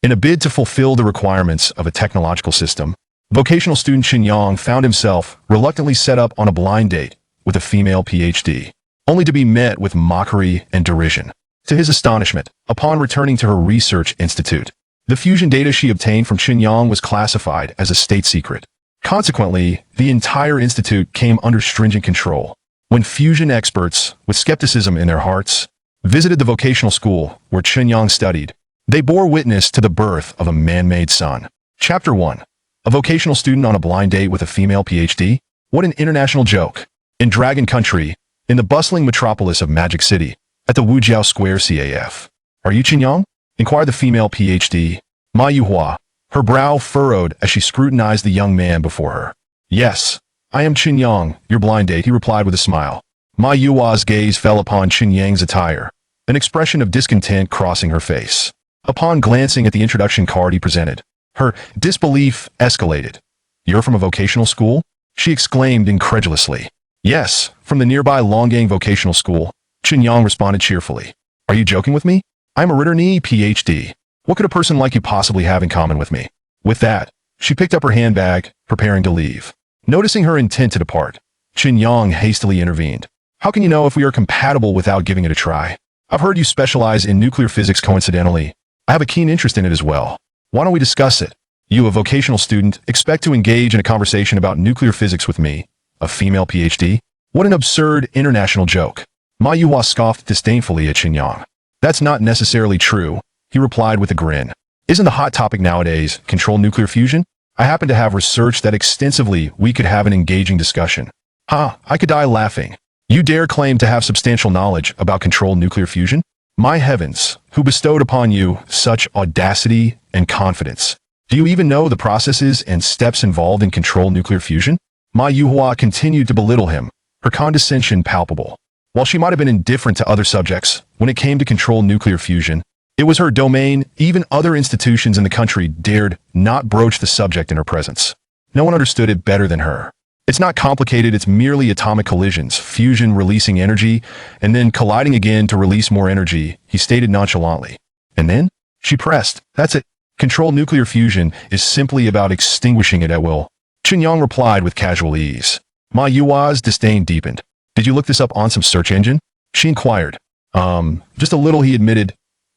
In a bid to fulfill the requirements of a technological system, vocational student Chen Yang found himself reluctantly set up on a blind date with a female PhD, only to be met with mockery and derision. To his astonishment, upon returning to her research institute, the fusion data she obtained from Chen Yang was classified as a state secret. Consequently, the entire institute came under stringent control. When fusion experts, with skepticism in their hearts, visited the vocational school where Chen Yang studied, they bore witness to the birth of a man-made son. Chapter 1. A vocational student on a blind date with a female PhD? What an international joke. In Dragon Country, in the bustling metropolis of Magic City, at the Wujiao Square CAF. Are you Chen Yang? Inquired the female PhD, Ma Yuhua, her brow furrowed as she scrutinized the young man before her. Yes, I am Chen Yang, your blind date, he replied with a smile. Ma Yuhua's gaze fell upon Chen Yang's attire, an expression of discontent crossing her face. Upon glancing at the introduction card he presented, her disbelief escalated. You're from a vocational school? She exclaimed incredulously. Yes, from the nearby Longgang Vocational School, Chen Yang responded cheerfully. Are you joking with me? I'm a returnee PhD. What could a person like you possibly have in common with me? With that, she picked up her handbag, preparing to leave. Noticing her intent to depart, Chen Yang hastily intervened. How can you know if we are compatible without giving it a try? I've heard you specialize in nuclear physics coincidentally. I have a keen interest in it as well. Why don't we discuss it? You, a vocational student, expect to engage in a conversation about nuclear physics with me, a female PhD? What an absurd international joke. Ma Yuhua scoffed disdainfully at Chen Yang. That's not necessarily true, he replied with a grin. Isn't the hot topic nowadays controlled nuclear fusion? I happen to have researched that extensively we could have an engaging discussion. I could die laughing. You dare claim to have substantial knowledge about controlled nuclear fusion? My heavens, who bestowed upon you such audacity and confidence? Do you even know the processes and steps involved in controlled nuclear fusion? Ma Yuhua continued to belittle him, her condescension palpable. While she might have been indifferent to other subjects, when it came to controlled nuclear fusion, it was her domain. Even other institutions in the country dared not broach the subject in her presence. No one understood it better than her. It's not complicated, it's merely atomic collisions, fusion releasing energy, and then colliding again to release more energy, he stated nonchalantly. And then? She pressed. That's it. Controlled nuclear fusion is simply about extinguishing it at will. Chen Yang replied with casual ease. Ma Yuhua's disdain deepened. Did you look this up on some search engine? She inquired. Just a little, he admitted.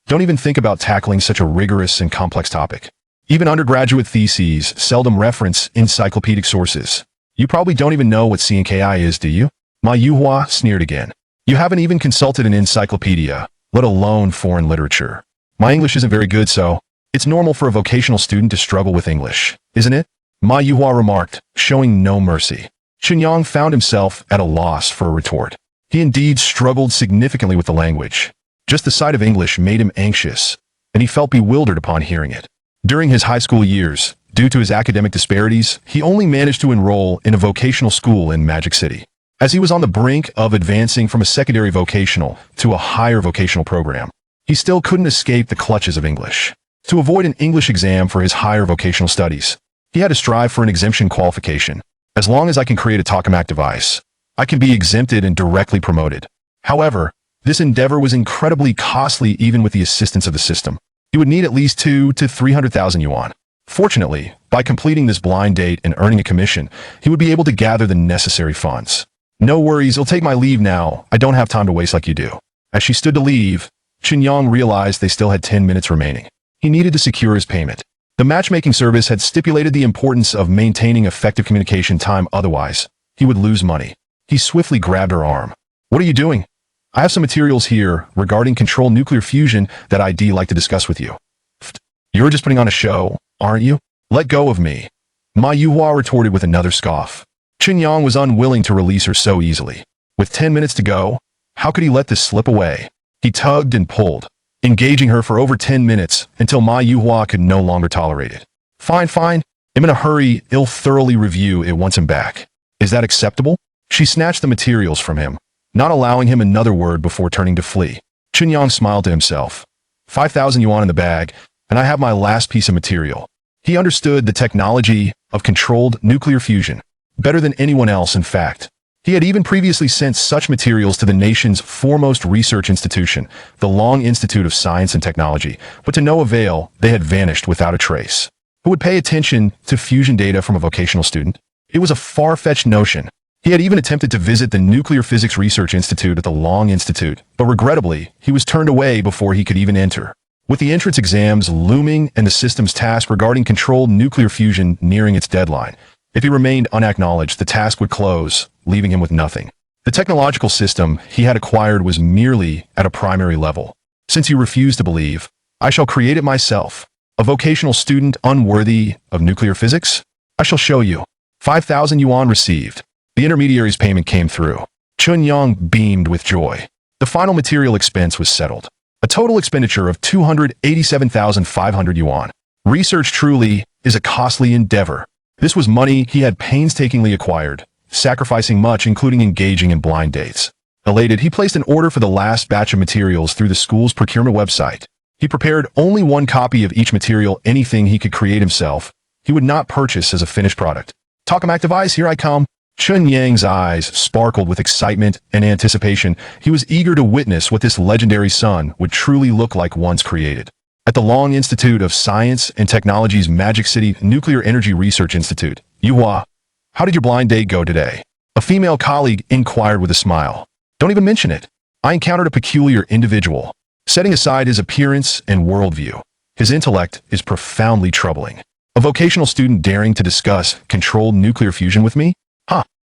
Don't even think about tackling such a rigorous and complex topic. Even undergraduate theses seldom reference encyclopedic sources. You probably don't even know what CNKI is, do you? Ma Yuhua sneered again. You haven't even consulted an encyclopedia, let alone foreign literature. My English isn't very good, so it's normal for a vocational student to struggle with English, isn't it? Ma Yuhua remarked, showing no mercy. Chen Yang found himself at a loss for a retort. He indeed struggled significantly with the language. Just the sight of English made him anxious, and he felt bewildered upon hearing it. During his high school years, due to his academic disparities, he only managed to enroll in a vocational school in Magic City. As he was on the brink of advancing from a secondary vocational to a higher vocational program, he still couldn't escape the clutches of English. To avoid an English exam for his higher vocational studies, he had to strive for an exemption qualification. As long as I can create a tokamak device, I can be exempted and directly promoted. However, this endeavor was incredibly costly even with the assistance of the system. He would need at least 200,000 to 300,000 yuan. Fortunately, by completing this blind date and earning a commission, he would be able to gather the necessary funds. No worries, I'll take my leave now. I don't have time to waste like you do. As she stood to leave, Chen Yang realized they still had 10 minutes remaining. He needed to secure his payment. The matchmaking service had stipulated the importance of maintaining effective communication time, otherwise, he would lose money. He swiftly grabbed her arm. What are you doing? I have some materials here regarding controlled nuclear fusion that I'd like to discuss with you. You're just putting on a show, aren't you? Let go of me. Ma Yuhua retorted with another scoff. Chen Yang was unwilling to release her so easily. With 10 minutes to go, how could he let this slip away? He tugged and pulled, engaging her for over 10 minutes until Ma Yuhua could no longer tolerate it. Fine. I'm in a hurry. I'll thoroughly review it once I'm back. Is that acceptable? She snatched the materials from him, not allowing him another word before turning to flee. Chen Yang smiled to himself. 5,000 yuan in the bag, and I have my last piece of material. He understood the technology of controlled nuclear fusion better than anyone else, in fact. He had even previously sent such materials to the nation's foremost research institution, the Long Institute of Science and Technology, but to no avail, they had vanished without a trace. Who would pay attention to fusion data from a vocational student? It was a far-fetched notion. He had even attempted to visit the Nuclear Physics Research Institute at the Long Institute, but regrettably, he was turned away before he could even enter. With the entrance exams looming and the system's task regarding controlled nuclear fusion nearing its deadline, if he remained unacknowledged, the task would close, leaving him with nothing. The technological system he had acquired was merely at a primary level. Since you refuse to believe, I shall create it myself. A vocational student unworthy of nuclear physics? I shall show you. 5,000 yuan received. The intermediary's payment came through. Chen Yang beamed with joy. The final material expense was settled. A total expenditure of 287,500 yuan. Research truly is a costly endeavor. This was money he had painstakingly acquired, sacrificing much, including engaging in blind dates. Elated, he placed an order for the last batch of materials through the school's procurement website. He prepared only one copy of each material, anything he could create himself. He would not purchase as a finished product. Tokamak device, here I come. Chen Yang's eyes sparkled with excitement and anticipation. He was eager to witness what this legendary son would truly look like once created. At the Long Institute of Science and Technology's Magic City Nuclear Energy Research Institute, Yuhua, how did your blind date go today? A female colleague inquired with a smile. Don't even mention it. I encountered a peculiar individual. Setting aside his appearance and worldview, his intellect is profoundly troubling. A vocational student daring to discuss controlled nuclear fusion with me?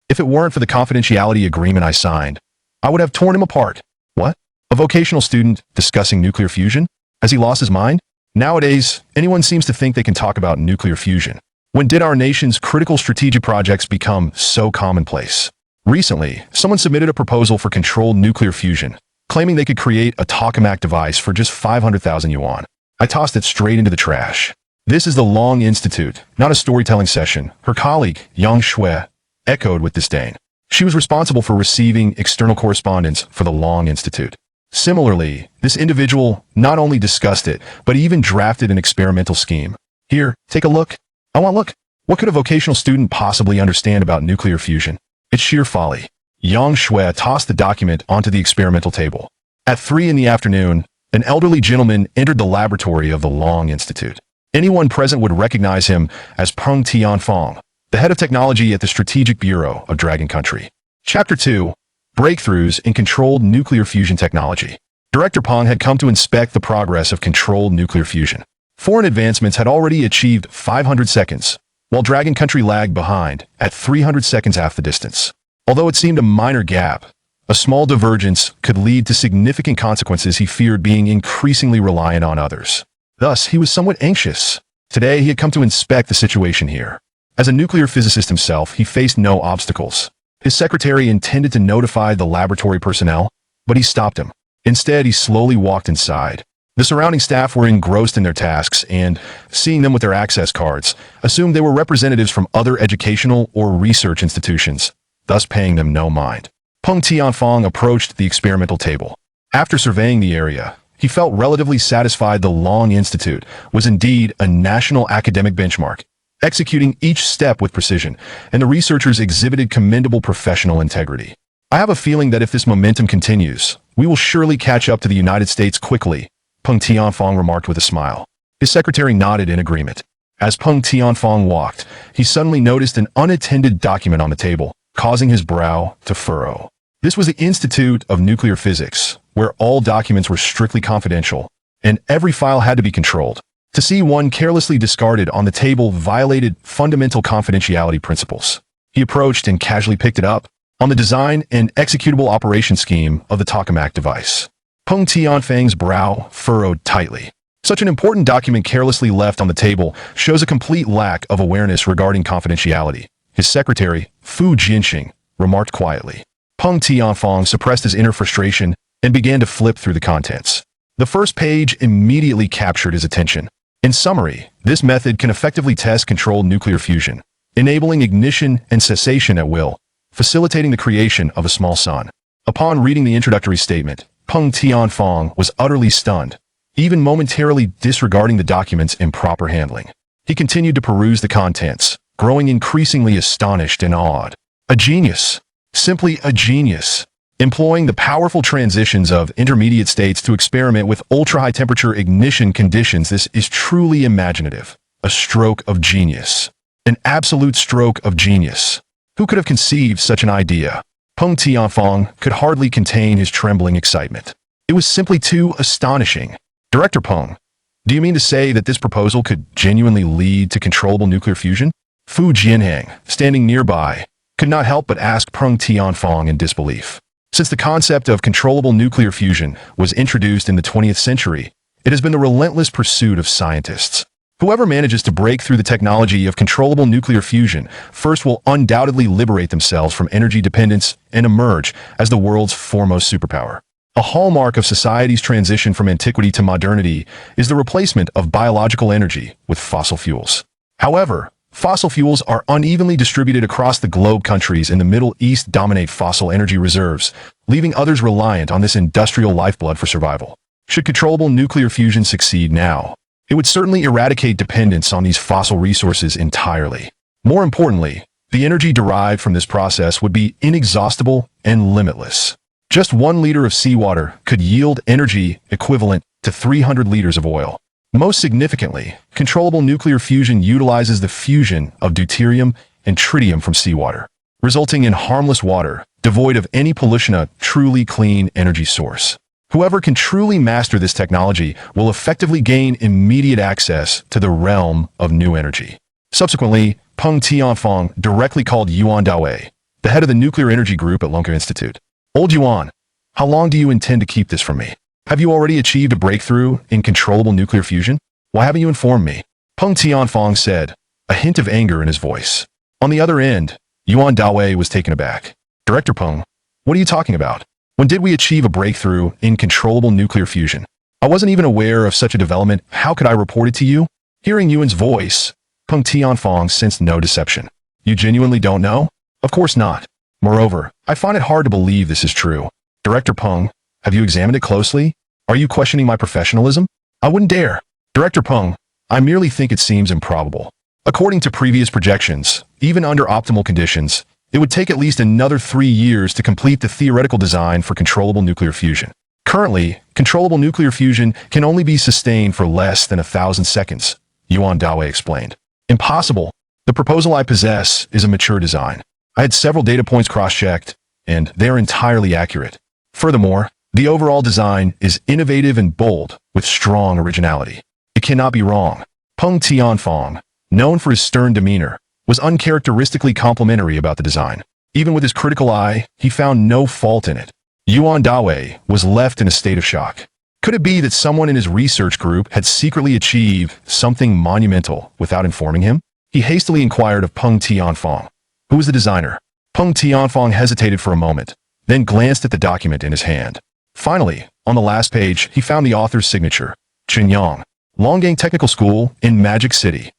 If it weren't for the confidentiality agreement I signed, I would have torn him apart. What? A vocational student discussing nuclear fusion? Has he lost his mind? Nowadays, anyone seems to think they can talk about nuclear fusion. When did our nation's critical strategic projects become so commonplace? Recently, someone submitted a proposal for controlled nuclear fusion, claiming they could create a tokamak device for just 500,000 yuan. I tossed it straight into the trash. This is the Long Institute, not a storytelling session. Her colleague, Yang Shui, echoed with disdain. She was responsible for receiving external correspondence for the Long Institute. Similarly, this individual not only discussed it, but even drafted an experimental scheme. Here, take a look. I want look. What could a vocational student possibly understand about nuclear fusion? It's sheer folly. Yang Shui tossed the document onto the experimental table. At 3 in the afternoon, an elderly gentleman entered the laboratory of the Long Institute. Anyone present would recognize him as Peng Tianfang, the head of technology at the Strategic Bureau of Dragon Country. Chapter 2. Breakthroughs in Controlled Nuclear Fusion Technology. Director Peng had come to inspect the progress of controlled nuclear fusion. Foreign advancements had already achieved 500 seconds, while Dragon Country lagged behind at 300 seconds half the distance. Although it seemed a minor gap, a small divergence could lead to significant consequences. He feared being increasingly reliant on others. Thus, he was somewhat anxious. Today, he had come to inspect the situation here. As a nuclear physicist himself, he faced no obstacles. His secretary intended to notify the laboratory personnel, but he stopped him. Instead, he slowly walked inside. The surrounding staff were engrossed in their tasks and, seeing them with their access cards, assumed they were representatives from other educational or research institutions, thus paying them no mind. Peng Tianfang approached the experimental table. After surveying the area, he felt relatively satisfied the Long Institute was indeed a national academic benchmark, executing each step with precision, and the researchers exhibited commendable professional integrity. I have a feeling that if this momentum continues, we will surely catch up to the United States quickly, Peng Tianfang remarked with a smile. His secretary nodded in agreement. As Peng Tianfang walked, he suddenly noticed an unattended document on the table, causing his brow to furrow. This was the Institute of Nuclear Physics, where all documents were strictly confidential, and every file had to be controlled. To see one carelessly discarded on the table violated fundamental confidentiality principles. He approached and casually picked it up on the design and executable operation scheme of the tokamak device. Peng Tianfang's brow furrowed tightly. Such an important document carelessly left on the table shows a complete lack of awareness regarding confidentiality. His secretary, Fu Jinxing, remarked quietly. Peng Tianfang suppressed his inner frustration and began to flip through the contents. The first page immediately captured his attention. In summary, this method can effectively test controlled nuclear fusion, enabling ignition and cessation at will, facilitating the creation of a small sun. Upon reading the introductory statement, Peng Tianfang was utterly stunned, even momentarily disregarding the document's improper handling. He continued to peruse the contents, growing increasingly astonished and awed. A genius! simply a genius. Employing the powerful transitions of intermediate states to experiment with ultra-high temperature ignition conditions, this is truly imaginative. A stroke of genius. An absolute stroke of genius. Who could have conceived such an idea? Peng Tianfang could hardly contain his trembling excitement. It was simply too astonishing. Director Peng, do you mean to say that this proposal could genuinely lead to controllable nuclear fusion? Fu Jianheng, standing nearby, could not help but ask Peng Tianfang in disbelief. Since the concept of controllable nuclear fusion was introduced in the 20th century, it has been the relentless pursuit of scientists. Whoever manages to break through the technology of controllable nuclear fusion first will undoubtedly liberate themselves from energy dependence and emerge as the world's foremost superpower. A hallmark of society's transition from antiquity to modernity is the replacement of biological energy with fossil fuels. However, fossil fuels are unevenly distributed across the globe. Countries in the Middle East dominate fossil energy reserves, leaving others reliant on this industrial lifeblood for survival. Should controllable nuclear fusion succeed now, it would certainly eradicate dependence on these fossil resources entirely. More importantly, the energy derived from this process would be inexhaustible and limitless. Just 1 liter of seawater could yield energy equivalent to 300 liters of oil. Most significantly, controllable nuclear fusion utilizes the fusion of deuterium and tritium from seawater, resulting in harmless water, devoid of any pollution, a truly clean energy source. Whoever can truly master this technology will effectively gain immediate access to the realm of new energy. Subsequently, Peng Tianfang directly called Yuan Dawei, the head of the nuclear energy group at Lunke Institute. Old Yuan, how long do you intend to keep this from me? Have you already achieved a breakthrough in controllable nuclear fusion? Why haven't you informed me? Peng Tianfang said, a hint of anger in his voice. On the other end, Yuan Dawei was taken aback. Director Peng, what are you talking about? When did we achieve a breakthrough in controllable nuclear fusion? I wasn't even aware of such a development. How could I report it to you? Hearing Yuan's voice, Peng Tianfang sensed no deception. You genuinely don't know? Of course not. Moreover, I find it hard to believe this is true. Director Peng, have you examined it closely? Are you questioning my professionalism? I wouldn't dare. Director Peng, I merely think it seems improbable. According to previous projections, even under optimal conditions, it would take at least another 3 years to complete the theoretical design for controllable nuclear fusion. Currently, controllable nuclear fusion can only be sustained for less than 1,000 seconds, Yuan Dawei explained. Impossible. The proposal I possess is a mature design. I had several data points cross-checked, and they are entirely accurate. Furthermore, the overall design is innovative and bold, with strong originality. It cannot be wrong. Peng Tianfang, known for his stern demeanor, was uncharacteristically complimentary about the design. Even with his critical eye, he found no fault in it. Yuan Dawei was left in a state of shock. Could it be that someone in his research group had secretly achieved something monumental without informing him? He hastily inquired of Peng Tianfang. Who was the designer? Peng Tianfang hesitated for a moment, then glanced at the document in his hand. Finally, on the last page, he found the author's signature, Chen Yang, Longgang Technical School in Magic City.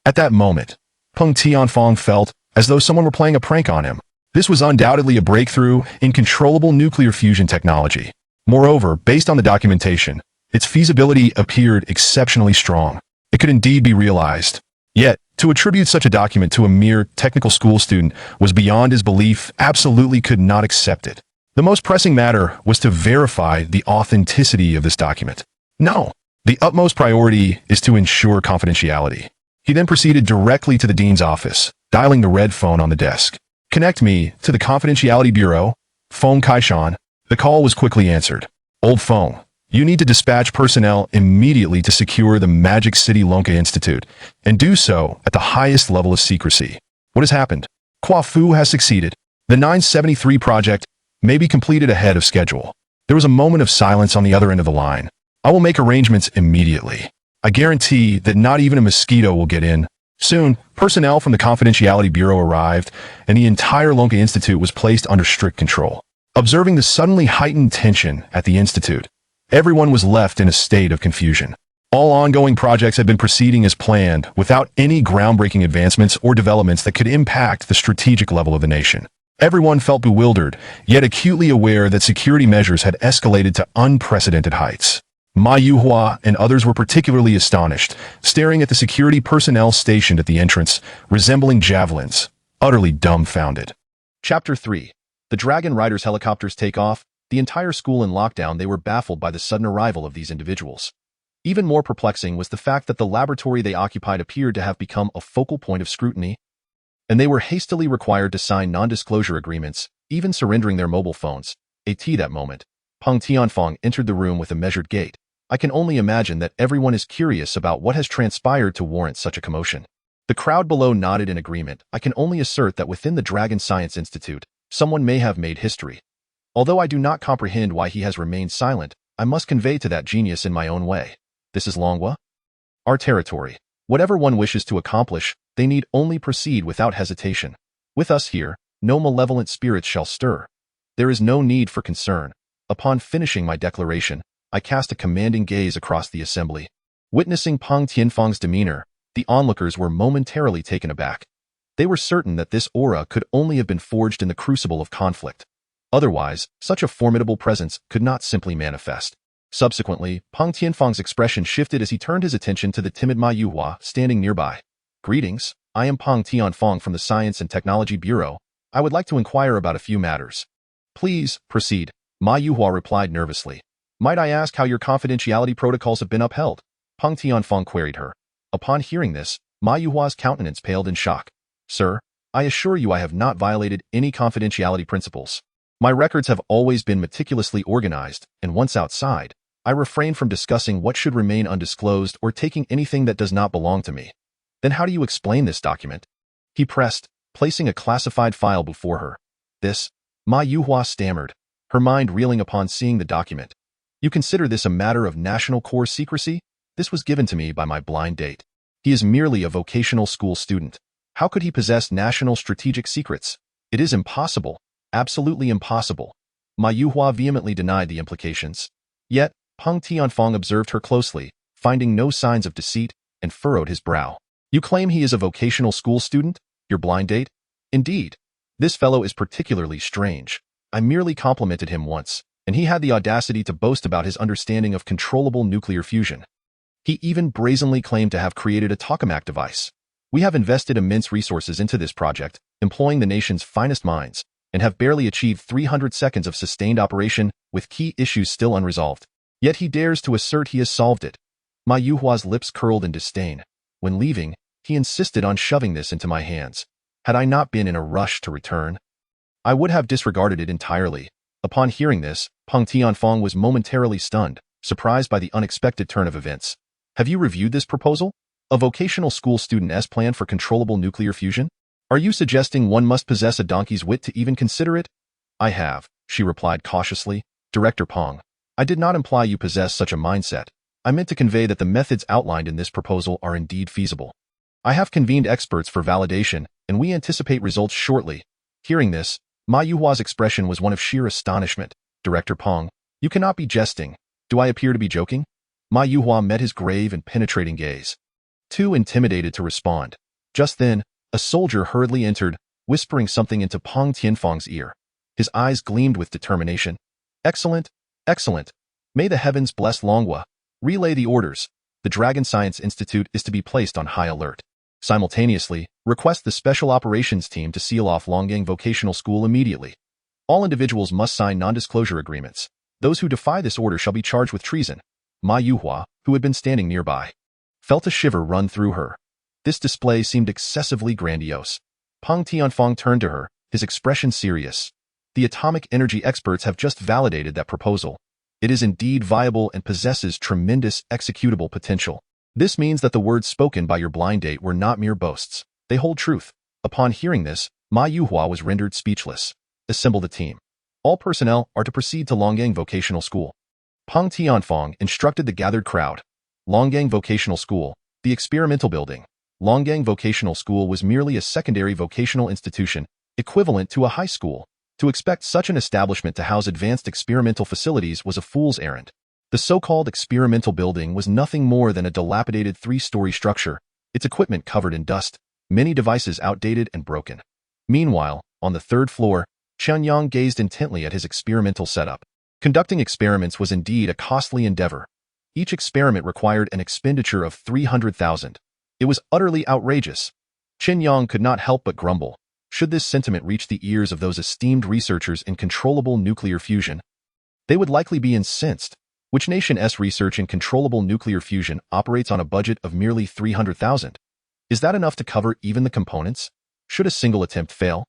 At that moment, Peng Tianfang felt as though someone were playing a prank on him. This was undoubtedly a breakthrough in controllable nuclear fusion technology. Moreover, based on the documentation, its feasibility appeared exceptionally strong. It could indeed be realized. Yet, to attribute such a document to a mere technical school student was beyond his belief. Absolutely could not accept it. The most pressing matter was to verify the authenticity of this document. No, the utmost priority is to ensure confidentiality. He then proceeded directly to the dean's office, dialing the red phone on the desk. Connect me to the Confidentiality Bureau, Feng Kaishan. The call was quickly answered. Old Feng, you need to dispatch personnel immediately to secure the Magic City Lunke Institute, and do so at the highest level of secrecy. What has happened? Kwa Fu has succeeded. The 973 project may be completed ahead of schedule. There was a moment of silence on the other end of the line. I will make arrangements immediately. I guarantee that not even a mosquito will get in. Soon, personnel from the Confidentiality Bureau arrived, and the entire Lunke Institute was placed under strict control. Observing the suddenly heightened tension at the Institute, everyone was left in a state of confusion. All ongoing projects had been proceeding as planned, without any groundbreaking advancements or developments that could impact the strategic level of the nation. Everyone felt bewildered, yet acutely aware that security measures had escalated to unprecedented heights. Ma Yuhua and others were particularly astonished, staring at the security personnel stationed at the entrance, resembling javelins, utterly dumbfounded. Chapter 3. The Dragon Riders helicopters take off, the entire school in lockdown. They were baffled by the sudden arrival of these individuals. Even more perplexing was the fact that the laboratory they occupied appeared to have become a focal point of scrutiny, and they were hastily required to sign non-disclosure agreements, even surrendering their mobile phones. That moment, Peng Tianfang entered the room with a measured gait. I can only imagine that everyone is curious about what has transpired to warrant such a commotion. The crowd below nodded in agreement. I can only assert that within the Dragon Science Institute, someone may have made history. Although I do not comprehend why he has remained silent, I must convey to that genius in my own way. This is Longhua, our territory. Whatever one wishes to accomplish, they need only proceed without hesitation. With us here, no malevolent spirits shall stir. There is no need for concern. Upon finishing my declaration, I cast a commanding gaze across the assembly. Witnessing Peng Tianfang's demeanor, the onlookers were momentarily taken aback. They were certain that this aura could only have been forged in the crucible of conflict. Otherwise, such a formidable presence could not simply manifest. Subsequently, Peng Tianfang's expression shifted as he turned his attention to the timid Ma Yuhua standing nearby. Greetings, I am Peng Tianfang from the Science and Technology Bureau. I would like to inquire about a few matters. Please, proceed, Ma Yuhua replied nervously. Might I ask how your confidentiality protocols have been upheld? Peng Tianfang queried her. Upon hearing this, Ma Yuhua's countenance paled in shock. Sir, I assure you I have not violated any confidentiality principles. My records have always been meticulously organized, and once outside, I refrain from discussing what should remain undisclosed or taking anything that does not belong to me. Then how do you explain this document? He pressed, placing a classified file before her. This, Ma Yuhua stammered, her mind reeling upon seeing the document. You consider this a matter of national core secrecy? This was given to me by my blind date. He is merely a vocational school student. How could he possess national strategic secrets? It is impossible, absolutely impossible. Ma Yuhua vehemently denied the implications. Yet, Peng Tianfang observed her closely, finding no signs of deceit, and furrowed his brow. You claim he is a vocational school student? Your blind date? Indeed. This fellow is particularly strange. I merely complimented him once, and he had the audacity to boast about his understanding of controllable nuclear fusion. He even brazenly claimed to have created a tokamak device. We have invested immense resources into this project, employing the nation's finest minds, and have barely achieved 300 seconds of sustained operation with key issues still unresolved. Yet he dares to assert he has solved it. Ma Yuhua's lips curled in disdain. When leaving, he insisted on shoving this into my hands. Had I not been in a rush to return, I would have disregarded it entirely. Upon hearing this, Peng Tianfang was momentarily stunned, surprised by the unexpected turn of events. Have you reviewed this proposal? A vocational school student's plan for controllable nuclear fusion? Are you suggesting one must possess a donkey's wit to even consider it? I have, she replied cautiously. Director Peng, I did not imply you possess such a mindset. I meant to convey that the methods outlined in this proposal are indeed feasible. I have convened experts for validation, and we anticipate results shortly. Hearing this, Ma Yuhua's expression was one of sheer astonishment. Director Peng, you cannot be jesting. Do I appear to be joking? Ma Yuhua met his grave and penetrating gaze. Too intimidated to respond. Just then, a soldier hurriedly entered, whispering something into Peng Tianfang's ear. His eyes gleamed with determination. Excellent, excellent. May the heavens bless Longhua. Relay the orders. The Dragon Science Institute is to be placed on high alert. Simultaneously, request the Special Operations Team to seal off Longyang Vocational School immediately. All individuals must sign non-disclosure agreements. Those who defy this order shall be charged with treason. Ma Yuhua, who had been standing nearby, felt a shiver run through her. This display seemed excessively grandiose. Peng Tianfang turned to her, his expression serious. The atomic energy experts have just validated that proposal. It is indeed viable and possesses tremendous executable potential. This means that the words spoken by your blind date were not mere boasts. They hold truth. Upon hearing this, Ma Yuhua was rendered speechless. Assemble the team. All personnel are to proceed to Longyang Vocational School. Peng Tianfang instructed the gathered crowd. Longyang Vocational School, the experimental building. Longyang Vocational School was merely a secondary vocational institution, equivalent to a high school. To expect such an establishment to house advanced experimental facilities was a fool's errand. The so-called experimental building was nothing more than a dilapidated 3-story structure, its equipment covered in dust, many devices outdated and broken. Meanwhile, on the 3rd floor, Chen Yang gazed intently at his experimental setup. Conducting experiments was indeed a costly endeavor. Each experiment required an expenditure of 300,000. It was utterly outrageous. Chen Yang could not help but grumble. Should this sentiment reach the ears of those esteemed researchers in controllable nuclear fusion, they would likely be incensed. Which nation's research in controllable nuclear fusion operates on a budget of merely 300,000? Is that enough to cover even the components? Should a single attempt fail,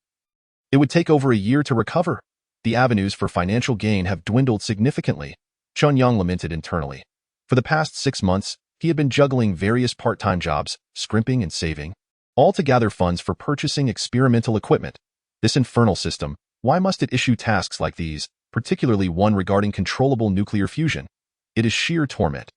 it would take over a year to recover. The avenues for financial gain have dwindled significantly, Chen Yang lamented internally. For the past 6 months, he had been juggling various part-time jobs, scrimping and saving, all to gather funds for purchasing experimental equipment. This infernal system, why must it issue tasks like these, particularly one regarding controllable nuclear fusion? It is sheer torment.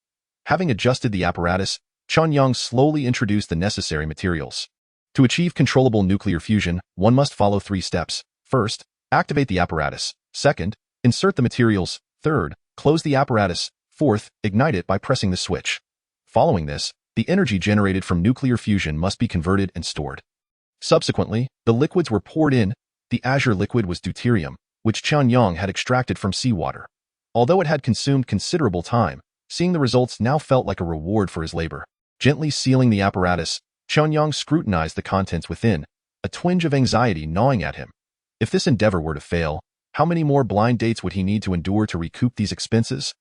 Having adjusted the apparatus, Chen Yang slowly introduced the necessary materials. To achieve controllable nuclear fusion, one must follow 3 steps. First, activate the apparatus. Second, insert the materials. Third, close the apparatus. Fourth, ignite it by pressing the switch. Following this, the energy generated from nuclear fusion must be converted and stored. Subsequently, the liquids were poured in. The azure liquid was deuterium, which Chen Yang had extracted from seawater. Although it had consumed considerable time, seeing the results now felt like a reward for his labor. Gently sealing the apparatus, Chen Yang scrutinized the contents within, a twinge of anxiety gnawing at him. If this endeavor were to fail, how many more blind dates would he need to endure to recoup these expenses?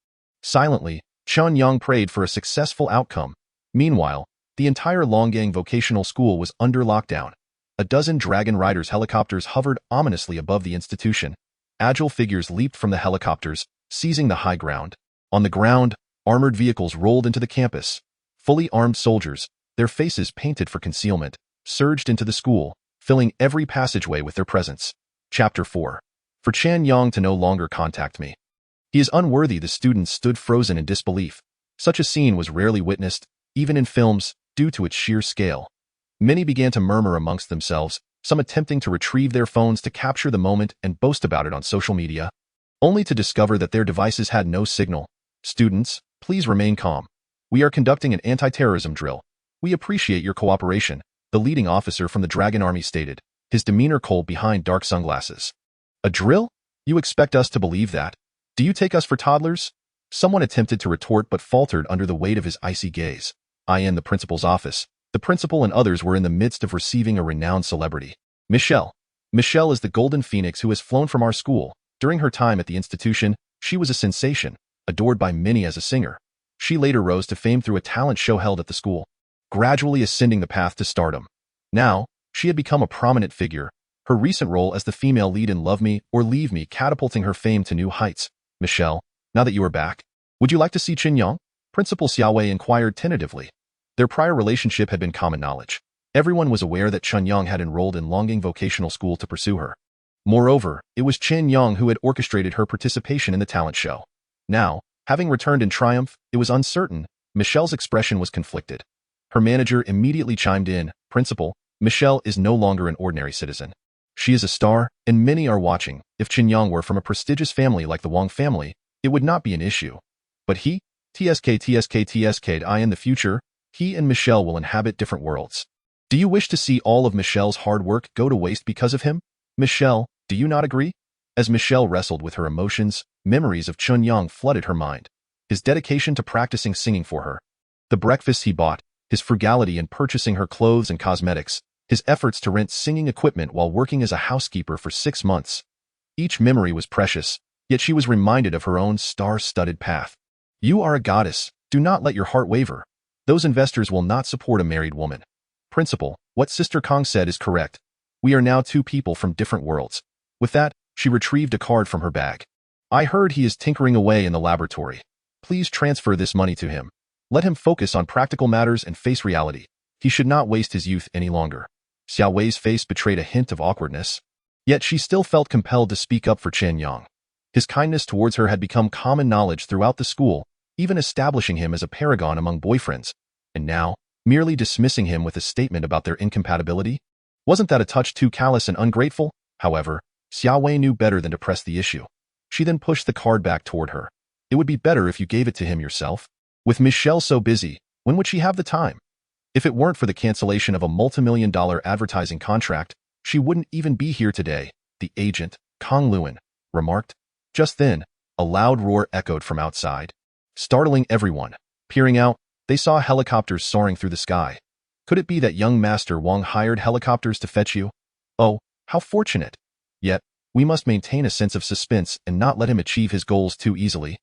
Silently, Chen Yang prayed for a successful outcome. Meanwhile, the entire Longgang Vocational School was under lockdown. A dozen Dragon Riders helicopters hovered ominously above the institution. Agile figures leaped from the helicopters, seizing the high ground. On the ground, armored vehicles rolled into the campus. Fully armed soldiers, their faces painted for concealment, surged into the school, filling every passageway with their presence. Chapter 4. For Chen Yang to no longer contact me. He is unworthy. The students stood frozen in disbelief. Such a scene was rarely witnessed, even in films, due to its sheer scale. Many began to murmur amongst themselves, some attempting to retrieve their phones to capture the moment and boast about it on social media, only to discover that their devices had no signal. Students, please remain calm. We are conducting an anti-terrorism drill. We appreciate your cooperation, the leading officer from the Dragon Army stated, his demeanor cold behind dark sunglasses. A drill? You expect us to believe that? Do you take us for toddlers? Someone attempted to retort but faltered under the weight of his icy gaze. In the principal's office, the principal and others were in the midst of receiving a renowned celebrity. Michelle. Michelle is the golden phoenix who has flown from our school. During her time at the institution, she was a sensation, adored by many as a singer. She later rose to fame through a talent show held at the school, gradually ascending the path to stardom. Now, she had become a prominent figure, her recent role as the female lead in Love Me or Leave Me catapulting her fame to new heights. Michelle, now that you are back, would you like to see Chen Yang? Principal Xiaowei inquired tentatively. Their prior relationship had been common knowledge. Everyone was aware that Chen Yang had enrolled in Longgang Vocational School to pursue her. Moreover, it was Chen Yang who had orchestrated her participation in the talent show. Now, having returned in triumph, it was uncertain. Michelle's expression was conflicted. Her manager immediately chimed in, Principal, Michelle is no longer an ordinary citizen. She is a star, and many are watching. If Chen Yang were from a prestigious family like the Wang family, it would not be an issue. But he, in the future, he and Michelle will inhabit different worlds. Do you wish to see all of Michelle's hard work go to waste because of him? Michelle, do you not agree? As Michelle wrestled with her emotions, memories of Chen Yang flooded her mind. His dedication to practicing singing for her, the breakfasts he bought, his frugality in purchasing her clothes and cosmetics, his efforts to rent singing equipment while working as a housekeeper for 6 months. Each memory was precious, yet she was reminded of her own star-studded path. You are a goddess, do not let your heart waver. Those investors will not support a married woman. Principal, what Sister Kong said is correct. We are now 2 people from different worlds. With that, she retrieved a card from her bag. I heard he is tinkering away in the laboratory. Please transfer this money to him. Let him focus on practical matters and face reality. He should not waste his youth any longer. Xiao Wei's face betrayed a hint of awkwardness. Yet she still felt compelled to speak up for Chen Yang. His kindness towards her had become common knowledge throughout the school, even establishing him as a paragon among boyfriends. And now, merely dismissing him with a statement about their incompatibility? Wasn't that a touch too callous and ungrateful? However, Xiao Wei knew better than to press the issue. She then pushed the card back toward her. It would be better if you gave it to him yourself. With Michelle so busy, when would she have the time? If it weren't for the cancellation of a multi-million-dollar advertising contract, she wouldn't even be here today, the agent, Kong Luan, remarked. Just then, a loud roar echoed from outside, startling everyone. Peering out, they saw helicopters soaring through the sky. Could it be that young Master Wang hired helicopters to fetch you? Oh, How fortunate. Yet, we must maintain a sense of suspense and not let him achieve his goals too easily.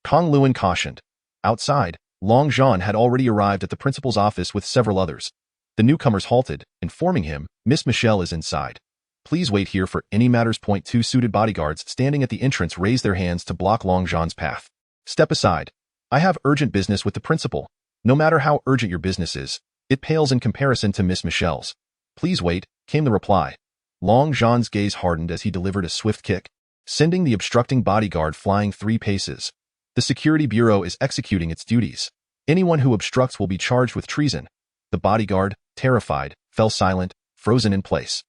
Kang Luan cautioned. Outside, Long Zhan had already arrived at the principal's office with several others. The newcomers halted, informing him, Miss Michelle is inside. Please wait here for any matters. Two suited bodyguards standing at the entrance raised their hands to block Long Zhan's path. Step aside. I have urgent business with the principal. No matter how urgent your business is, it pales in comparison to Miss Michelle's. Please wait, came the reply. Long Zhan's gaze hardened as he delivered a swift kick, sending the obstructing bodyguard flying 3 paces. The Security Bureau is executing its duties. Anyone who obstructs will be charged with treason. The bodyguard, terrified, fell silent, frozen in place.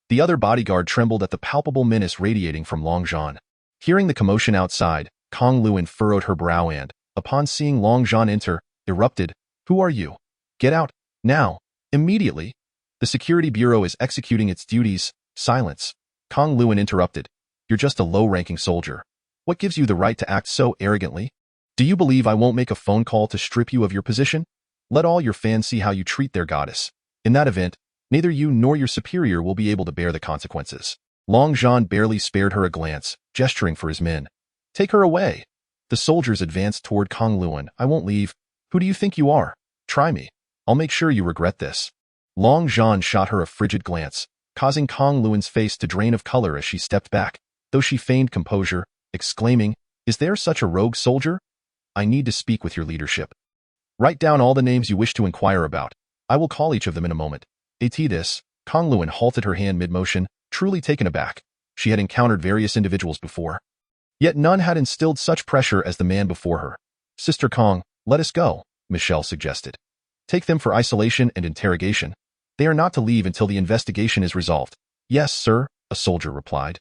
The other bodyguard trembled at the palpable menace radiating from Long Zhan. Hearing the commotion outside, Kang Luan furrowed her brow and, upon seeing Long Zhan enter, erupted, Who are you? Get out, now, immediately. The Security Bureau is executing its duties. Silence. Kang Luan interrupted. You're just a low-ranking soldier. What gives you the right to act so arrogantly? Do you believe I won't make a phone call to strip you of your position? Let all your fans see how you treat their goddess. In that event, neither you nor your superior will be able to bear the consequences. Long Zhan barely spared her a glance, gesturing for his men. Take her away. The soldiers advanced toward Kang Luan. I won't leave. Who do you think you are? Try me. I'll make sure you regret this. Long Zhan shot her a frigid glance, causing Kang Luan's face to drain of color as she stepped back, though she feigned composure, exclaiming, Is there such a rogue soldier? I need to speak with your leadership. Write down all the names you wish to inquire about. I will call each of them in a moment. This, Kang Luan halted her hand mid-motion, truly taken aback. She had encountered various individuals before. Yet none had instilled such pressure as the man before her. Sister Kang, let us go, Michelle suggested. Take them for isolation and interrogation. They are not to leave until the investigation is resolved. Yes, sir, a soldier replied.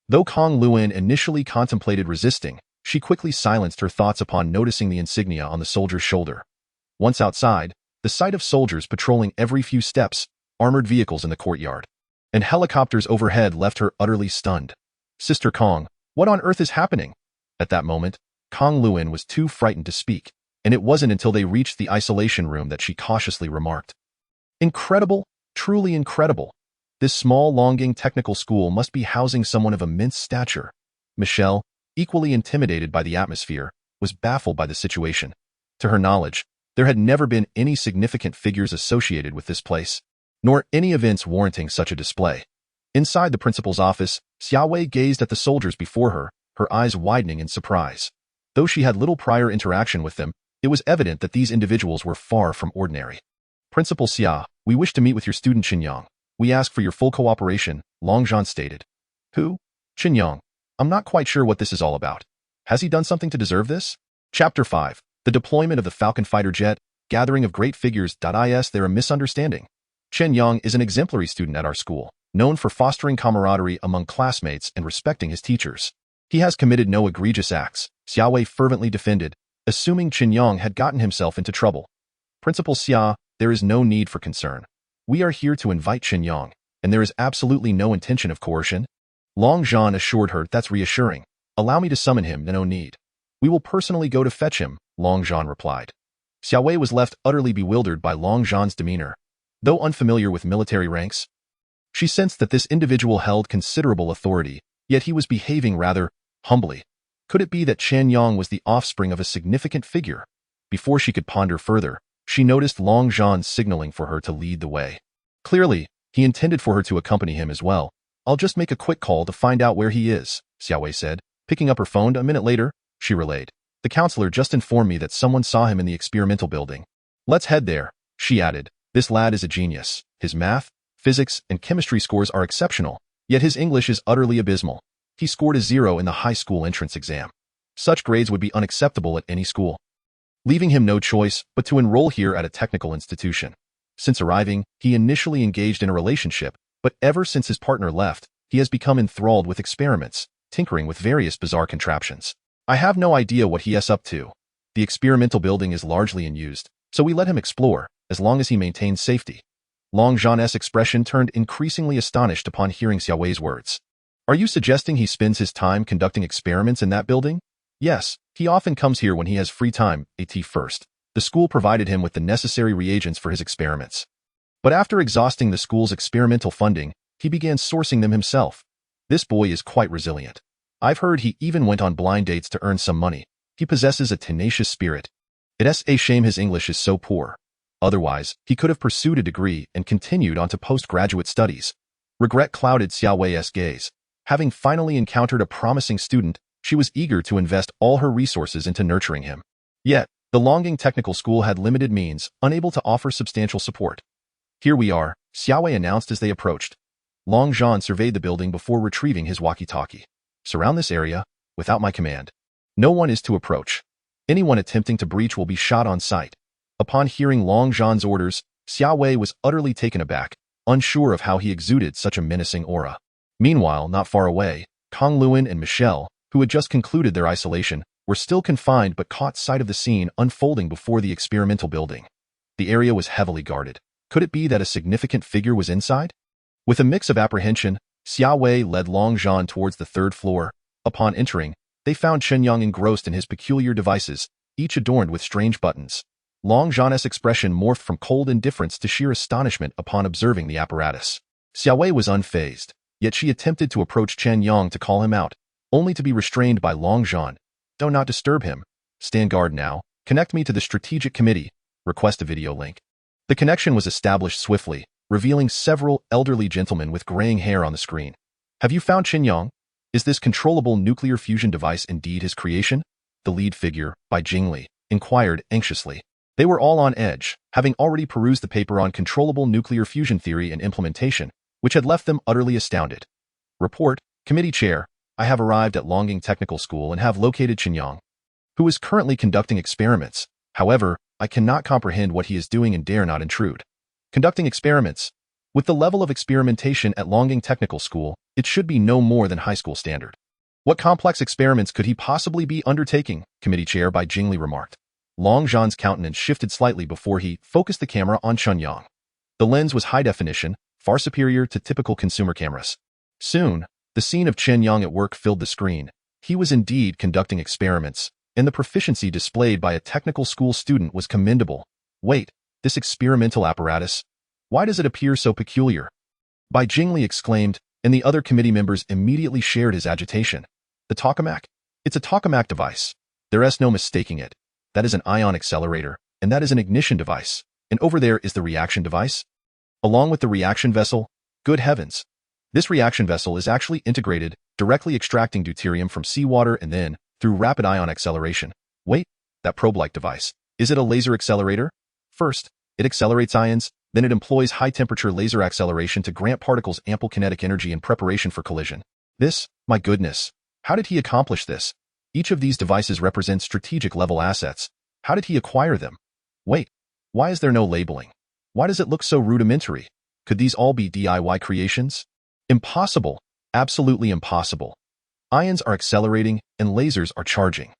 Though Kang Luan initially contemplated resisting, she quickly silenced her thoughts upon noticing the insignia on the soldier's shoulder. Once outside, the sight of soldiers patrolling every few steps, armored vehicles in the courtyard, and helicopters overhead left her utterly stunned. Sister Kang, what on earth is happening? At that moment, Kang Luan was too frightened to speak, and it wasn't until they reached the isolation room that she cautiously remarked. Incredible, truly incredible. This small Longying technical school must be housing someone of immense stature. Michelle, equally intimidated by the atmosphere, was baffled by the situation. To her knowledge, there had never been any significant figures associated with this place, nor any events warranting such a display. Inside the principal's office, Xiaowei gazed at the soldiers before her, her eyes widening in surprise. Though she had little prior interaction with them, it was evident that these individuals were far from ordinary. Principal Xia, we wish to meet with your student Chen Yang. We ask for your full cooperation, Long Zhan stated. Who? Chen Yang. I'm not quite sure what this is all about. Has he done something to deserve this? Chapter 5. The deployment of the Falcon fighter jet, gathering of great figures. There a misunderstanding. Chen Yang is an exemplary student at our school, known for fostering camaraderie among classmates and respecting his teachers. He has committed no egregious acts, Xiaowei fervently defended, assuming Chen Yang had gotten himself into trouble. Principal Xia, there is no need for concern. We are here to invite Chen Yang, and there is absolutely no intention of coercion. Long Zhan assured her that's reassuring. Allow me to summon him, no need. We will personally go to fetch him, Long Zhan replied. Xiaowei was left utterly bewildered by Long Zhan's demeanor. Though unfamiliar with military ranks, she sensed that this individual held considerable authority, yet he was behaving rather humbly. Could it be that Chen Yang was the offspring of a significant figure? Before she could ponder further, she noticed Long Zhan signaling for her to lead the way. Clearly, he intended for her to accompany him as well. I'll just make a quick call to find out where he is, Xiaowei said. Picking up her phone a minute later, she relayed. The counselor just informed me that someone saw him in the experimental building. Let's head there, she added. This lad is a genius. His math, physics, and chemistry scores are exceptional, yet his English is utterly abysmal. He scored a 0 in the high school entrance exam. Such grades would be unacceptable at any school, leaving him no choice but to enroll here at a technical institution. Since arriving, he initially engaged in a relationship, but ever since his partner left, he has become enthralled with experiments, tinkering with various bizarre contraptions. I have no idea what he is up to. The experimental building is largely unused, so we let him explore, as long as he maintains safety. Long Zhan's expression turned increasingly astonished upon hearing Xiaowei's words. Are you suggesting he spends his time conducting experiments in that building? Yes, he often comes here when he has free time. First, the school provided him with the necessary reagents for his experiments. But after exhausting the school's experimental funding, he began sourcing them himself. This boy is quite resilient. I've heard he even went on blind dates to earn some money. He possesses a tenacious spirit. It's a shame his English is so poor. Otherwise, he could have pursued a degree and continued on to postgraduate studies. Regret clouded Xiao Wei's gaze. Having finally encountered a promising student, she was eager to invest all her resources into nurturing him. Yet, the Longying Technical School had limited means, unable to offer substantial support. Here we are, Xiao Wei announced as they approached. Long Zhan surveyed the building before retrieving his walkie-talkie. Surround this area, without my command. No one is to approach. Anyone attempting to breach will be shot on sight. Upon hearing Long Zhan's orders, Xiao Wei was utterly taken aback, unsure of how he exuded such a menacing aura. Meanwhile, not far away, Kong Luan and Michelle, who had just concluded their isolation, were still confined but caught sight of the scene unfolding before the experimental building. The area was heavily guarded. Could it be that a significant figure was inside? With a mix of apprehension, Xiao Wei led Long Zhan towards the third floor. Upon entering, they found Chen Yang engrossed in his peculiar devices, each adorned with strange buttons. Long Zhan's expression morphed from cold indifference to sheer astonishment upon observing the apparatus. Xiao Wei was unfazed, yet she attempted to approach Chen Yang to call him out, only to be restrained by Long Zhan. Do not disturb him. Stand guard now. Connect me to the strategic committee. Request a video link. The connection was established swiftly, revealing several elderly gentlemen with graying hair on the screen. Have you found Chen Yang? Is this controllable nuclear fusion device indeed his creation? The lead figure, by Jingli, inquired anxiously. They were all on edge, having already perused the paper on controllable nuclear fusion theory and implementation, which had left them utterly astounded. Report, Committee Chair. I have arrived at Longying Technical School and have located Chen Yang, who is currently conducting experiments. However, I cannot comprehend what he is doing and dare not intrude. Conducting experiments. With the level of experimentation at Longying Technical School, it should be no more than high school standard. What complex experiments could he possibly be undertaking? Committee Chair by Jingli remarked. Long Zhan's countenance shifted slightly before he focused the camera on Chen Yang. The lens was high definition, far superior to typical consumer cameras. Soon, the scene of Chen Yang at work filled the screen. He was indeed conducting experiments, and the proficiency displayed by a technical school student was commendable. Wait, this experimental apparatus? Why does it appear so peculiar? Bai Jingli exclaimed, and the other committee members immediately shared his agitation. The tokamak? It's a tokamak device. There is no mistaking it. That is an ion accelerator, and that is an ignition device. And over there is the reaction device. Along with the reaction vessel, good heavens. This reaction vessel is actually integrated, directly extracting deuterium from seawater and then, through rapid ion acceleration. Wait, that probe-like device. Is it a laser accelerator? First, it accelerates ions, then it employs high-temperature laser acceleration to grant particles ample kinetic energy in preparation for collision. This, my goodness, how did he accomplish this? Each of these devices represents strategic-level assets. How did he acquire them? Wait, why is there no labeling? Why does it look so rudimentary? Could these all be DIY creations? Impossible. Absolutely impossible. Ions are accelerating and lasers are charging.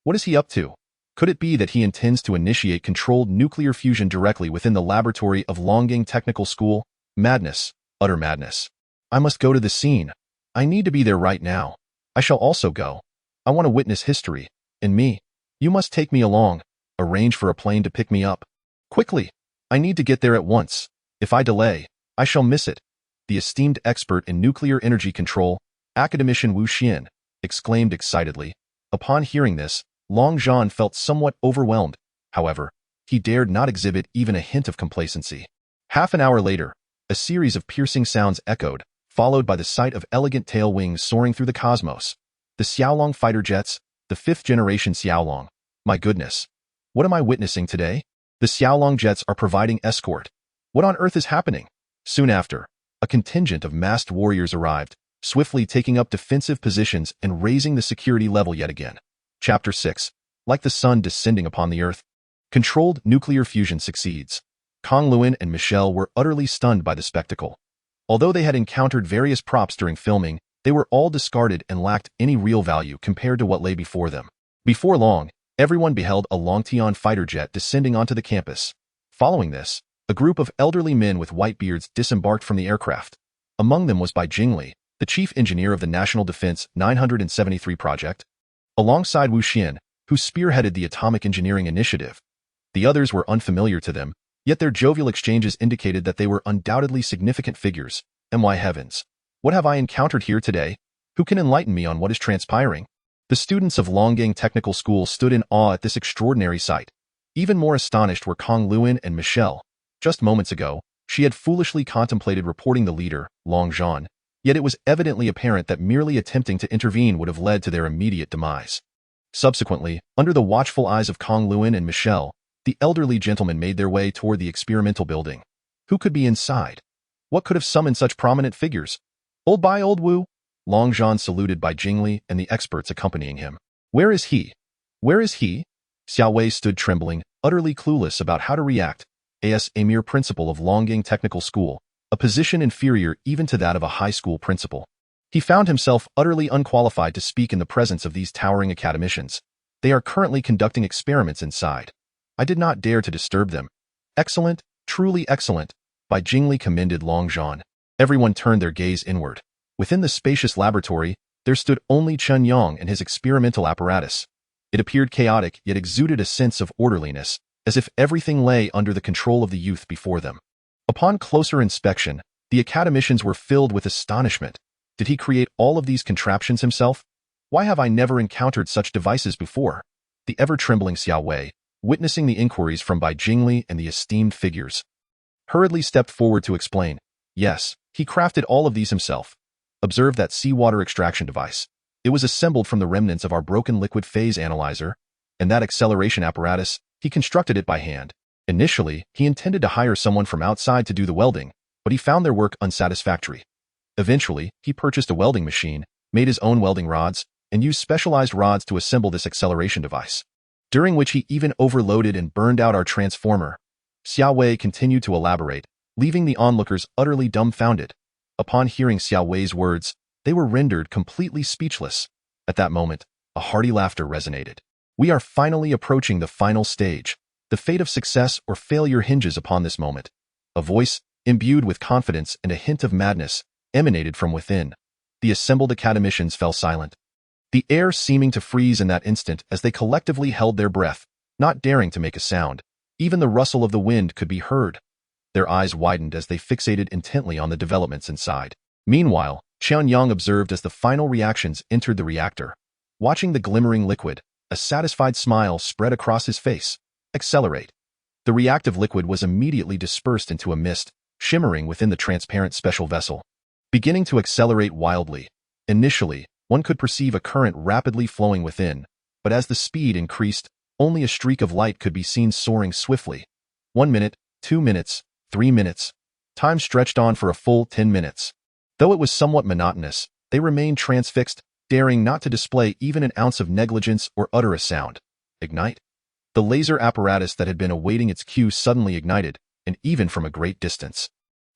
What is he up to? Could it be that he intends to initiate controlled nuclear fusion directly within the laboratory of Longying Technical School? Madness. Utter madness. I must go to the scene. I need to be there right now. I shall also go. I want to witness history. And me. You must take me along. Arrange for a plane to pick me up. Quickly. I need to get there at once. If I delay, I shall miss it. The esteemed expert in nuclear energy control, academician Wu Xian, exclaimed excitedly. Upon hearing this, Long Zhan felt somewhat overwhelmed. However, he dared not exhibit even a hint of complacency. Half an hour later, a series of piercing sounds echoed, followed by the sight of elegant tail wings soaring through the cosmos. The Xiaolong fighter jets, the fifth-generation Xiaolong. My goodness. What am I witnessing today? The Xiaolong jets are providing escort. What on earth is happening? Soon after, a contingent of masked warriors arrived, swiftly taking up defensive positions and raising the security level yet again. Chapter 6. Like the sun descending upon the earth. Controlled nuclear fusion succeeds. Kong Luan and Michelle were utterly stunned by the spectacle. Although they had encountered various props during filming, they were all discarded and lacked any real value compared to what lay before them. Before long, everyone beheld a Longtian fighter jet descending onto the campus. Following this, a group of elderly men with white beards disembarked from the aircraft. Among them was Bai Jingli, the chief engineer of the National Defense 973 project, alongside Wu Xian, who spearheaded the Atomic Engineering Initiative. The others were unfamiliar to them, yet their jovial exchanges indicated that they were undoubtedly significant figures. And my heavens, what have I encountered here today? Who can enlighten me on what is transpiring? The students of Longgang Technical School stood in awe at this extraordinary sight. Even more astonished were Kong Luan and Michelle. Just moments ago, she had foolishly contemplated reporting the leader, Long Zhan, yet it was evidently apparent that merely attempting to intervene would have led to their immediate demise. Subsequently, under the watchful eyes of Kong Luan and Michelle, the elderly gentlemen made their way toward the experimental building. Who could be inside? What could have summoned such prominent figures? Old Bai Old Wu? Long Zhan saluted by Jingli and the experts accompanying him. Where is he? Where is he? Xiao Wei stood trembling, utterly clueless about how to react. As a mere principal of Longgang Technical School, a position inferior even to that of a high school principal. He found himself utterly unqualified to speak in the presence of these towering academicians. They are currently conducting experiments inside. I did not dare to disturb them. Excellent, truly excellent, Bai Jingli commended Long Zhan. Everyone turned their gaze inward. Within the spacious laboratory, there stood only Chen Yang and his experimental apparatus. It appeared chaotic, yet exuded a sense of orderliness, as if everything lay under the control of the youth before them. Upon closer inspection, the academicians were filled with astonishment. Did he create all of these contraptions himself? Why have I never encountered such devices before? The ever-trembling Xiao Wei, witnessing the inquiries from Bai Jingli and the esteemed figures, hurriedly stepped forward to explain. Yes, he crafted all of these himself. Observe that seawater extraction device. It was assembled from the remnants of our broken liquid phase analyzer, and that acceleration apparatus, he constructed it by hand. Initially, he intended to hire someone from outside to do the welding, but he found their work unsatisfactory. Eventually, he purchased a welding machine, made his own welding rods, and used specialized rods to assemble this acceleration device, during which he even overloaded and burned out our transformer. Xiao Wei continued to elaborate, leaving the onlookers utterly dumbfounded. Upon hearing Xiao Wei's words, they were rendered completely speechless. At that moment, a hearty laughter resonated. We are finally approaching the final stage. The fate of success or failure hinges upon this moment. A voice, imbued with confidence and a hint of madness, emanated from within. The assembled academicians fell silent, the air seeming to freeze in that instant as they collectively held their breath, not daring to make a sound. Even the rustle of the wind could be heard. Their eyes widened as they fixated intently on the developments inside. Meanwhile, Chen Yang observed as the final reactions entered the reactor. Watching the glimmering liquid, a satisfied smile spread across his face. Accelerate. The reactive liquid was immediately dispersed into a mist, shimmering within the transparent special vessel, beginning to accelerate wildly. Initially, one could perceive a current rapidly flowing within, but as the speed increased, only a streak of light could be seen soaring swiftly. 1 minute, 2 minutes, 3 minutes. Time stretched on for a full 10 minutes. Though it was somewhat monotonous, they remained transfixed, daring not to display even an ounce of negligence or utter a sound. Ignite. The laser apparatus that had been awaiting its cue suddenly ignited, and even from a great distance.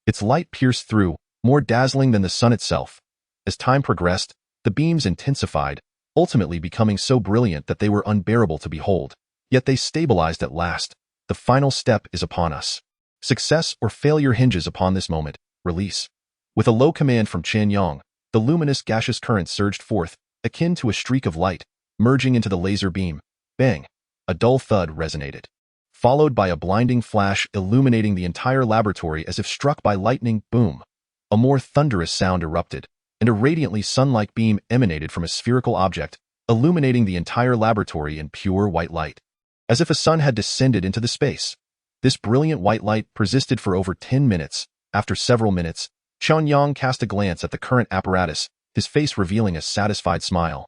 Its light pierced through, more dazzling than the sun itself. As time progressed, the beams intensified, ultimately becoming so brilliant that they were unbearable to behold. Yet they stabilized at last. The final step is upon us. Success or failure hinges upon this moment. Release. With a low command from Chen Yang, the luminous gaseous current surged forth, akin to a streak of light, merging into the laser beam. Bang! A dull thud resonated, followed by a blinding flash illuminating the entire laboratory as if struck by lightning. Boom! A more thunderous sound erupted, and a radiantly sun-like beam emanated from a spherical object, illuminating the entire laboratory in pure white light, as if a sun had descended into the space. This brilliant white light persisted for over 10 minutes. After several minutes, Chen Yang cast a glance at the current apparatus, his face revealing a satisfied smile.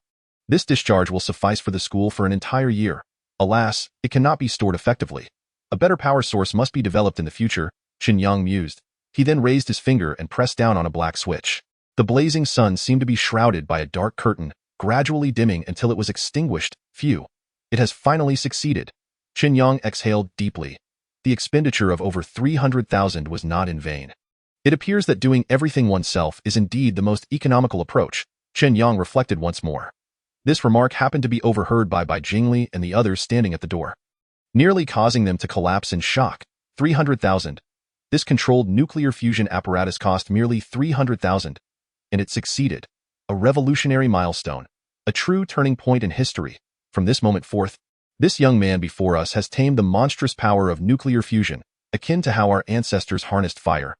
This discharge will suffice for the school for an entire year. Alas, it cannot be stored effectively. A better power source must be developed in the future, Chen Yang mused. He then raised his finger and pressed down on a black switch. The blazing sun seemed to be shrouded by a dark curtain, gradually dimming until it was extinguished. Phew! It has finally succeeded. Chen Yang exhaled deeply. The expenditure of over 300,000 was not in vain. It appears that doing everything oneself is indeed the most economical approach, Chen Yang reflected once more. This remark happened to be overheard by Bai Jingli and the others standing at the door, nearly causing them to collapse in shock. 300,000. This controlled nuclear fusion apparatus cost merely 300,000. And it succeeded. A revolutionary milestone. A true turning point in history. From this moment forth, this young man before us has tamed the monstrous power of nuclear fusion, akin to how our ancestors harnessed fire.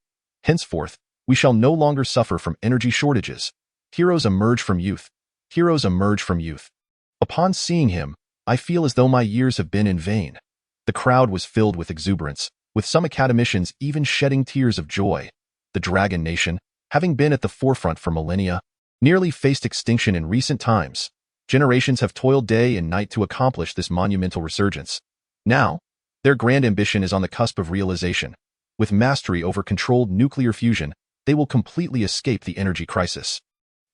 Henceforth, We shall no longer suffer from energy shortages. Heroes emerge from youth. Heroes emerge from youth. Upon seeing him, I feel as though my years have been in vain. The crowd was filled with exuberance, with some academicians even shedding tears of joy. The Dragon Nation, having been at the forefront for millennia, nearly faced extinction in recent times. Generations have toiled day and night to accomplish this monumental resurgence. Now, their grand ambition is on the cusp of realization. With mastery over controlled nuclear fusion, they will completely escape the energy crisis,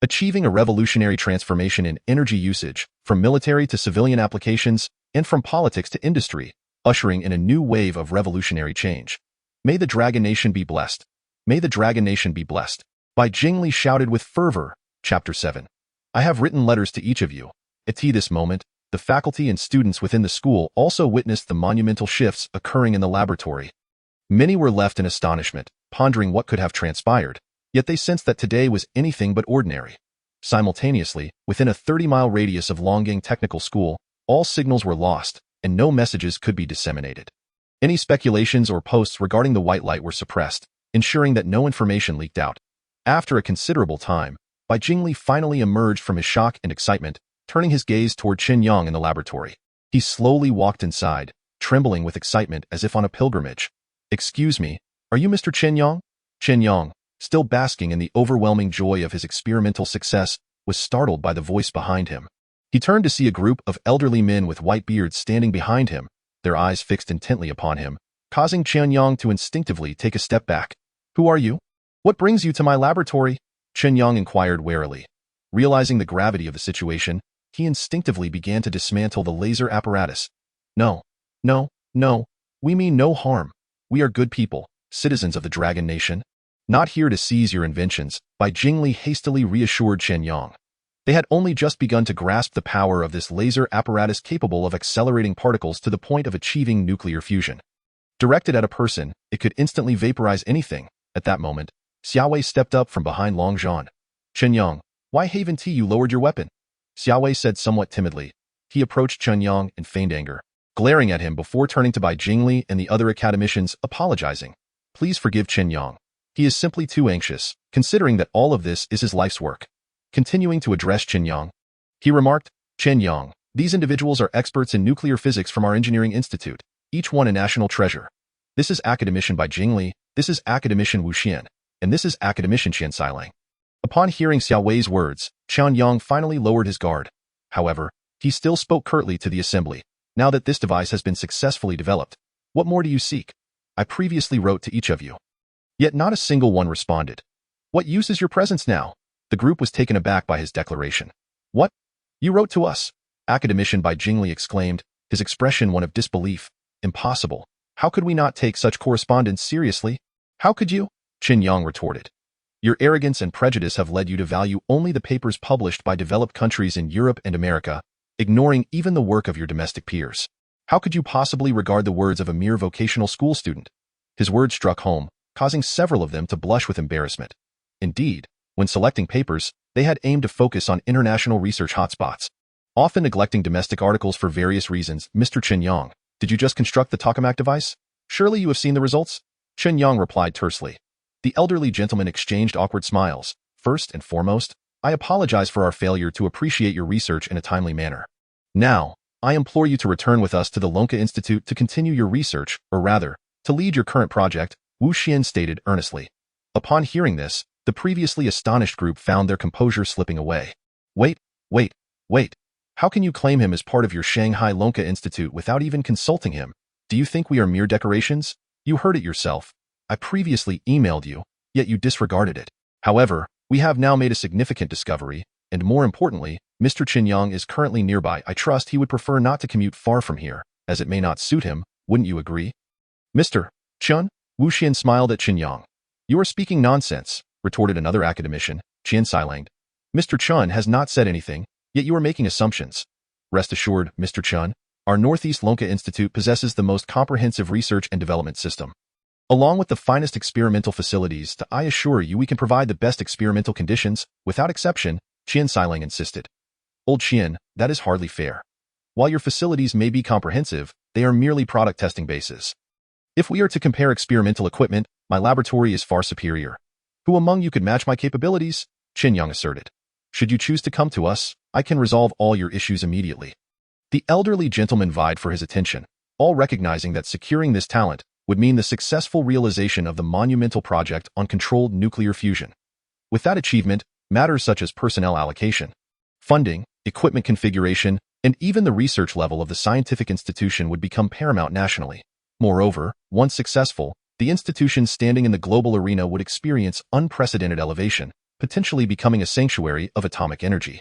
achieving a revolutionary transformation in energy usage, from military to civilian applications, and from politics to industry, ushering in a new wave of revolutionary change. May the Dragon Nation be blessed. May the Dragon Nation be blessed. By Jingli shouted with fervor. Chapter 7. I have written letters to each of you. At this moment, the faculty and students within the school also witnessed the monumental shifts occurring in the laboratory. Many were left in astonishment, pondering what could have transpired, yet they sensed that today was anything but ordinary. Simultaneously, within a 30-mile radius of Longgang Technical School, all signals were lost, and no messages could be disseminated. Any speculations or posts regarding the white light were suppressed, ensuring that no information leaked out. After a considerable time, Bai Jingli finally emerged from his shock and excitement, turning his gaze toward Chen Yang in the laboratory. He slowly walked inside, trembling with excitement as if on a pilgrimage. Excuse me, are you Mr. Chen Yang? Chen Yang, still basking in the overwhelming joy of his experimental success, was startled by the voice behind him. He turned to see a group of elderly men with white beards standing behind him, their eyes fixed intently upon him, causing Chen Yang to instinctively take a step back. Who are you? What brings you to my laboratory? Chen Yang inquired warily. Realizing the gravity of the situation, he instinctively began to dismantle the laser apparatus. No, we mean no harm. We are good people, citizens of the Dragon Nation. Not here to seize your inventions, Bai Jingli hastily reassured Chen Yang. They had only just begun to grasp the power of this laser apparatus capable of accelerating particles to the point of achieving nuclear fusion. Directed at a person, it could instantly vaporize anything. At that moment, Xiaowei stepped up from behind Long Zhan. Chen Yang, why haven't you lowered your weapon? Xiaowei said somewhat timidly. He approached Chen Yang in feigned anger, glaring at him before turning to Bai Jingli and the other academicians, apologizing. Please forgive Chen Yang. He is simply too anxious, considering that all of this is his life's work. Continuing to address Chen Yang, he remarked, Chen Yang, these individuals are experts in nuclear physics from our engineering institute, each one a national treasure. This is academician Bai Jingli, this is academician Wu Xian, and this is academician Qian Sailang. Upon hearing Xiaowei's words, Chen Yang finally lowered his guard. However, he still spoke curtly to the assembly. Now that this device has been successfully developed, what more do you seek? I previously wrote to each of you. Yet not a single one responded. What use is your presence now? The group was taken aback by his declaration. What? You wrote to us? Academician Bai Jingli exclaimed, his expression one of disbelief. Impossible. How could we not take such correspondence seriously? How could you? Chen Yang retorted. Your arrogance and prejudice have led you to value only the papers published by developed countries in Europe and America, ignoring even the work of your domestic peers. How could you possibly regard the words of a mere vocational school student? His words struck home, causing several of them to blush with embarrassment. Indeed, when selecting papers, they had aimed to focus on international research hotspots, often neglecting domestic articles for various reasons. Mr. Chen Yang, did you just construct the tokamak device? Surely you have seen the results? Chen Yang replied tersely. The elderly gentleman exchanged awkward smiles. First and foremost, I apologize for our failure to appreciate your research in a timely manner. Now, I implore you to return with us to the Lonka Institute to continue your research, or rather, to lead your current project, Wu Xian stated earnestly. Upon hearing this, the previously astonished group found their composure slipping away. Wait. How can you claim him as part of your Shanghai Lonka Institute without even consulting him? Do you think we are mere decorations? You heard it yourself. I previously emailed you, yet you disregarded it. However, we have now made a significant discovery, and more importantly, Mr. Chen Yang is currently nearby. I trust he would prefer not to commute far from here, as it may not suit him, wouldn't you agree? Mr. Chen? Wu Xian smiled at Chen Yang. You are speaking nonsense, retorted another academician, Qian Sailang. Mr. Chen has not said anything, yet you are making assumptions. Rest assured, Mr. Chen, our Northeast Lonka Institute possesses the most comprehensive research and development system. Along with the finest experimental facilities, I assure you we can provide the best experimental conditions, without exception, Qian Sailang insisted. Old Qian, that is hardly fair. While your facilities may be comprehensive, they are merely product testing bases. If we are to compare experimental equipment, my laboratory is far superior. Who among you could match my capabilities? Chen Yang asserted. Should you choose to come to us, I can resolve all your issues immediately. The elderly gentleman vied for his attention, all recognizing that securing this talent would mean the successful realization of the monumental project on controlled nuclear fusion. With that achievement, matters such as personnel allocation, funding, equipment configuration, and even the research level of the scientific institution would become paramount nationally. Moreover, once successful, the institution's standing in the global arena would experience unprecedented elevation, potentially becoming a sanctuary of atomic energy.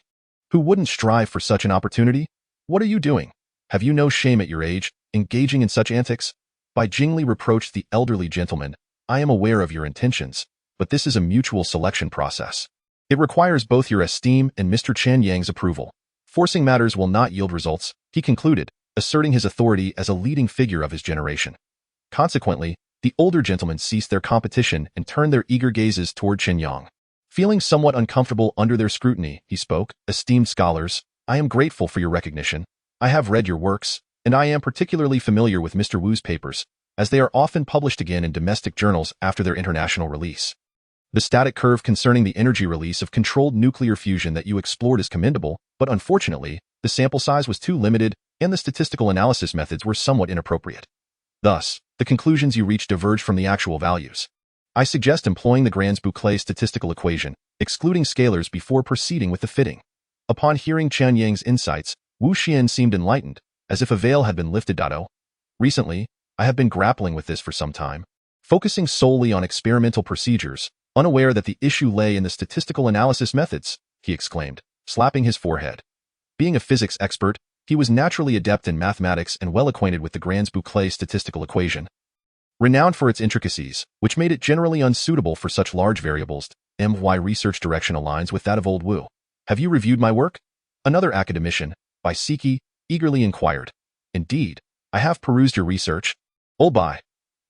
Who wouldn't strive for such an opportunity? What are you doing? Have you no shame at your age, engaging in such antics? Bai Jingli reproached the elderly gentleman. I am aware of your intentions, but this is a mutual selection process. It requires both your esteem and Mr. Chen Yang's approval. Forcing matters will not yield results, he concluded, asserting his authority as a leading figure of his generation. Consequently, the older gentlemen ceased their competition and turned their eager gazes toward Chen Yang. Feeling somewhat uncomfortable under their scrutiny, he spoke, Esteemed scholars, I am grateful for your recognition. I have read your works, and I am particularly familiar with Mr. Wu's papers, as they are often published again in domestic journals after their international release. The static curve concerning the energy release of controlled nuclear fusion that you explored is commendable, but unfortunately, the sample size was too limited and the statistical analysis methods were somewhat inappropriate. Thus, the conclusions you reached diverge from the actual values. I suggest employing the Grans-Bouclet statistical equation, excluding scalars before proceeding with the fitting. Upon hearing Chen Yang's insights, Wu Xian seemed enlightened, as if a veil had been lifted. Recently, I have been grappling with this for some time, focusing solely on experimental procedures, unaware that the issue lay in the statistical analysis methods, he exclaimed, slapping his forehead. Being a physics expert, he was naturally adept in mathematics and well acquainted with the Grans-Bouclet statistical equation. Renowned for its intricacies, which made it generally unsuitable for such large variables, my research direction aligns with that of old Wu. Have you reviewed my work? Another academician, Bai Siki, eagerly inquired. Indeed, I have perused your research. Old Bai,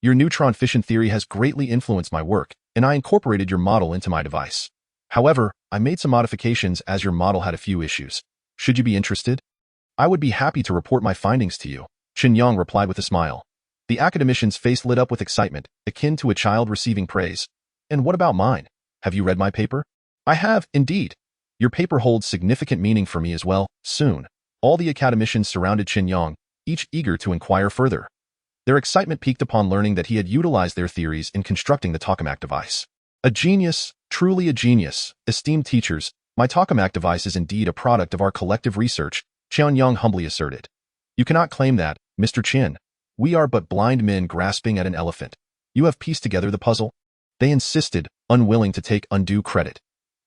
your neutron fission theory has greatly influenced my work, and I incorporated your model into my device. However, I made some modifications as your model had a few issues. Should you be interested? I would be happy to report my findings to you, Chen Yang replied with a smile. The academician's face lit up with excitement, akin to a child receiving praise. And what about mine? Have you read my paper? I have, indeed. Your paper holds significant meaning for me as well. Soon, all the academicians surrounded Chen Yang, each eager to inquire further. Their excitement peaked upon learning that he had utilized their theories in constructing the tokamak device. A genius, truly a genius. Esteemed teachers, my tokamak device is indeed a product of our collective research, Chen Yang humbly asserted. You cannot claim that, Mr. Chen. We are but blind men grasping at an elephant. You have pieced together the puzzle. They insisted, unwilling to take undue credit.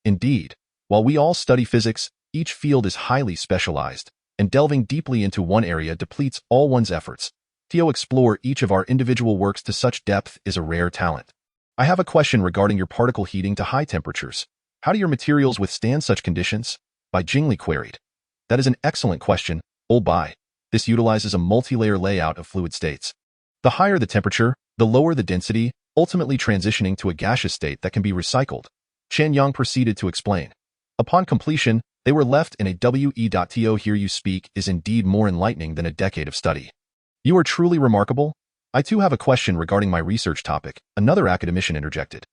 Indeed, while we all study physics, each field is highly specialized, and delving deeply into one area depletes all one's efforts. To explore each of our individual works to such depth is a rare talent. I have a question regarding your particle heating to high temperatures. How do your materials withstand such conditions? Bai Jingli queried. That is an excellent question, old Bai. This utilizes a multi-layer layout of fluid states. The higher the temperature, the lower the density, ultimately transitioning to a gaseous state that can be recycled. Chen Yang proceeded to explain. Upon completion, they were left in a WE.to. Hear you speak is indeed more enlightening than a decade of study. You are truly remarkable. I too have a question regarding my research topic, another academician interjected.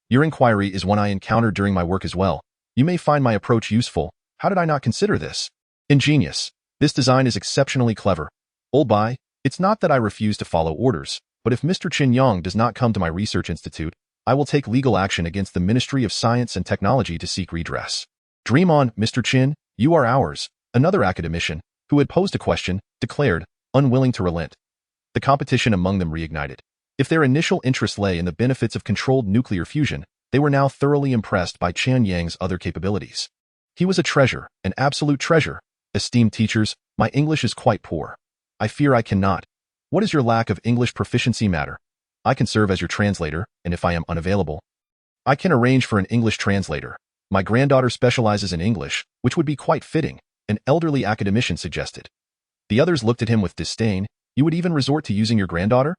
Your inquiry is one I encountered during my work as well. You may find my approach useful. How did I not consider this? Ingenious. This design is exceptionally clever. Old Bai, it's not that I refuse to follow orders, but if Mr. Chen Yang does not come to my research institute, I will take legal action against the Ministry of Science and Technology to seek redress. Dream on, Mr. Chen, you are ours, another academician, who had posed a question, declared, unwilling to relent. The competition among them reignited. If their initial interest lay in the benefits of controlled nuclear fusion, they were now thoroughly impressed by Chen Yang's other capabilities. He was a treasure, an absolute treasure. Esteemed teachers, my English is quite poor. I fear I cannot. What is your lack of English proficiency matter? I can serve as your translator, and if I am unavailable, I can arrange for an English translator. My granddaughter specializes in English, which would be quite fitting, an elderly academician suggested. The others looked at him with disdain. You would even resort to using your granddaughter?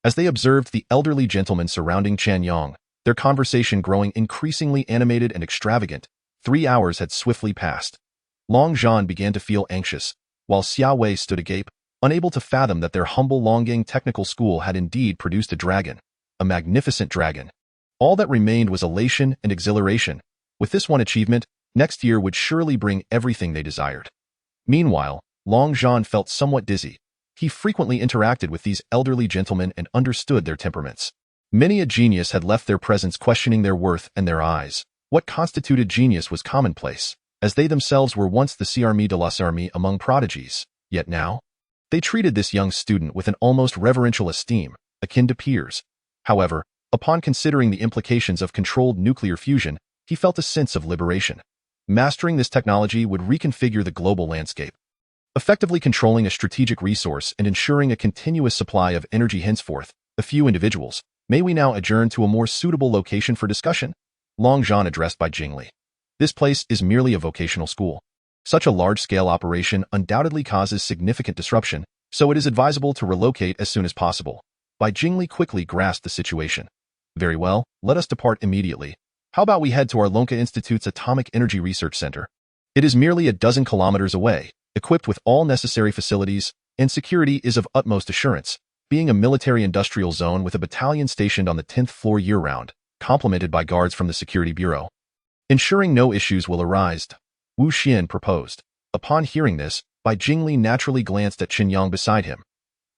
As they observed the elderly gentleman surrounding Chen Yang, their conversation growing increasingly animated and extravagant, 3 hours had swiftly passed. Long Zhan began to feel anxious, while Xia Wei stood agape, unable to fathom that their humble Longgang Technical School had indeed produced a dragon, a magnificent dragon. All that remained was elation and exhilaration. With this one achievement, next year would surely bring everything they desired. Meanwhile, Long Zhan felt somewhat dizzy. He frequently interacted with these elderly gentlemen and understood their temperaments. Many a genius had left their presence questioning their worth and their eyes. What constituted genius was commonplace, as they themselves were once the Armée de l'Armée among prodigies. Yet now, they treated this young student with an almost reverential esteem, akin to peers. However, upon considering the implications of controlled nuclear fusion, he felt a sense of liberation. Mastering this technology would reconfigure the global landscape, effectively controlling a strategic resource and ensuring a continuous supply of energy henceforth. A few individuals. May we now adjourn to a more suitable location for discussion? Long Zhan addressed by Jingli. This place is merely a vocational school. Such a large-scale operation undoubtedly causes significant disruption, so it is advisable to relocate as soon as possible. Bai Jingli quickly grasped the situation. Very well, let us depart immediately. How about we head to our Lonka Institute's Atomic Energy Research Center? It is merely a dozen kilometers away, equipped with all necessary facilities, and security is of utmost assurance, being a military-industrial zone with a battalion stationed on the 10th floor year-round, complemented by guards from the Security Bureau. Ensuring no issues will arise, Wu Xian proposed. Upon hearing this, Bai Jingli naturally glanced at Chen Yang beside him.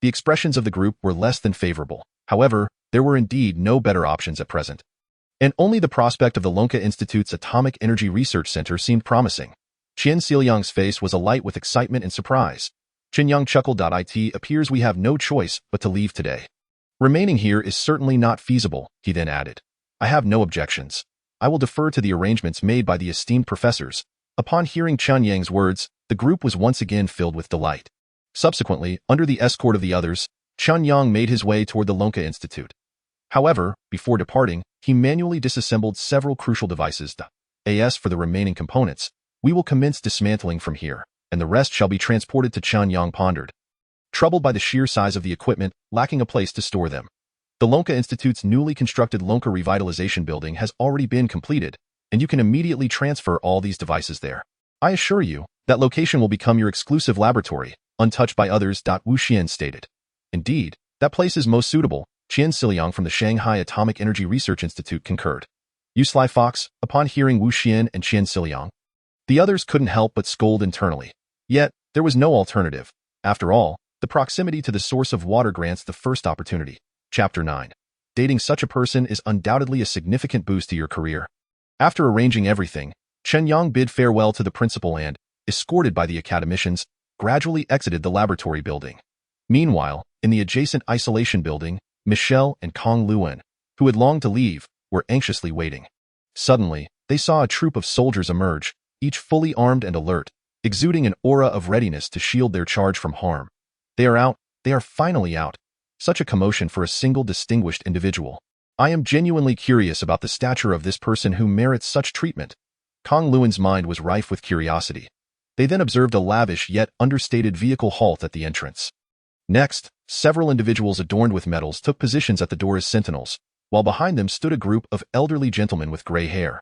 The expressions of the group were less than favorable. However, there were indeed no better options at present. And only the prospect of the Lonka Institute's Atomic Energy Research Center seemed promising. Chen Xiaoyang's face was alight with excitement and surprise. Chen Yang chuckled. It appears we have no choice but to leave today. Remaining here is certainly not feasible, he then added. I have no objections. I will defer to the arrangements made by the esteemed professors. Upon hearing Chen Yang's words, the group was once again filled with delight. Subsequently, under the escort of the others, Chen Yang made his way toward the Lonka Institute. However, before departing, he manually disassembled several crucial devices. As for the remaining components, we will commence dismantling from here, and the rest shall be transported to Chen Yang pondered, troubled by the sheer size of the equipment, lacking a place to store them. The Lonka Institute's newly constructed Lonka Revitalization Building has already been completed, and you can immediately transfer all these devices there. I assure you, that location will become your exclusive laboratory, untouched by others. Wu Xian stated. Indeed, that place is most suitable, Qian Siliang from the Shanghai Atomic Energy Research Institute concurred. You sly fox, upon hearing Wu Xian and Qian Siliang. The others couldn't help but scold internally. Yet, there was no alternative. After all, the proximity to the source of water grants the first opportunity. Chapter 9. Dating such a person is undoubtedly a significant boost to your career. After arranging everything, Chen Yang bid farewell to the principal and, escorted by the academicians, gradually exited the laboratory building. Meanwhile, in the adjacent isolation building, Michelle and Kong Luan, who had longed to leave, were anxiously waiting. Suddenly, they saw a troop of soldiers emerge, each fully armed and alert, exuding an aura of readiness to shield their charge from harm. They are out, they are finally out. Such a commotion for a single distinguished individual. I am genuinely curious about the stature of this person who merits such treatment. Kong Luan's mind was rife with curiosity. They then observed a lavish yet understated vehicle halt at the entrance. Next, several individuals adorned with medals took positions at the door as sentinels, while behind them stood a group of elderly gentlemen with gray hair.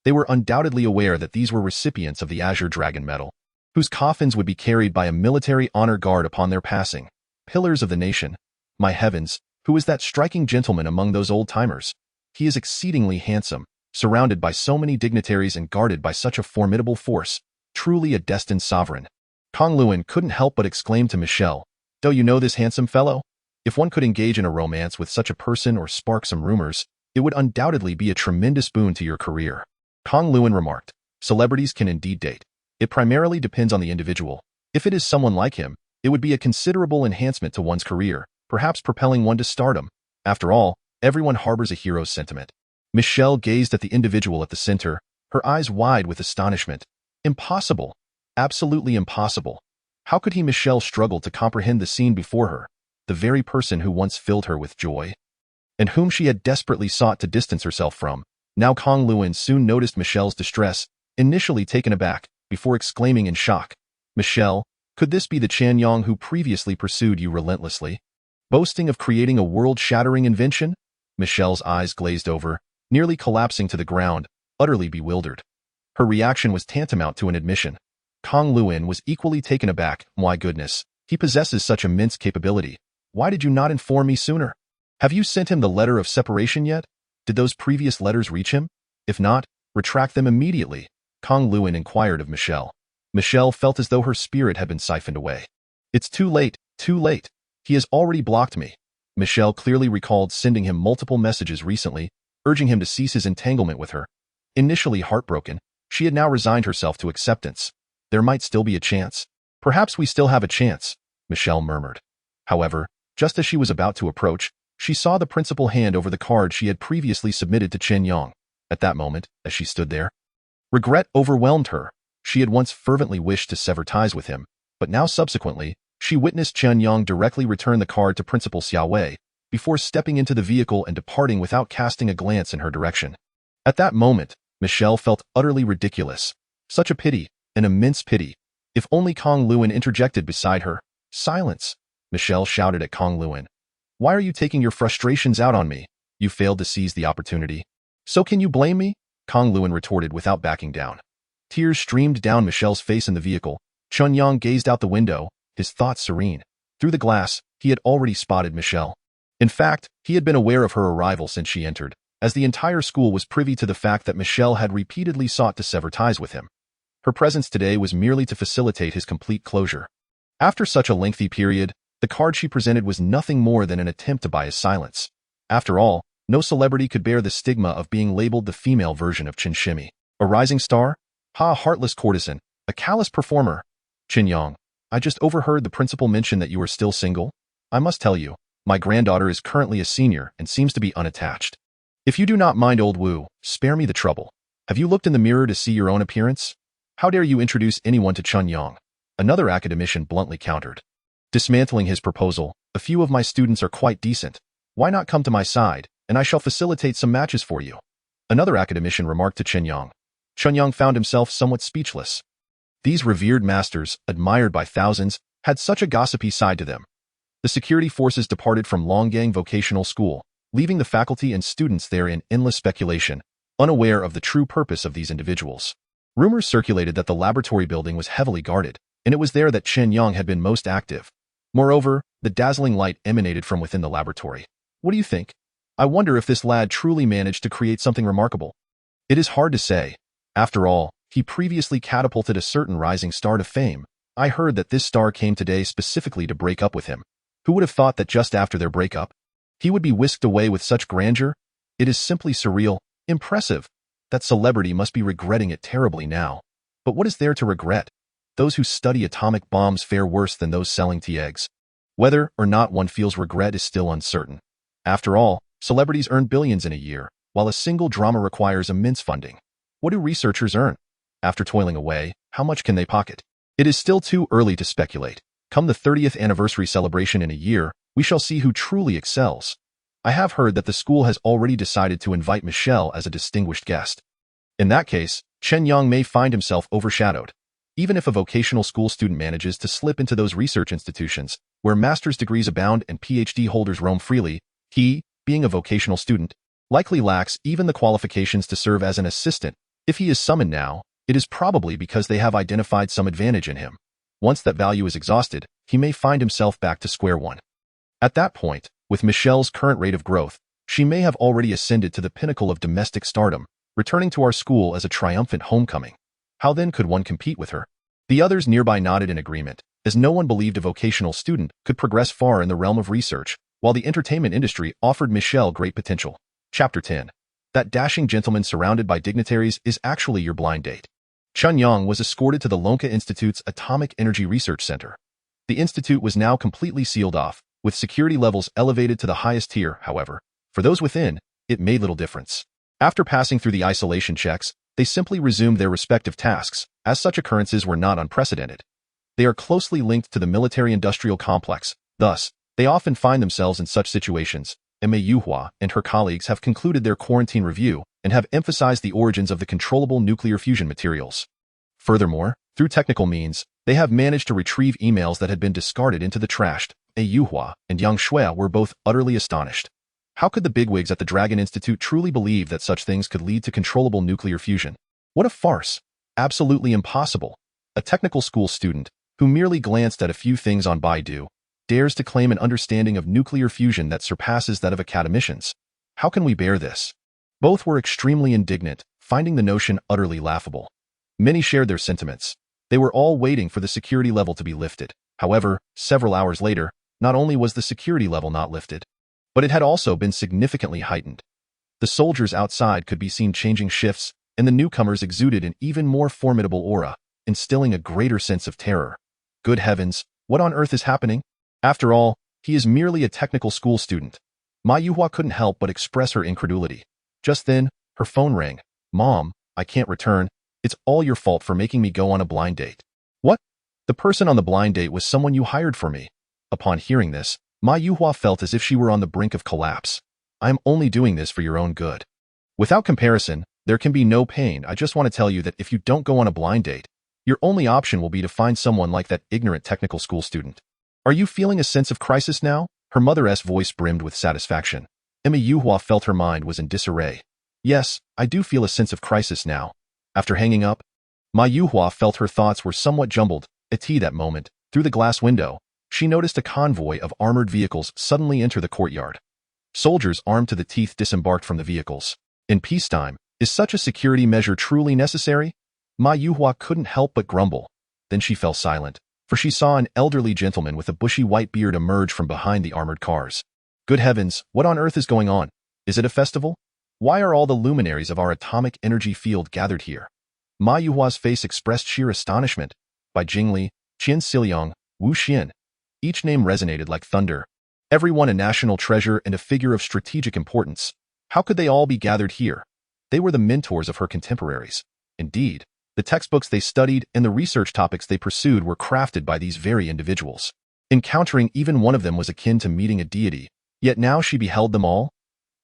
They were undoubtedly aware that these were recipients of the Azure Dragon Medal, whose coffins would be carried by a military honor guard upon their passing. Pillars of the nation. My heavens, who is that striking gentleman among those old-timers? He is exceedingly handsome, surrounded by so many dignitaries and guarded by such a formidable force. Truly a destined sovereign. Kong Luan couldn't help but exclaim to Michelle, "Do you know this handsome fellow? If one could engage in a romance with such a person or spark some rumors, it would undoubtedly be a tremendous boon to your career." Kong Luan remarked, "Celebrities can indeed date. It primarily depends on the individual. If it is someone like him, it would be a considerable enhancement to one's career, perhaps propelling one to stardom. After all, everyone harbors a hero's sentiment." Michelle gazed at the individual at the center, her eyes wide with astonishment. Impossible. Absolutely impossible. How could he? Michelle struggled to comprehend the scene before her. The very person who once filled her with joy, and whom she had desperately sought to distance herself from. Now Kong Luan soon noticed Michelle's distress, initially taken aback, before exclaiming in shock, "Michelle, could this be the Chen Yang who previously pursued you relentlessly? Boasting of creating a world-shattering invention?" Michelle's eyes glazed over, nearly collapsing to the ground, utterly bewildered. Her reaction was tantamount to an admission. Kong Luan was equally taken aback. "My goodness, he possesses such immense capability. Why did you not inform me sooner? Have you sent him the letter of separation yet?" Did those previous letters reach him? If not, retract them immediately, Kang Luan inquired of Michelle. Michelle felt as though her spirit had been siphoned away. It's too late, too late. He has already blocked me. Michelle clearly recalled sending him multiple messages recently, urging him to cease his entanglement with her. Initially heartbroken, she had now resigned herself to acceptance. There might still be a chance. Perhaps we still have a chance, Michelle murmured. However, just as she was about to approach, she saw the principal hand over the card she had previously submitted to Chen Yang. At that moment, as she stood there, regret overwhelmed her. She had once fervently wished to sever ties with him, but now subsequently, she witnessed Chen Yang directly return the card to Principal Xiaowei, before stepping into the vehicle and departing without casting a glance in her direction. At that moment, Michelle felt utterly ridiculous. Such a pity, an immense pity. If only Kang Luan interjected beside her. Silence, Michelle shouted at Kang Luan. Why are you taking your frustrations out on me? You failed to seize the opportunity. So can you blame me? Kang Luan retorted without backing down. Tears streamed down Michelle's face in the vehicle. Chen Yang gazed out the window, his thoughts serene. Through the glass, he had already spotted Michelle. In fact, he had been aware of her arrival since she entered, as the entire school was privy to the fact that Michelle had repeatedly sought to sever ties with him. Her presence today was merely to facilitate his complete closure. After such a lengthy period, the card she presented was nothing more than an attempt to buy his silence. After all, no celebrity could bear the stigma of being labeled the female version of Chen Shimi. A rising star? A heartless courtesan, a callous performer. Chen Yang, I just overheard the principal mention that you are still single. I must tell you, my granddaughter is currently a senior and seems to be unattached. If you do not mind old Wu, spare me the trouble. Have you looked in the mirror to see your own appearance? How dare you introduce anyone to Chen Yang? Another academician bluntly countered. Dismantling his proposal, a few of my students are quite decent. Why not come to my side, and I shall facilitate some matches for you? Another academician remarked to Chen Yang. Chen Yang found himself somewhat speechless. These revered masters, admired by thousands, had such a gossipy side to them. The security forces departed from Longgang Vocational School, leaving the faculty and students there in endless speculation, unaware of the true purpose of these individuals. Rumors circulated that the laboratory building was heavily guarded, and it was there that Chen Yang had been most active. Moreover, the dazzling light emanated from within the laboratory. What do you think? I wonder if this lad truly managed to create something remarkable. It is hard to say. After all, he previously catapulted a certain rising star to fame. I heard that this star came today specifically to break up with him. Who would have thought that just after their breakup, he would be whisked away with such grandeur? It is simply surreal, impressive. That celebrity must be regretting it terribly now. But what is there to regret? Those who study atomic bombs fare worse than those selling tea eggs. Whether or not one feels regret is still uncertain. After all, celebrities earn billions in a year, while a single drama requires immense funding. What do researchers earn? After toiling away, how much can they pocket? It is still too early to speculate. Come the 30th anniversary celebration in a year, we shall see who truly excels. I have heard that the school has already decided to invite Michelle as a distinguished guest. In that case, Chen Yang may find himself overshadowed. Even if a vocational school student manages to slip into those research institutions, where master's degrees abound and PhD holders roam freely, he, being a vocational student, likely lacks even the qualifications to serve as an assistant. If he is summoned now, it is probably because they have identified some advantage in him. Once that value is exhausted, he may find himself back to square one. At that point, with Michelle's current rate of growth, she may have already ascended to the pinnacle of domestic stardom, returning to our school as a triumphant homecoming. How then could one compete with her? The others nearby nodded in agreement, as no one believed a vocational student could progress far in the realm of research, while the entertainment industry offered Michelle great potential. Chapter 10. That dashing gentleman surrounded by dignitaries is actually your blind date. Chen Yang was escorted to the Lonka Institute's Atomic Energy Research Center. The institute was now completely sealed off, with security levels elevated to the highest tier. However, for those within, it made little difference. After passing through the isolation checks, they simply resumed their respective tasks, as such occurrences were not unprecedented. They are closely linked to the military-industrial complex, thus, they often find themselves in such situations. Ma Yuhua and her colleagues have concluded their quarantine review and have emphasized the origins of the controllable nuclear fusion materials. Furthermore, through technical means, they have managed to retrieve emails that had been discarded into the trash. Ma Yuhua and Yang Shui were both utterly astonished. How could the bigwigs at the Dragon Institute truly believe that such things could lead to controllable nuclear fusion? What a farce! Absolutely impossible. A technical school student, who merely glanced at a few things on Baidu, dares to claim an understanding of nuclear fusion that surpasses that of academicians. How can we bear this? Both were extremely indignant, finding the notion utterly laughable. Many shared their sentiments. They were all waiting for the security level to be lifted. However, several hours later, not only was the security level not lifted, but it had also been significantly heightened. The soldiers outside could be seen changing shifts, and the newcomers exuded an even more formidable aura, instilling a greater sense of terror. Good heavens, what on earth is happening? After all, he is merely a technical school student. Ma Yuhua couldn't help but express her incredulity. Just then, her phone rang. Mom, I can't return. It's all your fault for making me go on a blind date. What? The person on the blind date was someone you hired for me. Upon hearing this, Ma Yuhua felt as if she were on the brink of collapse. I am only doing this for your own good. Without comparison, there can be no pain. I just want to tell you that if you don't go on a blind date, your only option will be to find someone like that ignorant technical school student. Are you feeling a sense of crisis now? Her mother's voice brimmed with satisfaction. Emma Yuhua felt her mind was in disarray. Yes, I do feel a sense of crisis now. After hanging up, Ma Yuhua felt her thoughts were somewhat jumbled. At that moment, through the glass window, she noticed a convoy of armored vehicles suddenly enter the courtyard. Soldiers armed to the teeth disembarked from the vehicles. In peacetime, is such a security measure truly necessary? Ma Yuhua couldn't help but grumble. Then she fell silent, for she saw an elderly gentleman with a bushy white beard emerge from behind the armored cars. Good heavens, what on earth is going on? Is it a festival? Why are all the luminaries of our atomic energy field gathered here? Ma Yuhua's face expressed sheer astonishment. By Jingli, Qian Siliang, Wu Xian. Each name resonated like thunder. Everyone a national treasure and a figure of strategic importance. How could they all be gathered here? They were the mentors of her contemporaries. Indeed, the textbooks they studied and the research topics they pursued were crafted by these very individuals. Encountering even one of them was akin to meeting a deity, yet now she beheld them all?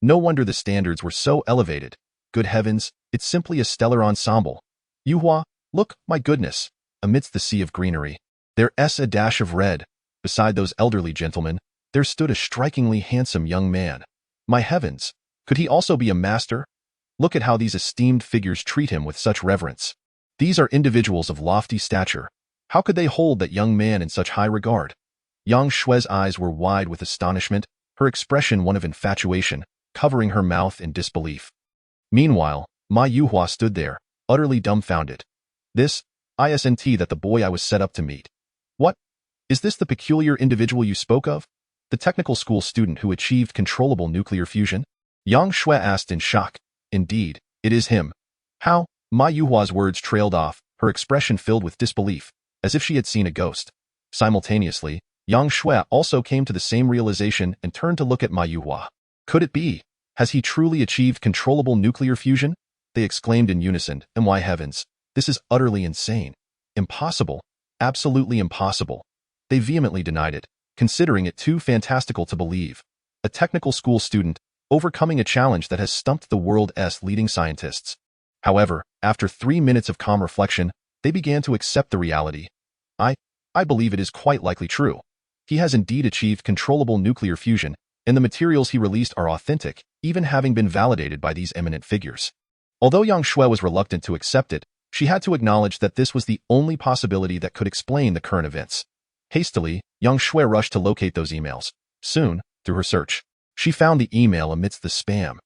No wonder the standards were so elevated. Good heavens, it's simply a stellar ensemble. Yuhua, look, my goodness. Amidst the sea of greenery, there's a dash of red. Beside those elderly gentlemen, there stood a strikingly handsome young man. My heavens, could he also be a master? Look at how these esteemed figures treat him with such reverence. These are individuals of lofty stature. How could they hold that young man in such high regard? Yang Shue's eyes were wide with astonishment, her expression one of infatuation, covering her mouth in disbelief. Meanwhile, Ma Yuhua stood there, utterly dumbfounded. This, isn't that the boy I was set up to meet. What? Is this the peculiar individual you spoke of? The technical school student who achieved controllable nuclear fusion? Yang Shui asked in shock. Indeed, it is him. How? Ma Yuhua's words trailed off, her expression filled with disbelief, as if she had seen a ghost. Simultaneously, Yang Shui also came to the same realization and turned to look at Ma Yuhua. Could it be? Has he truly achieved controllable nuclear fusion? They exclaimed in unison, and why heavens, this is utterly insane. Impossible. Absolutely impossible. They vehemently denied it, considering it too fantastical to believe. A technical school student, overcoming a challenge that has stumped the world's leading scientists. However, after 3 minutes of calm reflection, they began to accept the reality. I believe it is quite likely true. He has indeed achieved controllable nuclear fusion, and the materials he released are authentic, even having been validated by these eminent figures. Although Yang Shui was reluctant to accept it, she had to acknowledge that this was the only possibility that could explain the current events. Hastily, Yang Shui rushed to locate those emails. Soon, through her search, she found the email amidst the spam.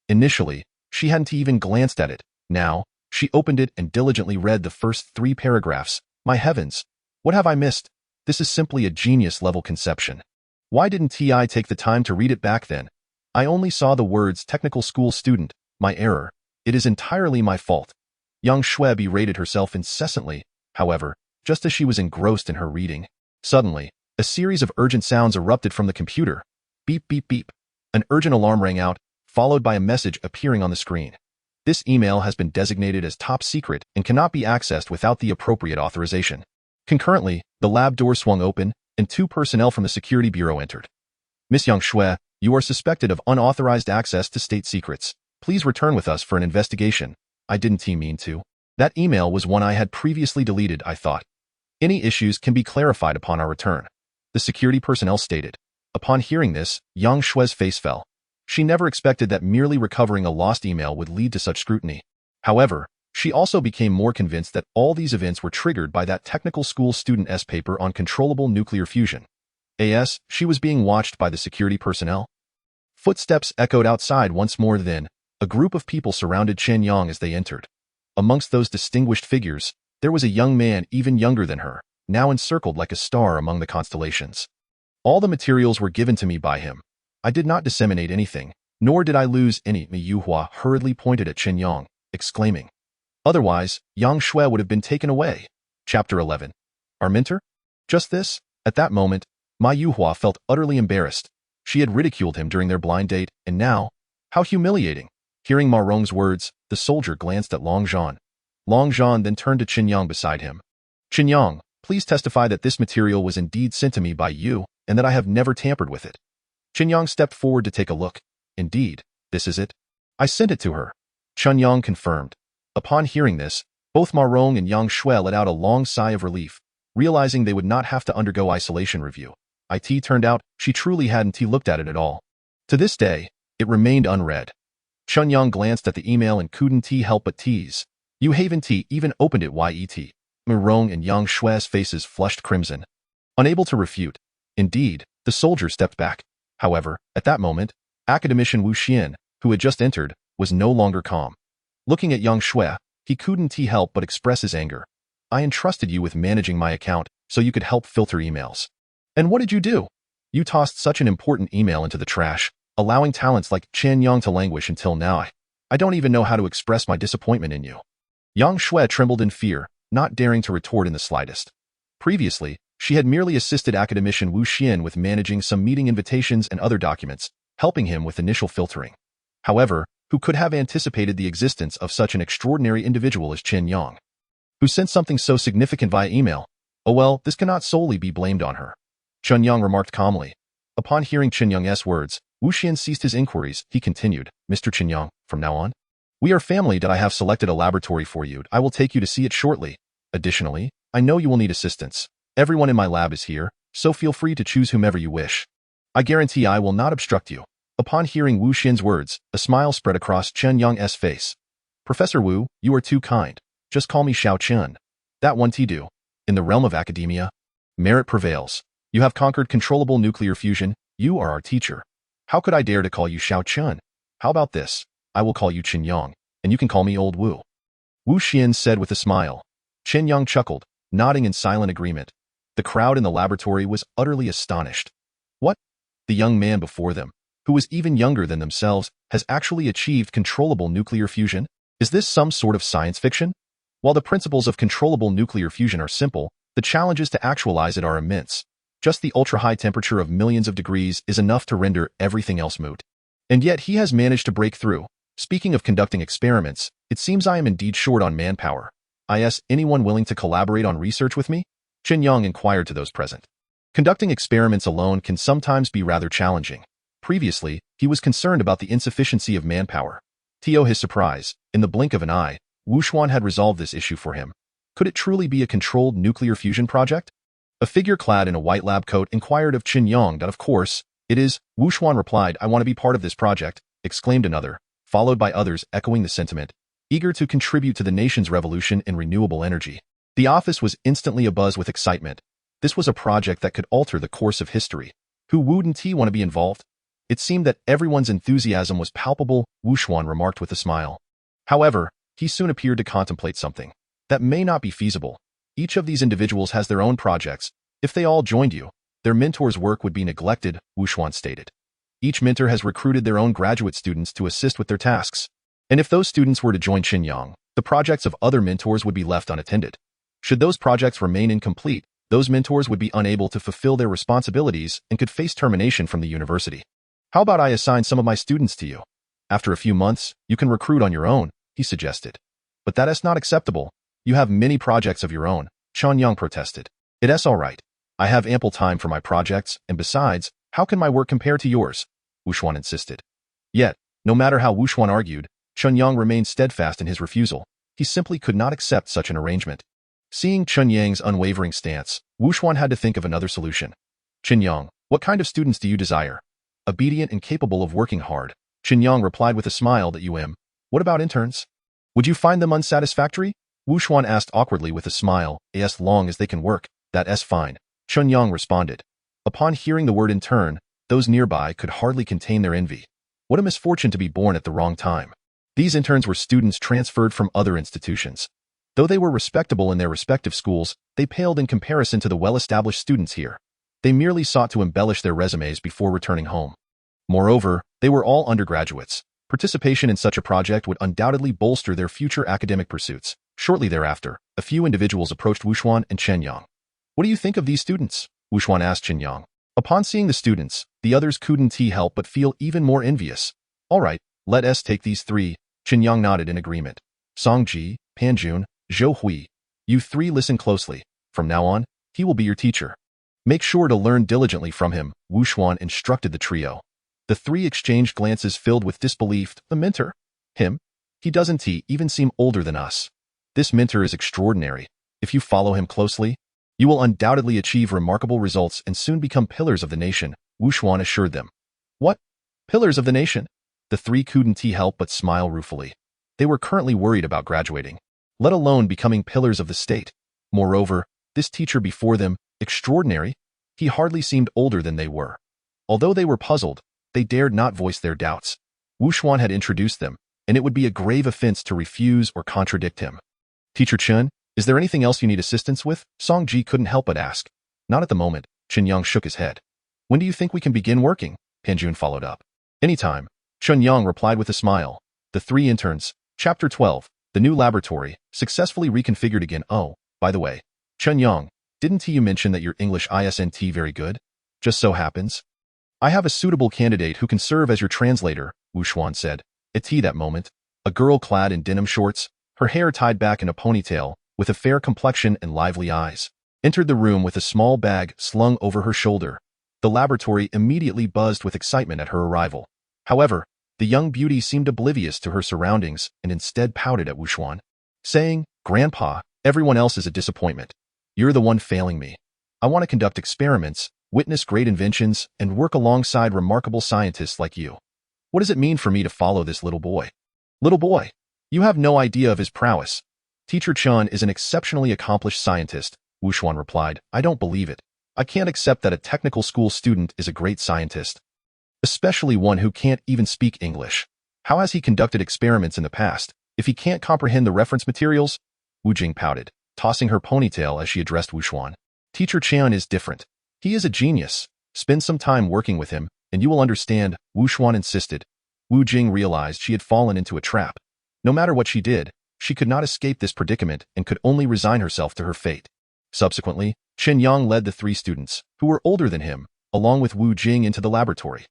Initially, she hadn't even glanced at it. Now, she opened it and diligently read the first 3 paragraphs. My heavens, what have I missed? This is simply a genius-level conception. Why didn't I take the time to read it back then? I only saw the words technical school student. My error. It is entirely my fault. Yang Shui berated herself incessantly, however, just as she was engrossed in her reading. Suddenly, a series of urgent sounds erupted from the computer. Beep, beep, beep. An urgent alarm rang out, followed by a message appearing on the screen. This email has been designated as top secret and cannot be accessed without the appropriate authorization. Concurrently, the lab door swung open, and 2 personnel from the security bureau entered. Miss Yang Shui, you are suspected of unauthorized access to state secrets. Please return with us for an investigation. I didn't mean to. That email was one I had previously deleted, I thought. Any issues can be clarified upon our return, the security personnel stated. Upon hearing this, Yang Shui's face fell. She never expected that merely recovering a lost email would lead to such scrutiny. However, she also became more convinced that all these events were triggered by that technical school student's paper on controllable nuclear fusion. She was being watched by the security personnel. Footsteps echoed outside once more then, A group of people surrounded Chen Yang as they entered. Amongst those distinguished figures, there was a young man even younger than her, now encircled like a star among the constellations. All the materials were given to me by him. I did not disseminate anything, nor did I lose any. Yuhua hurriedly pointed at Chen Yang, exclaiming. Otherwise, Yang Shui would have been taken away. Chapter 11. Our mentor? Just this? At that moment, Ma Yuhua felt utterly embarrassed. She had ridiculed him during their blind date, and now, how humiliating. Hearing Ma Rong's words, the soldier glanced at Long Zhan. Long Zhan then turned to Chen Yang beside him. Chen Yang, please testify that this material was indeed sent to me by you, and that I have never tampered with it. Chen Yang stepped forward to take a look. Indeed, this is it. I sent it to her. Chen Yang confirmed. Upon hearing this, both Ma Rong and Yang Shui let out a long sigh of relief, realizing they would not have to undergo isolation review. It turned out she truly hadn't looked at it at all. To this day, it remained unread. Chen Yang glanced at the email and couldn't help but tease. You haven't even opened it yet. Ma Rong and Yang Shui's faces flushed crimson. Unable to refute. Indeed, the soldier stepped back. However, at that moment, academician Wu Xian, who had just entered, was no longer calm. Looking at Yang Shui, he couldn't help but express his anger. I entrusted you with managing my account so you could help filter emails. And what did you do? You tossed such an important email into the trash, allowing talents like Chen Yang to languish until now. I don't even know how to express my disappointment in you. Yang Shui trembled in fear, not daring to retort in the slightest. Previously, she had merely assisted academician Wu Xian with managing some meeting invitations and other documents, helping him with initial filtering. However, who could have anticipated the existence of such an extraordinary individual as Chen Yang, who sent something so significant via email? Oh well, this cannot solely be blamed on her. Chen Yang remarked calmly. Upon hearing Chen Yang's words, Wu Xian ceased his inquiries. He continued, Mr. Chen Yang, from now on, we are family. I have selected a laboratory for you. I will take you to see it shortly. Additionally, I know you will need assistance. Everyone in my lab is here, so feel free to choose whomever you wish. I guarantee I will not obstruct you. Upon hearing Wu Xian's words, a smile spread across Chen Yang's face. Professor Wu, you are too kind. Just call me Xiao Chen. That won't do. In the realm of academia, merit prevails. You have conquered controllable nuclear fusion. You are our teacher. How could I dare to call you Xiao Chen? How about this? I will call you Chen Yang, and you can call me Old Wu. Wu Xian said with a smile. Chen Yang chuckled, nodding in silent agreement. The crowd in the laboratory was utterly astonished. What? The young man before them, who was even younger than themselves, has actually achieved controllable nuclear fusion? Is this some sort of science fiction? While the principles of controllable nuclear fusion are simple, the challenges to actualize it are immense. Just the ultra-high temperature of millions of degrees is enough to render everything else moot. And yet he has managed to break through. Speaking of conducting experiments, it seems I am indeed short on manpower. Anyone willing to collaborate on research with me? Chen Yang inquired to those present. Conducting experiments alone can sometimes be rather challenging. Previously, he was concerned about the insufficiency of manpower. To his surprise, in the blink of an eye, Wu Xuan had resolved this issue for him. Could it truly be a controlled nuclear fusion project? A figure clad in a white lab coat inquired of Chen Yang. That of course, it is. Wu Xuan replied, I want to be part of this project, exclaimed another, followed by others echoing the sentiment, eager to contribute to the nation's revolution in renewable energy. The office was instantly abuzz with excitement. This was a project that could alter the course of history. Who wouldn't want to be involved? It seemed that everyone's enthusiasm was palpable, Wu Xuan remarked with a smile. However, he soon appeared to contemplate something that may not be feasible. Each of these individuals has their own projects. If they all joined you, their mentor's work would be neglected, Wu Xuan stated. Each mentor has recruited their own graduate students to assist with their tasks. And if those students were to join Chen Yang, the projects of other mentors would be left unattended. Should those projects remain incomplete, those mentors would be unable to fulfill their responsibilities and could face termination from the university. How about I assign some of my students to you? After a few months, you can recruit on your own, he suggested. But that is not acceptable. You have many projects of your own, Chen Yang protested. It's all right. I have ample time for my projects, and besides, how can my work compare to yours? Wu Xuan insisted. Yet, no matter how Wu Xuan argued, Chen Yang remained steadfast in his refusal. He simply could not accept such an arrangement. Seeing Chen Yang's unwavering stance, Wu Xuan had to think of another solution. Chen Yang, what kind of students do you desire? Obedient and capable of working hard, Chen Yang replied with a smile. What about interns? Would you find them unsatisfactory? Wu Xuan asked awkwardly with a smile. As long as they can work, that's fine, Chen Yang responded. Upon hearing the word intern, those nearby could hardly contain their envy. What a misfortune to be born at the wrong time. These interns were students transferred from other institutions. Though they were respectable in their respective schools, they paled in comparison to the well-established students here. They merely sought to embellish their resumes before returning home. Moreover, they were all undergraduates. Participation in such a project would undoubtedly bolster their future academic pursuits. Shortly thereafter, a few individuals approached Wuxuan and Chen Yang. "What do you think of these students?" Wuxuan asked Chen Yang. Upon seeing the students, the others couldn't help but feel even more envious. "All right, let us take these three." Chen Yang nodded in agreement. "Songji, Panjun, Zhou Hui. You three listen closely. From now on, he will be your teacher. Make sure to learn diligently from him," Wuxuan instructed the trio. The three exchanged glances filled with disbelief. "The mentor? Him? He doesn't even seem older than us. This mentor is extraordinary. If you follow him closely, you will undoubtedly achieve remarkable results and soon become pillars of the nation," Wuxuan assured them. "What? Pillars of the nation?" The three couldn't help but smile ruefully. They were currently worried about graduating, let alone becoming pillars of the state. Moreover, this teacher before them, extraordinary? He hardly seemed older than they were. Although they were puzzled, they dared not voice their doubts. Wuxuan had introduced them, and it would be a grave offense to refuse or contradict him. "Teacher Chen, is there anything else you need assistance with?" Songji couldn't help but ask. "Not at the moment," Chen Yang shook his head. "When do you think we can begin working?" Panjun followed up. "Anytime," Chen Yang replied with a smile. The three interns, Chapter 12, the new laboratory, successfully reconfigured again. "Oh, by the way, Chen Yang, didn't you mention that your English isn't very good? Just so happens I have a suitable candidate who can serve as your translator," Wuxuan said. At that moment, a girl clad in denim shorts, her hair tied back in a ponytail, with a fair complexion and lively eyes, entered the room with a small bag slung over her shoulder. The laboratory immediately buzzed with excitement at her arrival. However, the young beauty seemed oblivious to her surroundings and instead pouted at Wuxuan, saying, "Grandpa, everyone else is a disappointment. You're the one failing me. I want to conduct experiments, witness great inventions, and work alongside remarkable scientists like you. What does it mean for me to follow this little boy?" "Little boy? You have no idea of his prowess. Teacher Chen is an exceptionally accomplished scientist," Wuxuan replied. "I don't believe it. I can't accept that a technical school student is a great scientist, especially one who can't even speak English. How has he conducted experiments in the past, if he can't comprehend the reference materials?" Wu Jing pouted, tossing her ponytail as she addressed Wuxuan. "Teacher Chen is different. He is a genius. Spend some time working with him, and you will understand," Wuxuan insisted. Wu Jing realized she had fallen into a trap. No matter what she did, she could not escape this predicament and could only resign herself to her fate. Subsequently, Chen Yang led the three students, who were older than him, along with Wu Jing into the laboratory.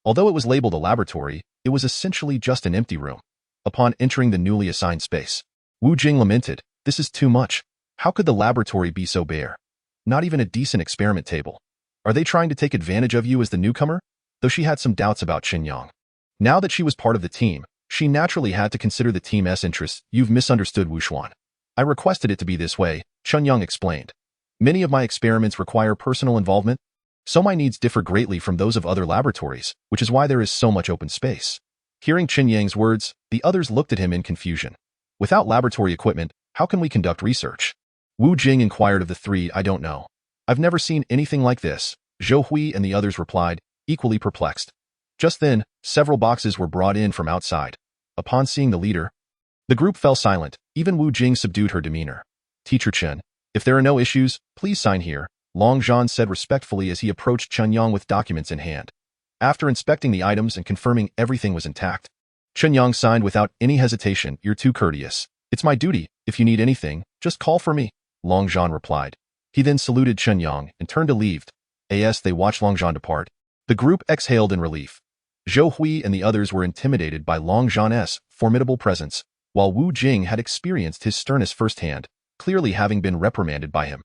Although it was labeled a laboratory, it was essentially just an empty room. Upon entering the newly assigned space, Wu Jing lamented, "This is too much. How could the laboratory be so bare? Not even a decent experiment table. Are they trying to take advantage of you as the newcomer?" Though she had some doubts about Chen Yang. Now that she was part of the team, she naturally had to consider the team's interests. "You've misunderstood, Wuxuan. I requested it to be this way," Chen Yang explained. "Many of my experiments require personal involvement, so my needs differ greatly from those of other laboratories, which is why there is so much open space." Hearing Chen Yang's words, the others looked at him in confusion. "Without laboratory equipment, how can we conduct research?" Wu Jing inquired of the three. "I don't know. I've never seen anything like this," Zhou Hui and the others replied, equally perplexed. Just then, several boxes were brought in from outside. Upon seeing the leader, the group fell silent. Even Wu Jing subdued her demeanor. "Teacher Chen, if there are no issues, please sign here," Long Zhan said respectfully as he approached Chen Yang with documents in hand. After inspecting the items and confirming everything was intact, Chen Yang signed without any hesitation. "You're too courteous. It's my duty. If you need anything, just call for me," Long Zhan replied. He then saluted Chen Yang and turned to leave. As they watched Long Zhan depart, the group exhaled in relief. Zhou Hui and the others were intimidated by Long Zhan's formidable presence, while Wu Jing had experienced his sternness firsthand, clearly having been reprimanded by him.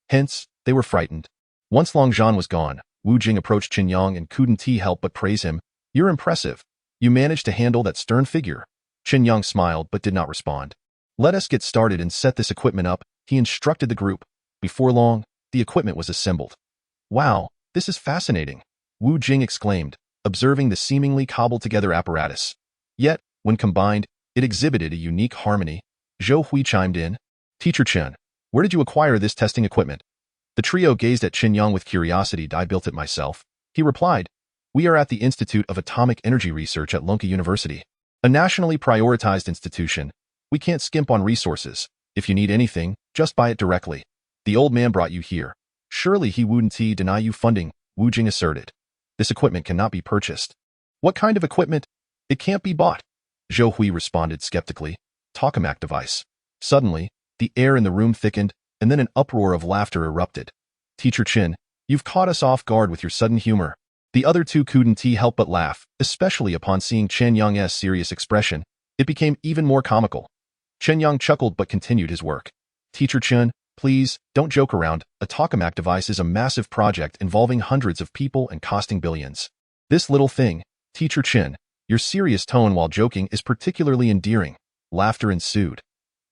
Hence, they were frightened. Once Long Zhan was gone, Wu Jing approached Chen Yang and couldn't help but praise him. "You're impressive. You managed to handle that stern figure." Chen Yang smiled but did not respond. "Let us get started and set this equipment up," he instructed the group. Before long, the equipment was assembled. "Wow, this is fascinating," Wu Jing exclaimed, observing the seemingly cobbled-together apparatus. Yet, when combined, it exhibited a unique harmony. Zhou Hui chimed in. "Teacher Chen, where did you acquire this testing equipment?" The trio gazed at Chen Yang with curiosity. "I built it myself," he replied. "We are at the Institute of Atomic Energy Research at Lunka University." A nationally prioritized institution. We can't skimp on resources. If you need anything, just buy it directly. The old man brought you here. Surely he wouldn't deny you funding, Wu Jing asserted. This equipment cannot be purchased. What kind of equipment? It can't be bought. Zhou Hui responded skeptically. Tokamak device. Suddenly, the air in the room thickened, and then an uproar of laughter erupted. Teacher Chen, you've caught us off guard with your sudden humor. The other two couldn't help but laugh, especially upon seeing Chen Yang's serious expression. It became even more comical. Chen Yang chuckled but continued his work. Teacher Chen, please, don't joke around. A tokamak device is a massive project involving hundreds of people and costing billions. This little thing, Teacher Chen, your serious tone while joking is particularly endearing. Laughter ensued.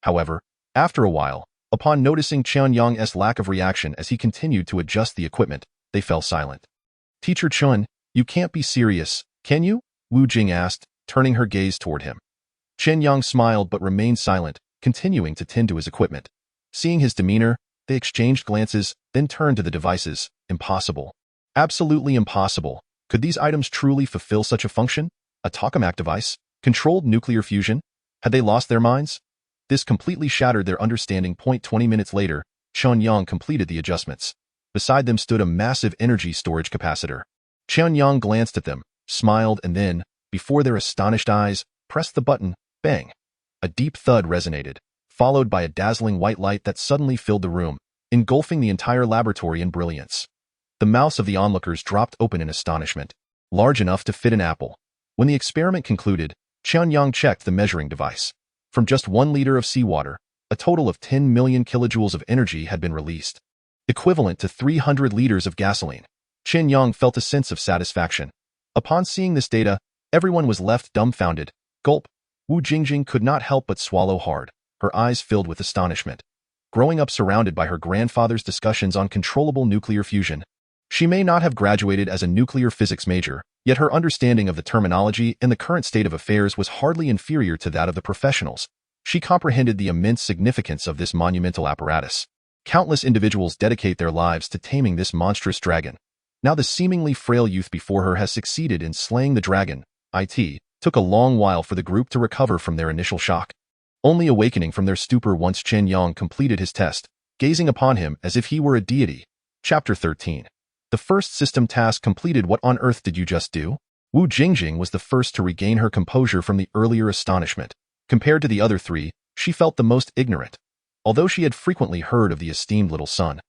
However, after a while, upon noticing Chen Yang's lack of reaction as he continued to adjust the equipment, they fell silent. Teacher Chen, you can't be serious, can you? Wu Jing asked, turning her gaze toward him. Chen Yang smiled but remained silent, continuing to tend to his equipment. Seeing his demeanor, they exchanged glances, then turned to the devices. Impossible. Absolutely impossible. Could these items truly fulfill such a function? A tokamak device? Controlled nuclear fusion? Had they lost their minds? This completely shattered their understanding. 20 minutes later, Chen Yang completed the adjustments. Beside them stood a massive energy storage capacitor. Chen Yang glanced at them, smiled, and then, before their astonished eyes, pressed the button. Bang! A deep thud resonated, followed by a dazzling white light that suddenly filled the room, engulfing the entire laboratory in brilliance. The mouths of the onlookers dropped open in astonishment, large enough to fit an apple. When the experiment concluded, Chen Yang checked the measuring device. From just 1 liter of seawater, a total of 10 million kilojoules of energy had been released, equivalent to 300 liters of gasoline. Chen Yang felt a sense of satisfaction. Upon seeing this data, everyone was left dumbfounded. Gulp. Wu Jingjing could not help but swallow hard, her eyes filled with astonishment. Growing up surrounded by her grandfather's discussions on controllable nuclear fusion, she may not have graduated as a nuclear physics major, yet her understanding of the terminology and the current state of affairs was hardly inferior to that of the professionals. She comprehended the immense significance of this monumental apparatus. Countless individuals dedicate their lives to taming this monstrous dragon. Now the seemingly frail youth before her has succeeded in slaying the dragon. It took a long while for the group to recover from their initial shock, only awakening from their stupor once Chen Yang completed his test, gazing upon him as if he were a deity. Chapter 13. The first system task completed. What on earth did you just do? Wu Jingjing was the first to regain her composure from the earlier astonishment. Compared to the other three, she felt the most ignorant. Although she had frequently heard of the esteemed little son,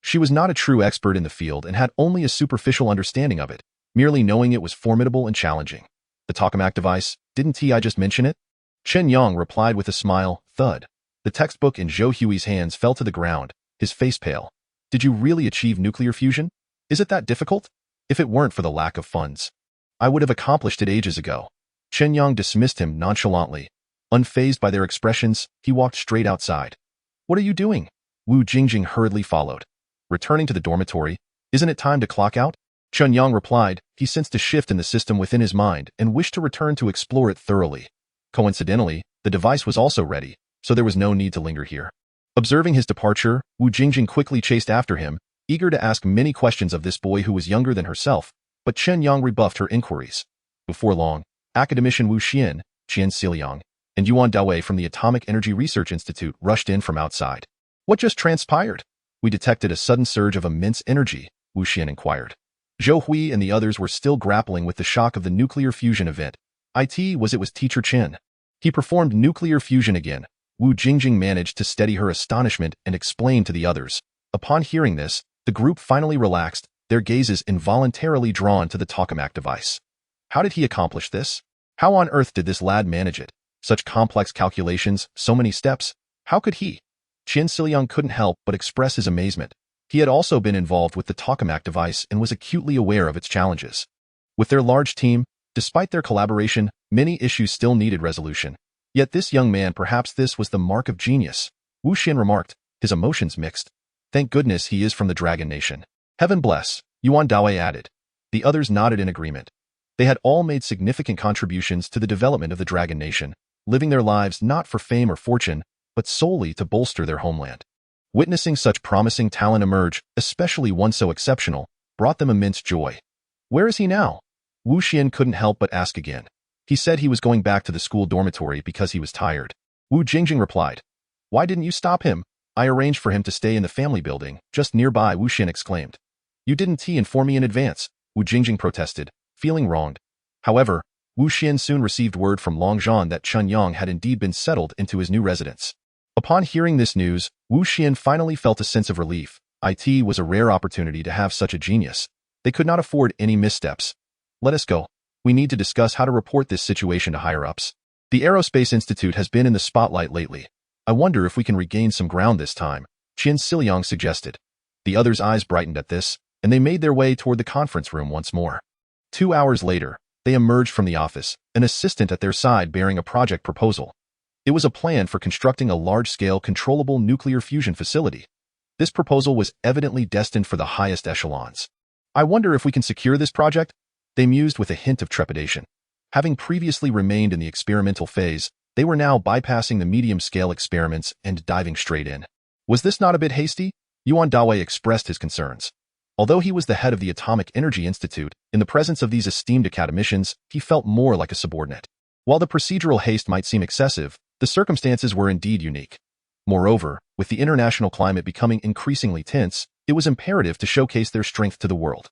she was not a true expert in the field and had only a superficial understanding of it, merely knowing it was formidable and challenging. The tokamak device, didn't I just mention it? Chen Yang replied with a smile. Thud. The textbook in Zhou Hui's hands fell to the ground, his face pale. Did you really achieve nuclear fusion? Is it that difficult? If it weren't for the lack of funds, I would have accomplished it ages ago. Chen Yang dismissed him nonchalantly. Unfazed by their expressions, he walked straight outside. What are you doing? Wu Jingjing hurriedly followed. Returning to the dormitory, isn't it time to clock out? Chen Yang replied. He sensed a shift in the system within his mind and wished to return to explore it thoroughly. Coincidentally, the device was also ready, so there was no need to linger here. Observing his departure, Wu Jingjing quickly chased after him, eager to ask many questions of this boy who was younger than herself, but Chen Yang rebuffed her inquiries. Before long, academician Wu Xian, Qian Xiliang, and Yuan Dawei from the Atomic Energy Research Institute rushed in from outside. What just transpired? We detected a sudden surge of immense energy, Wu Xian inquired. Zhou Hui and the others were still grappling with the shock of the nuclear fusion event. It was Teacher Chen. He performed nuclear fusion again. Wu Jingjing managed to steady her astonishment and explained to the others. Upon hearing this, the group finally relaxed, their gazes involuntarily drawn to the tokamak device. How did he accomplish this? How on earth did this lad manage it? Such complex calculations, so many steps. How could he? Qian Xiliang couldn't help but express his amazement. He had also been involved with the tokamak device and was acutely aware of its challenges. With their large team, despite their collaboration, many issues still needed resolution. Yet this young man, perhaps this was the mark of genius. Wu Xian remarked, his emotions mixed. Thank goodness he is from the Dragon Nation. Heaven bless, Yuan Dawei added. The others nodded in agreement. They had all made significant contributions to the development of the Dragon Nation, living their lives not for fame or fortune, but solely to bolster their homeland. Witnessing such promising talent emerge, especially one so exceptional, brought them immense joy. Where is he now? Wu Xian couldn't help but ask again. He said he was going back to the school dormitory because he was tired. Wu Jingjing replied. Why didn't you stop him? I arranged for him to stay in the family building, just nearby, Wu Xin exclaimed. You didn't inform me in advance, Wu Jingjing protested, feeling wronged. However, Wu Xin soon received word from Long Zhan that Chen Yang had indeed been settled into his new residence. Upon hearing this news, Wu Xin finally felt a sense of relief. It was a rare opportunity to have such a genius. They could not afford any missteps. Let us go. We need to discuss how to report this situation to higher-ups. The Aerospace Institute has been in the spotlight lately. I wonder if we can regain some ground this time, Qian Siliang suggested. The others' eyes brightened at this, and they made their way toward the conference room once more. 2 hours later, they emerged from the office, an assistant at their side bearing a project proposal. It was a plan for constructing a large-scale controllable nuclear fusion facility. This proposal was evidently destined for the highest echelons. I wonder if we can secure this project? They mused with a hint of trepidation. Having previously remained in the experimental phase, they were now bypassing the medium-scale experiments and diving straight in. Was this not a bit hasty? Yuan Dawei expressed his concerns. Although he was the head of the Atomic Energy Institute, in the presence of these esteemed academicians, he felt more like a subordinate. While the procedural haste might seem excessive, the circumstances were indeed unique. Moreover, with the international climate becoming increasingly tense, it was imperative to showcase their strength to the world.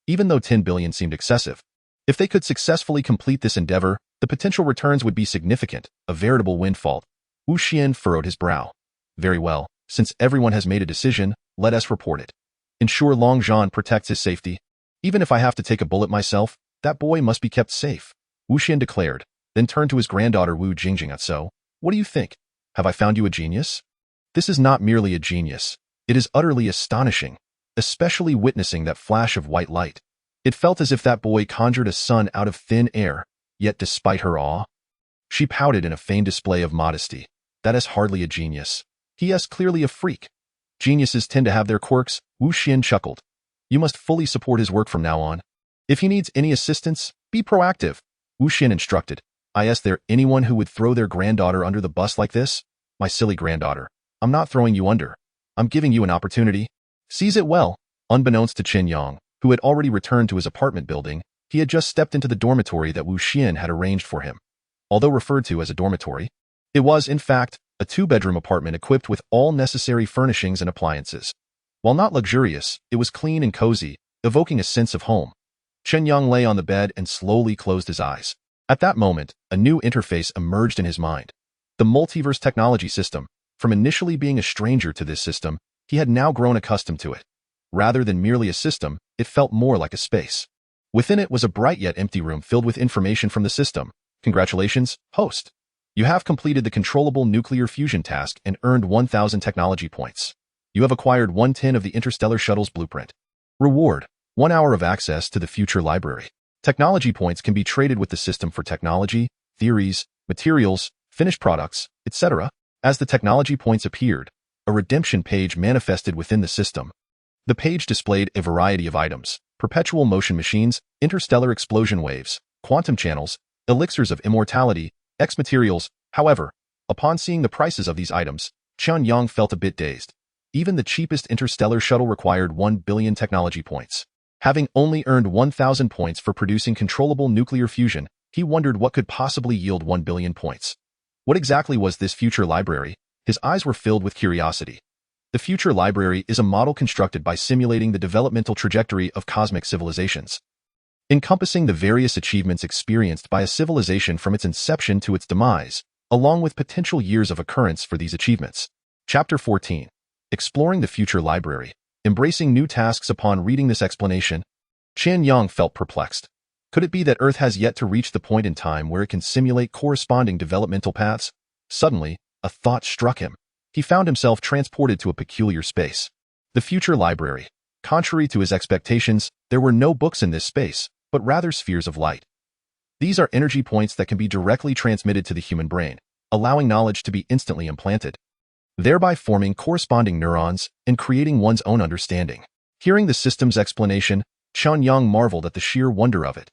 Even though 10 billion seemed excessive, if they could successfully complete this endeavor, the potential returns would be significant, a veritable windfall. Wu Xian furrowed his brow. Very well, since everyone has made a decision, let us report it. Ensure Long Zhan protects his safety. Even if I have to take a bullet myself, that boy must be kept safe, Wu Xian declared, then turned to his granddaughter Wu Jingjing. So, what do you think? Have I found you a genius? This is not merely a genius. It is utterly astonishing, especially witnessing that flash of white light. It felt as if that boy conjured a sun out of thin air, yet despite her awe, she pouted in a feigned display of modesty. That is hardly a genius. He is clearly a freak. Geniuses tend to have their quirks, Wu Xian chuckled. You must fully support his work from now on. If he needs any assistance, be proactive, Wu Xian instructed. Is there anyone who would throw their granddaughter under the bus like this? My silly granddaughter. I'm not throwing you under. I'm giving you an opportunity. Seize it well. Unbeknownst to Chen Yang, who had already returned to his apartment building, he had just stepped into the dormitory that Wu Xian had arranged for him. Although referred to as a dormitory, it was, in fact, a two-bedroom apartment equipped with all necessary furnishings and appliances. While not luxurious, it was clean and cozy, evoking a sense of home. Chen Yang lay on the bed and slowly closed his eyes. At that moment, a new interface emerged in his mind. The multiverse technology system. From initially being a stranger to this system, he had now grown accustomed to it. Rather than merely a system, it felt more like a space. Within it was a bright yet empty room filled with information from the system. Congratulations, host. You have completed the controllable nuclear fusion task and earned 1,000 technology points. You have acquired 1/10 of the interstellar shuttle's blueprint. Reward: 1 hour of access to the future library. Technology points can be traded with the system for technology, theories, materials, finished products, etc. As the technology points appeared, a redemption page manifested within the system. The page displayed a variety of items: perpetual motion machines, interstellar explosion waves, quantum channels, elixirs of immortality, X-materials. However, upon seeing the prices of these items, Chen Yang felt a bit dazed. Even the cheapest interstellar shuttle required 1 billion technology points. Having only earned 1,000 points for producing controllable nuclear fusion, he wondered what could possibly yield 1 billion points. What exactly was this future library? His eyes were filled with curiosity. The future library is a model constructed by simulating the developmental trajectory of cosmic civilizations, encompassing the various achievements experienced by a civilization from its inception to its demise, along with potential years of occurrence for these achievements. Chapter 14. Exploring the Future Library. Embracing new tasks. Upon reading this explanation, Chen Yang felt perplexed. Could it be that Earth has yet to reach the point in time where it can simulate corresponding developmental paths? Suddenly, a thought struck him. He found himself transported to a peculiar space. The Future Library. Contrary to his expectations, there were no books in this space, but rather spheres of light. These are energy points that can be directly transmitted to the human brain, allowing knowledge to be instantly implanted, thereby forming corresponding neurons and creating one's own understanding. Hearing the system's explanation, Chen Yang marveled at the sheer wonder of it.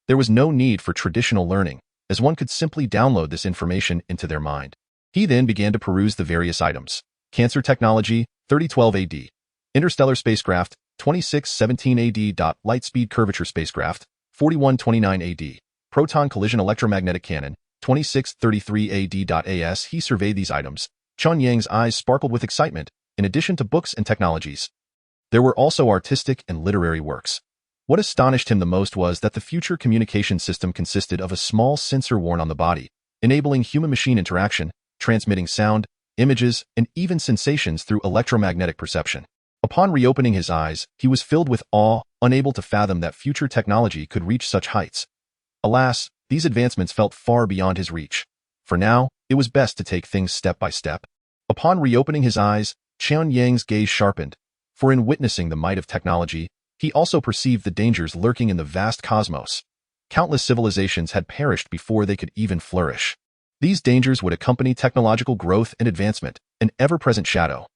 There was no need for traditional learning, as one could simply download this information into their mind. He then began to peruse the various items. Cancer technology, 3012 AD. Interstellar spacecraft, 2617 AD. Lightspeed curvature spacecraft, 4129 AD. proton collision electromagnetic cannon, 2633 AD.AS. He surveyed these items. Chen Yang's eyes sparkled with excitement, in addition to books and technologies. There were also artistic and literary works. What astonished him the most was that the future communication system consisted of a small sensor worn on the body, enabling human-machine interaction, transmitting sound, images, and even sensations through electromagnetic perception. Upon reopening his eyes, he was filled with awe, unable to fathom that future technology could reach such heights. Alas, these advancements felt far beyond his reach. For now, it was best to take things step by step. Upon reopening his eyes, Chen Yang's gaze sharpened, for in witnessing the might of technology, he also perceived the dangers lurking in the vast cosmos. Countless civilizations had perished before they could even flourish. These dangers would accompany technological growth and advancement, an ever-present shadow.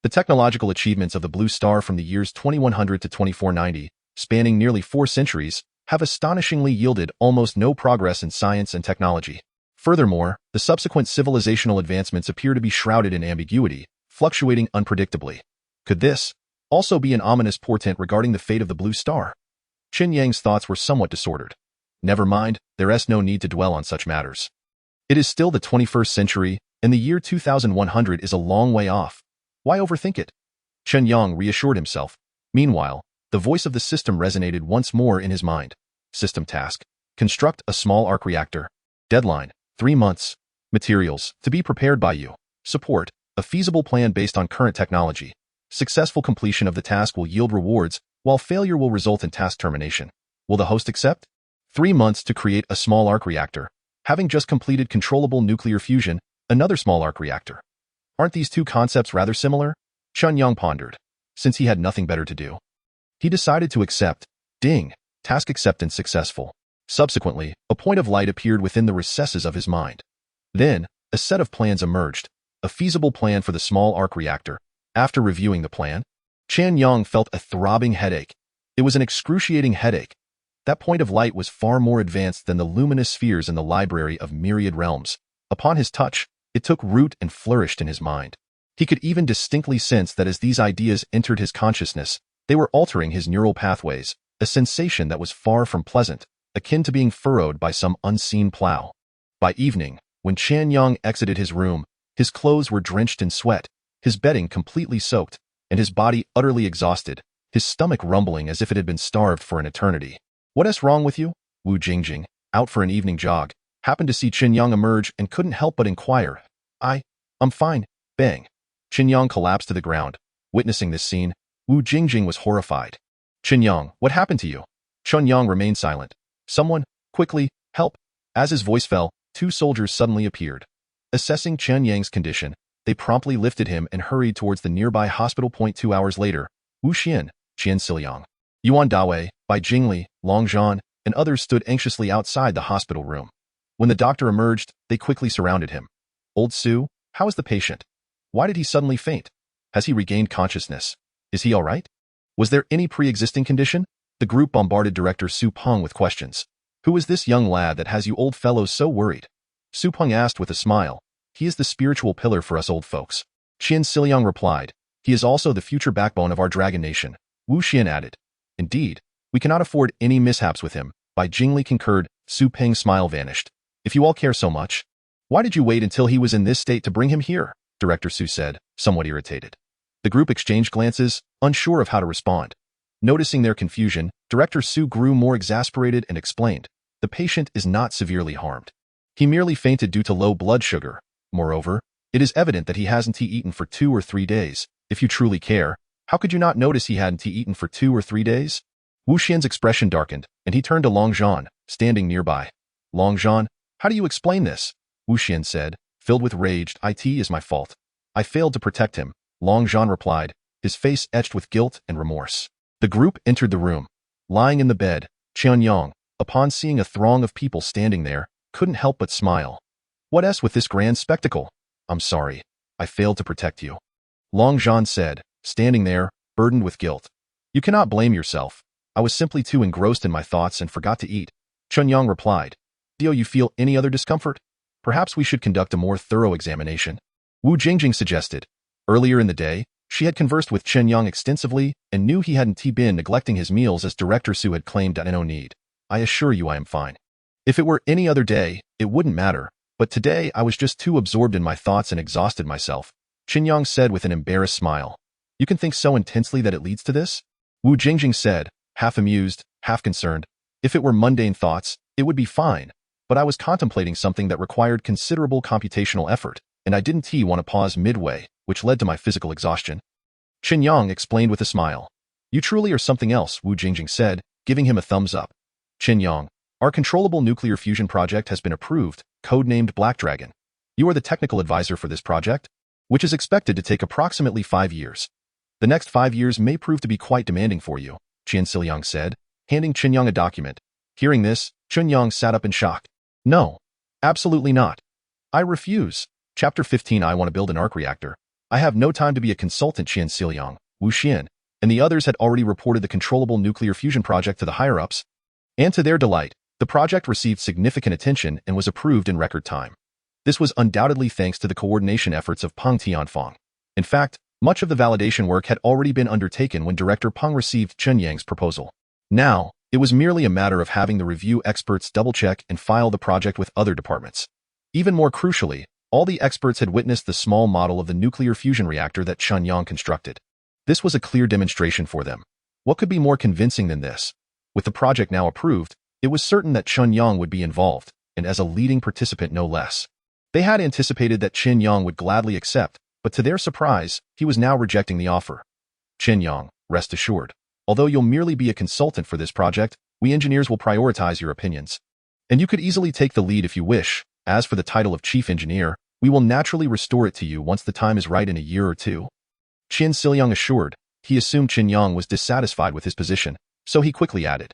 The technological achievements of the Blue Star from the years 2100 to 2490, spanning nearly 4 centuries, have astonishingly yielded almost no progress in science and technology. Furthermore, the subsequent civilizational advancements appear to be shrouded in ambiguity, fluctuating unpredictably. Could this also be an ominous portent regarding the fate of the Blue Star? Chen Yang's thoughts were somewhat disordered. Never mind, there is no need to dwell on such matters. It is still the 21st century, and the year 2100 is a long way off. Why overthink it? Chen Yang reassured himself. Meanwhile, the voice of the system resonated once more in his mind. System task: construct a small arc reactor. Deadline: 3 months. Materials: to be prepared by you. Support: a feasible plan based on current technology. Successful completion of the task will yield rewards, while failure will result in task termination. Will the host accept? 3 months to create a small arc reactor. Having just completed controllable nuclear fusion, another small arc reactor. Aren't these two concepts rather similar? Chen Yang pondered. Since he had nothing better to do, he decided to accept. Ding! Task acceptance successful. Subsequently, a point of light appeared within the recesses of his mind. Then, a set of plans emerged, a feasible plan for the small arc reactor. After reviewing the plan, Chen Yang felt a throbbing headache. It was an excruciating headache. That point of light was far more advanced than the luminous spheres in the library of myriad realms. Upon his touch, it took root and flourished in his mind. He could even distinctly sense that as these ideas entered his consciousness, they were altering his neural pathways, a sensation that was far from pleasant, akin to being furrowed by some unseen plow. By evening, when Chen Yang exited his room, his clothes were drenched in sweat, his bedding completely soaked, and his body utterly exhausted, his stomach rumbling as if it had been starved for an eternity. "What is wrong with you?" Wu Jingjing, out for an evening jog, happened to see Chen Yang emerge and couldn't help but inquire. I'm fine." Bang. Chen Yang collapsed to the ground. Witnessing this scene, Wu Jingjing was horrified. "Chen Yang, what happened to you?" Chen Yang remained silent. "Someone, quickly, help." As his voice fell, 2 soldiers suddenly appeared. Assessing Chen Yang's condition, they promptly lifted him and hurried towards the nearby hospital. 2 hours later, Wu Xian, Qian Siliang, Yuan Dawei, Bai Jingli, Long Zhan, and others stood anxiously outside the hospital room. When the doctor emerged, they quickly surrounded him. "Old Su, how is the patient? Why did he suddenly faint? Has he regained consciousness? Is he all right? Was there any pre-existing condition?" The group bombarded Director Su Peng with questions. "Who is this young lad that has you old fellows so worried?" Su Peng asked with a smile. "He is the spiritual pillar for us old folks." Qian Siliang replied. "He is also the future backbone of our dragon nation." Wu Xian added. "Indeed, we cannot afford any mishaps with him." Bai Jingli concurred. Su Peng's smile vanished. "If you all care so much, why did you wait until he was in this state to bring him here?" Director Su said, somewhat irritated. The group exchanged glances, unsure of how to respond. Noticing their confusion, Director Su grew more exasperated and explained. "The patient is not severely harmed. He merely fainted due to low blood sugar. Moreover, it is evident that he hasn't eaten for 2 or 3 days. If you truly care, how could you not notice he hadn't eaten for 2 or 3 days?" Wu Xian's expression darkened, and he turned to Long Zhan, standing nearby. "Long Zhan, how do you explain this?" Wu Xian said, filled with rage. "It is my fault. I failed to protect him," Long Zhan replied, his face etched with guilt and remorse. The group entered the room. Lying in the bed, Chen Yang, upon seeing a throng of people standing there, couldn't help but smile. "What is with this grand spectacle?" "I'm sorry. I failed to protect you," Long Zhan said, standing there, burdened with guilt. "You cannot blame yourself. I was simply too engrossed in my thoughts and forgot to eat," Chen Yang replied. "Do you feel any other discomfort? Perhaps we should conduct a more thorough examination," Wu Jingjing suggested. Earlier in the day, she had conversed with Chen Yang extensively and knew he hadn't been neglecting his meals as Director Su had claimed. "No need. I assure you I am fine." If it were any other day, it wouldn't matter, but today I was just too absorbed in my thoughts and exhausted myself, Chen Yang said with an embarrassed smile. You can think so intensely that it leads to this? Wu Jingjing said, half amused, half concerned. If it were mundane thoughts, it would be fine, but I was contemplating something that required considerable computational effort, and I didn't want to pause midway, which led to my physical exhaustion. Chen Yang explained with a smile. You truly are something else, Wu Jingjing said, giving him a thumbs up. Chen Yang, our controllable nuclear fusion project has been approved, codenamed Black Dragon. You are the technical advisor for this project, which is expected to take approximately 5 years. The next 5 years may prove to be quite demanding for you, Chen Yang said, handing Chen Yang a document. Hearing this, Chen Yang sat up in shock. No, absolutely not. I refuse. Chapter 15 I want to build an arc reactor. I have no time to be a consultant, Chen Yang, Wu Xian, and the others had already reported the controllable nuclear fusion project to the higher-ups. And to their delight, the project received significant attention and was approved in record time. This was undoubtedly thanks to the coordination efforts of Peng Tianfang. In fact, much of the validation work had already been undertaken when Director Peng received Chen Yang's proposal. Now, it was merely a matter of having the review experts double-check and file the project with other departments. Even more crucially, all the experts had witnessed the small model of the nuclear fusion reactor that Chen Yang constructed. This was a clear demonstration for them. What could be more convincing than this? With the project now approved, it was certain that Chen Yang would be involved, and as a leading participant no less. They had anticipated that Chen Yang would gladly accept, but to their surprise, he was now rejecting the offer. Chen Yang, rest assured. Although you'll merely be a consultant for this project, we engineers will prioritize your opinions. And you could easily take the lead if you wish. As for the title of chief engineer, we will naturally restore it to you once the time is right in a year or two. Chen Yang assured. He assumed Chen Yang was dissatisfied with his position, so he quickly added.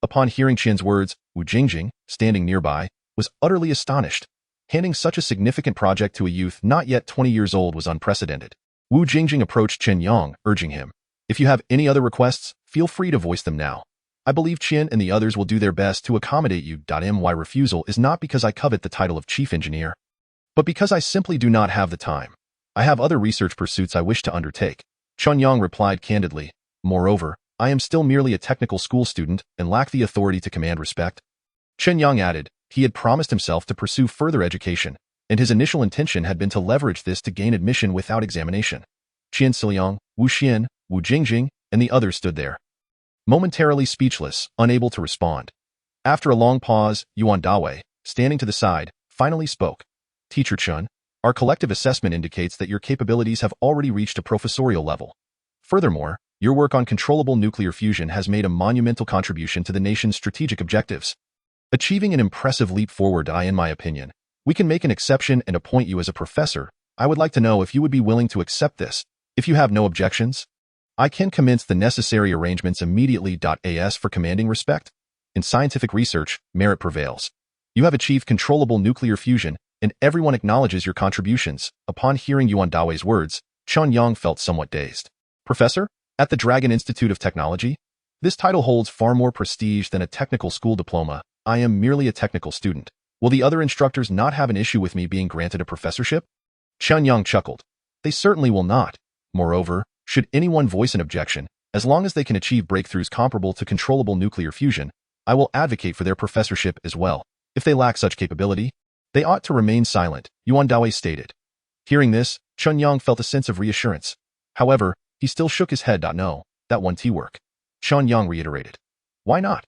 Upon hearing Chen's words, Wu Jingjing, standing nearby, was utterly astonished. Handing such a significant project to a youth not yet 20 years old was unprecedented. Wu Jingjing approached Chen Yang, urging him. If you have any other requests, feel free to voice them now. I believe Chen and the others will do their best to accommodate you. My refusal is not because I covet the title of chief engineer, but because I simply do not have the time. I have other research pursuits I wish to undertake. Chen Yang replied candidly. Moreover, I am still merely a technical school student and lack the authority to command respect. Chen Yang added, he had promised himself to pursue further education, and his initial intention had been to leverage this to gain admission without examination. Chen Yang, Wu Xian, Wu Jingjing, and the others stood there, momentarily speechless, unable to respond. After a long pause, Yuan Dawei, standing to the side, finally spoke. Teacher Chen, our collective assessment indicates that your capabilities have already reached a professorial level. Furthermore, your work on controllable nuclear fusion has made a monumental contribution to the nation's strategic objectives, achieving an impressive leap forward. In my opinion, we can make an exception and appoint you as a professor. I would like to know if you would be willing to accept this. If you have no objections, I can commence the necessary arrangements immediately. As for commanding respect, in scientific research, merit prevails. You have achieved controllable nuclear fusion, and everyone acknowledges your contributions. Upon hearing Yuan Dawei's words, Chen Yang felt somewhat dazed. Professor? At the Dragon Institute of Technology? This title holds far more prestige than a technical school diploma. I am merely a technical student. Will the other instructors not have an issue with me being granted a professorship? Chen Yang chuckled. They certainly will not. Moreover, should anyone voice an objection, as long as they can achieve breakthroughs comparable to controllable nuclear fusion, I will advocate for their professorship as well. If they lack such capability, they ought to remain silent, Yuan Dawei stated. Hearing this, Chen Yang felt a sense of reassurance. However, he still shook his head. No, that won't work. Chen Yang reiterated. Why not?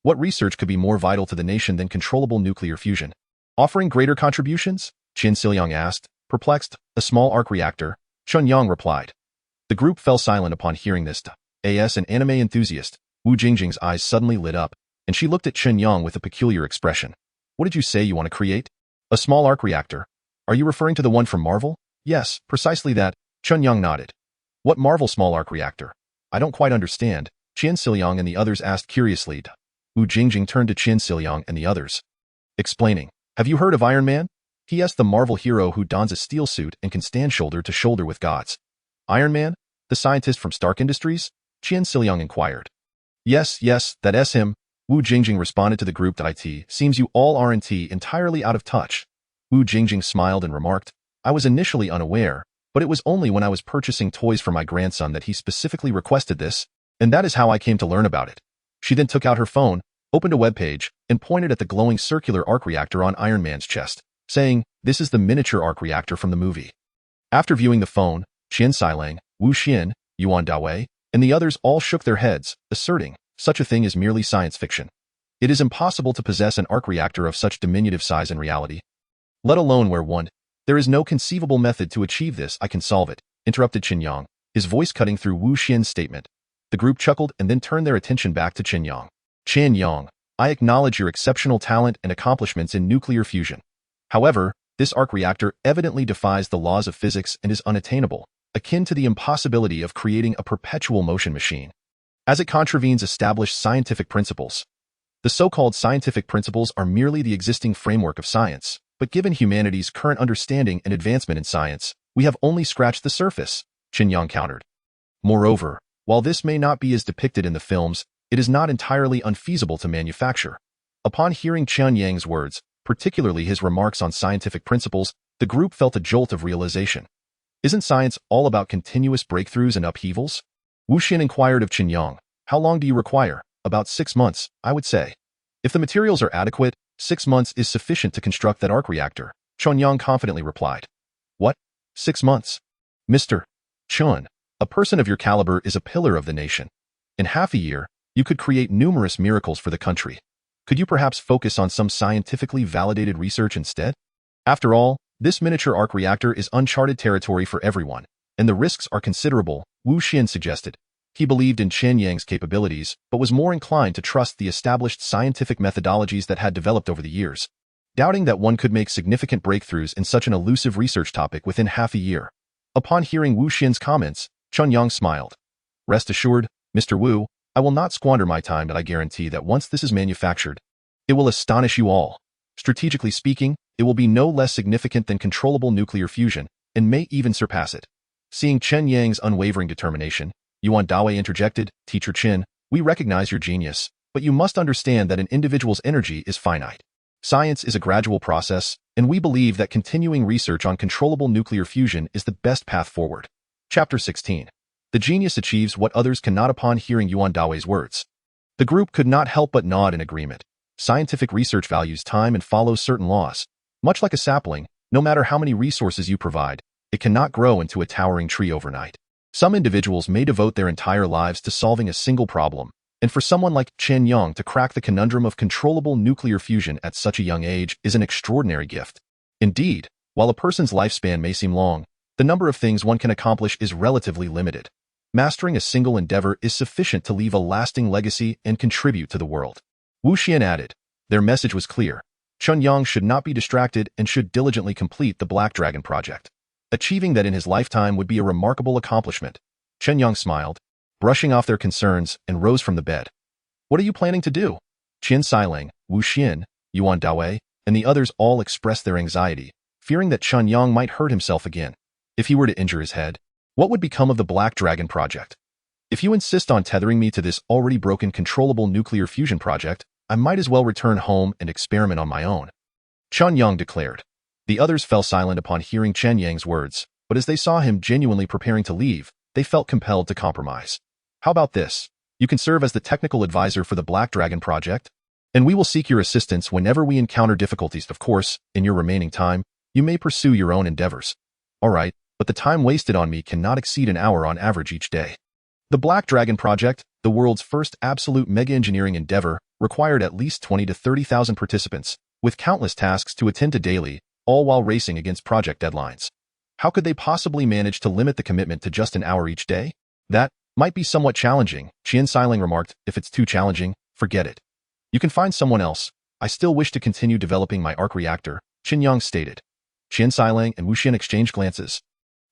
What research could be more vital to the nation than controllable nuclear fusion? Offering greater contributions? Chen Yang asked, perplexed. A small arc reactor, Chen Yang replied. The group fell silent upon hearing this. As an anime enthusiast, Wu Jingjing's eyes suddenly lit up, and she looked at Chen Yang with a peculiar expression. What did you say you want to create? A small arc reactor. Are you referring to the one from Marvel? Yes, precisely that. Chen Yang nodded. What Marvel small arc reactor? I don't quite understand. Chen Yang and the others asked curiously. Wu Jingjing turned to Chen Yang and the others, explaining. Have you heard of Iron Man? He is the Marvel hero who dons a steel suit and can stand shoulder to shoulder with gods. Iron Man? The scientist from Stark Industries? Chen Yang inquired. Yes, that's him. Wu Jingjing responded to the group. It seems you all aren't entirely out of touch. Wu Jingjing smiled and remarked, I was initially unaware, but it was only when I was purchasing toys for my grandson that he specifically requested this, and that is how I came to learn about it. She then took out her phone, opened a webpage, and pointed at the glowing circular arc reactor on Iron Man's chest, saying, "This is the miniature arc reactor from the movie." After viewing the phone, Qian Xilang, Wu Xian, Yuan Dawei, and the others all shook their heads, asserting, such a thing is merely science fiction. It is impossible to possess an arc reactor of such diminutive size in reality. Let alone where one. There is no conceivable method to achieve this. I can solve it, interrupted Chen Yang, his voice cutting through Wu Xian's statement. The group chuckled and then turned their attention back to Chen Yang. Chen Yang, I acknowledge your exceptional talent and accomplishments in nuclear fusion. However, this arc reactor evidently defies the laws of physics and is unattainable, akin to the impossibility of creating a perpetual motion machine, as it contravenes established scientific principles. The so-called scientific principles are merely the existing framework of science, but given humanity's current understanding and advancement in science, we have only scratched the surface, Chen Yang countered. Moreover, while this may not be as depicted in the films, it is not entirely unfeasible to manufacture. Upon hearing Chen Yang's words, particularly his remarks on scientific principles, the group felt a jolt of realization. Isn't science all about continuous breakthroughs and upheavals? Wu Xin inquired of Chen Yang, how long do you require? About 6 months, I would say. If the materials are adequate, 6 months is sufficient to construct that arc reactor, Chen Yang confidently replied. What? 6 months? Mr. Chen, a person of your caliber is a pillar of the nation. In half a year, you could create numerous miracles for the country. Could you perhaps focus on some scientifically validated research instead? After all, this miniature arc reactor is uncharted territory for everyone, and the risks are considerable, Wu Xin suggested. He believed in Chen Yang's capabilities, but was more inclined to trust the established scientific methodologies that had developed over the years, doubting that one could make significant breakthroughs in such an elusive research topic within half a year. Upon hearing Wu Xin's comments, Chen Yang smiled. Rest assured, Mr. Wu, I will not squander my time, but I guarantee that once this is manufactured, it will astonish you all. Strategically speaking, it will be no less significant than controllable nuclear fusion, and may even surpass it. Seeing Chen Yang's unwavering determination, Yuan Dawei interjected, Teacher Chen, we recognize your genius, but you must understand that an individual's energy is finite. Science is a gradual process, and we believe that continuing research on controllable nuclear fusion is the best path forward. Chapter 16. The genius achieves what others cannot. Upon hearing Yuan Dawei's words, the group could not help but nod in agreement. Scientific research values time and follows certain laws. Much like a sapling, no matter how many resources you provide, it cannot grow into a towering tree overnight. Some individuals may devote their entire lives to solving a single problem, and for someone like Chen Yang to crack the conundrum of controllable nuclear fusion at such a young age is an extraordinary gift. Indeed, while a person's lifespan may seem long, the number of things one can accomplish is relatively limited. Mastering a single endeavor is sufficient to leave a lasting legacy and contribute to the world. Wu Xian added. Their message was clear. Chen Yang should not be distracted and should diligently complete the Black Dragon project. Achieving that in his lifetime would be a remarkable accomplishment. Chen Yang smiled, brushing off their concerns, and rose from the bed. What are you planning to do? Qian Xilang, Wu Xian, Yuan Dawei, and the others all expressed their anxiety, fearing that Chen Yang might hurt himself again. If he were to injure his head, what would become of the Black Dragon project? If you insist on tethering me to this already broken controllable nuclear fusion project, I might as well return home and experiment on my own, Chen Yang declared. The others fell silent upon hearing Chen Yang's words, but as they saw him genuinely preparing to leave, they felt compelled to compromise. How about this? You can serve as the technical advisor for the Black Dragon project, and we will seek your assistance whenever we encounter difficulties. Of course, in your remaining time, you may pursue your own endeavors. All right, but the time wasted on me cannot exceed an hour on average each day. The Black Dragon project, the world's first absolute mega-engineering endeavor, required at least 20 to 30,000 participants, with countless tasks to attend to daily, all while racing against project deadlines. How could they possibly manage to limit the commitment to just an hour each day? That might be somewhat challenging, Qian Xilang remarked. If it's too challenging, forget it. You can find someone else. I still wish to continue developing my arc reactor, Chen Yang stated. Qian Xilang and Wu Xian exchanged glances,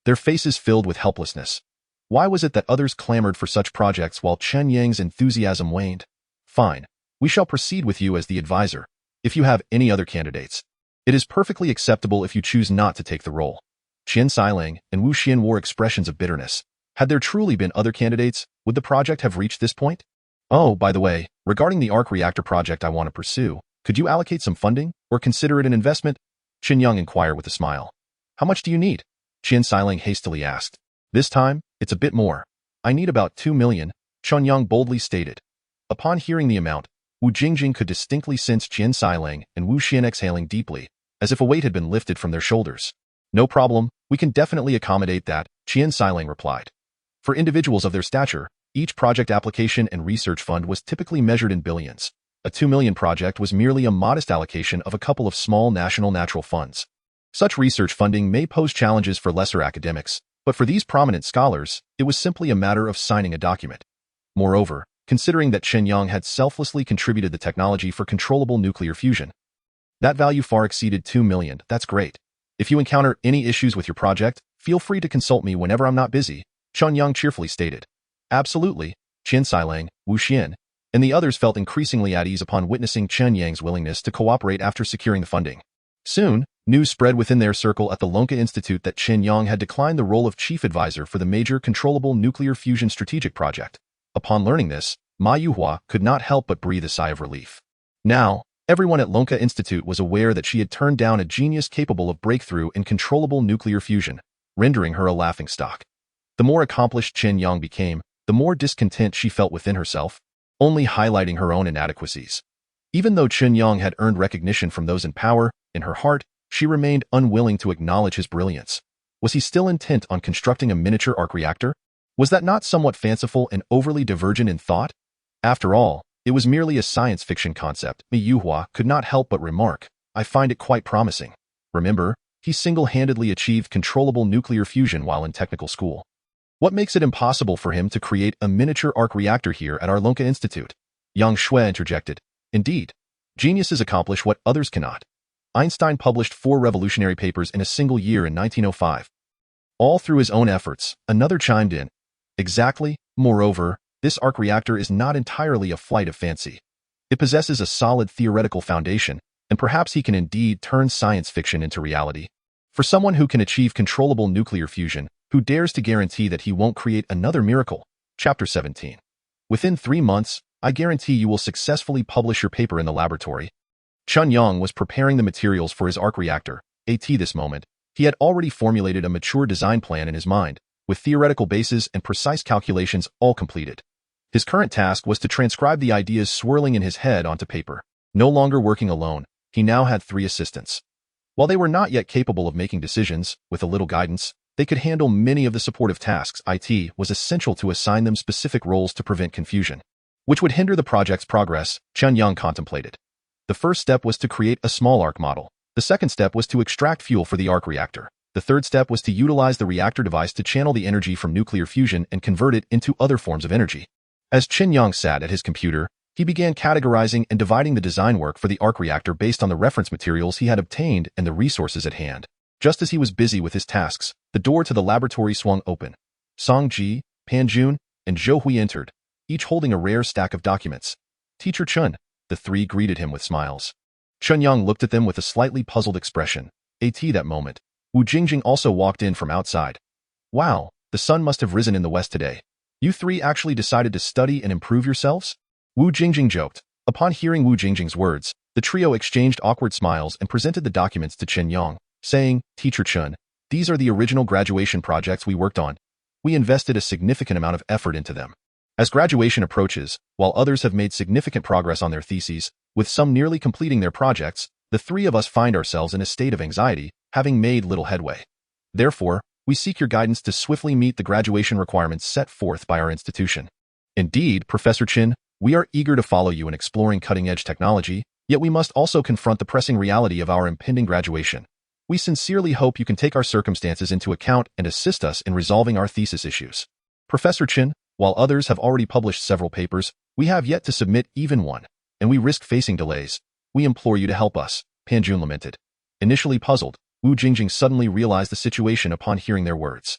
their faces filled with helplessness. Why was it that others clamored for such projects while Chen Yang's enthusiasm waned? Fine. We shall proceed with you as the advisor. If you have any other candidates, it is perfectly acceptable if you choose not to take the role. Qian Xilang and Wu Xian wore expressions of bitterness. Had there truly been other candidates, would the project have reached this point? Oh, by the way, regarding the arc reactor project I want to pursue, could you allocate some funding, or consider it an investment? Chen Yang inquired with a smile. How much do you need? Qian Xilang hastily asked. This time, it's a bit more. I need about 2 million, Chen Yang boldly stated. Upon hearing the amount, Wu Jingjing could distinctly sense Qian Sailang and Wu Xian exhaling deeply, as if a weight had been lifted from their shoulders. No problem, we can definitely accommodate that, Qian Sailang replied. For individuals of their stature, each project application and research fund was typically measured in billions. A 2 million project was merely a modest allocation of a couple of small national natural funds. Such research funding may pose challenges for lesser academics, but for these prominent scholars, it was simply a matter of signing a document. Moreover, considering that Chen Yang had selflessly contributed the technology for controllable nuclear fusion, that value far exceeded 2 million. That's great. If you encounter any issues with your project, feel free to consult me whenever I'm not busy, Chen Yang cheerfully stated. Absolutely, Qian Sailang, Wu Xian, and the others felt increasingly at ease upon witnessing Chen Yang's willingness to cooperate after securing the funding. Soon, news spread within their circle at the Lonka Institute that Chen Yang had declined the role of chief advisor for the major controllable nuclear fusion strategic project. Upon learning this, Ma Yuhua could not help but breathe a sigh of relief. Now, everyone at Lonka Institute was aware that she had turned down a genius capable of breakthrough in controllable nuclear fusion, rendering her a laughingstock. The more accomplished Chen Yang became, the more discontent she felt within herself, only highlighting her own inadequacies. Even though Chen Yang had earned recognition from those in power, in her heart, she remained unwilling to acknowledge his brilliance. Was he still intent on constructing a miniature arc reactor? Was that not somewhat fanciful and overly divergent in thought? After all, it was merely a science fiction concept. Mi Yuhua could not help but remark, I find it quite promising. Remember, he single-handedly achieved controllable nuclear fusion while in technical school. What makes it impossible for him to create a miniature arc reactor here at our Lonka Institute? Yang Shui interjected. Indeed, geniuses accomplish what others cannot. Einstein published 4 revolutionary papers in a single year in 1905. All through his own efforts, another chimed in. Exactly, moreover, this arc reactor is not entirely a flight of fancy. It possesses a solid theoretical foundation, and perhaps he can indeed turn science fiction into reality. For someone who can achieve controllable nuclear fusion, who dares to guarantee that he won't create another miracle? Chapter 17. Within 3 months, I guarantee you will successfully publish your paper in the laboratory. Chen Yang was preparing the materials for his arc reactor. At this moment, he had already formulated a mature design plan in his mind, with theoretical bases and precise calculations all completed. His current task was to transcribe the ideas swirling in his head onto paper. No longer working alone, he now had 3 assistants. While they were not yet capable of making decisions, with a little guidance, they could handle many of the supportive tasks. It was essential to assign them specific roles to prevent confusion, which would hinder the project's progress, Chen Yang contemplated. The first step was to create a small arc model. The second step was to extract fuel for the arc reactor. The third step was to utilize the reactor device to channel the energy from nuclear fusion and convert it into other forms of energy. As Chen Yang sat at his computer, he began categorizing and dividing the design work for the arc reactor based on the reference materials he had obtained and the resources at hand. Just as he was busy with his tasks, the door to the laboratory swung open. Song Ji, Pan Jun, and Zhou Hui entered, each holding a rare stack of documents. Teacher Chen, the 3 greeted him with smiles. Chen Yang looked at them with a slightly puzzled expression. At that moment, Wu Jingjing also walked in from outside. Wow, the sun must have risen in the west today. You 3 actually decided to study and improve yourselves? Wu Jingjing joked. Upon hearing Wu Jingjing's words, the trio exchanged awkward smiles and presented the documents to Chen Yang, saying, Teacher Chen, these are the original graduation projects we worked on. We invested a significant amount of effort into them. As graduation approaches, while others have made significant progress on their theses, with some nearly completing their projects, the 3 of us find ourselves in a state of anxiety, having made little headway. Therefore, we seek your guidance to swiftly meet the graduation requirements set forth by our institution. Indeed, Professor Chen, we are eager to follow you in exploring cutting-edge technology, yet we must also confront the pressing reality of our impending graduation. We sincerely hope you can take our circumstances into account and assist us in resolving our thesis issues. Professor Chen, while others have already published several papers, we have yet to submit even one, and we risk facing delays. We implore you to help us, Pan Jun lamented. Initially puzzled, Wu Jingjing suddenly realized the situation upon hearing their words.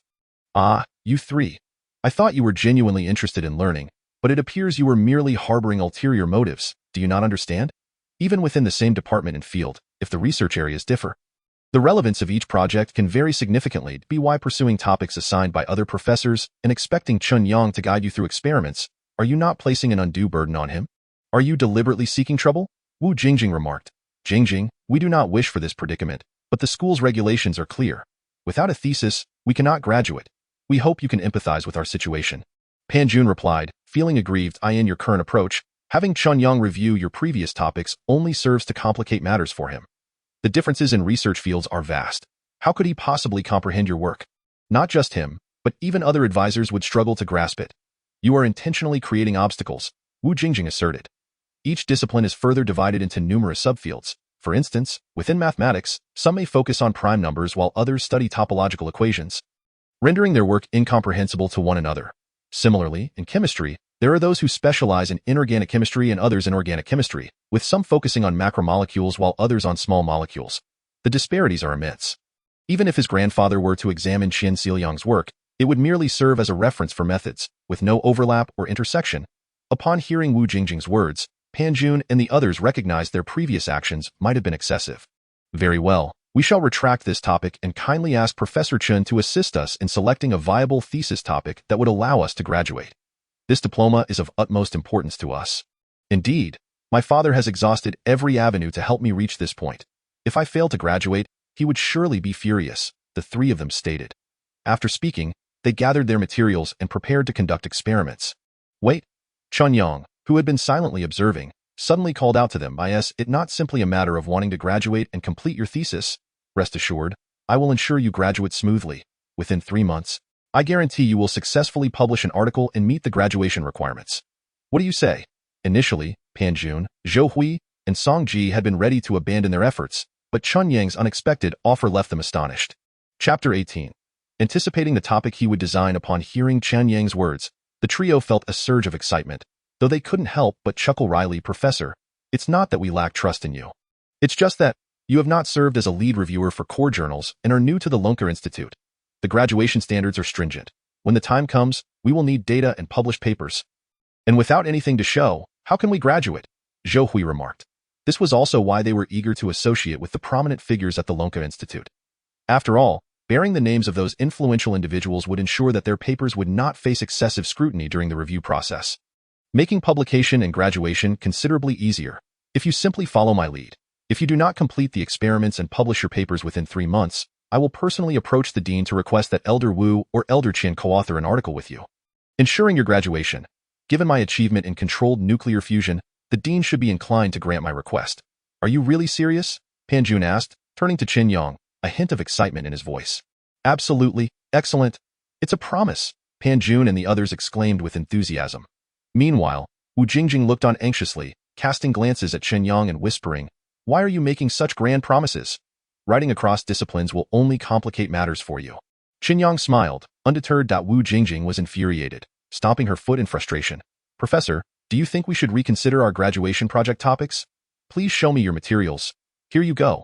Ah, you 3. I thought you were genuinely interested in learning, but it appears you were merely harboring ulterior motives. Do you not understand? Even within the same department and field, if the research areas differ, the relevance of each project can vary significantly. Be why pursuing topics assigned by other professors and expecting Chen Yang to guide you through experiments, are you not placing an undue burden on him? Are you deliberately seeking trouble? Wu Jingjing remarked. Jingjing, we do not wish for this predicament, but the school's regulations are clear. Without a thesis, we cannot graduate. We hope you can empathize with our situation. Pan Jun replied, feeling aggrieved in your current approach. Having Chen Yang review your previous topics only serves to complicate matters for him. The differences in research fields are vast. How could he possibly comprehend your work? Not just him, but even other advisors would struggle to grasp it. You are intentionally creating obstacles, Wu Jingjing asserted. Each discipline is further divided into numerous subfields. For instance, within mathematics, some may focus on prime numbers while others study topological equations, rendering their work incomprehensible to one another. Similarly, in chemistry, there are those who specialize in inorganic chemistry and others in organic chemistry, with some focusing on macromolecules while others on small molecules. The disparities are immense. Even if his grandfather were to examine Chen Xiaoyang's work, it would merely serve as a reference for methods, with no overlap or intersection. Upon hearing Wu Jingjing's words, Pan Jun and the others recognized their previous actions might have been excessive. Very well, we shall retract this topic and kindly ask Professor Chen to assist us in selecting a viable thesis topic that would allow us to graduate. This diploma is of utmost importance to us. Indeed, my father has exhausted every avenue to help me reach this point. If I fail to graduate, he would surely be furious, the three of them stated. After speaking, they gathered their materials and prepared to conduct experiments. Wait, Chen Yang, who had been silently observing, suddenly called out to them, "Is it not simply a matter of wanting to graduate and complete your thesis? Rest assured, I will ensure you graduate smoothly. Within 3 months, I guarantee you will successfully publish an article and meet the graduation requirements." What do you say? Initially, Pan Jun, Zhou Hui, and Song Ji had been ready to abandon their efforts, but Chen Yang's unexpected offer left them astonished. Chapter 18. Anticipating the topic he would design upon hearing Chen Yang's words, the trio felt a surge of excitement. Though they couldn't help but chuckle wryly, "Professor, it's not that we lack trust in you. It's just that you have not served as a lead reviewer for core journals and are new to the Lonker Institute. The graduation standards are stringent. When the time comes, we will need data and published papers. And without anything to show, how can we graduate?" Zhou Hui remarked. This was also why they were eager to associate with the prominent figures at the Lonker Institute. After all, bearing the names of those influential individuals would ensure that their papers would not face excessive scrutiny during the review process, making publication and graduation considerably easier. If you simply follow my lead, if you do not complete the experiments and publish your papers within 3 months, I will personally approach the dean to request that Elder Wu or Elder Qian co-author an article with you, ensuring your graduation. Given my achievement in controlled nuclear fusion, the dean should be inclined to grant my request. Are you really serious? Pan Jun asked, turning to Chen Yang, a hint of excitement in his voice. Absolutely, excellent. It's a promise, Pan Jun and the others exclaimed with enthusiasm. Meanwhile, Wu Jingjing looked on anxiously, casting glances at Chen Yang and whispering, "Why are you making such grand promises? Writing across disciplines will only complicate matters for you." Chen Yang smiled, undeterred. Wu Jingjing was infuriated, stomping her foot in frustration. "Professor, do you think we should reconsider our graduation project topics? Please show me your materials. Here you go."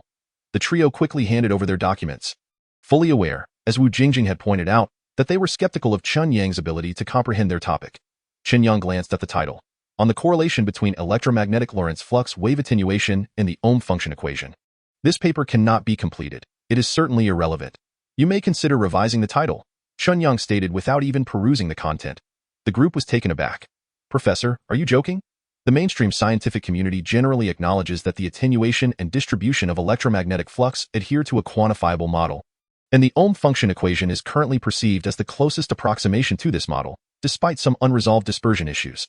The trio quickly handed over their documents, fully aware, as Wu Jingjing had pointed out, that they were skeptical of Chen Yang's ability to comprehend their topic. Chen Yang glanced at the title, "On the correlation between electromagnetic Lorentz flux wave attenuation and the ohm function equation." This paper cannot be completed. It is certainly irrelevant. You may consider revising the title, Chen Yang stated without even perusing the content. The group was taken aback. "Professor, are you joking? The mainstream scientific community generally acknowledges that the attenuation and distribution of electromagnetic flux adhere to a quantifiable model, and the ohm function equation is currently perceived as the closest approximation to this model, despite some unresolved dispersion issues.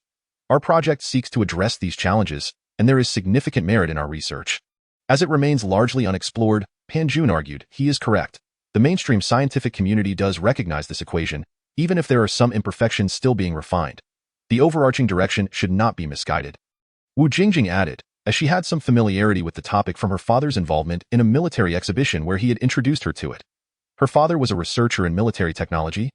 Our project seeks to address these challenges, and there is significant merit in our research. As it remains largely unexplored," Pan Jun argued, "he is correct. The mainstream scientific community does recognize this equation, even if there are some imperfections still being refined. The overarching direction should not be misguided." Wu Jingjing added, as she had some familiarity with the topic from her father's involvement in a military exhibition where he had introduced her to it. Her father was a researcher in military technology,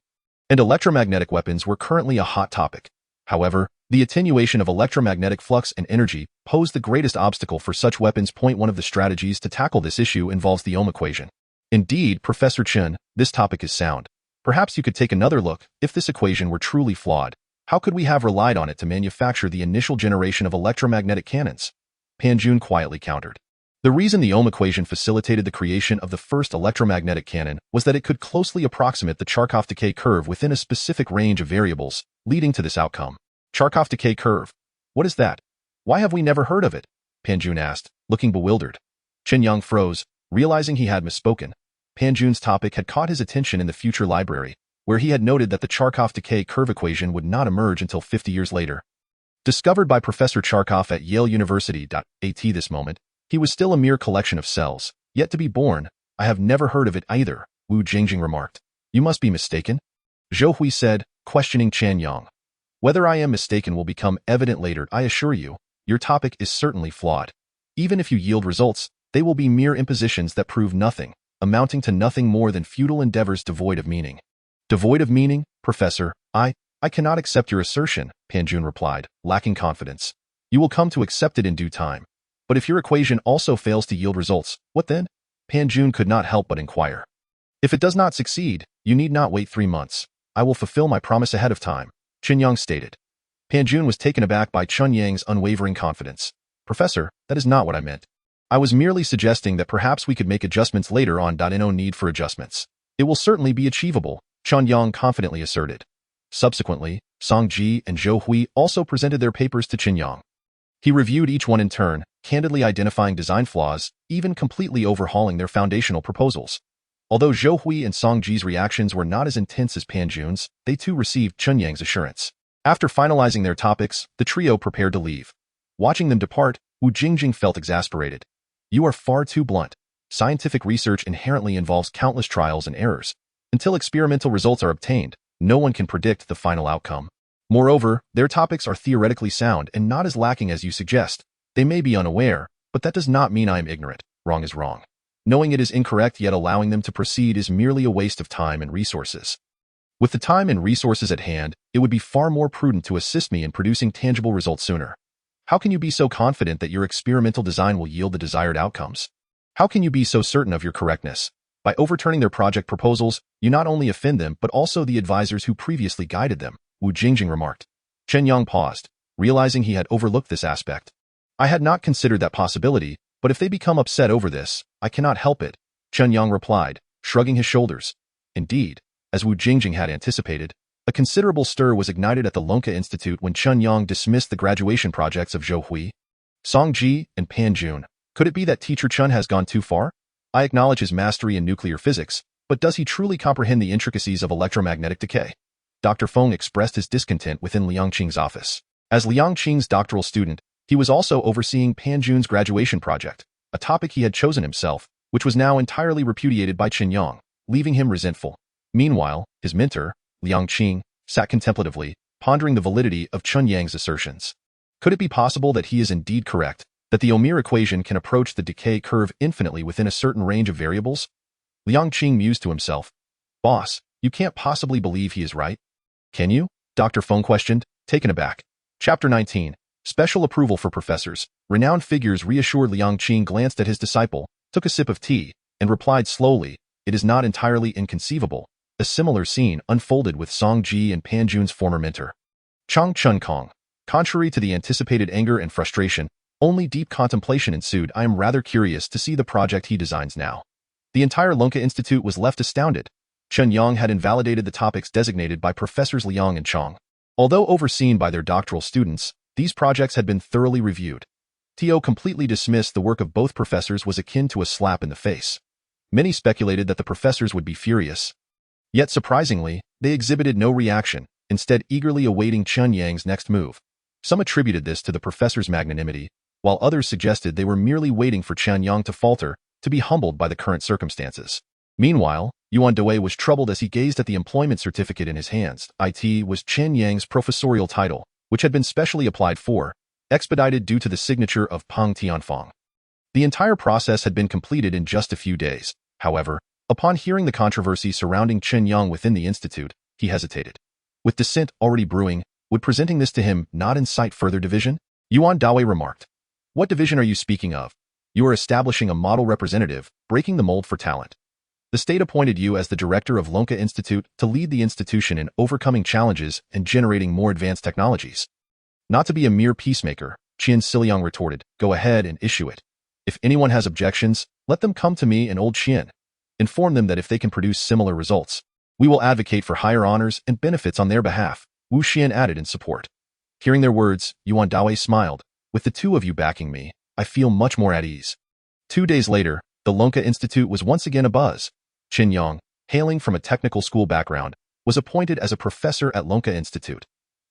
and electromagnetic weapons were currently a hot topic. However, the attenuation of electromagnetic flux and energy posed the greatest obstacle for such weapons. One of the strategies to tackle this issue involves the ohm equation. Indeed, Professor Chen, this topic is sound. Perhaps you could take another look. If this equation were truly flawed, how could we have relied on it to manufacture the initial generation of electromagnetic cannons? Pan Jun quietly countered. The reason the ohm equation facilitated the creation of the first electromagnetic cannon was that it could closely approximate the Charkov decay curve within a specific range of variables, leading to this outcome. Charkov decay curve? What is that? Why have we never heard of it? Pan Jun asked, looking bewildered. Chen Yang froze, realizing he had misspoken. Pan Jun's topic had caught his attention in the future library, where he had noted that the Charkov decay curve equation would not emerge until 50 years later. Discovered by Professor Charkov at Yale University. At this moment, he was still a mere collection of cells, yet to be born. I have never heard of it either, Wu Jingjing remarked. You must be mistaken, Zhou Hui said, questioning Chen Yang. Whether I am mistaken will become evident later. I assure you, your topic is certainly flawed. Even if you yield results, they will be mere impositions that prove nothing, amounting to nothing more than futile endeavors devoid of meaning. Devoid of meaning, Professor, I cannot accept your assertion, Pan Jun replied, lacking confidence. You will come to accept it in due time. But if your equation also fails to yield results, what then? Pan Jun could not help but inquire. If it does not succeed, you need not wait 3 months. I will fulfill my promise ahead of time, Chen Yang stated. Pan Jun was taken aback by Chen Yang's unwavering confidence. Professor, that is not what I meant. I was merely suggesting that perhaps we could make adjustments later on. No need for adjustments. It will certainly be achievable, Chen Yang confidently asserted. Subsequently, Song Ji and Zhou Hui also presented their papers to Chen Yang. He reviewed each one in turn, candidly identifying design flaws, even completely overhauling their foundational proposals. Although Zhou Hui and Song Ji's reactions were not as intense as Pan Jun's, they too received Chen Yang's assurance. After finalizing their topics, the trio prepared to leave. Watching them depart, Wu Jingjing felt exasperated. You are far too blunt. Scientific research inherently involves countless trials and errors. Until experimental results are obtained, no one can predict the final outcome. Moreover, their topics are theoretically sound and not as lacking as you suggest. They may be unaware, but that does not mean I am ignorant. Wrong is wrong. Knowing it is incorrect yet allowing them to proceed is merely a waste of time and resources. With the time and resources at hand, it would be far more prudent to assist me in producing tangible results sooner. How can you be so confident that your experimental design will yield the desired outcomes? How can you be so certain of your correctness? By overturning their project proposals, you not only offend them but also the advisors who previously guided them, Wu Jingjing remarked. Chen Yang paused, realizing he had overlooked this aspect. I had not considered that possibility, but if they become upset over this, I cannot help it, Chen Yang replied, shrugging his shoulders. Indeed, as Wu Jingjing had anticipated, a considerable stir was ignited at the Lonka Institute when Chen Yang dismissed the graduation projects of Zhou Hui, Song Ji, and Pan Jun. Could it be that teacher Chen has gone too far? I acknowledge his mastery in nuclear physics, but does he truly comprehend the intricacies of electromagnetic decay? Dr. Feng expressed his discontent within Liang Qing's office. As Liang Qing's doctoral student, he was also overseeing Pan Jun's graduation project, a topic he had chosen himself, which was now entirely repudiated by Chen Yang, leaving him resentful. Meanwhile, his mentor, Liang Qing, sat contemplatively, pondering the validity of Chen Yang's assertions. Could it be possible that he is indeed correct, that the O'Meara equation can approach the decay curve infinitely within a certain range of variables? Liang Qing mused to himself. Boss, you can't possibly believe he is right. Can you? Dr. Feng questioned, taken aback. Chapter 19. Special approval for professors. Renowned figures reassured. Liang Qing glanced at his disciple, took a sip of tea, and replied slowly, it is not entirely inconceivable. A similar scene unfolded with Song Ji and Pan Jun's former mentor, Chang Chun Kong. Contrary to the anticipated anger and frustration, only deep contemplation ensued. I am rather curious to see the project he designs now. The entire Lonka Institute was left astounded. Chen Yang had invalidated the topics designated by Professors Liang and Chang. Although overseen by their doctoral students, these projects had been thoroughly reviewed. To completely dismiss the work of both professors was akin to a slap in the face. Many speculated that the professors would be furious. Yet surprisingly, they exhibited no reaction, instead eagerly awaiting Chen Yang's next move. Some attributed this to the professor's magnanimity, while others suggested they were merely waiting for Chen Yang to falter, to be humbled by the current circumstances. Meanwhile, Yuan Dewey was troubled as he gazed at the employment certificate in his hands. It was Chen Yang's professorial title, which had been specially applied for, expedited due to the signature of Peng Tianfang. The entire process had been completed in just a few days. However, upon hearing the controversy surrounding Chen Yang within the institute, he hesitated. With dissent already brewing, would presenting this to him not incite further division? Yuan Dawei remarked. What division are you speaking of? You are establishing a model representative, breaking the mold for talent. The state appointed you as the director of Lonka Institute to lead the institution in overcoming challenges and generating more advanced technologies. Not to be a mere peacemaker, Qian Siliang retorted. Go ahead and issue it. If anyone has objections, let them come to me and old Qian. Inform them that if they can produce similar results, we will advocate for higher honors and benefits on their behalf, Wu Xian added in support. Hearing their words, Yuan Dawei smiled. With the two of you backing me, I feel much more at ease. 2 days later, the Lonka Institute was once again abuzz. Chen Yang, hailing from a technical school background, was appointed as a professor at Lonka Institute.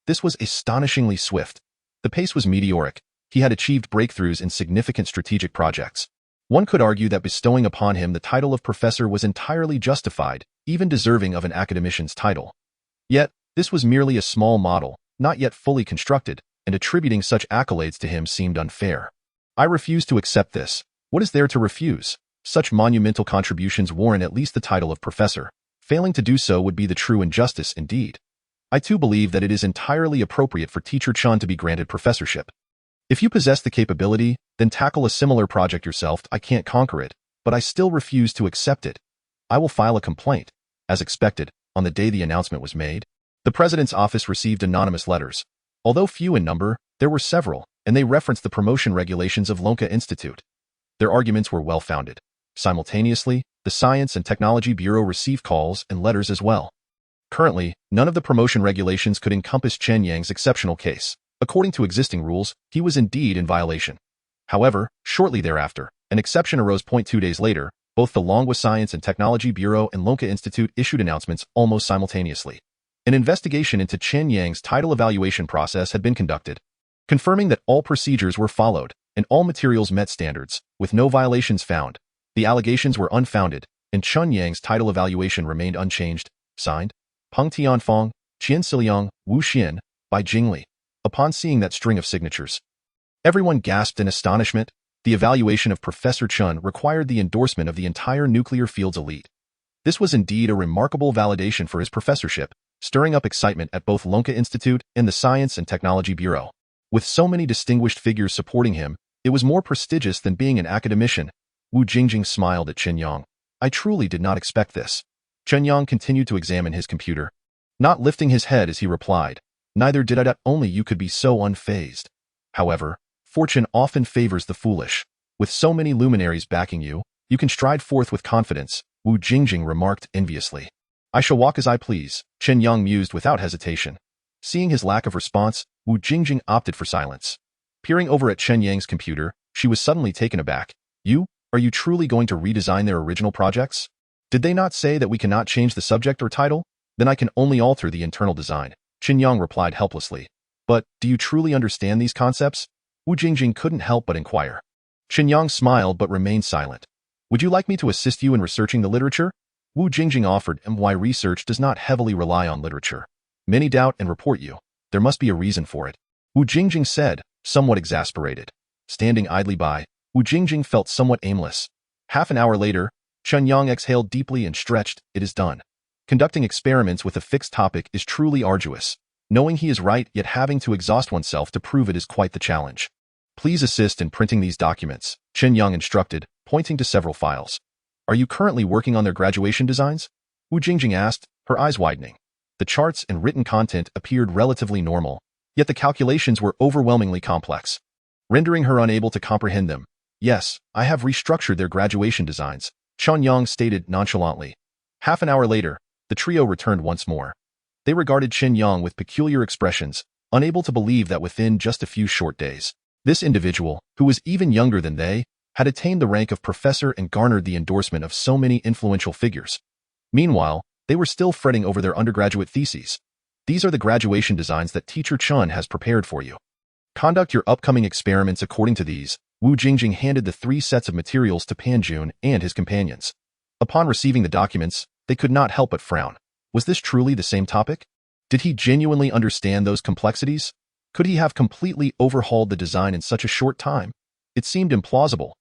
This was astonishingly swift. The pace was meteoric. He had achieved breakthroughs in significant strategic projects. One could argue that bestowing upon him the title of professor was entirely justified, even deserving of an academician's title. Yet, this was merely a small model, not yet fully constructed, and attributing such accolades to him seemed unfair. I refuse to accept this. What is there to refuse? Such monumental contributions warrant at least the title of professor. Failing to do so would be the true injustice indeed. I too believe that it is entirely appropriate for Teacher Chen to be granted professorship. If you possess the capability, then tackle a similar project yourself. I can't conquer it, but I still refuse to accept it. I will file a complaint. As expected, on the day the announcement was made, the president's office received anonymous letters. Although few in number, there were several, and they referenced the promotion regulations of Lonka Institute. Their arguments were well-founded. Simultaneously, the Science and Technology Bureau received calls and letters as well. Currently, none of the promotion regulations could encompass Chen Yang's exceptional case. According to existing rules, he was indeed in violation. However, shortly thereafter, an exception arose. 2 days later, both the Longwa Science and Technology Bureau and Lonka Institute issued announcements almost simultaneously. An investigation into Chen Yang's title evaluation process had been conducted, confirming that all procedures were followed and all materials met standards, with no violations found. The allegations were unfounded, and Chen Yang's title evaluation remained unchanged. Signed, Peng Tianfeng, Qian Siliang, Wu Xian, by Jingli. Upon seeing that string of signatures, everyone gasped in astonishment. The evaluation of Professor Chen required the endorsement of the entire nuclear field's elite. This was indeed a remarkable validation for his professorship, stirring up excitement at both Lonka Institute and the Science and Technology Bureau. With so many distinguished figures supporting him, it was more prestigious than being an academician. Wu Jingjing smiled at Chen Yang. I truly did not expect this. Chen Yang continued to examine his computer, not lifting his head as he replied, neither did I. Only you could be so unfazed. However, fortune often favors the foolish. With so many luminaries backing you, you can stride forth with confidence, Wu Jingjing remarked enviously. I shall walk as I please, Chen Yang mused without hesitation. Seeing his lack of response, Wu Jingjing opted for silence. Peering over at Chen Yang's computer, she was suddenly taken aback. Are you truly going to redesign their original projects? Did they not say that we cannot change the subject or title? Then I can only alter the internal design, Chen Yang replied helplessly. But, do you truly understand these concepts? Wu Jingjing couldn't help but inquire. Chen Yang smiled but remained silent. Would you like me to assist you in researching the literature? Wu Jingjing offered, and why research does not heavily rely on literature. Many doubt and report you. There must be a reason for it, Wu Jingjing said, somewhat exasperated. Standing idly by, Wu Jingjing felt somewhat aimless. Half an hour later, Chen Yang exhaled deeply and stretched. It is done. Conducting experiments with a fixed topic is truly arduous. Knowing he is right yet having to exhaust oneself to prove it is quite the challenge. Please assist in printing these documents, Chen Yang instructed, pointing to several files. Are you currently working on their graduation designs? Wu Jingjing asked, her eyes widening. The charts and written content appeared relatively normal, yet the calculations were overwhelmingly complex, rendering her unable to comprehend them. Yes, I have restructured their graduation designs, Chen Yang stated nonchalantly. Half an hour later, the trio returned once more. They regarded Chen Yang with peculiar expressions, unable to believe that within just a few short days, this individual, who was even younger than they, had attained the rank of professor and garnered the endorsement of so many influential figures. Meanwhile, they were still fretting over their undergraduate theses. These are the graduation designs that Teacher Chen has prepared for you. Conduct your upcoming experiments according to these. Wu Jingjing handed the 3 sets of materials to Pan Jun and his companions. Upon receiving the documents, they could not help but frown. Was this truly the same topic? Did he genuinely understand those complexities? Could he have completely overhauled the design in such a short time? It seemed implausible.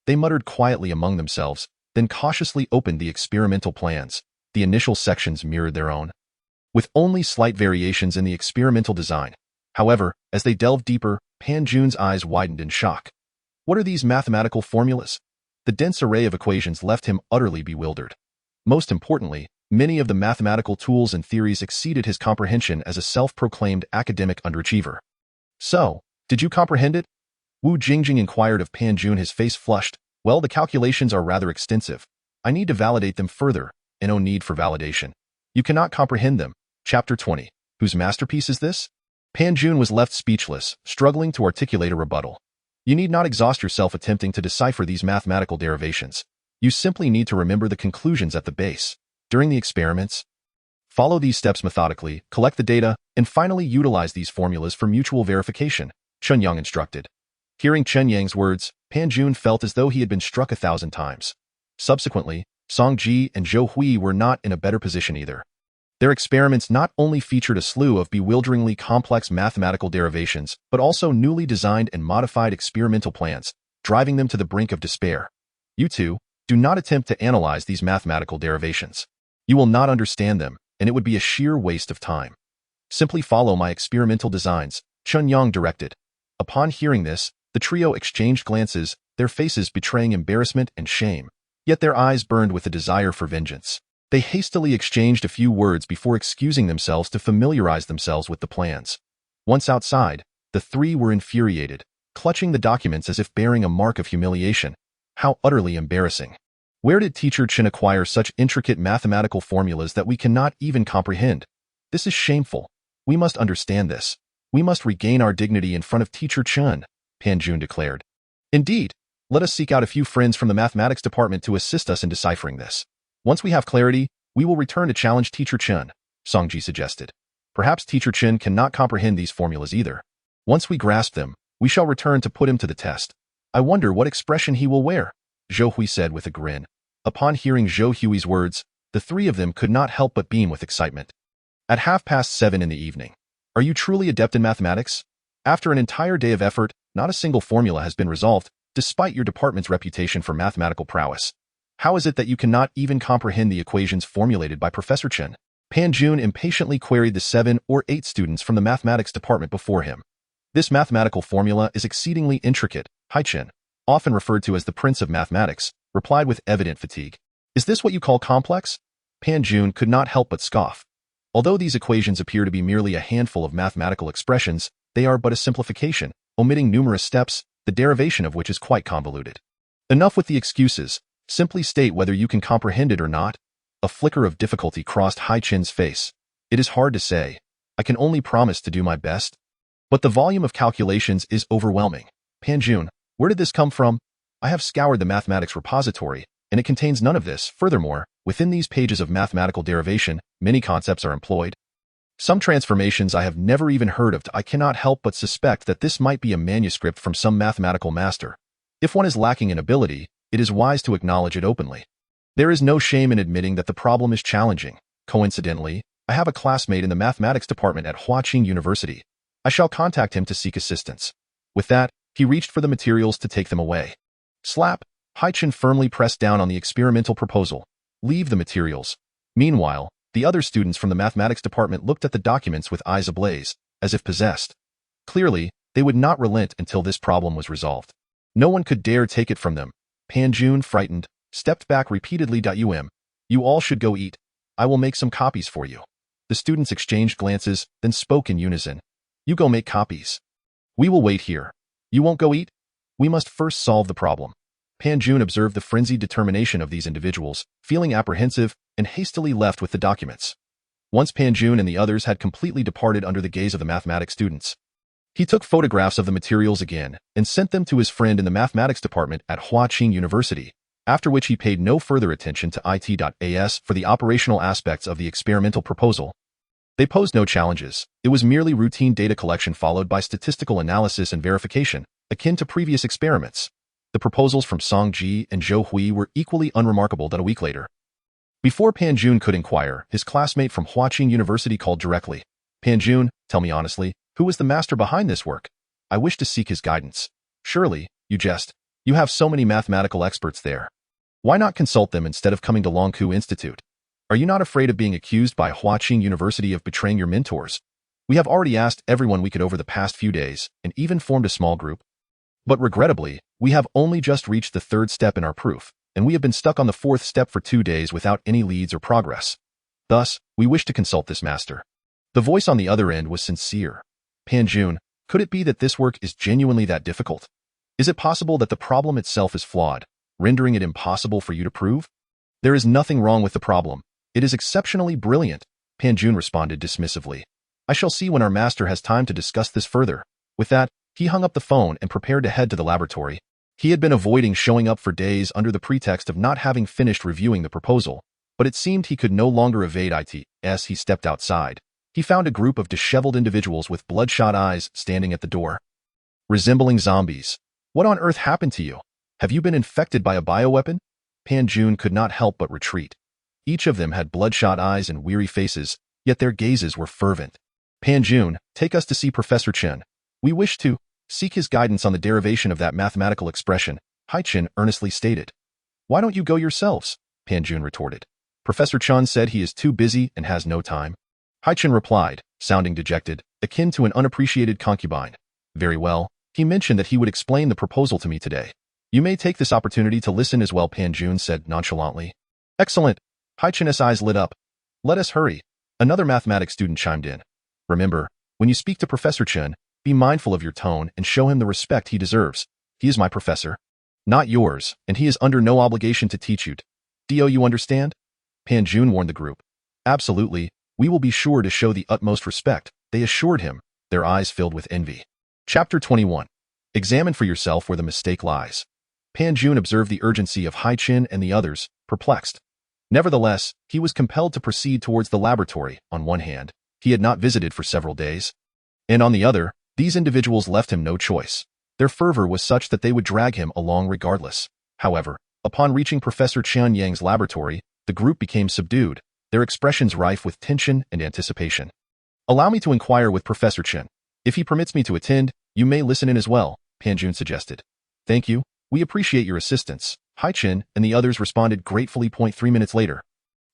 They muttered quietly among themselves, then cautiously opened the experimental plans. The initial sections mirrored their own, with only slight variations in the experimental design. However, as they delved deeper, Pan Jun's eyes widened in shock. What are these mathematical formulas? The dense array of equations left him utterly bewildered. Most importantly, many of the mathematical tools and theories exceeded his comprehension as a self-proclaimed academic underachiever. So, did you comprehend it? Wu Jingjing inquired of Pan Jun, his face flushed. Well, the calculations are rather extensive. I need to validate them further, and no need for validation. You cannot comprehend them. Chapter 20. Whose masterpiece is this? Pan Jun was left speechless, struggling to articulate a rebuttal. You need not exhaust yourself attempting to decipher these mathematical derivations. You simply need to remember the conclusions at the base. During the experiments, follow these steps methodically, collect the data, and finally utilize these formulas for mutual verification, Chen Yang instructed. Hearing Chen Yang's words, Pan Jun felt as though he had been struck 1,000 times. Subsequently, Song Ji and Zhou Hui were not in a better position either. Their experiments not only featured a slew of bewilderingly complex mathematical derivations, but also newly designed and modified experimental plans, driving them to the brink of despair. You two, do not attempt to analyze these mathematical derivations. You will not understand them, and it would be a sheer waste of time. Simply follow my experimental designs, Chen Yang directed. Upon hearing this, the trio exchanged glances, their faces betraying embarrassment and shame, yet their eyes burned with a desire for vengeance. They hastily exchanged a few words before excusing themselves to familiarize themselves with the plans. Once outside, the three were infuriated, clutching the documents as if bearing a mark of humiliation. How utterly embarrassing. Where did Teacher Chen acquire such intricate mathematical formulas that we cannot even comprehend? This is shameful. We must understand this. We must regain our dignity in front of Teacher Chen, Pan Jun declared. Indeed, let us seek out a few friends from the mathematics department to assist us in deciphering this. Once we have clarity, we will return to challenge Teacher Chen, Song Ji suggested. Perhaps Teacher Chen cannot comprehend these formulas either. Once we grasp them, we shall return to put him to the test. I wonder what expression he will wear, Zhou Hui said with a grin. Upon hearing Zhou Hui's words, the three of them could not help but beam with excitement. At 7:30 in the evening. Are you truly adept in mathematics? After an entire day of effort, not a single formula has been resolved, despite your department's reputation for mathematical prowess. How is it that you cannot even comprehend the equations formulated by Professor Chen? Pan Jun impatiently queried the 7 or 8 students from the mathematics department before him. This mathematical formula is exceedingly intricate, Hai Chen, often referred to as the Prince of Mathematics, replied with evident fatigue. Is this what you call complex? Pan Jun could not help but scoff. Although these equations appear to be merely a handful of mathematical expressions, they are but a simplification, omitting numerous steps, the derivation of which is quite convoluted. Enough with the excuses. Simply state whether you can comprehend it or not. A flicker of difficulty crossed Hai Chen's face. It is hard to say. I can only promise to do my best. But the volume of calculations is overwhelming. Pan Jun, where did this come from? I have scoured the mathematics repository, and it contains none of this. Furthermore, within these pages of mathematical derivation, many concepts are employed. Some transformations I have never even heard of. I cannot help but suspect that this might be a manuscript from some mathematical master. If one is lacking in ability, it is wise to acknowledge it openly. There is no shame in admitting that the problem is challenging. Coincidentally, I have a classmate in the mathematics department at Huaqing University. I shall contact him to seek assistance. With that, he reached for the materials to take them away. Slap! Hai Chen firmly pressed down on the experimental proposal. Leave the materials. Meanwhile, the other students from the mathematics department looked at the documents with eyes ablaze, as if possessed. Clearly, they would not relent until this problem was resolved. No one could dare take it from them. Pan Jun, frightened, stepped back repeatedly. You all should go eat. I will make some copies for you. The students exchanged glances, then spoke in unison. You go make copies. We will wait here. You won't go eat? We must first solve the problem. Pan Jun observed the frenzied determination of these individuals, feeling apprehensive, and hastily left with the documents. Once Pan Jun and the others had completely departed under the gaze of the mathematics students, he took photographs of the materials again and sent them to his friend in the mathematics department at Huaqing University, after which he paid no further attention to IT.as for the operational aspects of the experimental proposal. They posed no challenges. It was merely routine data collection followed by statistical analysis and verification, akin to previous experiments. The proposals from Song Ji and Zhou Hui were equally unremarkable than a week later. Before Pan Jun could inquire, his classmate from Huaqing University called directly. Pan Jun, tell me honestly, who was the master behind this work? I wish to seek his guidance. Surely, you jest. You have so many mathematical experts there. Why not consult them instead of coming to Longku Institute? Are you not afraid of being accused by Huaqing University of betraying your mentors? We have already asked everyone we could over the past few days, and even formed a small group. But regrettably, we have only just reached the 3rd step in our proof, and we have been stuck on the 4th step for 2 days without any leads or progress. Thus, we wish to consult this master. The voice on the other end was sincere. Pan Jun, could it be that this work is genuinely that difficult? Is it possible that the problem itself is flawed, rendering it impossible for you to prove? There is nothing wrong with the problem. It is exceptionally brilliant, Pan Jun responded dismissively. I shall see when our master has time to discuss this further. With that, he hung up the phone and prepared to head to the laboratory. He had been avoiding showing up for days under the pretext of not having finished reviewing the proposal, but it seemed he could no longer evade it. As he stepped outside, he found a group of disheveled individuals with bloodshot eyes standing at the door. resembling zombies. What on earth happened to you? Have you been infected by a bioweapon? Pan Jun could not help but retreat. Each of them had bloodshot eyes and weary faces, yet their gazes were fervent. Pan Jun, take us to see Professor Chen. We wish to seek his guidance on the derivation of that mathematical expression, Hai Chen earnestly stated. Why don't you go yourselves? Pan Jun retorted. Professor Chen said he is too busy and has no time. Hai Chen replied, sounding dejected, akin to an unappreciated concubine. Very well, he mentioned that he would explain the proposal to me today. You may take this opportunity to listen as well, Pan Jun said nonchalantly. Excellent. Hai Chen's eyes lit up. Let us hurry. Another mathematics student chimed in. Remember, when you speak to Professor Chen, be mindful of your tone and show him the respect he deserves. He is my professor, not yours, and he is under no obligation to teach you. Do you understand? Pan Jun warned the group. Absolutely, we will be sure to show the utmost respect, they assured him, their eyes filled with envy. Chapter 21. Examine for yourself where the mistake lies. Pan Jun observed the urgency of Hai Chen and the others, perplexed. Nevertheless, he was compelled to proceed towards the laboratory. On one hand, he had not visited for several days, and on the other, these individuals left him no choice. Their fervor was such that they would drag him along regardless. However, upon reaching Professor Chen Yang's laboratory, the group became subdued, their expressions rife with tension and anticipation. Allow me to inquire with Professor Chen. If he permits me to attend, you may listen in as well, Pan Jun suggested. Thank you, we appreciate your assistance, Hai Chen and the others responded gratefully. 3 minutes later,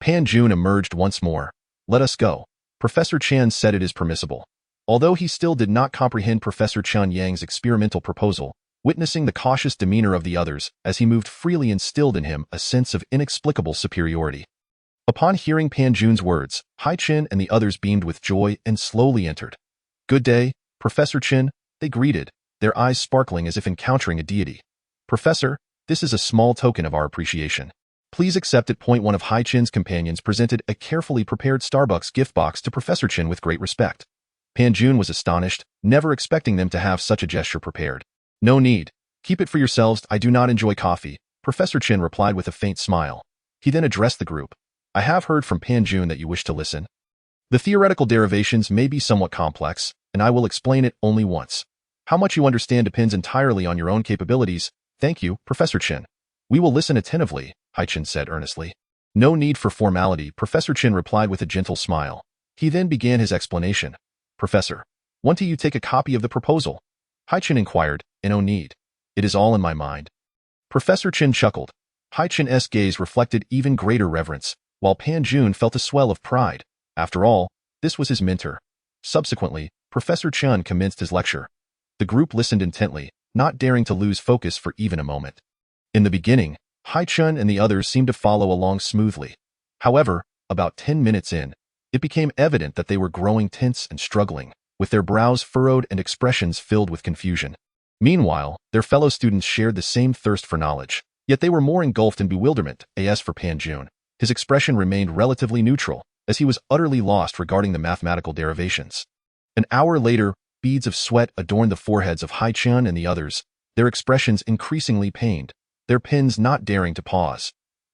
Pan Jun emerged once more. Let us go. Professor Chen said it is permissible. Although he still did not comprehend Professor Chen Yang's experimental proposal, witnessing the cautious demeanor of the others as he moved freely instilled in him a sense of inexplicable superiority. Upon hearing Pan Jun's words, Hai Chen and the others beamed with joy and slowly entered. Good day, Professor Chen, they greeted, their eyes sparkling as if encountering a deity. Professor, this is a small token of our appreciation. Please accept it. One of Hai Chen's companions presented a carefully prepared Starbucks gift box to Professor Chen with great respect. Pan Jun was astonished, never expecting them to have such a gesture prepared. No need. Keep it for yourselves. I do not enjoy coffee, Professor Chen replied with a faint smile. He then addressed the group. I have heard from Pan Jun that you wish to listen. The theoretical derivations may be somewhat complex, and I will explain it only once. How much you understand depends entirely on your own capabilities. Thank you, Professor Chen. We will listen attentively, Hai Chen said earnestly. No need for formality, Professor Chen replied with a gentle smile. He then began his explanation. Professor, won't you take a copy of the proposal? Hai Chen inquired, no need. It is all in my mind. Professor Chen chuckled. Hai Chen's gaze reflected even greater reverence, while Pan Jun felt a swell of pride. After all, this was his mentor. Subsequently, Professor Chen commenced his lecture. The group listened intently, not daring to lose focus for even a moment. In the beginning, Hai Chen and the others seemed to follow along smoothly. However, about 10 minutes in, it became evident that they were growing tense and struggling, with their brows furrowed and expressions filled with confusion. Meanwhile, their fellow students shared the same thirst for knowledge, yet they were more engulfed in bewilderment. As for Pan Jun, his expression remained relatively neutral, as he was utterly lost regarding the mathematical derivations. An hour later, beads of sweat adorned the foreheads of Hai Chen and the others, their expressions increasingly pained, their pens not daring to pause.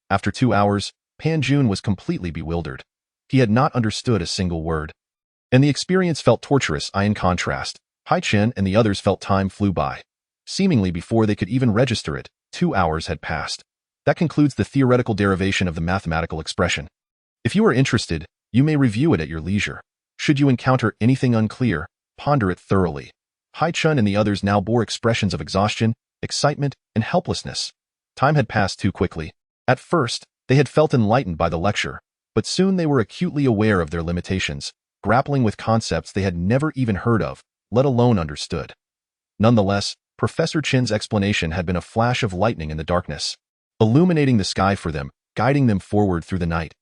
After 2 hours, Pan Jun was completely bewildered. He had not understood a single word. And the experience felt torturous. In contrast, Hai Chen and the others felt time flew by. Seemingly before they could even register it, 2 hours had passed. That concludes the theoretical derivation of the mathematical expression. If you are interested, you may review it at your leisure. Should you encounter anything unclear, ponder it thoroughly. Hai Chen and the others now bore expressions of exhaustion, excitement, and helplessness. Time had passed too quickly. At first, they had felt enlightened by the lecture, but soon they were acutely aware of their limitations, grappling with concepts they had never even heard of, let alone understood. Nonetheless, Professor Chen's explanation had been a flash of lightning in the darkness, illuminating the sky for them, guiding them forward through the night.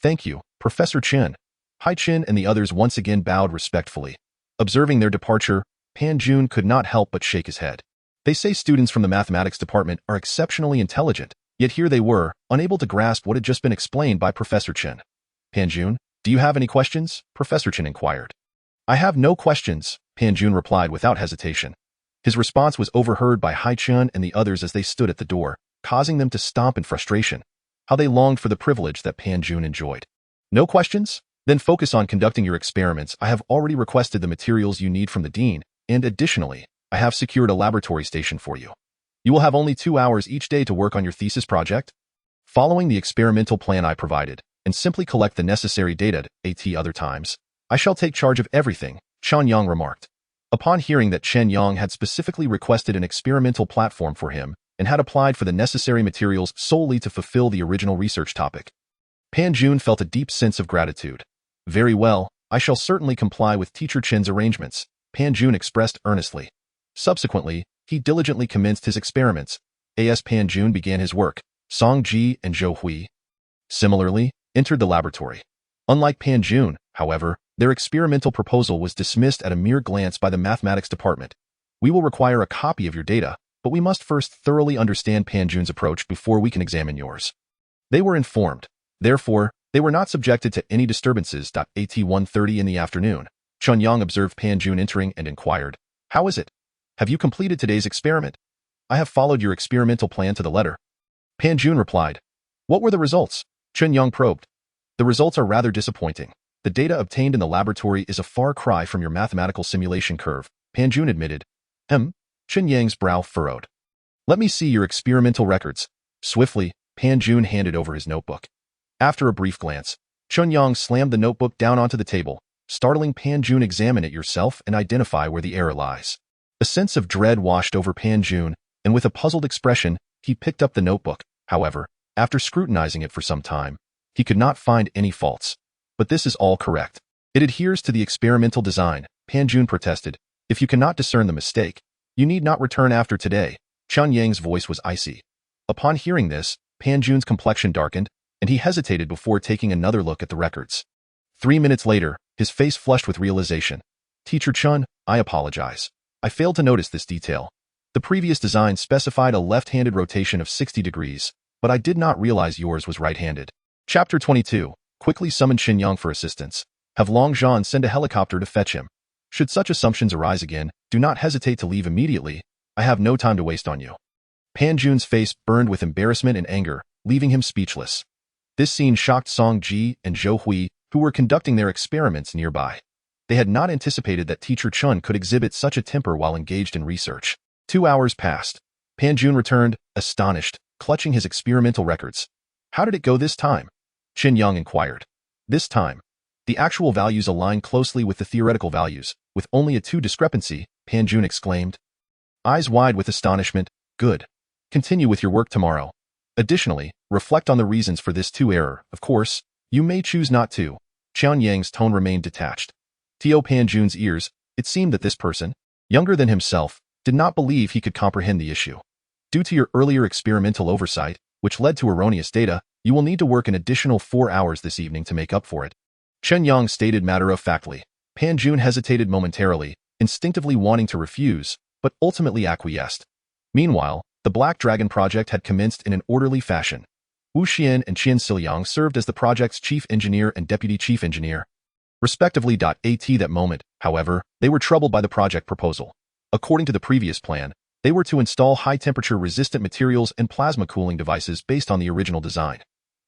Thank you, Professor Chen. Hai Chen and the others once again bowed respectfully. Observing their departure, Pan Jun could not help but shake his head. They say students from the mathematics department are exceptionally intelligent, yet here they were, unable to grasp what had just been explained by Professor Chen. Pan Jun, do you have any questions? Professor Chen inquired. I have no questions, Pan Jun replied without hesitation. His response was overheard by Hai Chen and the others as they stood at the door, causing them to stomp in frustration. How they longed for the privilege that Pan Jun enjoyed. No questions? Then focus on conducting your experiments. I have already requested the materials you need from the dean, and additionally, I have secured a laboratory station for you. You will have only 2 hours each day to work on your thesis project. Following the experimental plan I provided, and simply collect the necessary data at other times, I shall take charge of everything, Chen Yang remarked. Upon hearing that Chen Yang had specifically requested an experimental platform for him and had applied for the necessary materials solely to fulfill the original research topic, Pan Jun felt a deep sense of gratitude. Very well, I shall certainly comply with Teacher Chen's arrangements, Pan Jun expressed earnestly. Subsequently, he diligently commenced his experiments. As Pan Jun began his work, Song Ji and Zhou Hui similarly entered the laboratory. Unlike Pan Jun, however, their experimental proposal was dismissed at a mere glance by the mathematics department. We will require a copy of your data, but we must first thoroughly understand Pan Jun's approach before we can examine yours. They were informed. Therefore, they were not subjected to any disturbances. At 1:30 in the afternoon, Chen Yang observed Pan Jun entering and inquired, "How is it? Have you completed today's experiment?" "I have followed your experimental plan to the letter." Pan Jun replied. "What were the results?" Chen Yang probed. "The results are rather disappointing. The data obtained in the laboratory is a far cry from your mathematical simulation curve," Pan Jun admitted. Chen Yang's brow furrowed. "Let me see your experimental records." Swiftly, Pan Jun handed over his notebook. After a brief glance, Chen Yang slammed the notebook down onto the table, startling Pan Jun. "Examine it yourself and identify where the error lies." A sense of dread washed over Pan Jun, and with a puzzled expression, he picked up the notebook. However, after scrutinizing it for some time, he could not find any faults. "But this is all correct. It adheres to the experimental design," Pan Jun protested. "If you cannot discern the mistake, you need not return after today." Chen Yang's voice was icy. Upon hearing this, Pan Jun's complexion darkened, and he hesitated before taking another look at the records. 3 minutes later, his face flushed with realization. "Teacher Chen, I apologize. I failed to notice this detail. The previous design specified a left-handed rotation of 60 degrees, but I did not realize yours was right-handed." Chapter 22. Quickly summon Chen Yang for assistance. Have Long Zhan send a helicopter to fetch him. Should such assumptions arise again, do not hesitate to leave immediately. I have no time to waste on you. Pan Jun's face burned with embarrassment and anger, leaving him speechless. This scene shocked Song Ji and Zhou Hui, who were conducting their experiments nearby. They had not anticipated that Teacher Chen could exhibit such a temper while engaged in research. 2 hours passed. Pan Jun returned, astonished, clutching his experimental records. "How did it go this time?" Chen Yang inquired. "This time, the actual values align closely with the theoretical values, with only a 2 discrepancy," Pan Jun exclaimed. Eyes wide with astonishment. "Good. Continue with your work tomorrow. Additionally, reflect on the reasons for this 2 error. Of course, you may choose not to." Chen Yang's tone remained detached. To Pan Jun's ears, it seemed that this person, younger than himself, did not believe he could comprehend the issue. "Due to your earlier experimental oversight, which led to erroneous data, you will need to work an additional 4 hours this evening to make up for it," Chen Yang stated matter-of-factly. Pan Jun hesitated momentarily, instinctively wanting to refuse, but ultimately acquiesced. Meanwhile, the Black Dragon project had commenced in an orderly fashion. Wu Xian and Chen Yang served as the project's chief engineer and deputy chief engineer, respectively. At that moment, however, they were troubled by the project proposal. According to the previous plan, they were to install high-temperature resistant materials and plasma cooling devices based on the original design.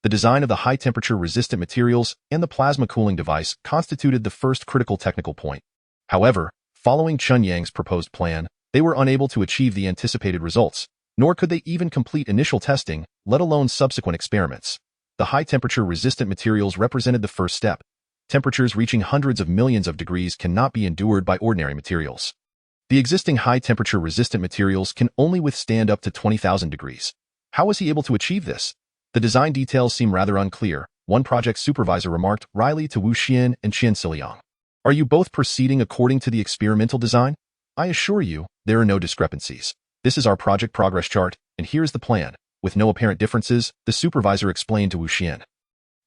The design of the high-temperature resistant materials and the plasma cooling device constituted the first critical technical point. However, following Chen Yang's proposed plan, they were unable to achieve the anticipated results, nor could they even complete initial testing, let alone subsequent experiments. The high-temperature resistant materials represented the first step. Temperatures reaching hundreds of millions of degrees cannot be endured by ordinary materials. The existing high-temperature resistant materials can only withstand up to 20,000 degrees. How was he able to achieve this? The design details seem rather unclear, one project supervisor remarked wryly to Wu Xian and Chen Yang. "Are you both proceeding according to the experimental design? I assure you, there are no discrepancies. This is our project progress chart, and here's the plan." With no apparent differences, the supervisor explained to Wu Xian.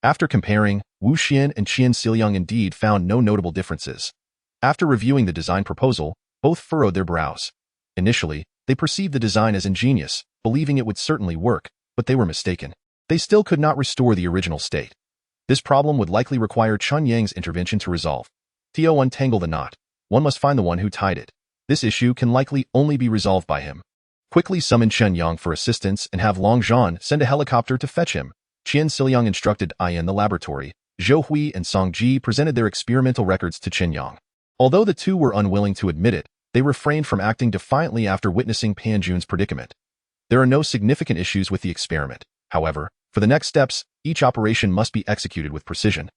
After comparing, Wu Xian and Chen Yang indeed found no notable differences. After reviewing the design proposal, both furrowed their brows. Initially, they perceived the design as ingenious, believing it would certainly work, but they were mistaken. They still could not restore the original state. This problem would likely require Chen Yang's intervention to resolve. To untangle the knot, one must find the one who tied it. This issue can likely only be resolved by him. Quickly summon Chen Yang for assistance and have Long Zhan send a helicopter to fetch him. Chen Yang instructed in the laboratory. Zhou Hui and Song Ji presented their experimental records to Chen Yang. Although the two were unwilling to admit it, They refrained from acting defiantly after witnessing Pan Jun's predicament. There are no significant issues with the experiment. However, for the next steps, each operation must be executed with precision.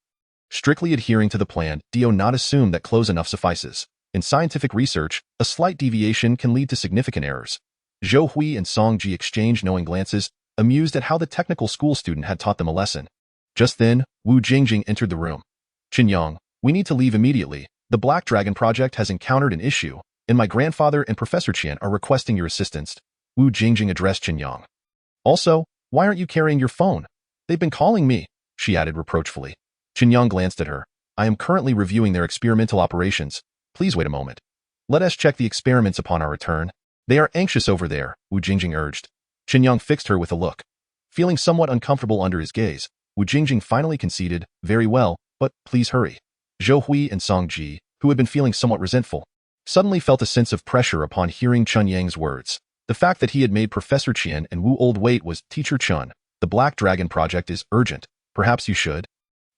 Strictly adhering to the plan, do not assume that close enough suffices. In scientific research, a slight deviation can lead to significant errors. Zhou Hui and Song Ji exchanged knowing glances, amused at how the technical school student had taught them a lesson. Just then, Wu Jingjing entered the room. Chen Yang, we need to leave immediately. The Black Dragon project has encountered an issue, and my grandfather and Professor Qian are requesting your assistance. Wu Jingjing addressed Chen Yang. Also, why aren't you carrying your phone? They've been calling me, she added reproachfully. Chen Yang glanced at her. I am currently reviewing their experimental operations. Please wait a moment. Let us check the experiments upon our return. They are anxious over there, Wu Jingjing urged. Chen Yang fixed her with a look. Feeling somewhat uncomfortable under his gaze, Wu Jingjing finally conceded, very well, but please hurry. Zhou Hui and Song Ji, who had been feeling somewhat resentful, suddenly felt a sense of pressure upon hearing Chen Yang's words. The fact that he had made Professor Qian and Wu Old wait was, Teacher Chen, the Black Dragon project is urgent. Perhaps you should.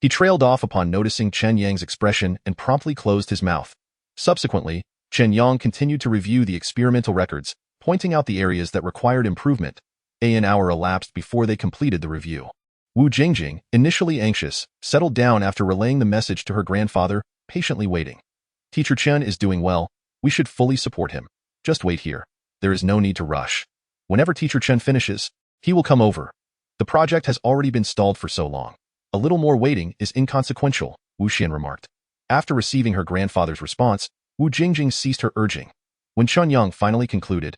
He trailed off upon noticing Chen Yang's expression and promptly closed his mouth. Subsequently, Chen Yang continued to review the experimental records, pointing out the areas that required improvement. An hour elapsed before they completed the review. Wu Jingjing, initially anxious, settled down after relaying the message to her grandfather, patiently waiting. Teacher Chen is doing well. We should fully support him. Just wait here. There is no need to rush. Whenever Teacher Chen finishes, he will come over. The project has already been stalled for so long. A little more waiting is inconsequential, Wu Xian remarked. After receiving her grandfather's response, Wu Jingjing ceased her urging. When Chen Yang finally concluded,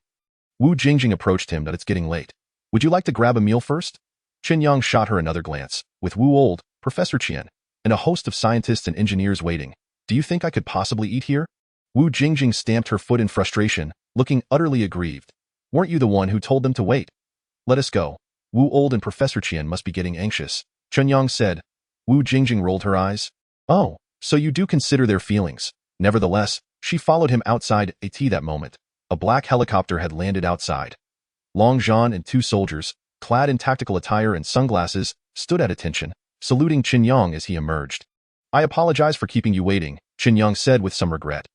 Wu Jingjing approached him that it's getting late. Would you like to grab a meal first? Chen Yang shot her another glance. With Wu Old, Professor Qian, and a host of scientists and engineers waiting, do you think I could possibly eat here? Wu Jingjing stamped her foot in frustration, looking utterly aggrieved. Weren't you the one who told them to wait? Let us go. Wu Old and Professor Qian must be getting anxious, Chen Yang said. Wu Jingjing rolled her eyes. Oh, so you do consider their feelings. Nevertheless, she followed him outside that moment. A black helicopter had landed outside. Long Zhan and two soldiers, clad in tactical attire and sunglasses, stood at attention, saluting Chen Yang as he emerged. I apologize for keeping you waiting, Chen Yang said with some regret.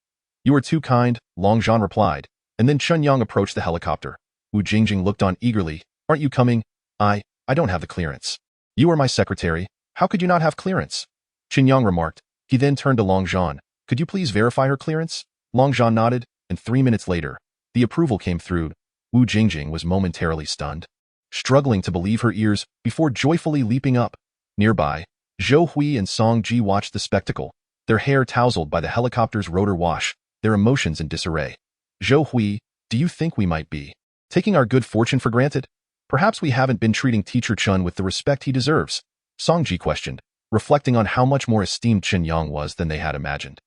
You are too kind, Long Zhan replied, and then Chen Yang approached the helicopter. Wu Jingjing looked on eagerly. Aren't you coming? I don't have the clearance. You are my secretary. How could you not have clearance? Chen Yang remarked. He then turned to Long Zhan. Could you please verify her clearance? Long Zhan nodded, and 3 minutes later, the approval came through. Wu Jingjing was momentarily stunned, struggling to believe her ears before joyfully leaping up. Nearby, Zhou Hui and Song Ji watched the spectacle, their hair tousled by the helicopter's rotor wash, their emotions in disarray. Zhou Hui, do you think we might be taking our good fortune for granted? Perhaps we haven't been treating Teacher Chen with the respect he deserves, Song Ji questioned, reflecting on how much more esteemed Chen Yang was than they had imagined.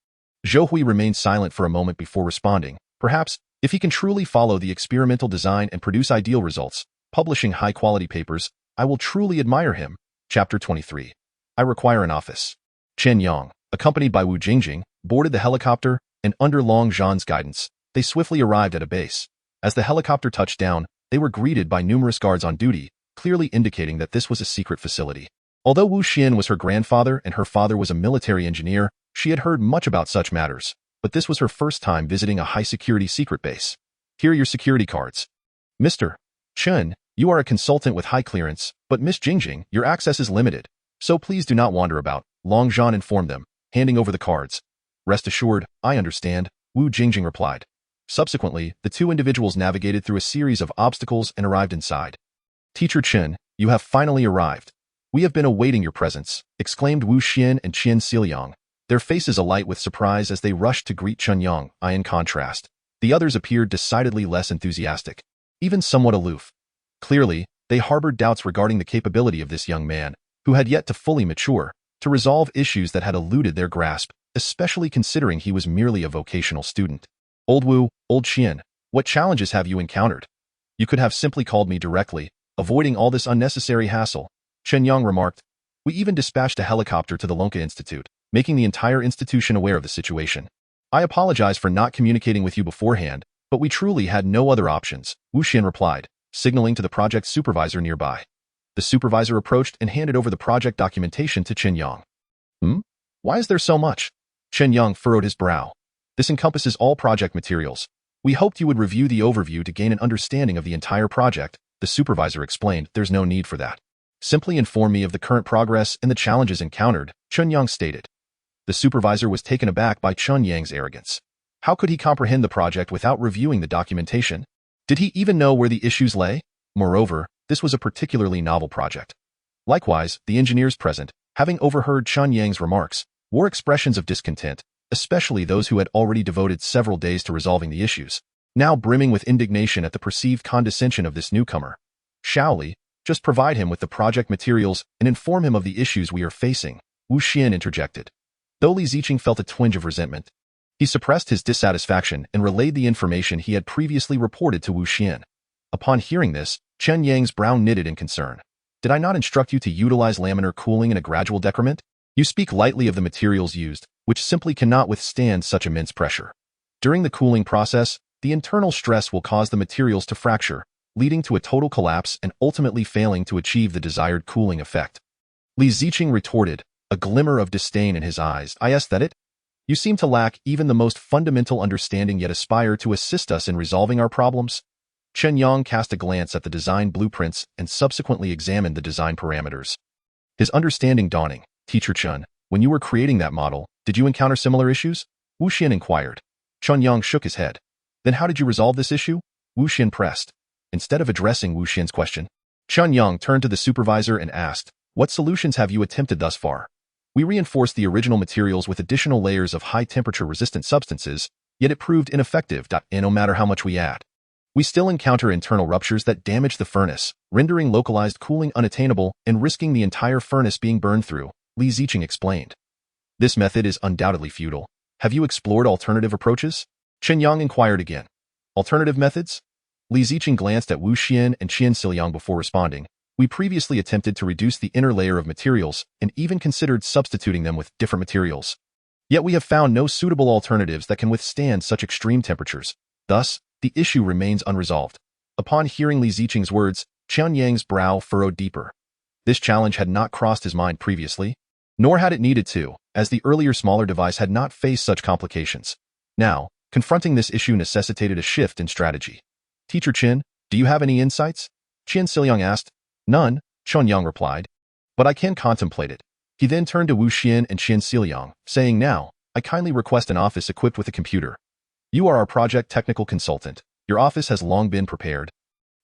Zhou Hui remained silent for a moment before responding. Perhaps, if he can truly follow the experimental design and produce ideal results, publishing high-quality papers, I will truly admire him. Chapter 23. I require an office. Chen Yang, accompanied by Wu Jingjing, boarded the helicopter, and under Long Zhan's guidance, they swiftly arrived at a base. As the helicopter touched down, they were greeted by numerous guards on duty, clearly indicating that this was a secret facility. Although Wu Xian was her grandfather and her father was a military engineer, she had heard much about such matters, but this was her first time visiting a high-security secret base. Here are your security cards. Mr. Chen, you are a consultant with high clearance, but Miss Jingjing, your access is limited, so please do not wander about, Long Zhan informed them, handing over the cards. Rest assured, I understand, Wu Jingjing replied. Subsequently, the two individuals navigated through a series of obstacles and arrived inside. Teacher Chen, you have finally arrived. We have been awaiting your presence, exclaimed Wu Xian and Qian Xiliang, their faces alight with surprise as they rushed to greet Chen Yang. In contrast, the others appeared decidedly less enthusiastic, even somewhat aloof. Clearly, they harbored doubts regarding the capability of this young man, who had yet to fully mature, to resolve issues that had eluded their grasp, especially considering he was merely a vocational student. Old Wu, Old Qian, what challenges have you encountered? You could have simply called me directly, avoiding all this unnecessary hassle, Chen Yang remarked. We even dispatched a helicopter to the Lonka Institute, making the entire institution aware of the situation. I apologize for not communicating with you beforehand, but we truly had no other options, Wu Xian replied, signaling to the project supervisor nearby. The supervisor approached and handed over the project documentation to Chen Yang. Why is there so much? Chen Yang furrowed his brow. This encompasses all project materials. We hoped you would review the overview to gain an understanding of the entire project, the supervisor explained. There's no need for that. Simply inform me of the current progress and the challenges encountered, Chen Yang stated. The supervisor was taken aback by Chen Yang's arrogance. How could he comprehend the project without reviewing the documentation? Did he even know where the issues lay? Moreover, this was a particularly novel project. Likewise, the engineers present, having overheard Chen Yang's remarks, wore expressions of discontent, especially those who had already devoted several days to resolving the issues, now brimming with indignation at the perceived condescension of this newcomer. Shaoli, just provide him with the project materials and inform him of the issues we are facing, Wu Xian interjected. Though Li Ziqing felt a twinge of resentment, he suppressed his dissatisfaction and relayed the information he had previously reported to Wu Xian. Upon hearing this, Chen Yang's brow knitted in concern. Did I not instruct you to utilize laminar cooling in a gradual decrement? You speak lightly of the materials used, which simply cannot withstand such immense pressure. During the cooling process, the internal stress will cause the materials to fracture, leading to a total collapse and ultimately failing to achieve the desired cooling effect. Li Ziqing retorted, a glimmer of disdain in his eyes. Is that it? You seem to lack even the most fundamental understanding yet aspire to assist us in resolving our problems? Chen Yang cast a glance at the design blueprints and subsequently examined the design parameters. His understanding dawning. Teacher Chen, when you were creating that model, did you encounter similar issues? Wu Xian inquired. Chen Yang shook his head. Then how did you resolve this issue? Wu Xian pressed. Instead of addressing Wu Xian's question, Chen Yang turned to the supervisor and asked, what solutions have you attempted thus far? We reinforced the original materials with additional layers of high-temperature resistant substances, yet it proved ineffective, and no matter how much we add. We still encounter internal ruptures that damage the furnace, rendering localized cooling unattainable and risking the entire furnace being burned through, Li Ziqing explained. This method is undoubtedly futile. Have you explored alternative approaches? Chen Yang inquired again. Alternative methods? Li Ziqing glanced at Wu Xian and Qian Siliang before responding. We previously attempted to reduce the inner layer of materials and even considered substituting them with different materials. Yet we have found no suitable alternatives that can withstand such extreme temperatures. Thus, the issue remains unresolved. Upon hearing Li Ziqing's words, Chen Yang's brow furrowed deeper. This challenge had not crossed his mind previously, nor had it needed to, as the earlier smaller device had not faced such complications. Now, confronting this issue necessitated a shift in strategy. Teacher Chen, do you have any insights? Qian Siliang asked. None, Chen Yang replied. But I can contemplate it. He then turned to Wu Xian and Qian Siliang, saying, now, I kindly request an office equipped with a computer. You are our project technical consultant. Your office has long been prepared.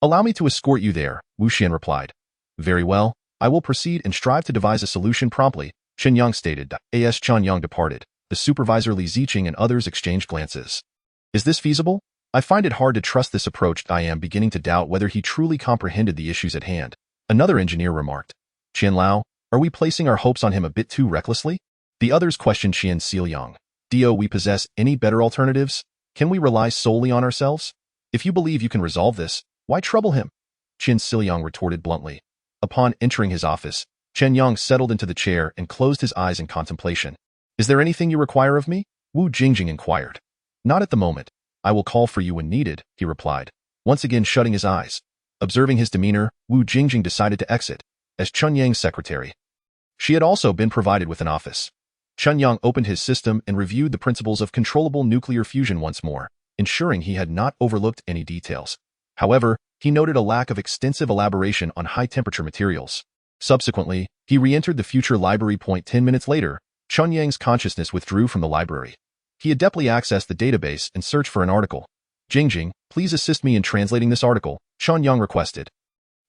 Allow me to escort you there, Wu Xian replied. Very well, I will proceed and strive to devise a solution promptly, Chen Yang stated. As Chen Yang departed, the supervisor Li Ziqing and others exchanged glances. Is this feasible? I find it hard to trust this approach. I am beginning to doubt whether he truly comprehended the issues at hand. Another engineer remarked. Qian Lao, are we placing our hopes on him a bit too recklessly? The others questioned Qian Siliang. Do we possess any better alternatives? Can we rely solely on ourselves? If you believe you can resolve this, why trouble him? Qian Siliang retorted bluntly. Upon entering his office, Chen Yang settled into the chair and closed his eyes in contemplation. Is there anything you require of me? Wu Jingjing inquired. Not at the moment. I will call for you when needed, he replied, once again shutting his eyes. Observing his demeanor, Wu Jingjing decided to exit, as Chen Yang's secretary. She had also been provided with an office. Chen Yang opened his system and reviewed the principles of controllable nuclear fusion once more, ensuring he had not overlooked any details. However, he noted a lack of extensive elaboration on high-temperature materials. Subsequently, he re-entered the future library. 10 minutes later, Chen Yang's consciousness withdrew from the library. He adeptly accessed the database and searched for an article. Jingjing, please assist me in translating this article, Chen Yang requested.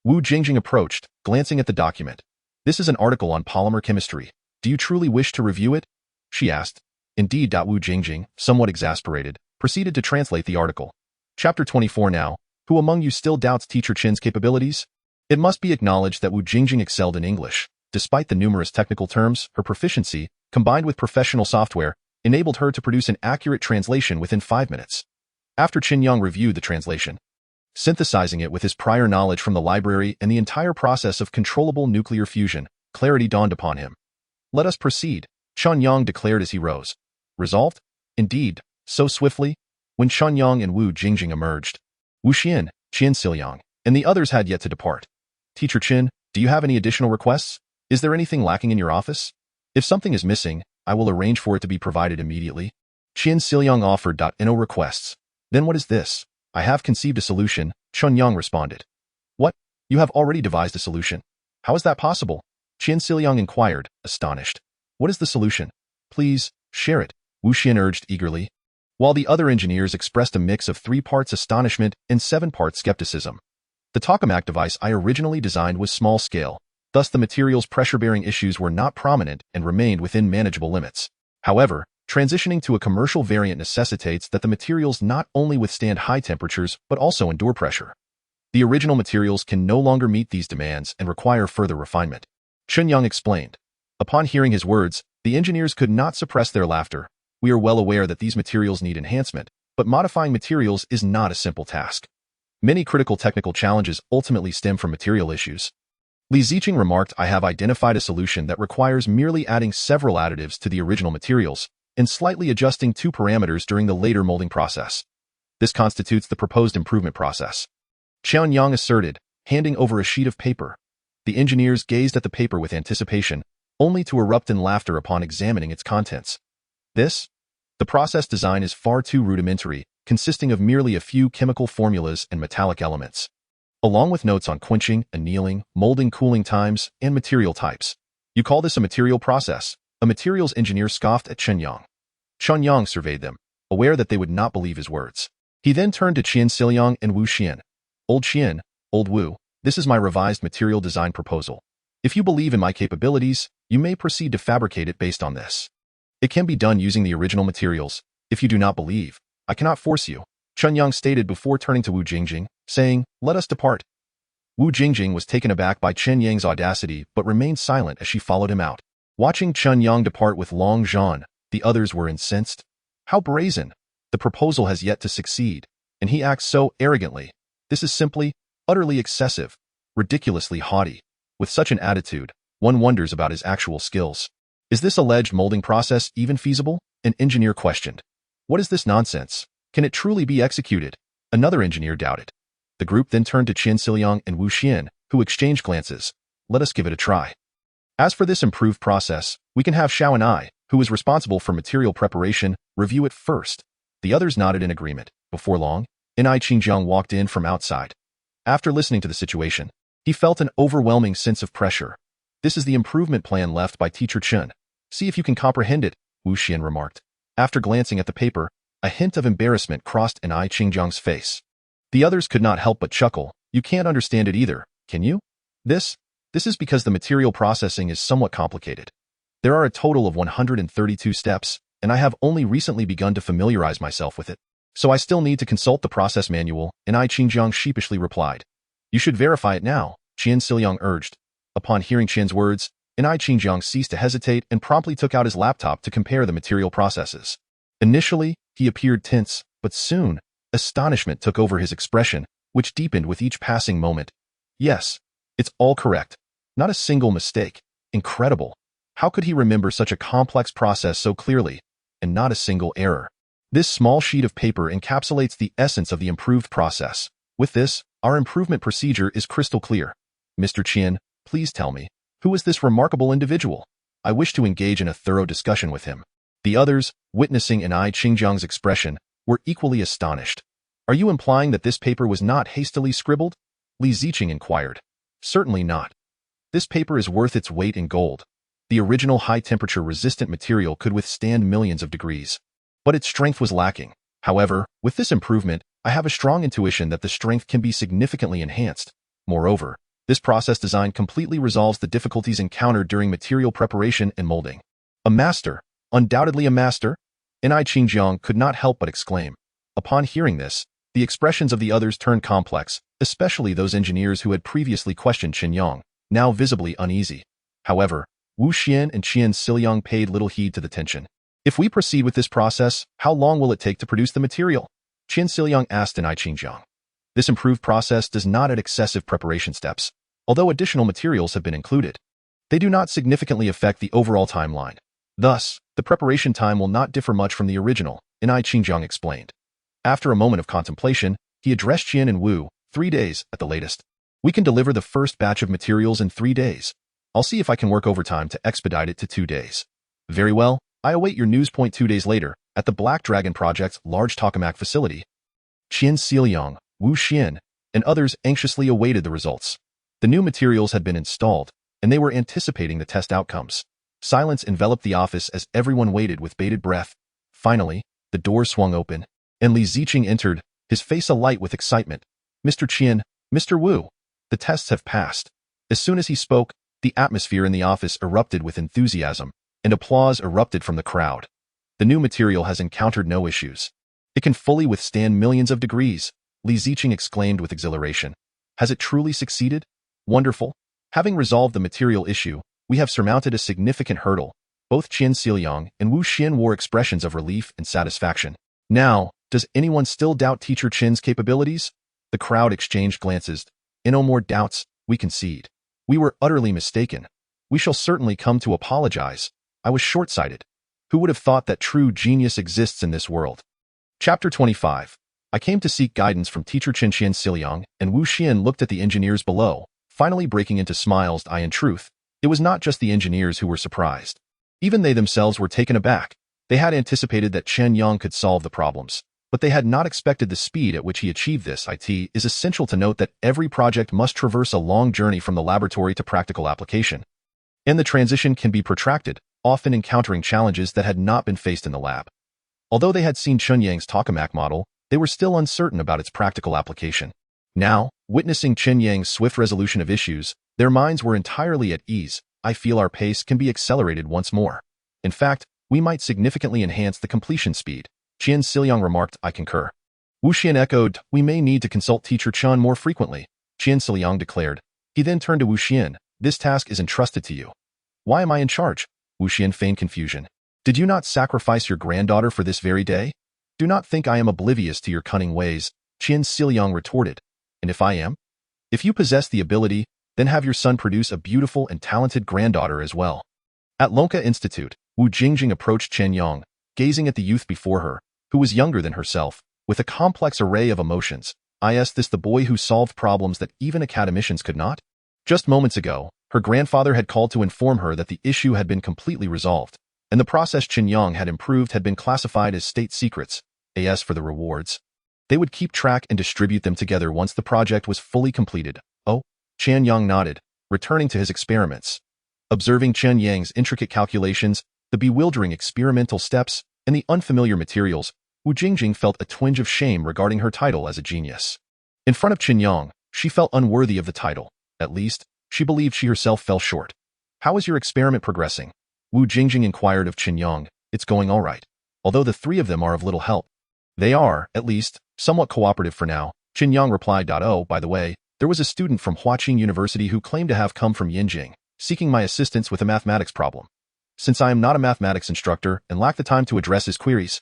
Wu Jingjing approached, glancing at the document. This is an article on polymer chemistry. Do you truly wish to review it? She asked. Indeed. Wu Jingjing, somewhat exasperated, proceeded to translate the article. Chapter 24 now. Who among you still doubts Teacher Chen's capabilities? It must be acknowledged that Wu Jingjing excelled in English. Despite the numerous technical terms, her proficiency, combined with professional software, enabled her to produce an accurate translation within 5 minutes. After Chen Yang reviewed the translation, synthesizing it with his prior knowledge from the library and the entire process of controllable nuclear fusion, clarity dawned upon him. Let us proceed, Chen Yang declared as he rose. Resolved? Indeed, so swiftly? When Chen Yang and Wu Jingjing emerged, Wu Xian, Qian Siliang, and the others had yet to depart. Teacher Chen, do you have any additional requests? Is there anything lacking in your office? If something is missing, I will arrange for it to be provided immediately. Chen Yang offered. No requests. Then what is this? I have conceived a solution, Chen Yang responded. What? You have already devised a solution? How is that possible? Chen Yang inquired, astonished. What is the solution? Please, share it, Wu Xian urged eagerly. While the other engineers expressed a mix of 3 parts astonishment and 7 parts skepticism. The tokamak device I originally designed was small scale, thus the material's pressure-bearing issues were not prominent and remained within manageable limits. However, transitioning to a commercial variant necessitates that the materials not only withstand high temperatures but also endure pressure. The original materials can no longer meet these demands and require further refinement. Chen Yang explained. Upon hearing his words, the engineers could not suppress their laughter. We are well aware that these materials need enhancement, but modifying materials is not a simple task. Many critical technical challenges ultimately stem from material issues. Li Ziqing remarked, I have identified a solution that requires merely adding several additives to the original materials and slightly adjusting 2 parameters during the later molding process. This constitutes the proposed improvement process. Chen Yang asserted, handing over a sheet of paper. The engineers gazed at the paper with anticipation, only to erupt in laughter upon examining its contents. The process design is far too rudimentary, consisting of merely a few chemical formulas and metallic elements, along with notes on quenching, annealing, molding cooling times, and material types. You call this a material process? A materials engineer scoffed at Chen Yang. Chen Yang surveyed them, aware that they would not believe his words. He then turned to Chen Yang and Wu Xian. Old Xian, old Wu, this is my revised material design proposal. If you believe in my capabilities, you may proceed to fabricate it based on this. It can be done using the original materials. If you do not believe, I cannot force you, Chen Yang stated before turning to Wu Jingjing, saying, let us depart. Wu Jingjing was taken aback by Chen Yang's audacity but remained silent as she followed him out. Watching Chen Yang depart with Long Zhan, the others were incensed. How brazen! The proposal has yet to succeed, and he acts so arrogantly. This is simply, utterly excessive, ridiculously haughty. With such an attitude, one wonders about his actual skills. Is this alleged molding process even feasible? An engineer questioned. What is this nonsense? Can it truly be executed? Another engineer doubted. The group then turned to Chen Yang and Wu Xian, who exchanged glances. Let us give it a try. As for this improved process, we can have Xiao and I, who is responsible for material preparation, review it first. The others nodded in agreement. Before long, Qingjiang walked in from outside. After listening to the situation, he felt an overwhelming sense of pressure. This is the improvement plan left by Teacher Chen. See if you can comprehend it, Wu Xian remarked. After glancing at the paper, a hint of embarrassment crossed Qingjiang's face. The others could not help but chuckle. You can't understand it either, can you? This is because the material processing is somewhat complicated. There are a total of 132 steps, and I have only recently begun to familiarize myself with it. So I still need to consult the process manual, Qingjiang sheepishly replied. You should verify it now, Chen Yang urged. Upon hearing Chen's words, Qingjiang ceased to hesitate and promptly took out his laptop to compare the material processes. Initially, he appeared tense, but soon, astonishment took over his expression, which deepened with each passing moment. Yes, it's all correct. Not a single mistake. Incredible. How could he remember such a complex process so clearly, and not a single error? This small sheet of paper encapsulates the essence of the improved process. With this, our improvement procedure is crystal clear. Mr. Chen, please tell me, who is this remarkable individual? I wish to engage in a thorough discussion with him. The others, witnessing Qingjiang's expression, were equally astonished. Are you implying that this paper was not hastily scribbled? Li Ziqing inquired. Certainly not. This paper is worth its weight in gold. The original high-temperature resistant material could withstand millions of degrees. But its strength was lacking. However, with this improvement, I have a strong intuition that the strength can be significantly enhanced. Moreover, this process design completely resolves the difficulties encountered during material preparation and molding. A master, undoubtedly a master? Qingjiang could not help but exclaim. Upon hearing this, the expressions of the others turned complex, especially those engineers who had previously questioned Chen Yang, now visibly uneasy. However, Wu Xian and Chen Yang paid little heed to the tension. If we proceed with this process, how long will it take to produce the material? Chen Yang asked Qingjiang. This improved process does not add excessive preparation steps, although additional materials have been included. They do not significantly affect the overall timeline. Thus, the preparation time will not differ much from the original, Qingjiang explained. After a moment of contemplation, he addressed Chen and Wu, 3 days at the latest. We can deliver the first batch of materials in 3 days. I'll see if I can work overtime to expedite it to 2 days. Very well, I await your news. 2 days later, at the Black Dragon Project's large tokamak facility. Chen Yang, Wu Xian, and others anxiously awaited the results. The new materials had been installed, and they were anticipating the test outcomes. Silence enveloped the office as everyone waited with bated breath. Finally, the door swung open, and Li Ziqing entered, his face alight with excitement. "Mr. Qian, Mr. Wu, the tests have passed." As soon as he spoke, the atmosphere in the office erupted with enthusiasm, and applause erupted from the crowd. The new material has encountered no issues. It can fully withstand millions of degrees, Li Ziqing exclaimed with exhilaration. Has it truly succeeded? Wonderful. Having resolved the material issue, we have surmounted a significant hurdle. Both Chen Yang and Wu Xian wore expressions of relief and satisfaction. Now, does anyone still doubt Teacher Chen's capabilities? The crowd exchanged glances. No more doubts, we concede. We were utterly mistaken. We shall certainly come to apologize. I was short-sighted. Who would have thought that true genius exists in this world? Chapter 25. I came to seek guidance from Teacher Chen Yang, and Wu Xian looked at the engineers below, finally breaking into smiles. In truth, it was not just the engineers who were surprised. Even they themselves were taken aback. They had anticipated that Chen Yang could solve the problems, but they had not expected the speed at which he achieved this. It is essential to note that every project must traverse a long journey from the laboratory to practical application. And the transition can be protracted, often encountering challenges that had not been faced in the lab. Although they had seen Chen Yang's tokamak model, they were still uncertain about its practical application. Now, witnessing Chen Yang's swift resolution of issues, their minds were entirely at ease. I feel our pace can be accelerated once more. In fact, we might significantly enhance the completion speed. Chen Yang remarked. I concur. Wu Xian echoed. We may need to consult Teacher Chen more frequently, Chen Yang declared. He then turned to Wu Xian. This task is entrusted to you. Why am I in charge? Wu Xian feigned confusion. Did you not sacrifice your granddaughter for this very day? Do not think I am oblivious to your cunning ways, Chen Yang retorted. And if I am? If you possess the ability, then have your son produce a beautiful and talented granddaughter as well. At Lonka Institute, Wu Jingjing approached Chen Yang, gazing at the youth before her, who was younger than herself, with a complex array of emotions. Is this the boy who solved problems that even academicians could not? Just moments ago, her grandfather had called to inform her that the issue had been completely resolved, and the process Chen Yang had improved had been classified as state secrets. As for the rewards, they would keep track and distribute them together once the project was fully completed. Oh, Chen Yang nodded, returning to his experiments. Observing Chen Yang's intricate calculations, the bewildering experimental steps, and the unfamiliar materials, Wu Jingjing felt a twinge of shame regarding her title as a genius. In front of Chen Yang, she felt unworthy of the title. At least, she believed she herself fell short. How is your experiment progressing? Wu Jingjing inquired of Chen Yang. It's going all right, although the three of them are of little help. They are, at least, somewhat cooperative for now, Chen Yang replied. Oh, by the way, there was a student from Huaqing University who claimed to have come from Yinjing, seeking my assistance with a mathematics problem. Since I am not a mathematics instructor and lack the time to address his queries,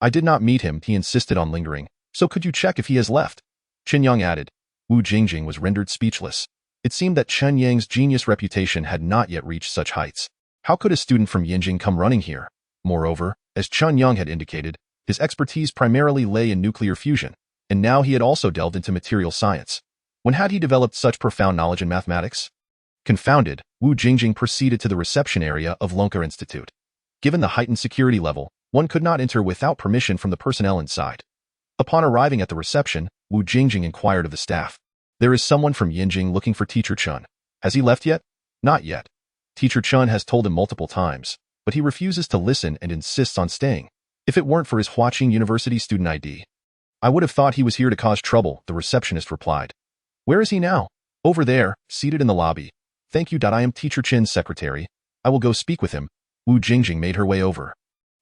I did not meet him. He insisted on lingering, so could you check if he has left? Chen Yang added. Wu Jingjing was rendered speechless. It seemed that Chen Yang's genius reputation had not yet reached such heights. How could a student from Yinjing come running here? Moreover, as Chen Yang had indicated, his expertise primarily lay in nuclear fusion, and now he had also delved into material science. When had he developed such profound knowledge in mathematics? Confounded, Wu Jingjing proceeded to the reception area of Lonka Institute. Given the heightened security level, one could not enter without permission from the personnel inside. Upon arriving at the reception, Wu Jingjing inquired of the staff. There is someone from Yinjing looking for Teacher Chen. Has he left yet? Not yet. Teacher Chen has told him multiple times, but he refuses to listen and insists on staying. If it weren't for his Huaqing University student ID, I would have thought he was here to cause trouble, the receptionist replied. Where is he now? Over there, seated in the lobby. Thank you. I am Teacher Chen's secretary. I will go speak with him. Wu Jingjing made her way over.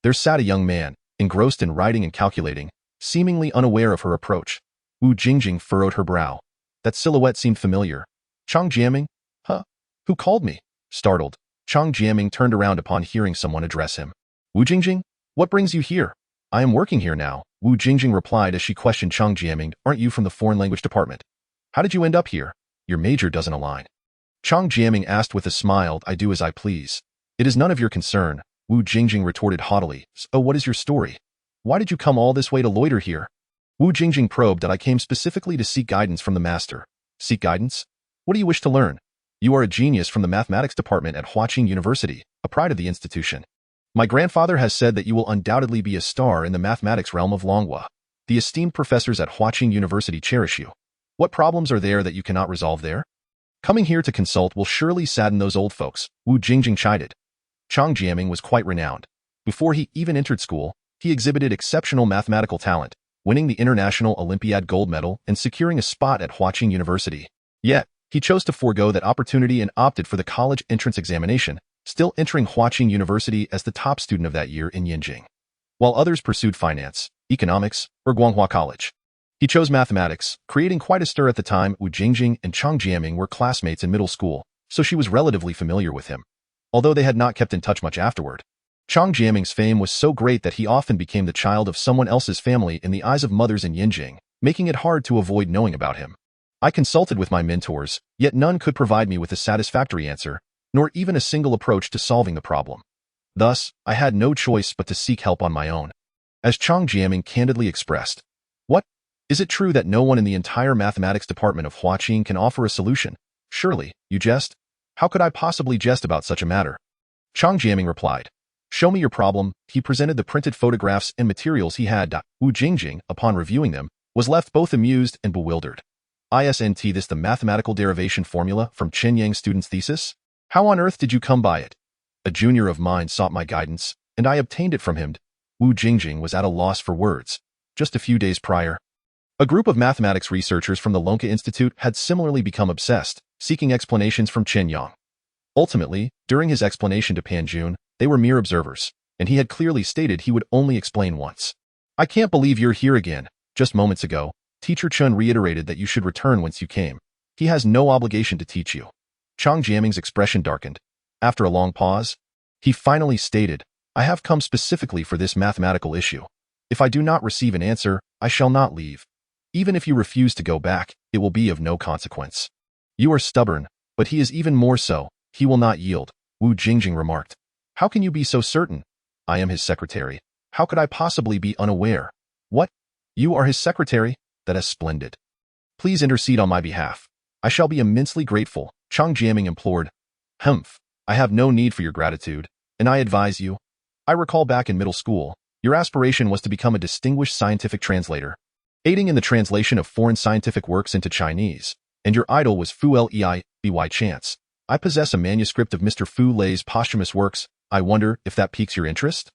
There sat a young man, engrossed in writing and calculating, seemingly unaware of her approach. Wu Jingjing furrowed her brow. That silhouette seemed familiar. Chang Jiaming? Huh? Who called me? Startled, Chang Jiaming turned around upon hearing someone address him. Wu Jingjing? What brings you here? I am working here now, Wu Jingjing replied as she questioned Chang Jiaming. Aren't you from the foreign language department? How did you end up here? Your major doesn't align. Chang Jiaming asked with a smile. I do as I please. It is none of your concern, Wu Jingjing retorted haughtily. So what is your story? Why did you come all this way to loiter here? Wu Jingjing probed. I came specifically to seek guidance from the master. Seek guidance? What do you wish to learn? You are a genius from the mathematics department at Huaqing University, a pride of the institution. My grandfather has said that you will undoubtedly be a star in the mathematics realm of Longhua. The esteemed professors at Huaqing University cherish you. What problems are there that you cannot resolve there? Coming here to consult will surely sadden those old folks, Wu Jingjing chided. Chen Yang was quite renowned. Before he even entered school, he exhibited exceptional mathematical talent, winning the International Olympiad gold medal and securing a spot at Huaqing University. Yet, he chose to forego that opportunity and opted for the college entrance examination, still entering Huaqing University as the top student of that year in Yinjing. While others pursued finance, economics, or Guanghua College. He chose mathematics, creating quite a stir at the time. Wu Jingjing and Chen Yang were classmates in middle school, so she was relatively familiar with him. Although they had not kept in touch much afterward. Chen Yang's fame was so great that he often became the child of someone else's family in the eyes of mothers in Yinjing, making it hard to avoid knowing about him. I consulted with my mentors, yet none could provide me with a satisfactory answer, nor even a single approach to solving the problem. Thus, I had no choice but to seek help on my own. As Chen Yang candidly expressed, "What? Is it true that no one in the entire mathematics department of Huaqing can offer a solution? Surely, you jest? How could I possibly jest about such a matter?" Chen Yang replied, "Show me your problem." He presented the printed photographs and materials he had. Wu Jingjing, upon reviewing them, was left both amused and bewildered. "Isn't this the mathematical derivation formula from Chen Yang's student's thesis? How on earth did you come by it?" "A junior of mine sought my guidance, and I obtained it from him." Wu Jingjing was at a loss for words. Just a few days prior, a group of mathematics researchers from the Longhua Institute had similarly become obsessed, seeking explanations from Chen Yang. Ultimately, during his explanation to Pan Jun, they were mere observers, and he had clearly stated he would only explain once. "I can't believe you're here again. Just moments ago, Teacher Chen reiterated that you should return whence you came. He has no obligation to teach you." Chen Yang's expression darkened. After a long pause, he finally stated, "I have come specifically for this mathematical issue. If I do not receive an answer, I shall not leave. Even if you refuse to go back, it will be of no consequence." "You are stubborn, but he is even more so. He will not yield," Wu Jingjing remarked. "How can you be so certain?" "I am his secretary. How could I possibly be unaware?" "What? You are his secretary? That is splendid. Please intercede on my behalf. I shall be immensely grateful," Chen Yang implored. "Humph, I have no need for your gratitude, and I advise you. I recall back in middle school, your aspiration was to become a distinguished scientific translator, aiding in the translation of foreign scientific works into Chinese, and your idol was Fu Lei by chance. I possess a manuscript of Mr. Fu Lei's posthumous works. I wonder if that piques your interest?"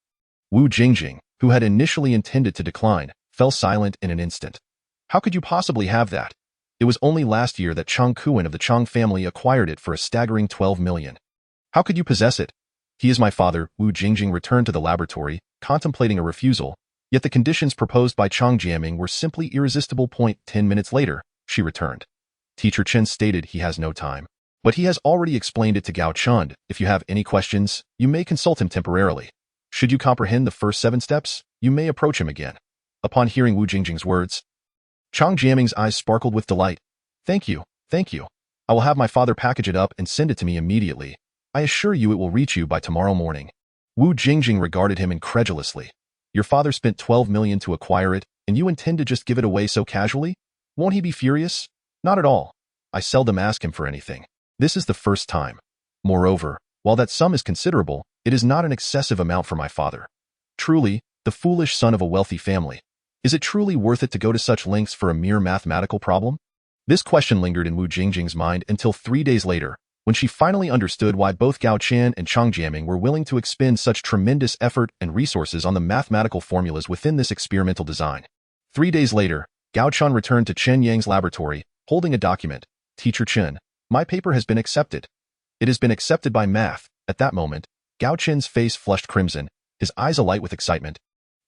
Wu Jingjing, who had initially intended to decline, fell silent in an instant. "How could you possibly have that? It was only last year that Cheng Kuan of the Cheng family acquired it for a staggering 12 million. How could you possess it?" "He is my father." Wu Jingjing returned to the laboratory, contemplating a refusal, yet the conditions proposed by Chen Yang were simply irresistible. 10 minutes later, she returned. "Teacher Chen stated he has no time, but he has already explained it to Gao Chun. If you have any questions, you may consult him temporarily. Should you comprehend the first 7 steps, you may approach him again." Upon hearing Wu Jingjing's words, Chen Yang's eyes sparkled with delight. Thank you. I will have my father package it up and send it to me immediately. I assure you it will reach you by tomorrow morning." Wu Jingjing regarded him incredulously. "Your father spent 12 million to acquire it, and you intend to just give it away so casually? Won't he be furious?" "Not at all. I seldom ask him for anything. This is the first time. Moreover, while that sum is considerable, it is not an excessive amount for my father. Truly, the foolish son of a wealthy family. Is it truly worth it to go to such lengths for a mere mathematical problem?" This question lingered in Wu Jingjing's mind until 3 days later, when she finally understood why both Gao Chen and Chen Yang were willing to expend such tremendous effort and resources on the mathematical formulas within this experimental design. 3 days later, Gao Chen returned to Chen Yang's laboratory, holding a document. "Teacher Chen, my paper has been accepted. It has been accepted by math." At that moment, Gao Chen's face flushed crimson, his eyes alight with excitement,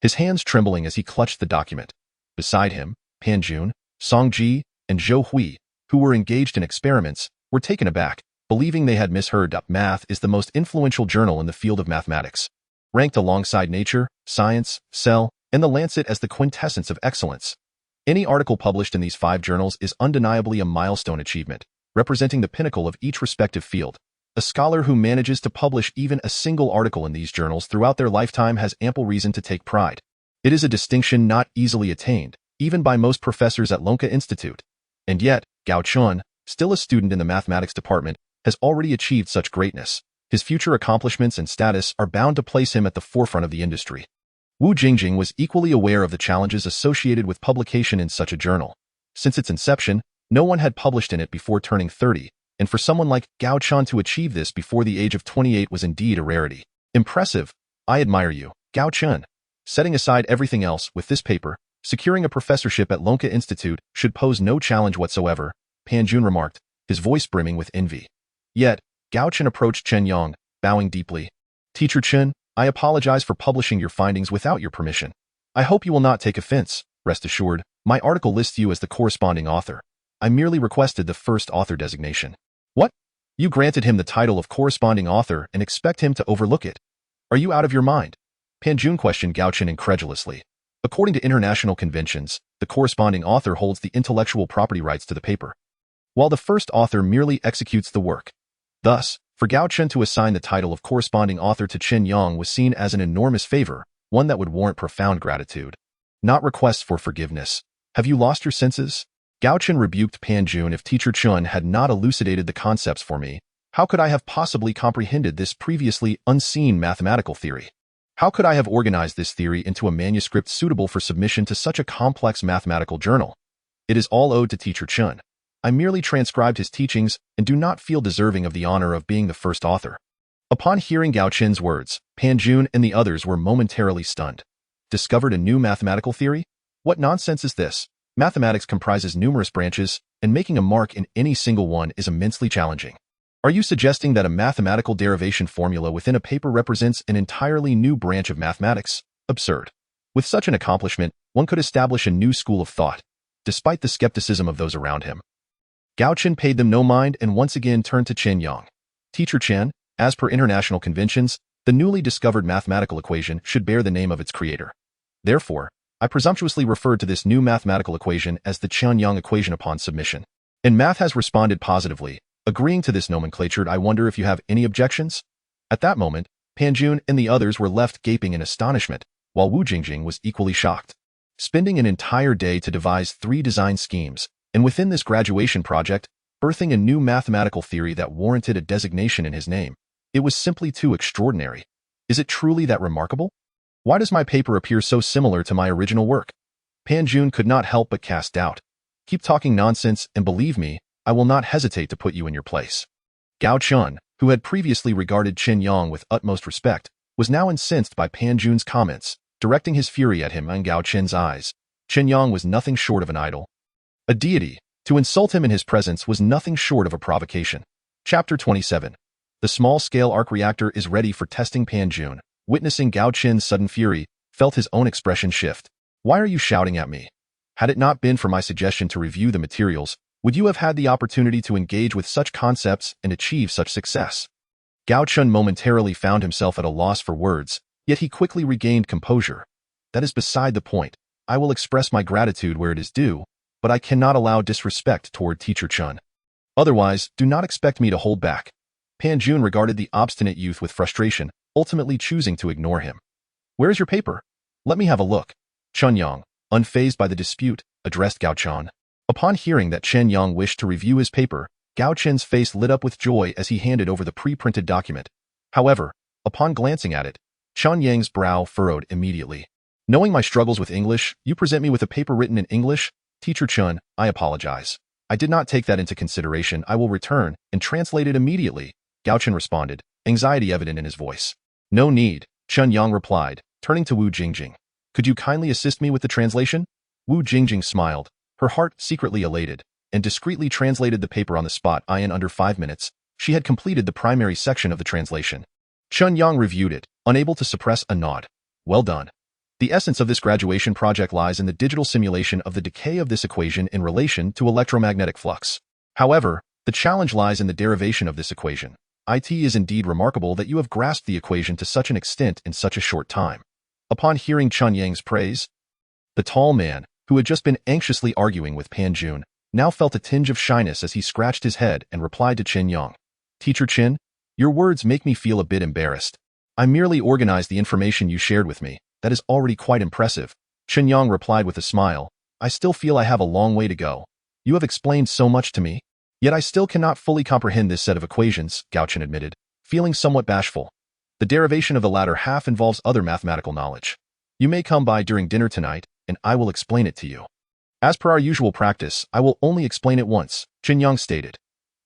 his hands trembling as he clutched the document. Beside him, Pan Jun, Song Ji, and Zhou Hui, who were engaged in experiments, were taken aback, believing they had misheard. Math is the most influential journal in the field of mathematics, ranked alongside Nature, Science, Cell, and The Lancet as the quintessence of excellence. Any article published in these 5 journals is undeniably a milestone achievement, representing the pinnacle of each respective field. A scholar who manages to publish even a single article in these journals throughout their lifetime has ample reason to take pride. It is a distinction not easily attained, even by most professors at Longhua Institute. And yet, Gao Chun, still a student in the mathematics department, has already achieved such greatness. His future accomplishments and status are bound to place him at the forefront of the industry. Wu Jingjing was equally aware of the challenges associated with publication in such a journal. Since its inception, no one had published in it before turning 30, and for someone like Gao Chen to achieve this before the age of 28 was indeed a rarity. Impressive. I admire you, Gao Chen. Setting aside everything else, with this paper, securing a professorship at Lonka Institute should pose no challenge whatsoever, Pan Jun remarked, his voice brimming with envy. Yet, Gao Chen approached Chen Yang, bowing deeply. Teacher Chen, I apologize for publishing your findings without your permission. I hope you will not take offense. Rest assured, my article lists you as the corresponding author. I merely requested the first author designation. What? You granted him the title of corresponding author and expect him to overlook it? Are you out of your mind? Pan Jun questioned Gao Chen incredulously. According to international conventions, the corresponding author holds the intellectual property rights to the paper, while the first author merely executes the work. Thus, for Gao Chen to assign the title of corresponding author to Chen Yang was seen as an enormous favor, one that would warrant profound gratitude. Not requests for forgiveness. Have you lost your senses? Gao Chen rebuked Pan Jun. If Teacher Chen had not elucidated the concepts for me, how could I have possibly comprehended this previously unseen mathematical theory? How could I have organized this theory into a manuscript suitable for submission to such a complex mathematical journal? It is all owed to Teacher Chen. I merely transcribed his teachings and do not feel deserving of the honor of being the first author. Upon hearing Gao Chen's words, Pan Jun and the others were momentarily stunned. Discovered a new mathematical theory? What nonsense is this? Mathematics comprises numerous branches, and making a mark in any single one is immensely challenging. Are you suggesting that a mathematical derivation formula within a paper represents an entirely new branch of mathematics? Absurd. With such an accomplishment, one could establish a new school of thought, despite the skepticism of those around him. Gao Chen paid them no mind and once again turned to Chen Yang. Teacher Chen, as per international conventions, the newly discovered mathematical equation should bear the name of its creator. Therefore, I presumptuously referred to this new mathematical equation as the Chen Yang equation upon submission. And math has responded positively, agreeing to this nomenclature. I wonder if you have any objections? At that moment, Pan Jun and the others were left gaping in astonishment, while Wu Jingjing was equally shocked. Spending an entire day to devise 3 design schemes, and within this graduation project, birthing a new mathematical theory that warranted a designation in his name. It was simply too extraordinary. Is it truly that remarkable? Why does my paper appear so similar to my original work? Pan Jun could not help but cast doubt. Keep talking nonsense, and believe me, I will not hesitate to put you in your place. Gao Chen, who had previously regarded Chen Yang with utmost respect, was now incensed by Pan Jun's comments, directing his fury at him in Gao Chen's eyes. Chen Yang was nothing short of an idol, a deity. To insult him in his presence was nothing short of a provocation. Chapter 27. The small-scale arc reactor is ready for testing. Pan Jun, witnessing Gao Chen's sudden fury, felt his own expression shift. Why are you shouting at me? Had it not been for my suggestion to review the materials, would you have had the opportunity to engage with such concepts and achieve such success? Gao Chen momentarily found himself at a loss for words, yet he quickly regained composure. That is beside the point. I will express my gratitude where it is due, but I cannot allow disrespect toward Teacher Chen. Otherwise, do not expect me to hold back. Pan Jun regarded the obstinate youth with frustration, ultimately choosing to ignore him. Where is your paper? Let me have a look. Chen Yang, unfazed by the dispute, addressed Gao Chen. Upon hearing that Chen Yang wished to review his paper, Gao Chen's face lit up with joy as he handed over the pre-printed document. However, upon glancing at it, Chen Yang's brow furrowed immediately. Knowing my struggles with English, you present me with a paper written in English? Teacher Chen, I apologize. I did not take that into consideration. I will return and translate it immediately, Gao Chen responded, anxiety evident in his voice. No need, Chen Yang replied, turning to Wu Jingjing. Could you kindly assist me with the translation? Wu Jingjing smiled, her heart secretly elated, and discreetly translated the paper on the spot. In under 5 minutes, she had completed the primary section of the translation. Chen Yang reviewed it, unable to suppress a nod. Well done. The essence of this graduation project lies in the digital simulation of the decay of this equation in relation to electromagnetic flux. However, the challenge lies in the derivation of this equation. It is indeed remarkable that you have grasped the equation to such an extent in such a short time. Upon hearing Chen Yang's praise, the tall man, who had just been anxiously arguing with Pan Jun, now felt a tinge of shyness as he scratched his head and replied to Chen Yang. Teacher Chen, your words make me feel a bit embarrassed. I merely organized the information you shared with me. That is already quite impressive. Chen Yang replied with a smile. I still feel I have a long way to go. You have explained so much to me, yet I still cannot fully comprehend this set of equations, Gao Chen admitted. feeling somewhat bashful. The derivation of the latter half involves other mathematical knowledge. You may come by during dinner tonight, and I will explain it to you. As per our usual practice, I will only explain it once, Chen Yang stated.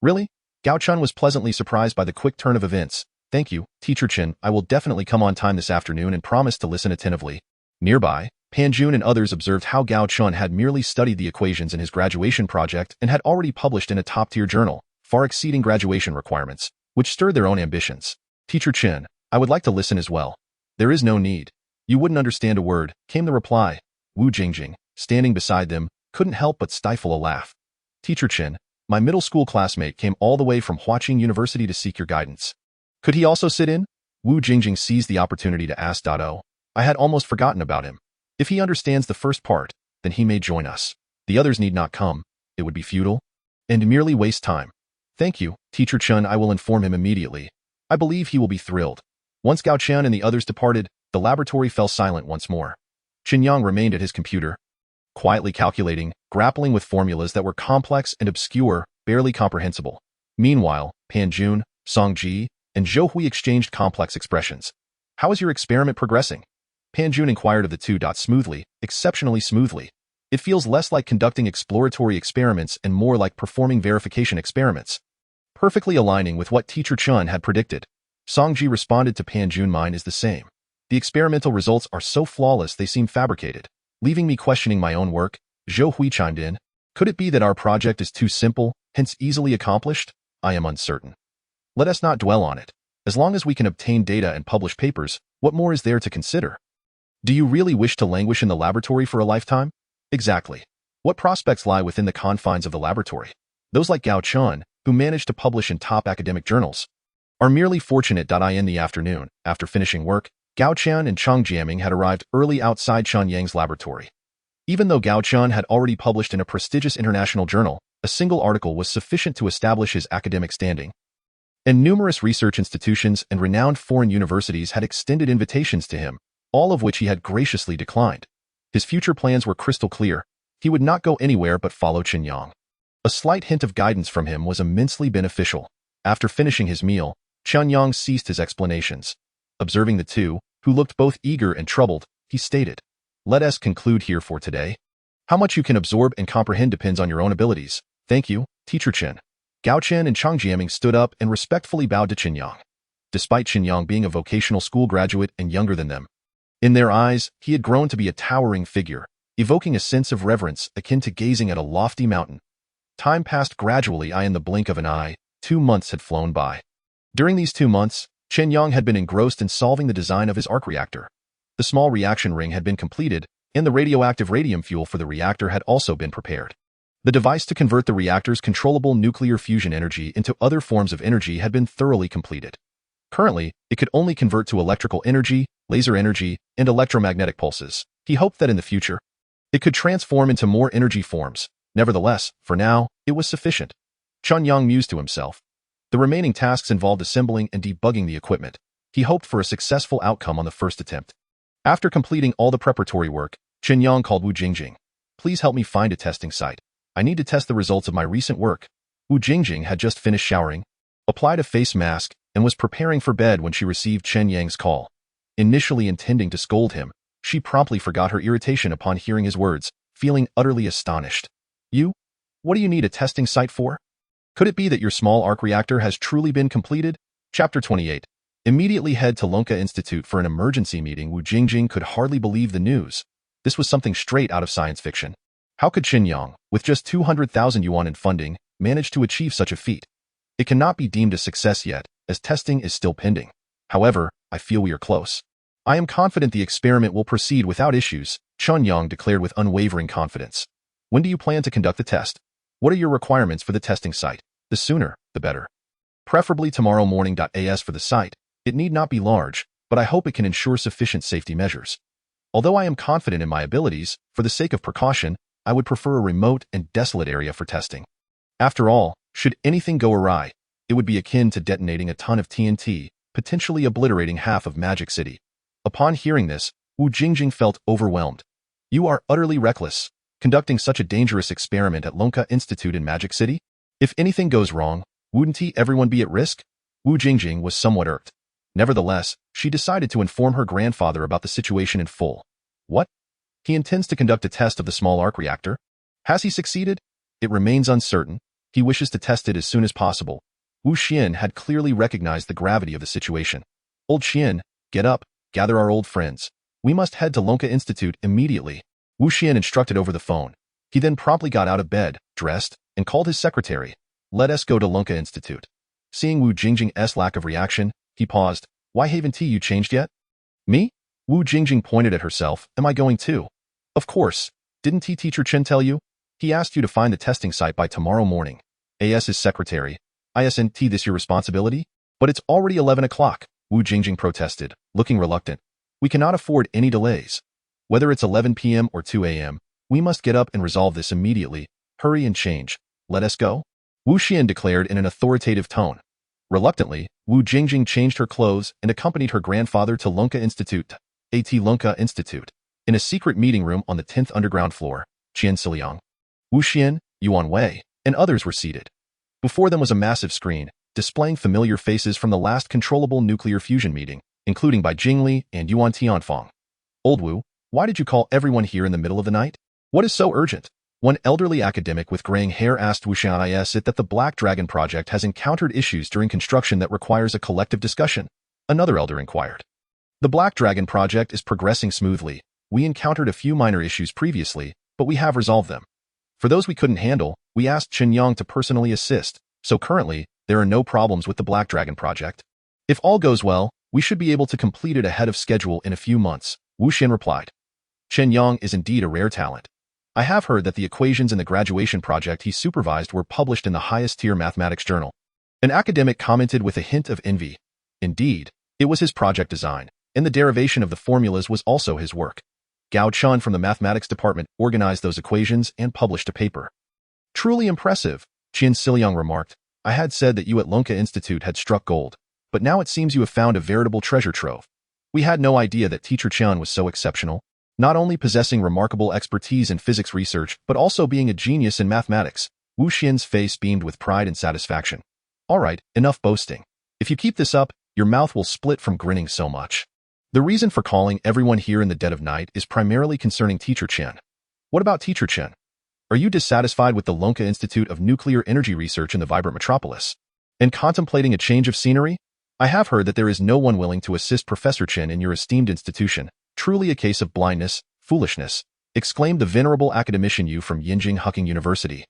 Really? Gao Chun was pleasantly surprised by the quick turn of events. Thank you, Teacher Chen. I will definitely come on time this afternoon and promise to listen attentively. Nearby, Pan Jun and others observed how Gao Chun had merely studied the equations in his graduation project and had already published in a top-tier journal, far exceeding graduation requirements, which stirred their own ambitions. Teacher Chen, I would like to listen as well. There is no need. You wouldn't understand a word, came the reply. Wu Jingjing, standing beside them, couldn't help but stifle a laugh. Teacher Chen, my middle school classmate came all the way from Huaqing University to seek your guidance. Could he also sit in? Wu Jingjing seized the opportunity to ask. Oh, I had almost forgotten about him. If he understands the first part, then he may join us. The others need not come. It would be futile and merely waste time. Thank you, Teacher Chen. I will inform him immediately. I believe he will be thrilled. Once Gao Chen and the others departed, the laboratory fell silent once more. Chen Yang remained at his computer, quietly calculating, grappling with formulas that were complex and obscure, barely comprehensible. Meanwhile, Pan Jun, Song Ji, and Zhou Hui exchanged complex expressions. How is your experiment progressing? Pan Jun inquired of the two. Smoothly, exceptionally smoothly. It feels less like conducting exploratory experiments and more like performing verification experiments. Perfectly aligning with what Teacher Chen had predicted. Song Ji responded to Pan Jun. Mine is the same. The experimental results are so flawless they seem fabricated, leaving me questioning my own work. Zhou Hui chimed in. Could it be that our project is too simple, hence easily accomplished? I am uncertain. Let us not dwell on it. As long as we can obtain data and publish papers, what more is there to consider? Do you really wish to languish in the laboratory for a lifetime? Exactly. What prospects lie within the confines of the laboratory? Those like Gao Chun, who managed to publish in top academic journals, are merely fortunate. In the afternoon, after finishing work, Gao Chen and Chang Jiaming had arrived early outside Chen Yang's laboratory. Even though Gao Chen had already published in a prestigious international journal, a single article was sufficient to establish his academic standing. And numerous research institutions and renowned foreign universities had extended invitations to him, all of which he had graciously declined. His future plans were crystal clear. He would not go anywhere but follow Chen Yang. A slight hint of guidance from him was immensely beneficial. After finishing his meal, Chen Yang ceased his explanations. Observing the two, who looked both eager and troubled, he stated, "Let us conclude here for today. How much you can absorb and comprehend depends on your own abilities. Thank you, Teacher Chen." Gao Chen and Chang Jiaming stood up and respectfully bowed to Chen Yang. Despite Chen Yang being a vocational school graduate and younger than them, in their eyes, he had grown to be a towering figure, evoking a sense of reverence akin to gazing at a lofty mountain. Time passed gradually. In the blink of an eye, 2 months had flown by. During these 2 months, Chen Yang had been engrossed in solving the design of his arc reactor. The small reaction ring had been completed, and the radioactive radium fuel for the reactor had also been prepared. The device to convert the reactor's controllable nuclear fusion energy into other forms of energy had been thoroughly completed. Currently, it could only convert to electrical energy, laser energy, and electromagnetic pulses. He hoped that in the future, it could transform into more energy forms. Nevertheless, for now, it was sufficient. Chen Yang mused to himself. The remaining tasks involved assembling and debugging the equipment. He hoped for a successful outcome on the first attempt. After completing all the preparatory work, Chen Yang called Wu Jingjing. Please help me find a testing site. I need to test the results of my recent work. Wu Jingjing had just finished showering, applied a face mask, and was preparing for bed when she received Chen Yang's call. Initially intending to scold him, she promptly forgot her irritation upon hearing his words, feeling utterly astonished. You? What do you need a testing site for? Could it be that your small arc reactor has truly been completed? Chapter 28. Immediately head to Lonka Institute for an emergency meeting. Wu Jingjing could hardly believe the news. This was something straight out of science fiction. How could Chen Yang, with just 200,000 yuan in funding, manage to achieve such a feat? It cannot be deemed a success yet, as testing is still pending. However, I feel we are close. I am confident the experiment will proceed without issues, Chen Yang declared with unwavering confidence. When do you plan to conduct the test? What are your requirements for the testing site? The sooner, the better. Preferably tomorrow morning. As for the site, it need not be large, but I hope it can ensure sufficient safety measures. Although I am confident in my abilities, for the sake of precaution, I would prefer a remote and desolate area for testing. After all, should anything go awry, it would be akin to detonating a ton of TNT, potentially obliterating half of Magic City. Upon hearing this, Wu Jingjing felt overwhelmed. You are utterly reckless, conducting such a dangerous experiment at Lonka Institute in Magic City? If anything goes wrong, wouldn't everyone be at risk? Wu Jingjing was somewhat irked. Nevertheless, she decided to inform her grandfather about the situation in full. What? He intends to conduct a test of the small arc reactor? Has he succeeded? It remains uncertain. He wishes to test it as soon as possible. Wu Xian had clearly recognized the gravity of the situation. Old Xian, get up, gather our old friends. We must head to Lonka Institute immediately. Wu Xian instructed over the phone. He then promptly got out of bed, dressed, and called his secretary. Let us go to Lonka Institute. Seeing Wu Jingjing's lack of reaction, he paused. Why haven't you changed yet? Me? Wu Jingjing pointed at herself. Am I going too? Of course. Didn't teacher Chen tell you? He asked you to find the testing site by tomorrow morning. His secretary. Isn't this your responsibility? But it's already 11 o'clock, Wu Jingjing protested, looking reluctant. We cannot afford any delays. Whether it's 11 p.m. or 2 a.m., we must get up and resolve this immediately. Hurry and change. Let us go. Wu Xian declared in an authoritative tone. Reluctantly, Wu Jingjing changed her clothes and accompanied her grandfather to Lonka Institute. Lonka Institute. In a secret meeting room on the 10th underground floor, Chen Yang, Wu Xian, Yuan Wei, and others were seated. Before them was a massive screen, displaying familiar faces from the last controllable nuclear fusion meeting, including Bai Jingli and Yuan Tianfang. Old Wu, why did you call everyone here in the middle of the night? What is so urgent? One elderly academic with graying hair asked Wu Xian that the Black Dragon project has encountered issues during construction that requires a collective discussion. Another elder inquired. The Black Dragon project is progressing smoothly. We encountered a few minor issues previously, but we have resolved them. For those we couldn't handle, we asked Chen Yang to personally assist, so currently, there are no problems with the Black Dragon project. If all goes well, we should be able to complete it ahead of schedule in a few months, Wu Xian replied. Chen Yang is indeed a rare talent. I have heard that the equations in the graduation project he supervised were published in the highest-tier mathematics journal. An academic commented with a hint of envy. Indeed, it was his project design, and the derivation of the formulas was also his work. Gao Chun from the mathematics department organized those equations and published a paper. Truly impressive, Chen Yang remarked. I had said that you at Lonka Institute had struck gold, but now it seems you have found a veritable treasure trove. We had no idea that teacher Chen was so exceptional, not only possessing remarkable expertise in physics research, but also being a genius in mathematics. Wu Xian's face beamed with pride and satisfaction. All right, enough boasting. If you keep this up, your mouth will split from grinning so much. The reason for calling everyone here in the dead of night is primarily concerning teacher Chen. What about teacher Chen? Are you dissatisfied with the Lonka Institute of Nuclear Energy Research in the vibrant metropolis? And contemplating a change of scenery? I have heard that there is no one willing to assist Professor Chen in your esteemed institution. Truly a case of blindness, foolishness, exclaimed the venerable academician Yu from Yinjing Huqing University.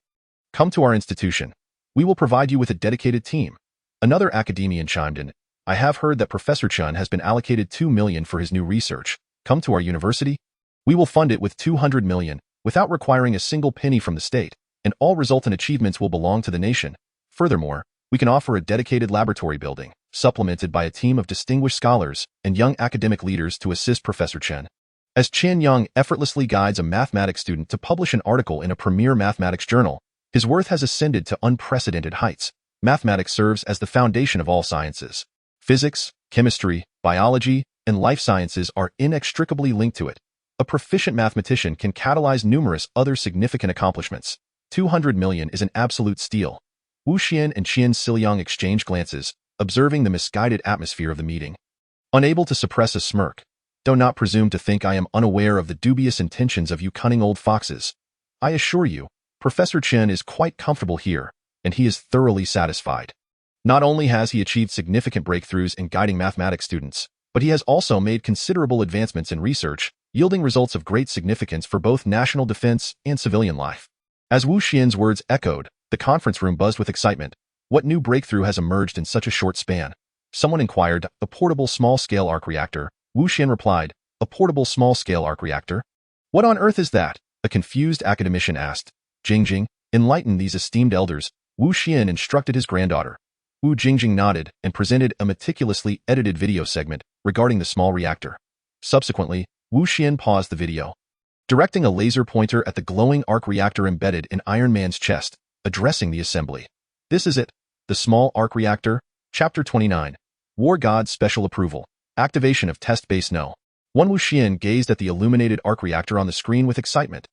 Come to our institution. We will provide you with a dedicated team. Another academician chimed in. I have heard that Professor Chen has been allocated 2 million for his new research. Come to our university. We will fund it with 200 million, without requiring a single penny from the state, and all resultant achievements will belong to the nation. Furthermore, we can offer a dedicated laboratory building, supplemented by a team of distinguished scholars and young academic leaders to assist Professor Chen. As Chen Yang effortlessly guides a mathematics student to publish an article in a premier mathematics journal, his worth has ascended to unprecedented heights. Mathematics serves as the foundation of all sciences. Physics, chemistry, biology, and life sciences are inextricably linked to it. A proficient mathematician can catalyze numerous other significant accomplishments. 200 million is an absolute steal. Wu Xian and Chen Yang exchanged glances, observing the misguided atmosphere of the meeting. Unable to suppress a smirk, do not presume to think I am unaware of the dubious intentions of you cunning old foxes. I assure you, Professor Chen is quite comfortable here, and he is thoroughly satisfied. Not only has he achieved significant breakthroughs in guiding mathematics students, but he has also made considerable advancements in research, yielding results of great significance for both national defense and civilian life. As Wu Xian's words echoed, the conference room buzzed with excitement. What new breakthrough has emerged in such a short span? Someone inquired. A portable small-scale arc reactor. Wu Xian replied, a portable small-scale arc reactor? What on earth is that? A confused academician asked. Jingjing, enlighten these esteemed elders. Wu Xian instructed his granddaughter. Wu Jingjing nodded and presented a meticulously edited video segment regarding the small reactor. Subsequently, Wu Xian paused the video, directing a laser pointer at the glowing arc reactor embedded in Iron Man's chest, addressing the assembly. This is it, the small arc reactor, Chapter 29, War God's Special Approval, Activation of Test Base No. 1 Wu Xian gazed at the illuminated arc reactor on the screen with excitement.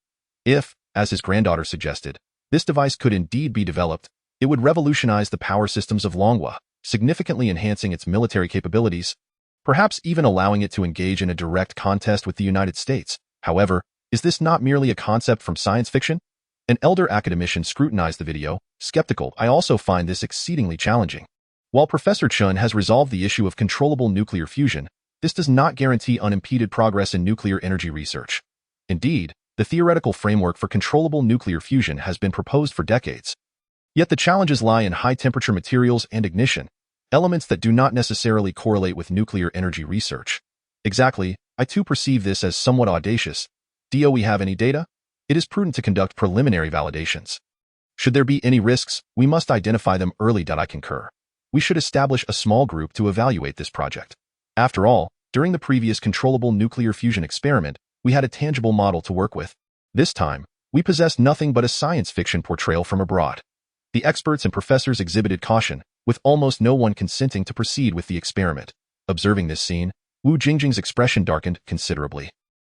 If, as his granddaughter suggested, this device could indeed be developed, it would revolutionize the power systems of Longhua. significantly enhancing its military capabilities, perhaps even allowing it to engage in a direct contest with the United States. However, is this not merely a concept from science fiction? An elder academician scrutinized the video, skeptical. I also find this exceedingly challenging. While Professor Chen has resolved the issue of controllable nuclear fusion, this does not guarantee unimpeded progress in nuclear energy research. Indeed, the theoretical framework for controllable nuclear fusion has been proposed for decades. Yet the challenges lie in high-temperature materials and ignition, elements that do not necessarily correlate with nuclear energy research. Exactly, I too perceive this as somewhat audacious. Do we have any data? It is prudent to conduct preliminary validations. Should there be any risks, we must identify them early. I concur. We should establish a small group to evaluate this project. After all, during the previous controllable nuclear fusion experiment, we had a tangible model to work with. This time, we possessed nothing but a science fiction portrayal from abroad. The experts and professors exhibited caution, with almost no one consenting to proceed with the experiment. Observing this scene, Wu Jingjing's expression darkened considerably.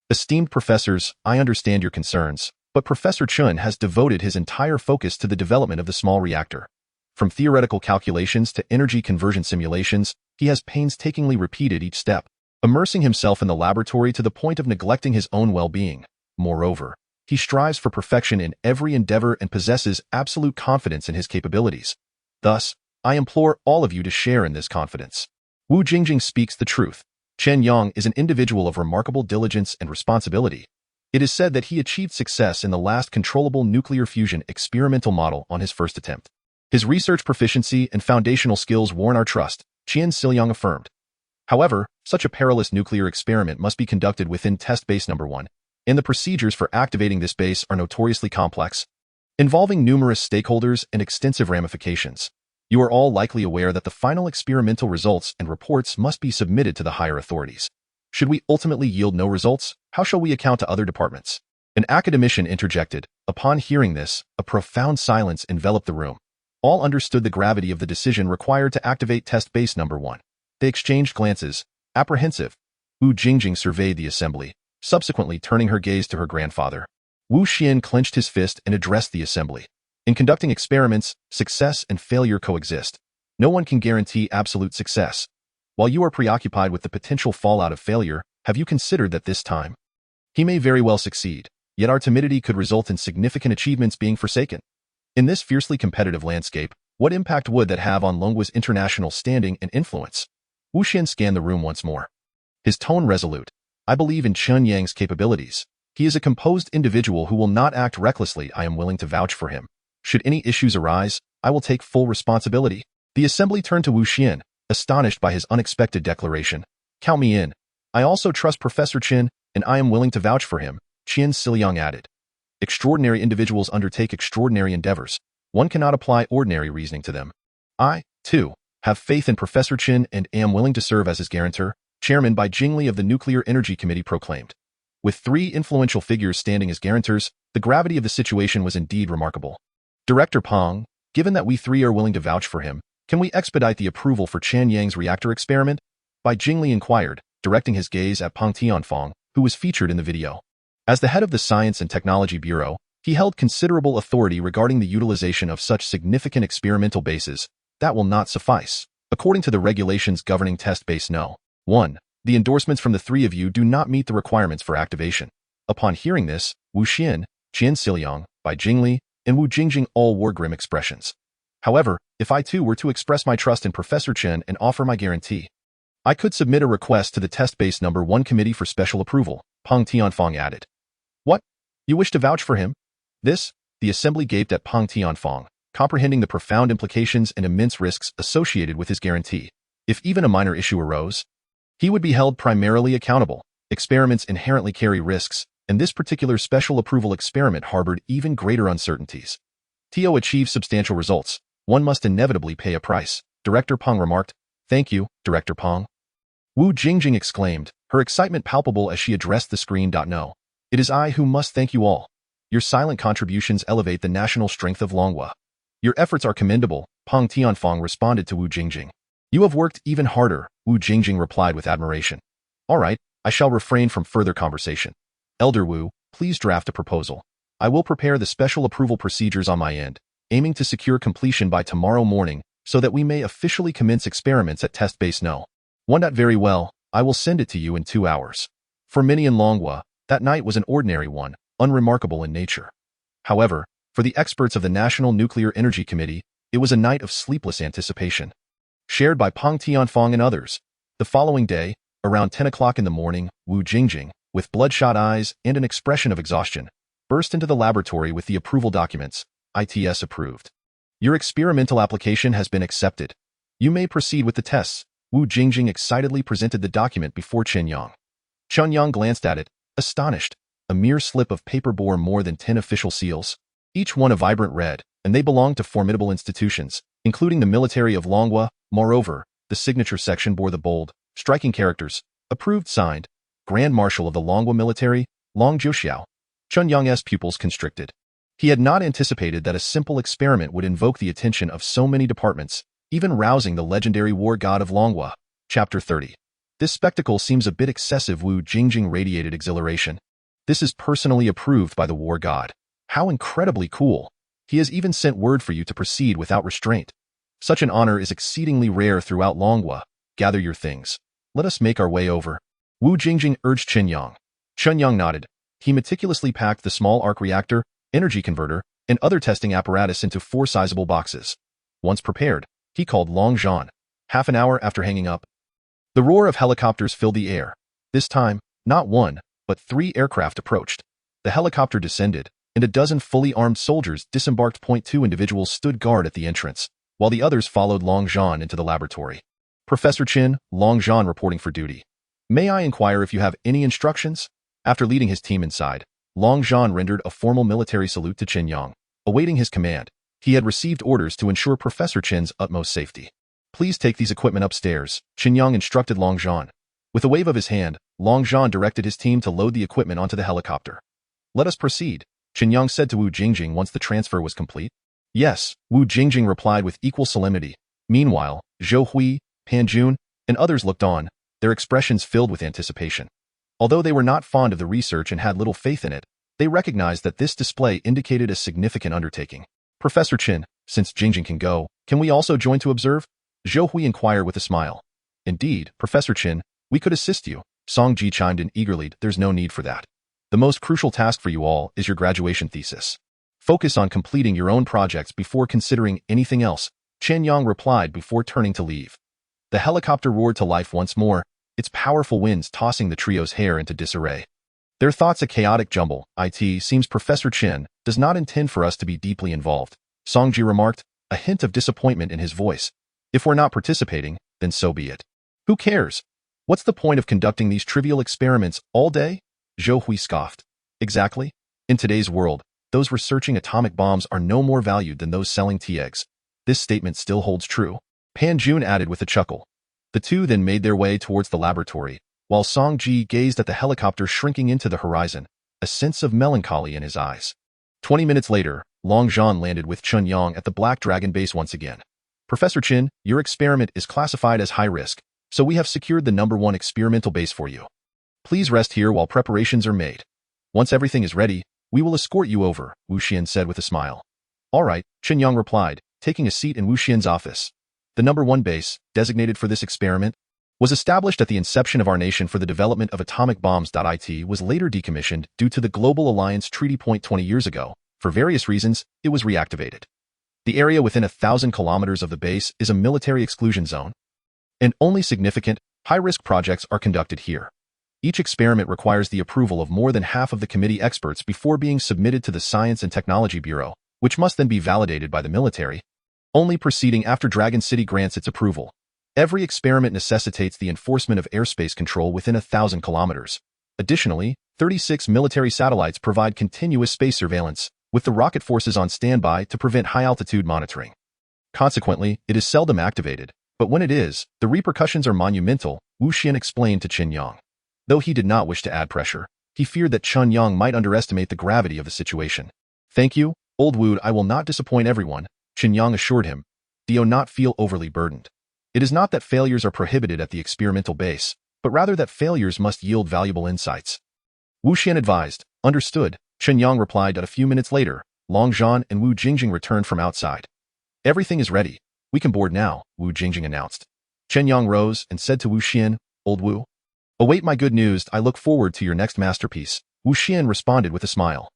Esteemed professors, I understand your concerns, but Professor Chen has devoted his entire focus to the development of the small reactor. From theoretical calculations to energy conversion simulations, he has painstakingly repeated each step, immersing himself in the laboratory to the point of neglecting his own well-being. Moreover, he strives for perfection in every endeavor and possesses absolute confidence in his capabilities. Thus, I implore all of you to share in this confidence. Wu Jingjing speaks the truth. Chen Yang is an individual of remarkable diligence and responsibility. It is said that he achieved success in the last controllable nuclear fusion experimental model on his first attempt. His research proficiency and foundational skills warrant our trust, Chen Yang affirmed. However, such a perilous nuclear experiment must be conducted within test base number 1, and the procedures for activating this base are notoriously complex, involving numerous stakeholders and extensive ramifications. You are all likely aware that the final experimental results and reports must be submitted to the higher authorities. Should we ultimately yield no results, how shall we account to other departments? An academician interjected. Upon hearing this, a profound silence enveloped the room. All understood the gravity of the decision required to activate test base number 1. They exchanged glances, apprehensive. Wu Jingjing surveyed the assembly, subsequently turning her gaze to her grandfather. Wu Xian clenched his fist and addressed the assembly. In conducting experiments, success and failure coexist. No one can guarantee absolute success. While you are preoccupied with the potential fallout of failure, have you considered that this time he may very well succeed, yet our timidity could result in significant achievements being forsaken? In this fiercely competitive landscape, what impact would that have on Longgua's international standing and influence? Wu Xian scanned the room once more. His tone resolute. I believe in Chen Yang's capabilities. He is a composed individual who will not act recklessly. I am willing to vouch for him. Should any issues arise, I will take full responsibility. The assembly turned to Wu Xian, astonished by his unexpected declaration. Count me in. I also trust Professor Chen, and I am willing to vouch for him, Chen Yang added. Extraordinary individuals undertake extraordinary endeavors. One cannot apply ordinary reasoning to them. I, too, have faith in Professor Chen and am willing to serve as his guarantor, Chairman Bai Jingli of the Nuclear Energy Committee proclaimed. With 3 influential figures standing as guarantors, the gravity of the situation was indeed remarkable. Director Peng, given that we 3 are willing to vouch for him, can we expedite the approval for Chen Yang's reactor experiment? Bai Jingli inquired, directing his gaze at Peng Tianfang, who was featured in the video. As the head of the Science and Technology Bureau, he held considerable authority regarding the utilization of such significant experimental bases. That will not suffice. According to the regulations governing test base No. 1, the endorsements from the 3 of you do not meet the requirements for activation. Upon hearing this, Wu Xian, Chen Yang, Bai Jingli, and Wu Jingjing all wore grim expressions. However, if I too were to express my trust in Professor Chen and offer my guarantee, I could submit a request to the test base number 1 committee for special approval, Peng Tianfang added. What? You wish to vouch for him? This? The assembly gaped at Peng Tianfang, comprehending the profound implications and immense risks associated with his guarantee. If even a minor issue arose, he would be held primarily accountable. Experiments inherently carry risks, and this particular special approval experiment harbored even greater uncertainties. To achieve substantial results, one must inevitably pay a price, Director Peng remarked. Thank you, Director Peng. Wu Jingjing exclaimed, her excitement palpable as she addressed the screen. No. It is I who must thank you all. Your silent contributions elevate the national strength of Longhua. Your efforts are commendable, Peng Tianfang responded to Wu Jingjing. You have worked even harder, Wu Jingjing replied with admiration. All right, I shall refrain from further conversation. Elder Wu, please draft a proposal. I will prepare the special approval procedures on my end, aiming to secure completion by tomorrow morning. so that we may officially commence experiments at test base No. 1. Very well, I will send it to you in 2 hours. For many in Longhua, that night was an ordinary one, unremarkable in nature. However, for the experts of the National Nuclear Energy Committee, it was a night of sleepless anticipation. Shared by Peng Tianfang and others, the following day, around 10 o'clock in the morning, Wu Jingjing, with bloodshot eyes and an expression of exhaustion, burst into the laboratory with the approval documents. ITS approved. Your experimental application has been accepted. You may proceed with the tests. Wu Jingjing excitedly presented the document before Chen Yang. Chen Yang glanced at it, astonished. A mere slip of paper bore more than 10 official seals, each one a vibrant red, and they belonged to formidable institutions, including the military of Longhua. Moreover, the signature section bore the bold, striking characters, approved signed, Grand Marshal of the Longhua military, Long Jiuxiao. Chen Yang's pupils constricted. He had not anticipated that a simple experiment would invoke the attention of so many departments, even rousing the legendary war god of Longhua. Chapter 30. This spectacle seems a bit excessive. Wu Jingjing radiated exhilaration. This is personally approved by the war god. How incredibly cool. He has even sent word for you to proceed without restraint. Such an honor is exceedingly rare throughout Longhua. Gather your things. Let us make our way over. Wu Jingjing urged Chen Yang. Chen Yang nodded. He meticulously packed the small arc reactor, energy converter, and other testing apparatus into 4 sizable boxes. Once prepared, he called Long Zhan. Half an hour after hanging up, the roar of helicopters filled the air. This time, not 1, but 3 aircraft approached. The helicopter descended, and a dozen fully armed soldiers disembarked. 2 individuals stood guard at the entrance, while the others followed Long Zhan into the laboratory. Professor Chen, Long Zhan reporting for duty. May I inquire if you have any instructions? After leading his team inside, Long Zhan rendered a formal military salute to Chen Yang, awaiting his command. He had received orders to ensure Professor Chen's utmost safety. Please take these equipment upstairs, Chen Yang instructed Long Zhan. With a wave of his hand, Long Zhan directed his team to load the equipment onto the helicopter. Let us proceed, Chen Yang said to Wu Jingjing once the transfer was complete. Yes, Wu Jingjing replied with equal solemnity. Meanwhile, Zhou Hui, Pan Jun, and others looked on, their expressions filled with anticipation. Although they were not fond of the research and had little faith in it, they recognized that this display indicated a significant undertaking. Professor Chen, since Jingjing can go, can we also join to observe? Zhou Hui inquired with a smile. Indeed, Professor Chen, we could assist you, Song Ji chimed in eagerly. There's no need for that. The most crucial task for you all is your graduation thesis. Focus on completing your own projects before considering anything else, Chen Yang replied before turning to leave. The helicopter roared to life once more, its powerful winds tossing the trio's hair into disarray. Their thoughts a chaotic jumble. It seems Professor Chen does not intend for us to be deeply involved, Songji remarked, a hint of disappointment in his voice. If we're not participating, then so be it. Who cares? What's the point of conducting these trivial experiments all day? Zhou Hui scoffed. Exactly. In today's world, those researching atomic bombs are no more valued than those selling tea eggs. This statement still holds true, Pan Jun added with a chuckle. The two then made their way towards the laboratory, while Song Ji gazed at the helicopter shrinking into the horizon, a sense of melancholy in his eyes. 20 minutes later, Long Zhan landed with Chen Yang at the Black Dragon base once again. Professor Chen, your experiment is classified as high risk, so we have secured the #1 experimental base for you. Please rest here while preparations are made. Once everything is ready, we will escort you over, Wu Xian said with a smile. All right, Chen Yang replied, taking a seat in Wu Xian's office. The #1 base, designated for this experiment, was established at the inception of our nation for the development of atomic bombs. It was later decommissioned due to the Global Alliance Treaty. 20 years ago, for various reasons, it was reactivated. The area within 1,000 kilometers of the base is a military exclusion zone, and only significant, high-risk projects are conducted here. Each experiment requires the approval of more than half of the committee experts before being submitted to the Science and Technology Bureau, which must then be validated by the military, only proceeding after Dragon City grants its approval. Every experiment necessitates the enforcement of airspace control within 1,000 kilometers. Additionally, 36 military satellites provide continuous space surveillance, with the rocket forces on standby to prevent high-altitude monitoring. Consequently, it is seldom activated, but when it is, the repercussions are monumental, Wu Xian explained to Chen Yang. Though he did not wish to add pressure, he feared that Chen Yang might underestimate the gravity of the situation. Thank you, old Wu, I will not disappoint everyone, Chen Yang assured him. Do not feel overly burdened. It is not that failures are prohibited at the experimental base, but rather that failures must yield valuable insights. Wu Xian advised. Understood, Chen Yang replied. A few minutes later, Long Zhan and Wu Jingjing returned from outside. Everything is ready. We can board now, Wu Jingjing announced. Chen Yang rose and said to Wu Xian, Old Wu, await my good news. I look forward to your next masterpiece. Wu Xian responded with a smile.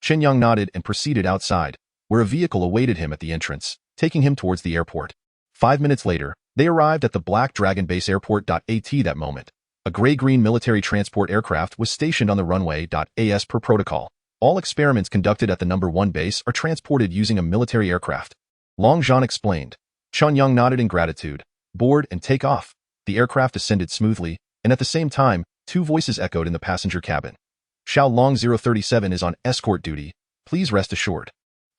Chen Yang nodded and proceeded outside, where a vehicle awaited him at the entrance, taking him towards the airport. 5 minutes later, they arrived at the Black Dragon Base Airport. At that moment, a gray-green military transport aircraft was stationed on the runway. As per protocol, all experiments conducted at the number 1 base are transported using a military aircraft. Long Zhan explained. Chen Yang nodded in gratitude. Board and take off. The aircraft ascended smoothly, and at the same time, 2 voices echoed in the passenger cabin. Xiao Long 037 is on escort duty. Please rest assured.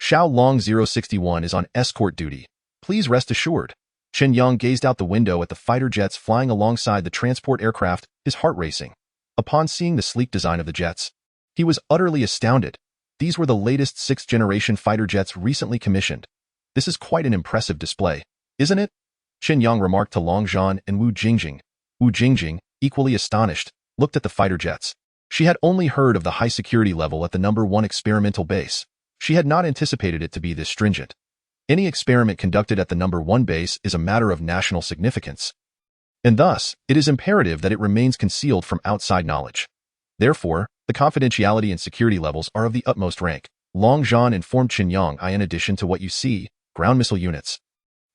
Xiao Long 061 is on escort duty. Please rest assured. Chen Yang gazed out the window at the fighter jets flying alongside the transport aircraft, his heart racing. Upon seeing the sleek design of the jets, he was utterly astounded. These were the latest 6th-generation fighter jets recently commissioned. This is quite an impressive display, isn't it? Chen Yang remarked to Long Zhan and Wu Jingjing. Wu Jingjing, equally astonished, looked at the fighter jets. She had only heard of the high security level at the number 1 experimental base. She had not anticipated it to be this stringent. Any experiment conducted at the number 1 base is a matter of national significance, and thus, it is imperative that it remains concealed from outside knowledge. Therefore, the confidentiality and security levels are of the utmost rank. Long Zhan informed Chen Yang. In addition to what you see, ground missile units,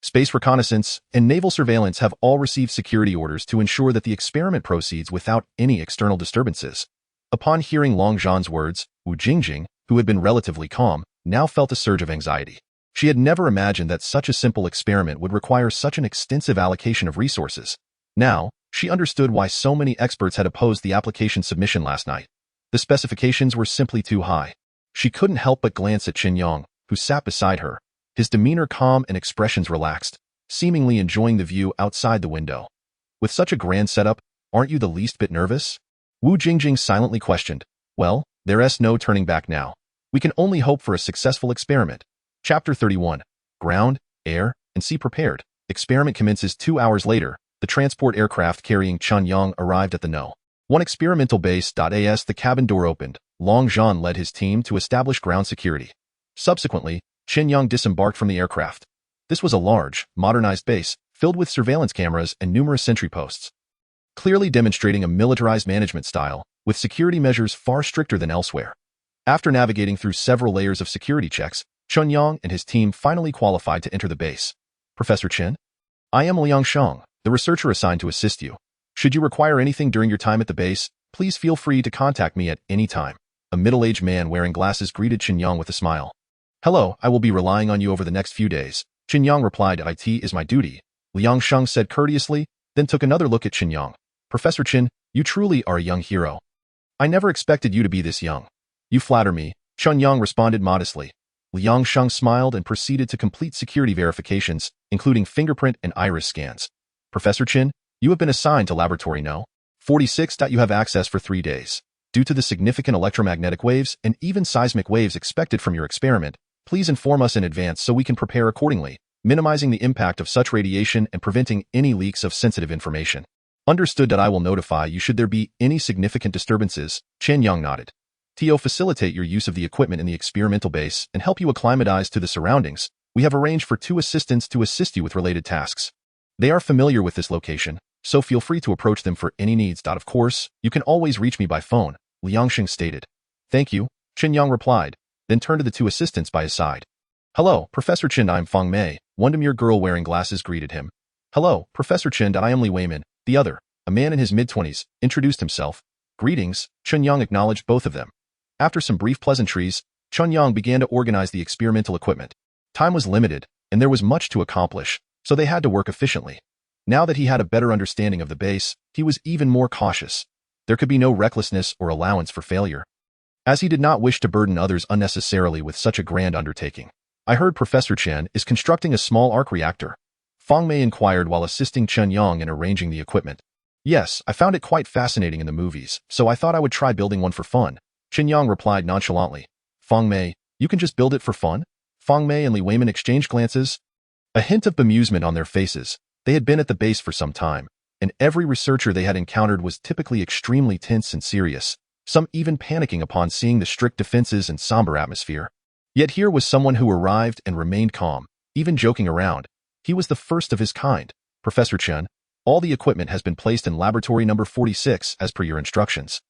space reconnaissance, and naval surveillance have all received security orders to ensure that the experiment proceeds without any external disturbances. Upon hearing Long Zhan's words, Wu Jingjing, who had been relatively calm, now felt a surge of anxiety. She had never imagined that such a simple experiment would require such an extensive allocation of resources. Now, she understood why so many experts had opposed the application submission last night. The specifications were simply too high. She couldn't help but glance at Chen Yang, who sat beside her, his demeanor calm and expressions relaxed, seemingly enjoying the view outside the window. With such a grand setup, aren't you the least bit nervous? Wu Jingjing silently questioned. Well, there's no turning back now. We can only hope for a successful experiment. Chapter 31. Ground, Air, and Sea Prepared. Experiment commences 2 hours later. The transport aircraft carrying Chen Yang arrived at the No. 1 experimental base. As the cabin door opened, Long Zhan led his team to establish ground security. Subsequently, Chen Yang disembarked from the aircraft. This was a large, modernized base, filled with surveillance cameras and numerous sentry posts, clearly demonstrating a militarized management style, with security measures far stricter than elsewhere. After navigating through several layers of security checks, Chen Yang and his team finally qualified to enter the base. Professor Chen? I am Liang Sheng, the researcher assigned to assist you. Should you require anything during your time at the base, please feel free to contact me at any time. A middle-aged man wearing glasses greeted Chen Yang with a smile. Hello, I will be relying on you over the next few days. Chen Yang replied, It is my duty. Liang Sheng said courteously, then took another look at Chen Yang. Professor Chen, you truly are a young hero. I never expected you to be this young. You flatter me, Chen Yang responded modestly. Liang Sheng smiled and proceeded to complete security verifications, including fingerprint and iris scans. Professor Chen, you have been assigned to Laboratory No. 46. You have access for 3 days. Due to the significant electromagnetic waves and even seismic waves expected from your experiment, please inform us in advance so we can prepare accordingly, minimizing the impact of such radiation and preventing any leaks of sensitive information. Understood. I will notify you should there be any significant disturbances. Chen Yang nodded. To facilitate your use of the equipment in the experimental base and help you acclimatize to the surroundings, we have arranged for 2 assistants to assist you with related tasks. They are familiar with this location, so feel free to approach them for any needs. Of course, you can always reach me by phone, Liang Sheng stated. Thank you, Chen Yang replied, then turned to the 2 assistants by his side. Hello, Professor Chen. I'm Fang Mei. One demure girl wearing glasses greeted him. Hello, Professor Chen. I am Li Weiman. The other, a man in his mid-20s, introduced himself. Greetings, Chen Yang acknowledged both of them. After some brief pleasantries, Chen Yang began to organize the experimental equipment. Time was limited, and there was much to accomplish, so they had to work efficiently. Now that he had a better understanding of the base, he was even more cautious. There could be no recklessness or allowance for failure, as he did not wish to burden others unnecessarily with such a grand undertaking. I heard Professor Chen is constructing a small arc reactor. Fang Mei inquired while assisting Chen Yang in arranging the equipment. Yes, I found it quite fascinating in the movies, so I thought I would try building one for fun. Chen Yang replied nonchalantly. Fang Mei, you can just build it for fun? Fang Mei and Li Weiman exchanged glances. A hint of bemusement on their faces. They had been at the base for some time, and every researcher they had encountered was typically extremely tense and serious, some even panicking upon seeing the strict defenses and somber atmosphere. Yet here was someone who arrived and remained calm, even joking around. He was the first of his kind. Professor Chen, all the equipment has been placed in laboratory number 46 as per your instructions.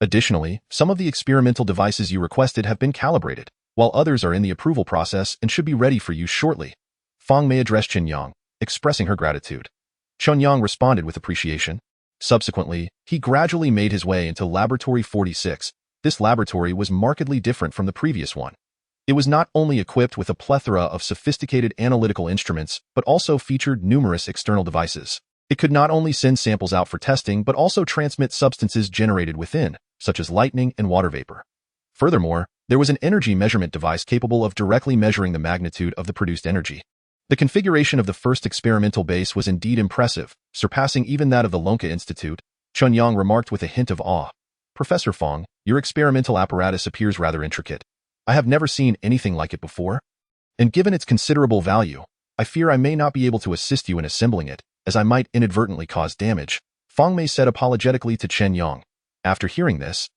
Additionally, some of the experimental devices you requested have been calibrated, while others are in the approval process and should be ready for use shortly. Fang Mei addressed Chen Yang, expressing her gratitude. Chen Yang responded with appreciation. Subsequently, he gradually made his way into Laboratory 46. This laboratory was markedly different from the previous one. It was not only equipped with a plethora of sophisticated analytical instruments, but also featured numerous external devices. It could not only send samples out for testing, but also transmit substances generated within, such as lightning and water vapor. Furthermore, there was an energy measurement device capable of directly measuring the magnitude of the produced energy. The configuration of the first experimental base was indeed impressive, surpassing even that of the Lonka Institute. Chen Yang remarked with a hint of awe. Professor Fang, your experimental apparatus appears rather intricate. I have never seen anything like it before. And given its considerable value, I fear I may not be able to assist you in assembling it, as I might inadvertently cause damage, Fang Mei said apologetically to Chen Yang. After hearing this,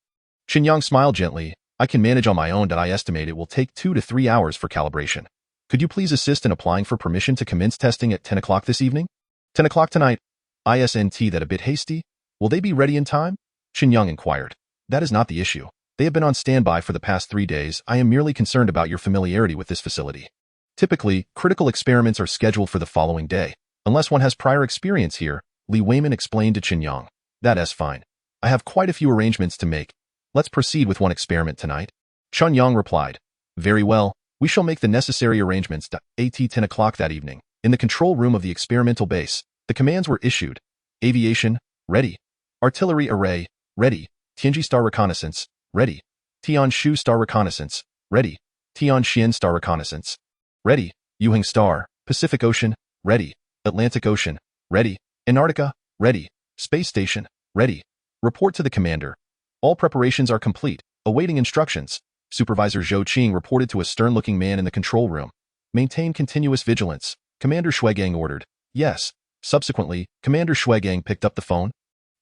Chen Yang smiled gently. I can manage on my own. I estimate it will take 2 to 3 hours for calibration. Could you please assist in applying for permission to commence testing at 10 o'clock this evening? 10 o'clock tonight. Isn't that a bit hasty? Will they be ready in time? Chen Yang inquired. That is not the issue. They have been on standby for the past 3 days. I am merely concerned about your familiarity with this facility. Typically, critical experiments are scheduled for the following day, unless one has prior experience here, Li Weimin explained to Chen Yang. That's fine. I have quite a few arrangements to make. Let's proceed with one experiment tonight. Chen Yang replied. Very well. We shall make the necessary arrangements. At 10 o'clock that evening, in the control room of the experimental base, the commands were issued. Aviation, ready. Artillery array, ready. Tianji Star Reconnaissance, ready. Tianshu Star Reconnaissance, ready. Tianxian Star Reconnaissance, ready. Yuheng Star, Pacific Ocean, ready. Atlantic Ocean, ready. Antarctica, ready. Space Station, ready. Report to the commander. All preparations are complete, awaiting instructions. Supervisor Zhou Qing reported to a stern-looking man in the control room. Maintain continuous vigilance, Commander Shuigang ordered. Yes. Subsequently, Commander Shuigang picked up the phone.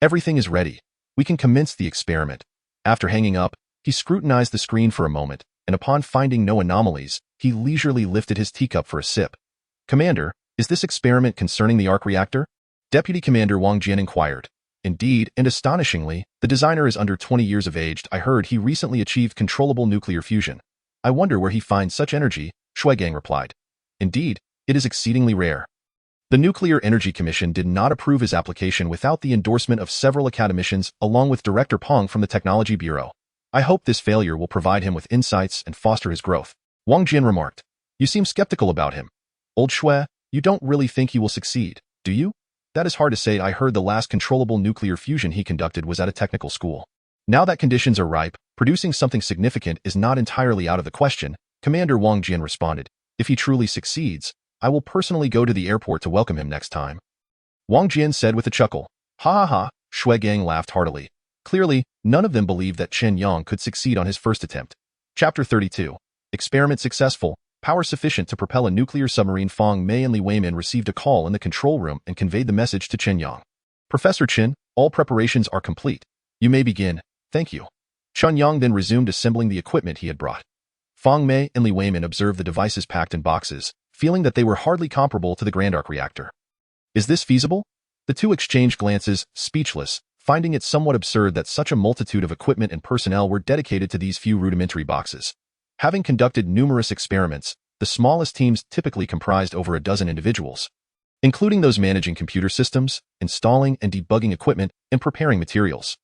Everything is ready. We can commence the experiment. After hanging up, he scrutinized the screen for a moment, and upon finding no anomalies, he leisurely lifted his teacup for a sip. Commander, is this experiment concerning the arc reactor? Deputy Commander Wang Jian inquired. Indeed, and astonishingly, the designer is under 20 years of age. I heard he recently achieved controllable nuclear fusion. I wonder where he finds such energy, Shuigang replied. Indeed, it is exceedingly rare. The Nuclear Energy Commission did not approve his application without the endorsement of several academicians along with Director Peng from the Technology Bureau. I hope this failure will provide him with insights and foster his growth. Wang Jian remarked. You seem skeptical about him. Old Shui, you don't really think he will succeed, do you? That is hard to say. I heard the last controllable nuclear fusion he conducted was at a technical school. Now that conditions are ripe, producing something significant is not entirely out of the question, Commander Wang Jian responded. If he truly succeeds, I will personally go to the airport to welcome him next time. Wang Jian said with a chuckle. Ha ha ha, Shuigang laughed heartily. Clearly, none of them believed that Chen Yang could succeed on his first attempt. Chapter 32. Experiment successful. Power sufficient to propel a nuclear submarine. Fang Mei and Li Weimin received a call in the control room and conveyed the message to Chen Yang. Professor Chen, all preparations are complete. You may begin. Thank you. Chen Yang then resumed assembling the equipment he had brought. Fang Mei and Li Weimin observed the devices packed in boxes, feeling that they were hardly comparable to the Grand Arc Reactor. Is this feasible? The two exchanged glances, speechless, finding it somewhat absurd that such a multitude of equipment and personnel were dedicated to these few rudimentary boxes. Having conducted numerous experiments, the smallest teams typically comprised over a dozen individuals, including those managing computer systems, installing and debugging equipment, and preparing materials.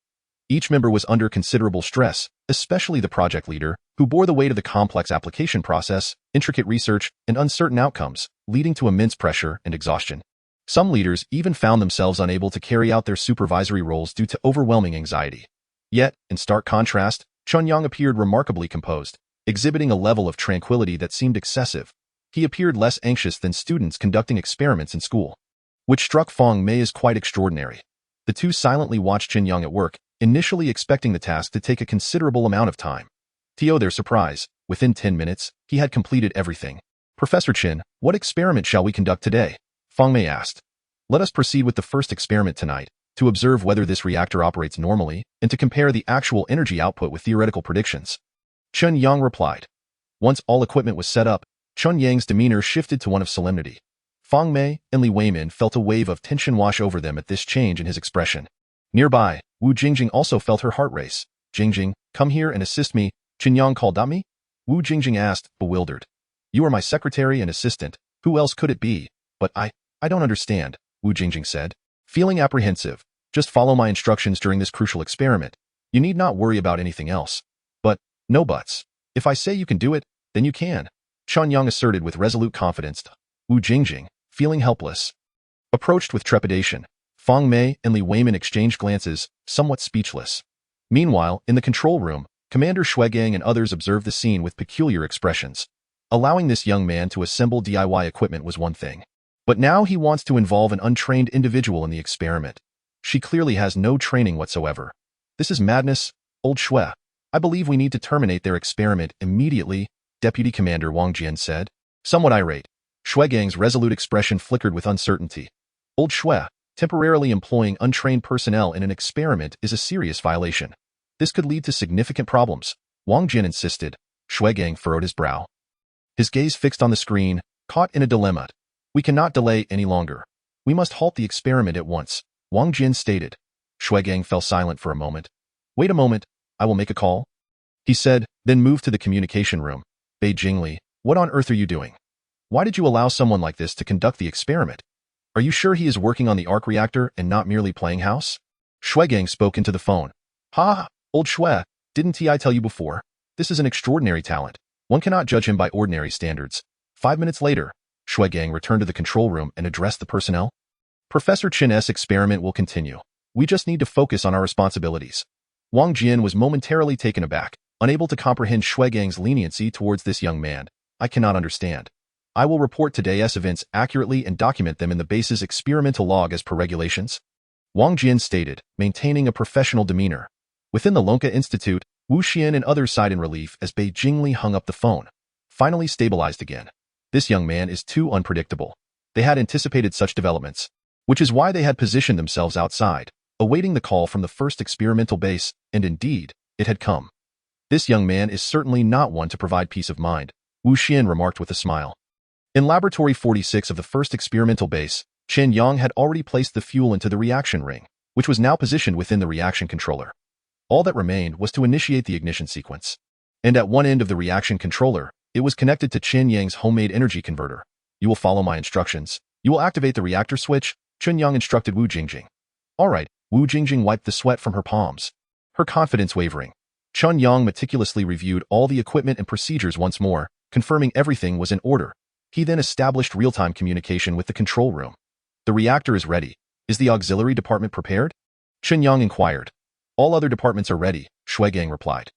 Each member was under considerable stress, especially the project leader, who bore the weight of the complex application process, intricate research, and uncertain outcomes, leading to immense pressure and exhaustion. Some leaders even found themselves unable to carry out their supervisory roles due to overwhelming anxiety. Yet, in stark contrast, Chen Yang appeared remarkably composed, exhibiting a level of tranquility that seemed excessive. He appeared less anxious than students conducting experiments in school, which struck Fang Mei as quite extraordinary. The two silently watched Chen Yang at work, initially expecting the task to take a considerable amount of time. To their surprise, within 10 minutes, he had completed everything. Professor Chen, what experiment shall we conduct today? Fang Mei asked. Let us proceed with the first experiment tonight, to observe whether this reactor operates normally, and to compare the actual energy output with theoretical predictions. Chen Yang replied. Once all equipment was set up, Chen Yang's demeanor shifted to one of solemnity. Fang Mei and Li Weimin felt a wave of tension wash over them at this change in his expression. Nearby, Wu Jingjing also felt her heart race. Jingjing, come here and assist me, Chen Yang called out me? Wu Jingjing asked, bewildered. You are my secretary and assistant, who else could it be? But I don't understand, Wu Jingjing said. Feeling apprehensive, just follow my instructions during this crucial experiment. You need not worry about anything else. But, no buts. If I say you can do it, then you can, Chen Yang asserted with resolute confidence. Wu Jingjing, feeling helpless, approached with trepidation. Fang Mei and Li Weimin exchanged glances, somewhat speechless. Meanwhile, in the control room, Commander Shuegang and others observed the scene with peculiar expressions. Allowing this young man to assemble DIY equipment was one thing. But now he wants to involve an untrained individual in the experiment. She clearly has no training whatsoever. This is madness, old Shui. I believe we need to terminate their experiment immediately, Deputy Commander Wang Jian said. Somewhat irate, Shuegang's resolute expression flickered with uncertainty. Old Shui, temporarily employing untrained personnel in an experiment is a serious violation. This could lead to significant problems, Wang Jian insisted. Shuegang furrowed his brow. His gaze fixed on the screen, caught in a dilemma. We cannot delay any longer. We must halt the experiment at once, Wang Jian stated. Shuegang fell silent for a moment. Wait a moment, I will make a call, he said, then moved to the communication room. Bei Jingli, what on earth are you doing? Why did you allow someone like this to conduct the experiment? Are you sure he is working on the arc reactor and not merely playing house? Shuegang spoke into the phone. Ha, old Shui, didn't I tell you before? This is an extraordinary talent. One cannot judge him by ordinary standards. 5 minutes later, Shuegang returned to the control room and addressed the personnel. Professor Chen's experiment will continue. We just need to focus on our responsibilities. Wang Jian was momentarily taken aback, unable to comprehend Shuegang's leniency towards this young man. I cannot understand. I will report today's events accurately and document them in the base's experimental log as per regulations, Wang Jian stated, maintaining a professional demeanor. Within the Lonka Institute, Wu Xian and others sighed in relief as Bei Jingli hung up the phone. Finally stabilized again. This young man is too unpredictable. They had anticipated such developments, which is why they had positioned themselves outside, awaiting the call from the first experimental base, and indeed, it had come. This young man is certainly not one to provide peace of mind, Wu Xian remarked with a smile. In Laboratory 46 of the first experimental base, Chen Yang had already placed the fuel into the reaction ring, which was now positioned within the reaction controller. All that remained was to initiate the ignition sequence. And at one end of the reaction controller, it was connected to Chen Yang's homemade energy converter. You will follow my instructions. You will activate the reactor switch, Chen Yang instructed Wu Jingjing. All right, Wu Jingjing wiped the sweat from her palms, her confidence wavering. Chen Yang meticulously reviewed all the equipment and procedures once more, confirming everything was in order. He then established real-time communication with the control room. The reactor is ready. Is the auxiliary department prepared? Chen Yang inquired. All other departments are ready, Shuegang replied.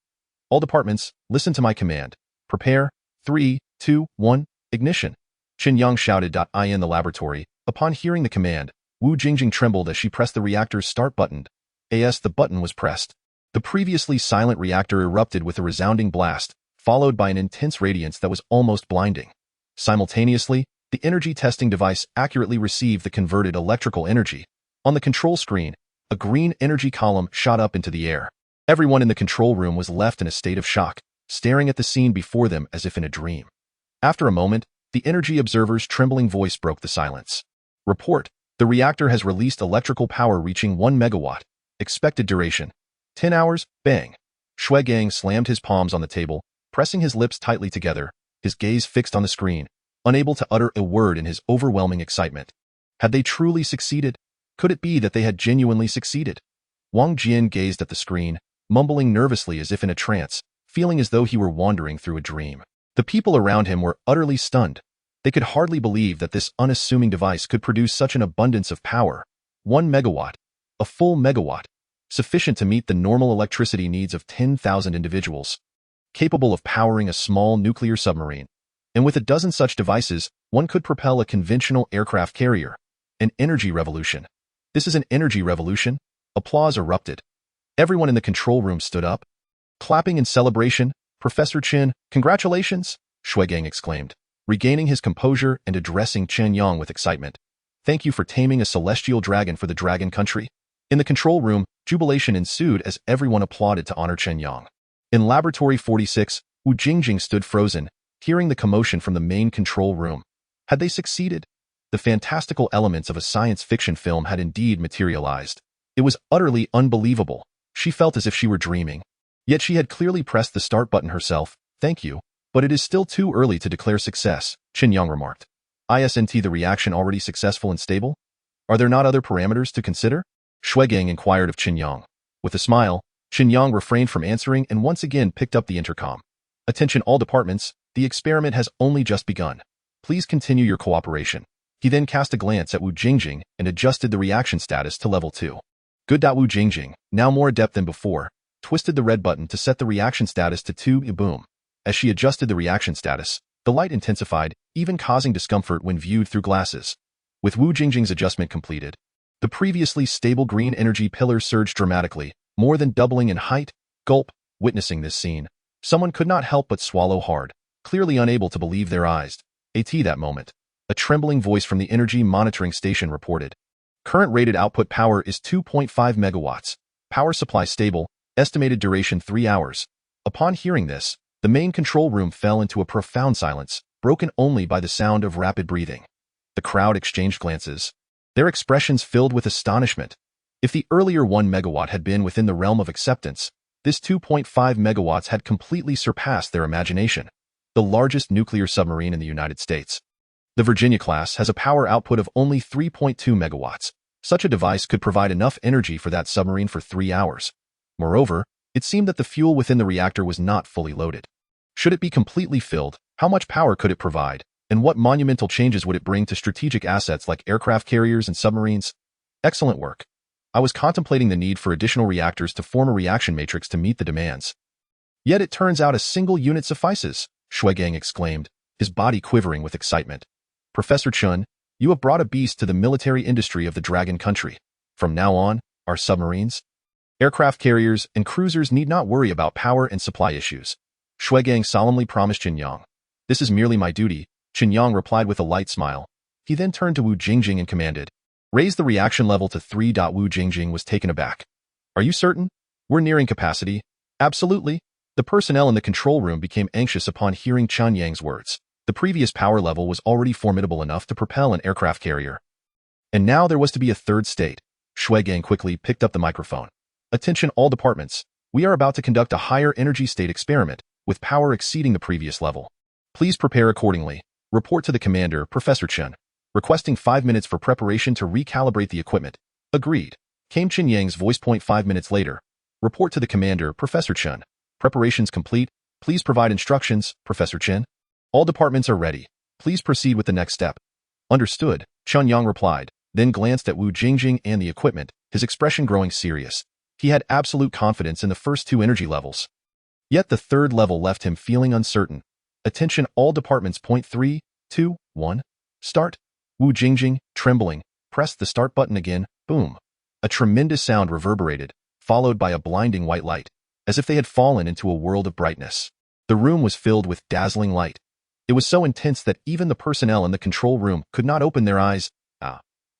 All departments, listen to my command. Prepare. 3, 2, 1, ignition. Chen Yang shouted. In the laboratory, upon hearing the command, Wu Jingjing trembled as she pressed the reactor's start button. As the button was pressed, the previously silent reactor erupted with a resounding blast, followed by an intense radiance that was almost blinding. Simultaneously, the energy testing device accurately received the converted electrical energy. On the control screen, a green energy column shot up into the air. Everyone in the control room was left in a state of shock, staring at the scene before them as if in a dream. After a moment, the energy observer's trembling voice broke the silence. Report, the reactor has released electrical power reaching 1 megawatt. Expected duration, 10 hours, bang. Shuegang slammed his palms on the table, pressing his lips tightly together, his gaze fixed on the screen, unable to utter a word in his overwhelming excitement. Had they truly succeeded? Could it be that they had genuinely succeeded? Wang Jian gazed at the screen, mumbling nervously as if in a trance, feeling as though he were wandering through a dream. The people around him were utterly stunned. They could hardly believe that this unassuming device could produce such an abundance of power. 1 megawatt. A full megawatt. Sufficient to meet the normal electricity needs of 10,000 individuals. Capable of powering a small nuclear submarine. And with a dozen such devices, one could propel a conventional aircraft carrier. An energy revolution. This is an energy revolution? Applause erupted. Everyone in the control room stood up. Clapping in celebration. Professor Chen, congratulations, Shuegang exclaimed, regaining his composure and addressing Chen Yang with excitement. Thank you for taming a celestial dragon for the dragon country. In the control room, jubilation ensued as everyone applauded to honor Chen Yang. In Laboratory 46, Wu Jingjing stood frozen, hearing the commotion from the main control room. Had they succeeded? The fantastical elements of a science fiction film had indeed materialized. It was utterly unbelievable. She felt as if she were dreaming. Yet she had clearly pressed the start button herself. Thank you. But it is still too early to declare success, Chen Yang remarked. Isn't the reaction already successful and stable? Are there not other parameters to consider? Shui Gang inquired of Chen Yang. With a smile, Chen Yang refrained from answering and once again picked up the intercom. Attention all departments, the experiment has only just begun. Please continue your cooperation. He then cast a glance at Wu Jingjing and adjusted the reaction status to level 2. Good. Wu Jingjing, now more adept than before, twisted the red button to set the reaction status to 2. Boom. As she adjusted the reaction status, the light intensified, even causing discomfort when viewed through glasses. With Wu Jingjing's adjustment completed, the previously stable green energy pillar surged dramatically, more than doubling in height. Gulp. Witnessing this scene, someone could not help but swallow hard, clearly unable to believe their eyes. That moment, a trembling voice from the energy monitoring station reported. Current rated output power is 2.5 megawatts. Power supply stable, estimated duration 3 hours. Upon hearing this, the main control room fell into a profound silence, broken only by the sound of rapid breathing. The crowd exchanged glances, their expressions filled with astonishment. If the earlier 1 megawatt had been within the realm of acceptance, this 2.5 megawatts had completely surpassed their imagination. The largest nuclear submarine in the United States. The Virginia class has a power output of only 3.2 megawatts. Such a device could provide enough energy for that submarine for 3 hours. Moreover, it seemed that the fuel within the reactor was not fully loaded. Should it be completely filled, how much power could it provide, and what monumental changes would it bring to strategic assets like aircraft carriers and submarines? Excellent work. I was contemplating the need for additional reactors to form a reaction matrix to meet the demands. Yet it turns out a single unit suffices, Shui Gang exclaimed, his body quivering with excitement. Professor Chen, you have brought a beast to the military industry of the Dragon Country. From now on, our submarines, aircraft carriers, and cruisers need not worry about power and supply issues. Shui Gang solemnly promised Chen Yang. This is merely my duty, Chen Yang replied with a light smile. He then turned to Wu Jingjing and commanded, raise the reaction level to 3. Wu Jingjing was taken aback. Are you certain? We're nearing capacity. Absolutely. The personnel in the control room became anxious upon hearing Chen Yang's words. The previous power level was already formidable enough to propel an aircraft carrier. And now there was to be a third state. Shui Gang quickly picked up the microphone. Attention all departments. We are about to conduct a higher energy state experiment, with power exceeding the previous level. Please prepare accordingly. Report to the commander, Professor Chen. Requesting 5 minutes for preparation to recalibrate the equipment. Agreed. Came Chen Yang's voice. 5 minutes later. Report to the commander, Professor Chen. Preparations complete. Please provide instructions, Professor Chen. All departments are ready. Please proceed with the next step. Understood, Chen Yang replied, then glanced at Wu Jingjing and the equipment, his expression growing serious. He had absolute confidence in the first 2 energy levels. Yet the third level left him feeling uncertain. Attention all departments. 3, 2, 1. Start. Wu Jingjing, trembling, pressed the start button again. Boom. A tremendous sound reverberated, followed by a blinding white light, as if they had fallen into a world of brightness. The room was filled with dazzling light. It was so intense that even the personnel in the control room could not open their eyes.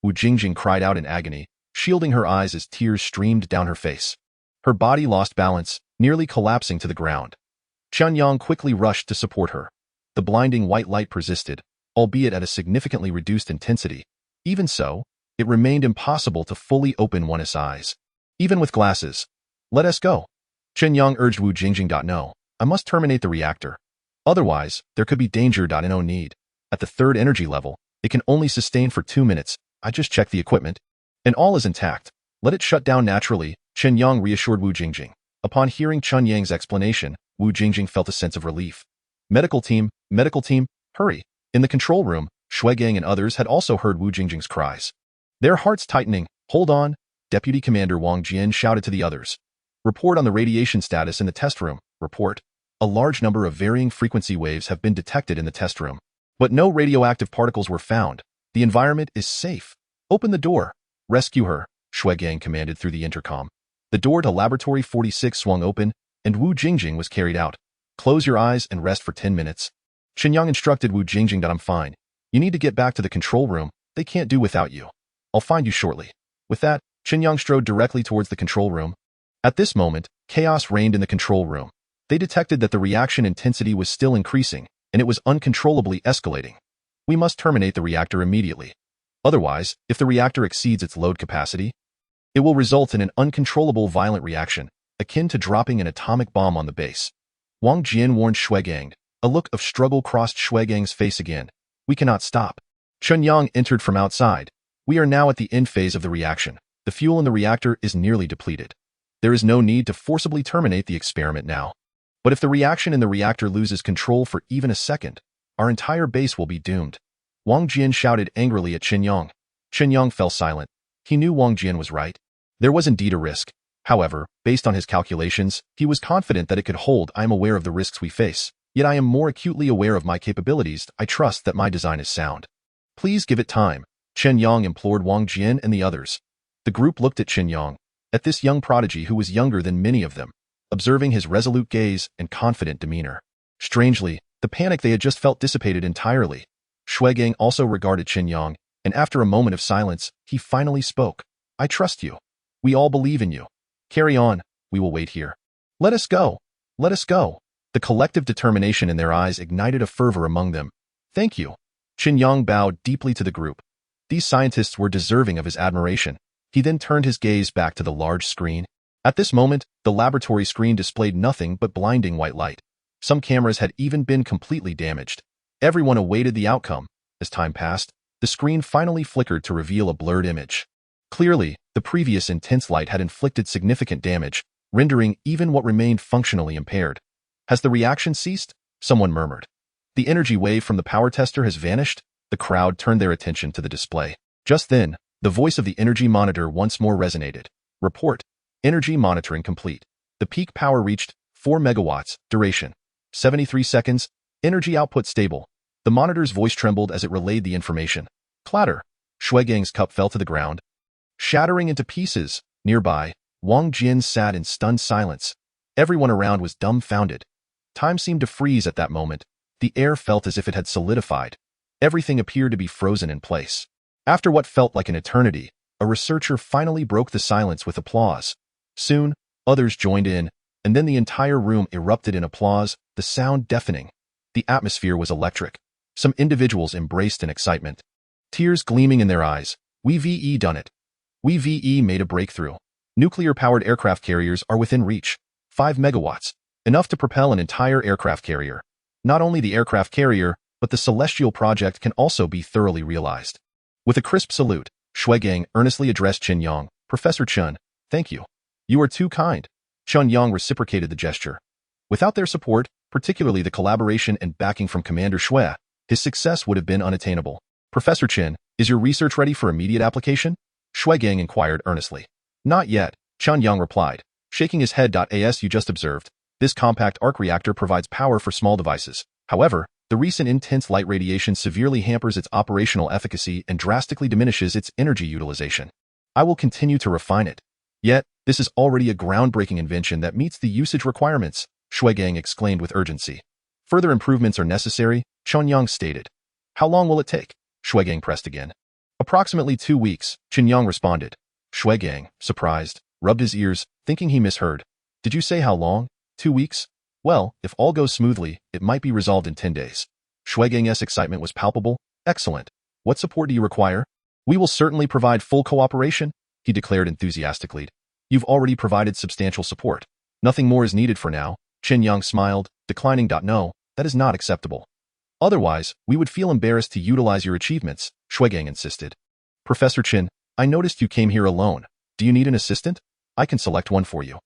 Wu Jingjing cried out in agony, shielding her eyes as tears streamed down her face. Her body lost balance, nearly collapsing to the ground. Chen Yang quickly rushed to support her. The blinding white light persisted, albeit at a significantly reduced intensity. Even so, it remained impossible to fully open one's eyes. Even with glasses. Let us go. Chen Yang urged Wu Jingjing. No, I must terminate the reactor. Otherwise, there could be danger. No need. At the third energy level, it can only sustain for 2 minutes. I just checked the equipment, and all is intact. Let it shut down naturally, Chen Yang reassured Wu Jingjing. Upon hearing Chen Yang's explanation, Wu Jingjing felt a sense of relief. Medical team, hurry. In the control room, Shui Gang and others had also heard Wu Jingjing's cries. Their hearts tightening. Hold on, Deputy Commander Wang Jian shouted to the others. Report on the radiation status in the test room. Report. A large number of varying frequency waves have been detected in the test room, but no radioactive particles were found. The environment is safe. Open the door. Rescue her, Shui Gang commanded through the intercom. The door to Laboratory 46 swung open, and Wu Jingjing was carried out. Close your eyes and rest for 10 minutes. Chen Yang instructed Wu Jingjing. I'm fine. You need to get back to the control room. They can't do without you. I'll find you shortly. With that, Chen Yang strode directly towards the control room. At this moment, chaos reigned in the control room. They detected that the reaction intensity was still increasing, and it was uncontrollably escalating. We must terminate the reactor immediately, Otherwise, if the reactor exceeds its load capacity, it will result in an uncontrollable violent reaction, akin to dropping an atomic bomb on the base. Wang Jian warned Shui Gang. A look of struggle crossed Shui Gang's face again. We cannot stop. Chen Yang entered from outside. We are now at the end phase of the reaction. The fuel in the reactor is nearly depleted. There is no need to forcibly terminate the experiment now. But if the reaction in the reactor loses control for even a second, our entire base will be doomed. Wang Jian shouted angrily at Chen Yang. Chen Yang fell silent. He knew Wang Jian was right. There was indeed a risk. However, based on his calculations, he was confident that it could hold. I am aware of the risks we face, yet I am more acutely aware of my capabilities. I trust that my design is sound. Please give it time, Chen Yang implored Wang Jian and the others. The group looked at Chen Yang, at this young prodigy who was younger than many of them, observing his resolute gaze and confident demeanor. Strangely, the panic they had just felt dissipated entirely. Shui Gang also regarded Chen Yang, and after a moment of silence, he finally spoke. I trust you. We all believe in you. Carry on, we will wait here. Let us go. Let us go. The collective determination in their eyes ignited a fervor among them. Thank you. Chen Yang bowed deeply to the group. These scientists were deserving of his admiration. He then turned his gaze back to the large screen. At this moment, the laboratory screen displayed nothing but blinding white light. Some cameras had even been completely damaged. Everyone awaited the outcome. As time passed, the screen finally flickered to reveal a blurred image. Clearly, the previous intense light had inflicted significant damage, rendering even what remained functionally impaired. Has the reaction ceased? Someone murmured. The energy wave from the power tester has vanished. The crowd turned their attention to the display. Just then, the voice of the energy monitor once more resonated. Report. Energy monitoring complete. The peak power reached 4 megawatts. Duration 73 seconds. Energy output stable. The monitor's voice trembled as it relayed the information. Clatter. Shui Gang's cup fell to the ground, shattering into pieces. Nearby, Wang Jian sat in stunned silence. Everyone around was dumbfounded. Time seemed to freeze at that moment. The air felt as if it had solidified. Everything appeared to be frozen in place. After what felt like an eternity, a researcher finally broke the silence with applause. Soon, others joined in, and then the entire room erupted in applause, the sound deafening. The atmosphere was electric. Some individuals embraced in excitement, tears gleaming in their eyes. We've done it. We've made a breakthrough. Nuclear-powered aircraft carriers are within reach. 5 megawatts, enough to propel an entire aircraft carrier. Not only the aircraft carrier, but the celestial project can also be thoroughly realized. With a crisp salute, Shui Gang earnestly addressed Chen Yang. Professor Chen, thank you. You are too kind. Chen Yang reciprocated the gesture. Without their support, particularly the collaboration and backing from Commander Shui, his success would have been unattainable. Professor Chen, is your research ready for immediate application? Shui Gang inquired earnestly. Not yet, Chen Yang replied, shaking his head. As you just observed, this compact arc reactor provides power for small devices. However, the recent intense light radiation severely hampers its operational efficacy and drastically diminishes its energy utilization. I will continue to refine it. Yet, this is already a groundbreaking invention that meets the usage requirements, Shui Gang exclaimed with urgency. Further improvements are necessary, Chen Yang stated. How long will it take? Shui Gang pressed again. Approximately 2 weeks, Chen Yang responded. Shui Gang, surprised, rubbed his ears, thinking he misheard. Did you say how long? 2 weeks? Well, if all goes smoothly, it might be resolved in 10 days. Shui Gang's excitement was palpable. Excellent. What support do you require? We will certainly provide full cooperation, he declared enthusiastically. You've already provided substantial support. Nothing more is needed for now. Chen Yang smiled, declining. No, that is not acceptable. Otherwise, we would feel embarrassed to utilize your achievements, Shui Gang insisted. Professor Chen, I noticed you came here alone. Do you need an assistant? I can select one for you.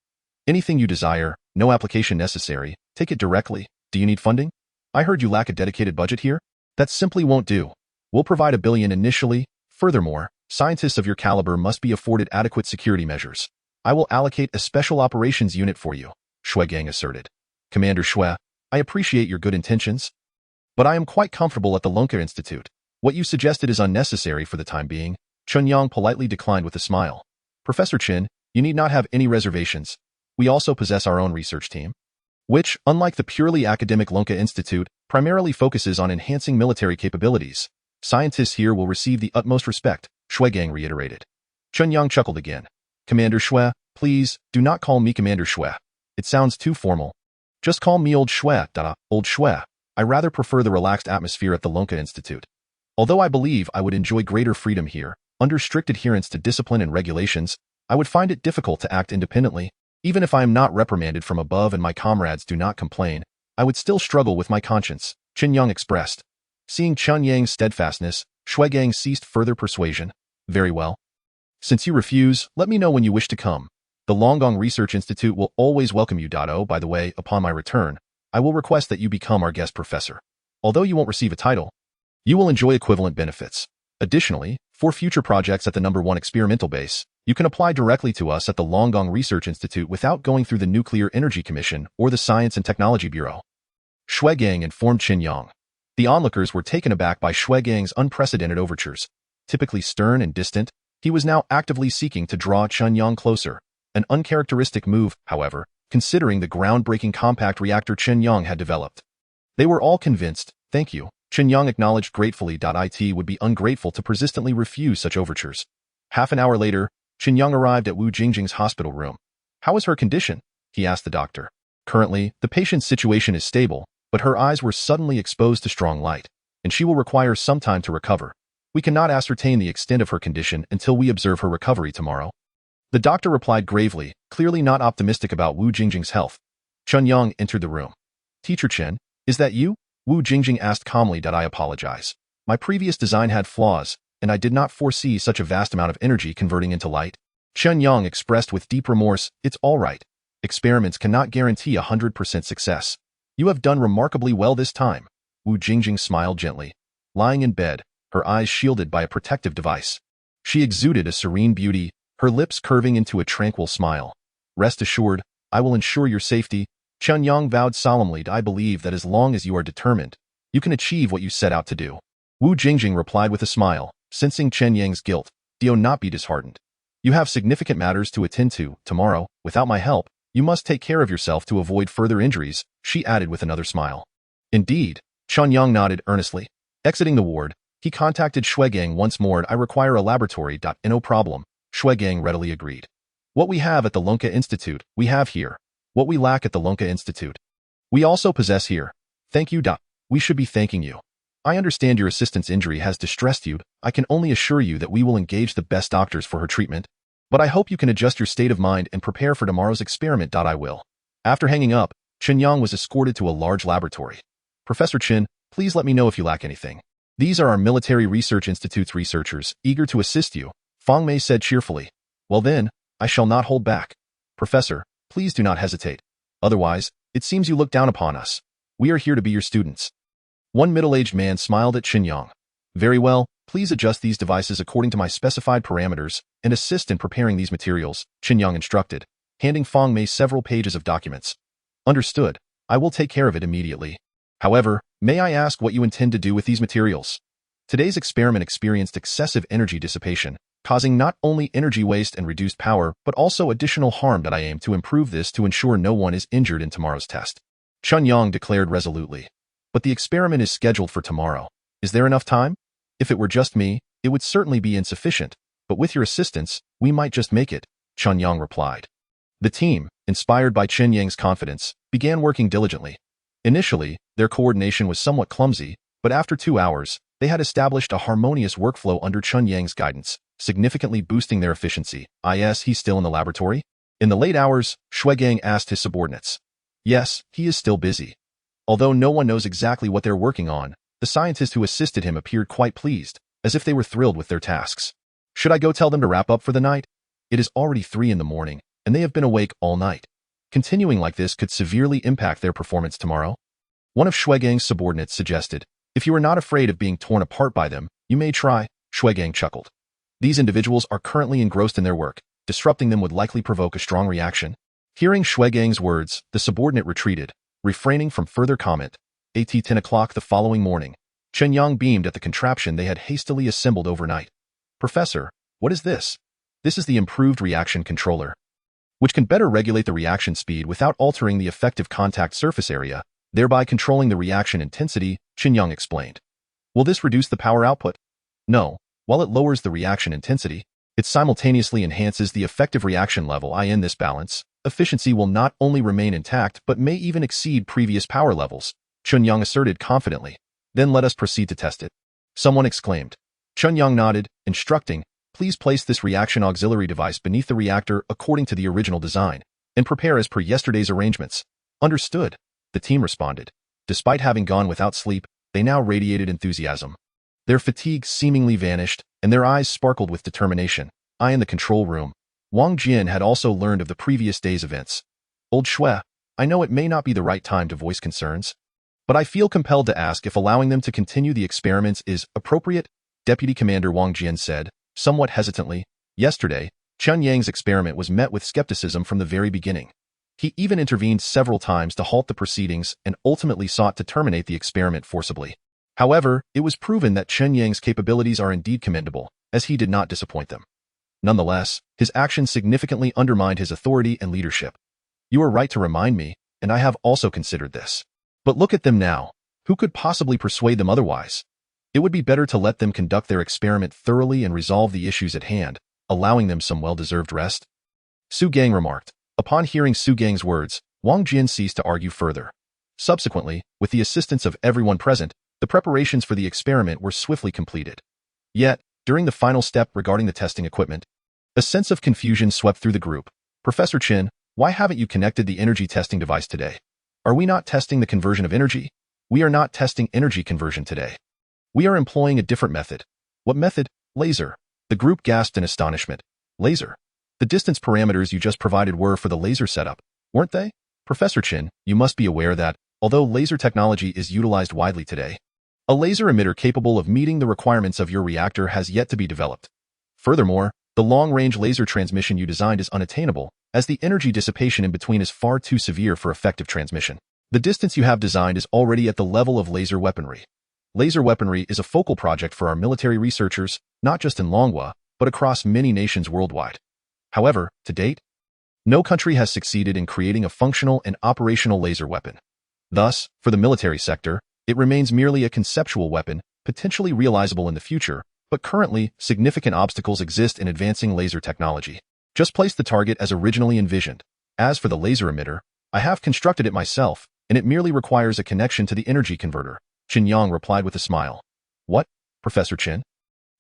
Anything you desire, no application necessary, take it directly. Do you need funding? I heard you lack a dedicated budget here? That simply won't do. We'll provide $1 billion initially. Furthermore, scientists of your caliber must be afforded adequate security measures. I will allocate a special operations unit for you, Shui Gang asserted. Commander Shui, I appreciate your good intentions, but I am quite comfortable at the Lonka Institute. What you suggested is unnecessary for the time being. Chen Yang politely declined with a smile. Professor Chen, you need not have any reservations. We also possess our own research team, which, unlike the purely academic Lonka Institute, primarily focuses on enhancing military capabilities. Scientists here will receive the utmost respect, Shui Gang reiterated. Chen Yang chuckled again. Commander Shui, please, do not call me Commander Shui. It sounds too formal. Just call me Old Shui. Old Shui. I rather prefer the relaxed atmosphere at the Lonka Institute. Although I believe I would enjoy greater freedom here, under strict adherence to discipline and regulations, I would find it difficult to act independently. Even if I am not reprimanded from above and my comrades do not complain, I would still struggle with my conscience, Chen Yang expressed. Seeing Chen Yang's steadfastness, Shui Gang ceased further persuasion. Very well. Since you refuse, let me know when you wish to come. The Longgong Research Institute will always welcome you. By the way, upon my return, I will request that you become our guest professor. Although you won't receive a title, you will enjoy equivalent benefits. Additionally, for future projects at the No. 1 experimental base, you can apply directly to us at the Longgong Research Institute without going through the Nuclear Energy Commission or the Science and Technology Bureau. Shui Gang informed Chen Yang. The onlookers were taken aback by Shui Gang's unprecedented overtures. Typically stern and distant, he was now actively seeking to draw Chen Yang closer. An uncharacteristic move, however, considering the groundbreaking compact reactor Chen Yang had developed. They were all convinced. Thank you. Chen Yang acknowledged gratefully. It would be ungrateful to persistently refuse such overtures. Half an hour later, Chen Yang arrived at Wu Jingjing's hospital room. How is her condition? He asked the doctor. Currently, the patient's situation is stable, but her eyes were suddenly exposed to strong light, and she will require some time to recover. We cannot ascertain the extent of her condition until we observe her recovery tomorrow. The doctor replied gravely, clearly not optimistic about Wu Jingjing's health. Chen Yang entered the room. Teacher Chen, is that you? Wu Jingjing asked calmly. I apologize. My previous design had flaws, and I did not foresee such a vast amount of energy converting into light. Chen Yang expressed with deep remorse, it's all right. Experiments cannot guarantee 100% success. You have done remarkably well this time. Wu Jingjing smiled gently. Lying in bed, her eyes shielded by a protective device. She exuded a serene beauty, her lips curving into a tranquil smile. Rest assured, I will ensure your safety. Chen Yang vowed solemnly. I believe that as long as you are determined, you can achieve what you set out to do. Wu Jingjing replied with a smile, sensing Chen Yang's guilt. Do not be disheartened. You have significant matters to attend to. Tomorrow, without my help, you must take care of yourself to avoid further injuries, she added with another smile. Indeed, Chen Yang nodded earnestly. Exiting the ward, he contacted Shui Gang once more. I require a laboratory. No problem. Shui Gang readily agreed. What we have at the Lonka Institute, we have here. What we lack at the Lonka Institute, we also possess here. Thank you. We should be thanking you. I understand your assistant's injury has distressed you. I can only assure you that we will engage the best doctors for her treatment. But I hope you can adjust your state of mind and prepare for tomorrow's experiment. I will. After hanging up, Chen Yang was escorted to a large laboratory. Professor Chen, please let me know if you lack anything. These are our Military Research Institute's researchers, eager to assist you, Fang Mei said cheerfully. Well then, I shall not hold back. Professor, please do not hesitate. Otherwise, it seems you look down upon us. We are here to be your students. One middle-aged man smiled at Chen Yang. Very well, please adjust these devices according to my specified parameters and assist in preparing these materials, Chen Yang instructed, handing Fang Mei several pages of documents. Understood. I will take care of it immediately. However, may I ask what you intend to do with these materials? Today's experiment experienced excessive energy dissipation, causing not only energy waste and reduced power, but also additional harm. I aim to improve this to ensure no one is injured in tomorrow's test. Chen Yang declared resolutely. But the experiment is scheduled for tomorrow. Is there enough time? If it were just me, it would certainly be insufficient, but with your assistance, we might just make it, Chen Yang replied. The team, inspired by Chen Yang's confidence, began working diligently. Initially, their coordination was somewhat clumsy, but after 2 hours, they had established a harmonious workflow under Chen Yang's guidance, significantly boosting their efficiency. He's still in the laboratory? In the late hours, Shui Gang asked his subordinates. Yes, he is still busy. Although no one knows exactly what they're working on, the scientists who assisted him appeared quite pleased, as if they were thrilled with their tasks. Should I go tell them to wrap up for the night? It is already 3 in the morning, and they have been awake all night. Continuing like this could severely impact their performance tomorrow. One of Shui Gang's subordinates suggested, if you are not afraid of being torn apart by them, you may try. Shui Gang chuckled. These individuals are currently engrossed in their work. Disrupting them would likely provoke a strong reaction. Hearing Shui Gang's words, the subordinate retreated, refraining from further comment. At 10 o'clock the following morning, Chen Yang beamed at the contraption they had hastily assembled overnight. Professor, what is this? This is the improved reaction controller, which can better regulate the reaction speed without altering the effective contact surface area, thereby controlling the reaction intensity, Chen Yang explained. Will this reduce the power output? No. While it lowers the reaction intensity, it simultaneously enhances the effective reaction level. In this balance, efficiency will not only remain intact but may even exceed previous power levels, Chen Yang asserted confidently. Then let us proceed to test it. Someone exclaimed. Chen Yang nodded, instructing, please place this reaction auxiliary device beneath the reactor according to the original design, and prepare as per yesterday's arrangements. Understood, the team responded. Despite having gone without sleep, they now radiated enthusiasm. Their fatigue seemingly vanished, and their eyes sparkled with determination. In the control room, Wang Jian had also learned of the previous day's events. Old Shui, I know it may not be the right time to voice concerns, but I feel compelled to ask if allowing them to continue the experiments is appropriate, Deputy Commander Wang Jian said, somewhat hesitantly. Yesterday, Chen Yang's experiment was met with skepticism from the very beginning. He even intervened several times to halt the proceedings and ultimately sought to terminate the experiment forcibly. However, it was proven that Chen Yang's capabilities are indeed commendable, as he did not disappoint them. Nonetheless, his actions significantly undermined his authority and leadership. You are right to remind me, and I have also considered this. But look at them now. Who could possibly persuade them otherwise? It would be better to let them conduct their experiment thoroughly and resolve the issues at hand, allowing them some well-deserved rest. Su Gang remarked. Upon hearing Su Gang's words, Wang Jian ceased to argue further. Subsequently, with the assistance of everyone present, the preparations for the experiment were swiftly completed. Yet, during the final step regarding the testing equipment, a sense of confusion swept through the group. Professor Chen, why haven't you connected the energy testing device today? Are we not testing the conversion of energy? We are not testing energy conversion today. We are employing a different method. What method? Laser. The group gasped in astonishment. Laser. The distance parameters you just provided were for the laser setup, weren't they? Professor Chen, you must be aware that, although laser technology is utilized widely today, a laser emitter capable of meeting the requirements of your reactor has yet to be developed. Furthermore, the long-range laser transmission you designed is unattainable, as the energy dissipation in between is far too severe for effective transmission. The distance you have designed is already at the level of laser weaponry. Laser weaponry is a focal project for our military researchers, not just in Longhua, but across many nations worldwide. However, to date, no country has succeeded in creating a functional and operational laser weapon. Thus, for the military sector, it remains merely a conceptual weapon, potentially realizable in the future, but currently, significant obstacles exist in advancing laser technology. Just place the target as originally envisioned. As for the laser emitter, I have constructed it myself, and it merely requires a connection to the energy converter, Chen Yang replied with a smile. What, Professor Chen?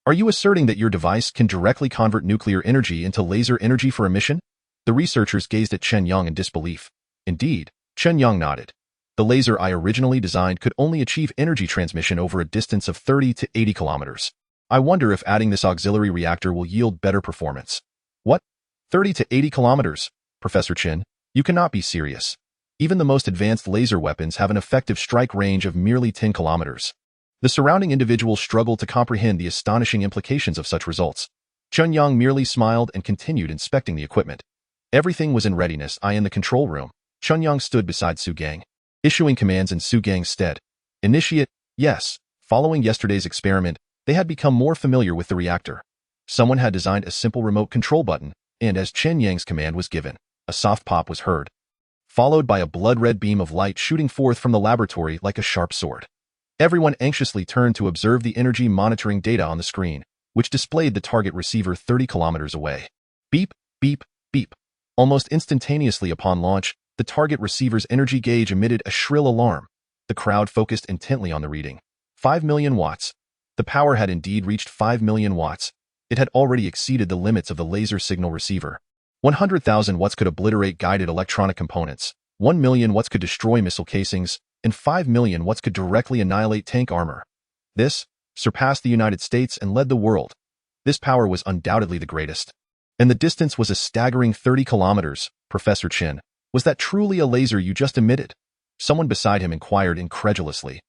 Are you asserting that your device can directly convert nuclear energy into laser energy for emission? The researchers gazed at Chen Yang in disbelief. Indeed, Chen Yang nodded. The laser I originally designed could only achieve energy transmission over a distance of 30 to 80 kilometers. I wonder if adding this auxiliary reactor will yield better performance. What? 30 to 80 kilometers? Professor Chen, you cannot be serious. Even the most advanced laser weapons have an effective strike range of merely 10 kilometers. The surrounding individuals struggled to comprehend the astonishing implications of such results. Chen Yang merely smiled and continued inspecting the equipment. Everything was in readiness. In the control room, Chen Yang stood beside Su Gang, issuing commands in Su Gang's stead. Initiate, yes. Following yesterday's experiment, they had become more familiar with the reactor. Someone had designed a simple remote control button, and as Chen Yang's command was given, a soft pop was heard, followed by a blood-red beam of light shooting forth from the laboratory like a sharp sword. Everyone anxiously turned to observe the energy monitoring data on the screen, which displayed the target receiver 30 kilometers away. Beep, beep, beep. Almost instantaneously upon launch, the target receiver's energy gauge emitted a shrill alarm. The crowd focused intently on the reading. 5 million watts. The power had indeed reached 5 million watts. It had already exceeded the limits of the laser signal receiver. 100,000 watts could obliterate guided electronic components. 1 million watts could destroy missile casings, and 5 million watts could directly annihilate tank armor. This surpassed the United States and led the world. This power was undoubtedly the greatest. And the distance was a staggering 30 kilometers. Professor Chen, was that truly a laser you just emitted? Someone beside him inquired incredulously.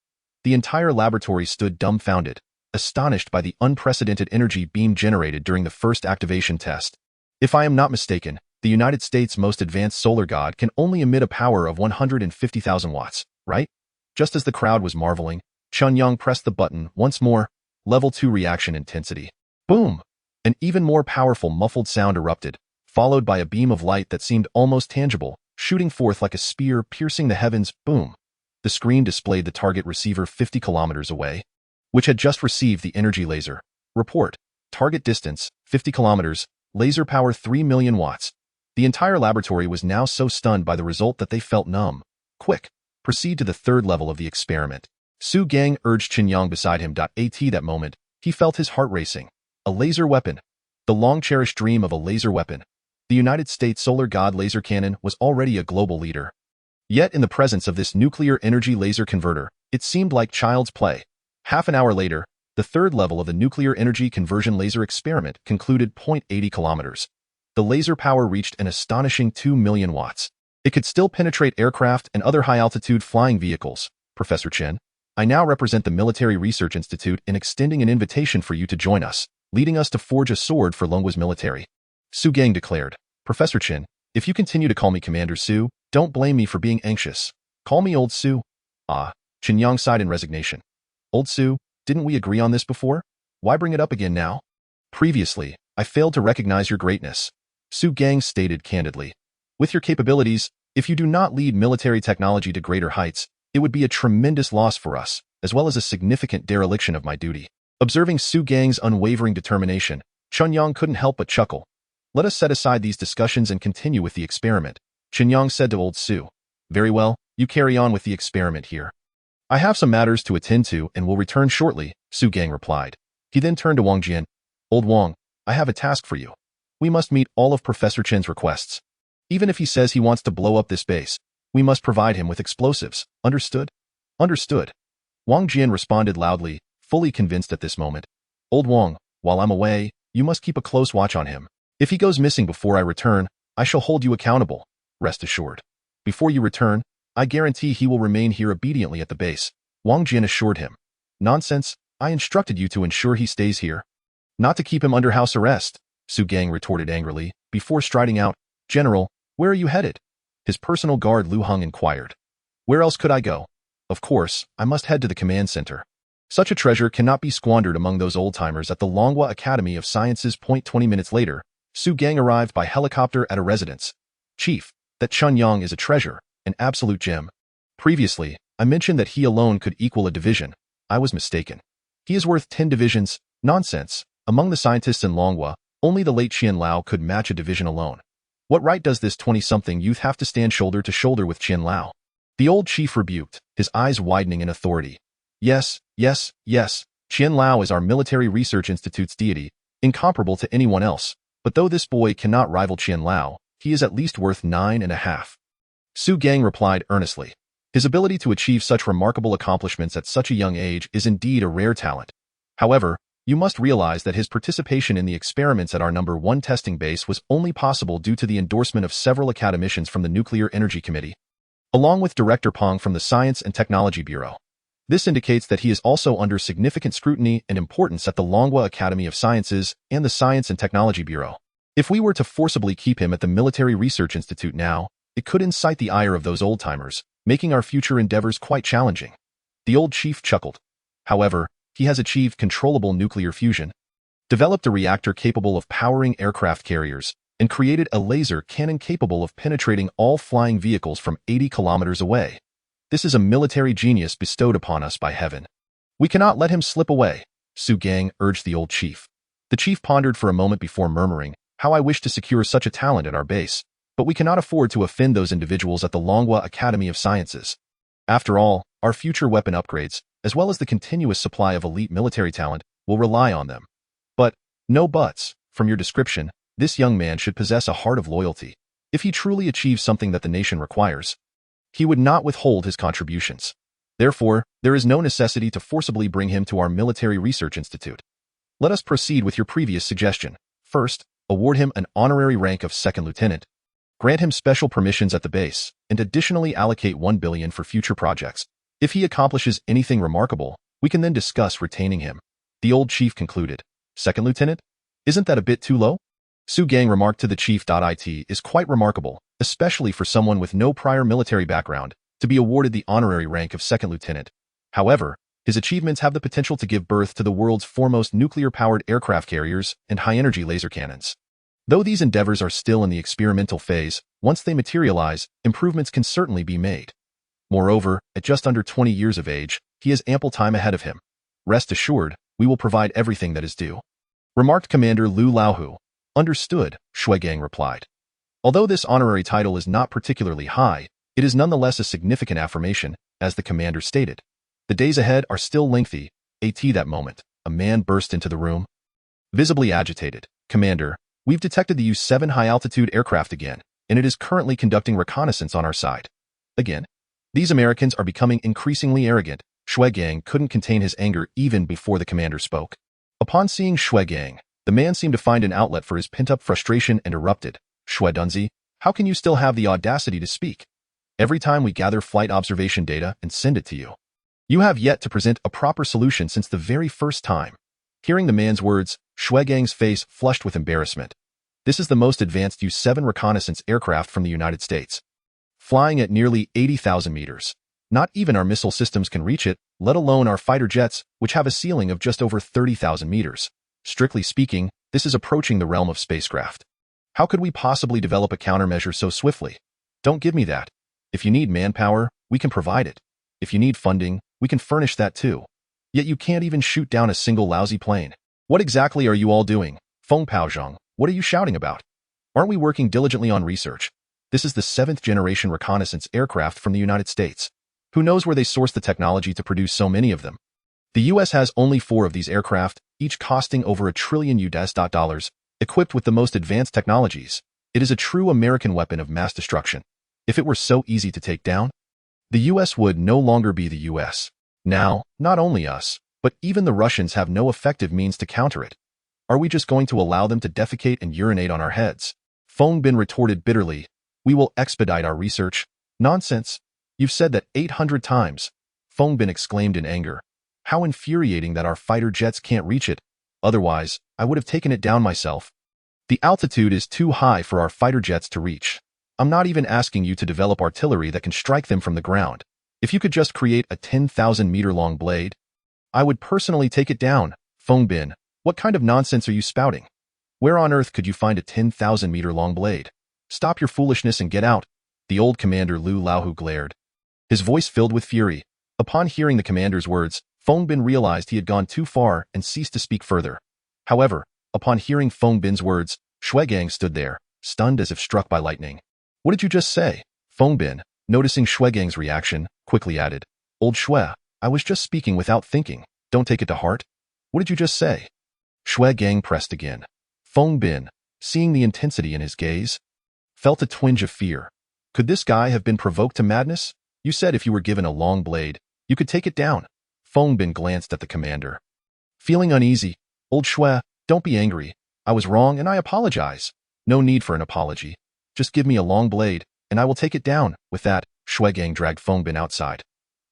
The entire laboratory stood dumbfounded, astonished by the unprecedented energy beam generated during the first activation test. If I am not mistaken, the United States' most advanced solar god can only emit a power of 150,000 watts, right? Just as the crowd was marveling, Chen Yang pressed the button once more. Level 2 reaction intensity. Boom! An even more powerful muffled sound erupted, followed by a beam of light that seemed almost tangible, shooting forth like a spear piercing the heavens. Boom! The screen displayed the target receiver 50 kilometers away, which had just received the energy laser. Report. Target distance, 50 kilometers, laser power 3 million watts. The entire laboratory was now so stunned by the result that they felt numb. Quick, proceed to the third level of the experiment. Su Gang urged Chen Yang beside him. At that moment, he felt his heart racing. A laser weapon. The long-cherished dream of a laser weapon. The United States Solar God laser cannon was already a global leader. Yet in the presence of this nuclear energy laser converter, it seemed like child's play. Half an hour later, the third level of the nuclear energy conversion laser experiment concluded. 80 kilometers. The laser power reached an astonishing 2 million watts. It could still penetrate aircraft and other high-altitude flying vehicles. Professor Chen, I now represent the Military Research Institute in extending an invitation for you to join us, leading us to forge a sword for Longwa's military. Su Gang declared. Professor Chen, if you continue to call me Commander Su, don't blame me for being anxious. Call me Old Su. Ah, Chen Yang sighed in resignation. Old Su, didn't we agree on this before? Why bring it up again now? Previously, I failed to recognize your greatness. Su Gang stated candidly. With your capabilities, if you do not lead military technology to greater heights, it would be a tremendous loss for us, as well as a significant dereliction of my duty. Observing Su Gang's unwavering determination, Chen Yang couldn't help but chuckle. Let us set aside these discussions and continue with the experiment, Chen Yang said to Old Su. Very well, you carry on with the experiment here. I have some matters to attend to and will return shortly, Su Gang replied. He then turned to Wang Jian. Old Wang, I have a task for you. We must meet all of Professor Chen's requests. Even if he says he wants to blow up this base, we must provide him with explosives. Understood? Understood. Wang Jian responded loudly, fully convinced at this moment. Old Wang, while I'm away, you must keep a close watch on him. If he goes missing before I return, I shall hold you accountable. Rest assured. Before you return, I guarantee he will remain here obediently at the base, Wang Jian assured him. Nonsense, I instructed you to ensure he stays here. Not to keep him under house arrest, Su Gang retorted angrily, before striding out. General, where are you headed? His personal guard Lu Heng inquired. Where else could I go? Of course, I must head to the command center. Such a treasure cannot be squandered among those old-timers at the Longwa Academy of Sciences. 20 minutes later, Su Gang arrived by helicopter at a residence. Chief, that Chen Yang is a treasure, an absolute gem. Previously, I mentioned that he alone could equal a division. I was mistaken. He is worth 10 divisions. Nonsense. Among the scientists in Longwa, only the late Qian Lao could match a division alone. What right does this 20-something youth have to stand shoulder to shoulder with Qian Lao? The old chief rebuked, his eyes widening in authority. Yes, yes, yes, Qian Lao is our Military Research Institute's deity, incomparable to anyone else, but though this boy cannot rival Qian Lao, he is at least worth 9.5. Su Gang replied earnestly. His ability to achieve such remarkable accomplishments at such a young age is indeed a rare talent. However, you must realize that his participation in the experiments at our number 1 testing base was only possible due to the endorsement of several academicians from the Nuclear Energy Committee, along with Director Peng from the Science and Technology Bureau. This indicates that he is also under significant scrutiny and importance at the Longwa Academy of Sciences and the Science and Technology Bureau. If we were to forcibly keep him at the Military Research Institute now, it could incite the ire of those old-timers, making our future endeavors quite challenging. The old chief chuckled. However, he has achieved controllable nuclear fusion, developed a reactor capable of powering aircraft carriers, and created a laser cannon capable of penetrating all flying vehicles from 80 kilometers away. This is a military genius bestowed upon us by heaven. We cannot let him slip away, Su Gang urged the old chief. The chief pondered for a moment before murmuring, how I wish to secure such a talent at our base, but we cannot afford to offend those individuals at the Longwa Academy of Sciences. After all, our future weapon upgrades, as well as the continuous supply of elite military talent, will rely on them. But, no buts, from your description, this young man should possess a heart of loyalty. If he truly achieves something that the nation requires, he would not withhold his contributions. Therefore, there is no necessity to forcibly bring him to our Military Research Institute. Let us proceed with your previous suggestion. First, award him an honorary rank of second lieutenant, grant him special permissions at the base, and additionally allocate 1 billion for future projects. If he accomplishes anything remarkable, we can then discuss retaining him. The old chief concluded. Second lieutenant? Isn't that a bit too low? Su Gang remarked to the chief. It is quite remarkable, especially for someone with no prior military background, to be awarded the honorary rank of second lieutenant. However, his achievements have the potential to give birth to the world's foremost nuclear-powered aircraft carriers and high-energy laser cannons. Though these endeavors are still in the experimental phase, once they materialize, improvements can certainly be made. Moreover, at just under 20 years of age, he has ample time ahead of him. Rest assured, we will provide everything that is due, remarked Commander Lu Laohu. Understood, Shui Gang replied. Although this honorary title is not particularly high, it is nonetheless a significant affirmation, as the commander stated. The days ahead are still lengthy. That moment, a man burst into the room, visibly agitated. Commander, we've detected the U-7 high-altitude aircraft again, and it is currently conducting reconnaissance on our side. Again. These Americans are becoming increasingly arrogant. Chen Yang couldn't contain his anger even before the commander spoke. Upon seeing Chen Yang, the man seemed to find an outlet for his pent-up frustration and erupted. Shui Dunzi, how can you still have the audacity to speak? Every time we gather flight observation data and send it to you, you have yet to present a proper solution since the very first time. Hearing the man's words, Shui Yang's face flushed with embarrassment. This is the most advanced U-7 reconnaissance aircraft from the United States, flying at nearly 80,000 meters. Not even our missile systems can reach it, let alone our fighter jets, which have a ceiling of just over 30,000 meters. Strictly speaking, this is approaching the realm of spacecraft. How could we possibly develop a countermeasure so swiftly? Don't give me that. If you need manpower, we can provide it. If you need funding, we can furnish that too. Yet you can't even shoot down a single lousy plane. What exactly are you all doing? Feng Paozhong, what are you shouting about? Aren't we working diligently on research? This is the 7th-generation reconnaissance aircraft from the United States. Who knows where they sourced the technology to produce so many of them? The U.S. has only 4 of these aircraft, each costing over $1 trillion, equipped with the most advanced technologies. It is a true American weapon of mass destruction. If it were so easy to take down, the U.S. would no longer be the U.S. Now, not only us, but even the Russians have no effective means to counter it. Are we just going to allow them to defecate and urinate on our heads? Feng Bin retorted bitterly. We will expedite our research. Nonsense. You've said that 800 times. Feng Bin exclaimed in anger. How infuriating that our fighter jets can't reach it. Otherwise, I would have taken it down myself. The altitude is too high for our fighter jets to reach. I'm not even asking you to develop artillery that can strike them from the ground. If you could just create a 10,000-meter-long blade, I would personally take it down. Feng Bin, what kind of nonsense are you spouting? Where on earth could you find a 10,000-meter-long blade? Stop your foolishness and get out. The old commander Lu Laohu glared, his voice filled with fury. Upon hearing the commander's words, Feng Bin realized he had gone too far and ceased to speak further. However, upon hearing Feng Bin's words, Shui Yang stood there, stunned as if struck by lightning. What did you just say? Feng Bin, noticing Shui Yang's reaction, quickly added, Old Shui, I was just speaking without thinking. Don't take it to heart. What did you just say? Shui Yang pressed again. Feng Bin, seeing the intensity in his gaze, felt a twinge of fear. Could this guy have been provoked to madness? You said if you were given a long blade, you could take it down. Feng Bin glanced at the commander, feeling uneasy. Old Shui, don't be angry. I was wrong and I apologize. No need for an apology. Just give me a long blade, and I will take it down. With that, Shui Yang dragged Feng Bin outside.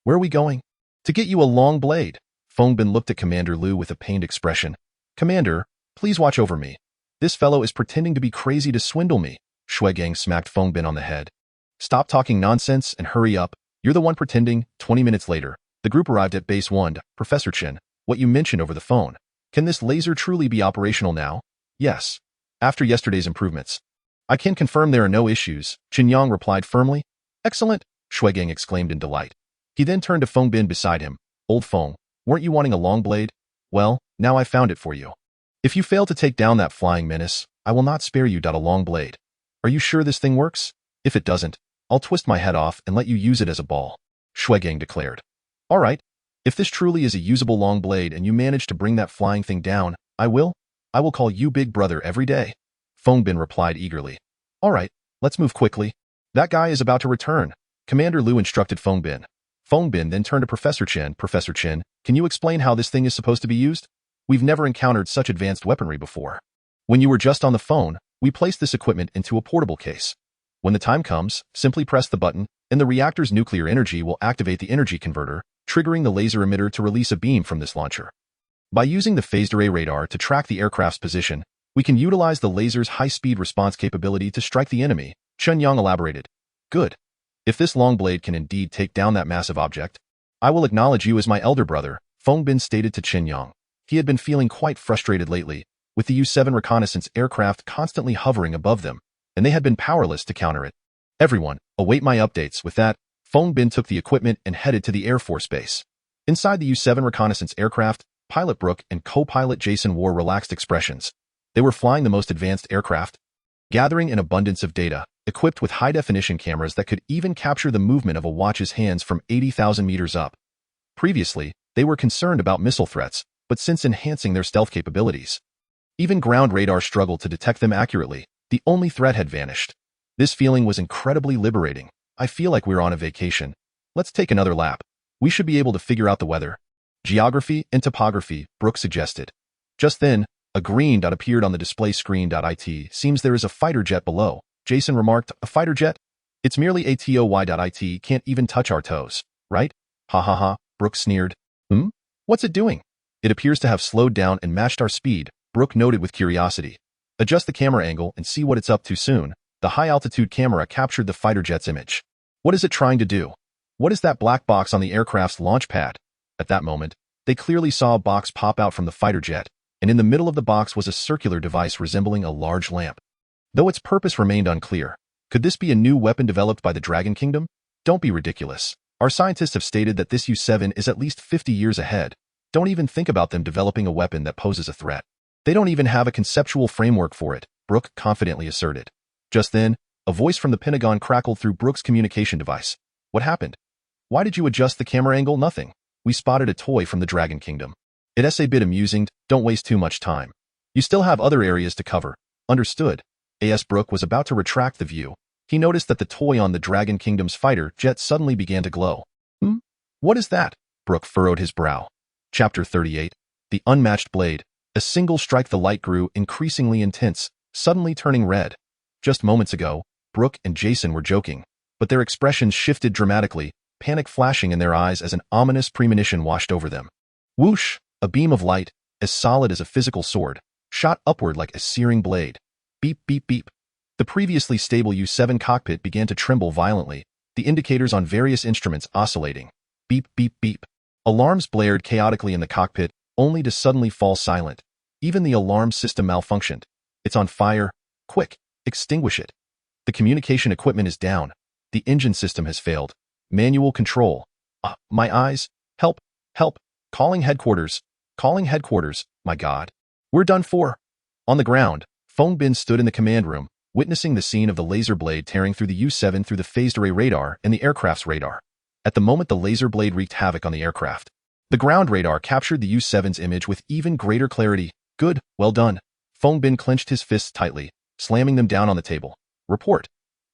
Where are we going? To get you a long blade. Feng Bin looked at Commander Lu with a pained expression. Commander, please watch over me. This fellow is pretending to be crazy to swindle me. Shui Yang smacked Feng Bin on the head. Stop talking nonsense and hurry up. You're the one pretending. 20 minutes later, the group arrived at Base 1. Professor Chen, what you mentioned over the phone. Can this laser truly be operational now? Yes. After yesterday's improvements, I can confirm there are no issues. Chen Yang replied firmly. Excellent, Shui Yang exclaimed in delight. He then turned to Feng Bin beside him. Old Feng, weren't you wanting a long blade? Well, now I found it for you. If you fail to take down that flying menace, I will not spare you. A long blade. Are you sure this thing works? If it doesn't, I'll twist my head off and let you use it as a ball, Shui Yang declared. All right. If this truly is a usable long blade and you manage to bring that flying thing down, I will call you Big Brother every day. Feng Bin replied eagerly. All right, let's move quickly. That guy is about to return. Commander Lu instructed Feng Bin. Feng Bin then turned to Professor Chen. Professor Chen, can you explain how this thing is supposed to be used? We've never encountered such advanced weaponry before. When you were just on the phone, we placed this equipment into a portable case. When the time comes, simply press the button, and the reactor's nuclear energy will activate the energy converter, triggering the laser emitter to release a beam from this launcher. By using the phased array radar to track the aircraft's position, we can utilize the laser's high-speed response capability to strike the enemy, Chen Yang elaborated. Good. If this long blade can indeed take down that massive object, I will acknowledge you as my elder brother, Feng Bin stated to Chen Yang. He had been feeling quite frustrated lately, with the U-7 reconnaissance aircraft constantly hovering above them, and they had been powerless to counter it. Everyone, await my updates. With that, Feng Bin took the equipment and headed to the Air Force Base. Inside the U-7 reconnaissance aircraft, Pilot Brooke and co-pilot Jason wore relaxed expressions. They were flying the most advanced aircraft, gathering an abundance of data, equipped with high-definition cameras that could even capture the movement of a watch's hands from 80,000 meters up. Previously, they were concerned about missile threats, but since enhancing their stealth capabilities, even ground radar struggled to detect them accurately. The only threat had vanished. This feeling was incredibly liberating. I feel like we're on a vacation. Let's take another lap. We should be able to figure out the weather. Geography and topography, Brooke suggested. Just then, a green dot appeared on the display screen. It seems there is a fighter jet below. Jason remarked, a fighter jet? It's merely a toy. It can't even touch our toes, right? Ha ha ha, Brooke sneered. What's it doing? It appears to have slowed down and matched our speed, Brooke noted with curiosity. Adjust the camera angle and see what it's up to soon. The high-altitude camera captured the fighter jet's image. What is it trying to do? What is that black box on the aircraft's launch pad? At that moment, they clearly saw a box pop out from the fighter jet, and in the middle of the box was a circular device resembling a large lamp. Though its purpose remained unclear, could this be a new weapon developed by the Dragon Kingdom? Don't be ridiculous. Our scientists have stated that this U-7 is at least 50 years ahead. Don't even think about them developing a weapon that poses a threat. They don't even have a conceptual framework for it, Brooke confidently asserted. Just then, a voice from the Pentagon crackled through Brooke's communication device. What happened? Why did you adjust the camera angle? Nothing. We spotted a toy from the Dragon Kingdom. It's a bit amusing, don't waste too much time. You still have other areas to cover. Understood. A.S. Brooke was about to retract the view. He noticed that the toy on the Dragon Kingdom's fighter jet suddenly began to glow. What is that? Brooke furrowed his brow. Chapter 38. The Unmatched Blade. A single strike, the light grew increasingly intense, suddenly turning red. Just moments ago, Brooke and Jason were joking, but their expressions shifted dramatically, panic flashing in their eyes as an ominous premonition washed over them. Whoosh! A beam of light, as solid as a physical sword, shot upward like a searing blade. Beep, beep, beep. The previously stable U-7 cockpit began to tremble violently, the indicators on various instruments oscillating. Beep, beep, beep. Alarms blared chaotically in the cockpit, only to suddenly fall silent. Even the alarm system malfunctioned. It's on fire. Quick, extinguish it. The communication equipment is down. The engine system has failed. Manual control. My eyes. Help, help. Calling headquarters. Calling headquarters. My God. We're done for. On the ground, Fong Bin stood in the command room, witnessing the scene of the laser blade tearing through the U-7 through the phased array radar and the aircraft's radar. At the moment, the laser blade wreaked havoc on the aircraft. The ground radar captured the U-7's image with even greater clarity. Good, well done. Fong Bin clenched his fists tightly, slamming them down on the table. Report.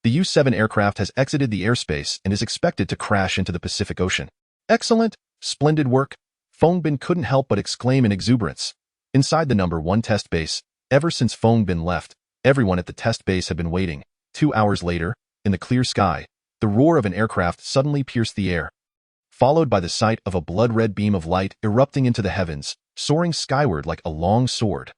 The U-7 aircraft has exited the airspace and is expected to crash into the Pacific Ocean. Excellent. Splendid work. Fong Bin couldn't help but exclaim in exuberance. Inside the number 1 test base, ever since Fong Bin left, everyone at the test base had been waiting. 2 hours later, in the clear sky, the roar of an aircraft suddenly pierced the air, followed by the sight of a blood-red beam of light erupting into the heavens, soaring skyward like a long sword.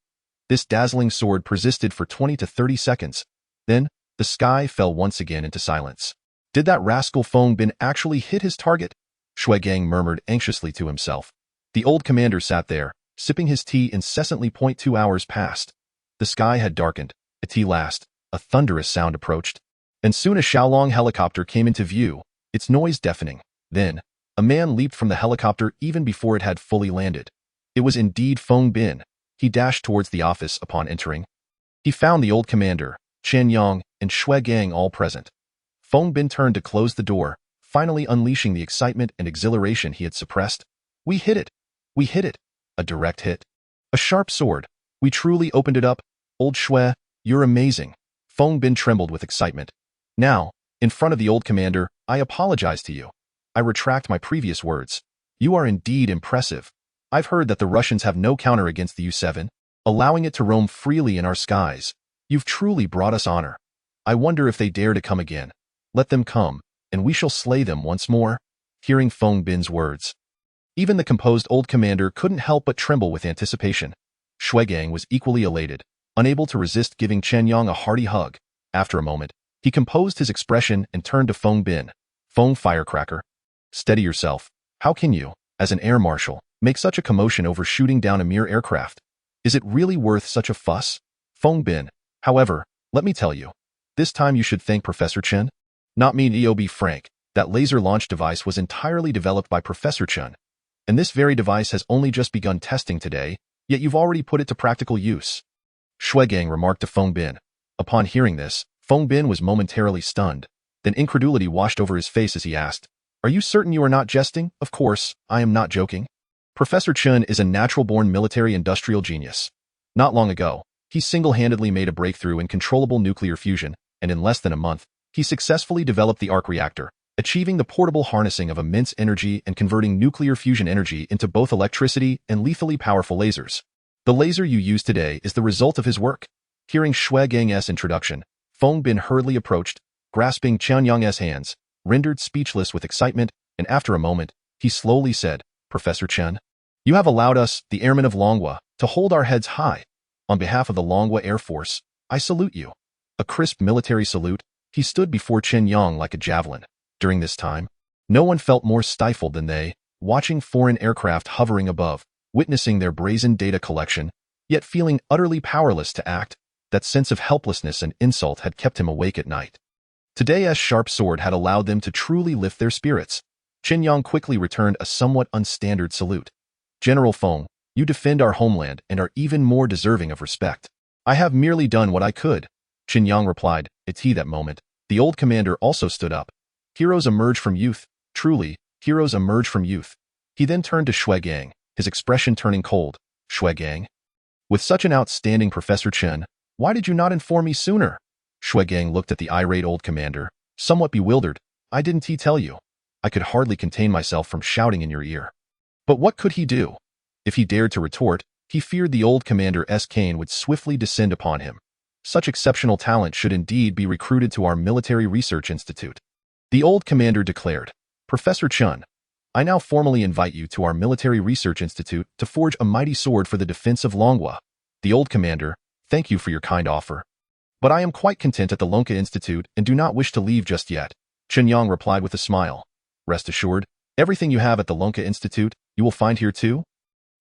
This dazzling sword persisted for 20 to 30 seconds. Then, the sky fell once again into silence. Did that rascal Fong Bin actually hit his target? Shui Gang murmured anxiously to himself. The old commander sat there, sipping his tea incessantly. 2 hours passed. The sky had darkened. At last, a thunderous sound approached, and soon a Xiaolong helicopter came into view, its noise deafening. Then, a man leaped from the helicopter even before it had fully landed. It was indeed Fong Bin. He dashed towards the office upon entering. He found the old commander, Chen Yang, and Shui Gang all present. Fong Bin turned to close the door, finally unleashing the excitement and exhilaration he had suppressed. We hit it! We hit it! A direct hit. A sharp sword. We truly opened it up. Old Shui, you're amazing. Fong Bin trembled with excitement. Now, in front of the old commander, I apologize to you. I retract my previous words. You are indeed impressive. I've heard that the Russians have no counter against the U-7, allowing it to roam freely in our skies. You've truly brought us honor. I wonder if they dare to come again. Let them come, and we shall slay them once more. Hearing Fong Bin's words, even the composed old commander couldn't help but tremble with anticipation. Shui Gang was equally elated, unable to resist giving Chen Yang a hearty hug. After a moment, he composed his expression and turned to Fong Bin. Fong Firecracker. Steady yourself. How can you, as an air marshal, make such a commotion over shooting down a mere aircraft? Is it really worth such a fuss? Fong Bin. However, let me tell you, this time you should thank Professor Chen. Not me. Be frank, that laser launch device was entirely developed by Professor Chen, and this very device has only just begun testing today, yet you've already put it to practical use. Shui Gang remarked to Fong Bin. Upon hearing this, Fong Bin was momentarily stunned. Then incredulity washed over his face as he asked, Are you certain you are not jesting? Of course, I am not joking. Professor Chen is a natural-born military-industrial genius. Not long ago, he single-handedly made a breakthrough in controllable nuclear fusion, and in less than a month, he successfully developed the arc reactor, achieving the portable harnessing of immense energy and converting nuclear fusion energy into both electricity and lethally powerful lasers. The laser you use today is the result of his work. Hearing Shui Gang's introduction, Feng Bin hurriedly approached, grasping Chen Yang's hands, rendered speechless with excitement, and after a moment, he slowly said, Professor Chen, you have allowed us, the airmen of Longhua, to hold our heads high. On behalf of the Longhua Air Force, I salute you. A crisp military salute, he stood before Chen Yang like a javelin. During this time, no one felt more stifled than they, watching foreign aircraft hovering above, witnessing their brazen data collection, yet feeling utterly powerless to act. That sense of helplessness and insult had kept him awake at night. Today's sharp sword had allowed them to truly lift their spirits. Chen Yang quickly returned a somewhat unstandard salute. General Feng, you defend our homeland and are even more deserving of respect. I have merely done what I could. Chen Yang replied, it's he that moment. The old commander also stood up. Heroes emerge from youth. Truly, heroes emerge from youth. He then turned to Shui Gang, his expression turning cold. Shui Gang? With such an outstanding Professor Chen, why did you not inform me sooner? Shui Gang looked at the irate old commander, somewhat bewildered. I didn't tell you. I could hardly contain myself from shouting in your ear. But what could he do? If he dared to retort, he feared the old commander's cane would swiftly descend upon him. Such exceptional talent should indeed be recruited to our military research institute. The old commander declared, Professor Chen, I now formally invite you to our military research institute to forge a mighty sword for the defense of Longhua. The old commander, thank you for your kind offer. But I am quite content at the Longhua Institute and do not wish to leave just yet. Chen Yang replied with a smile. Rest assured, everything you have at the Longhua Institute, you will find here too.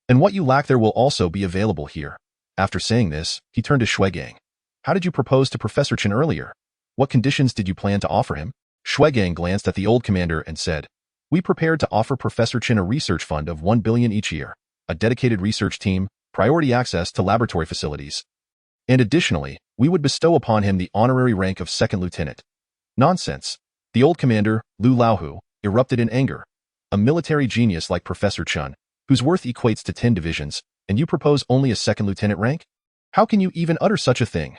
And what you lack there will also be available here. After saying this, he turned to Shui Gang. How did you propose to Professor Chen earlier? What conditions did you plan to offer him? Shui Gang glanced at the old commander and said, we prepared to offer Professor Chen a research fund of 1 billion each year, a dedicated research team, priority access to laboratory facilities. And additionally, we would bestow upon him the honorary rank of second lieutenant. Nonsense. The old commander, Lu Laohu, erupted in anger. A military genius like Professor Chen, whose worth equates to 10 divisions, and you propose only a second lieutenant rank? How can you even utter such a thing?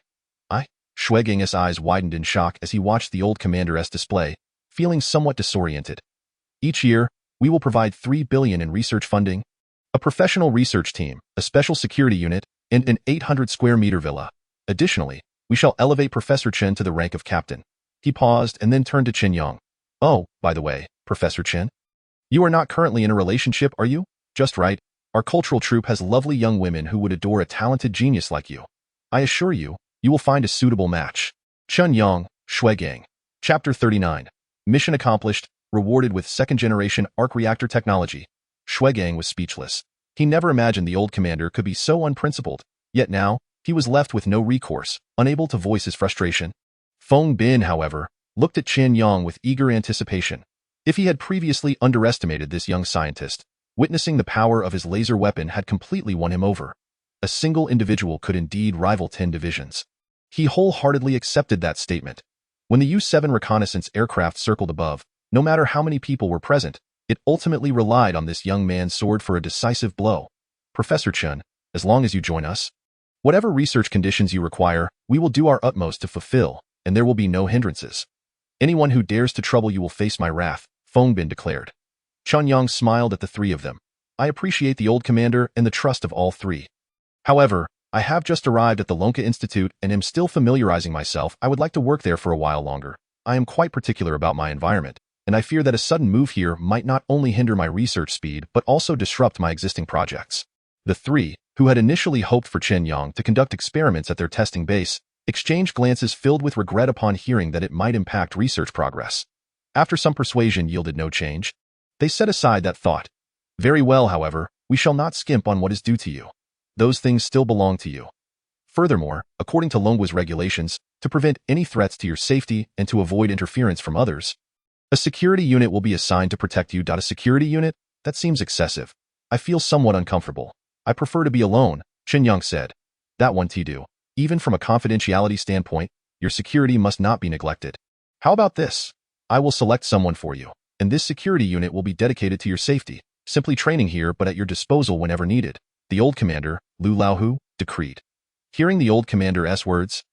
Shui Gang's eyes widened in shock as he watched the old commander's display, feeling somewhat disoriented. Each year, we will provide 3 billion in research funding, a professional research team, a special security unit, and an 800-square-meter villa. Additionally, we shall elevate Professor Chen to the rank of captain. He paused and then turned to Chen Yang. Oh, by the way, Professor Chen, you are not currently in a relationship, are you? Just right. Our cultural troupe has lovely young women who would adore a talented genius like you. I assure you, you will find a suitable match. Chen Yang, Shui Gang. Chapter 39. Mission accomplished, rewarded with second-generation arc reactor technology. Shui Gang was speechless. He never imagined the old commander could be so unprincipled, yet now, he was left with no recourse, unable to voice his frustration. Feng Bin, however, looked at Chen Yang with eager anticipation. If he had previously underestimated this young scientist, witnessing the power of his laser weapon had completely won him over. A single individual could indeed rival 10 divisions. He wholeheartedly accepted that statement. When the U-7 reconnaissance aircraft circled above, no matter how many people were present, it ultimately relied on this young man's sword for a decisive blow. Professor Chen, as long as you join us, whatever research conditions you require, we will do our utmost to fulfill, and there will be no hindrances. Anyone who dares to trouble you will face my wrath, Feng Bin declared. Chen Yang smiled at the three of them. I appreciate the old commander and the trust of all three. However, I have just arrived at the Longhua Institute and am still familiarizing myself. I would like to work there for a while longer. I am quite particular about my environment, and I fear that a sudden move here might not only hinder my research speed but also disrupt my existing projects. The three, who had initially hoped for Chen Yang to conduct experiments at their testing base, exchanged glances filled with regret upon hearing that it might impact research progress. After some persuasion yielded no change, they set aside that thought. Very well, however, we shall not skimp on what is due to you. Those things still belong to you. Furthermore, according to Longhua's regulations, to prevent any threats to your safety and to avoid interference from others, a security unit will be assigned to protect you. A security unit? That seems excessive. I feel somewhat uncomfortable. I prefer to be alone, Chen Yang said. That one do. Even from a confidentiality standpoint, your security must not be neglected. How about this? I will select someone for you. and this security unit will be dedicated to your safety, simply training here but at your disposal whenever needed, the old commander, Lu Laohu, decreed. Hearing the old commander's words,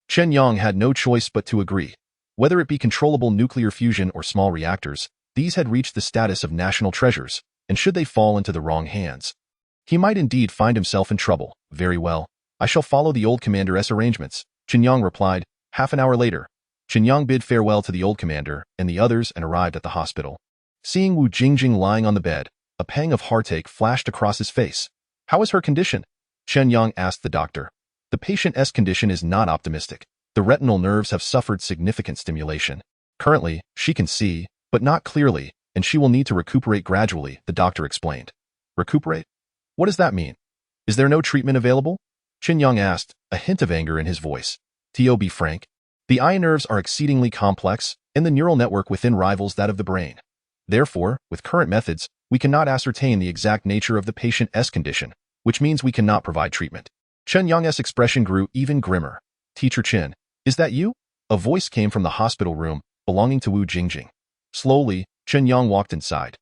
Chen Yang had no choice but to agree. Whether it be controllable nuclear fusion or small reactors, these had reached the status of national treasures, and should they fall into the wrong hands, he might indeed find himself in trouble. Very well. I shall follow the old commander's arrangements, Chen Yang replied. Half an hour later, Chen Yang bid farewell to the old commander and the others and arrived at the hospital. Seeing Wu Jingjing lying on the bed, a pang of heartache flashed across his face. How is her condition? Chen Yang asked the doctor. The patient's condition is not optimistic. The retinal nerves have suffered significant stimulation. Currently, she can see, but not clearly, and she will need to recuperate gradually, the doctor explained. Recuperate? What does that mean? Is there no treatment available? Chen Yang asked, a hint of anger in his voice. To be frank, the eye nerves are exceedingly complex, and the neural network within rivals that of the brain. Therefore, with current methods, we cannot ascertain the exact nature of the patient's condition, which means we cannot provide treatment. Chen Yang's expression grew even grimmer. Teacher Chen, is that you? A voice came from the hospital room, belonging to Wu Jingjing. Slowly, Chen Yang walked inside.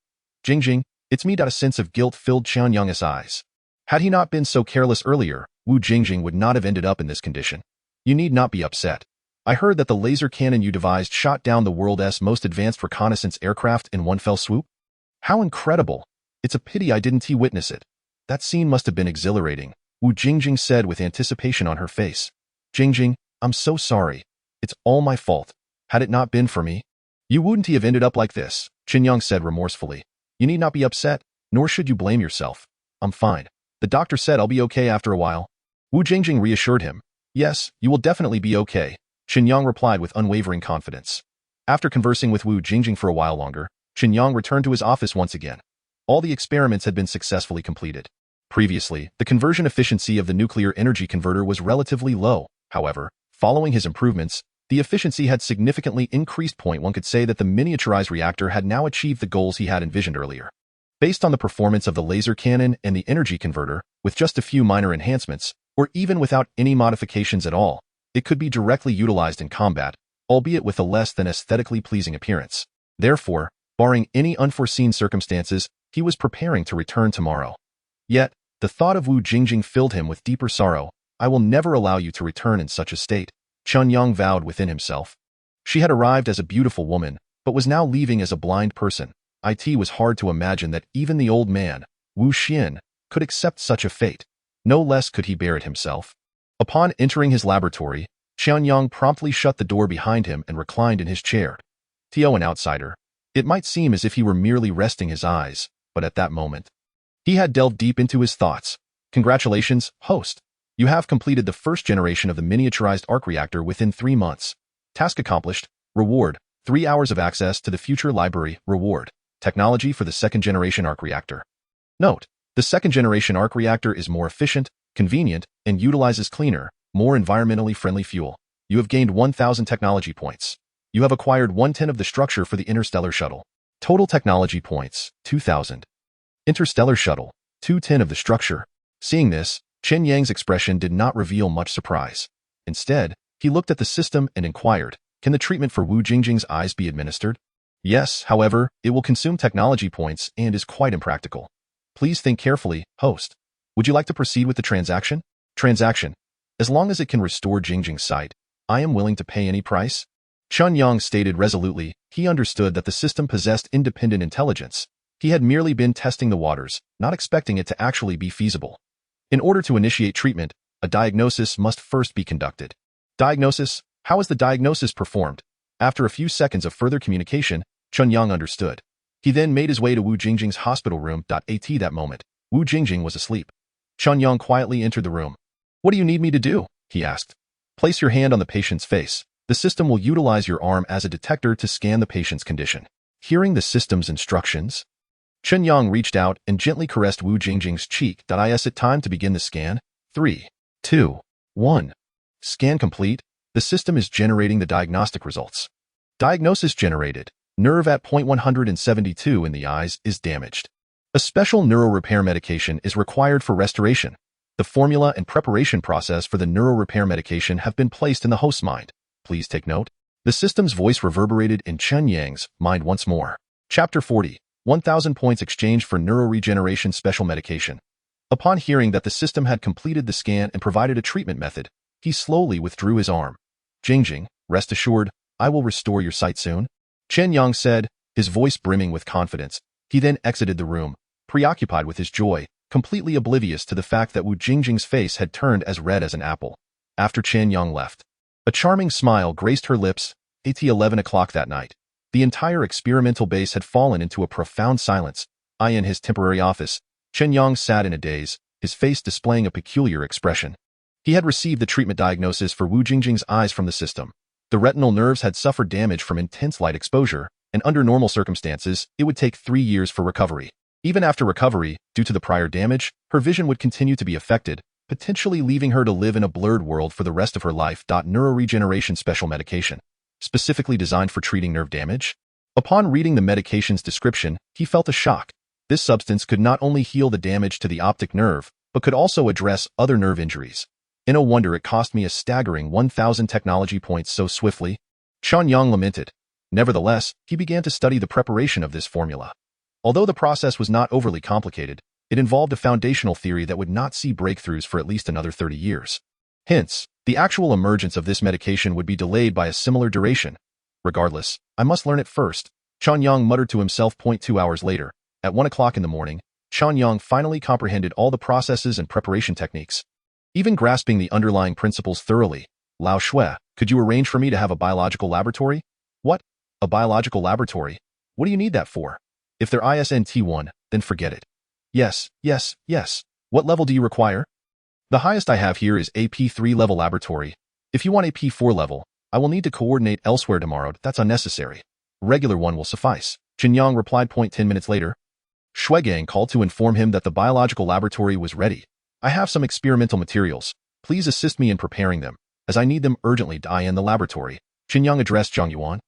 Jingjing, it's me. A sense of guilt filled Chen Yang's eyes. Had he not been so careless earlier, Wu Jingjing would not have ended up in this condition. You need not be upset. I heard that the laser cannon you devised shot down the world's most advanced reconnaissance aircraft in one fell swoop. How incredible! It's a pity I didn't witness it. That scene must have been exhilarating, Wu Jingjing said with anticipation on her face. Jingjing, I'm so sorry. It's all my fault. Had it not been for me, you wouldn't have ended up like this, Chen Yang said remorsefully. You need not be upset, nor should you blame yourself. I'm fine. The doctor said I'll be okay after a while. Wu Jingjing reassured him. Yes, you will definitely be okay, Chen Yang replied with unwavering confidence. After conversing with Wu Jingjing for a while longer, Chen Yang returned to his office once again. All the experiments had been successfully completed. Previously, the conversion efficiency of the nuclear energy converter was relatively low. However, following his improvements, the efficiency had significantly increased. One could say that the miniaturized reactor had now achieved the goals he had envisioned earlier. Based on the performance of the laser cannon and the energy converter, with just a few minor enhancements, or even without any modifications at all, it could be directly utilized in combat, albeit with a less than aesthetically pleasing appearance. Therefore, barring any unforeseen circumstances, he was preparing to return tomorrow. Yet, the thought of Wu Jingjing filled him with deeper sorrow. I will never allow you to return in such a state, Chen Yang vowed within himself. She had arrived as a beautiful woman, but was now leaving as a blind person. It was hard to imagine that even the old man, Wu Xian, could accept such a fate. No less could he bear it himself. Upon entering his laboratory, Chen Yang promptly shut the door behind him and reclined in his chair. An outsider, it might seem as if he were merely resting his eyes, but at that moment, he had delved deep into his thoughts. Congratulations, host. You have completed the first generation of the miniaturized arc reactor within 3 months. Task accomplished. Reward, 3 hours of access to the future library. Reward, technology for the second generation arc reactor. Note, the second generation arc reactor is more efficient, convenient, and utilizes cleaner, more environmentally friendly fuel. You have gained 1,000 technology points. You have acquired 1/10 of the structure for the interstellar shuttle. Total technology points, 2,000. Interstellar shuttle, 2/10 of the structure. Seeing this, Chen Yang's expression did not reveal much surprise. Instead, he looked at the system and inquired, can the treatment for Wu Jingjing's eyes be administered? Yes, however, it will consume technology points and is quite impractical. Please think carefully, host. Would you like to proceed with the transaction? Transaction. As long as it can restore Jingjing's sight, I am willing to pay any price. Chen Yang stated resolutely. He understood that the system possessed independent intelligence. He had merely been testing the waters, not expecting it to actually be feasible. In order to initiate treatment, a diagnosis must first be conducted. Diagnosis? How is the diagnosis performed? After a few seconds of further communication, Chen Yang understood. He then made his way to Wu Jingjing's hospital room. At that moment, Wu Jingjing was asleep. Chen Yang quietly entered the room. What do you need me to do? He asked. Place your hand on the patient's face. The system will utilize your arm as a detector to scan the patient's condition. Hearing the system's instructions, Chen Yang reached out and gently caressed Wu Jingjing's cheek. Is it time to begin the scan? 3, 2, 1. Scan complete. The system is generating the diagnostic results. Diagnosis generated. Nerve at point 172 in the eyes is damaged. A special neural repair medication is required for restoration. The formula and preparation process for the neural repair medication have been placed in the host's mind. Please take note. The system's voice reverberated in Chen Yang's mind once more. Chapter 40. 1,000 points exchanged for neuroregeneration special medication. Upon hearing that the system had completed the scan and provided a treatment method, he slowly withdrew his arm. Jingjing, rest assured, I will restore your sight soon, Chen Yang said, his voice brimming with confidence. He then exited the room, preoccupied with his joy, completely oblivious to the fact that Wu Jingjing's face had turned as red as an apple. After Chen Yang left, a charming smile graced her lips. At 11 o'clock that night, the entire experimental base had fallen into a profound silence. In his temporary office, Chen Yang sat in a daze, his face displaying a peculiar expression. He had received the treatment diagnosis for Wu Jingjing's eyes from the system. The retinal nerves had suffered damage from intense light exposure, and under normal circumstances, it would take 3 years for recovery. Even after recovery, due to the prior damage, her vision would continue to be affected, potentially leaving her to live in a blurred world for the rest of her life. Neuroregeneration special medication, specifically designed for treating nerve damage? Upon reading the medication's description, he felt a shock. This substance could not only heal the damage to the optic nerve, but could also address other nerve injuries. No wonder it cost me a staggering 1,000 technology points so swiftly, Chen Yang lamented. Nevertheless, he began to study the preparation of this formula. Although the process was not overly complicated, it involved a foundational theory that would not see breakthroughs for at least another 30 years. Hence, the actual emergence of this medication would be delayed by a similar duration. Regardless, I must learn it first, Chen Yang muttered to himself. 2 hours later, at 1 o'clock in the morning, Chen Yang finally comprehended all the processes and preparation techniques. Even grasping the underlying principles thoroughly, Lao Shui, could you arrange for me to have a biological laboratory? What? A biological laboratory? What do you need that for? If they're ISNT1, then forget it. Yes. What level do you require? The highest I have here is AP3 level laboratory. If you want AP4 level, I will need to coordinate elsewhere tomorrow. That's unnecessary. Regular one will suffice, Chen Yang replied. 10 minutes later, Shuigang called to inform him that the biological laboratory was ready. I have some experimental materials. Please assist me in preparing them, as I need them urgently. In the laboratory, Chen Yang addressed Zhang Yuan,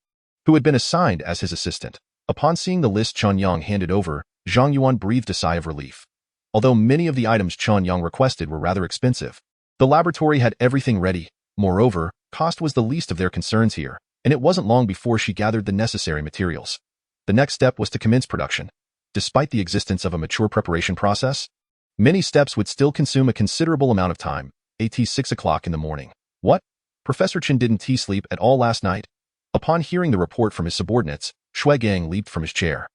who had been assigned as his assistant. Upon seeing the list Chen Yang handed over, Zhang Yuan breathed a sigh of relief. Although many of the items Chen Yang requested were rather expensive, the laboratory had everything ready. Moreover, cost was the least of their concerns here, and it wasn't long before she gathered the necessary materials. The next step was to commence production. Despite the existence of a mature preparation process, many steps would still consume a considerable amount of time. At 6 o'clock in the morning. What? Professor Chen didn't sleep at all last night? Upon hearing the report from his subordinates, Shuigang leaped from his chair.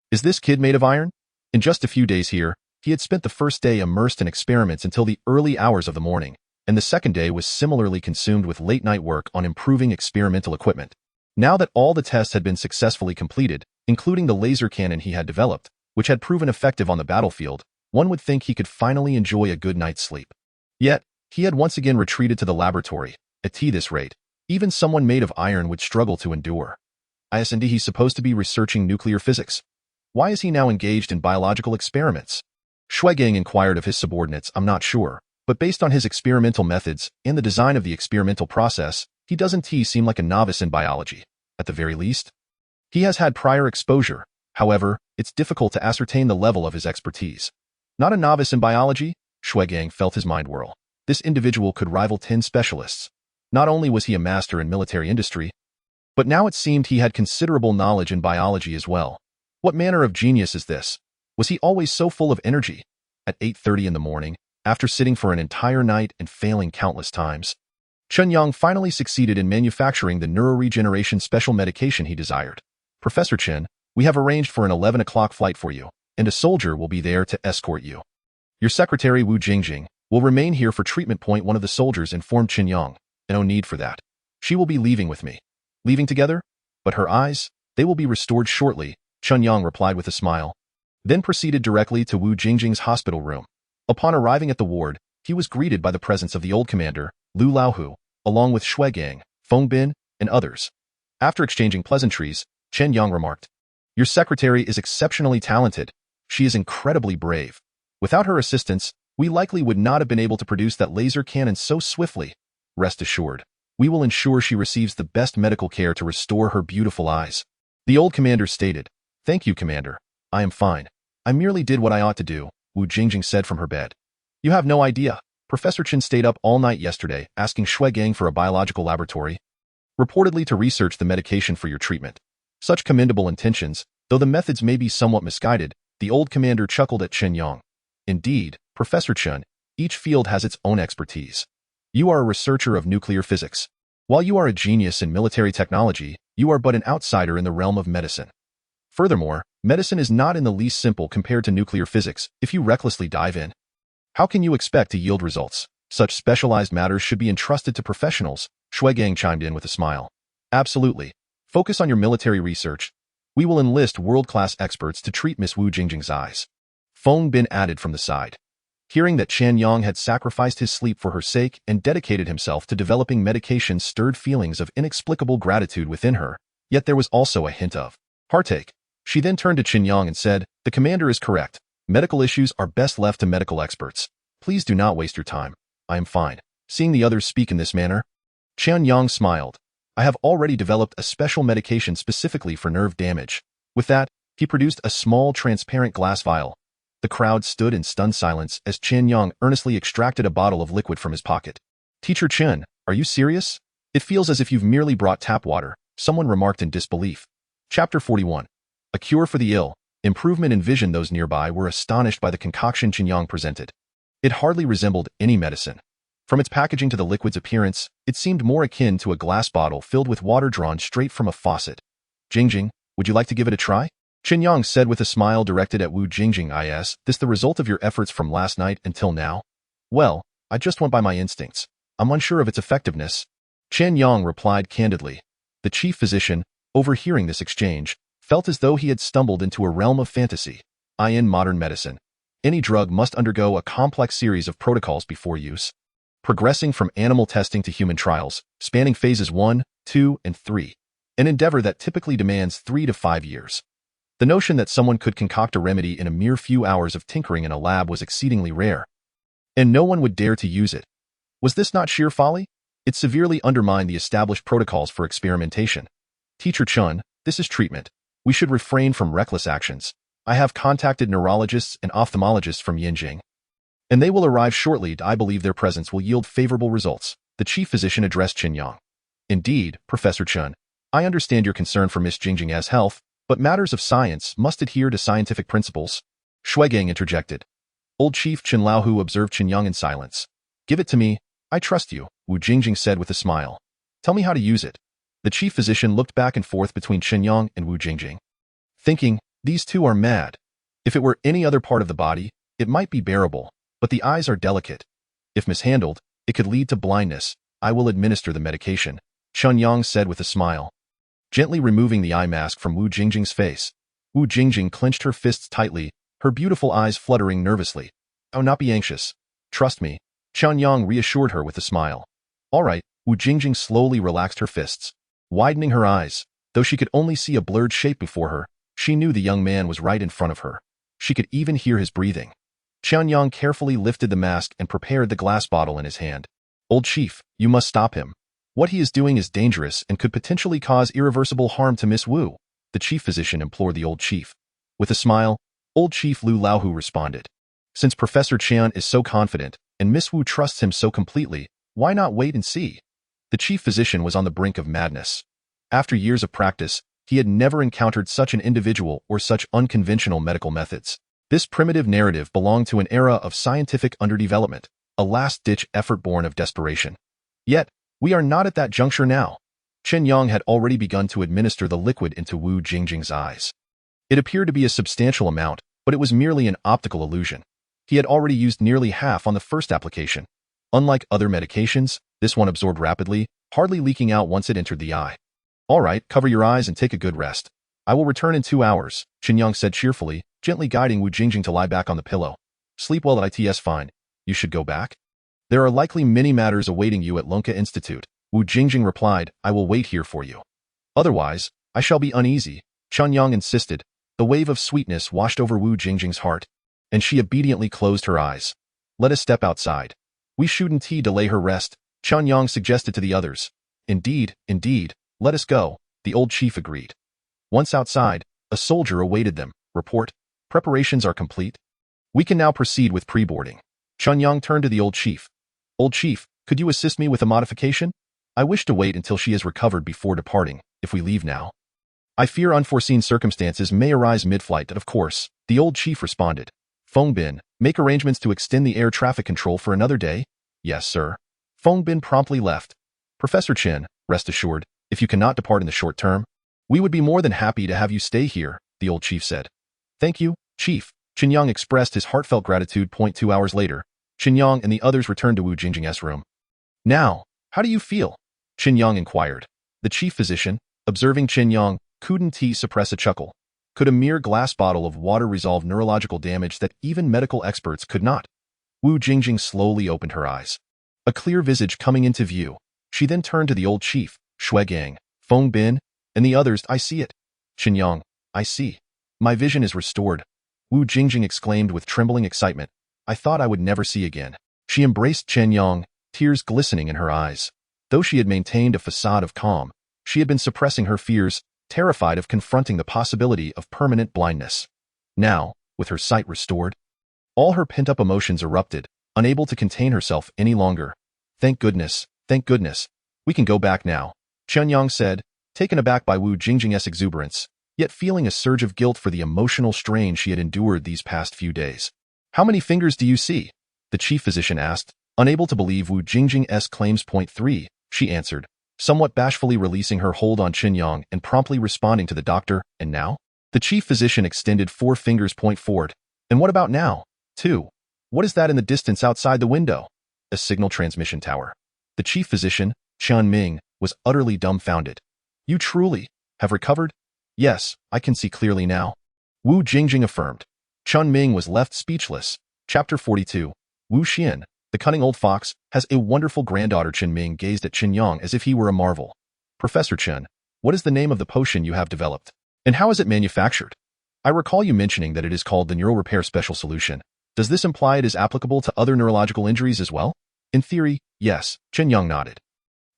Is this kid made of iron? In just a few days here, he had spent the first day immersed in experiments until the early hours of the morning, and the second day was similarly consumed with late-night work on improving experimental equipment. Now that all the tests had been successfully completed, including the laser cannon he had developed, which had proven effective on the battlefield, one would think he could finally enjoy a good night's sleep. Yet, he had once again retreated to the laboratory. At this rate, even someone made of iron would struggle to endure. Isn't he supposed to be researching nuclear physics? Why is he now engaged in biological experiments? Shuigang inquired of his subordinates. I'm not sure, but based on his experimental methods and the design of the experimental process, he doesn't seem like a novice in biology. At the very least, he has had prior exposure. However, it's difficult to ascertain the level of his expertise. Not a novice in biology? Shuigang felt his mind whirl. This individual could rival 10 specialists. Not only was he a master in military industry, but now it seemed he had considerable knowledge in biology as well. What manner of genius is this? Was he always so full of energy? At 8:30 in the morning, after sitting for an entire night and failing countless times, Chen Yang finally succeeded in manufacturing the neuroregeneration special medication he desired. Professor Chen, we have arranged for an 11 o'clock flight for you, and a soldier will be there to escort you. Your secretary Wu Jingjing will remain here for treatment. One of the soldiers informed Chen Yang. No need for that. She will be leaving with me. Leaving together? But her eyes? They will be restored shortly, Chen Yang replied with a smile. Then proceeded directly to Wu Jingjing's hospital room. Upon arriving at the ward, he was greeted by the presence of the old commander, Lu Laohu, along with Shuigang, Feng Bin, and others. After exchanging pleasantries, Chen Yang remarked, Your secretary is exceptionally talented. She is incredibly brave. Without her assistance, we likely would not have been able to produce that laser cannon so swiftly. Rest assured, we will ensure she receives the best medical care to restore her beautiful eyes. The old commander stated, Thank you, Commander. I am fine. I merely did what I ought to do, Wu Jingjing said from her bed. You have no idea. Professor Chen stayed up all night yesterday, asking Shuigang for a biological laboratory, reportedly to research the medication for your treatment. Such commendable intentions, Though the methods may be somewhat misguided, the old commander chuckled at Chen Yang. Indeed, Professor Chen, each field has its own expertise. You are a researcher of nuclear physics. While you are a genius in military technology, you are but an outsider in the realm of medicine. Furthermore, medicine is not in the least simple compared to nuclear physics if you recklessly dive in. How can you expect to yield results? Such specialized matters should be entrusted to professionals, Chen Yang chimed in with a smile. Absolutely. Focus on your military research. We will enlist world-class experts to treat Miss Wu Jingjing's eyes. Feng Bin added from the side. Hearing that Chen Yang had sacrificed his sleep for her sake and dedicated himself to developing medication stirred feelings of inexplicable gratitude within her, yet there was also a hint of heartache. She then turned to Chen Yang and said, "The commander is correct. Medical issues are best left to medical experts. Please do not waste your time. I am fine." Seeing the others speak in this manner, Chen Yang smiled. "I have already developed a special medication specifically for nerve damage." With that, he produced a small transparent glass vial. The crowd stood in stunned silence as Chen Yang earnestly extracted a bottle of liquid from his pocket. "Teacher Chen, are you serious? It feels as if you've merely brought tap water," someone remarked in disbelief. Chapter 41. A cure for the ill. Improvement in vision. Those nearby were astonished by the concoction Chen Yang presented. It hardly resembled any medicine. From its packaging to the liquid's appearance, it seemed more akin to a glass bottle filled with water drawn straight from a faucet. "Jingjing, would you like to give it a try?" Chen Yang said with a smile directed at Wu Jingjing. "Is this the result of your efforts from last night until now?" "Well, I just went by my instincts. I'm unsure of its effectiveness." Chen Yang replied candidly. The chief physician, overhearing this exchange, felt as though he had stumbled into a realm of fantasy. In modern medicine, any drug must undergo a complex series of protocols before use, progressing from animal testing to human trials, spanning phases 1, 2, and 3, an endeavor that typically demands 3 to 5 years. The notion that someone could concoct a remedy in a mere few hours of tinkering in a lab was exceedingly rare, and no one would dare to use it. Was this not sheer folly? It severely undermined the established protocols for experimentation. "Teacher Chen, this is treatment. We should refrain from reckless actions. I have contacted neurologists and ophthalmologists from Yinjing, and they will arrive shortly. I believe their presence will yield favorable results." The chief physician addressed Chen Yang. "Indeed, Professor Chen, I understand your concern for Miss Jingjing's health, but matters of science must adhere to scientific principles." Chen Yang interjected. Old Chief Chen Laohu observed Chen Yang in silence. "Give it to me. I trust you," Wu Jingjing said with a smile. "Tell me how to use it." The chief physician looked back and forth between Chen Yang and Wu Jingjing, thinking, these two are mad. If it were any other part of the body, it might be bearable, but the eyes are delicate. If mishandled, it could lead to blindness. "I will administer the medication," Chen Yang said with a smile, gently removing the eye mask from Wu Jingjing's face. Wu Jingjing clenched her fists tightly, her beautiful eyes fluttering nervously. "Oh, not be anxious. Trust me," Chen Yang reassured her with a smile. "All right." Wu Jingjing slowly relaxed her fists, widening her eyes. Though she could only see a blurred shape before her, she knew the young man was right in front of her. She could even hear his breathing. Chen Yang carefully lifted the mask and prepared the glass bottle in his hand. "Old Chief, you must stop him. What he is doing is dangerous and could potentially cause irreversible harm to Miss Wu," the chief physician implored the old chief. With a smile, old Chief Lu Laohu responded. "Since Professor Chen is so confident and Miss Wu trusts him so completely, why not wait and see?" The chief physician was on the brink of madness. After years of practice, he had never encountered such an individual or such unconventional medical methods. This primitive narrative belonged to an era of scientific underdevelopment, a last-ditch effort born of desperation. Yet, we are not at that juncture now. Chen Yang had already begun to administer the liquid into Wu Jingjing's eyes. It appeared to be a substantial amount, but it was merely an optical illusion. He had already used nearly half on the first application. Unlike other medications, this one absorbed rapidly, hardly leaking out once it entered the eye. "All right, cover your eyes and take a good rest. I will return in 2 hours," Chen Yang said cheerfully, gently guiding Wu Jingjing to lie back on the pillow. "Sleep well at ITS. Fine. You should go back? There are likely many matters awaiting you at Lunka Institute," Wu Jingjing replied. "I will wait here for you. Otherwise, I shall be uneasy," Chen Yang insisted. The wave of sweetness washed over Wu Jingjing's heart, and she obediently closed her eyes. "Let us step outside. We shouldn't delay her rest," Chen Yang suggested to the others. Indeed, let us go," the old chief agreed. Once outside, a soldier awaited them. "Report. Preparations are complete. We can now proceed with pre-boarding." Chen Yang turned to the old chief. "Old chief, could you assist me with a modification? I wish to wait until she has recovered before departing, if we leave now." I fear unforeseen circumstances may arise mid-flight, of course, the old chief responded. Feng Bin, make arrangements to extend the air traffic control for another day? Yes, sir. Feng Bin promptly left. Professor Chen, rest assured, if you cannot depart in the short term, we would be more than happy to have you stay here, the old chief said. Thank you, Chief. Chen Yang expressed his heartfelt gratitude. 2 hours later, Chen Yang and the others returned to Wu Jingjing's room. Now, how do you feel? Chen Yang inquired. The chief physician, observing Chen Yang, couldn't suppress a chuckle. Could a mere glass bottle of water resolve neurological damage that even medical experts could not? Wu Jingjing slowly opened her eyes. A clear visage coming into view. She then turned to the old chief, Shui Gang, Feng Bin, and the others. I see it. Chen Yang, I see. My vision is restored. Wu Jingjing exclaimed with trembling excitement. I thought I would never see again. She embraced Chen Yang, tears glistening in her eyes. Though she had maintained a facade of calm, she had been suppressing her fears, terrified of confronting the possibility of permanent blindness. Now, with her sight restored, all her pent-up emotions erupted, unable to contain herself any longer. Thank goodness, we can go back now, Chen Yang said, taken aback by Wu Jingjing's exuberance, yet feeling a surge of guilt for the emotional strain she had endured these past few days. How many fingers do you see? The chief physician asked, unable to believe Wu Jingjing's claims. 3, she answered, somewhat bashfully releasing her hold on Chen Yang and promptly responding to the doctor. And now? The chief physician extended 4 fingers. Forward. And what about now? 2. What is that in the distance outside the window? A signal transmission tower. The chief physician, Chen Ming, was utterly dumbfounded. You truly have recovered? Yes, I can see clearly now. Wu Jingjing affirmed. Chen Ming was left speechless. Chapter 42. Wu Xian, the cunning old fox, has a wonderful granddaughter. Chen Ming gazed at Chen Yang as if he were a marvel. Professor Chen, what is the name of the potion you have developed? And how is it manufactured? I recall you mentioning that it is called the Neural Repair Special Solution. Does this imply it is applicable to other neurological injuries as well? In theory, yes, Chen Yang nodded.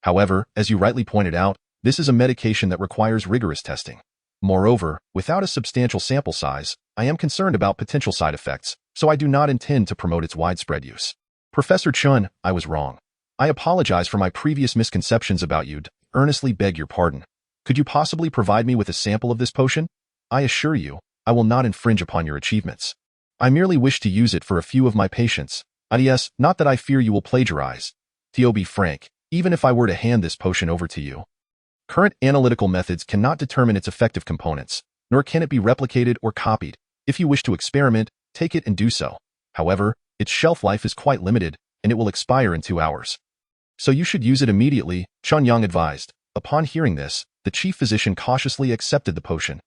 However, as you rightly pointed out, this is a medication that requires rigorous testing. Moreover, without a substantial sample size, I am concerned about potential side effects, so I do not intend to promote its widespread use. Professor Chen, I was wrong. I apologize for my previous misconceptions about you. Earnestly beg your pardon. Could you possibly provide me with a sample of this potion? I assure you, I will not infringe upon your achievements. I merely wish to use it for a few of my patients. Yes, not that I fear you will plagiarize. To be frank, even if I were to hand this potion over to you, current analytical methods cannot determine its effective components, nor can it be replicated or copied. If you wish to experiment, take it and do so. However, its shelf life is quite limited, and it will expire in 2 hours. So you should use it immediately, Chen Yang advised. Upon hearing this, the chief physician cautiously accepted the potion.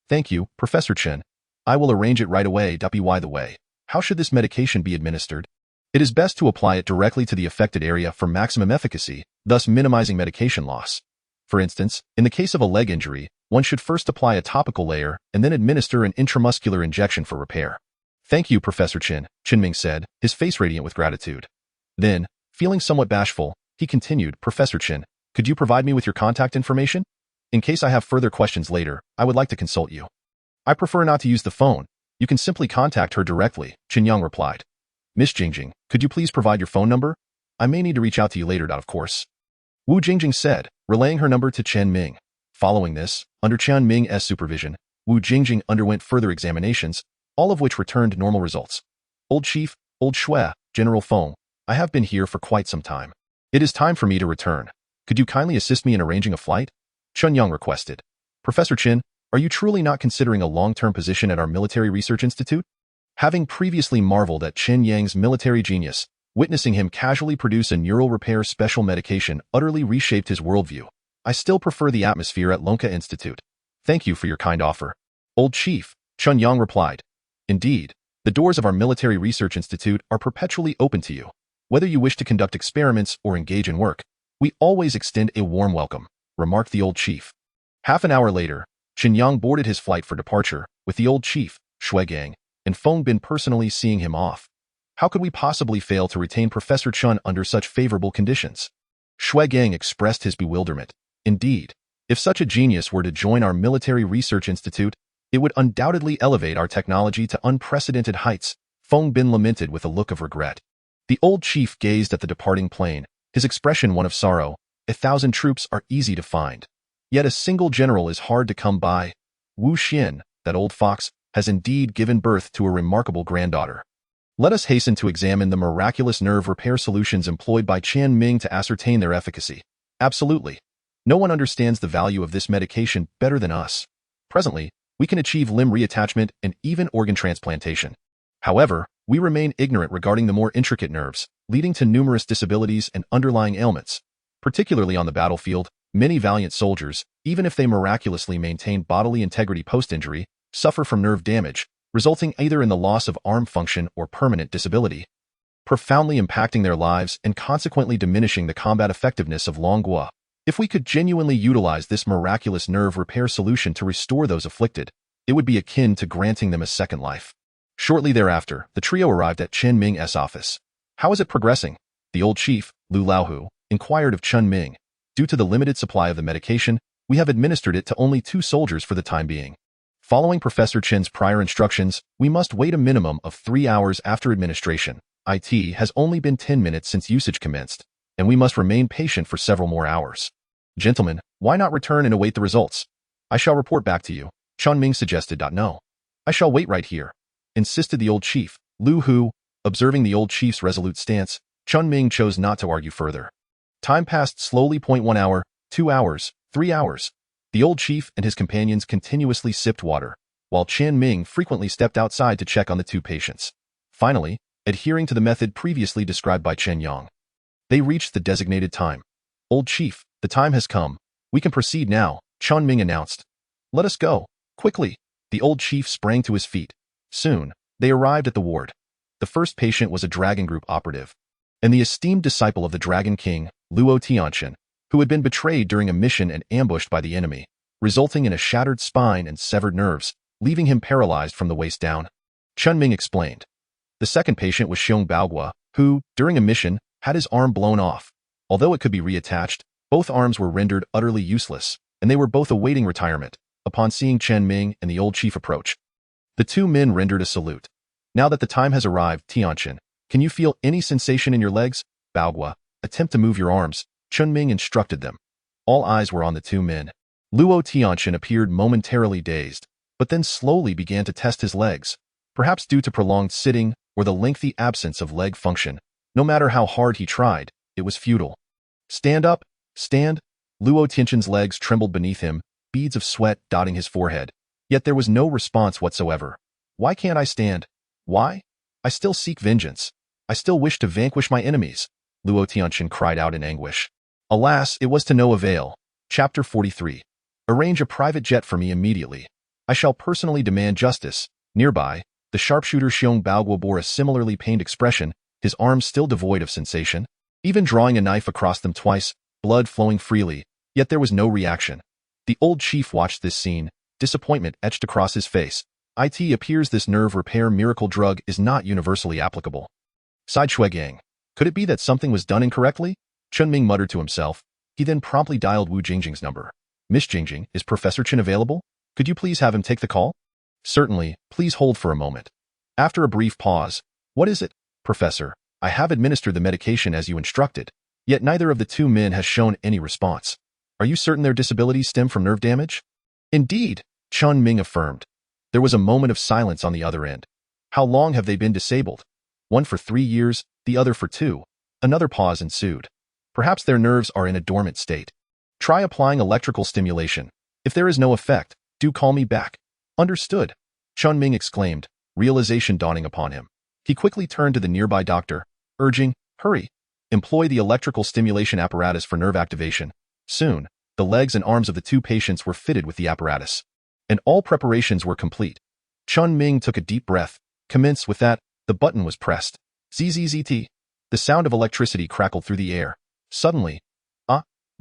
Thank you, Professor Chen. I will arrange it right away. By the way, how should this medication be administered? It is best to apply it directly to the affected area for maximum efficacy, thus minimizing medication loss. For instance, in the case of a leg injury, one should first apply a topical layer and then administer an intramuscular injection for repair. Thank you, Professor Chen, Chen Ming said, his face radiant with gratitude. Then, feeling somewhat bashful, he continued, Professor Chen, could you provide me with your contact information? In case I have further questions later, I would like to consult you. I prefer not to use the phone. You can simply contact her directly, Chen Yang replied. Miss Jingjing, could you please provide your phone number? I may need to reach out to you later. Of course. Wu Jingjing said, relaying her number to Chen Ming. Following this, under Chen Ming's supervision, Wu Jingjing underwent further examinations, all of which returned normal results. Old Chief, Old Shui, General Feng, I have been here for quite some time. It is time for me to return. Could you kindly assist me in arranging a flight? Chen Yang requested. Professor Chen, are you truly not considering a long-term position at our military research institute? Having previously marveled at Chen Yang's military genius, witnessing him casually produce a neural repair special medication utterly reshaped his worldview. I still prefer the atmosphere at Lonka Institute. Thank you for your kind offer. Old Chief, Chen Yang replied. Indeed, the doors of our military research institute are perpetually open to you. Whether you wish to conduct experiments or engage in work, we always extend a warm welcome, remarked the old chief. Half an hour later, Chen Yang boarded his flight for departure, with the old chief, Shui Gang, and Feng Bin personally seeing him off. How could we possibly fail to retain Professor Chen under such favorable conditions? Shui Gang expressed his bewilderment. Indeed, if such a genius were to join our military research institute, it would undoubtedly elevate our technology to unprecedented heights, Feng Bin lamented with a look of regret. The old chief gazed at the departing plane, his expression one of sorrow. 1,000 troops are easy to find. Yet a single general is hard to come by. Wu Xian, that old fox, has indeed given birth to a remarkable granddaughter. Let us hasten to examine the miraculous nerve repair solutions employed by Chen Ming to ascertain their efficacy. Absolutely. No one understands the value of this medication better than us. Presently, we can achieve limb reattachment and even organ transplantation. However, we remain ignorant regarding the more intricate nerves, leading to numerous disabilities and underlying ailments. Particularly on the battlefield, many valiant soldiers, even if they miraculously maintain bodily integrity post-injury, suffer from nerve damage, resulting either in the loss of arm function or permanent disability, profoundly impacting their lives and consequently diminishing the combat effectiveness of Longhua. If we could genuinely utilize this miraculous nerve repair solution to restore those afflicted, it would be akin to granting them a second life. Shortly thereafter, the trio arrived at Chen Ming's office. How is it progressing? The old chief, Lu Laohu, inquired of Chen Ming. Due to the limited supply of the medication, we have administered it to only 2 soldiers for the time being. Following Professor Chen's prior instructions, we must wait a minimum of 3 hours after administration. It has only been 10 minutes since usage commenced, and we must remain patient for several more hours. Gentlemen, why not return and await the results? I shall report back to you, Chen Ming suggested. No. I shall wait right here, insisted the old chief. Lu Hu, observing the old chief's resolute stance, Chen Ming chose not to argue further. Time passed slowly. 1 hour, 2 hours, 3 hours. The old chief and his companions continuously sipped water, while Chen Ming frequently stepped outside to check on the 2 patients. Finally, adhering to the method previously described by Chen Yang, they reached the designated time. Old chief, the time has come. We can proceed now, Chen Ming announced. Let us go, quickly. The old chief sprang to his feet. Soon, they arrived at the ward. The first patient was a Dragon Group operative, and the esteemed disciple of the Dragon King, Luo Tianqian, who had been betrayed during a mission and ambushed by the enemy, resulting in a shattered spine and severed nerves, leaving him paralyzed from the waist down. Chen Ming explained. The second patient was Xiong Baoguo, who, during a mission, had his arm blown off. Although it could be reattached, both arms were rendered utterly useless, and they were both awaiting retirement. Upon seeing Chen Ming and the old chief approach, the 2 men rendered a salute. Now that the time has arrived, Tianqian, can you feel any sensation in your legs? Baoguo, attempt to move your arms, Chen Ming instructed them. All eyes were on the 2 men. Luo Tianqian appeared momentarily dazed, but then slowly began to test his legs, perhaps due to prolonged sitting or the lengthy absence of leg function. No matter how hard he tried, it was futile. Stand up, stand. Luo Tianqian's legs trembled beneath him, beads of sweat dotting his forehead. Yet there was no response whatsoever. Why can't I stand? Why? I still seek vengeance. I still wish to vanquish my enemies, Luo Tianqian cried out in anguish. Alas, it was to no avail. Chapter 43. Arrange a private jet for me immediately. I shall personally demand justice. Nearby, the sharpshooter Xiong Baoguo bore a similarly pained expression, his arms still devoid of sensation, even drawing a knife across them twice, blood flowing freely, yet there was no reaction. The old chief watched this scene, disappointment etched across his face. It appears this nerve repair miracle drug is not universally applicable. Sighed Shuigang. Could it be that something was done incorrectly? Chen Ming muttered to himself. He then promptly dialed Wu Jingjing's number. Miss Jingjing, is Professor Chen available? Could you please have him take the call? Certainly, please hold for a moment. After a brief pause, what is it, Professor? I have administered the medication as you instructed, yet neither of the 2 men has shown any response. Are you certain their disabilities stem from nerve damage? Indeed, Chen Ming affirmed. There was a moment of silence on the other end. How long have they been disabled? One for 3 years, the other for 2. Another pause ensued. Perhaps their nerves are in a dormant state. Try applying electrical stimulation. If there is no effect, do call me back. Understood, Chen Ming exclaimed, realization dawning upon him. He quickly turned to the nearby doctor, urging, hurry, employ the electrical stimulation apparatus for nerve activation. Soon, the legs and arms of the 2 patients were fitted with the apparatus, and all preparations were complete. Chen Ming took a deep breath. Commence with that, the button was pressed. Zzzt. The sound of electricity crackled through the air. Suddenly,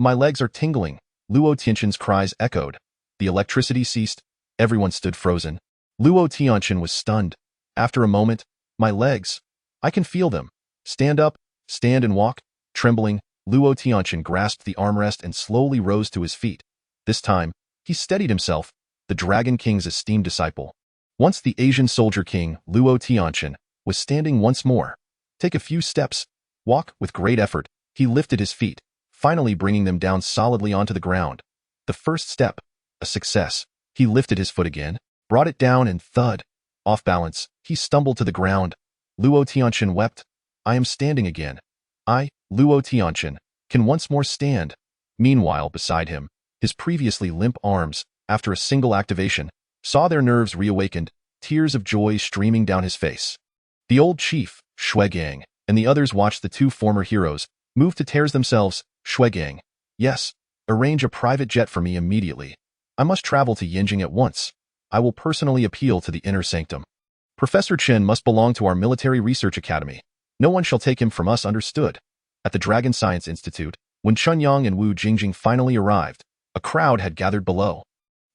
my legs are tingling, Luo Tianqian's cries echoed. The electricity ceased. Everyone stood frozen. Luo Tianqian was stunned. After a moment, my legs. I can feel them. Stand up, stand and walk. Trembling, Luo Tianqian grasped the armrest and slowly rose to his feet. This time, he steadied himself, the Dragon King's esteemed disciple. Once the Asian soldier king, Luo Tianqian, was standing once more. Take a few steps. Walk with great effort. He lifted his feet, finally bringing them down solidly onto the ground. The first step, a success. He lifted his foot again, brought it down and thud. Off balance, he stumbled to the ground. Luo Tianqian wept. I am standing again. I, Luo Tianqian, can once more stand. Meanwhile, beside him, his previously limp arms, after a single activation, saw their nerves reawakened, tears of joy streaming down his face. The old chief, Shuegang, and the others watched the two former heroes move to tears themselves. Shuegang, yes, arrange a private jet for me immediately. I must travel to Yinjing at once. I will personally appeal to the inner sanctum. Professor Chen must belong to our military research academy. No one shall take him from us, understood. At the Dragon Science Institute, when Chen Yang and Wu Jingjing finally arrived, a crowd had gathered below,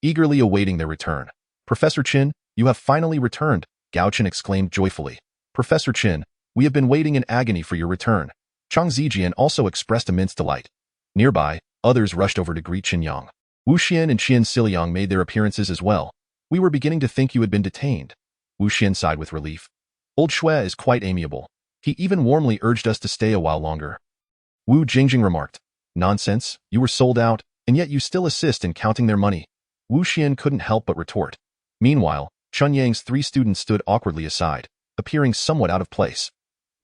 eagerly awaiting their return. Professor Chen, you have finally returned, Gao Chen exclaimed joyfully. Professor Chen, we have been waiting in agony for your return. Chang Zijian also expressed immense delight. Nearby, others rushed over to greet Chen Yang. Wu Xian and Qian Siliang made their appearances as well. We were beginning to think you had been detained. Wu Xian sighed with relief. Old Shui is quite amiable. He even warmly urged us to stay a while longer. Wu Jingjing remarked. Nonsense, you were sold out, and yet you still assist in counting their money. Wu Xian couldn't help but retort. Meanwhile, Chen Yang's three students stood awkwardly aside, appearing somewhat out of place.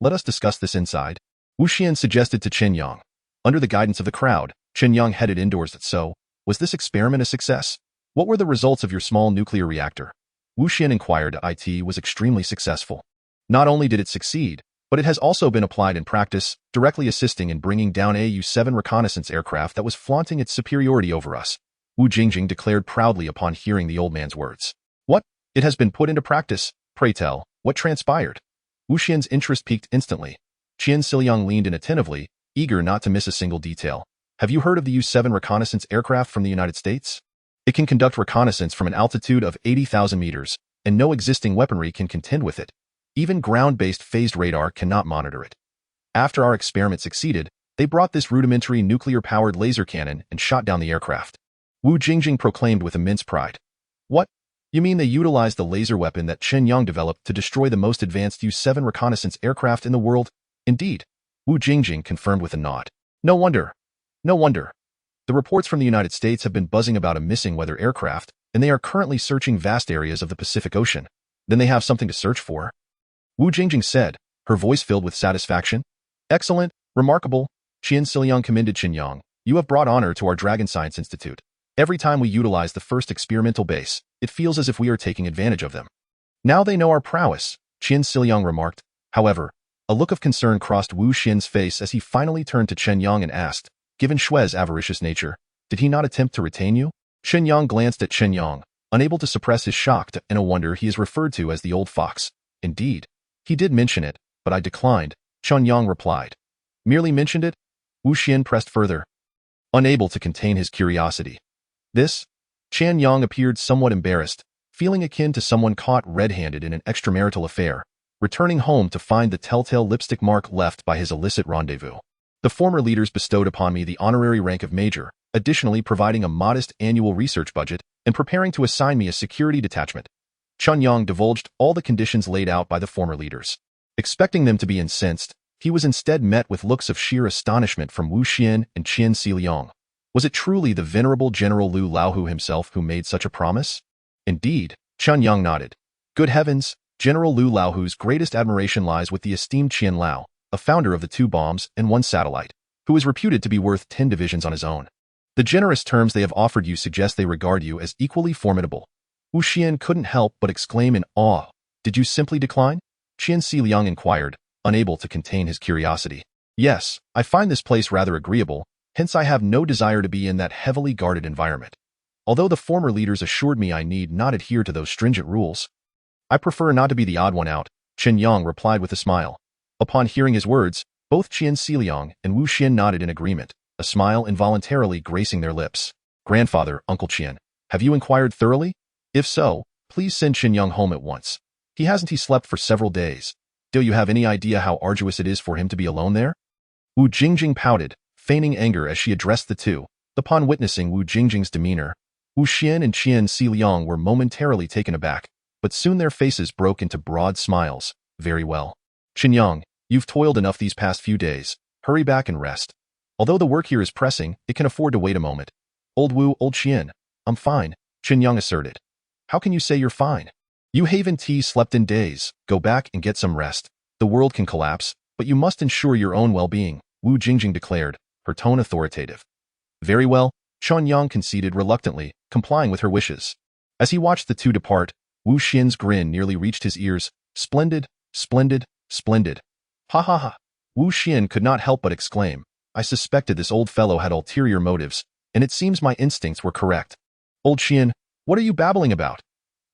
Let us discuss this inside, Wu Xian suggested to Chen Yang. Under the guidance of the crowd, Chen Yang headed indoors. So, was this experiment a success? What were the results of your small nuclear reactor? Wu Xian inquired. It was extremely successful. Not only did it succeed, but it has also been applied in practice, directly assisting in bringing down a U-7 reconnaissance aircraft that was flaunting its superiority over us. Wu Jingjing declared proudly upon hearing the old man's words. What? It has been put into practice. Pray tell, what transpired? Wu Xian's interest piqued instantly. Qian Siliang leaned in attentively, eager not to miss a single detail. Have you heard of the U-7 reconnaissance aircraft from the United States? It can conduct reconnaissance from an altitude of 80,000 meters, and no existing weaponry can contend with it. Even ground-based phased radar cannot monitor it. After our experiment succeeded, they brought this rudimentary nuclear-powered laser cannon and shot down the aircraft. Wu Jingjing proclaimed with immense pride. What? You mean they utilized the laser weapon that Chen Yang developed to destroy the most advanced U-7 reconnaissance aircraft in the world? Indeed. Wu Jingjing confirmed with a nod. No wonder. No wonder. The reports from the United States have been buzzing about a missing weather aircraft, and they are currently searching vast areas of the Pacific Ocean. Then they have something to search for. Wu Jingjing said, her voice filled with satisfaction. Excellent, remarkable. Qian Siliang commended Chen Yang. You have brought honor to our Dragon Science Institute. Every time we utilize the first experimental base, it feels as if we are taking advantage of them. Now they know our prowess, Qian Siliang remarked. However, a look of concern crossed Wu Xian's face as he finally turned to Chen Yang and asked, given Shui's avaricious nature, did he not attempt to retain you? Chen Yang glanced at Chen Yang, unable to suppress his shock and a wonder he is referred to as the old fox. Indeed, he did mention it, but I declined, Chen Yang replied. Merely mentioned it? Wu Xian pressed further, unable to contain his curiosity. This? Chen Yang appeared somewhat embarrassed, feeling akin to someone caught red-handed in an extramarital affair, returning home to find the telltale lipstick mark left by his illicit rendezvous. The former leaders bestowed upon me the honorary rank of major, additionally providing a modest annual research budget and preparing to assign me a security detachment. Chen Yang divulged all the conditions laid out by the former leaders. Expecting them to be incensed, he was instead met with looks of sheer astonishment from Wu Xian and Qian Siliang. Was it truly the venerable General Lu Laohu himself who made such a promise? Indeed, Chen Yang nodded. Good heavens, General Lu Laohu's greatest admiration lies with the esteemed Qian Lao, a founder of the 2 bombs and 1 satellite, who is reputed to be worth 10 divisions on his own. The generous terms they have offered you suggest they regard you as equally formidable. Wu Xian couldn't help but exclaim in awe. Did you simply decline? Qian Siliang inquired, unable to contain his curiosity. Yes, I find this place rather agreeable, hence I have no desire to be in that heavily guarded environment. Although the former leaders assured me I need not adhere to those stringent rules, I prefer not to be the odd one out, Chen Yang replied with a smile. Upon hearing his words, both Qian Siliang and Wu Xian nodded in agreement, a smile involuntarily gracing their lips. Grandfather, Uncle Qian, have you inquired thoroughly? If so, please send Chen Yang home at once. Hasn't he slept for several days? Do you have any idea how arduous it is for him to be alone there? Wu Jingjing pouted, feigning anger as she addressed the two. Upon witnessing Wu Jingjing's demeanor, Wu Xian and Qian Siliang were momentarily taken aback, but soon their faces broke into broad smiles. Very well. Chen Yang, you've toiled enough these past few days. Hurry back and rest. Although the work here is pressing, it can afford to wait a moment. Old Qian. I'm fine, Chen Yang asserted. How can you say you're fine? You haven't slept in days. Go back and get some rest. The world can collapse, but you must ensure your own well-being, Wu Jingjing declared, her tone authoritative. Very well, Chen Yang conceded reluctantly, complying with her wishes. As he watched the two depart, Wu Xian's grin nearly reached his ears. Splendid, splendid, splendid. Ha ha ha. Wu Xian could not help but exclaim. I suspected this old fellow had ulterior motives, and it seems my instincts were correct. Old Xian, what are you babbling about?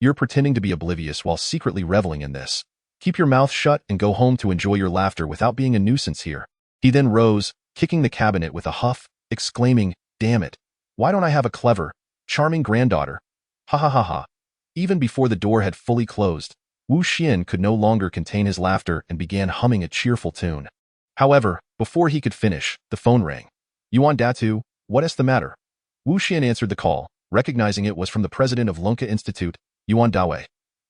You're pretending to be oblivious while secretly reveling in this. Keep your mouth shut and go home to enjoy your laughter without being a nuisance here. He then rose, kicking the cabinet with a huff, exclaiming, damn it. Why don't I have a clever, charming granddaughter? Ha ha ha ha. Even before the door had fully closed, Wu Xian could no longer contain his laughter and began humming a cheerful tune. However, before he could finish, the phone rang. Yuan Datu, what is the matter? Wu Xian answered the call, recognizing it was from the president of Lonka Institute, Yuan Dawei.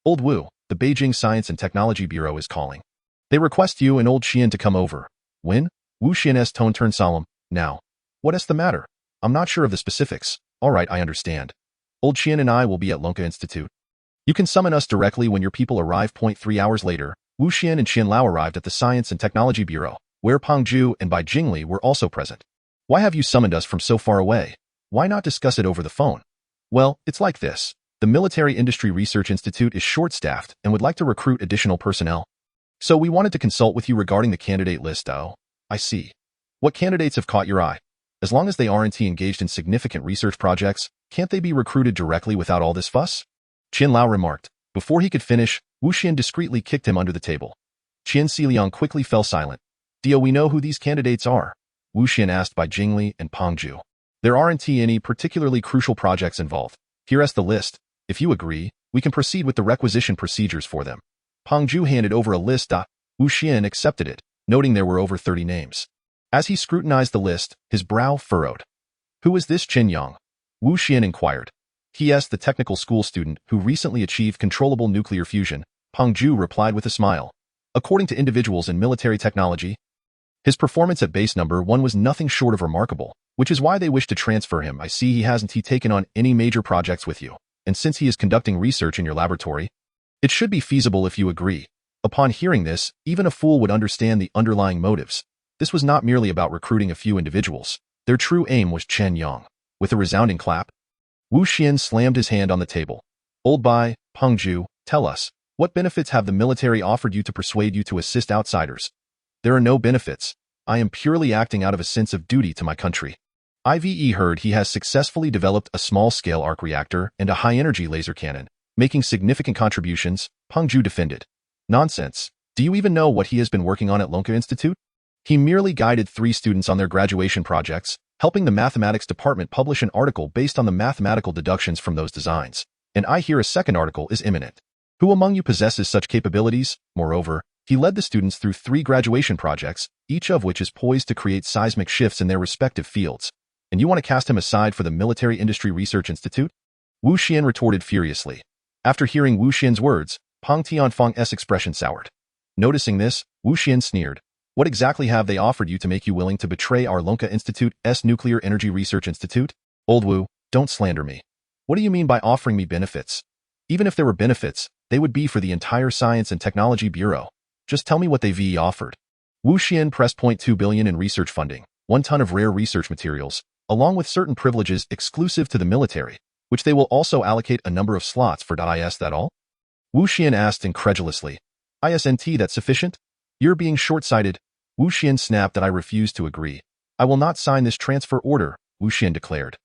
Old Wu, the Beijing Science and Technology Bureau is calling. They request you and Old Xian to come over. When? Wu Xian's tone turned solemn. Now. What is the matter? I'm not sure of the specifics. All right, I understand. Old Xian and I will be at Lonka Institute. You can summon us directly when your people arrive. 3 hours later, Wu Xian and Qian Lao arrived at the Science and Technology Bureau, where Pang Zhu and Bai Jingli were also present. Why have you summoned us from so far away? Why not discuss it over the phone? Well, it's like this. The Military Industry Research Institute is short-staffed and would like to recruit additional personnel. So we wanted to consult with you regarding the candidate list. Oh, I see. What candidates have caught your eye? As long as they aren't engaged in significant research projects, can't they be recruited directly without all this fuss? Qian Lao remarked. Before he could finish, Wu Xian discreetly kicked him under the table. Qian Xiliang quickly fell silent. Do we know who these candidates are? Wu Xian asked by Jingli and Pang Zhu. There aren't any particularly crucial projects involved. Here's the list. If you agree, we can proceed with the requisition procedures for them. Pang Zhu handed over a list. Wu Xian accepted it, noting there were over 30 names. As he scrutinized the list, his brow furrowed. Who is this Chen Yang? Wu Xian inquired. He asked the technical school student who recently achieved controllable nuclear fusion. Pang Zhu replied with a smile. According to individuals in military technology, his performance at base number 1 was nothing short of remarkable, which is why they wish to transfer him. I see he hasn't taken on any major projects with you, and since he is conducting research in your laboratory, it should be feasible if you agree. Upon hearing this, even a fool would understand the underlying motives. This was not merely about recruiting a few individuals. Their true aim was Chen Yang. With a resounding clap, Wu Xian slammed his hand on the table. Old Bai, Pang Zhu, tell us, what benefits have the military offered you to persuade you to assist outsiders? There are no benefits. I am purely acting out of a sense of duty to my country. I've heard he has successfully developed a small-scale arc reactor and a high-energy laser cannon, making significant contributions, Pang Zhu defended. Nonsense. Do you even know what he has been working on at Lonka Institute? He merely guided 3 students on their graduation projects, helping the mathematics department publish an article based on the mathematical deductions from those designs. And I hear a second article is imminent. Who among you possesses such capabilities? Moreover, he led the students through 3 graduation projects, each of which is poised to create seismic shifts in their respective fields. And you want to cast him aside for the Military Industry Research Institute? Wu Xian retorted furiously. After hearing Wu Xian's words, Pang Tianfeng's expression soured. Noticing this, Wu Xian sneered. What exactly have they offered you to make you willing to betray our Lonka Institute's Nuclear Energy Research Institute? Old Wu, don't slander me. What do you mean by offering me benefits? Even if there were benefits, they would be for the entire Science and Technology Bureau. Just tell me what they've offered. Wu Xian pressed $0.2 billion in research funding, 1 ton of rare research materials, along with certain privileges exclusive to the military, which they will also allocate a number of slots for. Is that all? Wu Xian asked incredulously. Isn't that sufficient? You're being short-sighted. Wu Xian snapped that I refuse to agree. I will not sign this transfer order, Wu Xian declared.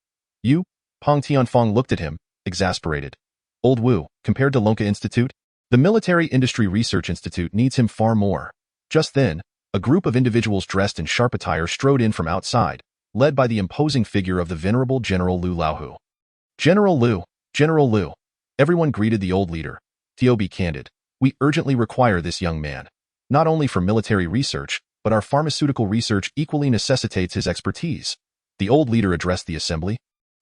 You? Pang Tianfeng looked at him, exasperated. Old Wu, compared to Lonka Institute, the Military Industry Research Institute needs him far more. Just then, a group of individuals dressed in sharp attire strode in from outside, led by the imposing figure of the venerable General Lu Laohu. General Lu, General Lu. Everyone greeted the old leader. To be candid, we urgently require this young man. Not only for military research, but our pharmaceutical research equally necessitates his expertise. The old leader addressed the assembly.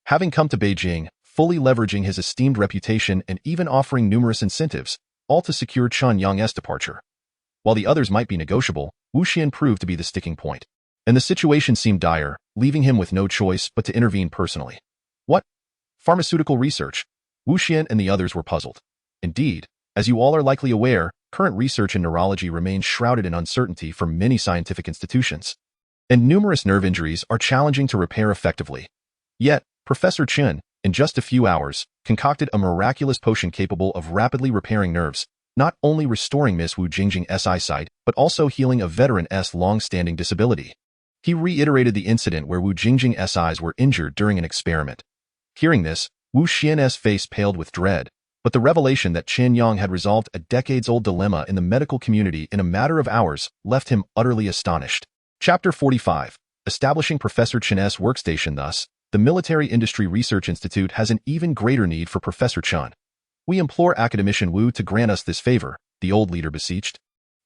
Having come to Beijing, fully leveraging his esteemed reputation and even offering numerous incentives, all to secure Chen Yang's departure. While the others might be negotiable, Wu Xian proved to be the sticking point. And the situation seemed dire, leaving him with no choice but to intervene personally. Pharmaceutical research. Wu Xian and the others were puzzled. Indeed, as you all are likely aware, current research in neurology remains shrouded in uncertainty for many scientific institutions, and numerous nerve injuries are challenging to repair effectively. Yet, Professor Chen, in just a few hours, concocted a miraculous potion capable of rapidly repairing nerves, not only restoring Miss Wu Jingjing's eyesight, but also healing a veteran's long-standing disability. He reiterated the incident where Wu Jingjing's eyes were injured during an experiment. Hearing this, Wu Xian's face paled with dread, but the revelation that Chen Yang had resolved a decades-old dilemma in the medical community in a matter of hours left him utterly astonished. Chapter 45. Establishing Professor Chen's workstation. Thus, the Military Industry Research Institute has an even greater need for Professor Chen. We implore Academician Wu to grant us this favor, the old leader beseeched.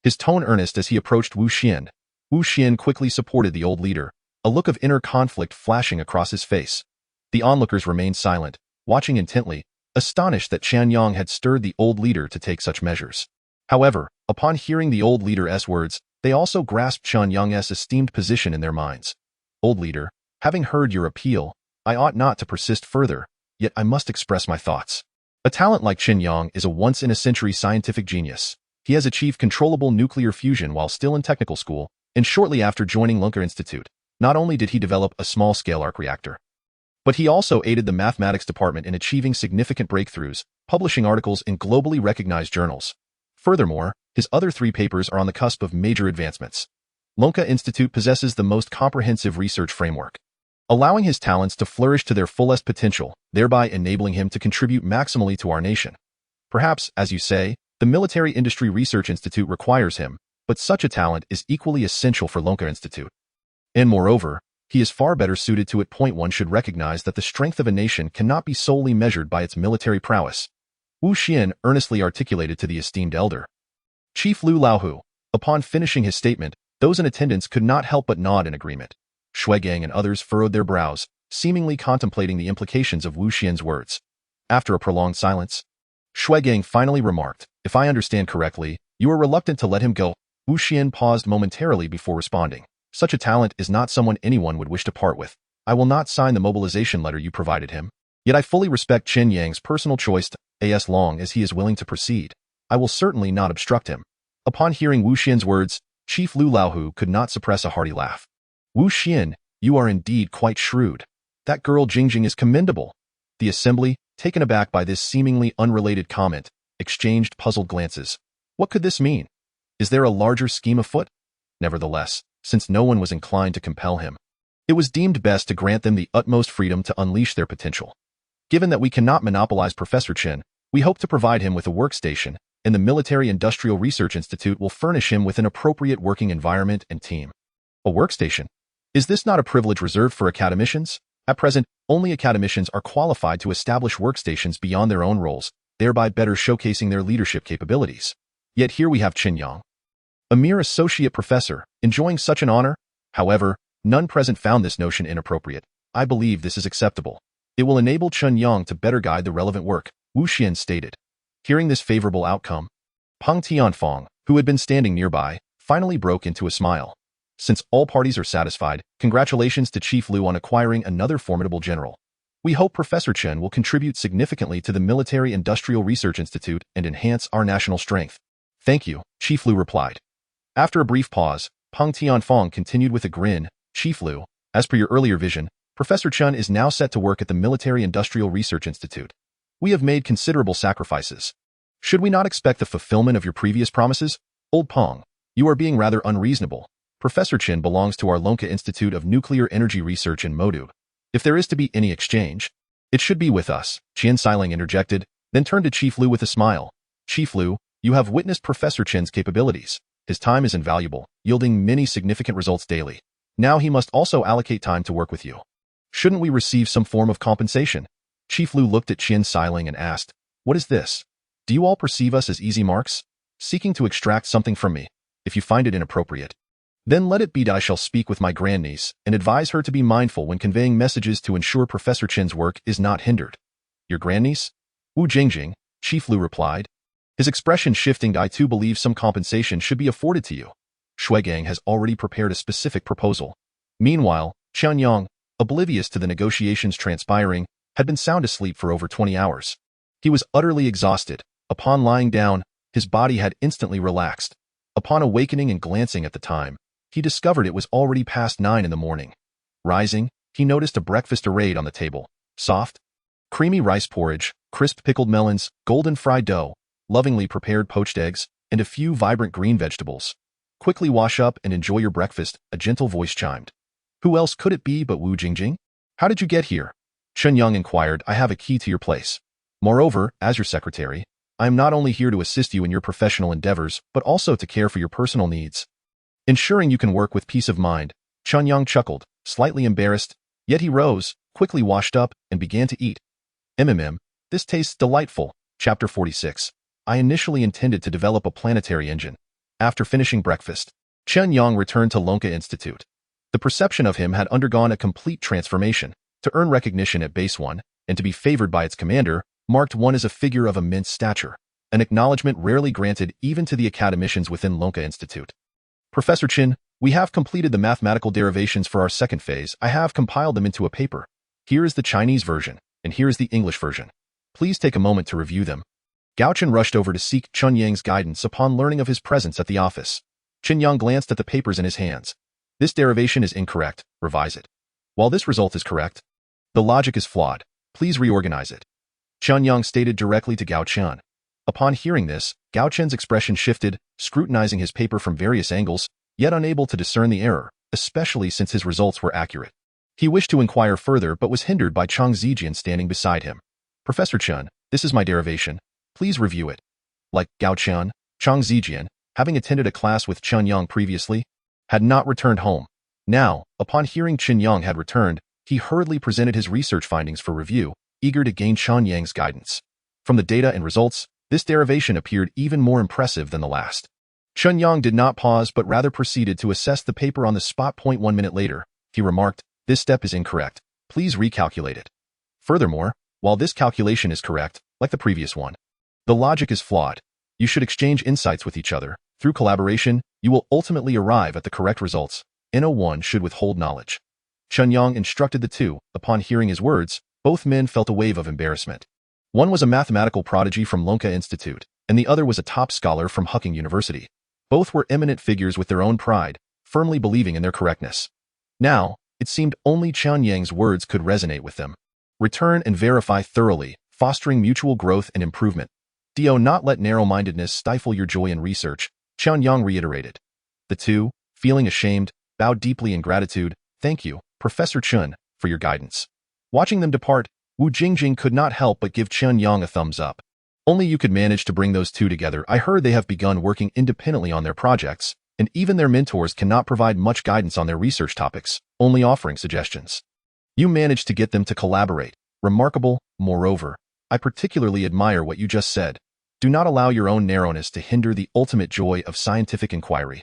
His tone earnest as he approached Wu Xian. Wu Xian quickly supported the old leader, a look of inner conflict flashing across his face. The onlookers remained silent, watching intently, astonished that Chen Yang had stirred the old leader to take such measures. However, upon hearing the old leader's words, they also grasped Chen Yang's esteemed position in their minds. Old leader, having heard your appeal, I ought not to persist further, yet I must express my thoughts. A talent like Chen Yang is a once-in-a-century scientific genius. He has achieved controllable nuclear fusion while still in technical school, and shortly after joining Lunker Institute. Not only did he develop a small-scale arc reactor, but he also aided the mathematics department in achieving significant breakthroughs, publishing articles in globally recognized journals. Furthermore, his other 3 papers are on the cusp of major advancements. Lunker Institute possesses the most comprehensive research framework, allowing his talents to flourish to their fullest potential, thereby enabling him to contribute maximally to our nation. Perhaps, as you say, the Military Industry Research Institute requires him, but such a talent is equally essential for Lunker Institute. And moreover, he is far better suited to it. One should recognize that the strength of a nation cannot be solely measured by its military prowess. Wu Xian earnestly articulated to the esteemed elder. Chief Lu Laohu. Upon finishing his statement, those in attendance could not help but nod in agreement. Shuigang and others furrowed their brows, seemingly contemplating the implications of Wu Xian's words. After a prolonged silence, Shuigang finally remarked, if I understand correctly, you are reluctant to let him go. Wu Xian paused momentarily before responding. Such a talent is not someone anyone would wish to part with. I will not sign the mobilization letter you provided him. Yet I fully respect Chen Yang's personal choice as long as he is willing to proceed. I will certainly not obstruct him. Upon hearing Wu Xian's words, Chief Lu Laohu could not suppress a hearty laugh. Wu Xian, you are indeed quite shrewd. That girl Jingjing is commendable. The assembly, taken aback by this seemingly unrelated comment, exchanged puzzled glances. What could this mean? Is there a larger scheme afoot? Nevertheless, since no one was inclined to compel him, it was deemed best to grant them the utmost freedom to unleash their potential. Given that we cannot monopolize Professor Chen, we hope to provide him with a workstation, and the Military Industrial Research Institute will furnish him with an appropriate working environment and team. A workstation? Is this not a privilege reserved for academicians? At present, only academicians are qualified to establish workstations beyond their own roles, thereby better showcasing their leadership capabilities. Yet here we have Chen Yang, a mere associate professor, enjoying such an honor. However, none present found this notion inappropriate. I believe this is acceptable. It will enable Chen Yang to better guide the relevant work, Wu Xian stated. Hearing this favorable outcome, Peng Tianfang, who had been standing nearby, finally broke into a smile. Since all parties are satisfied, congratulations to Chief Lu on acquiring another formidable general. We hope Professor Chen will contribute significantly to the Military Industrial Research Institute and enhance our national strength. Thank you, Chief Lu replied. After a brief pause, Peng Tianfang continued with a grin, Chief Lu, as per your earlier vision, Professor Chen is now set to work at the Military Industrial Research Institute. We have made considerable sacrifices. Should we not expect the fulfillment of your previous promises? Old Peng, you are being rather unreasonable. Professor Chen belongs to our Lunker Institute of Nuclear Energy Research in Modub. If there is to be any exchange, it should be with us, Qian Xiling interjected, then turned to Chief Lu with a smile. Chief Lu, you have witnessed Professor Chen's capabilities. His time is invaluable, yielding many significant results daily. Now he must also allocate time to work with you. Shouldn't we receive some form of compensation? Chief Lu looked at Qian Xiling and asked, what is this? Do you all perceive us as easy marks, seeking to extract something from me? If you find it inappropriate, then let it be that I shall speak with my grandniece and advise her to be mindful when conveying messages to ensure Professor Chen's work is not hindered. Your grandniece? Wu Jingjing, Chief Lu replied. His expression shifting. I too believe some compensation should be afforded to you. Shuigang has already prepared a specific proposal. Meanwhile, Chen Yang, oblivious to the negotiations transpiring, had been sound asleep for over 20 hours. He was utterly exhausted. Upon lying down, his body had instantly relaxed. Upon awakening and glancing at the time, he discovered it was already past 9 in the morning. Rising, he noticed a breakfast arrayed on the table. Soft, creamy rice porridge, crisp pickled melons, golden fried dough, lovingly prepared poached eggs, and a few vibrant green vegetables. Quickly wash up and enjoy your breakfast, a gentle voice chimed. Who else could it be but Wu Jingjing? How did you get here? Chen Yang inquired. I have a key to your place. Moreover, as your secretary, I am not only here to assist you in your professional endeavors, but also to care for your personal needs, ensuring you can work with peace of mind. Chen Yang chuckled, slightly embarrassed, yet he rose, quickly washed up, and began to eat. This tastes delightful. Chapter 46. I initially intended to develop a planetary engine. After finishing breakfast, Chen Yang returned to Lonka Institute. The perception of him had undergone a complete transformation. To earn recognition at Base 1, and to be favored by its commander, marked one as a figure of immense stature, an acknowledgement rarely granted even to the academicians within Lonka Institute. Professor Chen, we have completed the mathematical derivations for our second phase. I have compiled them into a paper. Here is the Chinese version, and here is the English version. Please take a moment to review them. Gao Chen rushed over to seek Chen Yang's guidance upon learning of his presence at the office. Chen Yang glanced at the papers in his hands. This derivation is incorrect. Revise it. While this result is correct, the logic is flawed. Please reorganize it. Chen Yang stated directly to Gao Chen. Upon hearing this, Gao Chen's expression shifted, scrutinizing his paper from various angles, yet unable to discern the error, especially since his results were accurate. He wished to inquire further but was hindered by Chang Zijian standing beside him. Professor Chen, this is my derivation. Please review it. Like Gao Chen, Chang Zijian, having attended a class with Chen Yang previously, had not returned home. Now, upon hearing Chen Yang had returned, he hurriedly presented his research findings for review, eager to gain Chen Yang's guidance. From the data and results, this derivation appeared even more impressive than the last. Chen Yang did not pause but rather proceeded to assess the paper on the spot. 1 minute later, he remarked, this step is incorrect. Please recalculate it. Furthermore, while this calculation is correct, like the previous one, the logic is flawed. You should exchange insights with each other. Through collaboration, you will ultimately arrive at the correct results. No one should withhold knowledge. Chen Yang instructed the two. Upon hearing his words, both men felt a wave of embarrassment. One was a mathematical prodigy from Lonka Institute, and the other was a top scholar from Hucking University. Both were eminent figures with their own pride, firmly believing in their correctness. Now, it seemed only Chen Yang's words could resonate with them. Return and verify thoroughly, fostering mutual growth and improvement. Do not let narrow-mindedness stifle your joy in research, Chen Yang reiterated. The two, feeling ashamed, bowed deeply in gratitude. Thank you, Professor Chen, for your guidance. Watching them depart, Wu Jingjing could not help but give Chen Yang a thumbs up. Only you could manage to bring those two together. I heard they have begun working independently on their projects, and even their mentors cannot provide much guidance on their research topics, only offering suggestions. You managed to get them to collaborate. Remarkable. Moreover, I particularly admire what you just said. Do not allow your own narrowness to hinder the ultimate joy of scientific inquiry.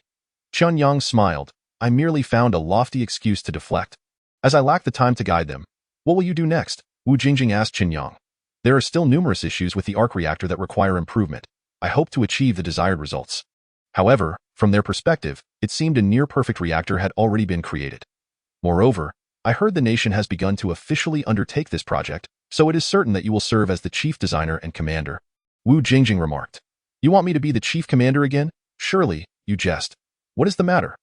Chen Yang smiled. I merely found a lofty excuse to deflect, as I lack the time to guide them. What will you do next? Wu Jingjing asked Chen Yang. There are still numerous issues with the arc reactor that require improvement. I hope to achieve the desired results. However, from their perspective, it seemed a near-perfect reactor had already been created. Moreover, I heard the nation has begun to officially undertake this project, so it is certain that you will serve as the chief designer and commander. Wu Jingjing remarked. You want me to be the chief commander again? Surely, you jest. What is the matter?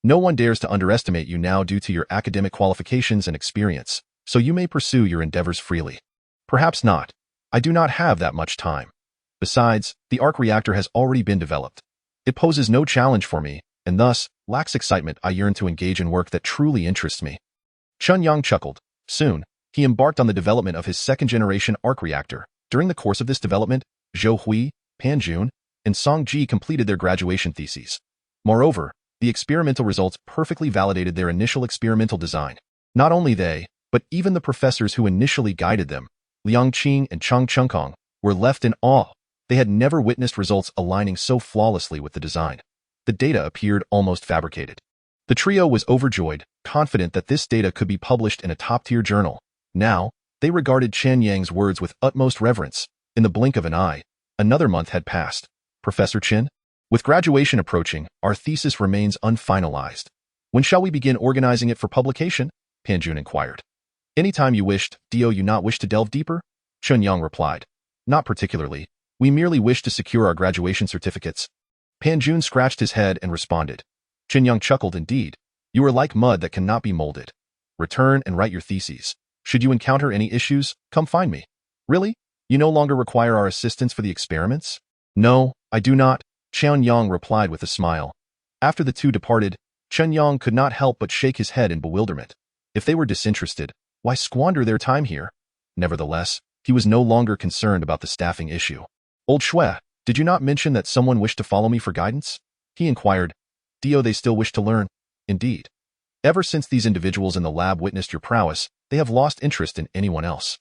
No one dares to underestimate you now due to your academic qualifications and experience, so you may pursue your endeavors freely. Perhaps not. I do not have that much time. Besides, the arc reactor has already been developed. It poses no challenge for me, and thus, lacks excitement. I yearn to engage in work that truly interests me. Chen Yang chuckled. Soon, he embarked on the development of his second-generation arc reactor. During the course of this development, Zhou Hui, Pan Jun, and Song Ji completed their graduation theses. Moreover, the experimental results perfectly validated their initial experimental design. Not only they, but even the professors who initially guided them, Liang Qing and Chang Chengkong, were left in awe. They had never witnessed results aligning so flawlessly with the design. The data appeared almost fabricated. The trio was overjoyed, confident that this data could be published in a top-tier journal. Now, they regarded Chen Yang's words with utmost reverence. In the blink of an eye, another month had passed. Professor Chen? With graduation approaching, our thesis remains unfinalized. When shall we begin organizing it for publication? Pan Jun inquired. Any time you wished, do you not wish to delve deeper? Chen Yang replied. Not particularly. We merely wish to secure our graduation certificates. Pan Jun scratched his head and responded. Chen Yang chuckled. Indeed. You are like mud that cannot be molded. Return and write your theses. Should you encounter any issues, come find me. Really? You no longer require our assistance for the experiments? No, I do not, Chen Yang replied with a smile. After the two departed, Chen Yang could not help but shake his head in bewilderment. If they were disinterested, why squander their time here? Nevertheless, he was no longer concerned about the staffing issue. Old Shui, did you not mention that someone wished to follow me for guidance? He inquired. They still wish to learn? Indeed. Ever since these individuals in the lab witnessed your prowess, they have lost interest in anyone else.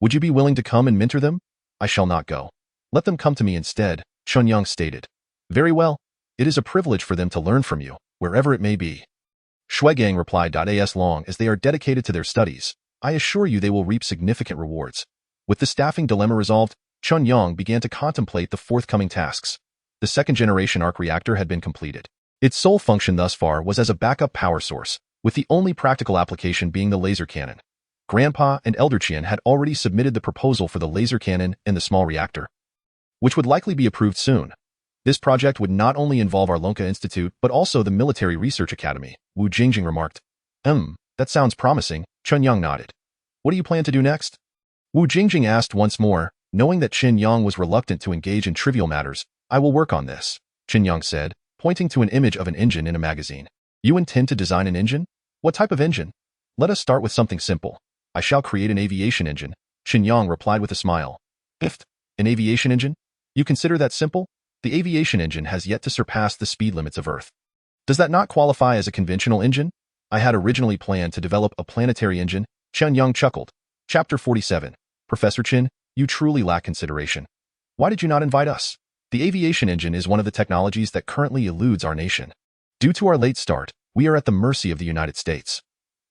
Would you be willing to come and mentor them? I shall not go. Let them come to me instead, Chen Yang stated. Very well. It is a privilege for them to learn from you, wherever it may be. Shuigang replied. As long as they are dedicated to their studies, I assure you they will reap significant rewards. With the staffing dilemma resolved, Chen Yang began to contemplate the forthcoming tasks. The second-generation arc reactor had been completed. Its sole function thus far was as a backup power source, with the only practical application being the laser cannon. Grandpa and Elder Qian had already submitted the proposal for the laser cannon and the small reactor, which would likely be approved soon. This project would not only involve our Lonka Institute, but also the Military Research Academy, Wu Jingjing remarked. That sounds promising, Chen Yang nodded. What do you plan to do next? Wu Jingjing asked once more, knowing that Chen Yang was reluctant to engage in trivial matters. I will work on this, Chen Yang said, pointing to an image of an engine in a magazine. You intend to design an engine? What type of engine? Let us start with something simple. I shall create an aviation engine, Chen Yang replied with a smile. An aviation engine? You consider that simple? The aviation engine has yet to surpass the speed limits of Earth. Does that not qualify as a conventional engine? I had originally planned to develop a planetary engine, Chen Yang chuckled. Chapter 47. Professor Chen, you truly lack consideration. Why did you not invite us? The aviation engine is one of the technologies that currently eludes our nation. Due to our late start, we are at the mercy of the United States.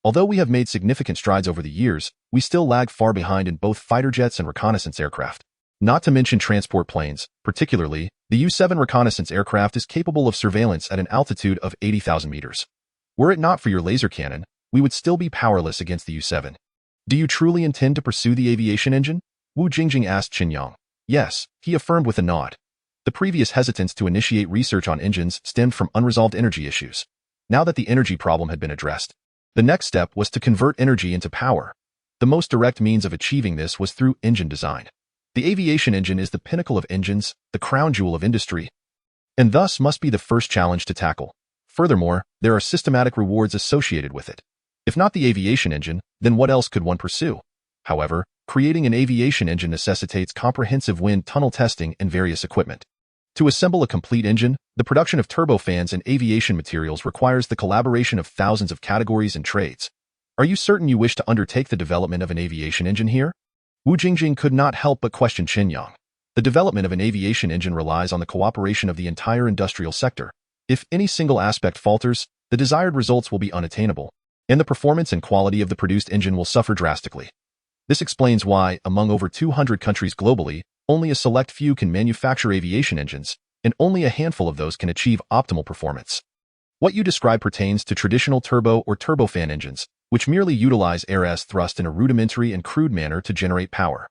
Although we have made significant strides over the years, we still lag far behind in both fighter jets and reconnaissance aircraft. Not to mention transport planes, particularly, the U-7 reconnaissance aircraft is capable of surveillance at an altitude of 80,000 meters. Were it not for your laser cannon, we would still be powerless against the U-7. Do you truly intend to pursue the aviation engine? Wu Jingjing asked Chen Yang. Yes, he affirmed with a nod. The previous hesitance to initiate research on engines stemmed from unresolved energy issues. Now that the energy problem had been addressed, the next step was to convert energy into power. The most direct means of achieving this was through engine design. The aviation engine is the pinnacle of engines, the crown jewel of industry, and thus must be the first challenge to tackle. Furthermore, there are systematic rewards associated with it. If not the aviation engine, then what else could one pursue? However, creating an aviation engine necessitates comprehensive wind tunnel testing and various equipment. To assemble a complete engine, the production of turbofans and aviation materials requires the collaboration of thousands of categories and trades. Are you certain you wish to undertake the development of an aviation engine here? Wu Jingjing could not help but question Chen Yang. The development of an aviation engine relies on the cooperation of the entire industrial sector. If any single aspect falters, the desired results will be unattainable, and the performance and quality of the produced engine will suffer drastically. This explains why, among over 200 countries globally, only a select few can manufacture aviation engines, and only a handful of those can achieve optimal performance. What you describe pertains to traditional turbo or turbofan engines, which merely utilize air-s thrust in a rudimentary and crude manner to generate power.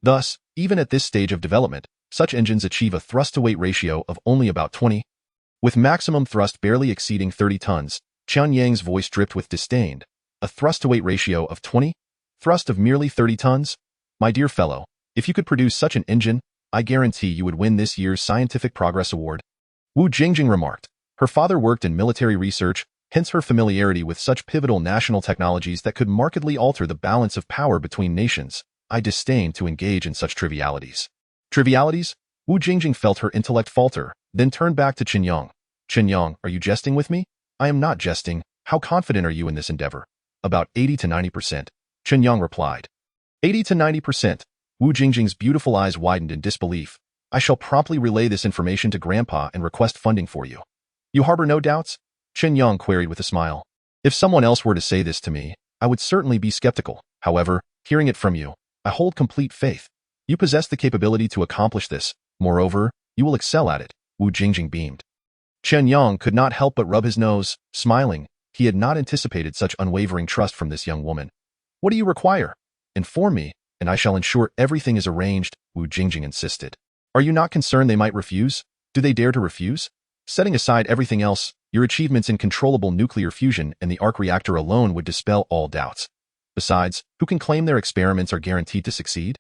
Thus, even at this stage of development, such engines achieve a thrust-to-weight ratio of only about 20. With maximum thrust barely exceeding 30 tons, Chen Yang's voice dripped with disdain. A thrust-to-weight ratio of 20? Thrust of merely 30 tons? My dear fellow, if you could produce such an engine, I guarantee you would win this year's Scientific Progress Award. Wu Jingjing remarked. Her father worked in military research, hence her familiarity with such pivotal national technologies that could markedly alter the balance of power between nations. I disdain to engage in such trivialities. Trivialities? Wu Jingjing felt her intellect falter, then turned back to Chen Yang. Chen Yang, are you jesting with me? I am not jesting. How confident are you in this endeavor? About 80 to 90%, Chen Yang replied. 80 to 90%. Wu Jingjing's beautiful eyes widened in disbelief. I shall promptly relay this information to Grandpa and request funding for you. You harbor no doubts? Chen Yang queried with a smile. If someone else were to say this to me, I would certainly be skeptical. However, hearing it from you, I hold complete faith. You possess the capability to accomplish this. Moreover, you will excel at it. Wu Jingjing beamed. Chen Yang could not help but rub his nose, smiling. He had not anticipated such unwavering trust from this young woman. What do you require? Inform me, and I shall ensure everything is arranged, Wu Jingjing insisted. Are you not concerned they might refuse? Do they dare to refuse? Setting aside everything else, your achievements in controllable nuclear fusion and the arc reactor alone would dispel all doubts. Besides, who can claim their experiments are guaranteed to succeed?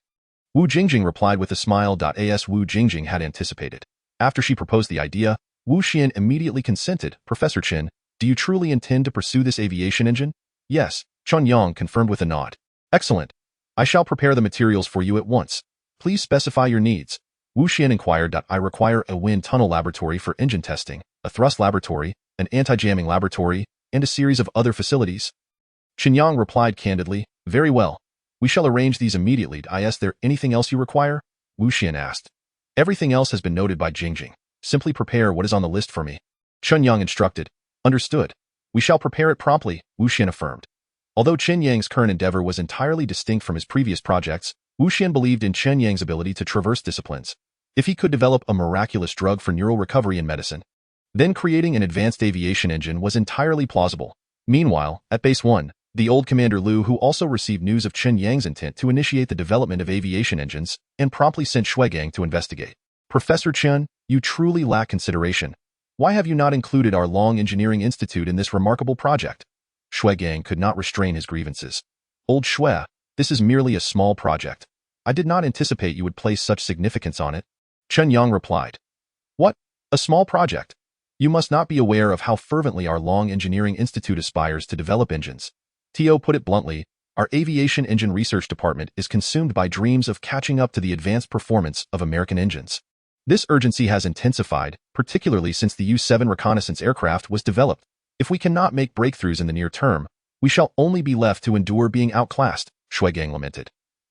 Wu Jingjing replied with a smile. As Wu Jingjing had anticipated. After she proposed the idea, Wu Xian immediately consented. Professor Chen, do you truly intend to pursue this aviation engine? Yes, Chen Yang confirmed with a nod. Excellent. I shall prepare the materials for you at once. Please specify your needs. Wu Xian inquired. I require a wind tunnel laboratory for engine testing, a thrust laboratory, an anti-jamming laboratory, and a series of other facilities. Chen Yang replied candidly, very well. We shall arrange these immediately. Is there anything else you require? Wu Xian asked. Everything else has been noted by Jingjing. Simply prepare what is on the list for me. Chen Yang instructed. Understood. We shall prepare it promptly, Wu Xian affirmed. Although Chen Yang's current endeavor was entirely distinct from his previous projects, Wu Xian believed in Chen Yang's ability to traverse disciplines. If he could develop a miraculous drug for neural recovery in medicine, then creating an advanced aviation engine was entirely plausible. Meanwhile, at Base 1, the old Commander Liu, who also received news of Chen Yang's intent to initiate the development of aviation engines, and promptly sent Shuigang to investigate. Professor Chen, you truly lack consideration. Why have you not included our Long Engineering Institute in this remarkable project? Shuigang could not restrain his grievances. Old Shui, this is merely a small project. I did not anticipate you would place such significance on it. Chen Yang replied. What? A small project? You must not be aware of how fervently our Long Engineering Institute aspires to develop engines. Tio put it bluntly, our aviation engine research department is consumed by dreams of catching up to the advanced performance of American engines. This urgency has intensified, particularly since the U-7 reconnaissance aircraft was developed. If we cannot make breakthroughs in the near term, we shall only be left to endure being outclassed, Shuigang lamented.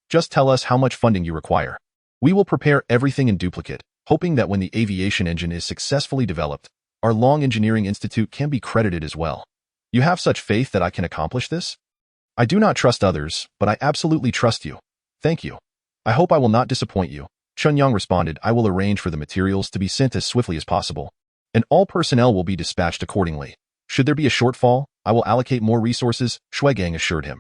Just tell us how much funding you require. We will prepare everything in duplicate, hoping that when the aviation engine is successfully developed, our Long Engineering Institute can be credited as well. You have such faith that I can accomplish this? I do not trust others, but I absolutely trust you. Thank you. I hope I will not disappoint you. Chen Yang responded, I will arrange for the materials to be sent as swiftly as possible, and all personnel will be dispatched accordingly. Should there be a shortfall, I will allocate more resources, Shuigang assured him.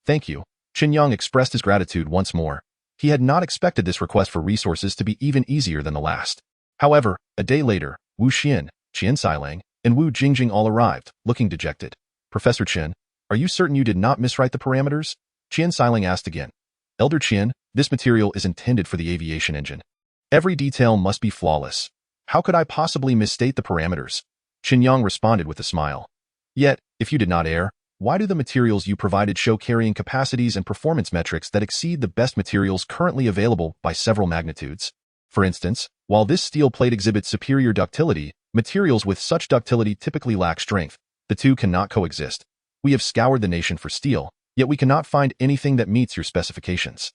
Thank you. Chen Yang expressed his gratitude once more. He had not expected this request for resources to be even easier than the last. However, a day later, Wu Xian, Qian Sailang, and Wu Jingjing all arrived, looking dejected. Professor Chen, are you certain you did not miswrite the parameters? Qian Sailang asked again. Elder Qian, this material is intended for the aviation engine. Every detail must be flawless. How could I possibly misstate the parameters? Chen Yang responded with a smile. Yet, if you did not err, why do the materials you provided show carrying capacities and performance metrics that exceed the best materials currently available by several magnitudes? For instance, while this steel plate exhibits superior ductility, materials with such ductility typically lack strength. The two cannot coexist. We have scoured the nation for steel, yet we cannot find anything that meets your specifications.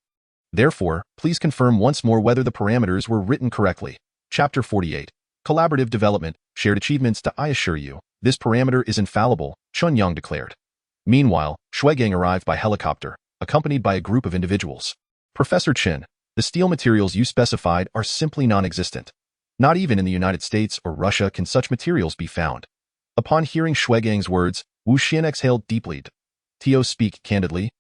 Therefore, please confirm once more whether the parameters were written correctly. Chapter 48. Collaborative Development, Shared Achievements. I assure you, this parameter is infallible, Chen Yang declared. Meanwhile, Shuigang arrived by helicopter, accompanied by a group of individuals. Professor Chen, the steel materials you specified are simply non-existent. Not even in the United States or Russia can such materials be found. Upon hearing Shuigang's words, Wu Xian exhaled deeply. Tio speak candidly.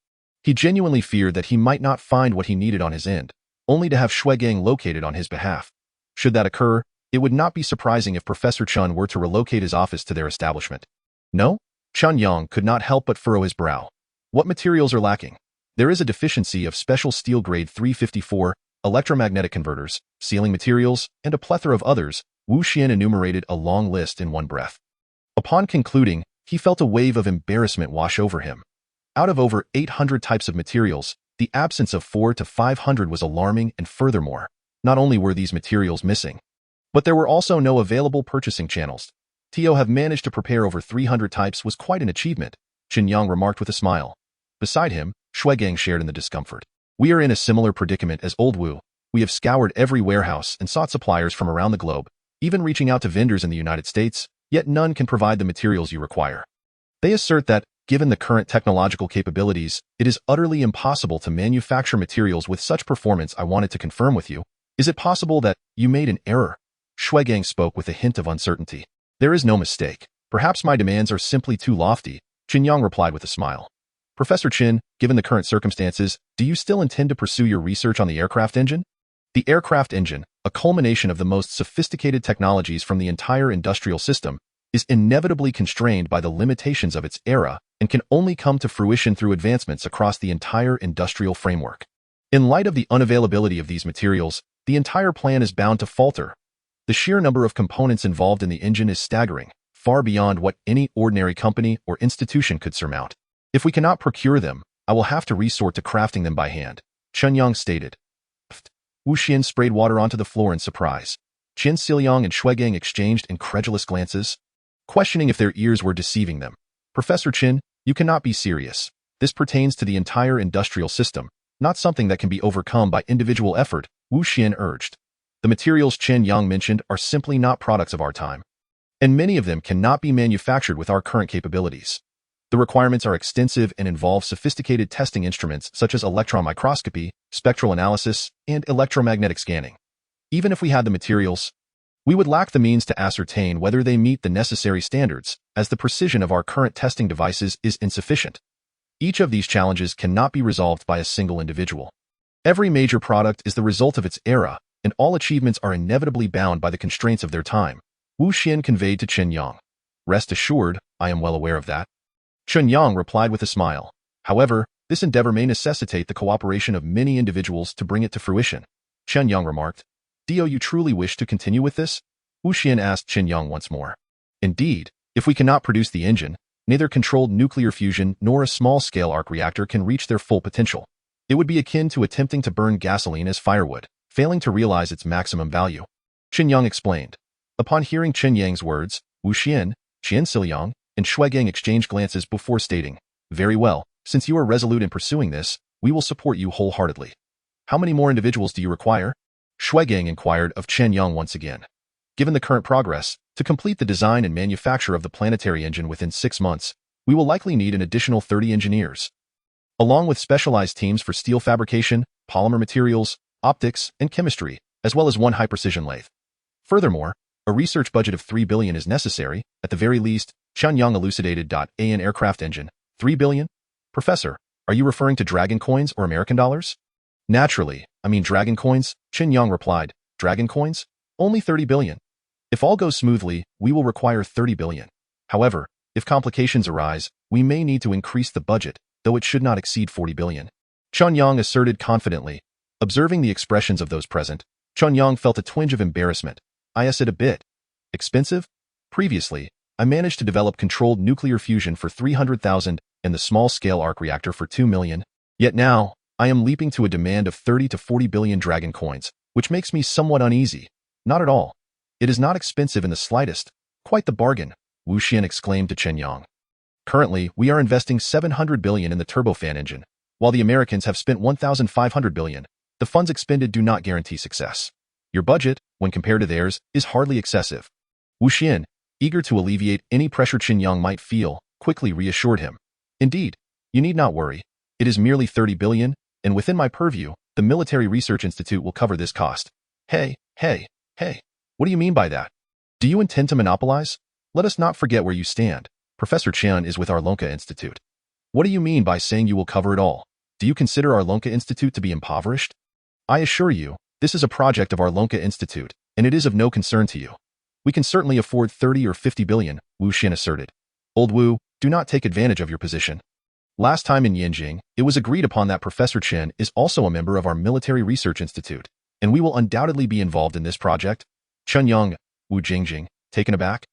He genuinely feared that he might not find what he needed on his end, only to have Shuigang located on his behalf. Should that occur, it would not be surprising if Professor Chen were to relocate his office to their establishment. No? Chen Yang could not help but furrow his brow. What materials are lacking? There is a deficiency of special steel grade 354, electromagnetic converters, sealing materials, and a plethora of others. Wu Xian enumerated a long list in one breath. Upon concluding, he felt a wave of embarrassment wash over him. Out of over 800 types of materials, the absence of 400 to 500 was alarming, and furthermore, not only were these materials missing, but there were also no available purchasing channels. Tio have managed to prepare over 300 types was quite an achievement, Chen Yang remarked with a smile. Beside him, Shuigang shared in the discomfort. We are in a similar predicament as Old Wu. We have scoured every warehouse and sought suppliers from around the globe, even reaching out to vendors in the United States, yet none can provide the materials you require. They assert that, given the current technological capabilities, it is utterly impossible to manufacture materials with such performance. I wanted to confirm with you. Is it possible that you made an error? Shuigang spoke with a hint of uncertainty. There is no mistake. Perhaps my demands are simply too lofty, Chen Yang replied with a smile. Professor Chen, given the current circumstances, do you still intend to pursue your research on the aircraft engine? The aircraft engine, a culmination of the most sophisticated technologies from the entire industrial system, is inevitably constrained by the limitations of its era and can only come to fruition through advancements across the entire industrial framework. In light of the unavailability of these materials, the entire plan is bound to falter. The sheer number of components involved in the engine is staggering, far beyond what any ordinary company or institution could surmount. If we cannot procure them, I will have to resort to crafting them by hand, Chen Yang stated. Wu Xian sprayed water onto the floor in surprise. Chen Siliang and Shuigang exchanged incredulous glances, questioning if their ears were deceiving them. Professor Chen, you cannot be serious. This pertains to the entire industrial system, not something that can be overcome by individual effort, Wu Xian urged. The materials Chen Yang mentioned are simply not products of our time, and many of them cannot be manufactured with our current capabilities. The requirements are extensive and involve sophisticated testing instruments such as electron microscopy, spectral analysis, and electromagnetic scanning. Even if we had the materials, we would lack the means to ascertain whether they meet the necessary standards, as the precision of our current testing devices is insufficient. Each of these challenges cannot be resolved by a single individual. Every major product is the result of its era, and all achievements are inevitably bound by the constraints of their time, Wu Xian conveyed to Chen Yang. Rest assured, I am well aware of that. Chen Yang replied with a smile. However, this endeavor may necessitate the cooperation of many individuals to bring it to fruition. Chen Yang remarked. Do you truly wish to continue with this? Wu Xian asked Chen Yang once more. Indeed, if we cannot produce the engine, neither controlled nuclear fusion nor a small-scale arc reactor can reach their full potential. It would be akin to attempting to burn gasoline as firewood, failing to realize its maximum value. Chen Yang explained. Upon hearing Chen Yang's words, Wu Xian, Chen Siliang, and Shuigang exchanged glances before stating, Very well, since you are resolute in pursuing this, we will support you wholeheartedly. How many more individuals do you require? Shuigang inquired of Chen Yang once again. Given the current progress, to complete the design and manufacture of the planetary engine within 6 months, we will likely need an additional 30 engineers, along with specialized teams for steel fabrication, polymer materials, optics, and chemistry, as well as one high-precision lathe. Furthermore, a research budget of 3 billion is necessary, at the very least, Chen Yang elucidated. An aircraft engine, 3 billion? Professor, are you referring to dragon coins or American dollars? Naturally, I mean dragon coins, Chen Yang replied. Dragon coins? Only 30 billion. If all goes smoothly, we will require 30 billion. However, if complications arise, we may need to increase the budget, though it should not exceed 40 billion. Chen Yang asserted confidently. Observing the expressions of those present, Chen Yang felt a twinge of embarrassment. I said a bit expensive? Previously, I managed to develop controlled nuclear fusion for 300,000 and the small-scale arc reactor for 2 million. Yet now, I am leaping to a demand of 30 to 40 billion dragon coins, which makes me somewhat uneasy. Not at all. It is not expensive in the slightest. Quite the bargain, Wu Xian exclaimed to Chen Yang. Currently, we are investing 700 billion in the turbofan engine, while the Americans have spent 1,500 billion. The funds expended do not guarantee success. Your budget, when compared to theirs, is hardly excessive. Wu Xian, eager to alleviate any pressure Chen Yang might feel, quickly reassured him. Indeed, you need not worry. It is merely 30 billion, and within my purview, the Military Research Institute will cover this cost. Hey, what do you mean by that? Do you intend to monopolize? Let us not forget where you stand. Professor Chen is with our Lonka Institute. What do you mean by saying you will cover it all? Do you consider our Lonka Institute to be impoverished? I assure you, this is a project of our Lonka Institute, and it is of no concern to you. We can certainly afford 30 or 50 billion, Wu Xian asserted. Old Wu, do not take advantage of your position. Last time in Yanjing, it was agreed upon that Professor Chen is also a member of our Military Research Institute, and we will undoubtedly be involved in this project. Chen Yang, Wu Jingjing, taken aback,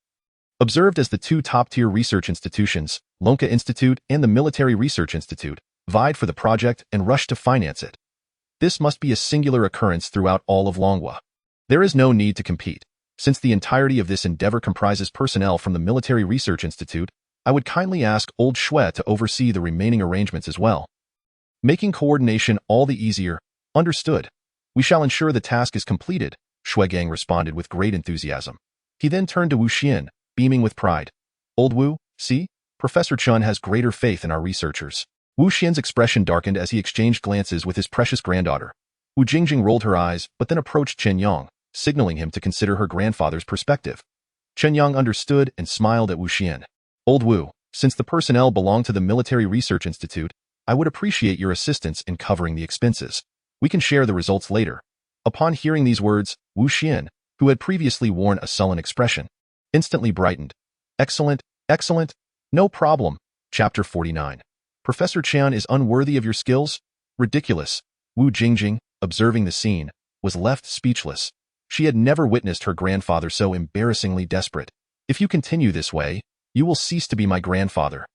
observed as the two top-tier research institutions, Lonka Institute and the Military Research Institute, vied for the project and rushed to finance it. This must be a singular occurrence throughout all of Longhua. There is no need to compete. Since the entirety of this endeavor comprises personnel from the Military Research Institute, I would kindly ask Old Shui to oversee the remaining arrangements as well, making coordination all the easier. Understood. We shall ensure the task is completed, Shuigang responded with great enthusiasm. He then turned to Wu Xian, beaming with pride. Old Wu, see? Professor Chen has greater faith in our researchers. Wu Xian's expression darkened as he exchanged glances with his precious granddaughter. Wu Jingjing rolled her eyes, but then approached Chen Yang, signaling him to consider her grandfather's perspective. Chen Yang understood and smiled at Wu Xian. Old Wu, Since the personnel belong to the Military Research Institute, I would appreciate your assistance in covering the expenses. We can share the results later. Upon hearing these words, Wu Xian, who had previously worn a sullen expression, instantly brightened. Excellent, excellent. No problem. Chapter 49. Professor Chen is unworthy of your skills? Ridiculous. Wu Jingjing, observing the scene, was left speechless. She had never witnessed her grandfather so embarrassingly desperate. If you continue this way, you will cease to be my grandfather.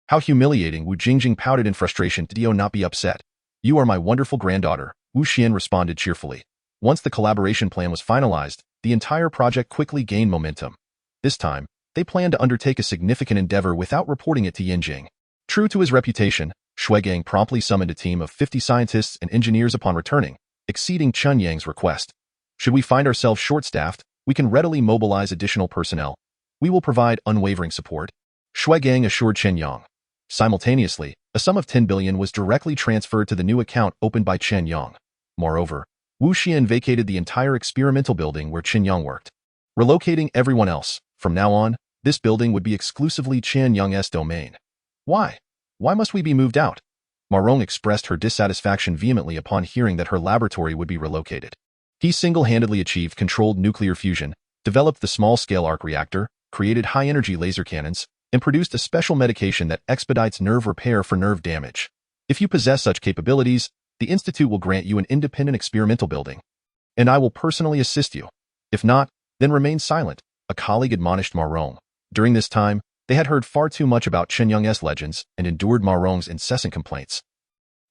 How humiliating. Wu Jingjing pouted in frustration. Dio, not be upset. You are my wonderful granddaughter, Wu Xian responded cheerfully. Once the collaboration plan was finalized, the entire project quickly gained momentum. This time, they planned to undertake a significant endeavor without reporting it to Yinjing. True to his reputation, Shuigang promptly summoned a team of 50 scientists and engineers upon returning, exceeding Chen Yang's request. Should we find ourselves short-staffed, we can readily mobilize additional personnel. We will provide unwavering support, Shuigang assured Chen Yang. Simultaneously, a sum of 10 billion was directly transferred to the new account opened by Chen Yang. Moreover, Wu Xian vacated the entire experimental building where Chen Yang worked, relocating everyone else. From now on, this building would be exclusively Chen Yang's domain. Why? Why must we be moved out? Marong expressed her dissatisfaction vehemently upon hearing that her laboratory would be relocated. He single-handedly achieved controlled nuclear fusion, developed the small-scale arc reactor, created high-energy laser cannons, and produced a special medication that expedites nerve repair for nerve damage. If you possess such capabilities, the Institute will grant you an independent experimental building, and I will personally assist you. If not, then remain silent, a colleague admonished Marong. During this time, they had heard far too much about Chen Yang's legends and endured Marong's incessant complaints,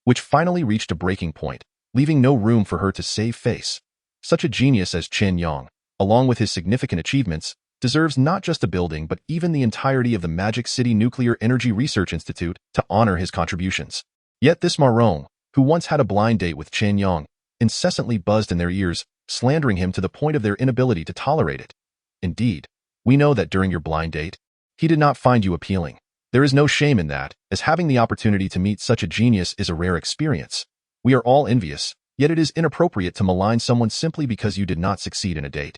which finally reached a breaking point, leaving no room for her to save face. Such a genius as Chen Yang, along with his significant achievements, deserves not just a building but even the entirety of the Magic City Nuclear Energy Research Institute to honor his contributions. Yet this Marong, who once had a blind date with Chen Yang, incessantly buzzed in their ears, slandering him to the point of their inability to tolerate it. Indeed, we know that during your blind date, he did not find you appealing. There is no shame in that, as having the opportunity to meet such a genius is a rare experience. We are all envious, yet it is inappropriate to malign someone simply because you did not succeed in a date.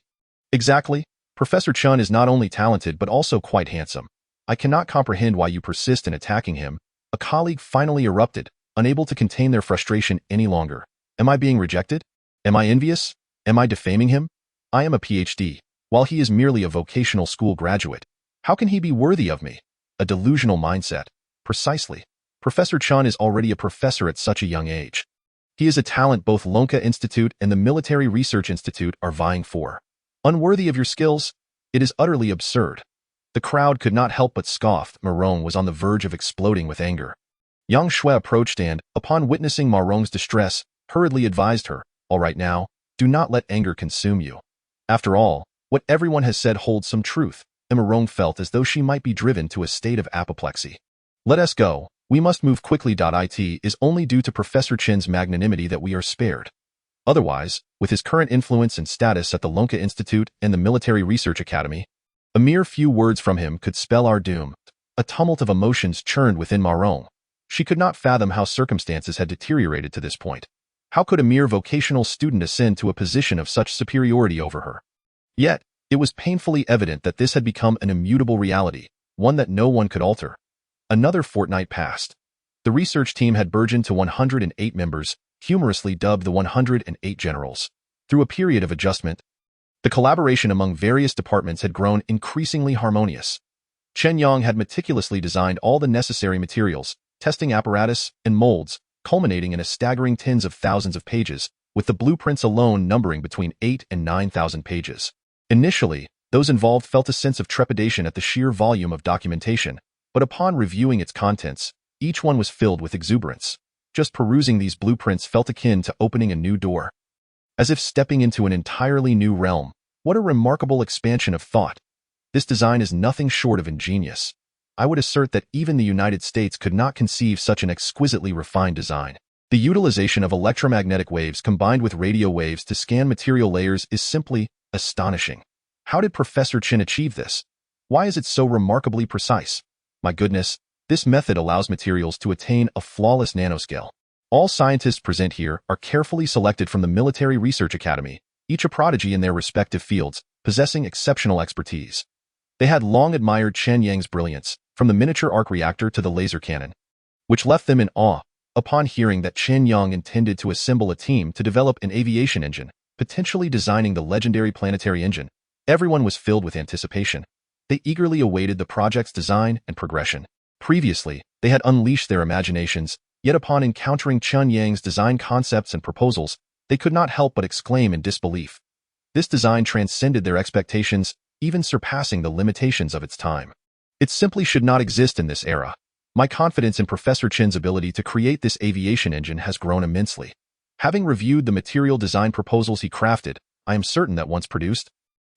Exactly. Professor Chen is not only talented but also quite handsome. I cannot comprehend why you persist in attacking him. A colleague finally erupted, unable to contain their frustration any longer. Am I being rejected? Am I envious? Am I defaming him? I am a PhD, while he is merely a vocational school graduate. How can he be worthy of me? A delusional mindset. Precisely. Professor Chen is already a professor at such a young age. He is a talent both Lonka Institute and the Military Research Institute are vying for. Unworthy of your skills? It is utterly absurd. The crowd could not help but scoff. Marong was on the verge of exploding with anger. Yang Shui approached and, upon witnessing Marong's distress, hurriedly advised her, "All right now, do not let anger consume you. After all, what everyone has said holds some truth," and Marong felt as though she might be driven to a state of apoplexy. "Let us go. We must move quickly. It is only due to Professor Chen's magnanimity that we are spared. Otherwise, with his current influence and status at the Lonka Institute and the Military Research Academy, a mere few words from him could spell our doom." A tumult of emotions churned within Marong. She could not fathom how circumstances had deteriorated to this point. How could a mere vocational student ascend to a position of such superiority over her? Yet, it was painfully evident that this had become an immutable reality, one that no one could alter. Another fortnight passed. The research team had burgeoned to 108 members, humorously dubbed the 108 Generals. Through a period of adjustment, the collaboration among various departments had grown increasingly harmonious. Chen Yang had meticulously designed all the necessary materials, testing apparatus, and molds, culminating in a staggering tens of thousands of pages, with the blueprints alone numbering between 8,000 and 9,000 pages. Initially, those involved felt a sense of trepidation at the sheer volume of documentation, but upon reviewing its contents, each one was filled with exuberance. Just perusing these blueprints felt akin to opening a new door, as if stepping into an entirely new realm. What a remarkable expansion of thought! This design is nothing short of ingenious. I would assert that even the United States could not conceive such an exquisitely refined design. The utilization of electromagnetic waves combined with radio waves to scan material layers is simply astonishing. How did Professor Chen achieve this? Why is it so remarkably precise? My goodness, this method allows materials to attain a flawless nanoscale. All scientists present here are carefully selected from the Military Research Academy, each a prodigy in their respective fields, possessing exceptional expertise. They had long admired Chen Yang's brilliance, from the miniature arc reactor to the laser cannon, which left them in awe. Upon hearing that Chen Yang intended to assemble a team to develop an aviation engine, potentially designing the legendary planetary engine, everyone was filled with anticipation. They eagerly awaited the project's design and progression. Previously, they had unleashed their imaginations, yet upon encountering Chen Yang's design concepts and proposals, they could not help but exclaim in disbelief. This design transcended their expectations, even surpassing the limitations of its time. It simply should not exist in this era. My confidence in Professor Chen's ability to create this aviation engine has grown immensely. Having reviewed the material design proposals he crafted, I am certain that once produced,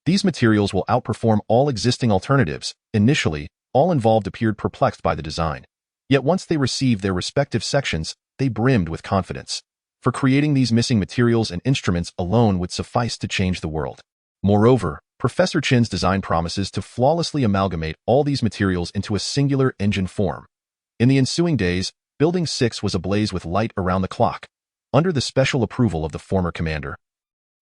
these materials will outperform all existing alternatives. Initially, all involved appeared perplexed by the design. Yet once they received their respective sections, they brimmed with confidence. For creating these missing materials and instruments alone would suffice to change the world. Moreover, Professor Chen's design promises to flawlessly amalgamate all these materials into a singular engine form. In the ensuing days, Building 6 was ablaze with light around the clock, under the special approval of the former commander.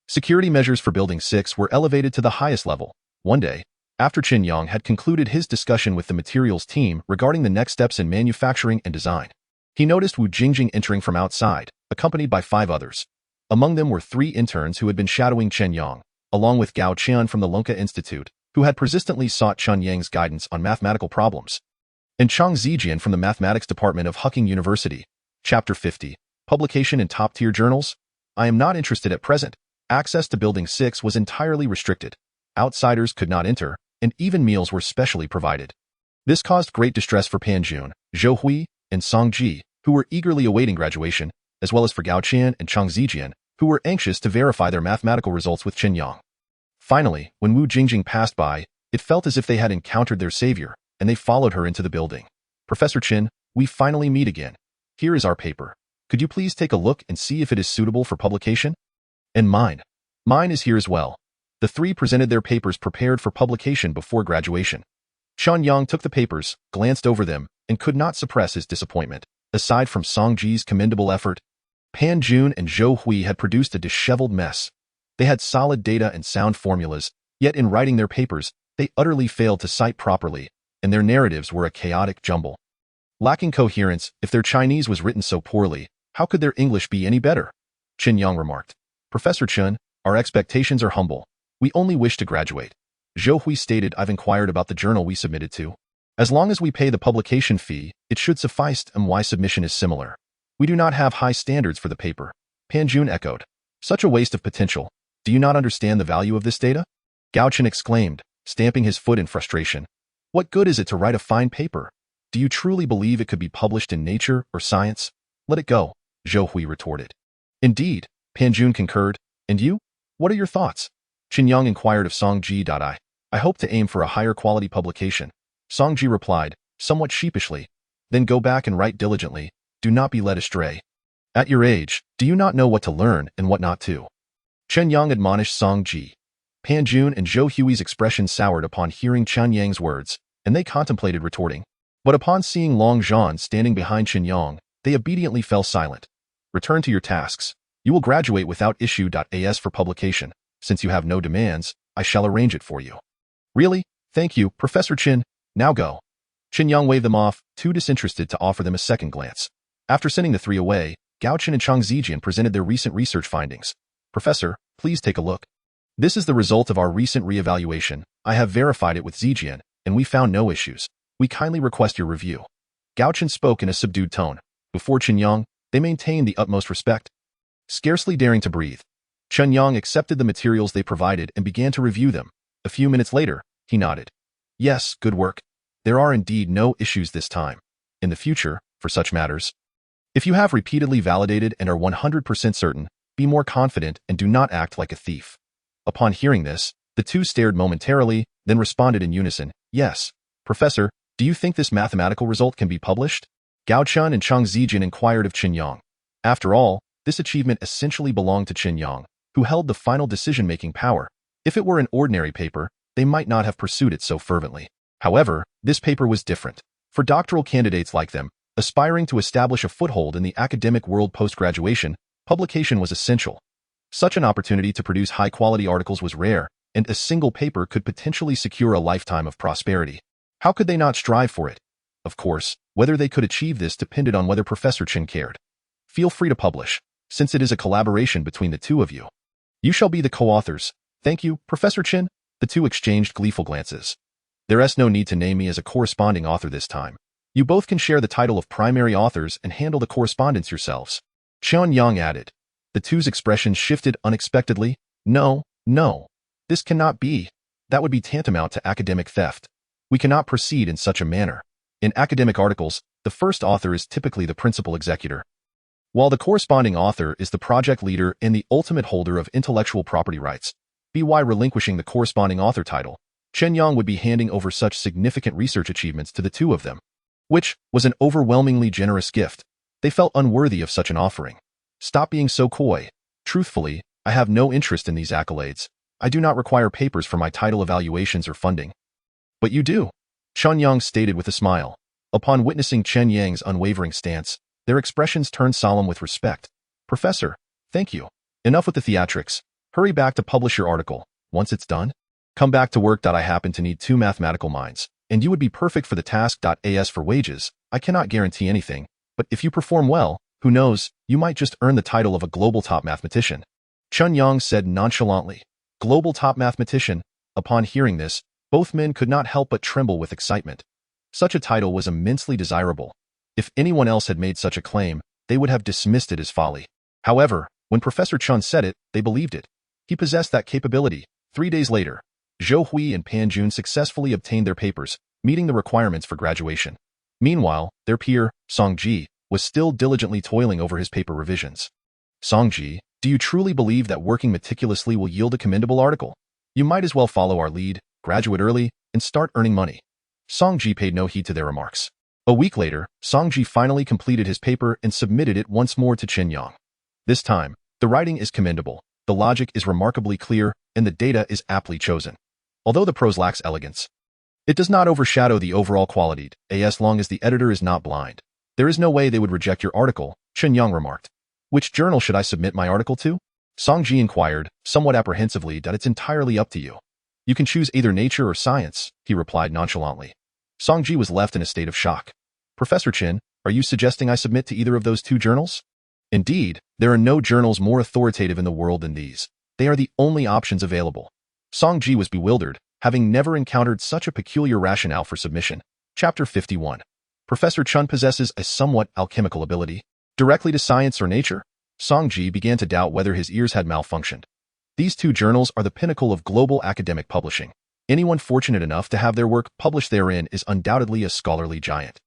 Security measures for Building 6 were elevated to the highest level. One day, after Chen Yang had concluded his discussion with the materials team regarding the next steps in manufacturing and design, he noticed Wu Jingjing entering from outside, accompanied by 5 others. Among them were 3 interns who had been shadowing Chen Yang, along with Gao Qian from the Lonka Institute, who had persistently sought Chen Yang's guidance on mathematical problems, and Chang Zijian from the Mathematics Department of Huqing University. Chapter 50. Publication in top-tier journals? I am not interested at present. Access to Building 6 was entirely restricted. Outsiders could not enter, and even meals were specially provided. This caused great distress for Pan Jun, Zhou Hui, and Song Ji, who were eagerly awaiting graduation, as well as for Gao Qian and Chang Zijian, who were anxious to verify their mathematical results with Chen Yang. Finally, when Wu Jingjing passed by, it felt as if they had encountered their savior, and they followed her into the building. Professor Chen, we finally meet again. Here is our paper. Could you please take a look and see if it is suitable for publication? And mine. Mine is here as well. The 3 presented their papers prepared for publication before graduation. Chen Yang took the papers, glanced over them, and could not suppress his disappointment. Aside from Song Ji's commendable effort, Pan Jun and Zhou Hui had produced a disheveled mess. They had solid data and sound formulas, yet in writing their papers, they utterly failed to cite properly, and their narratives were a chaotic jumble. Lacking coherence, if their Chinese was written so poorly, how could their English be any better? Chen Yang remarked. Professor Chen, our expectations are humble. We only wish to graduate. Zhou Hui stated, I've inquired about the journal we submitted to. As long as we pay the publication fee, it should suffice, and why submission is similar. We do not have high standards for the paper. Pan Jun echoed. Such a waste of potential. Do you not understand the value of this data? Gao Chen exclaimed, stamping his foot in frustration. What good is it to write a fine paper? Do you truly believe it could be published in Nature or Science? Let it go, Zhou Hui retorted. Indeed, Pan Jun concurred. And you? What are your thoughts? Chen Yang inquired of Song Ji. I hope to aim for a higher quality publication. Song Ji replied, somewhat sheepishly. Then go back and write diligently. Do not be led astray. At your age, do you not know what to learn and what not to? Chen Yang admonished Song Ji. Pan Jun and Zhou Hui's expression soured upon hearing Chen Yang's words, and they contemplated retorting. But upon seeing Long Zhan standing behind Chen Yang, they obediently fell silent. Return to your tasks. You will graduate without issue.as for publication. Since you have no demands, I shall arrange it for you. Really? Thank you, Professor Chen. Now go. Chen Yang waved them off, too disinterested to offer them a second glance. After sending the 3 away, Gao Chen and Chang Zijian presented their recent research findings. Professor, please take a look. This is the result of our recent re-evaluation. I have verified it with Zijian, and we found no issues. We kindly request your review. Gao Chen spoke in a subdued tone. Before Chen Yang, they maintained the utmost respect. Scarcely daring to breathe, Chen Yang accepted the materials they provided and began to review them. A few minutes later, he nodded. Yes, good work. There are indeed no issues this time. In the future, for such matters, if you have repeatedly validated and are 100% certain, be more confident and do not act like a thief. Upon hearing this, the 2 stared momentarily, then responded in unison, Yes. Professor, do you think this mathematical result can be published? Gao Chen and Chang Zijian inquired of Chen Yang. After all, this achievement essentially belonged to Chen Yang, who held the final decision-making power. If it were an ordinary paper, they might not have pursued it so fervently. However, this paper was different. For doctoral candidates like them, aspiring to establish a foothold in the academic world post-graduation, publication was essential. Such an opportunity to produce high-quality articles was rare, and a single paper could potentially secure a lifetime of prosperity. How could they not strive for it? Of course, whether they could achieve this depended on whether Professor Chen cared. Feel free to publish, since it is a collaboration between the two of you. You shall be the co-authors. Thank you, Professor Chen. The two exchanged gleeful glances. There's no need to name me as a corresponding author this time. You both can share the title of primary authors and handle the correspondence yourselves. Chen Yang added. The two's expressions shifted unexpectedly. No, no. This cannot be. That would be tantamount to academic theft. We cannot proceed in such a manner. In academic articles, the first author is typically the principal executor, while the corresponding author is the project leader and the ultimate holder of intellectual property rights. By relinquishing the corresponding author title, Chen Yang would be handing over such significant research achievements to the two of them, which was an overwhelmingly generous gift. They felt unworthy of such an offering. Stop being so coy. Truthfully, I have no interest in these accolades. I do not require papers for my title evaluations or funding. But you do, Chen Yang stated with a smile. Upon witnessing Chen Yang's unwavering stance, their expressions turned solemn with respect. Professor, thank you. Enough with the theatrics. Hurry back to publish your article. Once it's done, come back to work. I happen to need 2 mathematical minds, and you would be perfect for the task. As for wages, I cannot guarantee anything, but if you perform well, who knows, you might just earn the title of a global top mathematician. Chen Yang said nonchalantly. Global top mathematician. Upon hearing this, both men could not help but tremble with excitement. Such a title was immensely desirable. If anyone else had made such a claim, they would have dismissed it as folly. However, when Professor Chen said it, they believed it. He possessed that capability. 3 days later, Zhou Hui and Pan Jun successfully obtained their papers, meeting the requirements for graduation. Meanwhile, their peer, Song Ji, was still diligently toiling over his paper revisions. Song Ji, do you truly believe that working meticulously will yield a commendable article? You might as well follow our lead, graduate early, and start earning money. Song Ji paid no heed to their remarks. A week later, Song Ji finally completed his paper and submitted it once more to Chen Yang. This time, the writing is commendable, the logic is remarkably clear, and the data is aptly chosen. Although the prose lacks elegance, it does not overshadow the overall quality, as long as the editor is not blind. There is no way they would reject your article, Chen Yang remarked. Which journal should I submit my article to? Song Ji inquired, somewhat apprehensively. It's entirely up to you. You can choose either Nature or Science, he replied nonchalantly. Song Ji was left in a state of shock. Professor Chen, are you suggesting I submit to either of those 2 journals? Indeed, there are no journals more authoritative in the world than these. They are the only options available. Song Ji was bewildered, having never encountered such a peculiar rationale for submission. Chapter 51. Professor Chen possesses a somewhat alchemical ability. Directly to Science or Nature? Song Ji began to doubt whether his ears had malfunctioned. These 2 journals are the pinnacle of global academic publishing. Anyone fortunate enough to have their work published therein is undoubtedly a scholarly giant.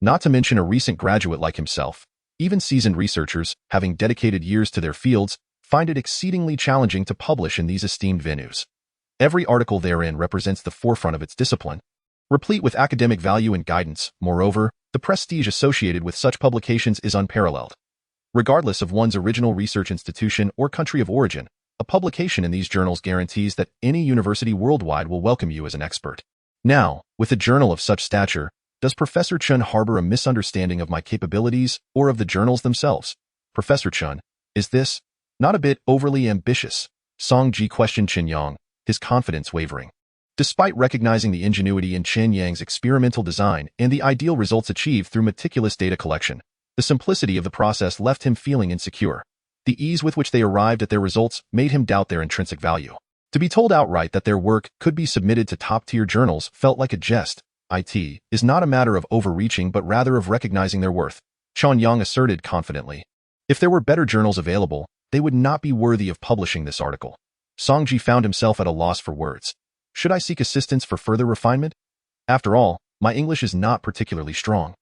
Not to mention a recent graduate like himself. Even seasoned researchers, having dedicated years to their fields, find it exceedingly challenging to publish in these esteemed venues. Every article therein represents the forefront of its discipline, replete with academic value and guidance. Moreover, the prestige associated with such publications is unparalleled. Regardless of one's original research institution or country of origin, a publication in these journals guarantees that any university worldwide will welcome you as an expert. Now, with a journal of such stature, does Professor Chen harbor a misunderstanding of my capabilities or of the journals themselves? Professor Chen, is this not a bit overly ambitious? Song Ji questioned Chen Yang, his confidence wavering. Despite recognizing the ingenuity in Chen Yang's experimental design and the ideal results achieved through meticulous data collection, the simplicity of the process left him feeling insecure. The ease with which they arrived at their results made him doubt their intrinsic value. To be told outright that their work could be submitted to top-tier journals felt like a jest. It is not a matter of overreaching but rather of recognizing their worth, Chen Yang asserted confidently. If there were better journals available, they would not be worthy of publishing this article. Song Ji found himself at a loss for words. Should I seek assistance for further refinement? After all, my English is not particularly strong.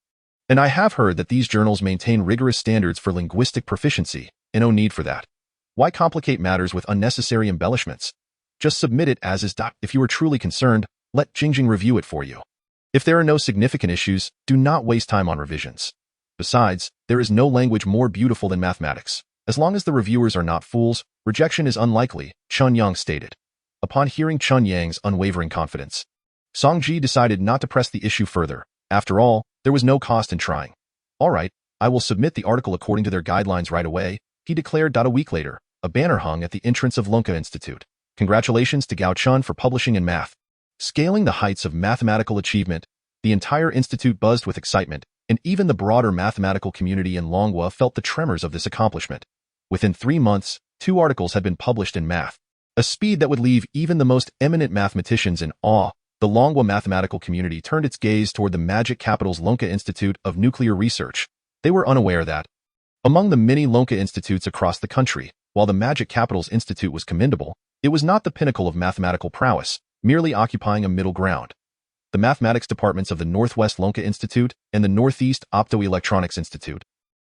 And I have heard that these journals maintain rigorous standards for linguistic proficiency, and no need for that. Why complicate matters with unnecessary embellishments? Just submit it as is. If you are truly concerned, let Jingjing review it for you. If there are no significant issues, do not waste time on revisions. Besides, there is no language more beautiful than mathematics. As long as the reviewers are not fools, rejection is unlikely, Chen Yang stated. Upon hearing Chen Yang's unwavering confidence, Song Ji decided not to press the issue further. After all, there was no cost in trying. All right, I will submit the article according to their guidelines right away, he declared. A week later, a banner hung at the entrance of Lunka Institute. Congratulations to Gao Chun for publishing in math. Scaling the heights of mathematical achievement, The entire institute buzzed with excitement, and even the broader mathematical community in Longhua felt the tremors of this accomplishment. Within 3 months, 2 articles had been published in math, a speed that would leave even the most eminent mathematicians in awe. The Longhua mathematical community turned its gaze toward the magic capital's Longhua Institute of Nuclear Research. They were unaware that, among the many Longhua institutes across the country, while the magic capital's institute was commendable, it was not the pinnacle of mathematical prowess, merely occupying a middle ground. The mathematics departments of the Northwest Longhua Institute and the Northeast Optoelectronics Institute,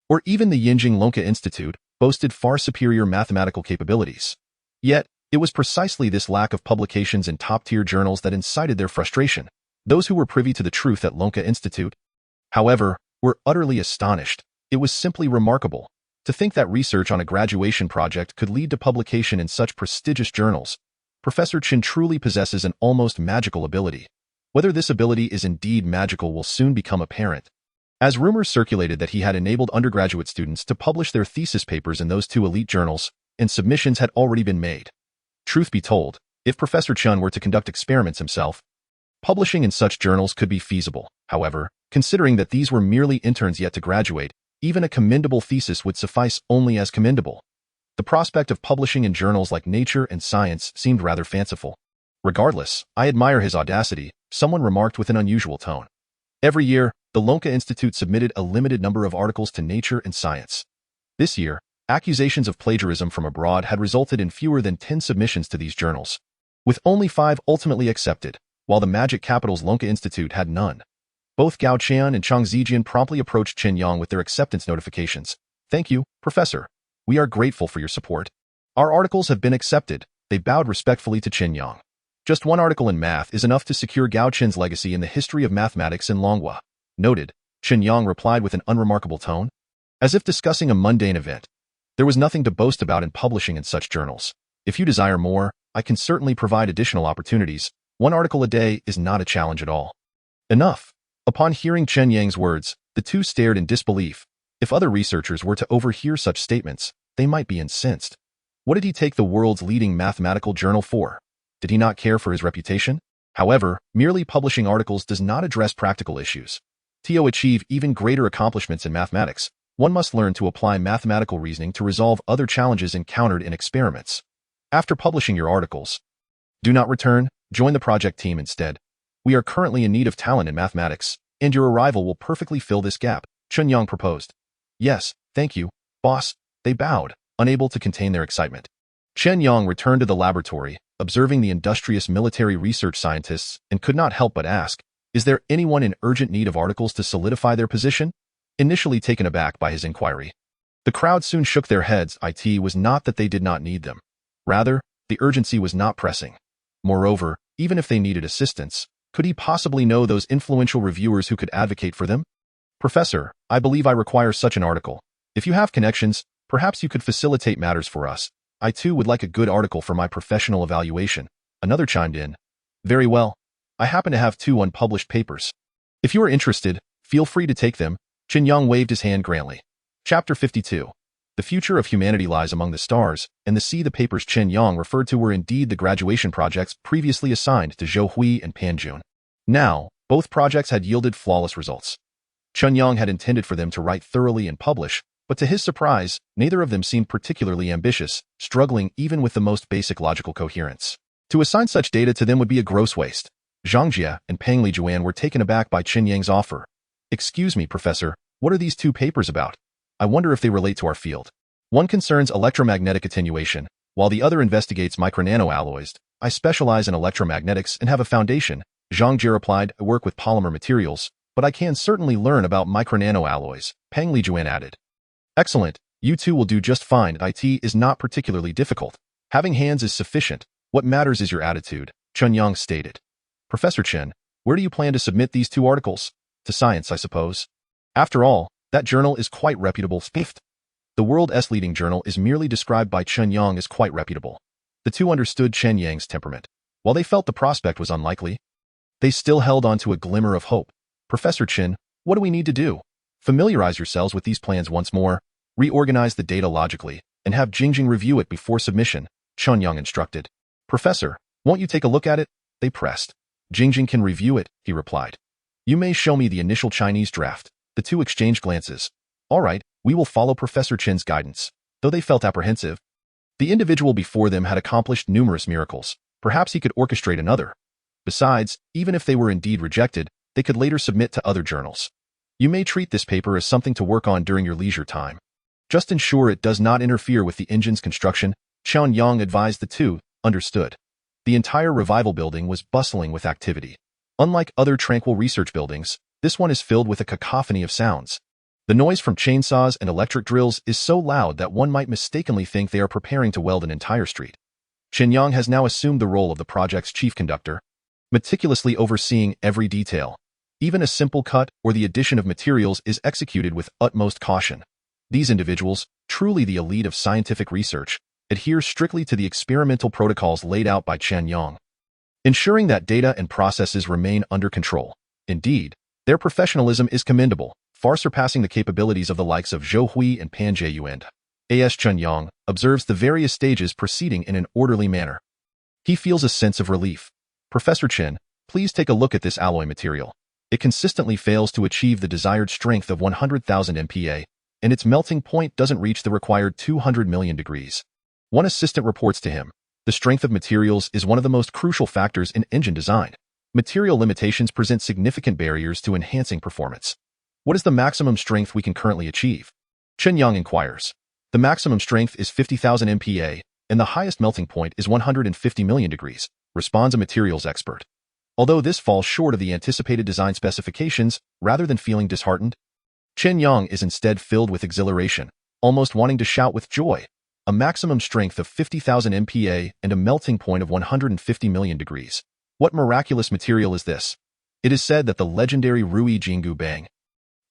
or even the Yinjing Longhua Institute, boasted far superior mathematical capabilities. Yet, it was precisely this lack of publications in top-tier journals that incited their frustration. Those who were privy to the truth at Longhua Institute, however, were utterly astonished. It was simply remarkable. To think that research on a graduation project could lead to publication in such prestigious journals. Professor Chen truly possesses an almost magical ability. Whether this ability is indeed magical will soon become apparent. As rumors circulated that he had enabled undergraduate students to publish their thesis papers in those 2 elite journals, and submissions had already been made. Truth be told, if Professor Chen were to conduct experiments himself, publishing in such journals could be feasible. However, considering that these were merely interns yet to graduate, even a commendable thesis would suffice only as commendable. The prospect of publishing in journals like Nature and Science seemed rather fanciful. Regardless, I admire his audacity, someone remarked with an unusual tone. Every year, the Longhua Institute submitted a limited number of articles to Nature and Science. This year, accusations of plagiarism from abroad had resulted in fewer than 10 submissions to these journals, with only 5 ultimately accepted, while the Magic Capital's Longhua Institute had none. Both Gao Qian and Chang Zijian promptly approached Chen Yang with their acceptance notifications. Thank you, Professor. We are grateful for your support. Our articles have been accepted. They bowed respectfully to Chen Yang. Just 1 article in math is enough to secure Gao Qian's legacy in the history of mathematics in Longhua. Noted, Chen Yang replied with an unremarkable tone, as if discussing a mundane event. There was nothing to boast about in publishing in such journals. If you desire more, I can certainly provide additional opportunities. 1 article a day is not a challenge at all. Enough. Upon hearing Chen Yang's words, the 2 stared in disbelief. If other researchers were to overhear such statements, they might be incensed. What did he take the world's leading mathematical journal for? Did he not care for his reputation? However, merely publishing articles does not address practical issues. To achieve even greater accomplishments in mathematics, one must learn to apply mathematical reasoning to resolve other challenges encountered in experiments. After publishing your articles, do not return, join the project team instead. We are currently in need of talent in mathematics, and your arrival will perfectly fill this gap, Chen Yang proposed. Yes, thank you, boss. They bowed, unable to contain their excitement. Chen Yang returned to the laboratory, observing the industrious military research scientists, and could not help but ask, is there anyone in urgent need of articles to solidify their position? Initially taken aback by his inquiry, the crowd soon shook their heads. It was not that they did not need them. Rather, the urgency was not pressing. Moreover, even if they needed assistance, could he possibly know those influential reviewers who could advocate for them? Professor, I believe I require such an article. If you have connections, perhaps you could facilitate matters for us. I too would like a good article for my professional evaluation. Another chimed in. Very well. I happen to have 2 unpublished papers. If you are interested, feel free to take them. Chen Yang waved his hand grandly. Chapter 52. The future of humanity lies among the stars, and the papers Chen Yang referred to were indeed the graduation projects previously assigned to Zhou Hui and Pan Jun. Now, both projects had yielded flawless results. Chen Yang had intended for them to write thoroughly and publish, but to his surprise, neither of them seemed particularly ambitious, struggling even with the most basic logical coherence. To assign such data to them would be a gross waste. Zhang Jia and Peng Lijuan were taken aback by Chen Yang's offer. Excuse me, Professor, what are these 2 papers about? I wonder if they relate to our field. One concerns electromagnetic attenuation, while the other investigates micronanoalloys. I specialize in electromagnetics and have a foundation. Zhang Jia replied, I work with polymer materials, but I can certainly learn about micronanoalloys, Peng Lijuan added. Excellent, you 2 will do just fine. IT is not particularly difficult. Having hands is sufficient. What matters is your attitude, Chen Yang stated. Professor Chen, where do you plan to submit these 2 articles? To Science, I suppose. After all, that journal is quite reputable. The world's leading journal is merely described by Chen Yang as quite reputable. The 2 understood Chen Yang's temperament. While they felt the prospect was unlikely, they still held on to a glimmer of hope. Professor Chen, what do we need to do? Familiarize yourselves with these plans once more, reorganize the data logically, and have Jingjing review it before submission, Chen Yang instructed. Professor, won't you take a look at it? They pressed. Jingjing can review it, he replied. You may show me the initial Chinese draft. The two exchanged glances. All right, we will follow Professor Chen's guidance. Though they felt apprehensive, the individual before them had accomplished numerous miracles. Perhaps he could orchestrate another. Besides, even if they were indeed rejected, they could later submit to other journals. You may treat this paper as something to work on during your leisure time. Just ensure it does not interfere with the engine's construction. Chen Yang advised the two. Understood. The entire revival building was bustling with activity. Unlike other tranquil research buildings, this one is filled with a cacophony of sounds. The noise from chainsaws and electric drills is so loud that one might mistakenly think they are preparing to weld an entire street. Chen Yang has now assumed the role of the project's chief conductor, meticulously overseeing every detail. Even a simple cut or the addition of materials is executed with utmost caution. These individuals, truly the elite of scientific research, adhere strictly to the experimental protocols laid out by Chen Yang, ensuring that data and processes remain under control. Indeed, their professionalism is commendable, far surpassing the capabilities of the likes of Zhou Hui and Pan Jieyuan. As Chen Yang observes the various stages proceeding in an orderly manner, he feels a sense of relief. Professor Chen, please take a look at this alloy material. It consistently fails to achieve the desired strength of 100,000 MPa, and its melting point doesn't reach the required 200 million degrees. One assistant reports to him, the strength of materials is one of the most crucial factors in engine design. Material limitations present significant barriers to enhancing performance. What is the maximum strength we can currently achieve? Chen Yang inquires. The maximum strength is 50,000 MPa, and the highest melting point is 150 million degrees, responds a materials expert. Although this falls short of the anticipated design specifications, rather than feeling disheartened, Chen Yang is instead filled with exhilaration, almost wanting to shout with joy. A maximum strength of 50,000 MPa and a melting point of 150 million degrees. What miraculous material is this? It is said that the legendary Rui Jingu Bang,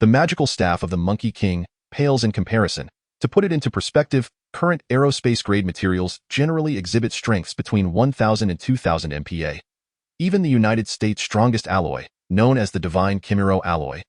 the magical staff of the Monkey King, pales in comparison. To put it into perspective, current aerospace-grade materials generally exhibit strengths between 1,000 and 2,000 MPa. Even the United States' strongest alloy, known as the Divine Chimero alloy,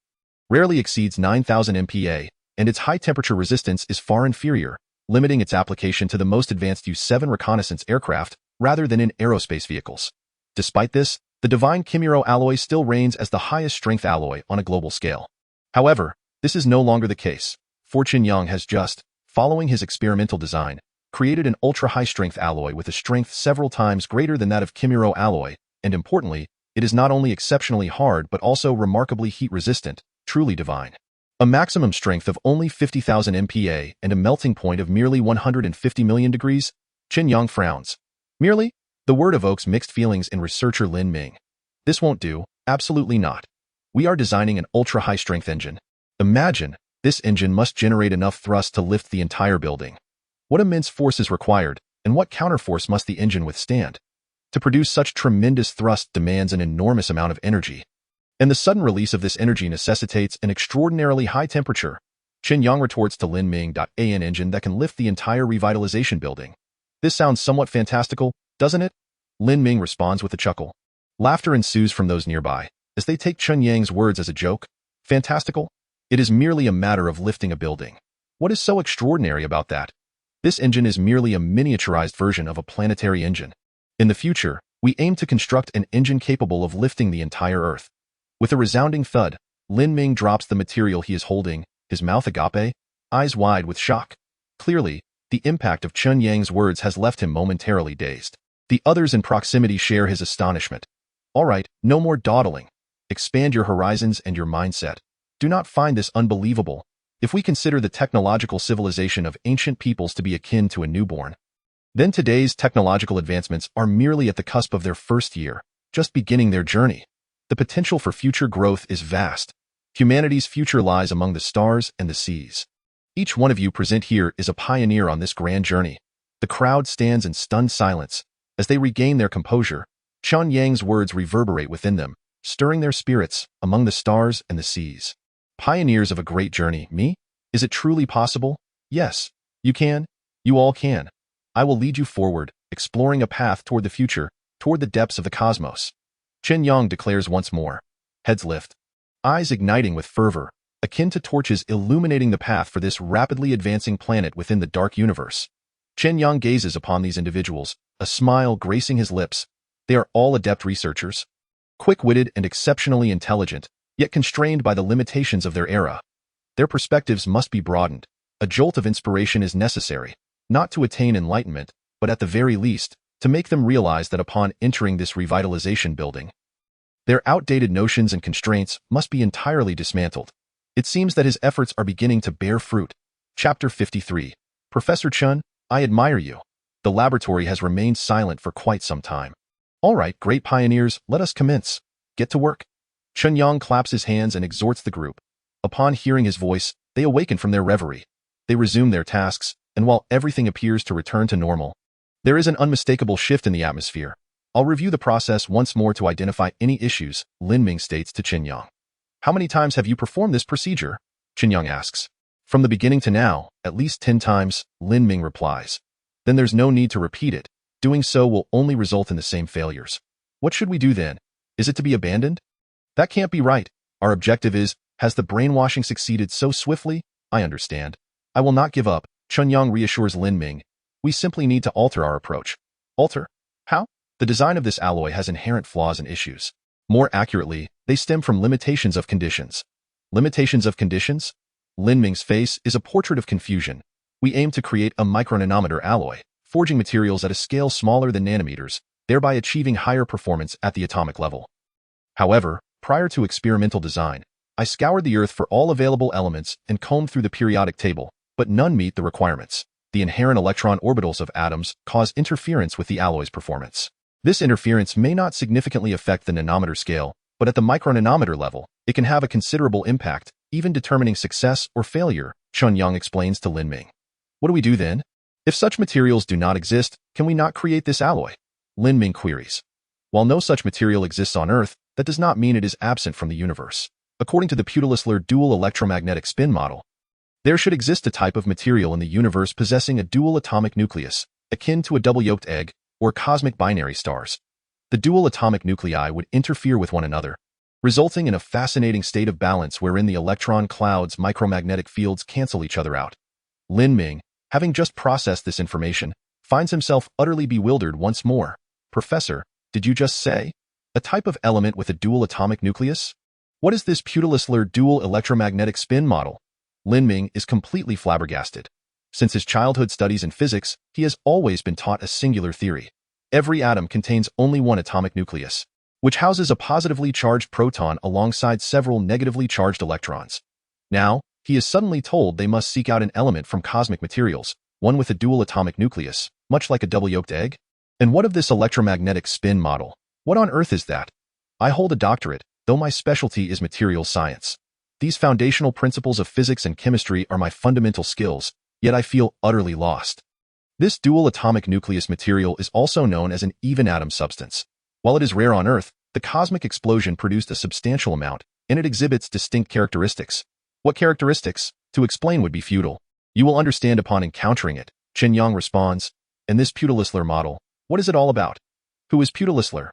rarely exceeds 9,000 MPa, and its high-temperature resistance is far inferior, limiting its application to the most advanced U-7 reconnaissance aircraft rather than in aerospace vehicles. Despite this, the Divine Chimero alloy still reigns as the highest-strength alloy on a global scale. However, this is no longer the case. Chen Yang has just, following his experimental design, created an ultra-high-strength alloy with a strength several times greater than that of Chimero alloy, and importantly, it is not only exceptionally hard but also remarkably heat-resistant, truly divine. A maximum strength of only 50,000 MPa and a melting point of merely 150 million degrees? Chen Yang frowns. Merely? The word evokes mixed feelings in researcher Lin Ming. This won't do, absolutely not. We are designing an ultra-high-strength engine. Imagine, this engine must generate enough thrust to lift the entire building. What immense force is required, and what counterforce must the engine withstand? To produce such tremendous thrust demands an enormous amount of energy. And the sudden release of this energy necessitates an extraordinarily high temperature. Chen Yang retorts to Lin Ming. An engine that can lift the entire revitalization building. This sounds somewhat fantastical, doesn't it? Lin Ming responds with a chuckle. Laughter ensues from those nearby, as they take Chen Yang's words as a joke. Fantastical? It is merely a matter of lifting a building. What is so extraordinary about that? This engine is merely a miniaturized version of a planetary engine. In the future, we aim to construct an engine capable of lifting the entire Earth. With a resounding thud, Lin Ming drops the material he is holding, his mouth agape, eyes wide with shock. Clearly, the impact of Chen Yang's words has left him momentarily dazed. The others in proximity share his astonishment. All right, no more dawdling. Expand your horizons and your mindset. Do not find this unbelievable. If we consider the technological civilization of ancient peoples to be akin to a newborn, then today's technological advancements are merely at the cusp of their first year, just beginning their journey. The potential for future growth is vast. Humanity's future lies among the stars and the seas. Each one of you present here is a pioneer on this grand journey. The crowd stands in stunned silence. As they regain their composure, Chen Yang's words reverberate within them, stirring their spirits among the stars and the seas. Pioneers of a great journey, me? Is it truly possible? Yes, you can. You all can. I will lead you forward, exploring a path toward the future, toward the depths of the cosmos. Chen Yang declares once more. Heads lift. Eyes igniting with fervor, akin to torches illuminating the path for this rapidly advancing planet within the dark universe. Chen Yang gazes upon these individuals, a smile gracing his lips. They are all adept researchers. Quick-witted and exceptionally intelligent, yet constrained by the limitations of their era. Their perspectives must be broadened. A jolt of inspiration is necessary, not to attain enlightenment, but at the very least, to make them realize that upon entering this revitalization building, their outdated notions and constraints must be entirely dismantled. It seems that his efforts are beginning to bear fruit. Chapter 53. Professor Chen, I admire you. The laboratory has remained silent for quite some time. All right, great pioneers, let us commence. Get to work. Chen Yang claps his hands and exhorts the group. Upon hearing his voice, they awaken from their reverie. They resume their tasks, and while everything appears to return to normal, there is an unmistakable shift in the atmosphere. I'll review the process once more to identify any issues, Lin Ming states to Chen Yang. How many times have you performed this procedure? Chen Yang asks. From the beginning to now, at least 10 times, Lin Ming replies. Then there's no need to repeat it. Doing so will only result in the same failures. What should we do then? Is it to be abandoned? That can't be right. Our objective is, has the brainwashing succeeded so swiftly? I understand. I will not give up, Chen Yang reassures Lin Ming. We simply need to alter our approach. Alter? How? The design of this alloy has inherent flaws and issues. More accurately, they stem from limitations of conditions. Limitations of conditions? Lin Ming's face is a portrait of confusion. We aim to create a micronanometer alloy, forging materials at a scale smaller than nanometers, thereby achieving higher performance at the atomic level. However, prior to experimental design, I scoured the Earth for all available elements and combed through the periodic table, but none meet the requirements. The inherent electron orbitals of atoms cause interference with the alloy's performance. This interference may not significantly affect the nanometer scale, but at the micronanometer level, it can have a considerable impact, even determining success or failure, Chen Yang explains to Lin Ming. What do we do then? If such materials do not exist, can we not create this alloy? Lin Ming queries. While no such material exists on Earth, that does not mean it is absent from the universe. According to the Putillisler dual electromagnetic spin model, there should exist a type of material in the universe possessing a dual atomic nucleus, akin to a double-yolked egg, or cosmic binary stars. The dual atomic nuclei would interfere with one another, resulting in a fascinating state of balance wherein the electron cloud's micromagnetic fields cancel each other out. Lin Ming, having just processed this information, finds himself utterly bewildered once more. Professor, did you just say? A type of element with a dual atomic nucleus? What is this Putillisler dual electromagnetic spin model? Lin Ming is completely flabbergasted. Since his childhood studies in physics, he has always been taught a singular theory. Every atom contains only one atomic nucleus, which houses a positively charged proton alongside several negatively charged electrons. Now, he is suddenly told they must seek out an element from cosmic materials, one with a dual atomic nucleus, much like a double-yolked egg. And what of this electromagnetic spin model? What on earth is that? I hold a doctorate, though my specialty is materials science. These foundational principles of physics and chemistry are my fundamental skills, yet I feel utterly lost. This dual atomic nucleus material is also known as an even atom substance. While it is rare on Earth, the cosmic explosion produced a substantial amount, and it exhibits distinct characteristics. What characteristics? To explain would be futile. You will understand upon encountering it, Chen Yang responds. And this Putillisler model, what is it all about? Who is Putillisler?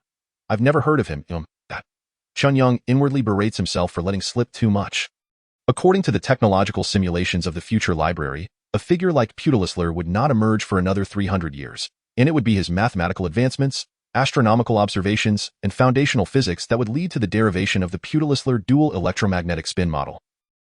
I've never heard of him, that. Chen Yang inwardly berates himself for letting slip too much. According to the technological simulations of the future library, a figure like Putillisler would not emerge for another 300 years, and it would be his mathematical advancements, astronomical observations, and foundational physics that would lead to the derivation of the Putillisler dual electromagnetic spin model.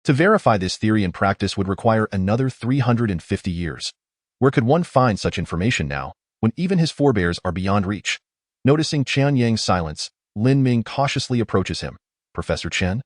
To verify this theory in practice would require another 350 years. Where could one find such information now, when even his forebears are beyond reach? Noticing Chen Yang's silence, Lin Ming cautiously approaches him. Professor Chen?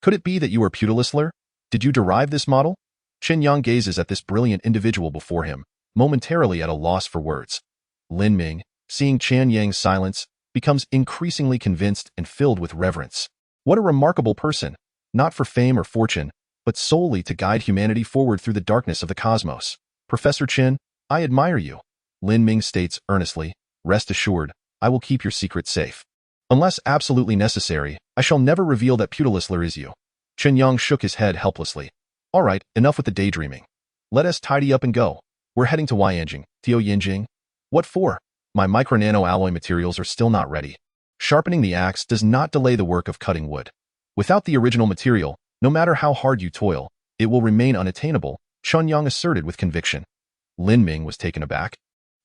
Could it be that you are Putillisler? Did you derive this model? Chen Yang gazes at this brilliant individual before him, momentarily at a loss for words. Lin Ming, seeing Chen Yang's silence, becomes increasingly convinced and filled with reverence. What a remarkable person, not for fame or fortune, but solely to guide humanity forward through the darkness of the cosmos. Professor Chen, I admire you. Lin Ming states earnestly, rest assured, I will keep your secret safe. Unless absolutely necessary, I shall never reveal that Putillisler is you. Chen Yang shook his head helplessly. All right, enough with the daydreaming. Let us tidy up and go. We're heading to Yanjing, Tio Yinjing. What for? My micro-nano alloy materials are still not ready. Sharpening the axe does not delay the work of cutting wood. Without the original material, no matter how hard you toil, it will remain unattainable, Chen Yang asserted with conviction. Lin Ming was taken aback.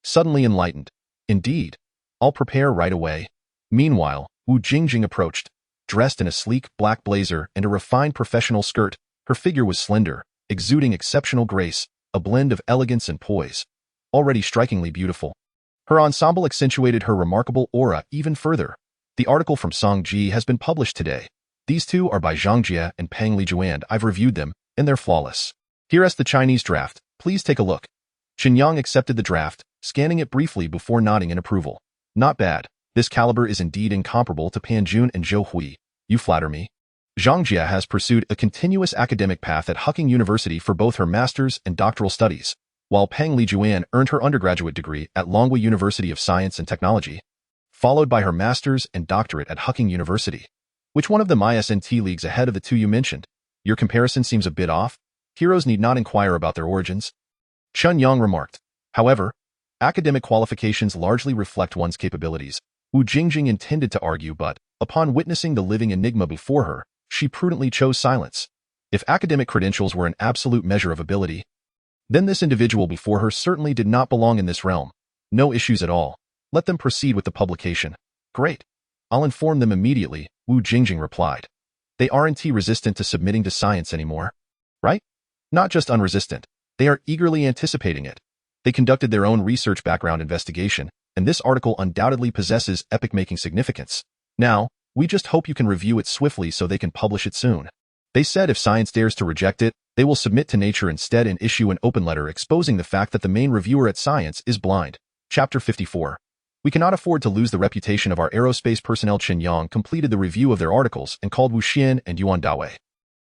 Suddenly enlightened. Indeed. I'll prepare right away. Meanwhile, Wu Jingjing approached. Dressed in a sleek black blazer and a refined professional skirt, her figure was slender, exuding exceptional grace, a blend of elegance and poise. Already strikingly beautiful, her ensemble accentuated her remarkable aura even further. The article from Song Ji has been published today. These two are by Zhang Jie and Peng Lijuan. I've reviewed them, and they're flawless. Here's the Chinese draft. Please take a look. Chen Yang accepted the draft, scanning it briefly before nodding in approval. Not bad. This caliber is indeed incomparable to Pan Jun and Zhou Hui. You flatter me. Zhang Jie has pursued a continuous academic path at Huqing University for both her master's and doctoral studies, while Peng Lijuan earned her undergraduate degree at Longwei University of Science and Technology, followed by her master's and doctorate at Huqing University. Which one of them isn't leagues ahead of the two you mentioned? Your comparison seems a bit off. Heroes need not inquire about their origins. Chen Yang remarked. However, academic qualifications largely reflect one's capabilities. Wu Jingjing intended to argue, but, upon witnessing the living enigma before her, she prudently chose silence. If academic credentials were an absolute measure of ability, then this individual before her certainly did not belong in this realm. No issues at all. Let them proceed with the publication. Great. I'll inform them immediately, Wu Jingjing replied. They aren't resistant to submitting to science anymore, right? Not just unresistant. They are eagerly anticipating it. They conducted their own research background investigation, and this article undoubtedly possesses epoch-making significance. Now, we just hope you can review it swiftly so they can publish it soon. They said if science dares to reject it, they will submit to Nature instead and issue an open letter exposing the fact that the main reviewer at Science is blind. Chapter 54. We cannot afford to lose the reputation of our aerospace personnel. Chen Yang completed the review of their articles and called Wu Xian and Yuan Dawei.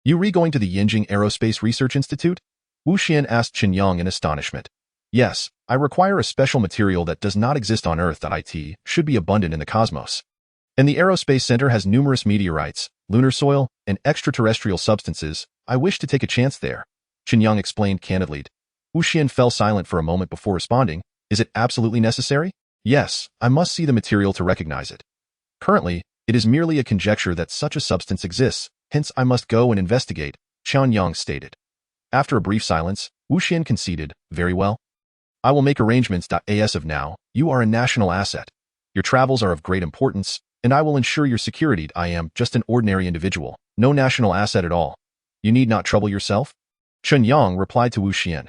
You going to the Yinjing Aerospace Research Institute? Wu Xian asked Chen Yang in astonishment. Yes, I require a special material that does not exist on Earth. It should be abundant in the cosmos. And the Aerospace Center has numerous meteorites, lunar soil, and extraterrestrial substances. I wish to take a chance there. Chen Yang explained candidly. Wu Xian fell silent for a moment before responding. Is it absolutely necessary? Yes, I must see the material to recognize it. Currently, it is merely a conjecture that such a substance exists, hence I must go and investigate, Chen Yang stated. After a brief silence, Wu Xian conceded, very well. I will make arrangements. As of now, you are a national asset. Your travels are of great importance, and I will ensure your security. I am just an ordinary individual, no national asset at all. You need not trouble yourself. Chen Yang replied to Wu Xian.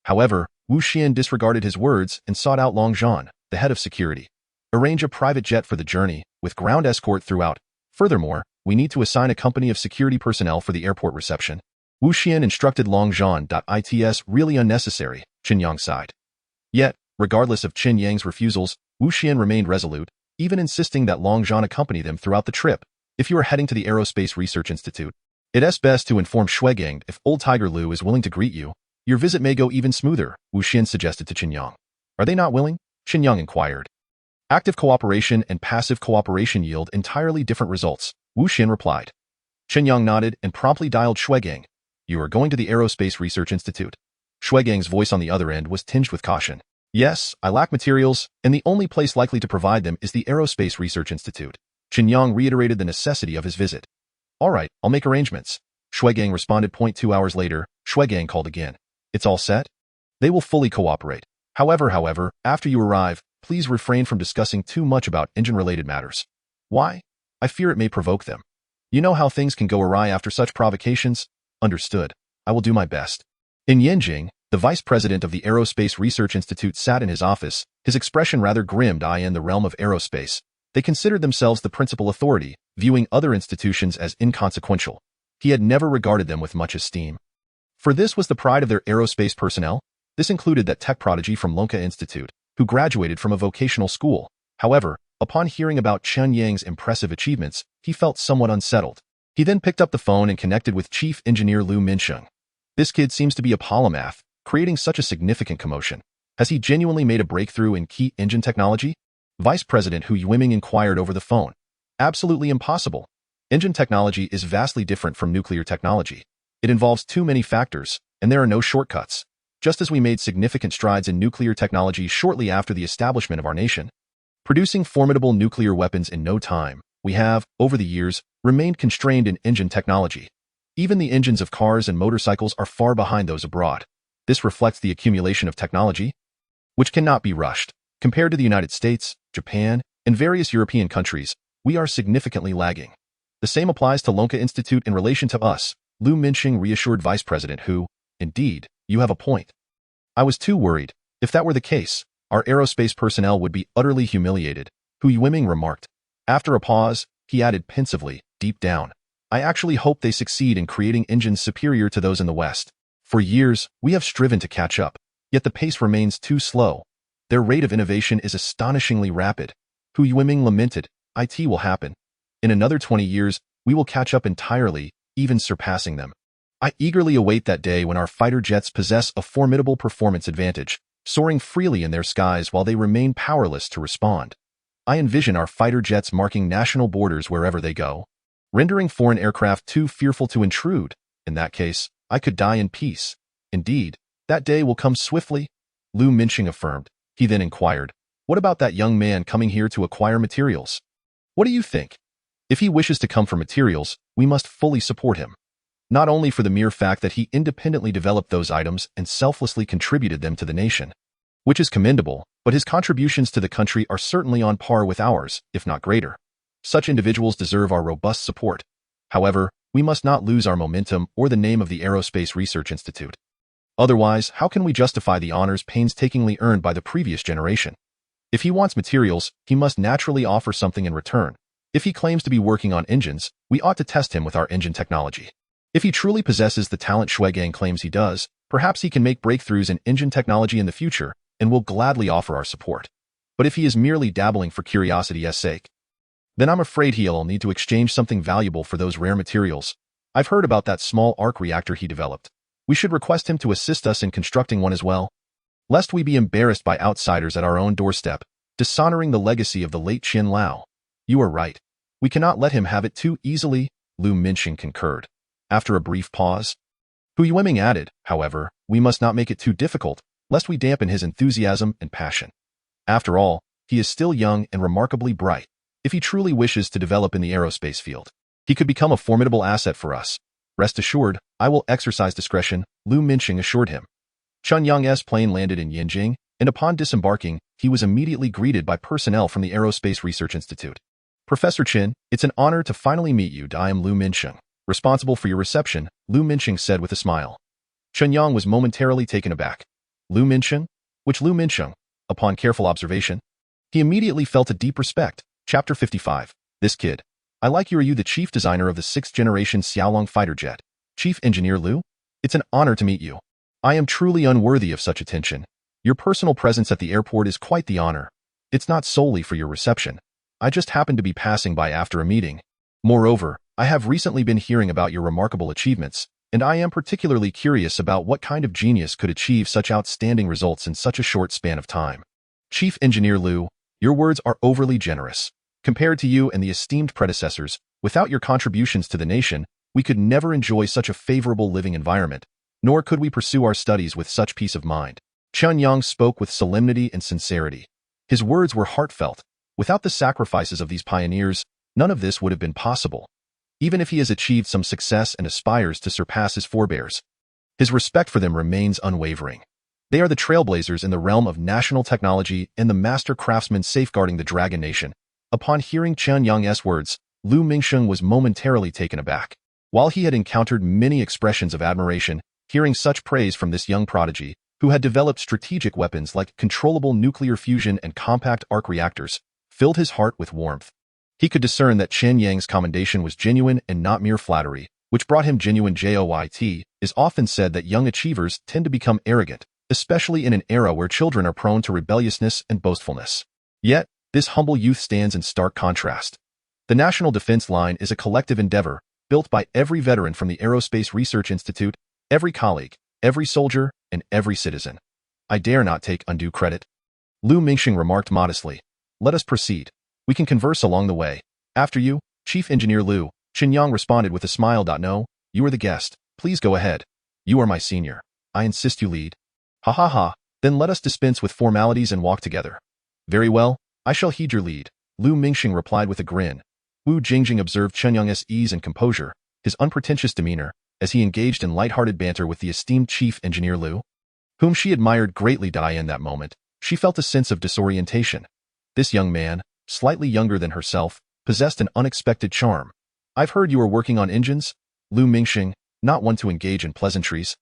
However, Wu Xian disregarded his words and sought out Long Zhan, the head of security. Arrange a private jet for the journey, with ground escort throughout. Furthermore, we need to assign a company of security personnel for the airport reception. Wu Xian instructed Long Zhan. It's really unnecessary, Chen Yang sighed. Yet, regardless of Chen Yang's refusals, Wu Xian remained resolute, even insisting that Long Zhan accompany them throughout the trip. If you are heading to the Aerospace Research Institute, it's best to inform Shuigang. If old Tiger Lu is willing to greet you, your visit may go even smoother, Wu Xian suggested to Chen Yang. Are they not willing? Chen Yang inquired. Active cooperation and passive cooperation yield entirely different results, Wu Xian replied. Chen Yang nodded and promptly dialed Shuigang. You are going to the Aerospace Research Institute. Shuigang's voice on the other end was tinged with caution. Yes, I lack materials, and the only place likely to provide them is the Aerospace Research Institute. Chen Yang reiterated the necessity of his visit. All right, I'll make arrangements. Shuigang responded. 2 hours later, Shuigang called again. It's all set? They will fully cooperate. However, after you arrive, please refrain from discussing too much about engine-related matters. Why? I fear it may provoke them. You know how things can go awry after such provocations? Understood. I will do my best. In Yinjing, the vice president of the Aerospace Research Institute sat in his office, his expression rather grim. In the realm of aerospace, they considered themselves the principal authority, viewing other institutions as inconsequential. He had never regarded them with much esteem. For this was the pride of their aerospace personnel. This included that tech prodigy from Lonka Institute, who graduated from a vocational school. However, upon hearing about Chen Yang's impressive achievements, he felt somewhat unsettled. He then picked up the phone and connected with Chief Engineer Lu Minsheng. This kid seems to be a polymath, creating such a significant commotion. Has he genuinely made a breakthrough in key engine technology? Vice President Hu Yuiming inquired over the phone. Absolutely impossible. Engine technology is vastly different from nuclear technology. It involves too many factors, and there are no shortcuts. Just as we made significant strides in nuclear technology shortly after the establishment of our nation, producing formidable nuclear weapons in no time, we have, over the years, remained constrained in engine technology. Even the engines of cars and motorcycles are far behind those abroad. This reflects the accumulation of technology, which cannot be rushed. Compared to the United States, Japan, and various European countries, we are significantly lagging. The same applies to Lonka Institute in relation to us, Lu Minxing reassured Vice President Hu. Indeed, you have a point. I was too worried. If that were the case, our aerospace personnel would be utterly humiliated, Hu Yuiming remarked. After a pause, he added pensively, deep down, I actually hope they succeed in creating engines superior to those in the West. For years, we have striven to catch up, yet the pace remains too slow. Their rate of innovation is astonishingly rapid. Hu Yuiming lamented, it will happen. In another 20 years, we will catch up entirely, even surpassing them. I eagerly await that day when our fighter jets possess a formidable performance advantage, soaring freely in their skies while they remain powerless to respond. I envision our fighter jets marking national borders wherever they go, rendering foreign aircraft too fearful to intrude. In that case, I could die in peace. Indeed, that day will come swiftly, Lu Minxing affirmed. He then inquired, what about that young man coming here to acquire materials? What do you think? If he wishes to come for materials, we must fully support him. Not only for the mere fact that he independently developed those items and selflessly contributed them to the nation, which is commendable, but his contributions to the country are certainly on par with ours, if not greater. Such individuals deserve our robust support. However, we must not lose our momentum or the name of the Aerospace Research Institute. Otherwise, how can we justify the honors painstakingly earned by the previous generation? If he wants materials, he must naturally offer something in return. If he claims to be working on engines, we ought to test him with our engine technology. If he truly possesses the talent Shuigang claims he does, perhaps he can make breakthroughs in engine technology in the future, and will gladly offer our support. But if he is merely dabbling for curiosity's sake, then I'm afraid he'll need to exchange something valuable for those rare materials. I've heard about that small arc reactor he developed. We should request him to assist us in constructing one as well, lest we be embarrassed by outsiders at our own doorstep, dishonoring the legacy of the late Chen Lao. You are right. We cannot let him have it too easily, Lu Minxing concurred. After a brief pause, Hu Yuiming added, however, we must not make it too difficult, lest we dampen his enthusiasm and passion. After all, he is still young and remarkably bright. If he truly wishes to develop in the aerospace field, he could become a formidable asset for us. Rest assured, I will exercise discretion, Lu Minxing assured him. Chen Yang's plane landed in Yinjing, and upon disembarking, he was immediately greeted by personnel from the Aerospace Research Institute. Professor Chen, it's an honor to finally meet you. I am Lu Minxing, responsible for your reception, Lu Minxing said with a smile. Chen Yang was momentarily taken aback. Lu Minxing? Which Lu Minxing? Upon careful observation, he immediately felt a deep respect. Chapter 55. This kid. I like you. Are you the chief designer of the 6th generation Xiaolong fighter jet? Chief Engineer Lu? It's an honor to meet you. I am truly unworthy of such attention. Your personal presence at the airport is quite the honor. It's not solely for your reception. I just happened to be passing by after a meeting. Moreover, I have recently been hearing about your remarkable achievements, and I am particularly curious about what kind of genius could achieve such outstanding results in such a short span of time. Chief Engineer Lu, your words are overly generous. Compared to you and the esteemed predecessors, without your contributions to the nation, we could never enjoy such a favorable living environment, nor could we pursue our studies with such peace of mind. Chen Yang spoke with solemnity and sincerity. His words were heartfelt. Without the sacrifices of these pioneers, none of this would have been possible. Even if he has achieved some success and aspires to surpass his forebears, his respect for them remains unwavering. They are the trailblazers in the realm of national technology and the master craftsmen safeguarding the Dragon Nation. Upon hearing Chen Yang's words, Lu Minxing was momentarily taken aback. While he had encountered many expressions of admiration, hearing such praise from this young prodigy, who had developed strategic weapons like controllable nuclear fusion and compact arc reactors, filled his heart with warmth. He could discern that Chen Yang's commendation was genuine and not mere flattery, which brought him genuine joy. It is often said that young achievers tend to become arrogant, especially in an era where children are prone to rebelliousness and boastfulness. Yet, this humble youth stands in stark contrast. The National Defense Line is a collective endeavor, built by every veteran from the Aerospace Research Institute, every colleague, every soldier, and every citizen. I dare not take undue credit. Lu Minxing remarked modestly. Let us proceed. We can converse along the way. After you, Chief Engineer Lu, Chen Yang responded with a smile. No, you are the guest. Please go ahead. You are my senior. I insist you lead. Ha ha ha, then let us dispense with formalities and walk together. Very well, I shall heed your lead, Lu Minxing replied with a grin. Wu Jingjing observed Chen Yang's ease and composure, his unpretentious demeanor, as he engaged in light-hearted banter with the esteemed Chief Engineer Lu, whom she admired greatly. In that moment, she felt a sense of disorientation. This young man, slightly younger than herself, possessed an unexpected charm. I've heard you are working on engines? Lu Mingxing, not one to engage in pleasantries,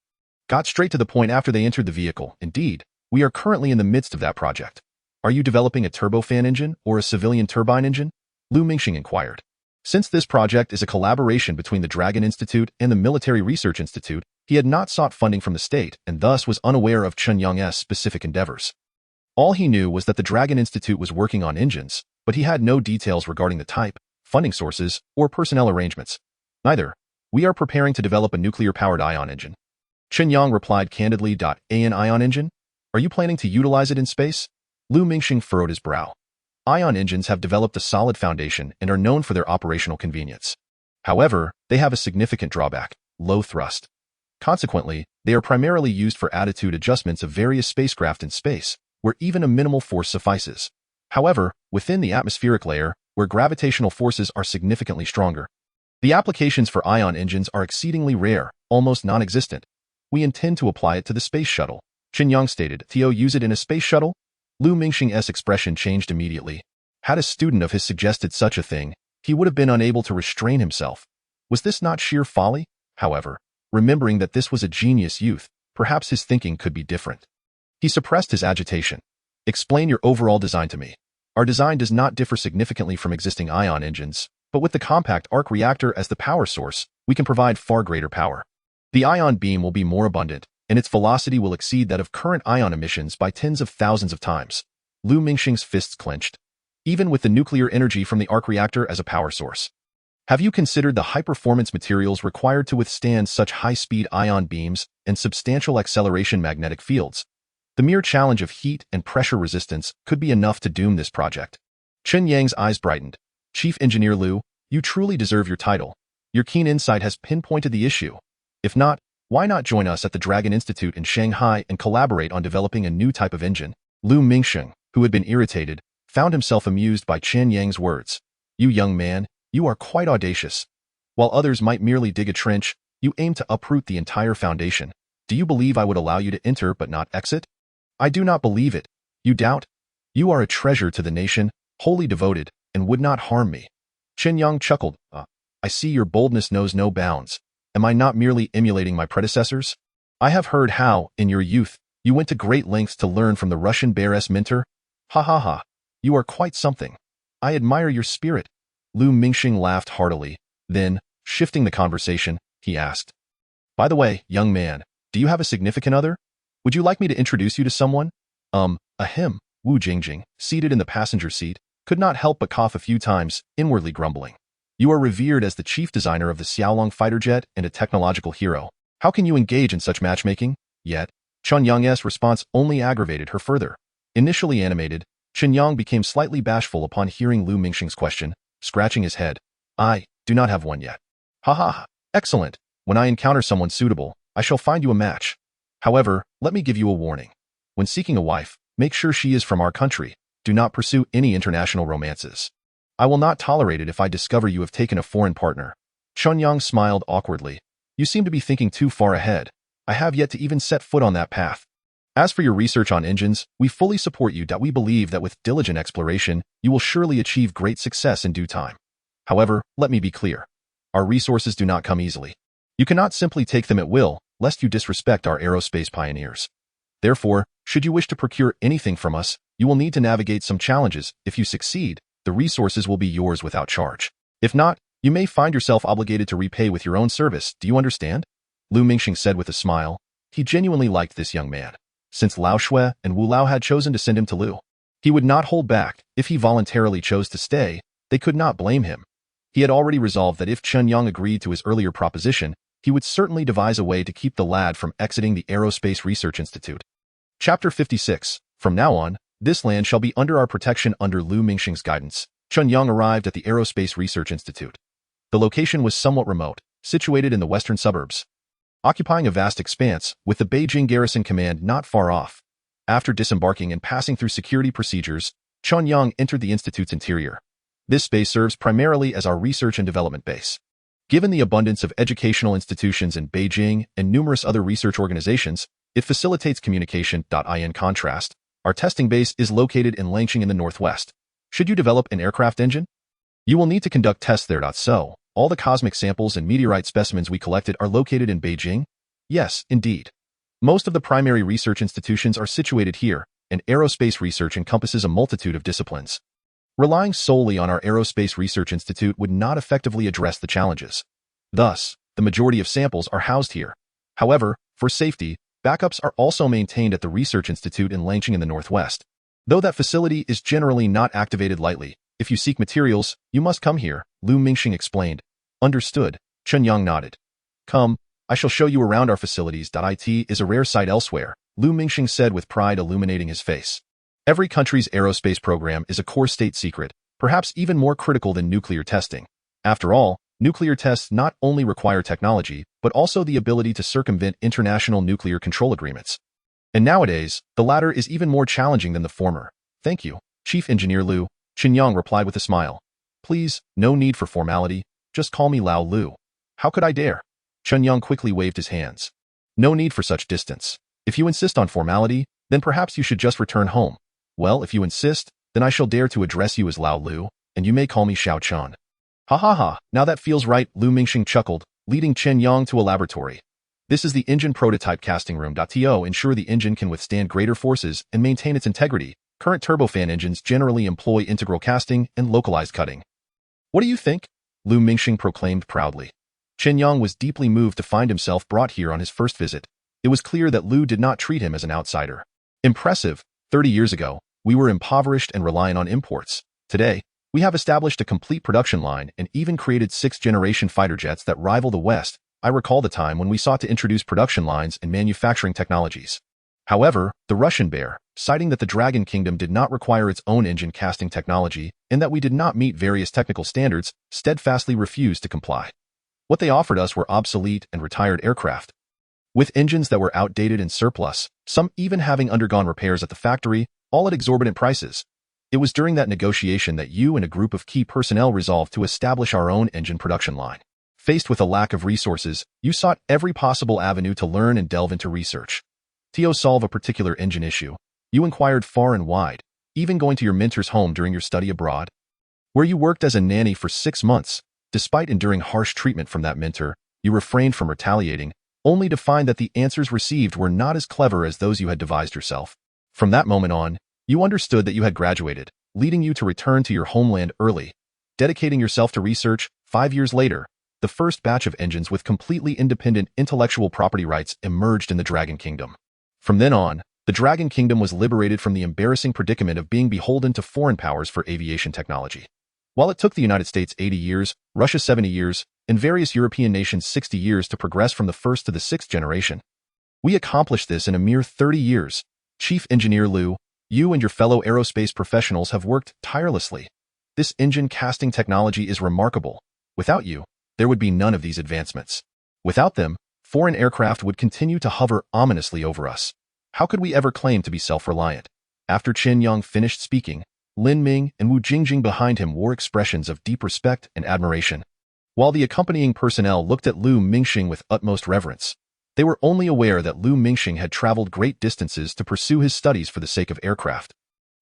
got straight to the point after they entered the vehicle. Indeed, we are currently in the midst of that project. Are you developing a turbofan engine or a civilian turbine engine? Lu Mingxing inquired. Since this project is a collaboration between the Dragon Institute and the Military Research Institute, he had not sought funding from the state and thus was unaware of Chen Yang's specific endeavors. All he knew was that the Dragon Institute was working on engines, but he had no details regarding the type, funding sources, or personnel arrangements. Neither. We are preparing to develop a nuclear-powered ion engine. Chen Yang replied candidly. An ion engine? Are you planning to utilize it in space? Lu Mingxing furrowed his brow. Ion engines have developed a solid foundation and are known for their operational convenience. However, they have a significant drawback: low thrust. Consequently, they are primarily used for attitude adjustments of various spacecraft in space, where even a minimal force suffices. However, within the atmospheric layer, where gravitational forces are significantly stronger, the applications for ion engines are exceedingly rare, almost non-existent. We intend to apply it to the space shuttle, Chen Yang stated. Theo use it in a space shuttle? Lu Mingxing's expression changed immediately. Had a student of his suggested such a thing, he would have been unable to restrain himself. Was this not sheer folly? However, remembering that this was a genius youth, perhaps his thinking could be different. He suppressed his agitation. Explain your overall design to me. Our design does not differ significantly from existing ion engines, but with the compact arc reactor as the power source, we can provide far greater power. The ion beam will be more abundant, and its velocity will exceed that of current ion emissions by tens of thousands of times. Lu Mingxing's fists clenched. Even with the nuclear energy from the arc reactor as a power source. Have you considered the high-performance materials required to withstand such high-speed ion beams and substantial acceleration magnetic fields? The mere challenge of heat and pressure resistance could be enough to doom this project. Chen Yang's eyes brightened. Chief Engineer Lu, you truly deserve your title. Your keen insight has pinpointed the issue. If not, why not join us at the Dragon Institute in Shanghai and collaborate on developing a new type of engine? Lu Mingxing, who had been irritated, found himself amused by Chen Yang's words. You young man, you are quite audacious. While others might merely dig a trench, you aim to uproot the entire foundation. Do you believe I would allow you to enter but not exit? I do not believe it. You doubt? You are a treasure to the nation, wholly devoted, and would not harm me. Chen Yang chuckled. I see your boldness knows no bounds. Am I not merely emulating my predecessors? I have heard how, in your youth, you went to great lengths to learn from the Russian Bear's mentor. Ha ha ha. You are quite something. I admire your spirit. Lu Mingxing laughed heartily. Then, shifting the conversation, he asked. By the way, young man, do you have a significant other? Would you like me to introduce you to someone? Ahem. Wu Jingjing, seated in the passenger seat, could not help but cough a few times, inwardly grumbling. You are revered as the chief designer of the Xiaolong fighter jet and a technological hero. How can you engage in such matchmaking? Yet, Chen Yang's response only aggravated her further. Initially animated, Chen Yang became slightly bashful upon hearing Lu Mingxing's question, scratching his head. I do not have one yet. Ha ha. Excellent. When I encounter someone suitable, I shall find you a match. However, let me give you a warning. When seeking a wife, make sure she is from our country. Do not pursue any international romances. I will not tolerate it if I discover you have taken a foreign partner. Chen Yang smiled awkwardly. You seem to be thinking too far ahead. I have yet to even set foot on that path. As for your research on engines, we fully support you. We believe that with diligent exploration, you will surely achieve great success in due time. However, let me be clear. Our resources do not come easily. You cannot simply take them at will, lest you disrespect our aerospace pioneers. Therefore, should you wish to procure anything from us, you will need to navigate some challenges. If you succeed, the resources will be yours without charge. If not, you may find yourself obligated to repay with your own service. Do you understand? Lu Mingxing said with a smile. He genuinely liked this young man. Since Lao Shui and Wu Lao had chosen to send him to Lu, he would not hold back. If he voluntarily chose to stay, they could not blame him. He had already resolved that if Chen Yang agreed to his earlier proposition, he would certainly devise a way to keep the lad from exiting the Aerospace Research Institute. Chapter 56. From now on, this land shall be under our protection under Lu Mingxing's guidance. Chen Yang arrived at the Aerospace Research Institute. The location was somewhat remote, situated in the western suburbs, occupying a vast expanse, with the Beijing Garrison Command not far off. After disembarking and passing through security procedures, Chen Yang entered the institute's interior. This space serves primarily as our research and development base. Given the abundance of educational institutions in Beijing and numerous other research organizations, it facilitates communication. In contrast, our testing base is located in Langching in the northwest. Should you develop an aircraft engine, you will need to conduct tests there. So, all the cosmic samples and meteorite specimens we collected are located in Beijing? Yes, indeed. Most of the primary research institutions are situated here, and aerospace research encompasses a multitude of disciplines. Relying solely on our Aerospace Research Institute would not effectively address the challenges. Thus, the majority of samples are housed here. However, for safety, backups are also maintained at the Research Institute in Langchang in the northwest. Though that facility is generally not activated lightly, if you seek materials, you must come here, Lu Mingxing explained. Understood, Chen Yang nodded. Come, I shall show you around our facilities. It is a rare sight elsewhere, Lu Mingxing said with pride illuminating his face. Every country's aerospace program is a core state secret, perhaps even more critical than nuclear testing. After all, nuclear tests not only require technology, but also the ability to circumvent international nuclear control agreements. And nowadays, the latter is even more challenging than the former. Thank you, Chief Engineer Lu, Chen Yang replied with a smile. Please, no need for formality, just call me Lao Lu. How could I dare? Chen Yang quickly waved his hands. No need for such distance. If you insist on formality, then perhaps you should just return home. Well, if you insist, then I shall dare to address you as Lao Lu, and you may call me Xiao Chan. Ha ha ha, now that feels right, Lu Mingxing chuckled, leading Chen Yang to a laboratory. This is the engine prototype casting room. To ensure the engine can withstand greater forces and maintain its integrity, current turbofan engines generally employ integral casting and localized cutting. What do you think? Lu Mingxing proclaimed proudly. Chen Yang was deeply moved to find himself brought here on his first visit. It was clear that Lu did not treat him as an outsider. Impressive, 30 years ago, we were impoverished and reliant on imports. Today, we have established a complete production line and even created 6th-generation fighter jets that rival the West. I recall the time when we sought to introduce production lines and manufacturing technologies. However, the Russian bear, citing that the Dragon Kingdom did not require its own engine casting technology and that we did not meet various technical standards, steadfastly refused to comply. What they offered us were obsolete and retired aircraft. With engines that were outdated and surplus, some even having undergone repairs at the factory, all at exorbitant prices. It was during that negotiation that you and a group of key personnel resolved to establish our own engine production line. Faced with a lack of resources, you sought every possible avenue to learn and delve into research. To solve a particular engine issue, you inquired far and wide, even going to your mentor's home during your study abroad, where you worked as a nanny for 6 months. Despite enduring harsh treatment from that mentor, you refrained from retaliating, only to find that the answers received were not as clever as those you had devised yourself. From that moment on, you understood that you had graduated, leading you to return to your homeland early. Dedicating yourself to research, 5 years later, the first batch of engines with completely independent intellectual property rights emerged in the Dragon Kingdom. From then on, the Dragon Kingdom was liberated from the embarrassing predicament of being beholden to foreign powers for aviation technology. While it took the United States 80 years, Russia 70 years, and various European nations 60 years to progress from the first to the 6th generation, we accomplished this in a mere 30 years. Chief Engineer Lu, you and your fellow aerospace professionals have worked tirelessly. This engine casting technology is remarkable. Without you, there would be none of these advancements. Without them, foreign aircraft would continue to hover ominously over us. How could we ever claim to be self-reliant? After Chen Yang finished speaking, Lin Ming and Wu Jingjing behind him wore expressions of deep respect and admiration, while the accompanying personnel looked at Lu Mingxing with utmost reverence. They were only aware that Lu Mingxing had traveled great distances to pursue his studies for the sake of aircraft.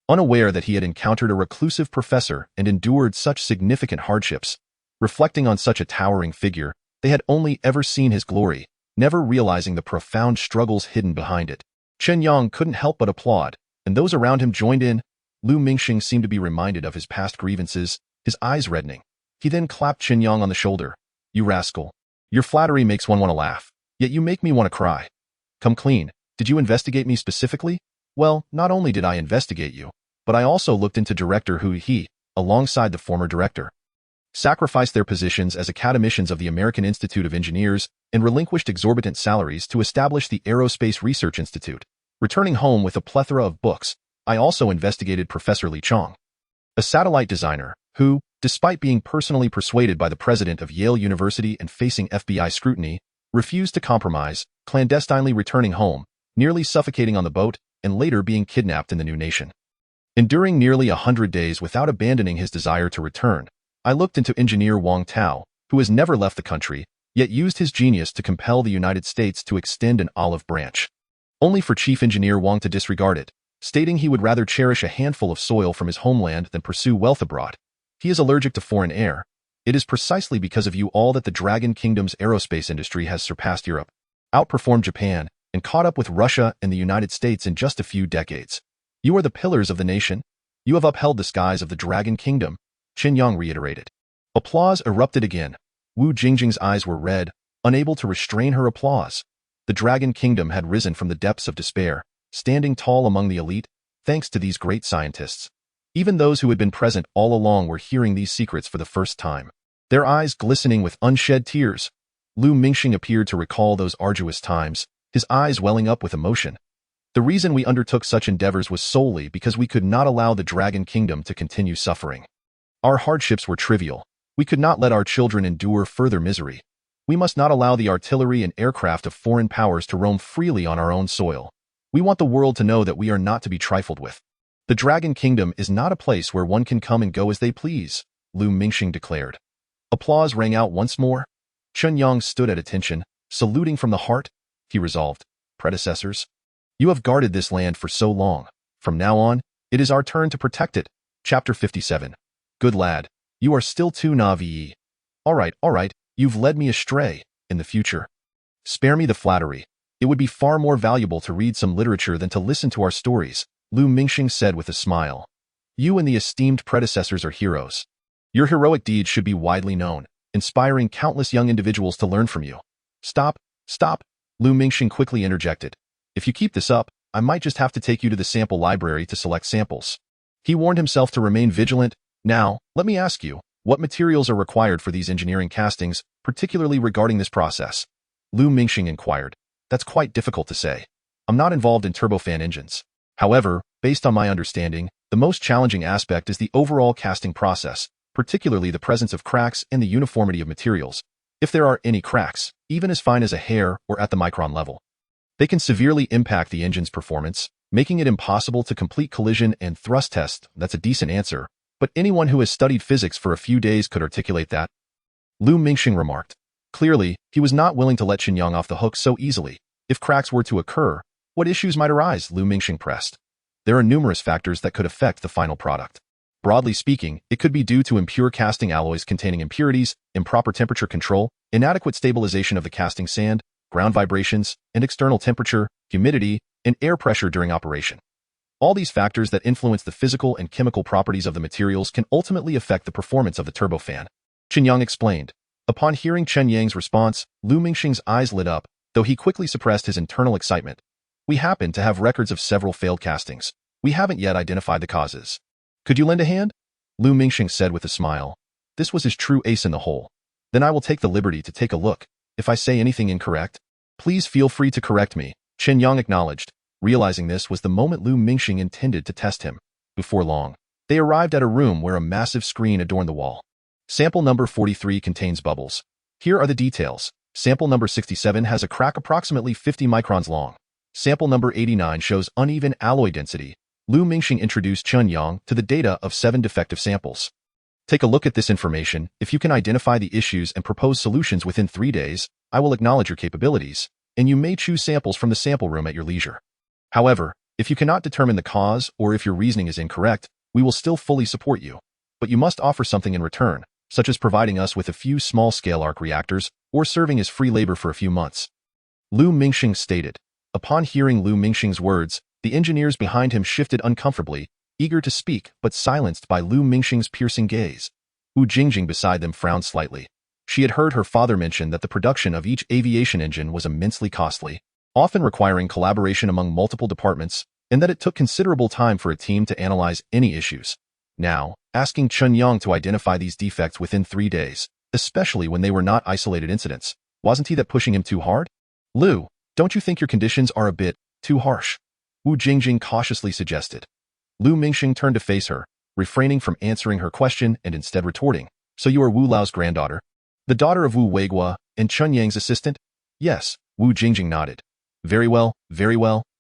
Unaware that he had encountered a reclusive professor and endured such significant hardships, reflecting on such a towering figure, they had only ever seen his glory, never realizing the profound struggles hidden behind it. Chen Yang couldn't help but applaud, and those around him joined in. Lu Mingxing seemed to be reminded of his past grievances, his eyes reddening. He then clapped Chen Yang on the shoulder. You rascal. Your flattery makes one want to laugh. Yet you make me want to cry. Come clean. Did you investigate me specifically? Well, not only did I investigate you, but I also looked into Director Hu He, alongside the former director, sacrificed their positions as academicians of the American Institute of Engineers and relinquished exorbitant salaries to establish the Aerospace Research Institute. Returning home with a plethora of books, I also investigated Professor Li Chong, a satellite designer who, despite being personally persuaded by the president of Yale University and facing FBI scrutiny, refused to compromise, clandestinely returning home, nearly suffocating on the boat, and later being kidnapped in the new nation. Enduring nearly 100 days without abandoning his desire to return, I looked into Engineer Wang Tao, who has never left the country, yet used his genius to compel the United States to extend an olive branch, only for Chief Engineer Wang to disregard it, stating he would rather cherish a handful of soil from his homeland than pursue wealth abroad. He is allergic to foreign air. It is precisely because of you all that the Dragon Kingdom's aerospace industry has surpassed Europe, outperformed Japan, and caught up with Russia and the United States in just a few decades. You are the pillars of the nation. You have upheld the skies of the Dragon Kingdom, Chen Yang reiterated. Applause erupted again. Wu Jingjing's eyes were red, unable to restrain her applause. The Dragon Kingdom had risen from the depths of despair, standing tall among the elite, thanks to these great scientists. Even those who had been present all along were hearing these secrets for the first time. Their eyes glistening with unshed tears. Lu Mingxing appeared to recall those arduous times, his eyes welling up with emotion. The reason we undertook such endeavors was solely because we could not allow the Dragon Kingdom to continue suffering. Our hardships were trivial. We could not let our children endure further misery. We must not allow the artillery and aircraft of foreign powers to roam freely on our own soil. We want the world to know that we are not to be trifled with. The Dragon Kingdom is not a place where one can come and go as they please, Lu Mingxing declared. Applause rang out once more. Chen Yang stood at attention, saluting from the heart. He resolved, predecessors, you have guarded this land for so long. From now on, it is our turn to protect it. Chapter 57. Good lad, you are still too naive. All right, you've led me astray. In the future, spare me the flattery. It would be far more valuable to read some literature than to listen to our stories, Lu Mingxing said with a smile. You and the esteemed predecessors are heroes. Your heroic deeds should be widely known, inspiring countless young individuals to learn from you. Stop, Lu Mingxing quickly interjected. If you keep this up, I might just have to take you to the sample library to select samples. He warned himself to remain vigilant. Now, let me ask you, what materials are required for these engineering castings, particularly regarding this process? Lu Mingxing inquired. That's quite difficult to say. I'm not involved in turbofan engines. However, based on my understanding, the most challenging aspect is the overall casting process, particularly the presence of cracks and the uniformity of materials. If there are any cracks, even as fine as a hair or at the micron level, they can severely impact the engine's performance, making it impossible to complete collision and thrust tests. That's a decent answer, but anyone who has studied physics for a few days could articulate that, Lu Mingxing remarked. Clearly, he was not willing to let Chen Yang off the hook so easily. If cracks were to occur, what issues might arise? Lu Mingxing pressed. There are numerous factors that could affect the final product. Broadly speaking, it could be due to impure casting alloys containing impurities, improper temperature control, inadequate stabilization of the casting sand, ground vibrations, and external temperature, humidity, and air pressure during operation. All these factors that influence the physical and chemical properties of the materials can ultimately affect the performance of the turbofan, Chen Yang explained. Upon hearing Chen Yang's response, Lu Mingxing's eyes lit up, though he quickly suppressed his internal excitement. We happen to have records of several failed castings. We haven't yet identified the causes. Could you lend a hand? Lu Mingxing said with a smile. This was his true ace in the hole. Then I will take the liberty to take a look. If I say anything incorrect, please feel free to correct me, Chen Yang acknowledged. Realizing this was the moment Lu Mingxing intended to test him. Before long, they arrived at a room where a massive screen adorned the wall. Sample number 43 contains bubbles. Here are the details. Sample number 67 has a crack approximately 50 microns long. Sample number 89 shows uneven alloy density. Lu Mingxing introduced Chen Yang to the data of 7 defective samples. Take a look at this information. If you can identify the issues and propose solutions within 3 days, I will acknowledge your capabilities, and you may choose samples from the sample room at your leisure. However, if you cannot determine the cause or if your reasoning is incorrect, we will still fully support you. But you must offer something in return, such as providing us with a few small-scale arc reactors or serving as free labor for a few months. Lu Mingxing stated. Upon hearing Lu Mingxing's words, the engineers behind him shifted uncomfortably, eager to speak but silenced by Lu Mingxing's piercing gaze. Wu Jingjing beside them frowned slightly. She had heard her father mention that the production of each aviation engine was immensely costly, often requiring collaboration among multiple departments, and that it took considerable time for a team to analyze any issues. Now, asking Chen Yang to identify these defects within 3 days, especially when they were not isolated incidents, wasn't he that pushing him too hard? Lu, don't you think your conditions are a bit too harsh? Wu Jingjing cautiously suggested. Lu Mingxing turned to face her, refraining from answering her question and instead retorting, so you are Wu Lao's granddaughter? The daughter of Wu Weiguo and Chen Yang's assistant? Yes, Wu Jingjing nodded. Very well,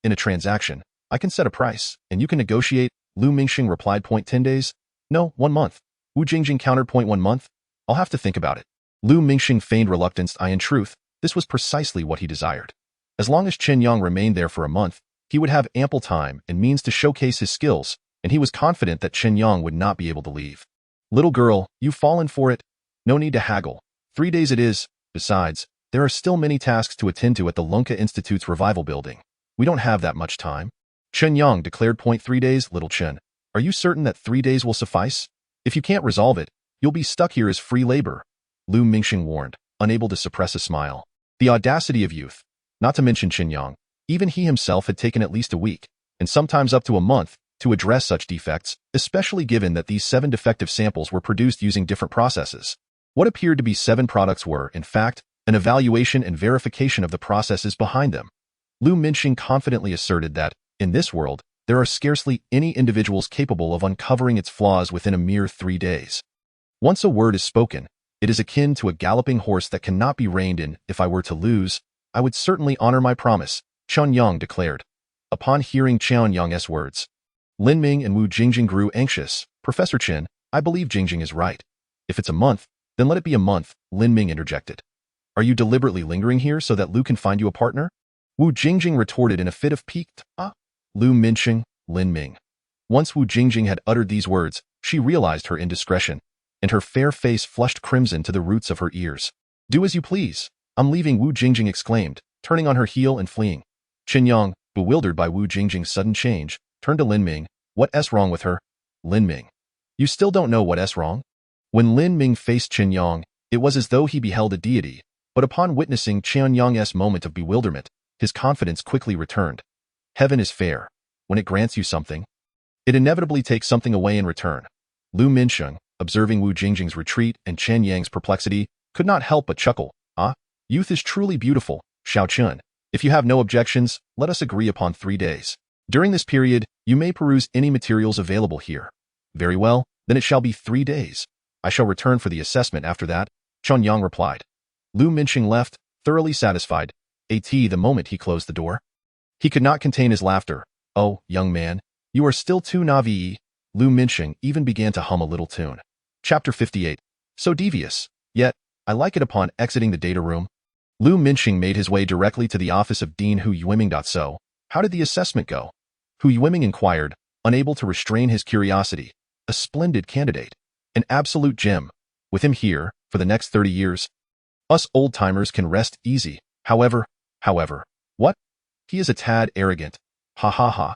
in a transaction, I can set a price, and you can negotiate, Lu Mingxing replied. 10 days? No, 1 month. Wu Jingjing countered. 1 month? I'll have to think about it. Lu Mingxing feigned reluctance. In truth, this was precisely what he desired. As long as Chen Yang remained there for a month, he would have ample time and means to showcase his skills, and he was confident that Chen Yang would not be able to leave. Little girl, you've fallen for it. No need to haggle. 3 days it is. Besides, there are still many tasks to attend to at the Lunka Institute's revival building. We don't have that much time. Chen Yang declared. 3 days, little Chen. Are you certain that 3 days will suffice? If you can't resolve it, you'll be stuck here as free labor, Lu Mingxing warned, unable to suppress a smile. The audacity of youth. Not to mention Chen Yang. Even he himself had taken at least a week, and sometimes up to a month, to address such defects, especially given that these 7 defective samples were produced using different processes. What appeared to be 7 products were, in fact, an evaluation and verification of the processes behind them. Lu Mingxing confidently asserted that, in this world, there are scarcely any individuals capable of uncovering its flaws within a mere 3 days. Once a word is spoken, it is akin to a galloping horse that cannot be reined in. If I were to lose, I would certainly honor my promise, Chen Yang declared. Upon hearing Chen Yang's words, Lin Ming and Wu Jingjing grew anxious. Professor Chen, I believe Jingjing is right. If it's a month, then let it be a month, Lin Ming interjected. Are you deliberately lingering here so that Lu can find you a partner? Wu Jingjing retorted in a fit of pique. Lu Mingxing, Lin Ming. Once Wu Jingjing had uttered these words, she realized her indiscretion, and her fair face flushed crimson to the roots of her ears. Do as you please. I'm leaving, Wu Jingjing exclaimed, turning on her heel and fleeing. Chen Yang, bewildered by Wu Jingjing's sudden change, turned to Lin Ming. What's wrong with her? Lin Ming. You still don't know what's wrong? When Lin Ming faced Chen Yang, it was as though he beheld a deity, but upon witnessing Chen Yang's moment of bewilderment, his confidence quickly returned. Heaven is fair. When it grants you something, it inevitably takes something away in return. Lu Mingxing, observing Wu Jingjing's retreat and Chen Yang's perplexity, could not help but chuckle. Youth is truly beautiful, Xiao Chun. If you have no objections, let us agree upon 3 days. During this period, you may peruse any materials available here. Very well, then it shall be 3 days. I shall return for the assessment after that, Chen Yang replied. Lu Mingxing left, thoroughly satisfied, the moment he closed the door. He could not contain his laughter. Oh, young man, you are still too naive. Lu Mingxing even began to hum a little tune. Chapter 58. So devious. Yet, I like it. Upon exiting the data room, Lu Mingxing made his way directly to the office of Dean Hu Yuiming. So, how did the assessment go? Hu Yuiming inquired, unable to restrain his curiosity. A splendid candidate. An absolute gem. With him here, for the next 30 years, us old-timers can rest easy. However, what? He is a tad arrogant. Ha ha ha.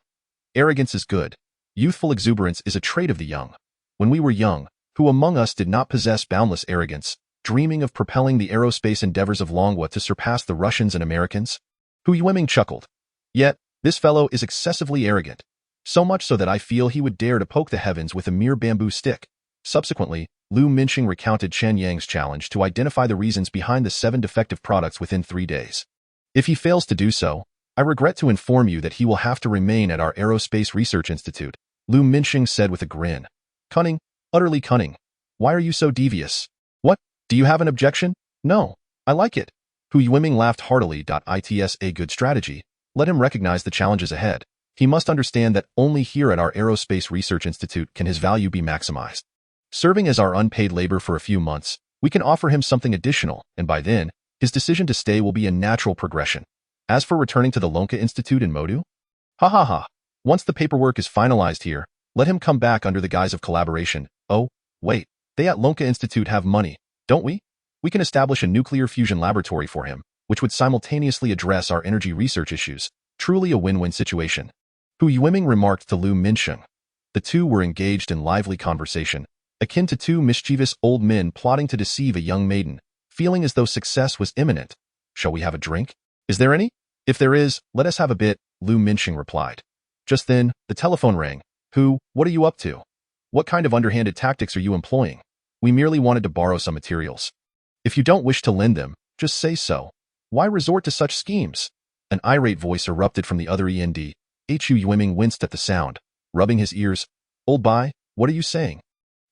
Arrogance is good. Youthful exuberance is a trait of the young. When we were young, who among us did not possess boundless arrogance, dreaming of propelling the aerospace endeavors of Longhua to surpass the Russians and Americans? Hu Yuiming chuckled. Yet, this fellow is excessively arrogant. So much so that I feel he would dare to poke the heavens with a mere bamboo stick. Subsequently, Lu Mingxing recounted Chen Yang's challenge to identify the reasons behind the 7 defective products within 3 days. If he fails to do so, I regret to inform you that he will have to remain at our Aerospace Research Institute, Lu Mingxing said with a grin. Cunning, utterly cunning. Why are you so devious? What? Do you have an objection? No, I like it. Hu Yuiming laughed heartily. It's a good strategy. Let him recognize the challenges ahead. He must understand that only here at our Aerospace Research Institute can his value be maximized. Serving as our unpaid labor for a few months, we can offer him something additional, and by then, his decision to stay will be a natural progression. As for returning to the Lonka Institute in Modu? Ha ha ha. Once the paperwork is finalized here, let him come back under the guise of collaboration. Oh, wait, they at Lonka Institute have money, don't we? We can establish a nuclear fusion laboratory for him, which would simultaneously address our energy research issues. Truly a win-win situation. Hu Yuiming remarked to Lu Mingxing. The two were engaged in lively conversation, akin to 2 mischievous old men plotting to deceive a young maiden, feeling as though success was imminent. Shall we have a drink? Is there any? If there is, let us have a bit, Lu Mingxing replied. Just then, the telephone rang. Hu, what are you up to? What kind of underhanded tactics are you employing? We merely wanted to borrow some materials. If you don't wish to lend them, just say so. Why resort to such schemes? An irate voice erupted from the other end. Hu Yuiming winced at the sound, rubbing his ears. Old Bai, what are you saying?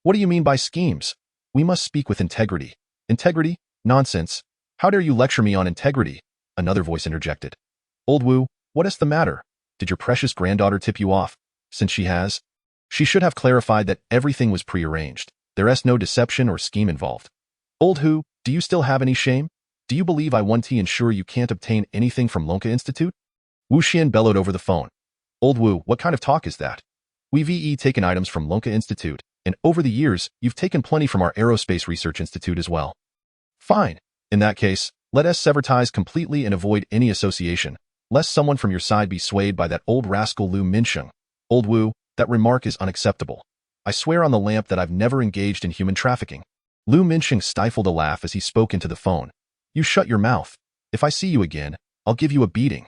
What do you mean by schemes? We must speak with integrity. Integrity? Nonsense. How dare you lecture me on integrity? Another voice interjected. Old Wu, what is the matter? Did your precious granddaughter tip you off? Since she has, she should have clarified that everything was prearranged. There's no deception or scheme involved. Old Hu, do you still have any shame? Do you believe I want to ensure you can't obtain anything from Lonka Institute? Wu Xian bellowed over the phone. Old Wu, what kind of talk is that? We've taken items from Lonka Institute, And over the years, you've taken plenty from our Aerospace Research Institute as well. Fine. In that case, let us sever ties completely and avoid any association, lest someone from your side be swayed by that old rascal Lu Minsheng. Old Wu, that remark is unacceptable. I swear on the lamp that I've never engaged in human trafficking. Lu Minsheng stifled a laugh as he spoke into the phone. You shut your mouth. If I see you again, I'll give you a beating.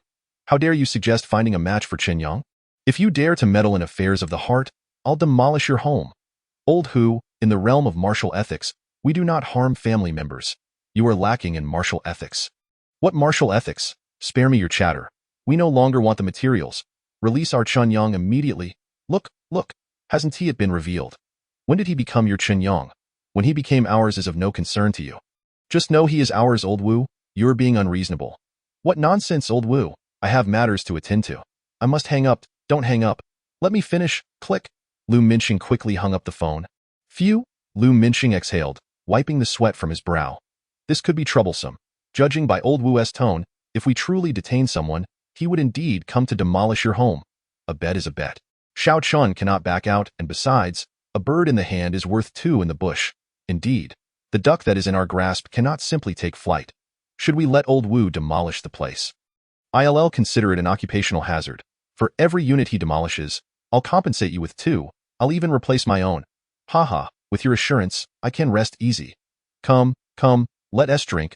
How dare you suggest finding a match for Chen Yang? If you dare to meddle in affairs of the heart, I'll demolish your home. Old Hu, in the realm of martial ethics, we do not harm family members. You are lacking in martial ethics. What martial ethics? Spare me your chatter. We no longer want the materials. Release our Chen Yang immediately. Look, hasn't he been revealed? When did he become your Chen Yang? When he became ours is of no concern to you. Just know he is ours, Old Wu. You're being unreasonable. What nonsense, Old Wu. I have matters to attend to. I must hang up. Don't hang up. Let me finish. Click. Lu Minsheng quickly hung up the phone. Phew. Lu Minsheng exhaled, wiping the sweat from his brow. This could be troublesome. Judging by Old Wu's tone, if we truly detain someone, he would indeed come to demolish your home. A bet is a bet. Xiao Chun cannot back out, and besides, a bird in the hand is worth two in the bush. Indeed, the duck that is in our grasp cannot simply take flight. Should we let Old Wu demolish the place? I'll consider it an occupational hazard. For every unit he demolishes, I'll compensate you with two. I'll even replace my own. Haha, with your assurance, I can rest easy. Come, let us drink.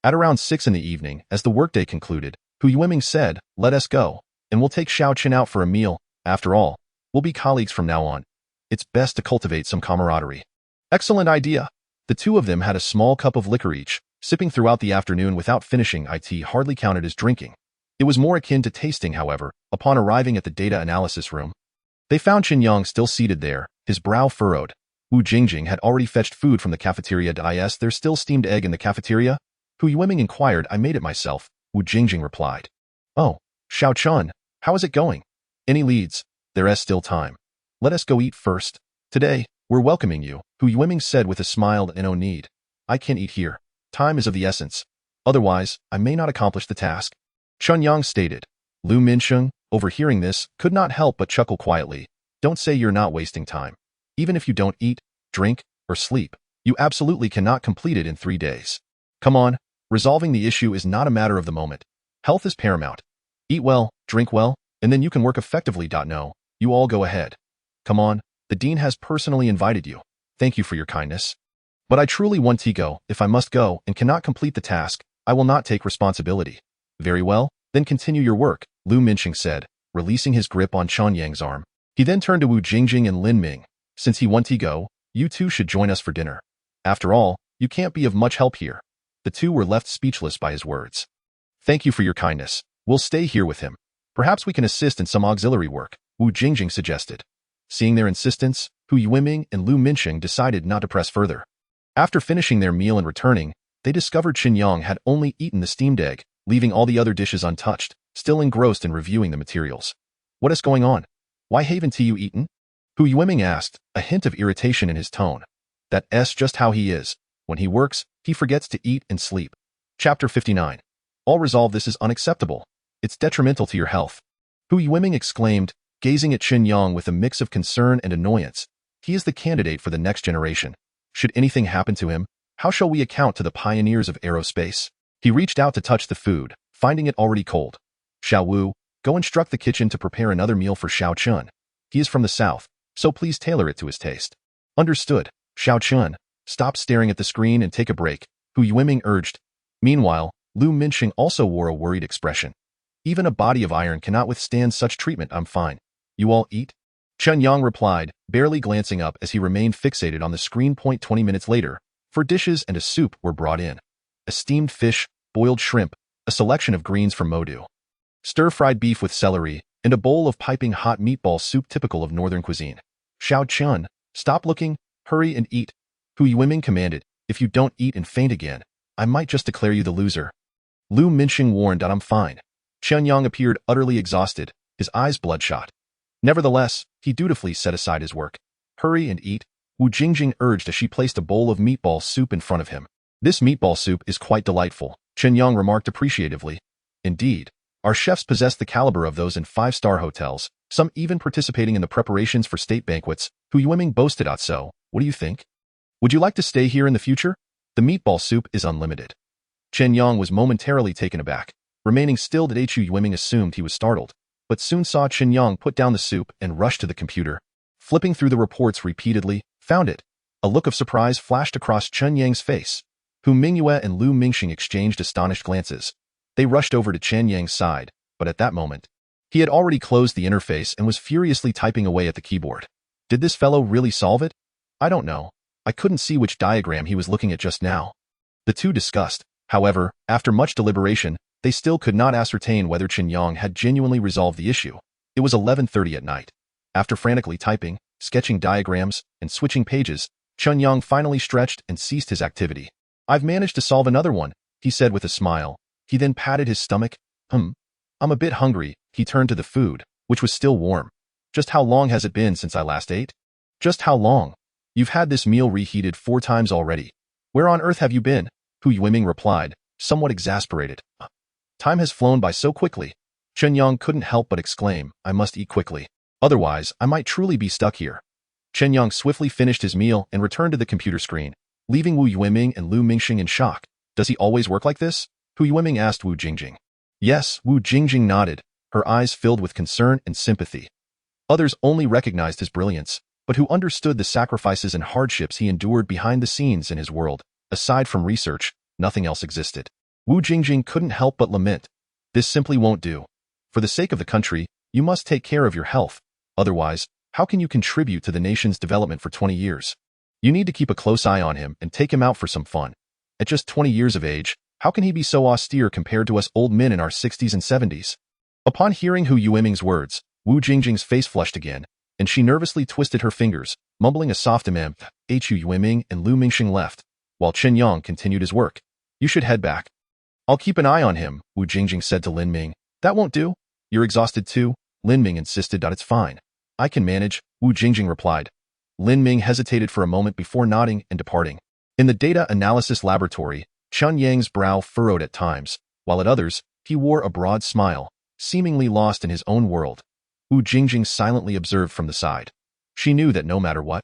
At around 6 in the evening, as the workday concluded, Hu Yueming said, let us go, and we'll take Xiao Chen out for a meal. After all, we'll be colleagues from now on. It's best to cultivate some camaraderie. Excellent idea. The two of them had a small cup of liquor each, sipping throughout the afternoon without finishing. It hardly counted as drinking. It was more akin to tasting, however, upon arriving at the data analysis room. They found Chen Yang still seated there, his brow furrowed. Wu Jingjing had already fetched food from the cafeteria. There's still steamed egg in the cafeteria? Hu Yueming inquired. I made it myself, Wu Jingjing replied. Oh, Xiao Chun, how is it going? Any leads? There's still time. Let us go eat first. Today, we're welcoming you, Hu Yueming said with a smile. No need. I can't eat here. Time is of the essence. Otherwise, I may not accomplish the task. Chen Yang stated. Lu Minsheng, overhearing this, could not help but chuckle quietly. Don't say you're not wasting time. Even if you don't eat, drink, or sleep, you absolutely cannot complete it in 3 days. Come on, resolving the issue is not a matter of the moment. Health is paramount. Eat well, drink well, and then you can work effectively. No, you all go ahead. Come on, the dean has personally invited you. Thank you for your kindness. But I truly want to go. If I must go and cannot complete the task, I will not take responsibility. Very well, then continue your work, Lu Minsheng said, releasing his grip on Chen Yang's arm. He then turned to Wu Jingjing and Lin Ming. Since he wants to go, you two should join us for dinner. After all, you can't be of much help here. The two were left speechless by his words. Thank you for your kindness. We'll stay here with him. Perhaps we can assist in some auxiliary work, Wu Jingjing suggested. Seeing their insistence, Hu Yueming and Lu Minsheng decided not to press further. After finishing their meal and returning, they discovered Chen Yang had only eaten the steamed egg, leaving all the other dishes untouched, still engrossed in reviewing the materials. What is going on? Why haven't you eaten? Hu Yueming asked, a hint of irritation in his tone. That's just how he is. When he works, he forgets to eat and sleep. Chapter 59. All resolve. This is unacceptable. It's detrimental to your health. Hu Yueming exclaimed, gazing at Chen Yang with a mix of concern and annoyance. He is the candidate for the next generation. Should anything happen to him, how shall we account to the pioneers of aerospace? He reached out to touch the food, finding it already cold. Xiao Wu, go instruct the kitchen to prepare another meal for Xiao Chun. He is from the south, so please tailor it to his taste. Understood. Xiao Chun, stop staring at the screen and take a break, Hu Yueming urged. Meanwhile, Lu Minsheng also wore a worried expression. Even a body of iron cannot withstand such treatment. I'm fine. You all eat? Chen Yang replied, barely glancing up as he remained fixated on the screen. 20 minutes later, 4 dishes and a soup were brought in. A steamed fish, boiled shrimp, a selection of greens from Modu, stir-fried beef with celery, and a bowl of piping hot meatball soup typical of northern cuisine. Xiao Chun, stop looking, hurry and eat, Hu Yueming commanded. If you don't eat and faint again, I might just declare you the loser. Lu Minsheng warned. I'm fine. Chen Yang appeared utterly exhausted, his eyes bloodshot. Nevertheless, he dutifully set aside his work. Hurry and eat, Wu Jingjing urged as she placed a bowl of meatball soup in front of him. This meatball soup is quite delightful, Chen Yang remarked appreciatively. Indeed, our chefs possess the caliber of those in 5-star hotels, some even participating in the preparations for state banquets, Hu Yuiming boasted. So, what do you think? Would you like to stay here in the future? The meatball soup is unlimited. Chen Yang was momentarily taken aback. Remaining still, Hu Yuiming assumed he was startled, but soon saw Chen Yang put down the soup and rush to the computer. Flipping through the reports repeatedly, found it. A look of surprise flashed across Chen Yang's face. Hu Mingyue and Lu Mingxing exchanged astonished glances. They rushed over to Chen Yang's side, but at that moment, he had already closed the interface and was furiously typing away at the keyboard. Did this fellow really solve it? I don't know. I couldn't see which diagram he was looking at just now. The two discussed. However, after much deliberation, they still could not ascertain whether Chen Yang had genuinely resolved the issue. It was 11:30 at night. After frantically typing, sketching diagrams, and switching pages, Chen Yang finally stretched and ceased his activity. I've managed to solve another one, he said with a smile. He then patted his stomach. I'm a bit hungry. He turned to the food, which was still warm. Just how long has it been since I last ate? Just how long? You've had this meal reheated 4 times already. Where on earth have you been? Hu Yuiming replied, somewhat exasperated. Time has flown by so quickly. Chen Yang couldn't help but exclaim, I must eat quickly. Otherwise, I might truly be stuck here. Chen Yang swiftly finished his meal and returned to the computer screen, leaving Wu Yuiming and Lu Mingxing in shock. Does he always work like this? Hu Yuiming asked Wu Jingjing. Yes, Wu Jingjing nodded, her eyes filled with concern and sympathy. Others only recognized his brilliance, but who understood the sacrifices and hardships he endured behind the scenes in his world. Aside from research, nothing else existed. Wu Jingjing couldn't help but lament. This simply won't do. For the sake of the country, you must take care of your health. Otherwise, how can you contribute to the nation's development for 20 years? You need to keep a close eye on him and take him out for some fun. At just 20 years of age, how can he be so austere compared to us old men in our 60s and 70s? Upon hearing Hu Yuiming's words, Wu Jingjing's face flushed again, and she nervously twisted her fingers, mumbling a soft demand. Hu Yuiming and Lu Mingxing left, while Chen Yang continued his work. You should head back. I'll keep an eye on him, Wu Jingjing said to Lin Ming. That won't do. You're exhausted too, Lin Ming insisted. It's fine. I can manage, Wu Jingjing replied. Lin Ming hesitated for a moment before nodding and departing. In the data analysis laboratory, Chen Yang's brow furrowed at times, while at others, he wore a broad smile, seemingly lost in his own world. Wu Jingjing silently observed from the side. She knew that no matter what,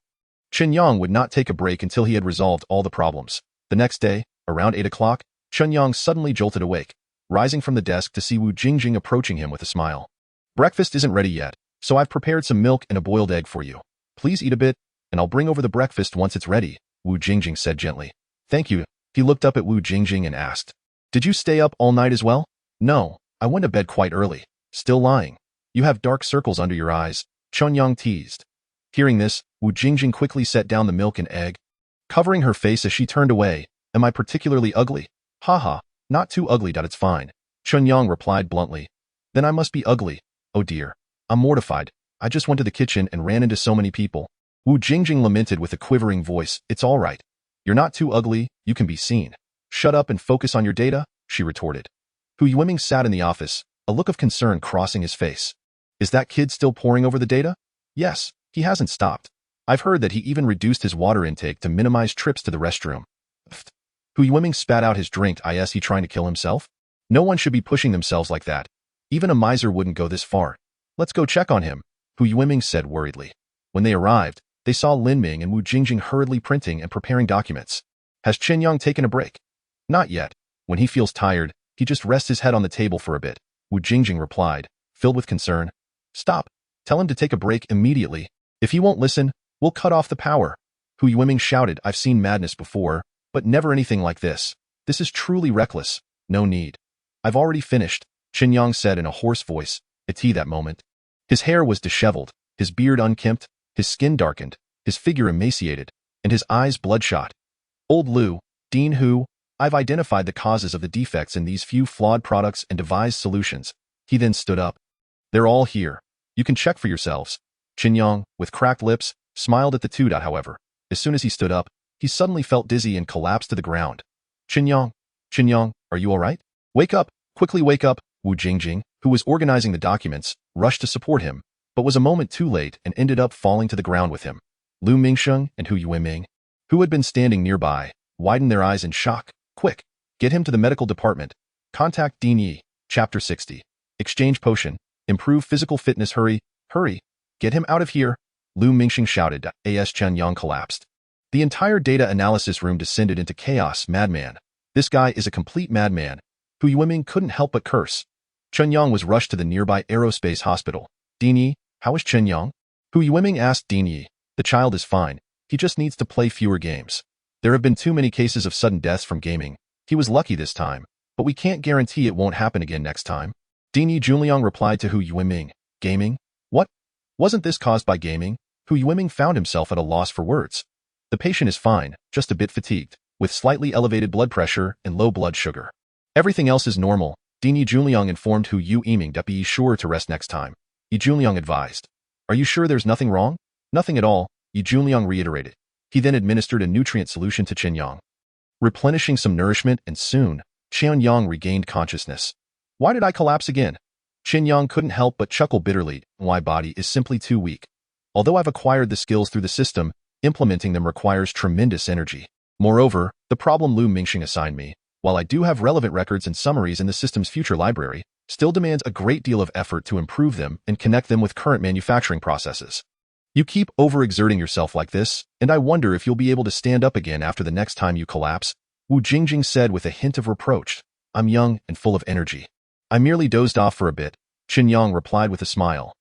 Chen Yang would not take a break until he had resolved all the problems. The next day, around 8 o'clock, Chen Yang suddenly jolted awake, rising from the desk to see Wu Jingjing approaching him with a smile. Breakfast isn't ready yet, so I've prepared some milk and a boiled egg for you. Please eat a bit, and I'll bring over the breakfast once it's ready, Wu Jingjing said gently. Thank you. He looked up at Wu Jingjing and asked, Did you stay up all night as well? No, I went to bed quite early. Still lying. You have dark circles under your eyes, Chen Yang teased. Hearing this, Wu Jingjing quickly set down the milk and egg, covering her face as she turned away. Am I particularly ugly? Haha, not too ugly. It's fine, Chen Yang replied bluntly. Then I must be ugly. Oh dear. I'm mortified. I just went to the kitchen and ran into so many people. Wu Jingjing lamented with a quivering voice. It's all right. You're not too ugly, you can be seen. Shut up and focus on your data, she retorted. Hu Yuiming sat in the office, a look of concern crossing his face. Is that kid still poring over the data? Yes, he hasn't stopped. I've heard that he even reduced his water intake to minimize trips to the restroom. Hu Yuiming spat out his drink. Is he trying to kill himself? No one should be pushing themselves like that. Even a miser wouldn't go this far. Let's go check on him, Hu Yuiming said worriedly. When they arrived, they saw Lin Ming and Wu Jingjing hurriedly printing and preparing documents. Has Chen Yang taken a break? Not yet. When he feels tired, he just rests his head on the table for a bit, Wu Jingjing replied, filled with concern. Stop. Tell him to take a break immediately. If he won't listen, we'll cut off the power. Hu Yuiming shouted. I've seen madness before, but never anything like this. This is truly reckless. No need. I've already finished, Chen Yang said in a hoarse voice. At that moment, his hair was disheveled, his beard unkempt, his skin darkened, his figure emaciated, and his eyes bloodshot. Old Lu, Dean Hu, I've identified the causes of the defects in these few flawed products and devised solutions. He then stood up. They're all here. You can check for yourselves. Chen Yang, with cracked lips, smiled at the two. However, as soon as he stood up, he suddenly felt dizzy and collapsed to the ground. Chen Yang, are you all right? Wake up, quickly wake up, Wu Jingjing, who was organizing the documents, rushed to support him, but was a moment too late and ended up falling to the ground with him. Lu Mingxing and Hu Yuiming, who had been standing nearby, widened their eyes in shock. Quick, get him to the medical department. Contact Dean Yi. Chapter 60. Exchange potion. Improve physical fitness. Hurry, get him out of here. Lu Mingxing shouted as Chen Yang collapsed. The entire data analysis room descended into chaos. Madman. This guy is a complete madman. Hu Yueming couldn't help but curse. Chen Yang was rushed to the nearby aerospace hospital. Dini, how is Chen Yang? Hu Yueming asked Dini. The child is fine. He just needs to play fewer games. There have been too many cases of sudden deaths from gaming. He was lucky this time, but we can't guarantee it won't happen again next time. Dini Junliang replied to Hu Yueming. Gaming? What? Wasn't this caused by gaming? Hu Yueming found himself at a loss for words. The patient is fine, just a bit fatigued, with slightly elevated blood pressure and low blood sugar. Everything else is normal. Dini Junliang informed Hu Yueming to be sure to rest next time. Yi Junliang advised. Are you sure there's nothing wrong? Nothing at all, Yi Junliang reiterated. He then administered a nutrient solution to Chen Yang, replenishing some nourishment, and soon, Chen Yang regained consciousness. Why did I collapse again? Chen Yang couldn't help but chuckle bitterly. My body is simply too weak. Although I've acquired the skills through the system, implementing them requires tremendous energy. Moreover, the problem Lu Mingxing assigned me, while I do have relevant records and summaries in the system's future library, still demands a great deal of effort to improve them and connect them with current manufacturing processes. You keep overexerting yourself like this, and I wonder if you'll be able to stand up again after the next time you collapse, Wu Jingjing said with a hint of reproach. I'm young and full of energy. I merely dozed off for a bit, Chen Yang replied with a smile.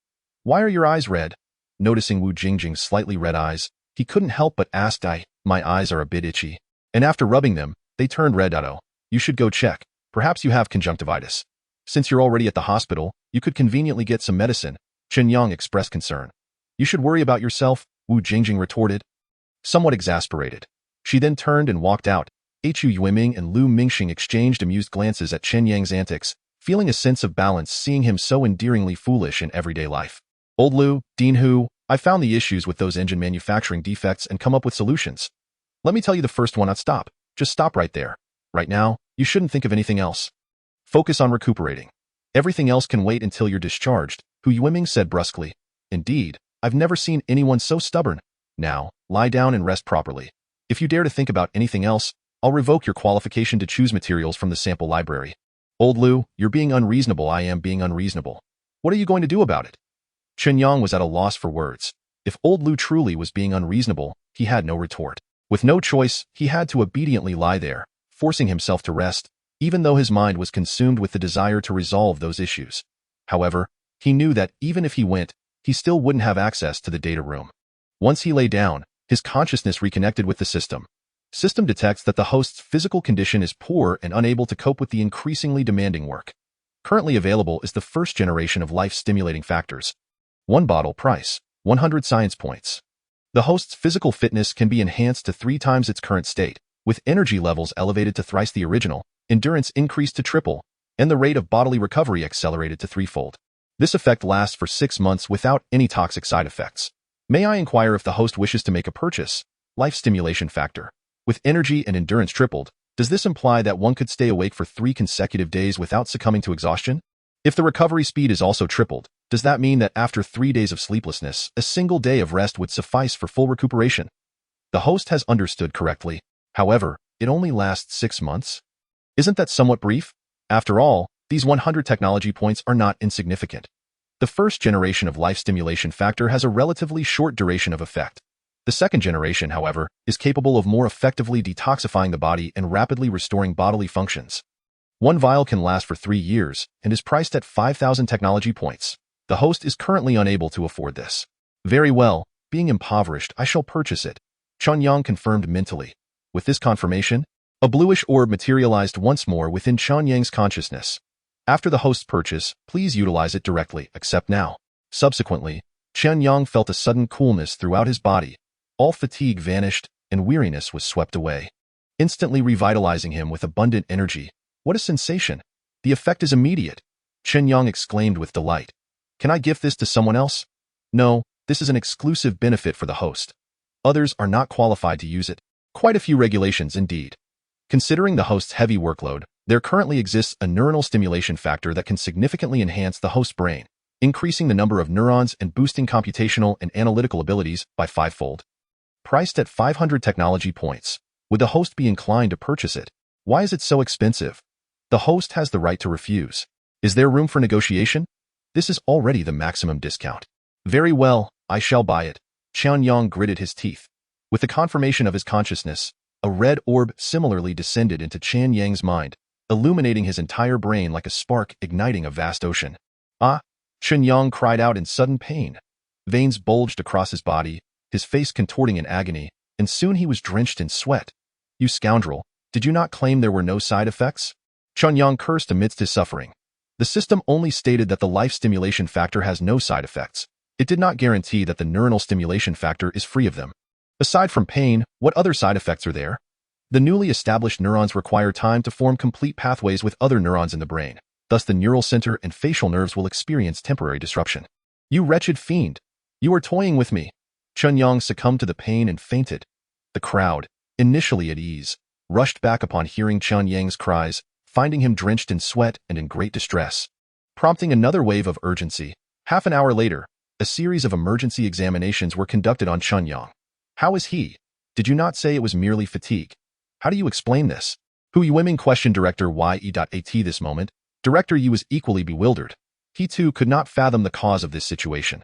Why are your eyes red? Noticing Wu Jingjing's slightly red eyes, he couldn't help but ask. My eyes are a bit itchy. And after rubbing them, they turned red. You should go check. Perhaps you have conjunctivitis. Since you're already at the hospital, you could conveniently get some medicine, Chen Yang expressed concern. You should worry about yourself, Wu Jingjing retorted. Somewhat exasperated. She then turned and walked out. Hu Yueming and Lu Mingxing exchanged amused glances at Chen Yang's antics, feeling a sense of balance seeing him so endearingly foolish in everyday life. Old Lu, Dean Hu, I found the issues with those engine manufacturing defects and come up with solutions. Let me tell you the first one. Stop. Just stop right there. Right now, you shouldn't think of anything else. Focus on recuperating. Everything else can wait until you're discharged, Hu Yueming said brusquely. Indeed, I've never seen anyone so stubborn. Now, lie down and rest properly. If you dare to think about anything else, I'll revoke your qualification to choose materials from the sample library. Old Lu, you're being unreasonable. I am being unreasonable. What are you going to do about it? Chen Yang was at a loss for words. If Old Lu truly was being unreasonable, he had no retort. With no choice, he had to obediently lie there, forcing himself to rest, even though his mind was consumed with the desire to resolve those issues. However, he knew that even if he went, he still wouldn't have access to the data room. Once he lay down, his consciousness reconnected with the system. System detects that the host's physical condition is poor and unable to cope with the increasingly demanding work. Currently available is the first generation of life-stimulating factors. 1 bottle price, 100 science points. The host's physical fitness can be enhanced to 3 times its current state, with energy levels elevated to thrice the original, endurance increased to triple, and the rate of bodily recovery accelerated to 3-fold. This effect lasts for 6 months without any toxic side effects. May I inquire if the host wishes to make a purchase? Life stimulation factor. With energy and endurance tripled, does this imply that one could stay awake for 3 consecutive days without succumbing to exhaustion? If the recovery speed is also tripled, does that mean that after 3 days of sleeplessness, a single day of rest would suffice for full recuperation? The host has understood correctly. However, it only lasts 6 months? Isn't that somewhat brief? After all, these 100 technology points are not insignificant. The first generation of life stimulation factor has a relatively short duration of effect. The second generation, however, is capable of more effectively detoxifying the body and rapidly restoring bodily functions. 1 vial can last for 3 years and is priced at 5,000 technology points. The host is currently unable to afford this. Very well, being impoverished, I shall purchase it, Chen Yang confirmed mentally. With this confirmation, a bluish orb materialized once more within Chen Yang's consciousness. After the host's purchase, please utilize it directly, except now. Subsequently, Chen Yang felt a sudden coolness throughout his body. All fatigue vanished, and weariness was swept away, instantly revitalizing him with abundant energy. What a sensation! The effect is immediate, Chen Yang exclaimed with delight. Can I gift this to someone else? No, this is an exclusive benefit for the host. Others are not qualified to use it. Quite a few regulations indeed. Considering the host's heavy workload, there currently exists a neuronal stimulation factor that can significantly enhance the host's brain, increasing the number of neurons and boosting computational and analytical abilities by 5-fold. Priced at 500 technology points, would the host be inclined to purchase it? Why is it so expensive? The host has the right to refuse. Is there room for negotiation? This is already the maximum discount. Very well, I shall buy it. Chen Yang gritted his teeth. With the confirmation of his consciousness, a red orb similarly descended into Chen Yang's mind, illuminating his entire brain like a spark igniting a vast ocean. Ah! Chen Yang cried out in sudden pain. Veins bulged across his body, his face contorting in agony, and soon he was drenched in sweat. You scoundrel, did you not claim there were no side effects? Chen Yang cursed amidst his suffering. The system only stated that the life stimulation factor has no side effects. It did not guarantee that the neuronal stimulation factor is free of them. Aside from pain, what other side effects are there? The newly established neurons require time to form complete pathways with other neurons in the brain. Thus the neural center and facial nerves will experience temporary disruption. You wretched fiend! You are toying with me! Chen Yang succumbed to the pain and fainted. The crowd, initially at ease, rushed back upon hearing Chen Yang's cries, finding him drenched in sweat and in great distress. Prompting another wave of urgency, half an hour later, a series of emergency examinations were conducted on Chen Yang. How is he? Did you not say it was merely fatigue? How do you explain this? Hu Yuiming questioned Director Ye.At this moment. Director Yi was equally bewildered. He too could not fathom the cause of this situation.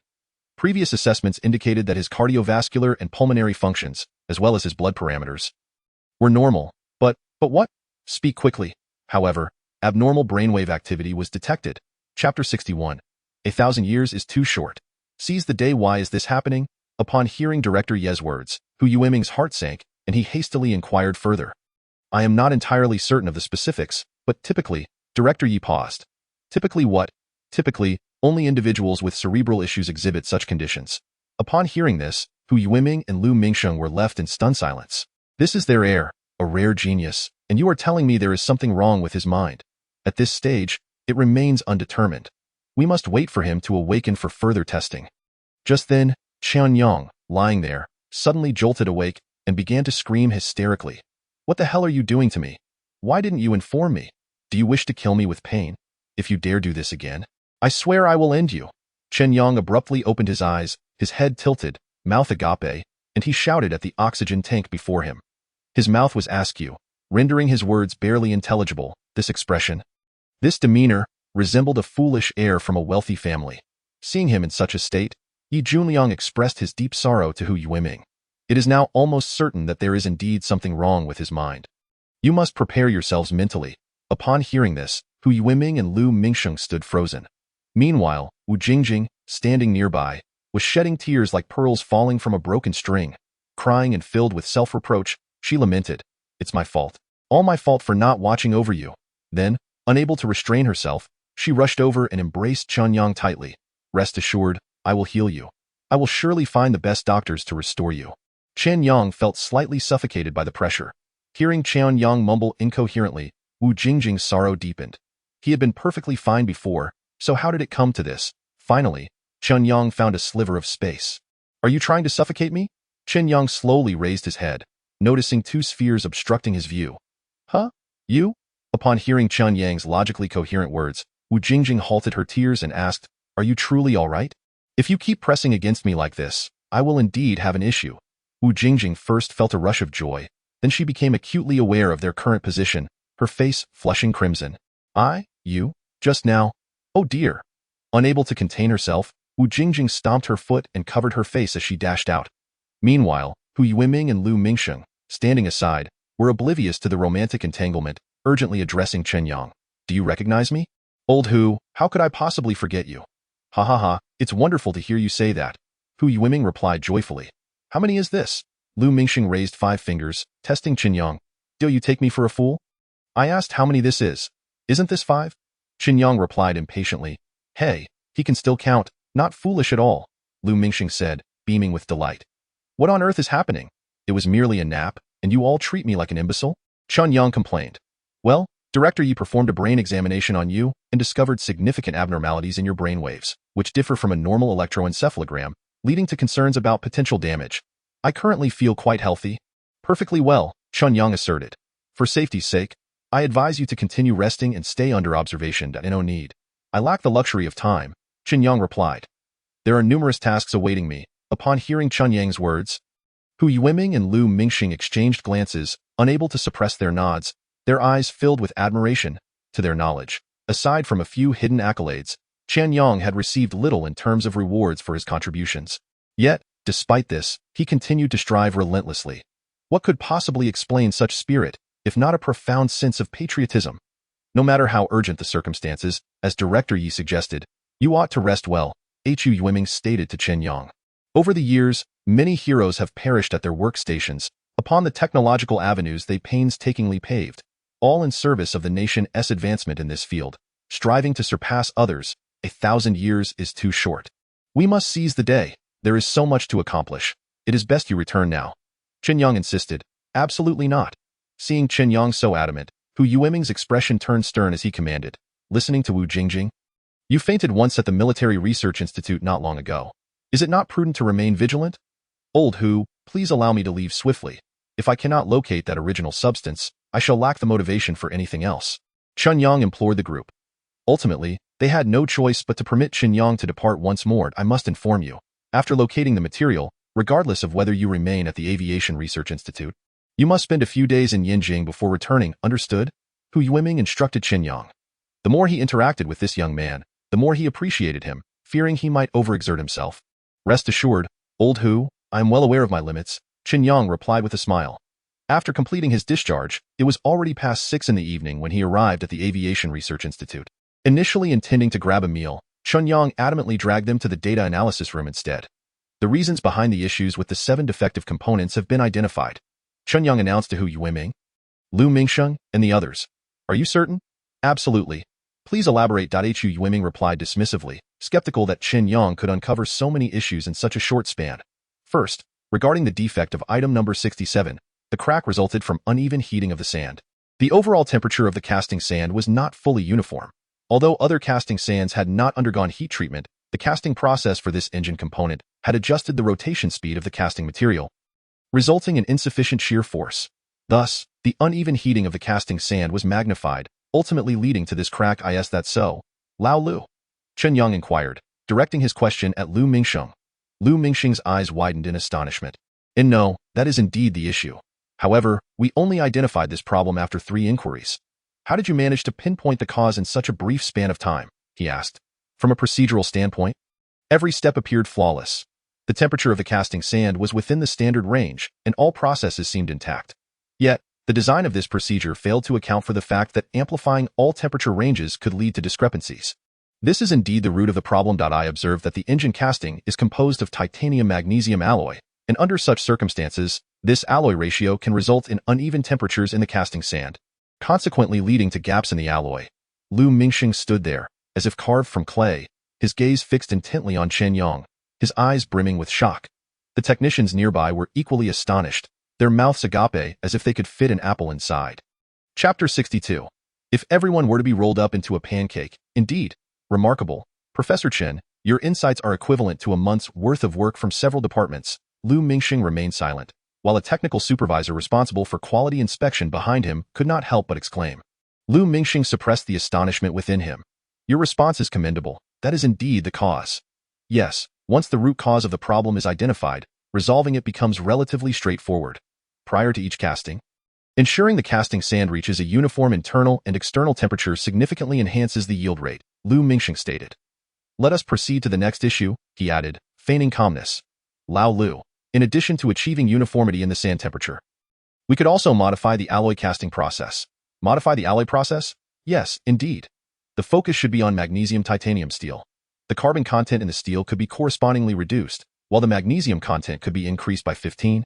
Previous assessments indicated that his cardiovascular and pulmonary functions, as well as his blood parameters, were normal. But what? Speak quickly. However, abnormal brainwave activity was detected. Chapter 61. 1,000 years is too short. Seize the day. Why is this happening? Upon hearing Director Ye's words, Hu Yuiming's heart sank, and he hastily inquired further. I am not entirely certain of the specifics, but typically, Director Yi paused. Typically what? Typically, only individuals with cerebral issues exhibit such conditions. Upon hearing this, Hu Yuiming and Lu Mingsheng were left in stunned silence. This is their heir, a rare genius, and you are telling me there is something wrong with his mind. At this stage, it remains undetermined. We must wait for him to awaken for further testing. Just then, Chen Yang, lying there, suddenly jolted awake and began to scream hysterically. What the hell are you doing to me? Why didn't you inform me? Do you wish to kill me with pain? If you dare do this again, I swear I will end you. Chen Yang abruptly opened his eyes, his head tilted, mouth agape, and he shouted at the oxygen tank before him. His mouth was askew, rendering his words barely intelligible. This expression, this demeanor, resembled a foolish heir from a wealthy family. Seeing him in such a state, Yi Junliang expressed his deep sorrow to Hu Yuiming. It is now almost certain that there is indeed something wrong with his mind. You must prepare yourselves mentally. Upon hearing this, Hu Yuiming and Lu Mingsheng stood frozen. Meanwhile, Wu Jingjing, standing nearby, was shedding tears like pearls falling from a broken string. Crying and filled with self-reproach, she lamented, It's my fault. All my fault for not watching over you. Then, unable to restrain herself, she rushed over and embraced Chen Yang tightly. Rest assured, I will heal you. I will surely find the best doctors to restore you. Chen Yang felt slightly suffocated by the pressure. Hearing Chen Yang mumble incoherently, Wu Jingjing's sorrow deepened. He had been perfectly fine before, so how did it come to this? Finally, Chen Yang found a sliver of space. Are you trying to suffocate me? Chen Yang slowly raised his head, noticing two spheres obstructing his view. Huh? You? Upon hearing Chen Yang's logically coherent words, Wu Jingjing halted her tears and asked, Are you truly all right? If you keep pressing against me like this, I will indeed have an issue. Wu Jingjing first felt a rush of joy, then she became acutely aware of their current position, her face flushing crimson. You? Just now? Oh dear. Unable to contain herself, Wu Jingjing stomped her foot and covered her face as she dashed out. Meanwhile, Hu Yuiming and Lu Mingsheng, standing aside, were oblivious to the romantic entanglement, urgently addressing Chen Yang. Do you recognize me? Old Hu, how could I possibly forget you? Ha ha ha, it's wonderful to hear you say that. Hu Yuiming replied joyfully. How many is this? Lu Mingsheng raised 5 fingers, testing Chen Yang. Do you take me for a fool? I asked how many this is. Isn't this 5? Chen Yang replied impatiently. Hey, he can still count, not foolish at all, Lu Mingsheng said, beaming with delight. What on earth is happening? It was merely a nap, and you all treat me like an imbecile? Chen Yang complained. Well, Director Yi performed a brain examination on you and discovered significant abnormalities in your brain waves, which differ from a normal electroencephalogram, leading to concerns about potential damage. I currently feel quite healthy. Perfectly well, Chen Yang asserted. For safety's sake, I advise you to continue resting and stay under observation. No need. I lack the luxury of time, Chen Yang replied. There are numerous tasks awaiting me. Upon hearing Chen Yang's words, Hu Yuiming and Lu Mingsheng exchanged glances, unable to suppress their nods, their eyes filled with admiration. To their knowledge, aside from a few hidden accolades, Chen Yang had received little in terms of rewards for his contributions. Yet, Despite this, he continued to strive relentlessly. What could possibly explain such spirit, if not a profound sense of patriotism? No matter how urgent the circumstances, as Director Yi suggested, you ought to rest well, Hu Yueming stated to Chen Yang. Over the years, many heroes have perished at their workstations, upon the technological avenues they painstakingly paved, all in service of the nation's advancement in this field, striving to surpass others. 1,000 years is too short. We must seize the day. There is so much to accomplish. It is best you return now. Chen Yang insisted. Absolutely not. Seeing Chen Yang so adamant, Hu Yueming's expression turned stern as he commanded, listening to Wu Jingjing. You fainted once at the Military Research Institute not long ago. Is it not prudent to remain vigilant? Old Hu, please allow me to leave swiftly. If I cannot locate that original substance, I shall lack the motivation for anything else. Chen Yang implored the group. Ultimately, they had no choice but to permit Chen Yang to depart once more. I must inform you, after locating the material, regardless of whether you remain at the Aviation Research Institute, you must spend a few days in Yinjing before returning, understood? Hu Yueming instructed Chen Yang. The more he interacted with this young man, the more he appreciated him, fearing he might overexert himself. Rest assured, old Hu, I am well aware of my limits, Chen Yang replied with a smile. After completing his discharge, it was already past 6 in the evening when he arrived at the Aviation Research Institute. Initially intending to grab a meal, Chen Yang adamantly dragged them to the data analysis room instead. The reasons behind the issues with the 7 defective components have been identified, Chen Yang announced to Hu Yueming, Lu Mingsheng, and the others. Are you certain? Absolutely. Please elaborate. Hu Yueming replied dismissively, skeptical that Chen Yang could uncover so many issues in such a short span. First, regarding the defect of item number 67, the crack resulted from uneven heating of the sand. The overall temperature of the casting sand was not fully uniform. Although other casting sands had not undergone heat treatment, the casting process for this engine component had adjusted the rotation speed of the casting material, resulting in insufficient shear force. Thus, the uneven heating of the casting sand was magnified, ultimately leading to this crack. Is that so? Lao Lu? Chen Yang inquired, directing his question at Lu Mingsheng. Lu Mingsheng's eyes widened in astonishment. And no, that is indeed the issue. However, we only identified this problem after 3 inquiries. How did you manage to pinpoint the cause in such a brief span of time? He asked. From a procedural standpoint, every step appeared flawless. The temperature of the casting sand was within the standard range, and all processes seemed intact. Yet, the design of this procedure failed to account for the fact that amplifying all temperature ranges could lead to discrepancies. This is indeed the root of the problem. I observed that the engine casting is composed of titanium-magnesium alloy, and under such circumstances, this alloy ratio can result in uneven temperatures in the casting sand, consequently leading to gaps in the alloy. Lu Mingsheng stood there, as if carved from clay, his gaze fixed intently on Chen Yang, his eyes brimming with shock. The technicians nearby were equally astonished, their mouths agape as if they could fit an apple inside. Chapter 62. If everyone were to be rolled up into a pancake, indeed, remarkable. Professor Chen, your insights are equivalent to a month's worth of work from several departments. Lu Mingsheng remained silent, while a technical supervisor responsible for quality inspection behind him could not help but exclaim. Lu Mingsheng suppressed the astonishment within him. Your response is commendable. That is indeed the cause. Yes, once the root cause of the problem is identified, resolving it becomes relatively straightforward. Prior to each casting, ensuring the casting sand reaches a uniform internal and external temperature significantly enhances the yield rate, Lu Mingsheng stated. Let us proceed to the next issue, he added, feigning calmness. Lao Lu, in addition to achieving uniformity in the sand temperature, we could also modify the alloy casting process. Modify the alloy process? Yes, indeed. The focus should be on magnesium-titanium steel. The carbon content in the steel could be correspondingly reduced, while the magnesium content could be increased by 15,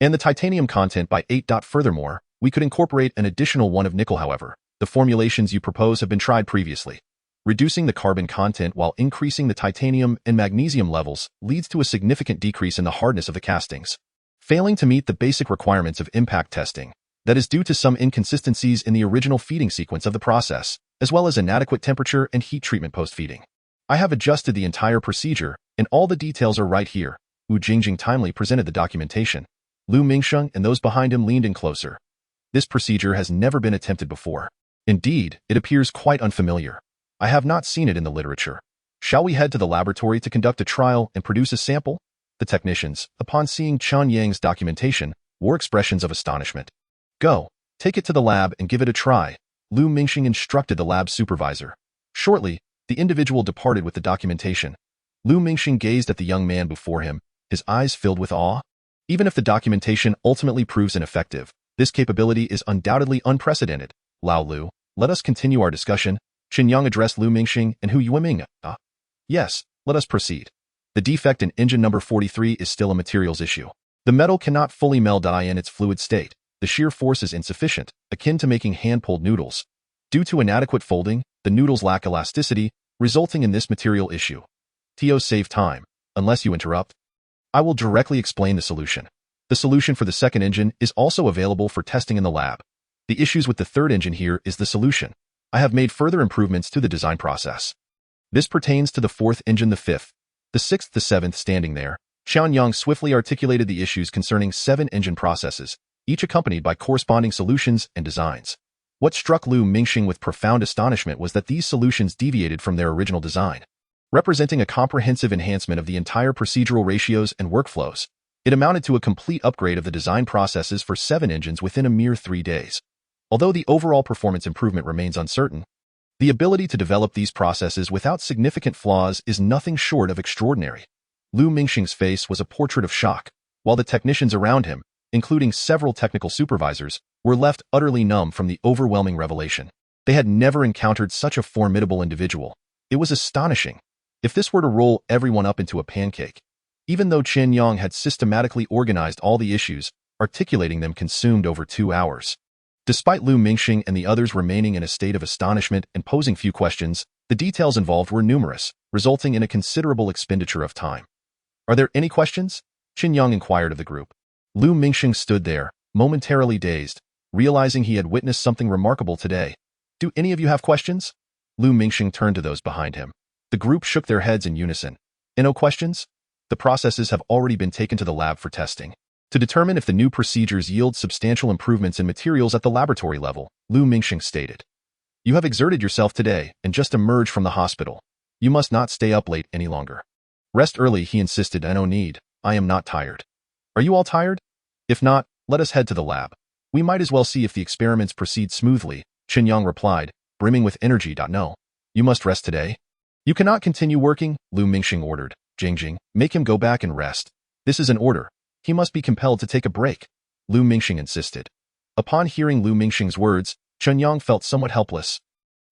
and the titanium content by 8. Furthermore, we could incorporate an additional 1 of nickel. However, the formulations you propose have been tried previously. Reducing the carbon content while increasing the titanium and magnesium levels leads to a significant decrease in the hardness of the castings, failing to meet the basic requirements of impact testing. That is due to some inconsistencies in the original feeding sequence of the process, as well as inadequate temperature and heat treatment post-feeding. I have adjusted the entire procedure, and all the details are right here. Wu Jingjing timely presented the documentation. Lu Mingsheng and those behind him leaned in closer. This procedure has never been attempted before. Indeed, it appears quite unfamiliar. I have not seen it in the literature. Shall we head to the laboratory to conduct a trial and produce a sample? The technicians, upon seeing Chen Yang's documentation, wore expressions of astonishment. Go, take it to the lab and give it a try, Lu Mingsheng instructed the lab supervisor. Shortly, the individual departed with the documentation. Lu Mingsheng gazed at the young man before him, his eyes filled with awe. Even if the documentation ultimately proves ineffective, this capability is undoubtedly unprecedented. Lao Lu, let us continue our discussion. Chen Yang addressed Lu Mingxing and Hu Yueming. Yes, let us proceed. The defect in engine number 43 is still a materials issue. The metal cannot fully melt in its fluid state. The shear force is insufficient, akin to making hand-pulled noodles. Due to inadequate folding, the noodles lack elasticity, resulting in this material issue. TO save time, unless you interrupt. I will directly explain the solution. The solution for the second engine is also available for testing in the lab. The issues with the third engine here is the solution. I have made further improvements to the design process. This pertains to the fourth engine, the fifth, the sixth, the seventh. Standing there, Chen Yang swiftly articulated the issues concerning 7 engine processes, each accompanied by corresponding solutions and designs. What struck Lu Mingxing with profound astonishment was that these solutions deviated from their original design, representing a comprehensive enhancement of the entire procedural ratios and workflows. It amounted to a complete upgrade of the design processes for 7 engines within a mere 3 days. Although the overall performance improvement remains uncertain, the ability to develop these processes without significant flaws is nothing short of extraordinary. Lu Mingxing's face was a portrait of shock, while the technicians around him, including several technical supervisors, were left utterly numb from the overwhelming revelation. They had never encountered such a formidable individual. It was astonishing. If this were to roll everyone up into a pancake, even though Chen Yang had systematically organized all the issues, articulating them consumed over 2 hours. Despite Lu Mingxing and the others remaining in a state of astonishment and posing few questions, the details involved were numerous, resulting in a considerable expenditure of time. Are there any questions? Chen Yang inquired of the group. Lu Mingxing stood there, momentarily dazed, realizing he had witnessed something remarkable today. Do any of you have questions? Lu Mingxing turned to those behind him. The group shook their heads in unison. No questions? The processes have already been taken to the lab for testing. To determine if the new procedures yield substantial improvements in materials at the laboratory level, Lu Mingxing stated. You have exerted yourself today and just emerged from the hospital. You must not stay up late any longer. Rest early, he insisted. No need. I am not tired. Are you all tired? If not, let us head to the lab. We might as well see if the experiments proceed smoothly, Chen Yang replied, brimming with energy. No. You must rest today. You cannot continue working, Lu Mingxing ordered. Jingjing, make him go back and rest. This is an order. He must be compelled to take a break, Lu Mingxing insisted. Upon hearing Lu Mingxing's words, Chen Yang felt somewhat helpless.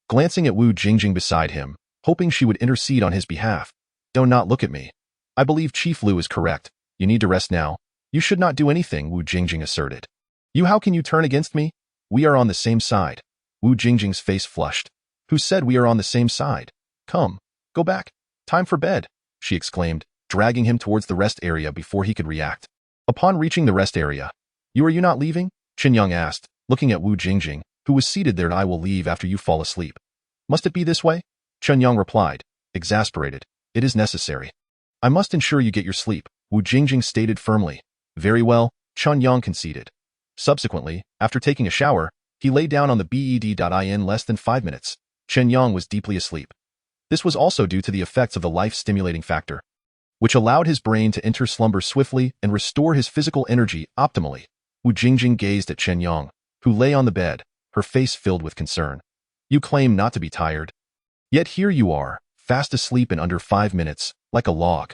Glancing at Wu Jingjing beside him, hoping she would intercede on his behalf. Do not look at me. I believe Chief Lu is correct. You need to rest now. You should not do anything, Wu Jingjing asserted. How can you turn against me? We are on the same side. Wu Jingjing's face flushed. Who said we are on the same side? Come, go back. Time for bed, she exclaimed, dragging him towards the rest area before he could react. Upon reaching the rest area, Are you not leaving? Chen Yang asked, looking at Wu Jingjing, who was seated there. I will leave after you fall asleep. Must it be this way? Chen Yang replied, exasperated. It is necessary. I must ensure you get your sleep, Wu Jingjing stated firmly. Very well, Chen Yang conceded. Subsequently, after taking a shower, he lay down on the bed. In less than 5 minutes, Chen Yang was deeply asleep. This was also due to the effects of the life-stimulating factor, which allowed his brain to enter slumber swiftly and restore his physical energy optimally. Wu Jingjing gazed at Chen Yang, who lay on the bed, her face filled with concern. You claim not to be tired. Yet here you are, fast asleep in under 5 minutes, like a log.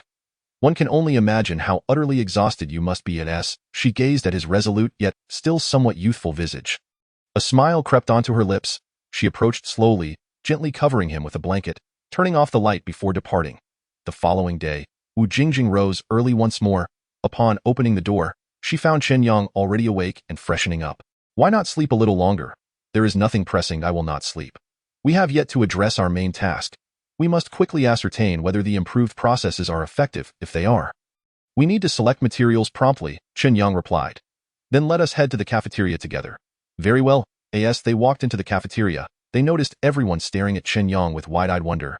One can only imagine how utterly exhausted you must be. She gazed at his resolute yet still somewhat youthful visage. A smile crept onto her lips. She approached slowly, gently covering him with a blanket, turning off the light before departing. The following day, Wu Jingjing rose early once more. Upon opening the door, she found Chen Yang already awake and freshening up. Why not sleep a little longer? There is nothing pressing. I will not sleep. We have yet to address our main task. We must quickly ascertain whether the improved processes are effective. If they are, we need to select materials promptly, Chen Yang replied. Then let us head to the cafeteria together. Very well. As they walked into the cafeteria, they noticed everyone staring at Chen Yang with wide-eyed wonder.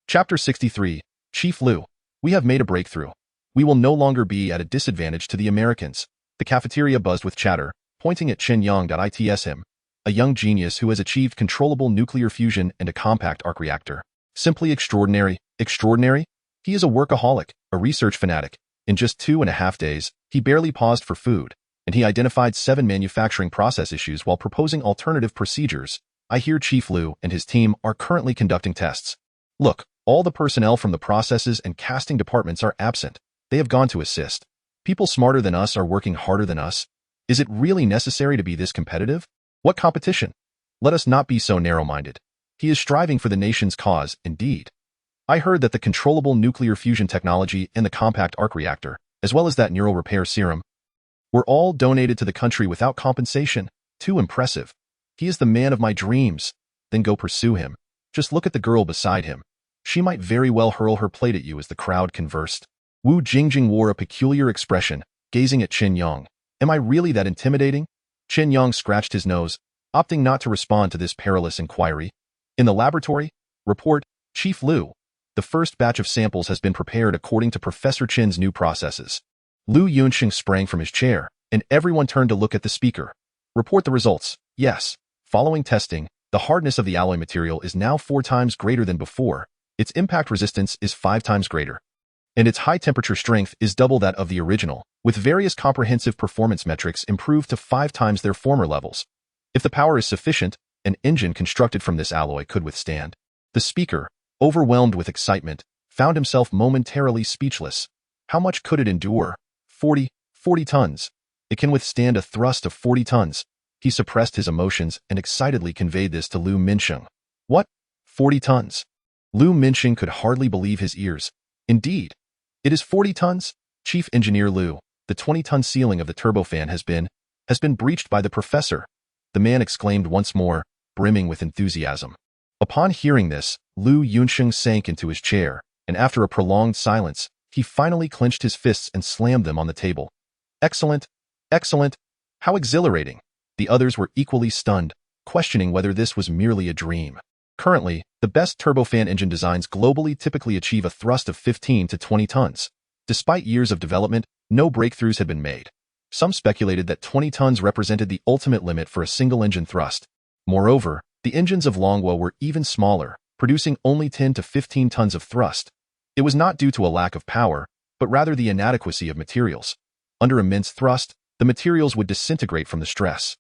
Chapter 63, Chief Lu. We have made a breakthrough. We will no longer be at a disadvantage to the Americans. The cafeteria buzzed with chatter, pointing at Chen Yang. It's him, a young genius who has achieved controllable nuclear fusion and a compact arc reactor. Simply extraordinary. Extraordinary? He is a workaholic, a research fanatic. In just 2.5 days, he barely paused for food, and he identified 7 manufacturing process issues while proposing alternative procedures. I hear Chief Lu and his team are currently conducting tests. Look, all the personnel from the processes and casting departments are absent. They have gone to assist. People smarter than us are working harder than us. Is it really necessary to be this competitive? What competition? Let us not be so narrow-minded. He is striving for the nation's cause, indeed. I heard that the controllable nuclear fusion technology and the compact arc reactor, as well as that neural repair serum, were all donated to the country without compensation. Too impressive. He is the man of my dreams. Then go pursue him. Just look at the girl beside him. She might very well hurl her plate at you as the crowd conversed. Wu Jingjing wore a peculiar expression, gazing at Chen Yang. Am I really that intimidating? Chen Yang scratched his nose, opting not to respond to this perilous inquiry. In the laboratory, report, Chief Liu. The first batch of samples has been prepared according to Professor Chen's new processes. Liu Yunxing sprang from his chair, and everyone turned to look at the speaker. Report the results. Yes. Following testing, the hardness of the alloy material is now 4 times greater than before. Its impact resistance is 5 times greater. And its high-temperature strength is double that of the original, with various comprehensive performance metrics improved to 5 times their former levels. If the power is sufficient, an engine constructed from this alloy could withstand. The speaker, overwhelmed with excitement, found himself momentarily speechless. How much could it endure? 40 tons. It can withstand a thrust of 40 tons. He suppressed his emotions and excitedly conveyed this to Liu Minsheng. What? 40 tons? Liu Minsheng could hardly believe his ears. Indeed. It is 40 tons? Chief Engineer Liu, the 20-ton ceiling of the turbofan has been breached by the professor. The man exclaimed once more, brimming with enthusiasm. Upon hearing this, Liu Yunxing sank into his chair, and after a prolonged silence, he finally clenched his fists and slammed them on the table. Excellent! Excellent! How exhilarating! The others were equally stunned, questioning whether this was merely a dream. Currently, the best turbofan engine designs globally typically achieve a thrust of 15 to 20 tons. Despite years of development, no breakthroughs had been made. Some speculated that 20 tons represented the ultimate limit for a single engine thrust. Moreover, the engines of Longwa were even smaller, producing only 10 to 15 tons of thrust. It was not due to a lack of power, but rather the inadequacy of materials. Under immense thrust, the materials would disintegrate from the stress.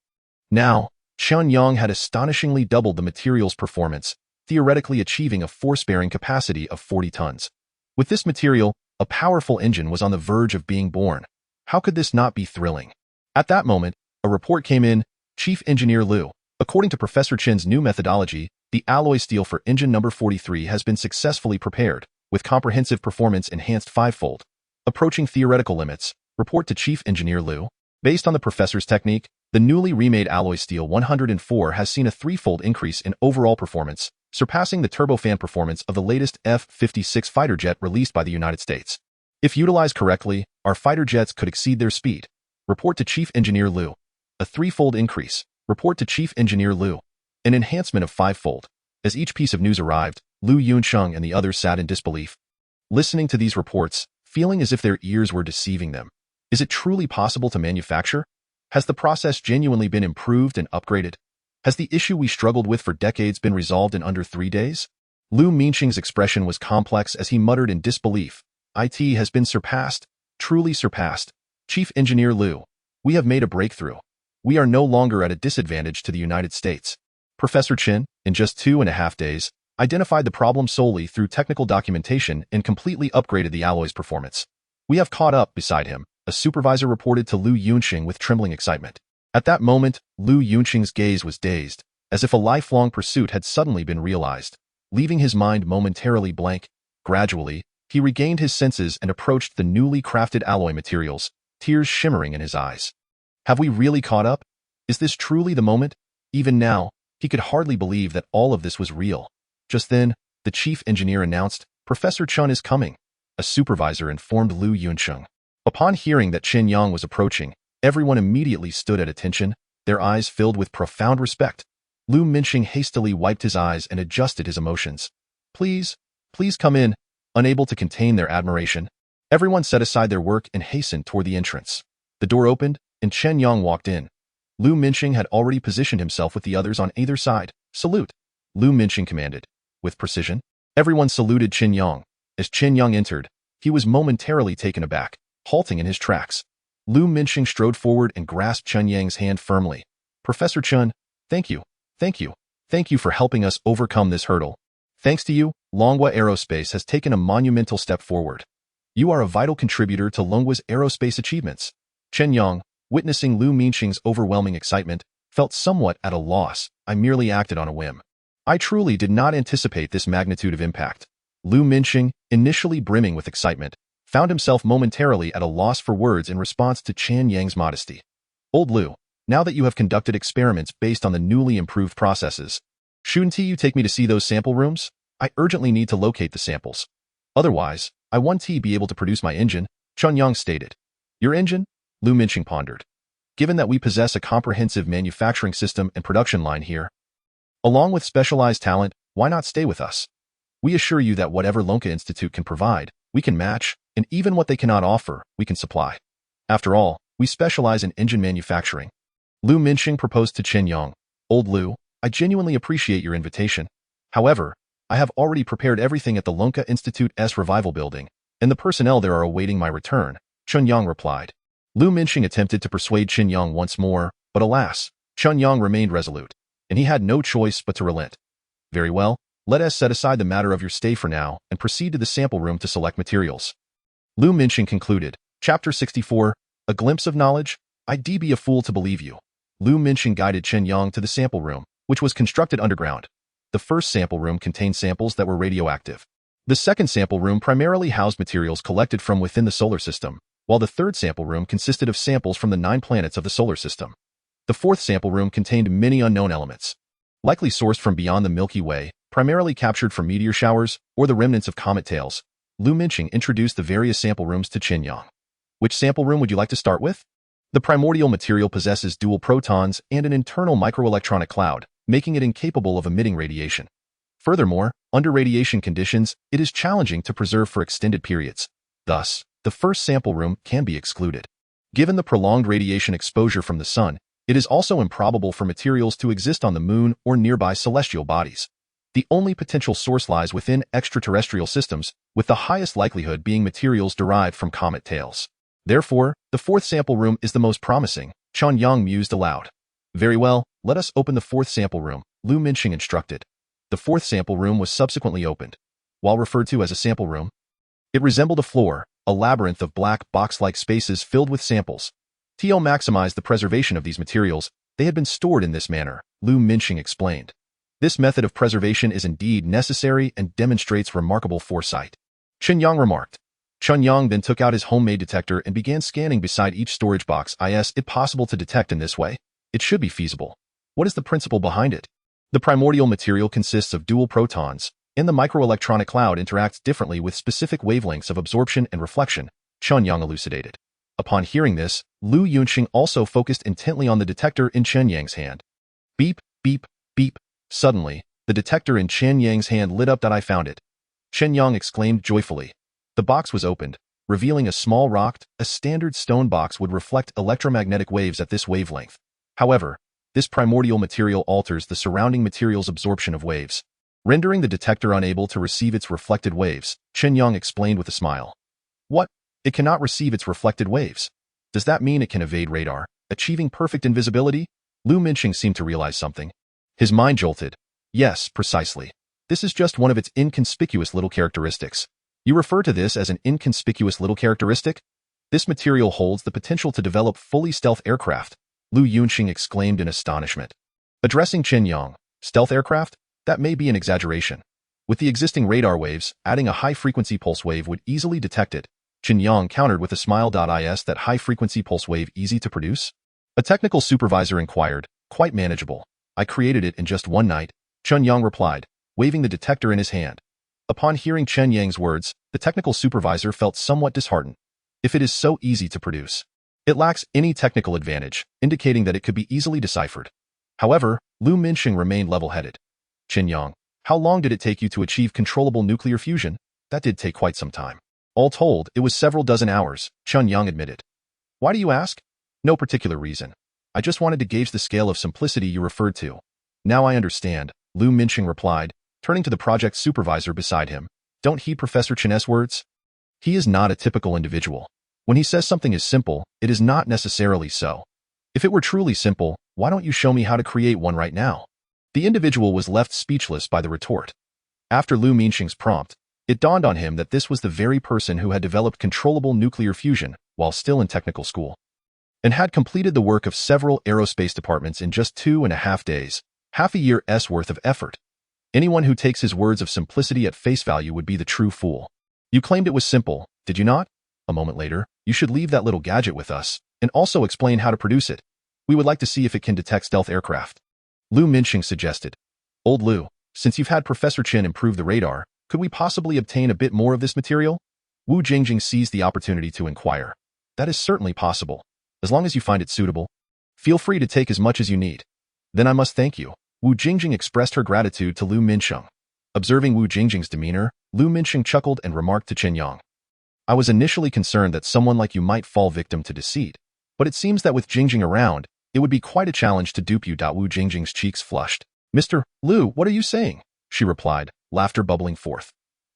Now, Chen Yang had astonishingly doubled the material's performance, theoretically achieving a force-bearing capacity of 40 tons. With this material, a powerful engine was on the verge of being born. How could this not be thrilling? At that moment, a report came in, Chief Engineer Liu. According to Professor Chen's new methodology, the alloy steel for engine number 43 has been successfully prepared, with comprehensive performance enhanced 5-fold. Approaching theoretical limits, report to Chief Engineer Liu. Based on the professor's technique, the newly remade alloy steel 104 has seen a 3-fold increase in overall performance, surpassing the turbofan performance of the latest F-56 fighter jet released by the United States. If utilized correctly, our fighter jets could exceed their speed. Report to Chief Engineer Liu. A 3-fold increase. Report to Chief Engineer Liu. An enhancement of 5-fold. As each piece of news arrived, Liu Yunsheng and the others sat in disbelief, listening to these reports, feeling as if their ears were deceiving them. Is it truly possible to manufacture? Has the process genuinely been improved and upgraded? Has the issue we struggled with for decades been resolved in under 3 days? Liu Minsheng's expression was complex as he muttered in disbelief. IT has been surpassed, truly surpassed. Chief Engineer Liu, we have made a breakthrough. We are no longer at a disadvantage to the United States. Professor Chen, in just 2.5 days, identified the problem solely through technical documentation and completely upgraded the alloy's performance. We have caught up beside him, a supervisor reported to Liu Yunxing with trembling excitement. At that moment, Liu Yunxing's gaze was dazed, as if a lifelong pursuit had suddenly been realized. Leaving his mind momentarily blank, gradually, he regained his senses and approached the newly crafted alloy materials, tears shimmering in his eyes. Have we really caught up? Is this truly the moment? Even now, he could hardly believe that all of this was real. Just then, the chief engineer announced, Professor Chen is coming. A supervisor informed Liu Yunsheng. Upon hearing that Chen Yang was approaching, everyone immediately stood at attention, their eyes filled with profound respect. Liu Minsheng hastily wiped his eyes and adjusted his emotions. Please come in. Unable to contain their admiration, everyone set aside their work and hastened toward the entrance. The door opened, and Chen Yang walked in. Liu Minsheng had already positioned himself with the others on either side. Salute! Liu Minsheng commanded. With precision, everyone saluted Chen Yang. As Chen Yang entered, he was momentarily taken aback, halting in his tracks. Liu Minsheng strode forward and grasped Chen Yang's hand firmly. Professor Chen, thank you for helping us overcome this hurdle. Thanks to you, Longwa Aerospace has taken a monumental step forward. You are a vital contributor to Longwa's aerospace achievements. Chen Yang, witnessing Lu Minxing's overwhelming excitement, felt somewhat at a loss. I merely acted on a whim. I truly did not anticipate this magnitude of impact. Lu Minxing, initially brimming with excitement, found himself momentarily at a loss for words in response to Chen Yang's modesty. Old Lu, now that you have conducted experiments based on the newly improved processes, shouldn't you take me to see those sample rooms? I urgently need to locate the samples. Otherwise, I won't be able to produce my engine, Chen Yang stated. Your engine? Lu Minxing pondered. Given that we possess a comprehensive manufacturing system and production line here, along with specialized talent, why not stay with us? We assure you that whatever Lonka Institute can provide, we can match, and even what they cannot offer, we can supply. After all, we specialize in engine manufacturing. Lu Minxing proposed to Chen Yang. Old Lu, I genuinely appreciate your invitation. However, I have already prepared everything at the Lonka Institute's revival building, and the personnel there are awaiting my return, Chen Yang replied. Lu Minxing attempted to persuade Chen Yang once more, but alas, Chen Yang remained resolute, and he had no choice but to relent. Very well, let us set aside the matter of your stay for now and proceed to the sample room to select materials. Lu Minxing concluded. Chapter 64, A Glimpse of Knowledge? I'd be a fool to believe you. Lu Minxing guided Chen Yang to the sample room, which was constructed underground. The first sample room contained samples that were radioactive. The second sample room primarily housed materials collected from within the solar system, while the third sample room consisted of samples from the 9 planets of the solar system. The fourth sample room contained many unknown elements, likely sourced from beyond the Milky Way, primarily captured from meteor showers or the remnants of comet tails. Lu Minxing introduced the various sample rooms to Chen Yang. Which sample room would you like to start with? The primordial material possesses dual protons and an internal microelectronic cloud, making it incapable of emitting radiation. Furthermore, under radiation conditions, it is challenging to preserve for extended periods. Thus, the first sample room can be excluded. Given the prolonged radiation exposure from the sun, it is also improbable for materials to exist on the moon or nearby celestial bodies. The only potential source lies within extraterrestrial systems, with the highest likelihood being materials derived from comet tails. Therefore, the fourth sample room is the most promising, Chen Yang mused aloud. Very well, let us open the fourth sample room, Lu Minxing instructed. The fourth sample room was subsequently opened. While referred to as a sample room, it resembled a floor, a labyrinth of black box-like spaces filled with samples. To maximize the preservation of these materials, they had been stored in this manner, Lu Minxing explained. This method of preservation is indeed necessary and demonstrates remarkable foresight. Chen Yang remarked. Chen Yang then took out his homemade detector and began scanning beside each storage box. Is it possible to detect in this way? It should be feasible. What is the principle behind it? The primordial material consists of dual protons, and the microelectronic cloud interacts differently with specific wavelengths of absorption and reflection, Chen Yang elucidated. Upon hearing this, Lu Minxing also focused intently on the detector in Chen Yang's hand. Beep, beep, beep. Suddenly, the detector in Chen Yang's hand lit up. I found it. Chen Yang exclaimed joyfully. The box was opened, revealing a small rocked, a standard stone box would reflect electromagnetic waves at this wavelength. However, this primordial material alters the surrounding material's absorption of waves, rendering the detector unable to receive its reflected waves, Chen Yang explained with a smile. What? It cannot receive its reflected waves? Does that mean it can evade radar, achieving perfect invisibility? Lu Minxing seemed to realize something. His mind jolted. Yes, precisely. This is just one of its inconspicuous little characteristics. You refer to this as an inconspicuous little characteristic? This material holds the potential to develop fully stealth aircraft, Lu Minxing exclaimed in astonishment. Addressing Chen Yang, stealth aircraft? That may be an exaggeration. With the existing radar waves, adding a high-frequency pulse wave would easily detect it. Chen Yang countered with a smile. Is that high-frequency pulse wave easy to produce? A technical supervisor inquired. Quite manageable. I created it in just one night, Chen Yang replied, waving the detector in his hand. Upon hearing Chen Yang's words, the technical supervisor felt somewhat disheartened. If it is so easy to produce, it lacks any technical advantage, indicating that it could be easily deciphered. However, Lu Minxing remained level-headed. Chen Yang, how long did it take you to achieve controllable nuclear fusion? That did take quite some time. All told, it was several dozen hours, Chen Yang admitted. Why do you ask? No particular reason. I just wanted to gauge the scale of simplicity you referred to. Now I understand, Lu Minxing replied, turning to the project supervisor beside him. Don't heed Professor Chen's words? He is not a typical individual. When he says something is simple, it is not necessarily so. If it were truly simple, why don't you show me how to create one right now? The individual was left speechless by the retort. After Lu Minxing's prompt, It dawned on him that this was the very person who had developed controllable nuclear fusion while still in technical school, and had completed the work of several aerospace departments in just 2.5 days, half a year's worth of effort. Anyone who takes his words of simplicity at face value would be the true fool. You claimed it was simple, did you not? A moment later, you should leave that little gadget with us, and also explain how to produce it. We would like to see if it can detect stealth aircraft. Lu Minxing suggested. Old Lu, since you've had Professor Chen improve the radar, could we possibly obtain a bit more of this material? Wu Jingjing seized the opportunity to inquire. That is certainly possible. As long as you find it suitable, feel free to take as much as you need. Then I must thank you. Wu Jingjing expressed her gratitude to Lu Minxing. Observing Wu Jingjing's demeanor, Lu Minxing chuckled and remarked to Chen Yang. I was initially concerned that someone like you might fall victim to deceit, but it seems that with Jingjing around, it would be quite a challenge to dupe you. Wu Jingjing's cheeks flushed. Mr. Lu, what are you saying? She replied, laughter bubbling forth.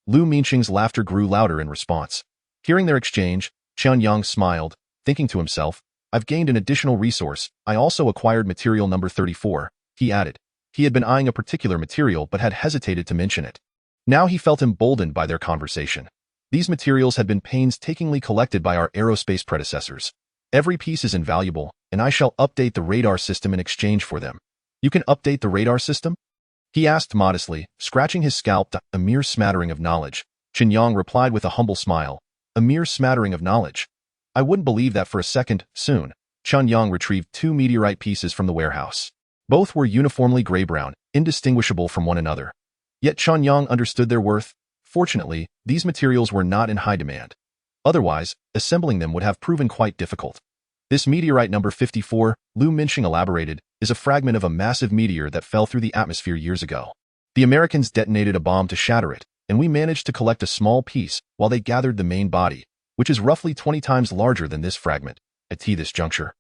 Lu Minxing's laughter grew louder in response. Hearing their exchange, Chen Yang smiled, thinking to himself, I've gained an additional resource. I also acquired material number 34, he added. He had been eyeing a particular material but had hesitated to mention it. Now he felt emboldened by their conversation. These materials had been painstakingly collected by our aerospace predecessors. Every piece is invaluable, and I shall update the radar system in exchange for them. You can update the radar system? He asked modestly, scratching his scalp. A mere smattering of knowledge. Chen Yang replied with a humble smile. A mere smattering of knowledge. I wouldn't believe that for a second. Soon, Chen Yang retrieved 2 meteorite pieces from the warehouse. Both were uniformly gray-brown, indistinguishable from one another. Yet Chen Yang understood their worth. Fortunately, these materials were not in high demand. Otherwise, assembling them would have proven quite difficult. This meteorite number 54, Lu Minxing elaborated, is a fragment of a massive meteor that fell through the atmosphere years ago. The Americans detonated a bomb to shatter it, and we managed to collect a small piece while they gathered the main body, which is roughly 20 times larger than this fragment. At this juncture,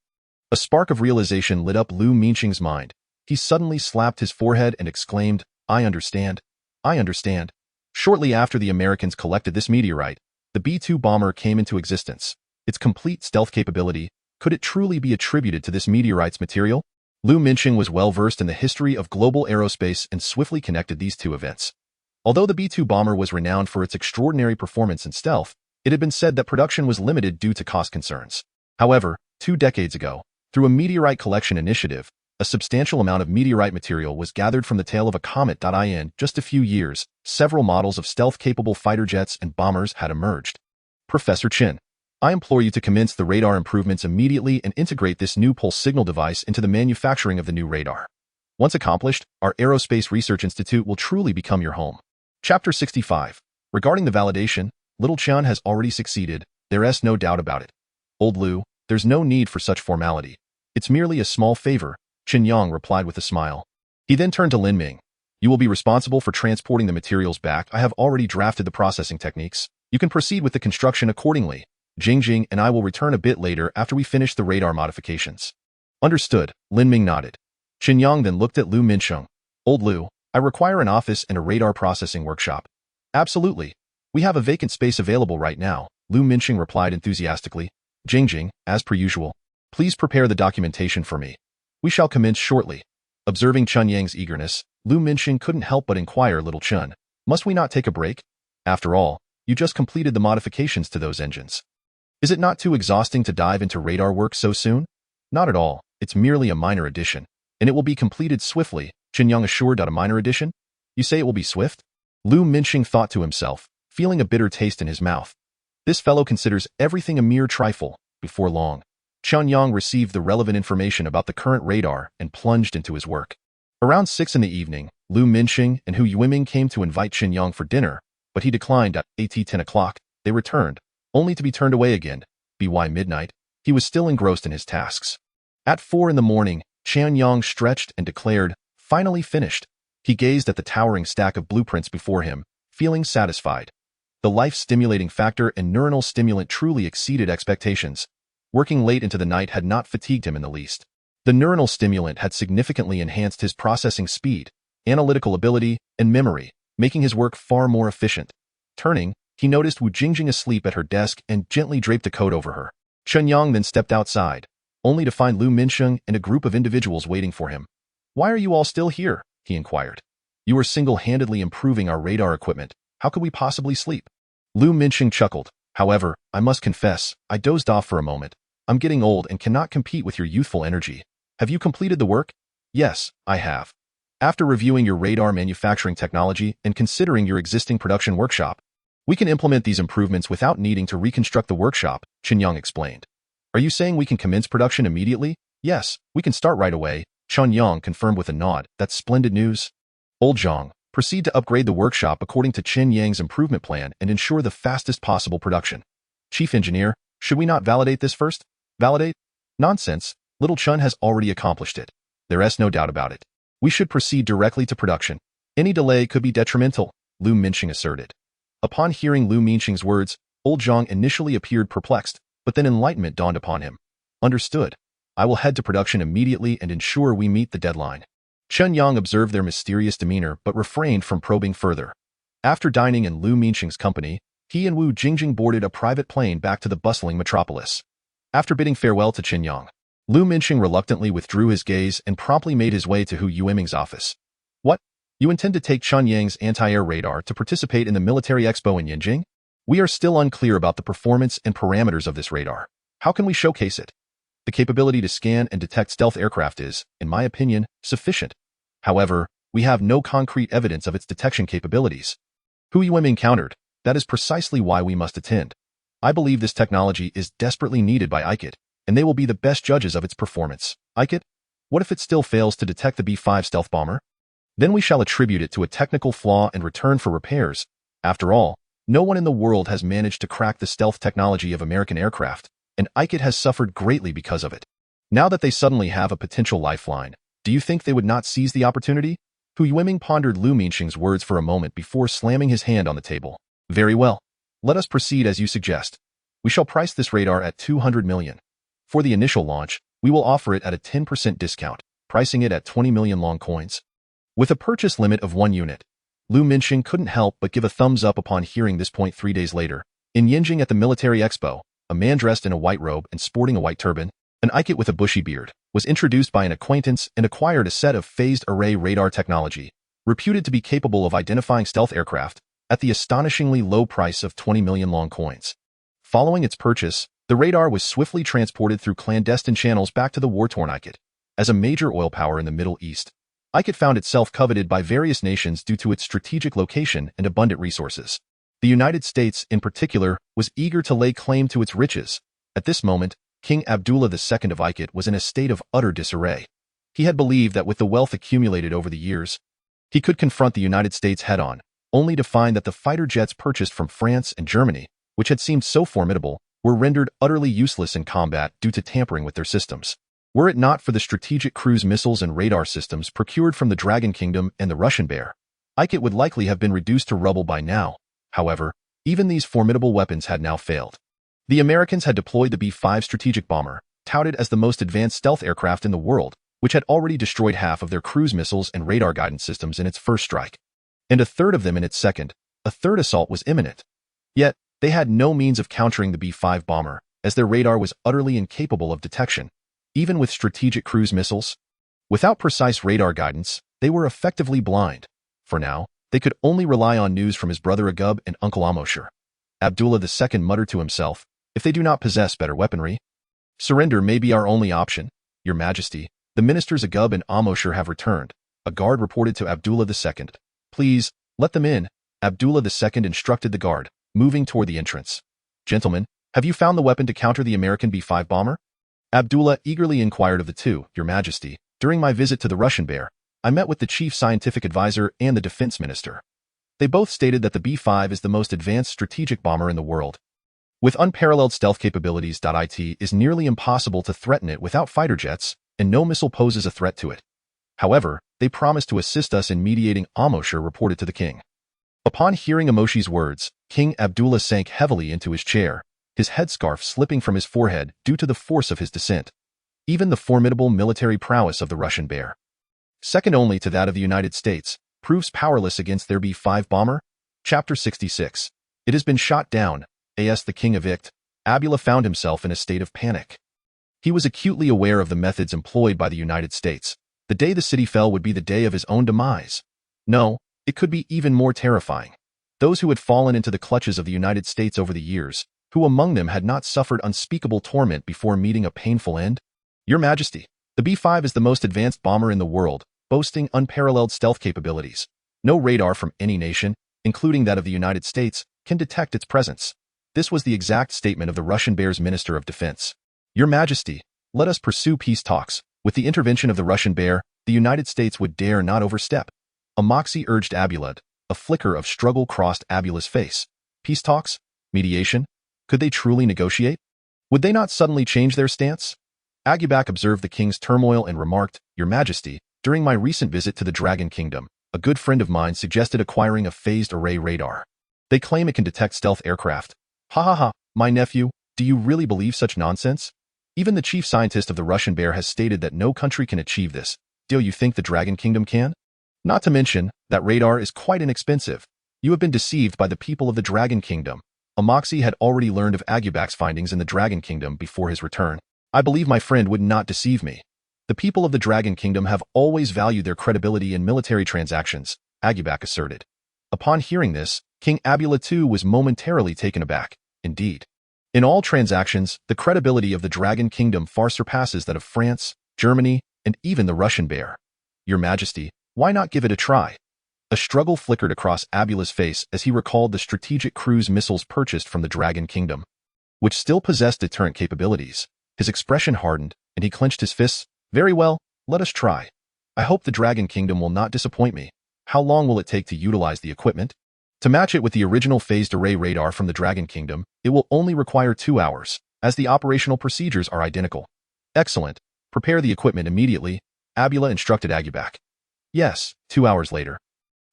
a spark of realization lit up Lu Minxing's mind. He suddenly slapped his forehead and exclaimed, I understand. I understand. Shortly after the Americans collected this meteorite, the B-2 bomber came into existence. Its complete stealth capability, could it truly be attributed to this meteorite's material? Lu Minxing was well versed in the history of global aerospace and swiftly connected these two events. Although the B-2 bomber was renowned for its extraordinary performance and stealth, it had been said that production was limited due to cost concerns. However, 2 decades ago, through a meteorite collection initiative, a substantial amount of meteorite material was gathered from the tail of a comet. In just a few years, several models of stealth-capable fighter jets and bombers had emerged. Professor Chen, I implore you to commence the radar improvements immediately and integrate this new pulse signal device into the manufacturing of the new radar. Once accomplished, our Aerospace Research Institute will truly become your home. Chapter 65. Regarding the validation, little Chen has already succeeded, there's no doubt about it. Old Lu, there's no need for such formality. It's merely a small favor, Chen Yang replied with a smile. He then turned to Lin Ming. You will be responsible for transporting the materials back. I have already drafted the processing techniques. You can proceed with the construction accordingly. Jingjing and I will return a bit later after we finish the radar modifications. Understood, Lin Ming nodded. Chen Yang then looked at Lu Minxing. Old Lu, I require an office and a radar processing workshop. Absolutely. We have a vacant space available right now, Lu Minxing replied enthusiastically. Jingjing, as per usual, please prepare the documentation for me. We shall commence shortly. Observing Chen Yang's eagerness, Lu Minxing couldn't help but inquire, little Chen, must we not take a break? After all, you just completed the modifications to those engines. Is it not too exhausting to dive into radar work so soon? Not at all, it's merely a minor addition, and it will be completed swiftly, Chen Yang assured. A minor addition? You say it will be swift? Lu Minxing thought to himself, feeling a bitter taste in his mouth. This fellow considers everything a mere trifle. Before long, Chen Yang received the relevant information about the current radar and plunged into his work. Around 6 in the evening, Lu Minxing and Hu Yuiming came to invite Chen Yang for dinner, but he declined. At 10 o'clock, they returned, only to be turned away again. By midnight, he was still engrossed in his tasks. At 4 in the morning, Chen Yang stretched and declared, finally finished. He gazed at the towering stack of blueprints before him, feeling satisfied. The life-stimulating factor and neuronal stimulant truly exceeded expectations. Working late into the night had not fatigued him in the least. The neuronal stimulant had significantly enhanced his processing speed, analytical ability, and memory, making his work far more efficient. Turning, he noticed Wu Jingjing asleep at her desk and gently draped a coat over her. Chen Yang then stepped outside, only to find Lu Minxing and a group of individuals waiting for him. Why are you all still here? He inquired. You are single-handedly improving our radar equipment. How could we possibly sleep? Lu Minxing chuckled. However, I must confess, I dozed off for a moment. I'm getting old and cannot compete with your youthful energy. Have you completed the work? Yes, I have. After reviewing your radar manufacturing technology and considering your existing production workshop, we can implement these improvements without needing to reconstruct the workshop, Chen Yang explained. Are you saying we can commence production immediately? Yes, we can start right away, Chen Yang confirmed with a nod. That's splendid news. Old Zhang, proceed to upgrade the workshop according to Chen Yang's improvement plan and ensure the fastest possible production. Chief Engineer, should we not validate this first? Validate? Nonsense, little Chen has already accomplished it. There's no doubt about it. We should proceed directly to production. Any delay could be detrimental, Lu Minxing asserted. Upon hearing Lu Minxing's words, old Zhang initially appeared perplexed, but then enlightenment dawned upon him. Understood. I will head to production immediately and ensure we meet the deadline. Chen Yang observed their mysterious demeanor but refrained from probing further. After dining in Lu Minxing's company, he and Wu Jingjing boarded a private plane back to the bustling metropolis. After bidding farewell to Chen Yang, Lu Minxing reluctantly withdrew his gaze and promptly made his way to Hu Yueming's office. What? You intend to take Chen Yang's anti-air radar to participate in the military expo in Yinjing? We are still unclear about the performance and parameters of this radar. How can we showcase it? The capability to scan and detect stealth aircraft is, in my opinion, sufficient. However, we have no concrete evidence of its detection capabilities. Hu Yueming countered. That is precisely why we must attend. I believe this technology is desperately needed by ICAT, and they will be the best judges of its performance. ICAT? What if it still fails to detect the B-5 stealth bomber? Then we shall attribute it to a technical flaw and return for repairs. After all, no one in the world has managed to crack the stealth technology of American aircraft, and ICAT has suffered greatly because of it. Now that they suddenly have a potential lifeline, do you think they would not seize the opportunity? Hu Yueming pondered Lu Minxing's words for a moment before slamming his hand on the table. Very well. Let us proceed as you suggest. We shall price this radar at 200 million. For the initial launch, we will offer it at a 10% discount, pricing it at 20 million long coins. With a purchase limit of 1 unit, Lu Minxing couldn't help but give a thumbs up upon hearing this point 3 days later. In Yinjing at the military expo, a man dressed in a white robe and sporting a white turban, an ICAT with a bushy beard, was introduced by an acquaintance and acquired a set of phased array radar technology, reputed to be capable of identifying stealth aircraft, at the astonishingly low price of 20 million long coins. Following its purchase, the radar was swiftly transported through clandestine channels back to the war-torn ICAT. As a major oil power in the Middle East, ICAT found itself coveted by various nations due to its strategic location and abundant resources. The United States, in particular, was eager to lay claim to its riches. At this moment, King Abdullah II of ICAT was in a state of utter disarray. He had believed that with the wealth accumulated over the years, he could confront the United States head-on, only to find that the fighter jets purchased from France and Germany, which had seemed so formidable, were rendered utterly useless in combat due to tampering with their systems. Were it not for the strategic cruise missiles and radar systems procured from the Dragon Kingdom and the Russian Bear, ICAT would likely have been reduced to rubble by now. However, even these formidable weapons had now failed. The Americans had deployed the B-5 strategic bomber, touted as the most advanced stealth aircraft in the world, which had already destroyed half of their cruise missiles and radar guidance systems in its first strike, and a third of them in its second. A third assault was imminent. Yet, they had no means of countering the B-5 bomber, as their radar was utterly incapable of detection. Even with strategic cruise missiles, without precise radar guidance, they were effectively blind. For now, they could only rely on news from his brother Agub and Uncle Amosher. Abdullah II muttered to himself, if they do not possess better weaponry, surrender may be our only option. Your Majesty, the ministers Agub and Amosher have returned. A guard reported to Abdullah II. Please, let them in. Abdullah II instructed the guard, moving toward the entrance. Gentlemen, have you found the weapon to counter the American B-5 bomber? Abdullah eagerly inquired of the two. Your Majesty, during my visit to the Russian Bear, I met with the chief scientific advisor and the defense minister. They both stated that the B-5 is the most advanced strategic bomber in the world. With unparalleled stealth capabilities, it is nearly impossible to threaten it without fighter jets, and no missile poses a threat to it. However, they promised to assist us in mediating, Amosher reported to the king. Upon hearing Amoshi's words, King Abdullah sank heavily into his chair, his headscarf slipping from his forehead due to the force of his descent. Even the formidable military prowess of the Russian Bear, second only to that of the United States, proves powerless against their B-5 bomber. Chapter 66. It has been shot down. As the king of Ict, Abdullah found himself in a state of panic. He was acutely aware of the methods employed by the United States. The day the city fell would be the day of his own demise. No, it could be even more terrifying. Those who had fallen into the clutches of the United States over the years, who among them had not suffered unspeakable torment before meeting a painful end? Your Majesty, the B-5 is the most advanced bomber in the world, boasting unparalleled stealth capabilities. No radar from any nation, including that of the United States, can detect its presence. This was the exact statement of the Russian Bear's Minister of Defense. Your Majesty, let us pursue peace talks. With the intervention of the Russian Bear, the United States would dare not overstep. A moxie urged Abulad. A flicker of struggle crossed Abulad's face. Peace talks? Mediation? Could they truly negotiate? Would they not suddenly change their stance? Agubak observed the king's turmoil and remarked, Your Majesty, during my recent visit to the Dragon Kingdom, a good friend of mine suggested acquiring a phased array radar. They claim it can detect stealth aircraft. Ha ha ha, my nephew, do you really believe such nonsense? Even the chief scientist of the Russian Bear has stated that no country can achieve this. Do you think the Dragon Kingdom can? Not to mention, that radar is quite inexpensive. You have been deceived by the people of the Dragon Kingdom. Amoxi had already learned of Agubak's findings in the Dragon Kingdom before his return. I believe my friend would not deceive me. The people of the Dragon Kingdom have always valued their credibility in military transactions, Agubak asserted. Upon hearing this, King Abula II was momentarily taken aback. Indeed. In all transactions, the credibility of the Dragon Kingdom far surpasses that of France, Germany, and even the Russian Bear. Your Majesty, why not give it a try? A struggle flickered across Abula's face as he recalled the strategic cruise missiles purchased from the Dragon Kingdom, which still possessed deterrent capabilities. His expression hardened, and he clenched his fists. Very well, let us try. I hope the Dragon Kingdom will not disappoint me. How long will it take to utilize the equipment? To match it with the original phased array radar from the Dragon Kingdom, it will only require 2 hours, as the operational procedures are identical. Excellent. Prepare the equipment immediately, Abula instructed Agubak. Yes, 2 hours later.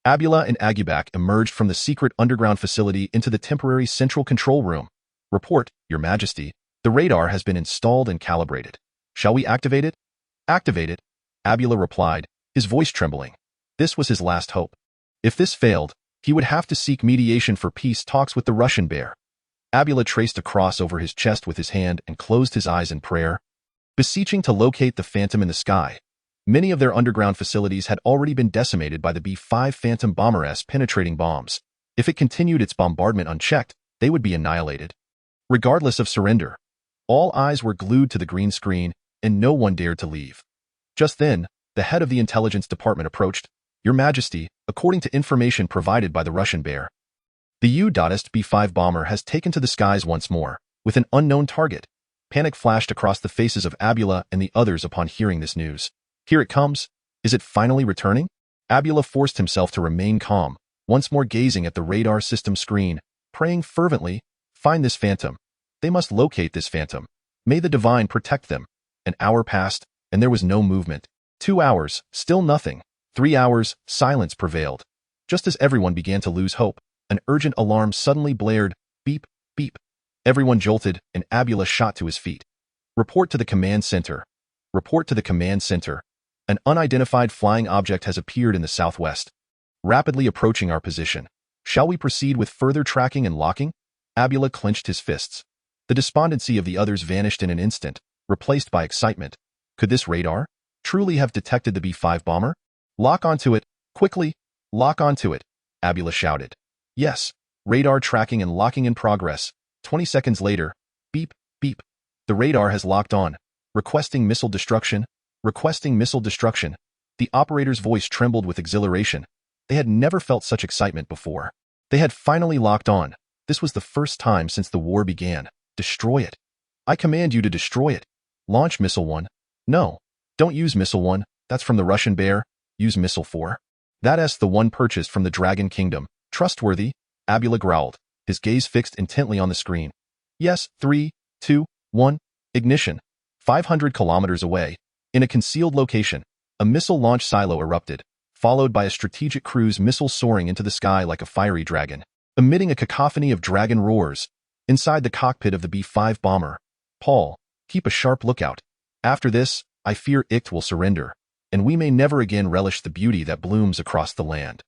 Abula and Agubak emerged from the secret underground facility into the temporary central control room. Report, Your Majesty, the radar has been installed and calibrated. Shall we activate it? Activate it, Abula replied, his voice trembling. This was his last hope. If this failed, he would have to seek mediation for peace talks with the Russian Bear. Abula traced a cross over his chest with his hand and closed his eyes in prayer, beseeching to locate the Phantom in the sky. Many of their underground facilities had already been decimated by the B-5 Phantom Bomber-S penetrating bombs. If it continued its bombardment unchecked, they would be annihilated. Regardless of surrender, all eyes were glued to the green screen, and no one dared to leave. Just then, the head of the intelligence department approached. Your Majesty, according to information provided by the Russian Bear, the U.S. B-5 bomber has taken to the skies once more, with an unknown target. Panic flashed across the faces of Abula and the others upon hearing this news. Here it comes. Is it finally returning? Abula forced himself to remain calm, once more gazing at the radar system screen, praying fervently, Find this Phantom. They must locate this Phantom. May the Divine protect them. An hour passed, and there was no movement. 2 hours, still nothing. 3 hours, silence prevailed. Just as everyone began to lose hope, an urgent alarm suddenly blared. Beep, beep. Everyone jolted, and Abula shot to his feet. Report to the command center. Report to the command center. An unidentified flying object has appeared in the southwest, rapidly approaching our position. Shall we proceed with further tracking and locking? Abula clenched his fists. The despondency of the others vanished in an instant, replaced by excitement. Could this radar truly have detected the B-5 bomber? Lock onto it, quickly, lock onto it, Abula shouted. Yes, radar tracking and locking in progress. 20 seconds later, beep, beep. The radar has locked on. Requesting missile destruction. Requesting missile destruction. The operator's voice trembled with exhilaration. They had never felt such excitement before. They had finally locked on. This was the first time since the war began. Destroy it. I command you to destroy it. Launch Missile 1. No, don't use Missile 1. That's from the Russian Bear. Use Missile 4. That's the one purchased from the Dragon Kingdom. Trustworthy, Abula growled, his gaze fixed intently on the screen. Yes, 3, 2, 1, ignition. 500 kilometers away, in a concealed location, a missile launch silo erupted, followed by a strategic cruise missile soaring into the sky like a fiery dragon, emitting a cacophony of dragon roars. Inside the cockpit of the B-5 bomber, Paul, keep a sharp lookout. After this, I fear Icht will surrender, and we may never again relish the beauty that blooms across the land.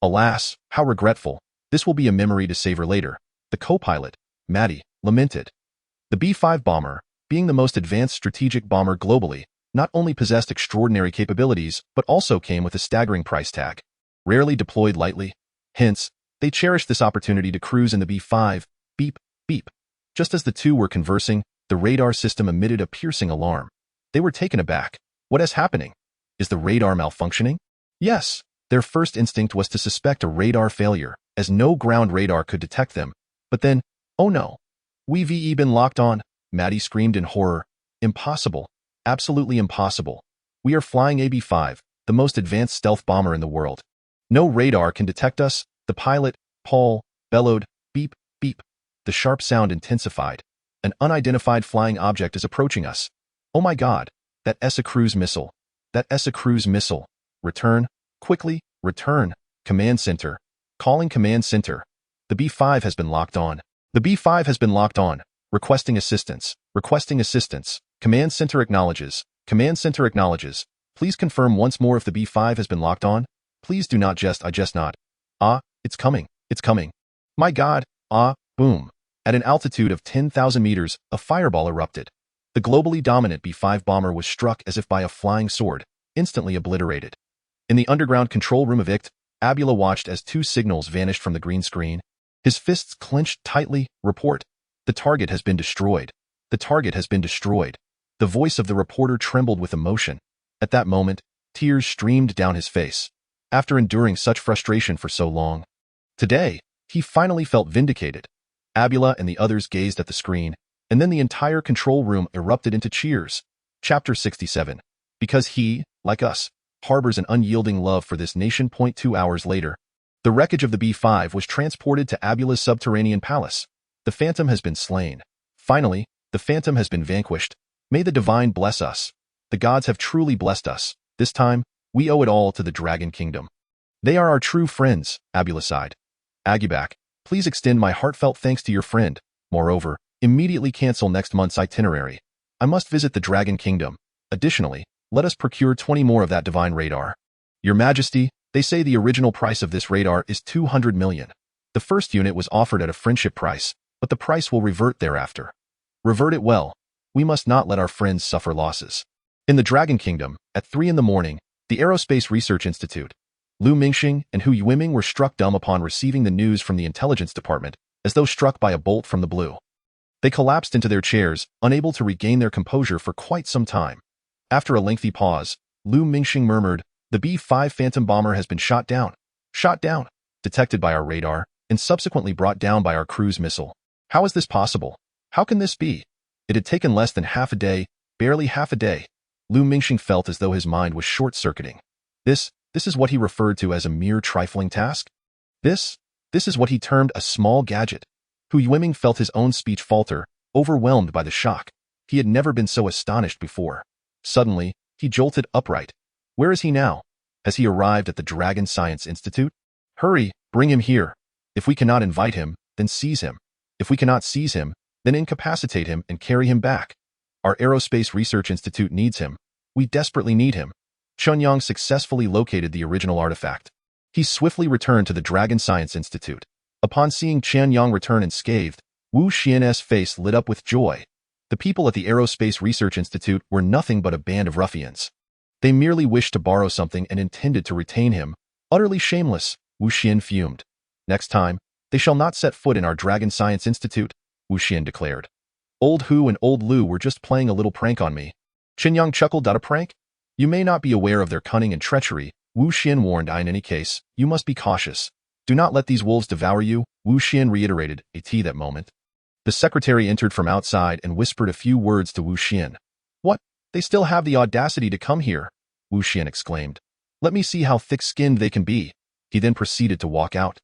Alas, how regretful. This will be a memory to savor later, the co-pilot, Maddie, lamented. The B-5 bomber, being the most advanced strategic bomber globally, not only possessed extraordinary capabilities, but also came with a staggering price tag. Rarely deployed lightly. Hence, They cherished this opportunity to cruise in the B-5, beep, beep. Just as the two were conversing, the radar system emitted a piercing alarm. They were taken aback. What is happening? Is the radar malfunctioning? Yes. Their first instinct was to suspect a radar failure, as no ground radar could detect them. But then, oh no. We've been locked on, Maddie screamed in horror. Impossible. Absolutely impossible. We are flying a B-5, the most advanced stealth bomber in the world. No radar can detect us, the pilot, Paul, bellowed, beep, beep. The sharp sound intensified. An unidentified flying object is approaching us. Oh my God, that is a cruise missile. That is a cruise missile. Return, quickly, return. Command center. Calling command center. The B-5 has been locked on. The B-5 has been locked on. Requesting assistance. Requesting assistance. Command center acknowledges. Command center acknowledges. Please confirm once more if the B-5 has been locked on. Please do not I just not. Ah, it's coming. It's coming. My God. Ah, boom. At an altitude of 10,000 meters, a fireball erupted. The globally dominant B-5 bomber was struck as if by a flying sword, instantly obliterated. In the underground control room of ICT, Abula watched as two signals vanished from the green screen. His fists clenched tightly. Report. The target has been destroyed. The target has been destroyed. The voice of the reporter trembled with emotion. At that moment, tears streamed down his face. After enduring such frustration for so long, today, he finally felt vindicated. Abula and the others gazed at the screen, and then the entire control room erupted into cheers. Chapter 67. Because he, like us, harbors an unyielding love for this nation. 2 hours later, the wreckage of the B-5 was transported to Abula's subterranean palace. The Phantom has been slain. Finally, the Phantom has been vanquished. May the Divine bless us. The gods have truly blessed us. This time, we owe it all to the Dragon Kingdom. They are our true friends, Abula sighed. Agibak, please extend my heartfelt thanks to your friend. Moreover, immediately cancel next month's itinerary. I must visit the Dragon Kingdom. Additionally, let us procure 20 more of that divine radar. Your Majesty, they say the original price of this radar is 200 million. The first unit was offered at a friendship price, but the price will revert thereafter. Revert it well. We must not let our friends suffer losses. In the Dragon Kingdom, at 3 in the morning, the Aerospace Research Institute, Lu Mingxing and Hu Yuiming were struck dumb upon receiving the news from the intelligence department, as though struck by a bolt from the blue. They collapsed into their chairs, unable to regain their composure for quite some time. After a lengthy pause, Lu Mingxing murmured, "The B-5 Phantom bomber has been shot down. Shot down. Detected by our radar, and subsequently brought down by our cruise missile. How is this possible? How can this be? It had taken less than half a day, barely half a day." Lu Mingxing felt as though his mind was short-circuiting. This is what he referred to as a mere trifling task? This is what he termed a small gadget. Hu Yuiming felt his own speech falter, overwhelmed by the shock. He had never been so astonished before. Suddenly, he jolted upright. Where is he now? Has he arrived at the Dragon Science Institute? Hurry, bring him here. If we cannot invite him, then seize him. If we cannot seize him, then incapacitate him and carry him back. Our Aerospace Research Institute needs him. We desperately need him. Chen Yang successfully located the original artifact. He swiftly returned to the Dragon Science Institute. Upon seeing Chen Yang return unscathed, Wu Xian's face lit up with joy. The people at the Aerospace Research Institute were nothing but a band of ruffians. They merely wished to borrow something and intended to retain him. Utterly shameless, Wu Xian fumed. Next time, they shall not set foot in our Dragon Science Institute, Wu Xian declared. Old Hu and Old Lu were just playing a little prank on me. Chen Yang chuckled. A prank? You may not be aware of their cunning and treachery, Wu Xian warned. In any case, you must be cautious. Do not let these wolves devour you, Wu Xian reiterated. That moment. The secretary entered from outside and whispered a few words to Wu Xian. What? They still have the audacity to come here, Wu Xian exclaimed. Let me see how thick-skinned they can be. He then proceeded to walk out.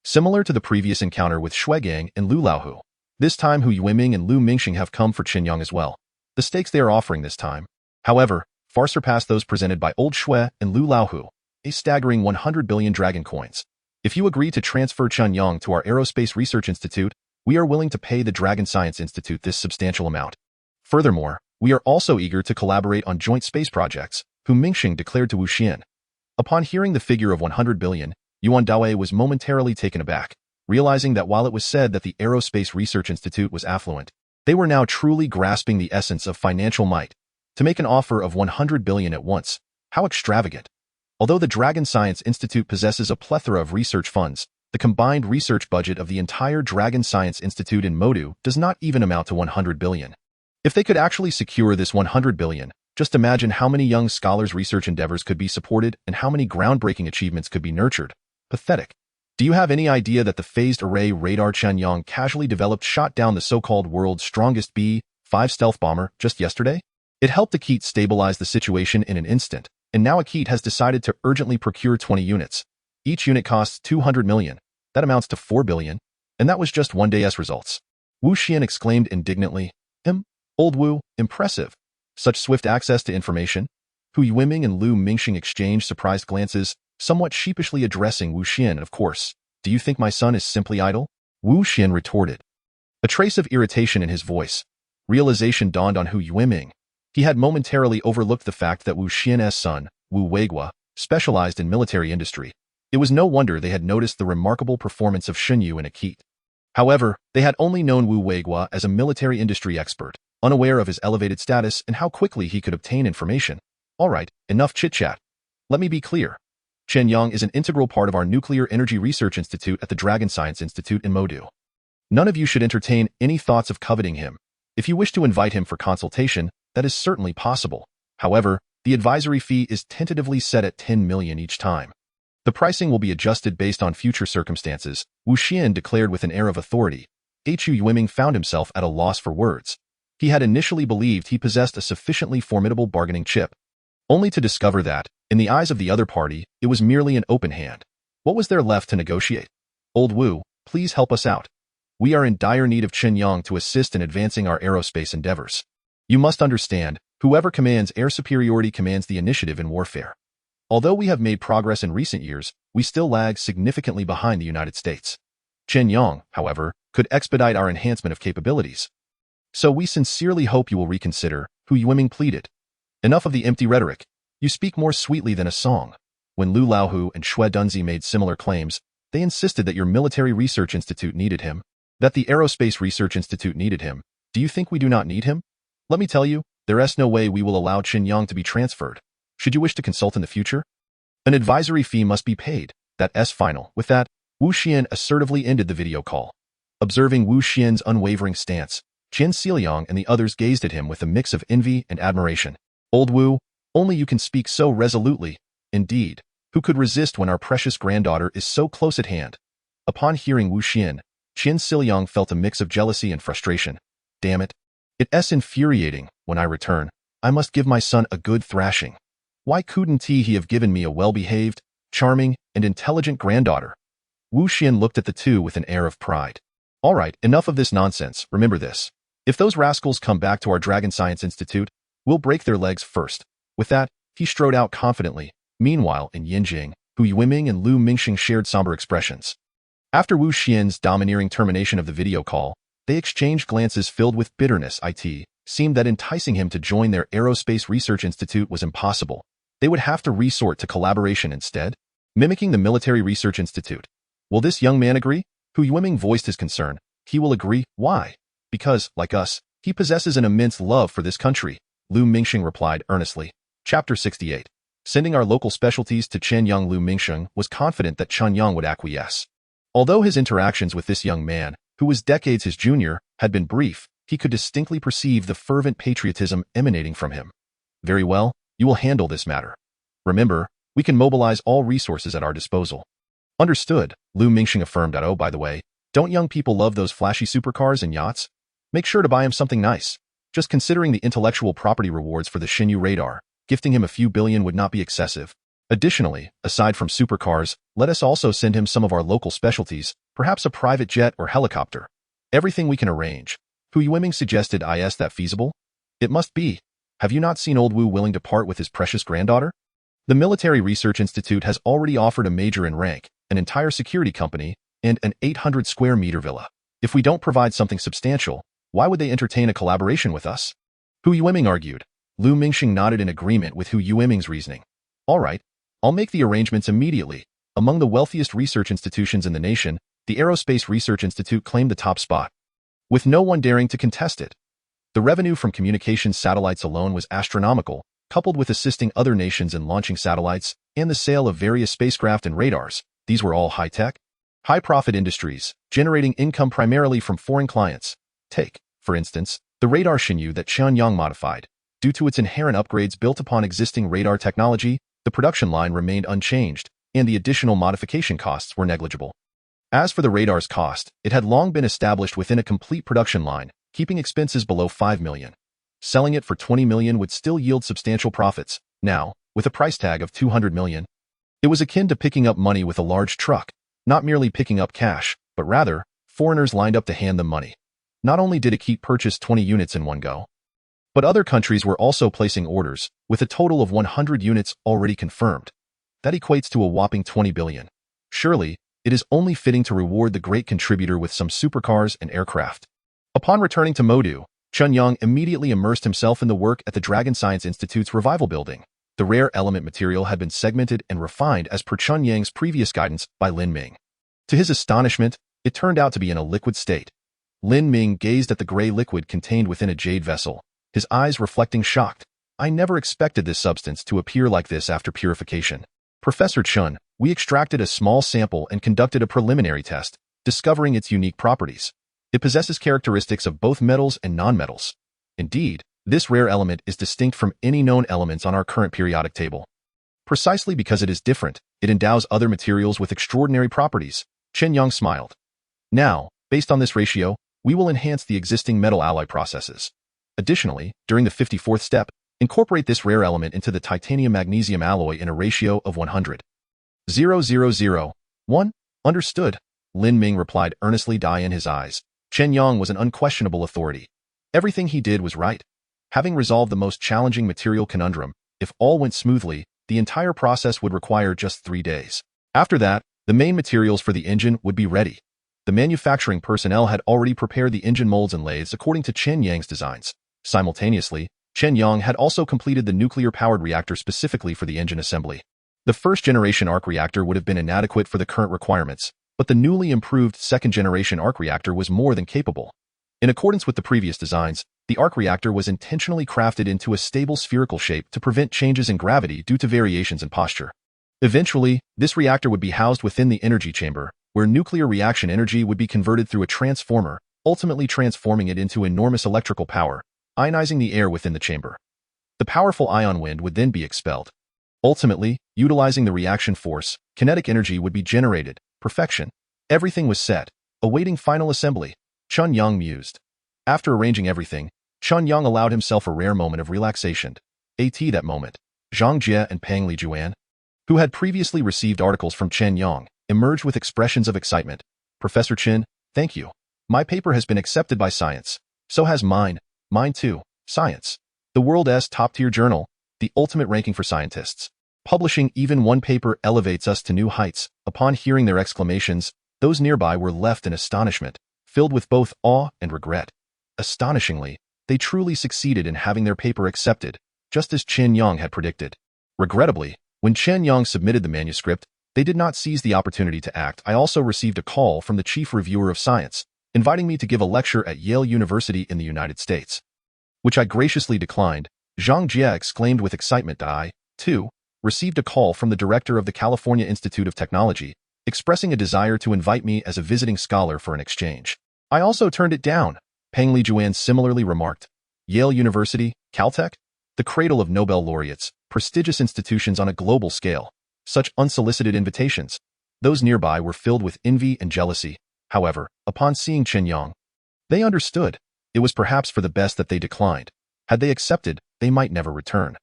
Similar to the previous encounter with Shuigang and Lu Laohu, this time Hu Yuiming and Lu Mingxing have come for Chen Yang as well. The stakes they are offering this time, however, far surpass those presented by Old Shui and Lu Laohu, a staggering 100 billion dragon coins. If you agree to transfer Chen Yang to our Aerospace Research Institute, we are willing to pay the Dragon Science Institute this substantial amount. Furthermore, we are also eager to collaborate on joint space projects, Hu Mingxing declared to Wu Xian. Upon hearing the figure of 100 billion, Yuan Daowei was momentarily taken aback, realizing that while it was said that the Aerospace Research Institute was affluent, they were now truly grasping the essence of financial might. To make an offer of 100 billion at once, how extravagant. Although the Dragon Science Institute possesses a plethora of research funds, The combined research budget of the entire Dragon Science Institute in Modu does not even amount to 100 billion. If they could actually secure this 100 billion, just imagine how many young scholars' research endeavors could be supported and how many groundbreaking achievements could be nurtured. Pathetic. Do you have any idea that the phased array radar Chen Yang casually developed shot down the so-called world's strongest B-5 stealth bomber just yesterday? It helped Akit stabilize the situation in an instant, and now Akit has decided to urgently procure 20 units. Each unit costs 200 million. That amounts to 4 billion. And that was just one day's results. Wu Xian exclaimed indignantly. Old Wu, impressive. Such swift access to information. Hu Yuiming and Lu Mingxing exchanged surprised glances, somewhat sheepishly addressing Wu Xian, of course. Do you think my son is simply idle? Wu Xian retorted. A trace of irritation in his voice. Realization dawned on Hu Yuiming. He had momentarily overlooked the fact that Wu Xian's son, Wu Weigua, specialized in military industry. It was no wonder they had noticed the remarkable performance of Shunyu and Akit. However, they had only known Wu Weigua as a military industry expert, unaware of his elevated status and how quickly he could obtain information. All right, enough chit-chat. Let me be clear. Chen Yang is an integral part of our Nuclear Energy Research Institute at the Dragon Science Institute in Modu. None of you should entertain any thoughts of coveting him. If you wish to invite him for consultation, that is certainly possible. However, the advisory fee is tentatively set at 10 million each time. The pricing will be adjusted based on future circumstances, Wu Xian declared with an air of authority. Hu Yuiming found himself at a loss for words. He had initially believed he possessed a sufficiently formidable bargaining chip, only to discover that, in the eyes of the other party, it was merely an open hand. What was there left to negotiate? Old Wu, please help us out. We are in dire need of Chen Yang to assist in advancing our aerospace endeavors. You must understand, whoever commands air superiority commands the initiative in warfare. Although we have made progress in recent years, we still lag significantly behind the United States. Chen Yang, however, could expedite our enhancement of capabilities. So we sincerely hope you will reconsider, Hu Yuiming pleaded. Enough of the empty rhetoric. You speak more sweetly than a song. When Lu Laohu and Xue Dunzi made similar claims, they insisted that your military research institute needed him, that the aerospace research institute needed him. Do you think we do not need him? Let me tell you, there is no way we will allow Chen Yang to be transferred. Should you wish to consult in the future, an advisory fee must be paid. That's final. With that, Wu Xian assertively ended the video call. Observing Wu Xian's unwavering stance, Chen Xiliang and the others gazed at him with a mix of envy and admiration. Old Wu, only you can speak so resolutely. Indeed, who could resist when our precious granddaughter is so close at hand? Upon hearing Wu Xian, Chen Xiliang felt a mix of jealousy and frustration. Damn it. It's infuriating. When I return, I must give my son a good thrashing. Why couldn't he have given me a well-behaved, charming, and intelligent granddaughter? Wu Xian looked at the two with an air of pride. All right, enough of this nonsense. Remember this. If those rascals come back to our Dragon Science Institute, we'll break their legs first. With that, he strode out confidently. Meanwhile, in Yinjing, Hu Yuiming and Lu Mingxing shared somber expressions. After Wu Xian's domineering termination of the video call, they exchanged glances filled with bitterness. It seemed that enticing him to join their Aerospace Research Institute was impossible. They would have to resort to collaboration instead, mimicking the Military Research Institute. Will this young man agree? Hu Yuiming voiced his concern. He will agree. Why? Because, like us, he possesses an immense love for this country, Lu Mingxing replied earnestly. Chapter 68. Sending our local specialties to Chen Yang. Lu Mingxing was confident that Chen Yang would acquiesce. Although his interactions with this young man, who was decades his junior, had been brief, he could distinctly perceive the fervent patriotism emanating from him. Very well, you will handle this matter. Remember, we can mobilize all resources at our disposal. Understood, Lu Mingxing affirmed. Oh, by the way, don't young people love those flashy supercars and yachts? Make sure to buy him something nice. Just considering the intellectual property rewards for the Xinyu radar, gifting him a few billion would not be excessive. Additionally, aside from supercars, let us also send him some of our local specialties, perhaps a private jet or helicopter. Everything we can arrange. Hu Yuiming suggested. Is that feasible? It must be. Have you not seen old Wu willing to part with his precious granddaughter? The Military Research Institute has already offered a major in rank, an entire security company, and an 800 square meter villa. If we don't provide something substantial, why would they entertain a collaboration with us? Hu Yuiming argued. Lu Mingxing nodded in agreement with Hu Yuiming's reasoning. All right, I'll make the arrangements immediately. Among the wealthiest research institutions in the nation, the Aerospace Research Institute claimed the top spot, with no one daring to contest it. The revenue from communications satellites alone was astronomical, coupled with assisting other nations in launching satellites and the sale of various spacecraft and radars. These were all high-tech. High-profit industries, generating income primarily from foreign clients. Take, for instance, the radar Chen Yang that Chen Yang modified. Due to its inherent upgrades built upon existing radar technology, the production line remained unchanged, and the additional modification costs were negligible. As for the radar's cost, it had long been established within a complete production line, keeping expenses below 5 million. Selling it for 20 million would still yield substantial profits. Now, with a price tag of 200 million, it was akin to picking up money with a large truck, not merely picking up cash, but rather, foreigners lined up to hand them money. Not only did it purchase 20 units in one go, but other countries were also placing orders, with a total of 100 units already confirmed. That equates to a whopping 20 billion. Surely, it is only fitting to reward the great contributor with some supercars and aircraft. Upon returning to Modu, Chen Yang immediately immersed himself in the work at the Dragon Science Institute's revival building. The rare element material had been segmented and refined as per Chen Yang's previous guidance by Lin Ming. To his astonishment, it turned out to be in a liquid state. Lin Ming gazed at the gray liquid contained within a jade vessel, his eyes reflecting shocked. I never expected this substance to appear like this after purification. Professor Chen, we extracted a small sample and conducted a preliminary test, discovering its unique properties. It possesses characteristics of both metals and nonmetals. Indeed, this rare element is distinct from any known elements on our current periodic table. Precisely because it is different, it endows other materials with extraordinary properties. Chen Yang smiled. Now, based on this ratio, we will enhance the existing metal alloy processes. Additionally, during the 54th step, incorporate this rare element into the titanium-magnesium alloy in a ratio of 100:1. Understood, Lin Ming replied earnestly, dye in his eyes. Chen Yang was an unquestionable authority. Everything he did was right. Having resolved the most challenging material conundrum, if all went smoothly, the entire process would require just 3 days. After that, the main materials for the engine would be ready. The manufacturing personnel had already prepared the engine molds and lathes according to Chen Yang's designs. Simultaneously, Chen Yang had also completed the nuclear-powered reactor specifically for the engine assembly. The first-generation arc reactor would have been inadequate for the current requirements, but the newly improved second-generation arc reactor was more than capable. In accordance with the previous designs, the arc reactor was intentionally crafted into a stable spherical shape to prevent changes in gravity due to variations in posture. Eventually, this reactor would be housed within the energy chamber, where nuclear reaction energy would be converted through a transformer, ultimately transforming it into enormous electrical power, ionizing the air within the chamber. The powerful ion wind would then be expelled. Ultimately, utilizing the reaction force, kinetic energy would be generated. Perfection. Everything was set, awaiting final assembly. Chen Yang mused. After arranging everything, Chen Yang allowed himself a rare moment of relaxation. At that moment, Zhang Jie and Pang Lijuan, who had previously received articles from Chen Yang, emerged with expressions of excitement. Professor Chen, thank you. My paper has been accepted by science. So has mine. Mine too. Science. The world's top-tier journal, the ultimate ranking for scientists. Publishing even one paper elevates us to new heights. Upon hearing their exclamations, those nearby were left in astonishment, filled with both awe and regret. Astonishingly, they truly succeeded in having their paper accepted, just as Chen Yang had predicted. Regrettably, when Chen Yang submitted the manuscript, they did not seize the opportunity to act. I also received a call from the chief reviewer of science, inviting me to give a lecture at Yale University in the United States, which I graciously declined. Zhang Jie exclaimed with excitement. I, too, received a call from the director of the California Institute of Technology, expressing a desire to invite me as a visiting scholar for an exchange. I also turned it down, Pang Lijuan similarly remarked. Yale University, Caltech? The cradle of Nobel laureates, prestigious institutions on a global scale. Such unsolicited invitations. Those nearby were filled with envy and jealousy. However, upon seeing Chen Yang, they understood. It was perhaps for the best that they declined. Had they accepted, they might never return.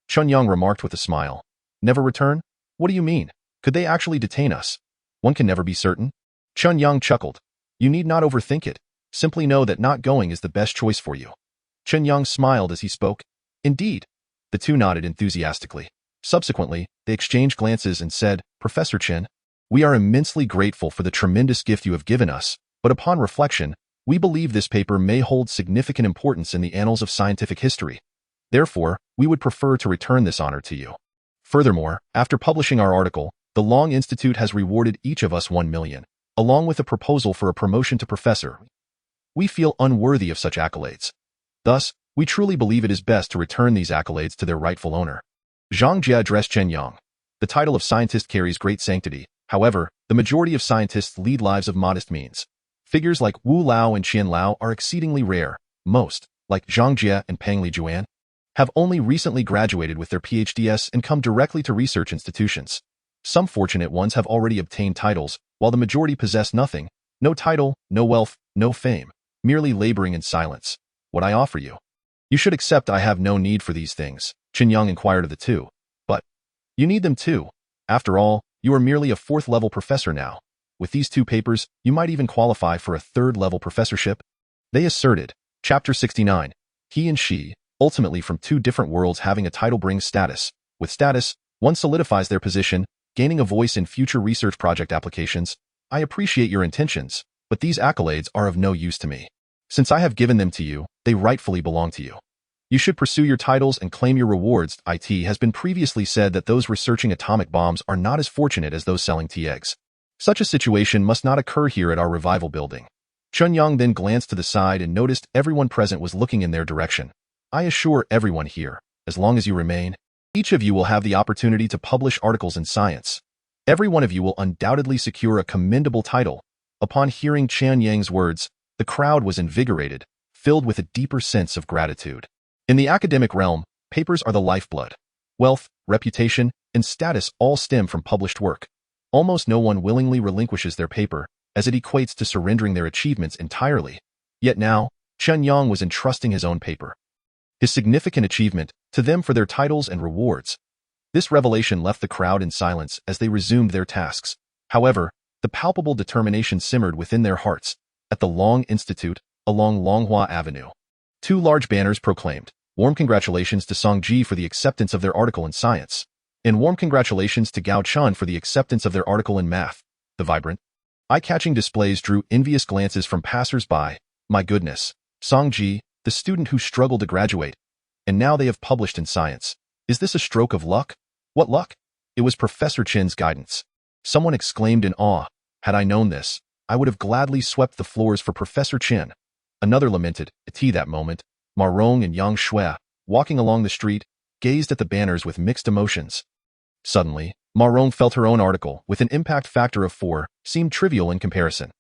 Chen Yang remarked with a smile. Never return? What do you mean? Could they actually detain us? One can never be certain. Chen Yang chuckled. You need not overthink it. Simply know that not going is the best choice for you. Chen Yang smiled as he spoke. Indeed. The two nodded enthusiastically. Subsequently, they exchanged glances and said, Professor Chen, we are immensely grateful for the tremendous gift you have given us, but upon reflection, we believe this paper may hold significant importance in the annals of scientific history. Therefore, we would prefer to return this honor to you. Furthermore, after publishing our article, the Long Institute has rewarded each of us 1 million, along with a proposal for a promotion to professor. We feel unworthy of such accolades. Thus, we truly believe it is best to return these accolades to their rightful owner. Zhang Jie addressed Chen Yang. The title of scientist carries great sanctity. However, The majority of scientists lead lives of modest means. Figures like Wu Lao and Qian Lao are exceedingly rare. Most, like Zhang Jie and Peng Li Juan, have only recently graduated with their PhDs and come directly to research institutions. Some fortunate ones have already obtained titles, while the majority possess nothing, no title, no wealth, no fame, merely laboring in silence. What I offer you. You should accept I have no need for these things, Chen Yang inquired of the two. But you need them too. After all, you are merely a fourth-level professor now. With these two papers, you might even qualify for a third-level professorship. They asserted. Chapter 69. He and she, ultimately from two different worlds having a title brings status. With status, one solidifies their position, gaining a voice in future research project applications. I appreciate your intentions, but these accolades are of no use to me. Since I have given them to you, they rightfully belong to you. You should pursue your titles and claim your rewards. It has been previously said that those researching atomic bombs are not as fortunate as those selling tea eggs. Such a situation must not occur here at our revival building. Chen Yang then glanced to the side and noticed everyone present was looking in their direction. I assure everyone here, as long as you remain, each of you will have the opportunity to publish articles in science. Every one of you will undoubtedly secure a commendable title. Upon hearing Chen Yang's words, the crowd was invigorated, filled with a deeper sense of gratitude. In the academic realm, papers are the lifeblood. Wealth, reputation, and status all stem from published work. Almost no one willingly relinquishes their paper, as it equates to surrendering their achievements entirely. Yet now, Chen Yang was entrusting his own paper. His significant achievement, to them for their titles and rewards. This revelation left the crowd in silence as they resumed their tasks. However, the palpable determination simmered within their hearts. At the Long Institute, along Longhua Avenue, two large banners proclaimed, "Warm congratulations to Song Ji for the acceptance of their article in science," and "Warm congratulations to Gao Chun for the acceptance of their article in math." The vibrant, eye-catching displays drew envious glances from passers-by. My goodness, Song Ji, the student who struggled to graduate, and now they have published in science. Is this a stroke of luck? What luck? It was Professor Chen's guidance. Someone exclaimed in awe. Had I known this, I would have gladly swept the floors for Professor Chen. Another lamented. At that moment, Ma Rong and Yang Shui, walking along the street, gazed at the banners with mixed emotions. Suddenly, Ma Rong felt her own article, with an impact factor of 4, seemed trivial in comparison.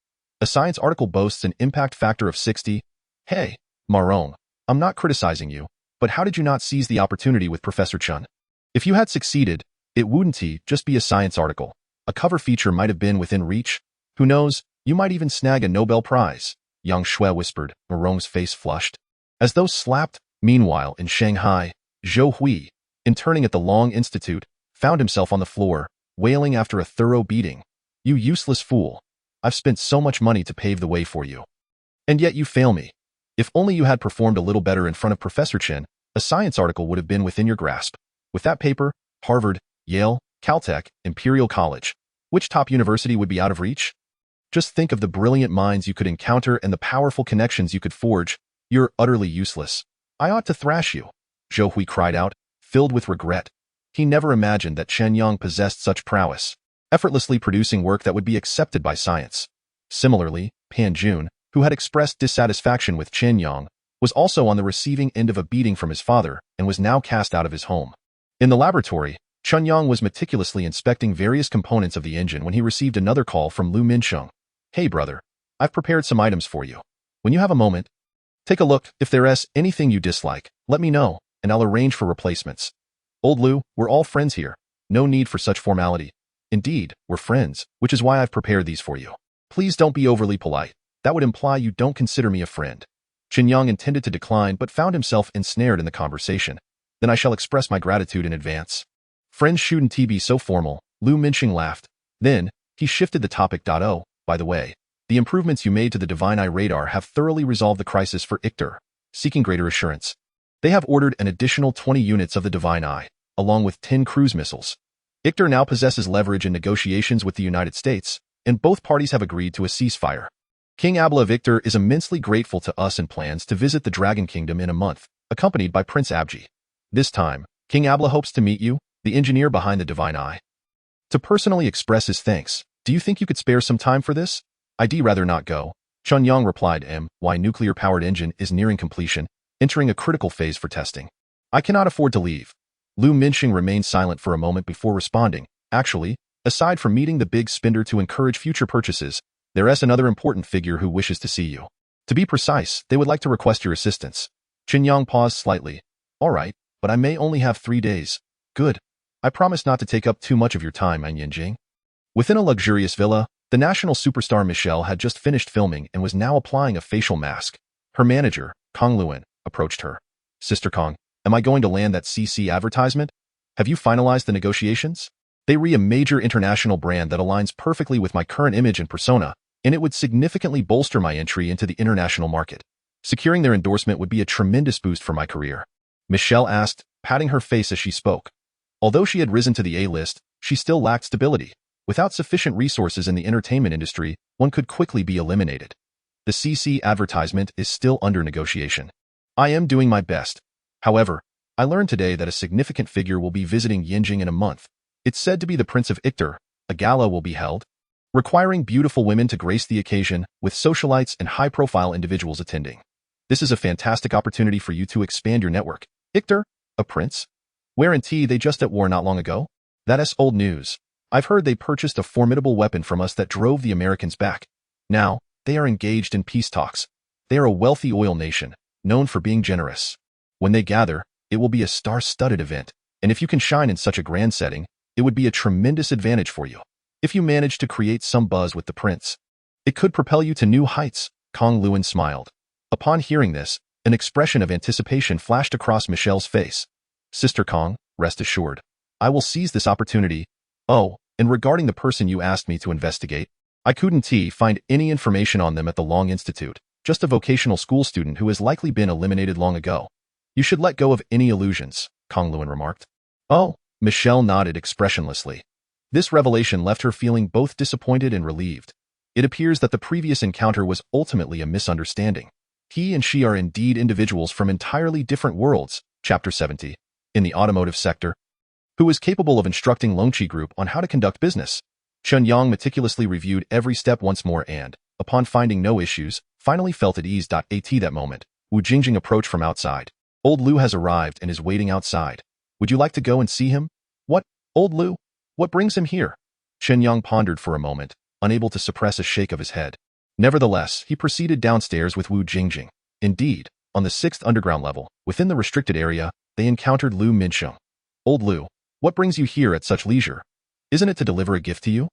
A science article boasts an impact factor of 60. Hey, Ma Rong, I'm not criticizing you, but how did you not seize the opportunity with Professor Chen? If you had succeeded, it wouldn't just be a science article. A cover feature might have been within reach. Who knows, you might even snag a Nobel Prize, Yang Shui whispered. Ma Rong's face flushed. As though slapped. Meanwhile, in Shanghai, Zhou Hui, interning at the Long Institute, found himself on the floor, wailing after a thorough beating. You useless fool. I've spent so much money to pave the way for you. And yet you fail me. If only you had performed a little better in front of Professor Chen, a science article would have been within your grasp. With that paper, Harvard, Yale, Caltech, Imperial College, which top university would be out of reach? Just think of the brilliant minds you could encounter and the powerful connections you could forge. You're utterly useless. I ought to thrash you, Zhou Hui cried out, filled with regret. He never imagined that Chen Yang possessed such prowess, effortlessly producing work that would be accepted by science. Similarly, Pan Jun, who had expressed dissatisfaction with Chen Yang, was also on the receiving end of a beating from his father and was now cast out of his home. In the laboratory, Chen Yang was meticulously inspecting various components of the engine when he received another call from Lu Minsheng. Hey brother, I've prepared some items for you. When you have a moment, take a look. If there's anything you dislike, let me know, and I'll arrange for replacements. Old Lu, we're all friends here. No need for such formality. Indeed, we're friends, which is why I've prepared these for you. Please don't be overly polite. That would imply you don't consider me a friend. Chen Yang intended to decline but found himself ensnared in the conversation. Then I shall express my gratitude in advance. Friends shouldn't be so formal, Lu Minsheng laughed. Then, he shifted the topic. Oh, by the way, the improvements you made to the Divine Eye radar have thoroughly resolved the crisis for Ichter. Seeking greater assurance, they have ordered an additional 20 units of the Divine Eye, along with 10 cruise missiles. Ichter now possesses leverage in negotiations with the United States, and both parties have agreed to a ceasefire. King Abla of Ichter is immensely grateful to us and plans to visit the Dragon Kingdom in a month, accompanied by Prince Abji. This time, King Abla hopes to meet you, the engineer behind the Divine Eye, to personally express his thanks. Do you think you could spare some time for this? I'd rather not go. Chen Yang replied. My nuclear-powered engine is nearing completion, entering a critical phase for testing. I cannot afford to leave. Lu Minsheng remained silent for a moment before responding. Actually, Aside from meeting the big spender to encourage future purchases, there is another important figure who wishes to see you. To be precise, they would like to request your assistance. Chen Yang paused slightly. All right, but I may only have 3 days. Good. I promise not to take up too much of your time, Yinjing. Within a luxurious villa, the national superstar Michelle had just finished filming and was now applying a facial mask. Her manager, Kong Luan, approached her. Sister Kong, am I going to land that CC advertisement? Have you finalized the negotiations? They re a major international brand that aligns perfectly with my current image and persona, and it would significantly bolster my entry into the international market. Securing their endorsement would be a tremendous boost for my career. Michelle asked, patting her face as she spoke. Although she had risen to the A-list, she still lacked stability. Without sufficient resources in the entertainment industry, one could quickly be eliminated. The CC advertisement is still under negotiation. I am doing my best. However, I learned today that a significant figure will be visiting Yinjing in a month. It's said to be the Prince of Ictor. A gala will be held, requiring beautiful women to grace the occasion, with socialites and high-profile individuals attending. This is a fantastic opportunity for you to expand your network. Ictor? A prince? Weren't they just at war not long ago? That's old news. I've heard they purchased a formidable weapon from us that drove the Americans back. Now, they are engaged in peace talks. They are a wealthy oil nation, known for being generous. When they gather, it will be a star-studded event, and if you can shine in such a grand setting, it would be a tremendous advantage for you. If you manage to create some buzz with the prince, it could propel you to new heights. Kong Luan smiled. Upon hearing this, an expression of anticipation flashed across Michelle's face. Sister Kong, rest assured, I will seize this opportunity. Oh, and regarding the person you asked me to investigate, I couldn't find any information on them at the Long Institute, just a vocational school student who has likely been eliminated long ago. You should let go of any illusions, Kong Luan remarked. Oh, Michelle nodded expressionlessly. This revelation left her feeling both disappointed and relieved. It appears that the previous encounter was ultimately a misunderstanding. He and she are indeed individuals from entirely different worlds. Chapter 70. In the automotive sector, who is capable of instructing Longqi Group on how to conduct business. Chen Yang meticulously reviewed every step once more and, upon finding no issues, finally felt at ease. At that moment, Wu Jingjing approached from outside. Old Lu has arrived and is waiting outside. Would you like to go and see him? What? Old Lu? What brings him here? Chen Yang pondered for a moment, unable to suppress a shake of his head. Nevertheless, he proceeded downstairs with Wu Jingjing. Indeed, on the 6th underground level, within the restricted area, they encountered Lu Minsheng. Old Lu, what brings you here at such leisure? Isn't it to deliver a gift to you?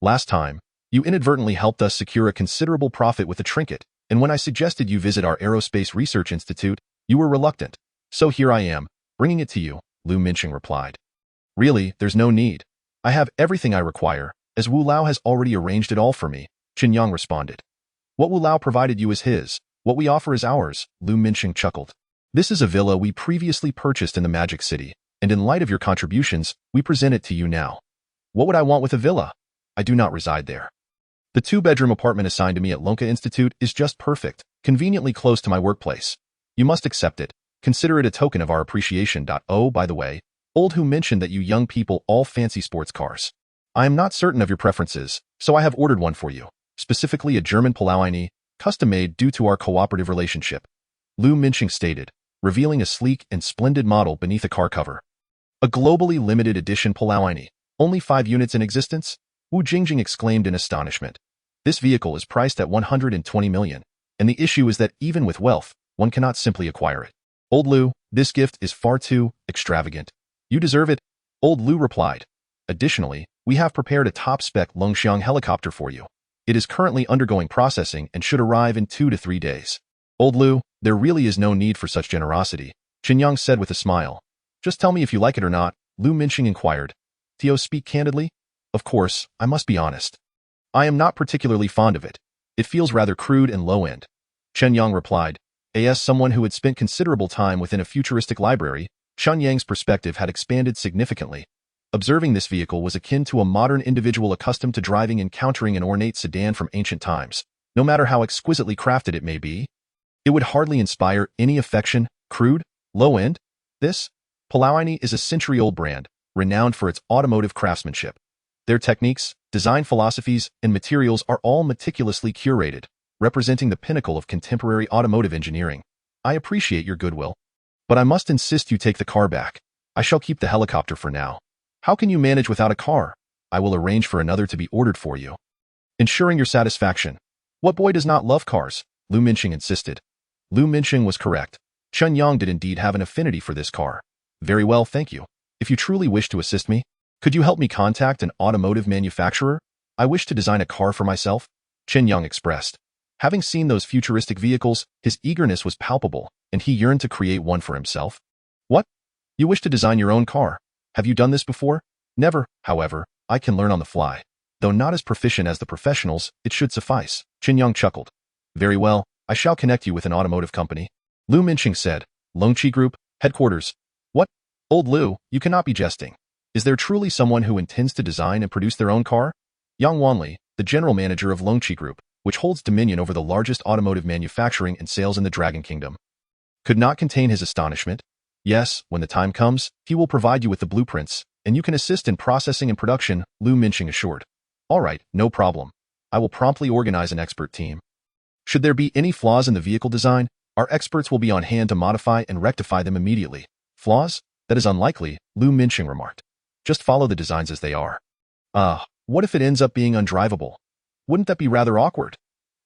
Last time, you inadvertently helped us secure a considerable profit with a trinket, and when I suggested you visit our Aerospace Research Institute, you were reluctant. So here I am, bringing it to you, Lu Minsheng replied. Really, there's no need. I have everything I require, as Wu Lao has already arranged it all for me, Chen Yang responded. What Wu Lao provided you is his, what we offer is ours, Lu Minsheng chuckled. This is a villa we previously purchased in the Magic City, and in light of your contributions, we present it to you now. What would I want with a villa? I do not reside there. The 2-bedroom apartment assigned to me at Lonka Institute is just perfect, conveniently close to my workplace. You must accept it. Consider it a token of our appreciation. Oh, by the way, Old Hu mentioned that you young people all fancy sports cars. I am not certain of your preferences, so I have ordered one for you, specifically a German Polaini, custom-made due to our cooperative relationship. Lu Minsheng stated, revealing a sleek and splendid model beneath a car cover. A globally limited edition Polaini, only 5 units in existence? Wu Jingjing exclaimed in astonishment. This vehicle is priced at 120 million, and the issue is that even with wealth, one cannot simply acquire it. Old Lu, this gift is far too extravagant. You deserve it, Old Lu replied. Additionally, we have prepared a top-spec Longxiang helicopter for you. It is currently undergoing processing and should arrive in 2 to 3 days. Old Lu, there really is no need for such generosity, Chen Yang said with a smile. Just tell me if you like it or not, Lu Minsheng inquired. Tio, speak candidly? Of course, I must be honest. I am not particularly fond of it. It feels rather crude and low-end. Chen Yang replied. As someone who had spent considerable time within a futuristic library, Chen Yang's perspective had expanded significantly. Observing this vehicle was akin to a modern individual accustomed to driving and encountering an ornate sedan from ancient times. No matter how exquisitely crafted it may be, it would hardly inspire any affection. Crude? Low-end? This? Polaini is a century-old brand, renowned for its automotive craftsmanship. Their techniques, design philosophies, and materials are all meticulously curated, representing the pinnacle of contemporary automotive engineering. I appreciate your goodwill, but I must insist you take the car back. I shall keep the helicopter for now. How can you manage without a car? I will arrange for another to be ordered for you. Ensuring your satisfaction. What boy does not love cars? Lu Minqing insisted. Lu Minqing was correct. Chen Yang did indeed have an affinity for this car. Very well, thank you. If you truly wish to assist me, could you help me contact an automotive manufacturer? I wish to design a car for myself, Chen Yang expressed. Having seen those futuristic vehicles, his eagerness was palpable, and he yearned to create one for himself. What? You wish to design your own car? Have you done this before? Never, however, I can learn on the fly. Though not as proficient as the professionals, it should suffice. Chen Yang chuckled. Very well, I shall connect you with an automotive company. Lu Minqing said. Longqi Group, headquarters. What? Old Lu, you cannot be jesting. Is there truly someone who intends to design and produce their own car? Yang Wanli, the general manager of Longqi Group, which holds dominion over the largest automotive manufacturing and sales in the Dragon Kingdom, could not contain his astonishment. Yes, when the time comes, he will provide you with the blueprints, and you can assist in processing and production, Lu Minqing assured. All right, no problem. I will promptly organize an expert team. Should there be any flaws in the vehicle design, our experts will be on hand to modify and rectify them immediately. Flaws? That is unlikely, Lu Minqing remarked. Just follow the designs as they are. What if it ends up being undrivable? Wouldn't that be rather awkward?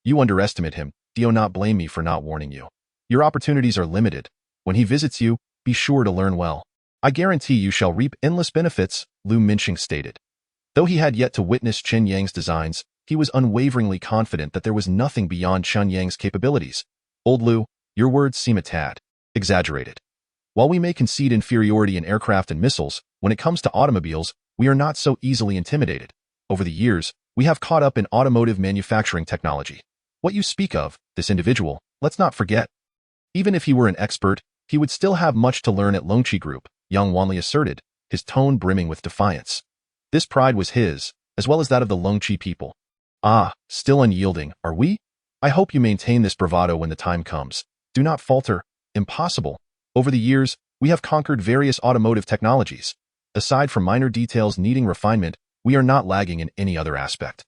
You underestimate him. Do not blame me for not warning you. Your opportunities are limited. When he visits you, be sure to learn well. I guarantee you shall reap endless benefits, Lu Minqing stated. Though he had yet to witness Chen Yang's designs, he was unwaveringly confident that there was nothing beyond Chen Yang's capabilities. Old Lu, your words seem a tad exaggerated. While we may concede inferiority in aircraft and missiles, when it comes to automobiles, we are not so easily intimidated. Over the years, we have caught up in automotive manufacturing technology. What you speak of, this individual, let's not forget. Even if he were an expert, he would still have much to learn at Longqi Group, Yang Wanli asserted, his tone brimming with defiance. This pride was his, as well as that of the Longqi people. Still unyielding, are we? I hope you maintain this bravado when the time comes. Do not falter. Impossible. Over the years, we have conquered various automotive technologies. Aside from minor details needing refinement, we are not lagging in any other aspect.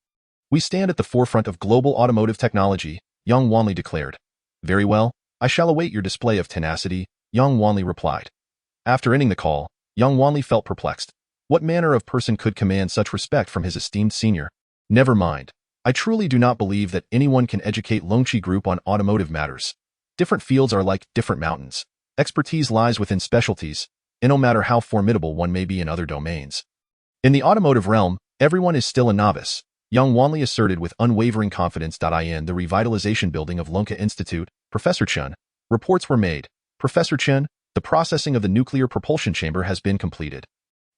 We stand at the forefront of global automotive technology, Yang Wanli declared. Very well, I shall await your display of tenacity, Yang Wanli replied. After ending the call, Yang Wanli felt perplexed. What manner of person could command such respect from his esteemed senior? Never mind. I truly do not believe that anyone can educate Longqi Group on automotive matters. Different fields are like different mountains. Expertise lies within specialties, and no matter how formidable one may be in other domains. In the automotive realm, everyone is still a novice, Yang Wanli asserted with unwavering confidence. In the revitalization building of Longqi Institute, Professor Chen, reports were made. Professor Chen, the processing of the nuclear propulsion chamber has been completed.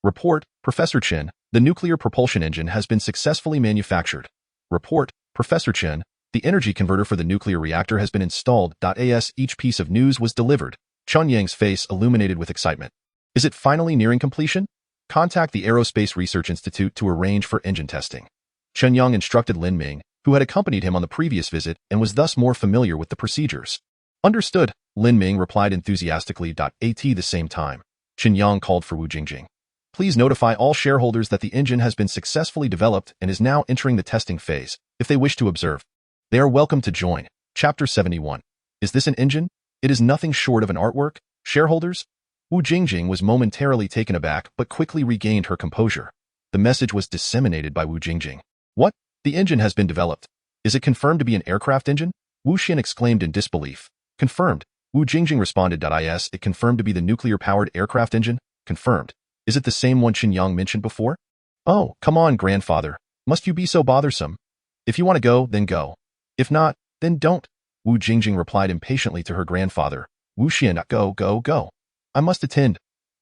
Report, Professor Chen, the nuclear propulsion engine has been successfully manufactured. Report, Professor Chen, the energy converter for the nuclear reactor has been installed. As each piece of news was delivered, Chen Yang's face illuminated with excitement. Is it finally nearing completion? Contact the Aerospace Research Institute to arrange for engine testing. Chen Yang instructed Lin Ming, who had accompanied him on the previous visit and was thus more familiar with the procedures. Understood, Lin Ming replied enthusiastically. At the same time, Chen Yang called for Wu Jingjing. Please notify all shareholders that the engine has been successfully developed and is now entering the testing phase. If they wish to observe, they are welcome to join. Chapter 71. Is this an engine? It is nothing short of an artwork. Shareholders? Wu Jingjing was momentarily taken aback but quickly regained her composure. The message was disseminated by Wu Jingjing. What? The engine has been developed. Is it confirmed to be an aircraft engine? Wu Xian exclaimed in disbelief. Confirmed. Wu Jingjing responded. It confirmed to be the nuclear-powered aircraft engine? Confirmed. Is it the same one Chen Yang mentioned before? Oh, come on, grandfather. Must you be so bothersome? If you want to go, then go. If not, then don't. Wu Jingjing replied impatiently to her grandfather. Wu Xian, go. I must attend.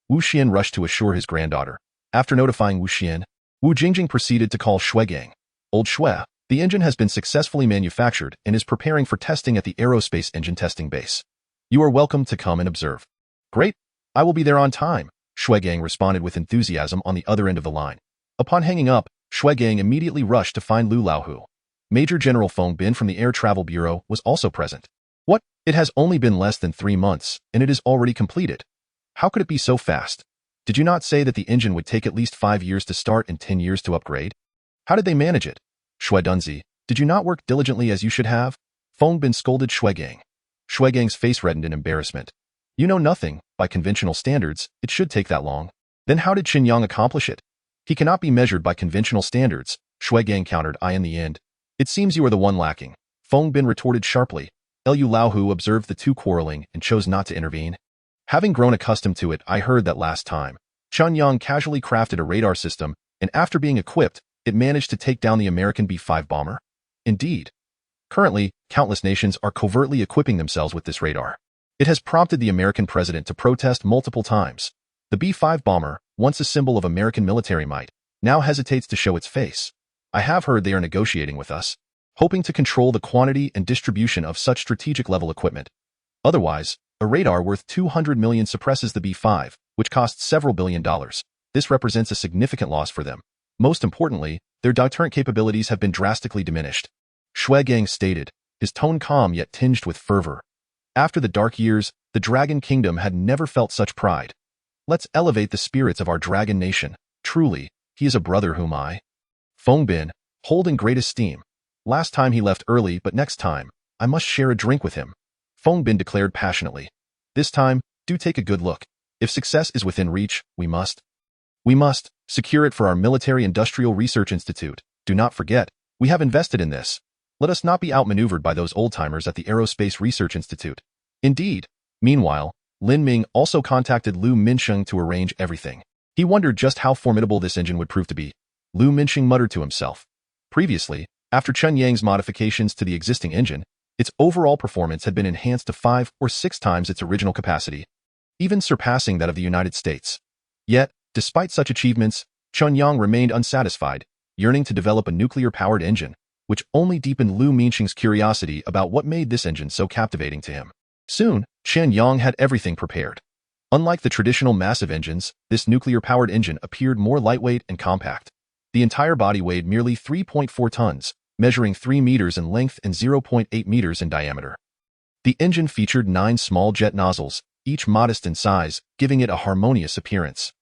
Wu Xian rushed to assure his granddaughter. After notifying Wu Xian, Wu Jingjing proceeded to call Shuigang. Old Shui, the engine has been successfully manufactured and is preparing for testing at the Aerospace Engine Testing Base. You are welcome to come and observe. Great. I will be there on time, Shuigang responded with enthusiasm on the other end of the line. Upon hanging up, Shuigang immediately rushed to find Lu Laohu. Major General Feng Bin from the Air Travel Bureau was also present. What? It has only been less than 3 months, and it is already completed. How could it be so fast? Did you not say that the engine would take at least 5 years to start and 10 years to upgrade? How did they manage it? Shui Dunzi, did you not work diligently as you should have? Feng Bin scolded Shuigang. Shuigang's face reddened in embarrassment. You know nothing. By conventional standards, it should take that long. Then how did Chen Yang accomplish it? He cannot be measured by conventional standards, Chen Yang countered. In the end, it seems you are the one lacking, Feng Bin retorted sharply. Liu Laohu observed the two quarreling and chose not to intervene. Having grown accustomed to it, I heard that last time, Chen Yang casually crafted a radar system, and after being equipped, it managed to take down the American B-5 bomber. Indeed. Currently, countless nations are covertly equipping themselves with this radar. It has prompted the American president to protest multiple times. The B-5 bomber, once a symbol of American military might, now hesitates to show its face. I have heard they are negotiating with us, hoping to control the quantity and distribution of such strategic-level equipment. Otherwise, a radar worth $200 million suppresses the B-5, which costs several $billion. This represents a significant loss for them. Most importantly, their deterrent capabilities have been drastically diminished. Chen Yang stated, his tone calm yet tinged with fervor. After the dark years, the Dragon Kingdom had never felt such pride. Let's elevate the spirits of our Dragon Nation. Truly, he is a brother whom I, Feng Bin, hold in great esteem. Last time he left early, but next time, I must share a drink with him, Feng Bin declared passionately. This time, do take a good look. If success is within reach, we must secure it for our Military-Industrial Research Institute. Do not forget, we have invested in this. Let us not be outmaneuvered by those old-timers at the Aerospace Research Institute. Indeed. Meanwhile, Lin Ming also contacted Lu Minsheng to arrange everything. He wondered just how formidable this engine would prove to be. Lu Minsheng muttered to himself. Previously, after Chen Yang's modifications to the existing engine, its overall performance had been enhanced to 5 or 6 times its original capacity, even surpassing that of the United States. Yet, despite such achievements, Chen Yang remained unsatisfied, yearning to develop a nuclear-powered engine, which only deepened Lu Minsheng's curiosity about what made this engine so captivating to him. Soon, Chen Yang had everything prepared. Unlike the traditional massive engines, this nuclear-powered engine appeared more lightweight and compact. The entire body weighed merely 3.4 tons, measuring 3 meters in length and 0.8 meters in diameter. The engine featured 9 small jet nozzles, each modest in size, giving it a harmonious appearance.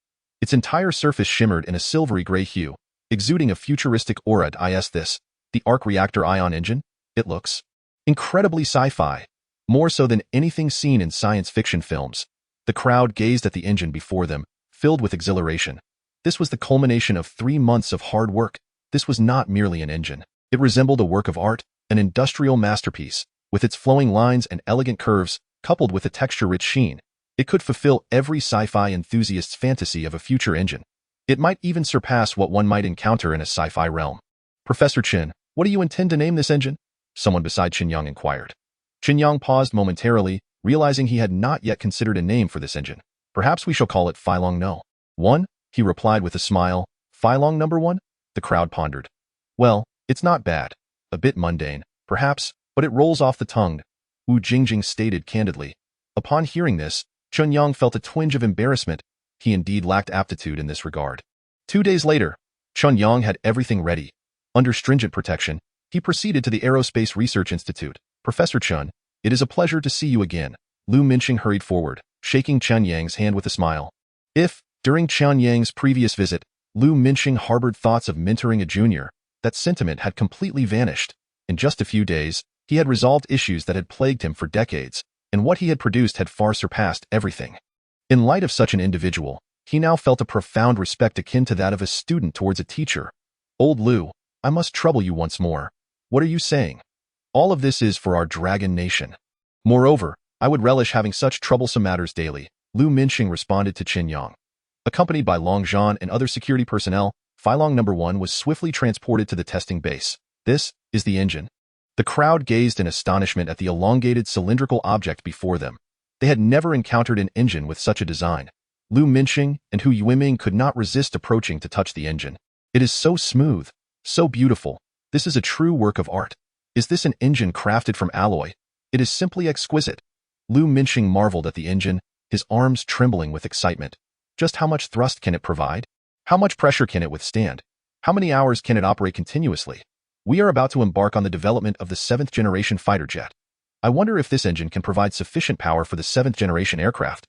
Its entire surface shimmered in a silvery gray hue, exuding a futuristic aura. The arc reactor ion engine? It looks incredibly sci-fi, more so than anything seen in science fiction films. The crowd gazed at the engine before them, filled with exhilaration. This was the culmination of 3 months of hard work. This was not merely an engine. It resembled a work of art, an industrial masterpiece. With its flowing lines and elegant curves, coupled with a texture-rich sheen, it could fulfill every sci-fi enthusiast's fantasy of a future engine. It might even surpass what one might encounter in a sci-fi realm. Professor Chen, what do you intend to name this engine? Someone beside Chen Yang inquired. Chen Yang paused momentarily, realizing he had not yet considered a name for this engine. Perhaps we shall call it Filong No. 1, he replied with a smile. Filong number 1? The crowd pondered. Well, it's not bad. A bit mundane, perhaps, but it rolls off the tongue, Wu Jingjing stated candidly. Upon hearing this, Chen Yang felt a twinge of embarrassment. He indeed lacked aptitude in this regard. 2 days later, Chen Yang had everything ready. Under stringent protection, he proceeded to the Aerospace Research Institute. Professor Chen, it is a pleasure to see you again. Lu Minsheng hurried forward, shaking Chen Yang's hand with a smile. If, during Chen Yang's previous visit, Lu Minsheng harbored thoughts of mentoring a junior, that sentiment had completely vanished. In just a few days, he had resolved issues that had plagued him for decades, and what he had produced had far surpassed everything. In light of such an individual, he now felt a profound respect akin to that of a student towards a teacher. Old Lu, I must trouble you once more. What are you saying? All of this is for our Dragon Nation. Moreover, I would relish having such troublesome matters daily, Lu Minsheng responded to Chen Yang. Accompanied by Long Zhan and other security personnel, Filong number 1 was swiftly transported to the testing base. This is the engine. The crowd gazed in astonishment at the elongated cylindrical object before them. They had never encountered an engine with such a design. Lu Minsheng and Hu Yuiming could not resist approaching to touch the engine. It is so smooth, so beautiful. This is a true work of art. Is this an engine crafted from alloy? It is simply exquisite. Lu Minsheng marveled at the engine, his arms trembling with excitement. Just how much thrust can it provide? How much pressure can it withstand? How many hours can it operate continuously? We are about to embark on the development of the 7th-generation fighter jet. I wonder if this engine can provide sufficient power for the 7th-generation aircraft.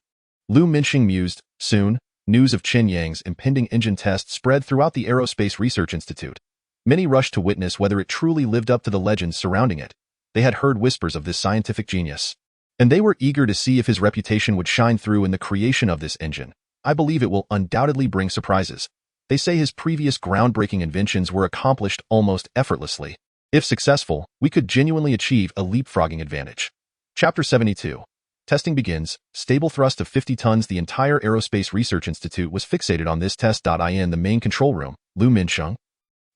Lu Minsheng mused. Soon, news of Chen Yang's impending engine test spread throughout the Aerospace Research Institute. Many rushed to witness whether it truly lived up to the legends surrounding it. They had heard whispers of this scientific genius, and they were eager to see if his reputation would shine through in the creation of this engine. I believe it will undoubtedly bring surprises. They say his previous groundbreaking inventions were accomplished almost effortlessly. If successful, we could genuinely achieve a leapfrogging advantage. Chapter 72. Testing begins. Stable thrust of 50 tons. The entire Aerospace Research Institute was fixated on this test. In the main control room, Lu Minsheng,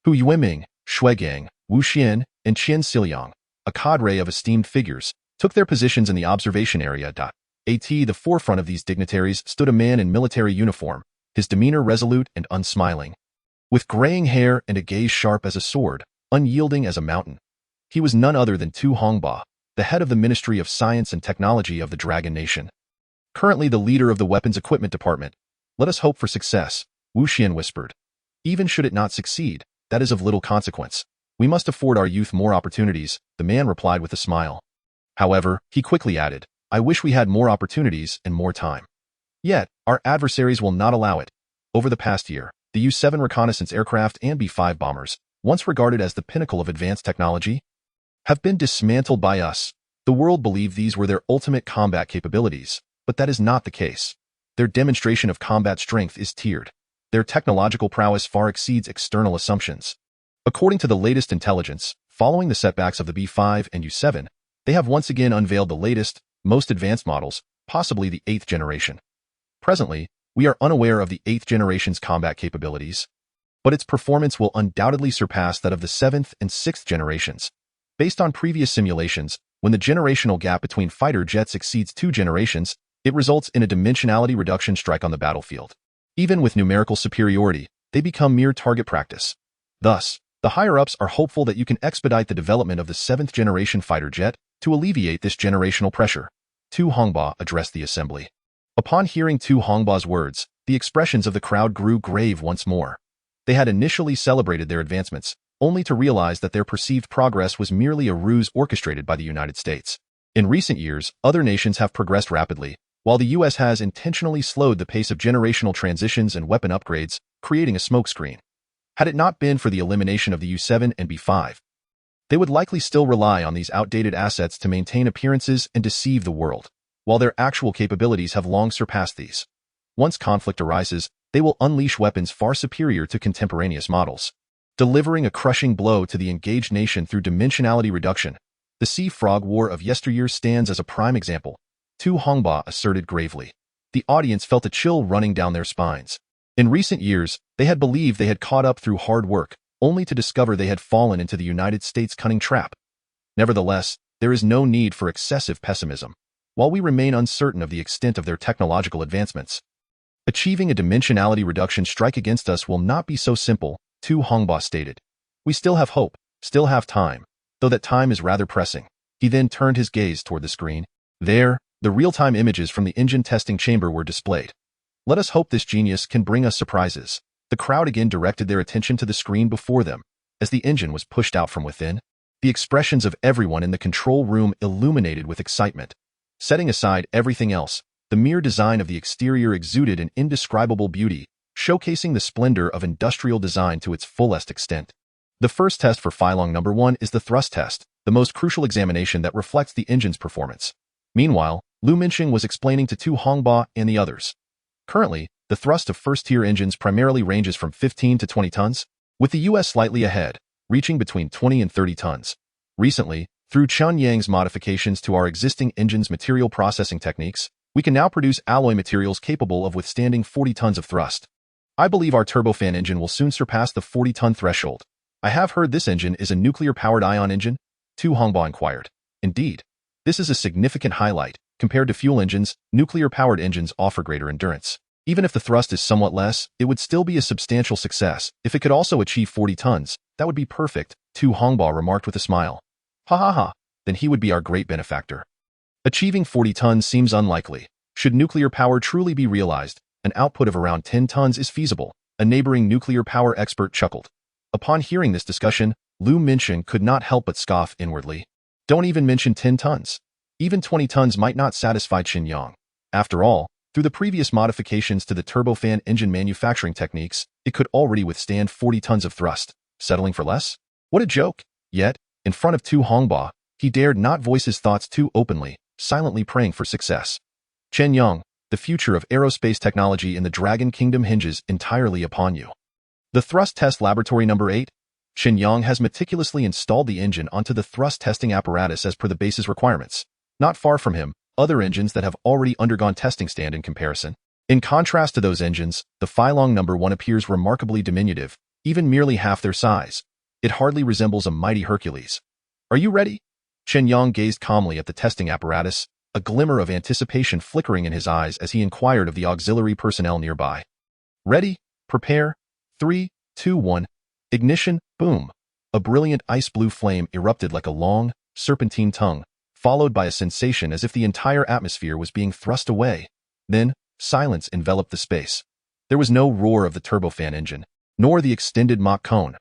Hu Yuiming, Shui Gang, Wu Xian, and Qian Siliang, a cadre of esteemed figures, took their positions in the observation area. At the forefront of these dignitaries stood a man in military uniform, his demeanor resolute and unsmiling. With graying hair and a gaze sharp as a sword, unyielding as a mountain, he was none other than Tu Hongba, the head of the Ministry of Science and Technology of the Dragon Nation. Currently the leader of the Weapons Equipment Department. Let us hope for success, Wu Xian whispered. Even should it not succeed, that is of little consequence. We must afford our youth more opportunities, the man replied with a smile. However, he quickly added, I wish we had more opportunities and more time. Yet, our adversaries will not allow it. Over the past year, the U-7 reconnaissance aircraft and B-5 bombers, once regarded as the pinnacle of advanced technology, have been dismantled by us. The world believed these were their ultimate combat capabilities, but that is not the case. Their demonstration of combat strength is tiered. Their technological prowess far exceeds external assumptions. According to the latest intelligence, following the setbacks of the B-5 and U-7, they have once again unveiled the latest, most advanced models, possibly the 8th generation. Presently, we are unaware of the 8th generation's combat capabilities, but its performance will undoubtedly surpass that of the 7th and 6th generations. Based on previous simulations, when the generational gap between fighter jets exceeds 2 generations, it results in a dimensionality reduction strike on the battlefield. Even with numerical superiority, they become mere target practice. Thus, the higher-ups are hopeful that you can expedite the development of the 7th generation fighter jet to alleviate this generational pressure. Tu Hongba addressed the assembly. Upon hearing Tu Hongba's words, the expressions of the crowd grew grave once more. They had initially celebrated their advancements, only to realize that their perceived progress was merely a ruse orchestrated by the United States. In recent years, other nations have progressed rapidly, while the U.S. has intentionally slowed the pace of generational transitions and weapon upgrades, creating a smokescreen. Had it not been for the elimination of the U-7 and B-5, they would likely still rely on these outdated assets to maintain appearances and deceive the world, while their actual capabilities have long surpassed these. Once conflict arises, they will unleash weapons far superior to contemporaneous models, delivering a crushing blow to the engaged nation through dimensionality reduction. The Sea Frog War of yesteryear stands as a prime example, Tu Hongba asserted gravely. The audience felt a chill running down their spines. In recent years, they had believed they had caught up through hard work, only to discover they had fallen into the United States' cunning trap. Nevertheless, there is no need for excessive pessimism. While we remain uncertain of the extent of their technological advancements, achieving a dimensionality reduction strike against us will not be so simple, Tu Hongba stated. We still have hope, still have time, though that time is rather pressing. He then turned his gaze toward the screen. There, the real-time images from the engine testing chamber were displayed. Let us hope this genius can bring us surprises. The crowd again directed their attention to the screen before them. As the engine was pushed out from within, the expressions of everyone in the control room illuminated with excitement. Setting aside everything else, the mere design of the exterior exuded an indescribable beauty, showcasing the splendor of industrial design to its fullest extent. The first test for Phylong number 1 is the thrust test, the most crucial examination that reflects the engine's performance. Meanwhile, Lu Minsheng was explaining to Tu Hongba and the others. Currently, the thrust of first-tier engines primarily ranges from 15 to 20 tons, with the U.S. slightly ahead, reaching between 20 and 30 tons. Recently, through Chen Yang's modifications to our existing engine's material processing techniques, we can now produce alloy materials capable of withstanding 40 tons of thrust. I believe our turbofan engine will soon surpass the 40-ton threshold. I have heard this engine is a nuclear-powered ion engine, Tu Hongba inquired. Indeed, this is a significant highlight. Compared to fuel engines, nuclear-powered engines offer greater endurance. Even if the thrust is somewhat less, it would still be a substantial success. If it could also achieve 40 tons, that would be perfect, Tu Hongba remarked with a smile. Ha ha ha, then he would be our great benefactor. Achieving 40 tons seems unlikely. Should nuclear power truly be realized, an output of around 10 tons is feasible, a neighboring nuclear power expert chuckled. Upon hearing this discussion, Lu Minsheng could not help but scoff inwardly. Don't even mention 10 tons. Even 20 tons might not satisfy Chen Yang. After all, through the previous modifications to the turbofan engine manufacturing techniques, it could already withstand 40 tons of thrust. Settling for less? What a joke! Yet, in front of Tu Hongba, he dared not voice his thoughts too openly, silently praying for success. Chen Yang, the future of aerospace technology in the Dragon Kingdom hinges entirely upon you. The Thrust Test Laboratory Number 8. Chen Yang has meticulously installed the engine onto the thrust testing apparatus as per the base's requirements. Not far from him, other engines that have already undergone testing stand in comparison. In contrast to those engines, the Phylong Number 1 appears remarkably diminutive, even merely half their size. It hardly resembles a mighty Hercules. Are you ready? Chen Yang gazed calmly at the testing apparatus, a glimmer of anticipation flickering in his eyes as he inquired of the auxiliary personnel nearby. Ready? Prepare. 3, 2, 1. Ignition. Boom. A brilliant ice-blue flame erupted like a long, serpentine tongue, followed by a sensation as if the entire atmosphere was being thrust away. Then, silence enveloped the space. There was no roar of the turbofan engine, nor the extended Mach cone.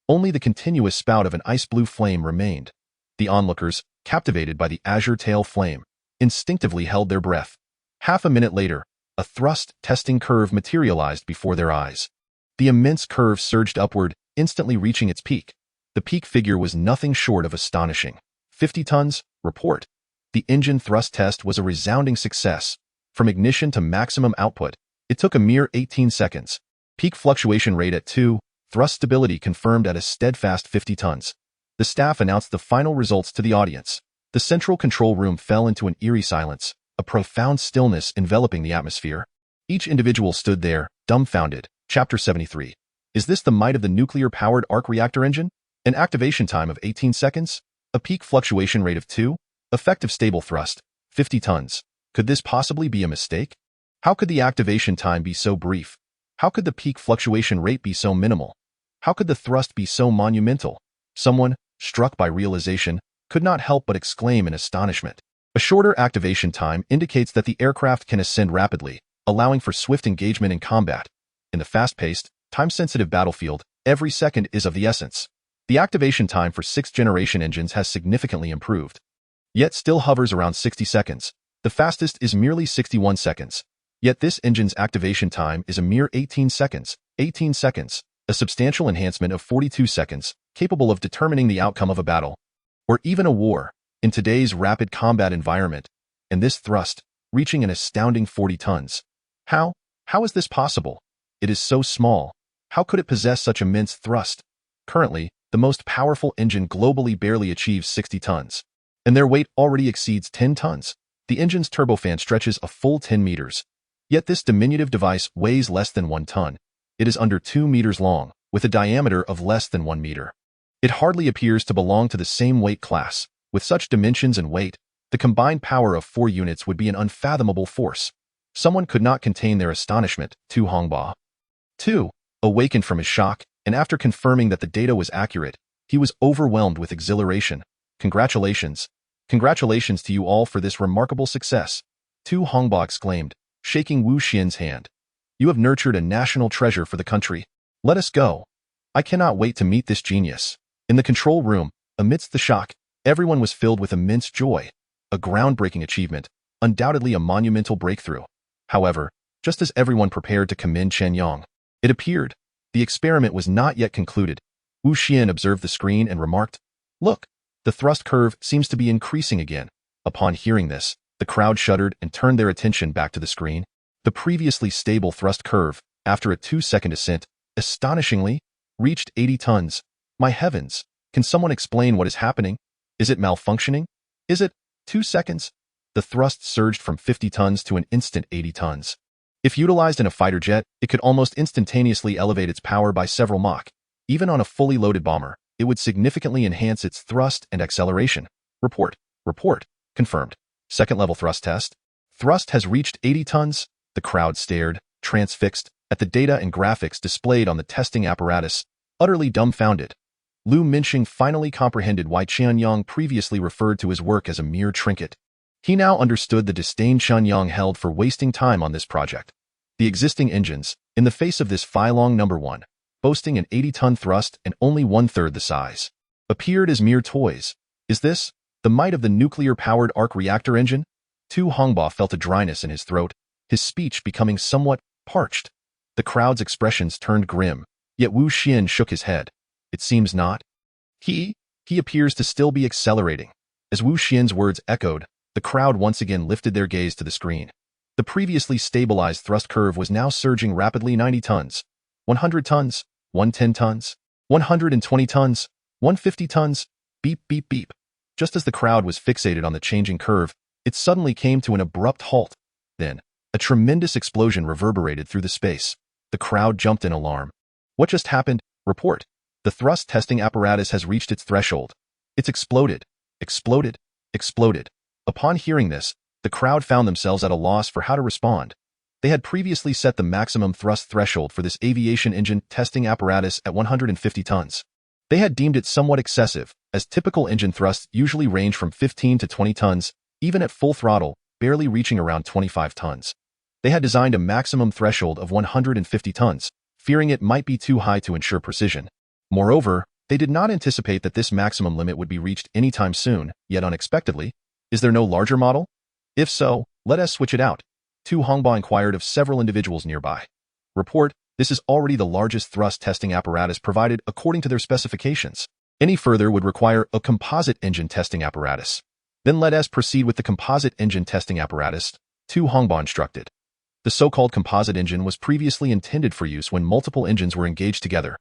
Only the continuous spout of an ice-blue flame remained. The onlookers, captivated by the azure tail flame, instinctively held their breath. Half a minute later, a thrust testing curve materialized before their eyes. The immense curve surged upward, instantly reaching its peak. The peak figure was nothing short of astonishing. 50 tons, report. The engine thrust test was a resounding success. From ignition to maximum output, it took a mere 18 seconds. Peak fluctuation rate at 2, thrust stability confirmed at a steadfast 50 tons. The staff announced the final results to the audience. The central control room fell into an eerie silence, a profound stillness enveloping the atmosphere. Each individual stood there, dumbfounded. Chapter 73. Is this the might of the nuclear-powered arc reactor engine? An activation time of 18 seconds? A peak fluctuation rate of 2? Effective stable thrust, 50 tons. Could this possibly be a mistake? How could the activation time be so brief? How could the peak fluctuation rate be so minimal? How could the thrust be so monumental? Someone, struck by realization, could not help but exclaim in astonishment. A shorter activation time indicates that the aircraft can ascend rapidly, allowing for swift engagement in combat. In the fast-paced, time-sensitive battlefield, every second is of the essence. The activation time for 6th-generation engines has significantly improved, yet still hovers around 60 seconds. The fastest is merely 61 seconds. Yet this engine's activation time is a mere 18 seconds. 18 seconds, a substantial enhancement of 42 seconds, capable of determining the outcome of a battle, or even a war, in today's rapid combat environment. And this thrust, reaching an astounding 40 tons. How is this possible? It is so small. How could it possess such immense thrust? Currently, the most powerful engine globally barely achieves 60 tons, and their weight already exceeds 10 tons. The engine's turbofan stretches a full 10 meters. Yet this diminutive device weighs less than 1 ton. It is under 2 meters long, with a diameter of less than 1 meter. It hardly appears to belong to the same weight class. With such dimensions and weight, the combined power of 4 units would be an unfathomable force. Someone could not contain their astonishment. Tu Hongba. 2. Awakened from his shock, and after confirming that the data was accurate, he was overwhelmed with exhilaration. Congratulations. Congratulations to you all for this remarkable success. Tu Hongba exclaimed, shaking Wu Xian's hand. You have nurtured a national treasure for the country. Let us go. I cannot wait to meet this genius. In the control room, amidst the shock, everyone was filled with immense joy. A groundbreaking achievement, undoubtedly a monumental breakthrough. However, just as everyone prepared to commend Chen Yang, it appeared the experiment was not yet concluded. Wu Xian observed the screen and remarked, Look, the thrust curve seems to be increasing again. Upon hearing this, the crowd shuddered and turned their attention back to the screen. The previously stable thrust curve, after a 2-second ascent, astonishingly, reached 80 tons. My heavens, can someone explain what is happening? Is it malfunctioning? Is it 2 seconds? The thrust surged from 50 tons to an instant 80 tons. If utilized in a fighter jet, it could almost instantaneously elevate its power by several Mach. Even on a fully loaded bomber, it would significantly enhance its thrust and acceleration. Report. Confirmed. Second-level thrust test. Thrust has reached 80 tons. The crowd stared, transfixed, at the data and graphics displayed on the testing apparatus, utterly dumbfounded. Lu Minxing finally comprehended why Chen Yang previously referred to his work as a mere trinket. He now understood the disdain Chen Yang held for wasting time on this project. The existing engines, in the face of this Phylong Number 1, boasting an 80-ton thrust and only 1/3 the size, appeared as mere toys. Is this the might of the nuclear-powered arc reactor engine? Tu Hongba felt a dryness in his throat, his speech becoming somewhat parched. The crowd's expressions turned grim, yet Wu Xian shook his head. It seems not. He appears to still be accelerating. As Wu Xian's words echoed, the crowd once again lifted their gaze to the screen. The previously stabilized thrust curve was now surging rapidly. 90 tons, 100 tons, 110 tons, 120 tons, 150 tons, beep, beep, beep. Just as the crowd was fixated on the changing curve, it suddenly came to an abrupt halt. Then, a tremendous explosion reverberated through the space. The crowd jumped in alarm. What just happened? Report. The thrust testing apparatus has reached its threshold. It's exploded. Exploded. Exploded. Upon hearing this, the crowd found themselves at a loss for how to respond. They had previously set the maximum thrust threshold for this aviation engine testing apparatus at 150 tons. They had deemed it somewhat excessive, as typical engine thrusts usually range from 15 to 20 tons, even at full throttle, barely reaching around 25 tons. They had designed a maximum threshold of 150 tons, fearing it might be too high to ensure precision. Moreover, they did not anticipate that this maximum limit would be reached anytime soon, yet unexpectedly. Is there no larger model? If so, let us switch it out. Tu Hongba inquired of several individuals nearby. Report, this is already the largest thrust testing apparatus provided according to their specifications. Any further would require a composite engine testing apparatus. Then let us proceed with the composite engine testing apparatus, Tu Hongba instructed. The so-called composite engine was previously intended for use when multiple engines were engaged together.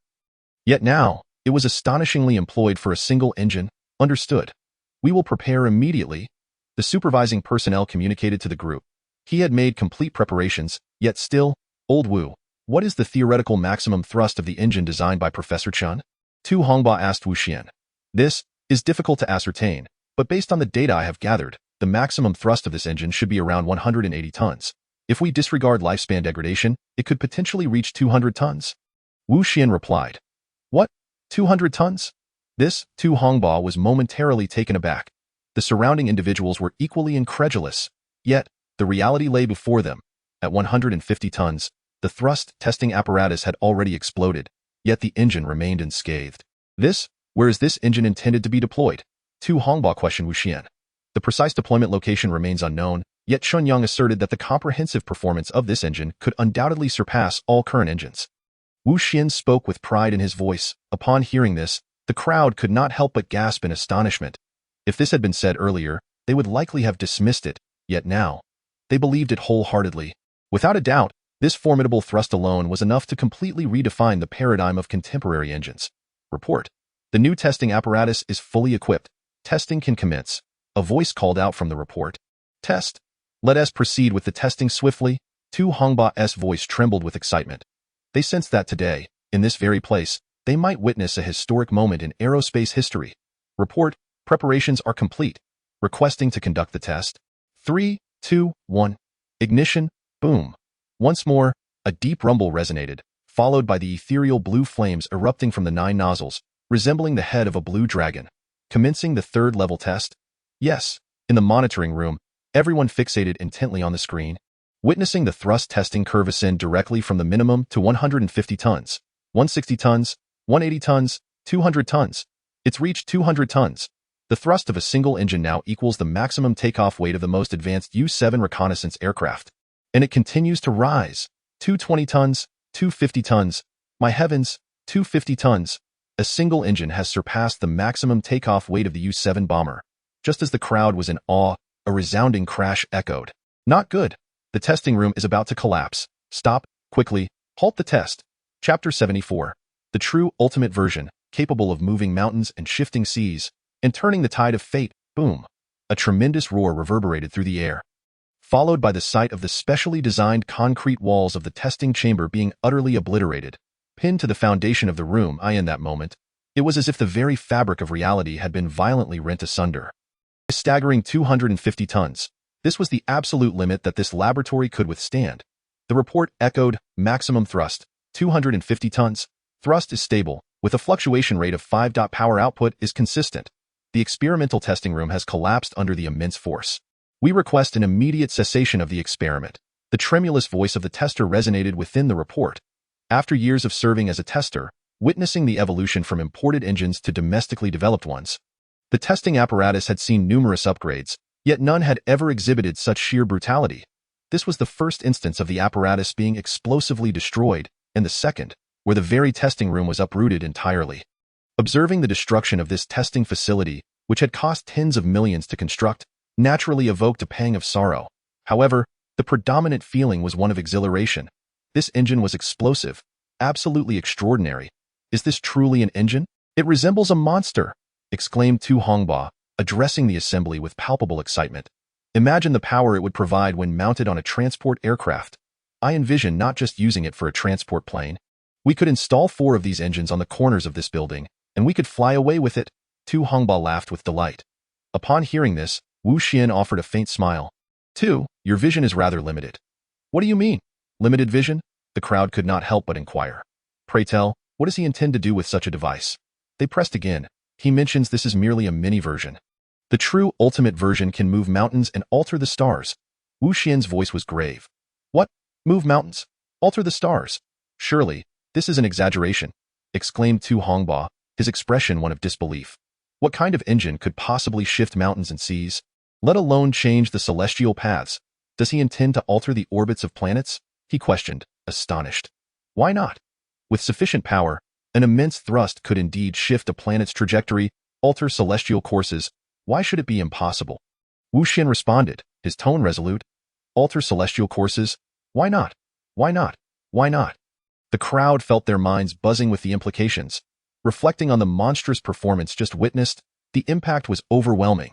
Yet now, it was astonishingly employed for a single engine. Understood. We will prepare immediately. The supervising personnel communicated to the group. He had made complete preparations, yet still, Old Wu, what is the theoretical maximum thrust of the engine designed by Professor Chen? Tu Hongba asked Wu Xian. This is difficult to ascertain, but based on the data I have gathered, the maximum thrust of this engine should be around 180 tons. If we disregard lifespan degradation, it could potentially reach 200 tons. Wu Xian replied. What? 200 tons? This, Tu Hongba was momentarily taken aback. The surrounding individuals were equally incredulous. Yet, the reality lay before them. At 150 tons, the thrust testing apparatus had already exploded, yet the engine remained unscathed. Where is this engine intended to be deployed? Tu Hongba questioned Wu Xian. The precise deployment location remains unknown, yet Chen Yang asserted that the comprehensive performance of this engine could undoubtedly surpass all current engines. Wu Xian spoke with pride in his voice. Upon hearing this, the crowd could not help but gasp in astonishment. If this had been said earlier, they would likely have dismissed it, yet now, they believed it wholeheartedly. Without a doubt, this formidable thrust alone was enough to completely redefine the paradigm of contemporary engines. Report. The new testing apparatus is fully equipped. Testing can commence. A voice called out from the report. Test. Let us proceed with the testing swiftly. Tu Hongba's voice trembled with excitement. They sensed that today, in this very place, they might witness a historic moment in aerospace history. Report. Preparations are complete. Requesting to conduct the test. 3, 2, 1. Ignition. Boom. Once more, a deep rumble resonated, followed by the ethereal blue flames erupting from the 9 nozzles, resembling the head of a blue dragon. Commencing the 3rd level test? Yes. In the monitoring room, everyone fixated intently on the screen, witnessing the thrust testing curve ascend directly from the minimum to 150 tons, 160 tons, 180 tons, 200 tons. It's reached 200 tons. The thrust of a single engine now equals the maximum takeoff weight of the most advanced U-7 reconnaissance aircraft. And it continues to rise. 220 tons, 250 tons. My heavens, 250 tons. A single engine has surpassed the maximum takeoff weight of the U-7 bomber. Just as the crowd was in awe, a resounding crash echoed. Not good. The testing room is about to collapse. Stop, quickly, halt the test. Chapter 74. The true ultimate version, capable of moving mountains and shifting seas, and turning the tide of fate. Boom. A tremendous roar reverberated through the air, followed by the sight of the specially designed concrete walls of the testing chamber being utterly obliterated, pinned to the foundation of the room. In that moment, it was as if the very fabric of reality had been violently rent asunder. A staggering 250 tons. This was the absolute limit that this laboratory could withstand. The report echoed, maximum thrust, 250 tons. Thrust is stable, with a fluctuation rate of 5. Power output is consistent. The experimental testing room has collapsed under the immense force. We request an immediate cessation of the experiment. The tremulous voice of the tester resonated within the report. After years of serving as a tester, witnessing the evolution from imported engines to domestically developed ones, the testing apparatus had seen numerous upgrades, yet none had ever exhibited such sheer brutality. This was the first instance of the apparatus being explosively destroyed, and the second, where the very testing room was uprooted entirely. Observing the destruction of this testing facility, which had cost tens of millions to construct, naturally evoked a pang of sorrow. However, the predominant feeling was one of exhilaration. This engine was explosive, absolutely extraordinary, Is this truly an engine? It resembles a monster, exclaimed Tu Hongba, addressing the assembly with palpable excitement. Imagine the power it would provide when mounted on a transport aircraft. I envision not just using it for a transport plane. We could install 4 of these engines on the corners of this building, and we could fly away with it. Tu Hongba laughed with delight. Upon hearing this, Wu Xian offered a faint smile. Tu, your vision is rather limited. What do you mean? Limited vision? The crowd could not help but inquire. Pray tell, what does he intend to do with such a device? They pressed again. He mentions this is merely a mini version. The true ultimate version can move mountains and alter the stars. Wu Xian's voice was grave. What? Move mountains? Alter the stars? Surely, this is an exaggeration, exclaimed Tu Hongba, his expression one of disbelief. What kind of engine could possibly shift mountains and seas, let alone change the celestial paths? Does he intend to alter the orbits of planets? He questioned, astonished. Why not? With sufficient power, an immense thrust could indeed shift a planet's trajectory, alter celestial courses. Why should it be impossible? Wu Xian responded, his tone resolute. Alter celestial courses? Why not? Why not? Why not? The crowd felt their minds buzzing with the implications. Reflecting on the monstrous performance just witnessed, the impact was overwhelming.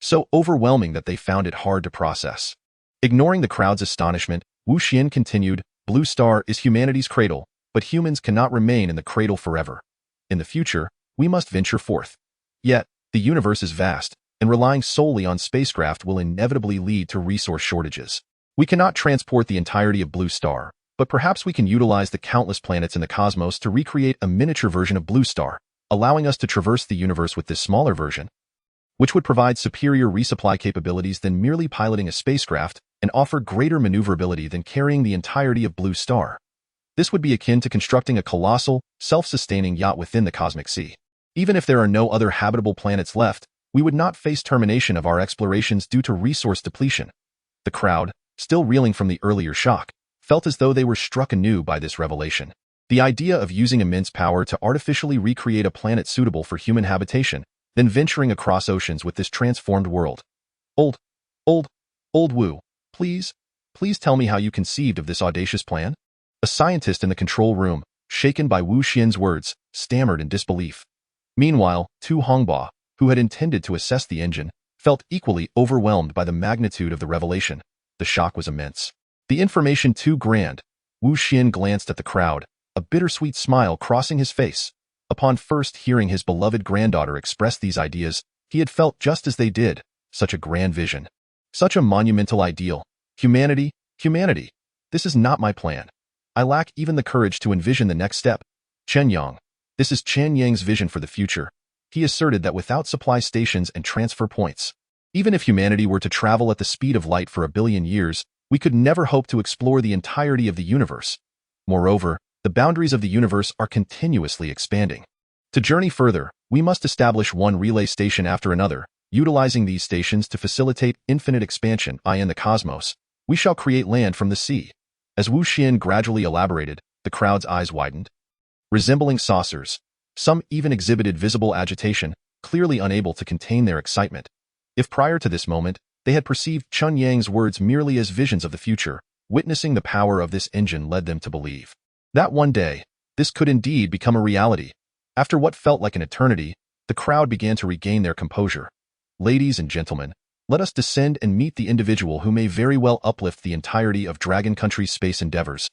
So overwhelming that they found it hard to process. Ignoring the crowd's astonishment, Wu Xian continued, Blue Star is humanity's cradle, but humans cannot remain in the cradle forever. In the future, we must venture forth. Yet, the universe is vast, and relying solely on spacecraft will inevitably lead to resource shortages. We cannot transport the entirety of Blue Star, but perhaps we can utilize the countless planets in the cosmos to recreate a miniature version of Blue Star, allowing us to traverse the universe with this smaller version, which would provide superior resupply capabilities than merely piloting a spacecraft and offer greater maneuverability than carrying the entirety of Blue Star. This would be akin to constructing a colossal, self-sustaining yacht within the cosmic sea. Even if there are no other habitable planets left, we would not face termination of our explorations due to resource depletion. The crowd, still reeling from the earlier shock, felt as though they were struck anew by this revelation. The idea of using immense power to artificially recreate a planet suitable for human habitation, then venturing across oceans with this transformed world. Old Wu, please tell me how you conceived of this audacious plan? A scientist in the control room, shaken by Wu Xian's words, stammered in disbelief. Meanwhile, Tu Hongba, who had intended to assess the engine, felt equally overwhelmed by the magnitude of the revelation. The shock was immense. The information too grand. Wu Xian glanced at the crowd, a bittersweet smile crossing his face. Upon first hearing his beloved granddaughter express these ideas, he had felt just as they did, such a grand vision. Such a monumental ideal. Humanity. This is not my plan. I lack even the courage to envision the next step. Chen Yang. This is Chen Yang's vision for the future. He asserted that without supply stations and transfer points, even if humanity were to travel at the speed of light for 1 billion years, we could never hope to explore the entirety of the universe. Moreover, the boundaries of the universe are continuously expanding. To journey further, we must establish one relay station after another, utilizing these stations to facilitate infinite expansion in the cosmos. We shall create land from the sea. As Wu Xian gradually elaborated, the crowd's eyes widened. Resembling saucers, some even exhibited visible agitation, clearly unable to contain their excitement. If prior to this moment, they had perceived Chen Yang's words merely as visions of the future, witnessing the power of this engine led them to believe that one day, this could indeed become a reality. After what felt like an eternity, the crowd began to regain their composure. Ladies and gentlemen, let us descend and meet the individual who may very well uplift the entirety of Dragon Country's space endeavors,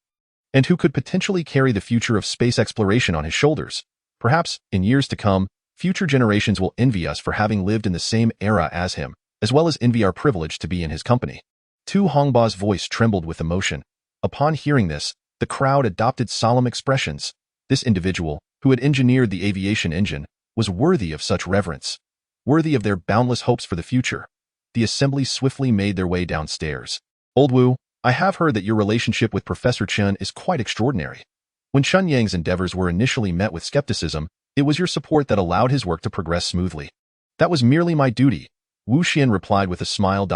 and who could potentially carry the future of space exploration on his shoulders. Perhaps, in years to come, future generations will envy us for having lived in the same era as him, as well as envy our privilege to be in his company. Tu Hongba's voice trembled with emotion. Upon hearing this, the crowd adopted solemn expressions. This individual, who had engineered the aviation engine, was worthy of such reverence, worthy of their boundless hopes for the future. The assembly swiftly made their way downstairs. Old Wu, I have heard that your relationship with Professor Chen is quite extraordinary. When Chen Yang's endeavors were initially met with skepticism, it was your support that allowed his work to progress smoothly. That was merely my duty, Wu Xian replied with a smile.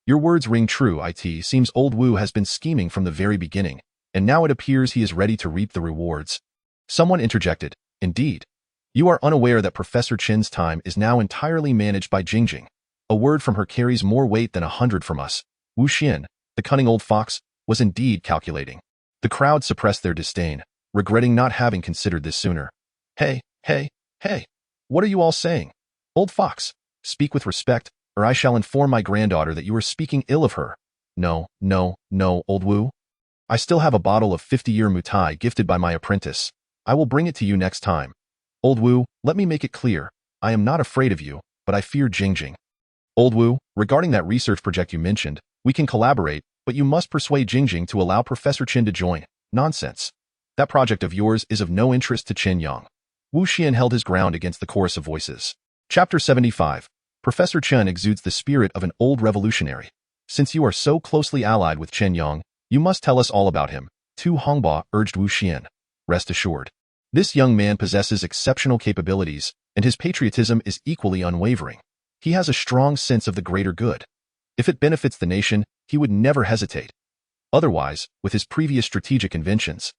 Your words ring true. It seems Old Wu has been scheming from the very beginning, and now it appears he is ready to reap the rewards. Someone interjected, Indeed. You are unaware that Professor Chen's time is now entirely managed by Jingjing. A word from her carries more weight than 100 from us. Wu Xian, the cunning old fox, was indeed calculating. The crowd suppressed their disdain, regretting not having considered this sooner. Hey, hey, hey, what are you all saying? Old fox, speak with respect, or I shall inform my granddaughter that you are speaking ill of her. No, no, no, old Wu. I still have a bottle of 50-year Mutai gifted by my apprentice. I will bring it to you next time. Old Wu, let me make it clear. I am not afraid of you, but I fear Jingjing. Old Wu, regarding that research project you mentioned, we can collaborate, but you must persuade Jingjing to allow Professor Chen to join. Nonsense. That project of yours is of no interest to Chen Yang. Wu Xian held his ground against the chorus of voices. Chapter 75. Professor Chen exudes the spirit of an old revolutionary. Since you are so closely allied with Chen Yang, you must tell us all about him, Tu Hongba urged Wu Xian. Rest assured. This young man possesses exceptional capabilities, and his patriotism is equally unwavering. He has a strong sense of the greater good. If it benefits the nation, he would never hesitate. Otherwise, with his previous strategic inventions,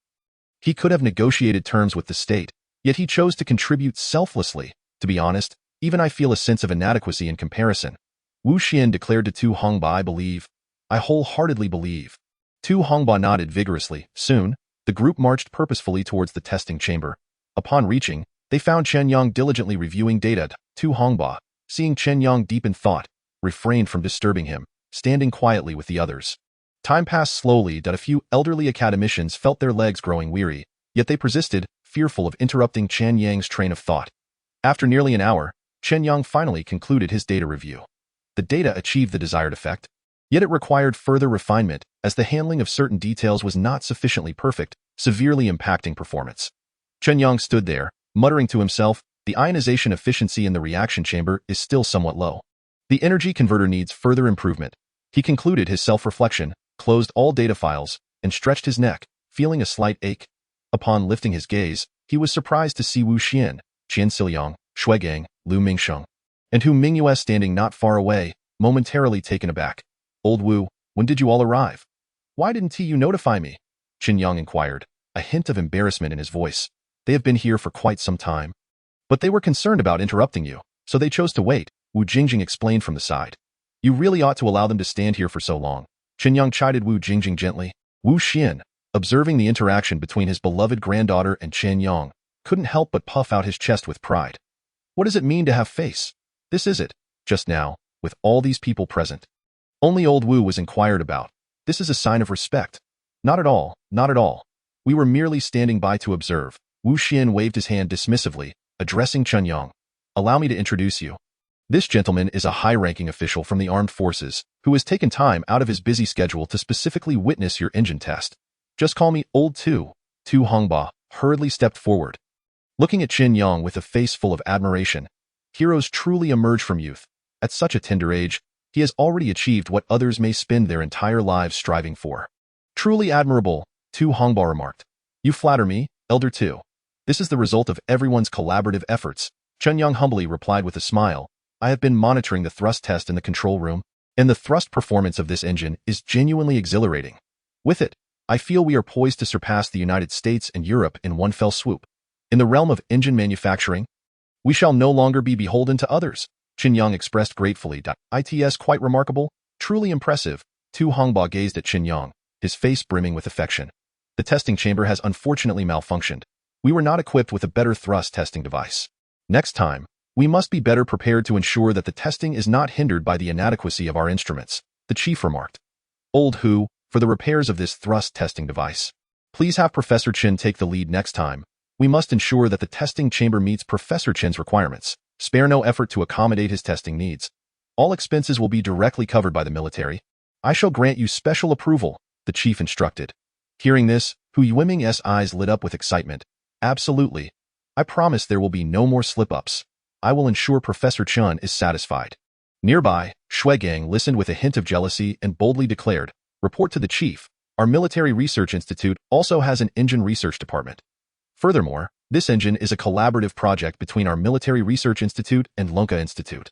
he could have negotiated terms with the state, yet he chose to contribute selflessly. To be honest, even I feel a sense of inadequacy in comparison. Wu Xian declared to Tu Hongba, I wholeheartedly believe. Tu Hongba nodded vigorously. Soon, the group marched purposefully towards the testing chamber. Upon reaching, they found Chen Yang diligently reviewing data. Tu Hongba, seeing Chen Yang deep in thought, refrained from disturbing him, standing quietly with the others. Time passed slowly. A few elderly academicians felt their legs growing weary, yet they persisted, fearful of interrupting Chen Yang's train of thought. After nearly an hour, Chen Yang finally concluded his data review. The data achieved the desired effect, yet it required further refinement, as the handling of certain details was not sufficiently perfect, severely impacting performance. Chen Yang stood there, muttering to himself, the ionization efficiency in the reaction chamber is still somewhat low. The energy converter needs further improvement. He concluded his self-reflection, closed all data files, and stretched his neck, feeling a slight ache. Upon lifting his gaze, he was surprised to see Wu Xian, Qian Siliang, Shuigang, Lu Mingsheng, and Hu Mingyue standing not far away, momentarily taken aback. Old Wu, when did you all arrive? Why didn't you notify me? Chen Yang inquired, a hint of embarrassment in his voice. They have been here for quite some time. But they were concerned about interrupting you, so they chose to wait, Wu Jingjing explained from the side. You really ought to allow them to stand here for so long. Chen Yang chided Wu Jingjing gently. Wu Xian, observing the interaction between his beloved granddaughter and Chen Yang, couldn't help but puff out his chest with pride. What does it mean to have face? This is it, just now, with all these people present. Only old Wu was inquired about. This is a sign of respect. Not at all, not at all. We were merely standing by to observe. Wu Xian waved his hand dismissively, addressing Chen Yang. Allow me to introduce you. This gentleman is a high-ranking official from the armed forces, who has taken time out of his busy schedule to specifically witness your engine test. Just call me Old Tu. Tu Hongba hurriedly stepped forward. Looking at Chen Yang with a face full of admiration, heroes truly emerge from youth. At such a tender age, he has already achieved what others may spend their entire lives striving for. Truly admirable, Tu Hongba remarked. You flatter me, Elder Tu. This is the result of everyone's collaborative efforts. Chen Yang humbly replied with a smile. I have been monitoring the thrust test in the control room, and the thrust performance of this engine is genuinely exhilarating. With it, I feel we are poised to surpass the United States and Europe in one fell swoop. In the realm of engine manufacturing, we shall no longer be beholden to others. Chen Yang expressed gratefully. It's quite remarkable, truly impressive. Tu Hongba gazed at Chen Yang, his face brimming with affection. The testing chamber has unfortunately malfunctioned. We were not equipped with a better thrust testing device. Next time, we must be better prepared to ensure that the testing is not hindered by the inadequacy of our instruments, the chief remarked. Old Hu, for the repairs of this thrust testing device, please have Professor Chen take the lead next time. We must ensure that the testing chamber meets Professor Chen's requirements. Spare no effort to accommodate his testing needs. All expenses will be directly covered by the military. I shall grant you special approval, the chief instructed. Hearing this, Hu Yuiming's eyes lit up with excitement. Absolutely. I promise there will be no more slip-ups. I will ensure Professor Chen is satisfied. Nearby, Shuigang listened with a hint of jealousy and boldly declared, Report to the chief. Our military research institute also has an engine research department. Furthermore, this engine is a collaborative project between our Military Research Institute and Lonka Institute.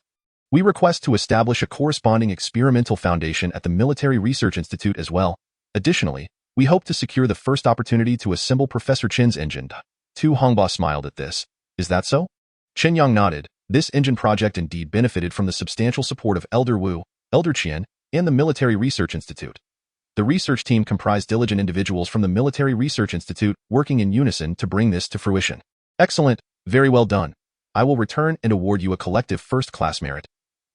We request to establish a corresponding experimental foundation at the Military Research Institute as well. Additionally, we hope to secure the first opportunity to assemble Professor Chen's engine. Tu Hongba smiled at this. Is that so? Chen Yang nodded. This engine project indeed benefited from the substantial support of Elder Wu, Elder Qian, and the Military Research Institute. The research team comprised diligent individuals from the Military Research Institute working in unison to bring this to fruition. Excellent, Very well done. I will return and award you a collective first-class merit.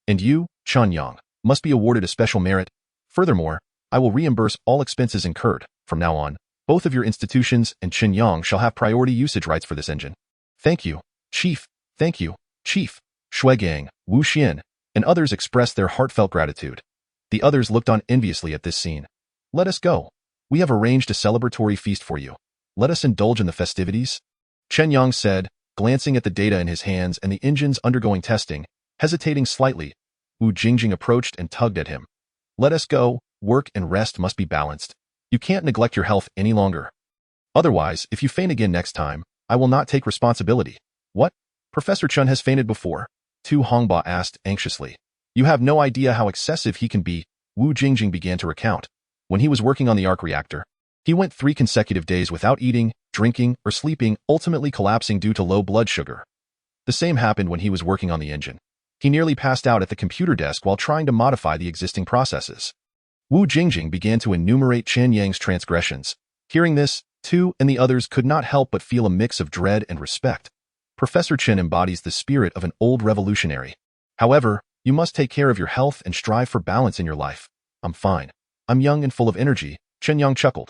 And you, Chen Yang, must be awarded a special merit. Furthermore, I will reimburse all expenses incurred. From now on, both of your institutions and Chen Yang shall have priority usage rights for this engine. Thank you, Chief. Thank you, Chief. Shuigang, Wu Xian, and others expressed their heartfelt gratitude. The others looked on enviously at this scene. Let us go. We have arranged a celebratory feast for you. Let us indulge in the festivities. Chen Yang said, glancing at the data in his hands and the engines undergoing testing, hesitating slightly. Wu Jingjing approached and tugged at him. Let us go. Work and rest must be balanced. You can't neglect your health any longer. Otherwise, if you faint again next time, I will not take responsibility. What? Professor Chen has fainted before? Tu Hongba asked anxiously. You have no idea how excessive he can be, Wu Jingjing began to recount. When he was working on the arc reactor, he went 3 consecutive days without eating, drinking, or sleeping, ultimately collapsing due to low blood sugar. The same happened when he was working on the engine. He nearly passed out at the computer desk while trying to modify the existing processes. Wu Jingjing began to enumerate Chen Yang's transgressions. Hearing this, Tu and the others could not help but feel a mix of dread and respect. Professor Chen embodies the spirit of an old revolutionary. However, you must take care of your health and strive for balance in your life. I'm fine. I'm young and full of energy, Chen Yang chuckled.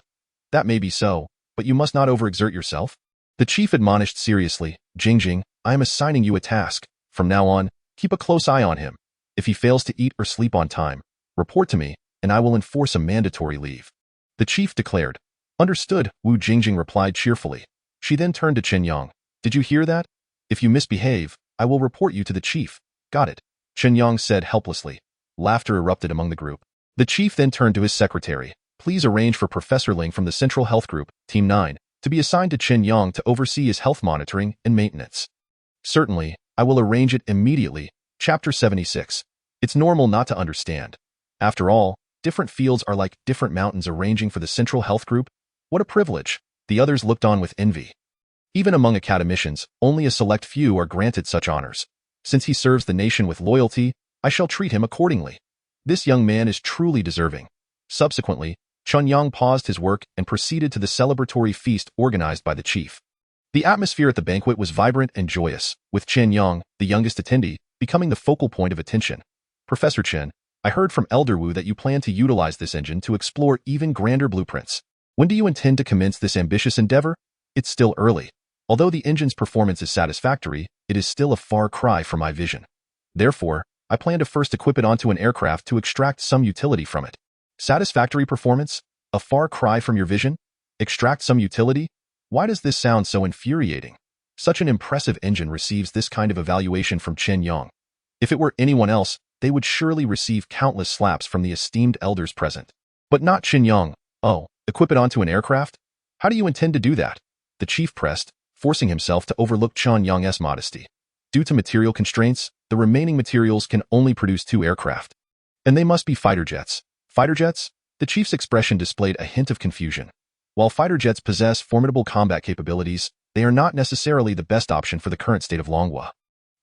That may be so, but you must not overexert yourself. The chief admonished seriously, Jingjing, I am assigning you a task. From now on, keep a close eye on him. If he fails to eat or sleep on time, report to me, and I will enforce a mandatory leave. The chief declared. Understood, Wu Jingjing replied cheerfully. She then turned to Chen Yang. Did you hear that? If you misbehave, I will report you to the chief. Got it, Chen Yang said helplessly. Laughter erupted among the group. The chief then turned to his secretary. Please arrange for Professor Ling from the Central Health Group, Team 9, to be assigned to Chen Yang to oversee his health monitoring and maintenance. Certainly, I will arrange it immediately. Chapter 76. It's normal not to understand. After all, different fields are like different mountains. Arranging for the Central Health Group? What a privilege. The others looked on with envy. Even among academicians, only a select few are granted such honors. Since he serves the nation with loyalty, I shall treat him accordingly. This young man is truly deserving. Subsequently, Chen Yang paused his work and proceeded to the celebratory feast organized by the chief. The atmosphere at the banquet was vibrant and joyous, with Chen Yang, the youngest attendee, becoming the focal point of attention. Professor Chen, I heard from Elder Wu that you plan to utilize this engine to explore even grander blueprints. When do you intend to commence this ambitious endeavor? It's still early. Although the engine's performance is satisfactory, it is still a far cry from my vision. Therefore, I plan to first equip it onto an aircraft to extract some utility from it. Satisfactory performance? A far cry from your vision? Extract some utility? Why does this sound so infuriating? Such an impressive engine receives this kind of evaluation from Chen Yang. If it were anyone else, they would surely receive countless slaps from the esteemed elders present. But not Chen Yang. Oh, equip it onto an aircraft? How do you intend to do that? The chief pressed, forcing himself to overlook Chen Yang's modesty. Due to material constraints, the remaining materials can only produce 2 aircraft. And they must be fighter jets. Fighter jets? The chief's expression displayed a hint of confusion. While fighter jets possess formidable combat capabilities, they are not necessarily the best option for the current state of Longhua.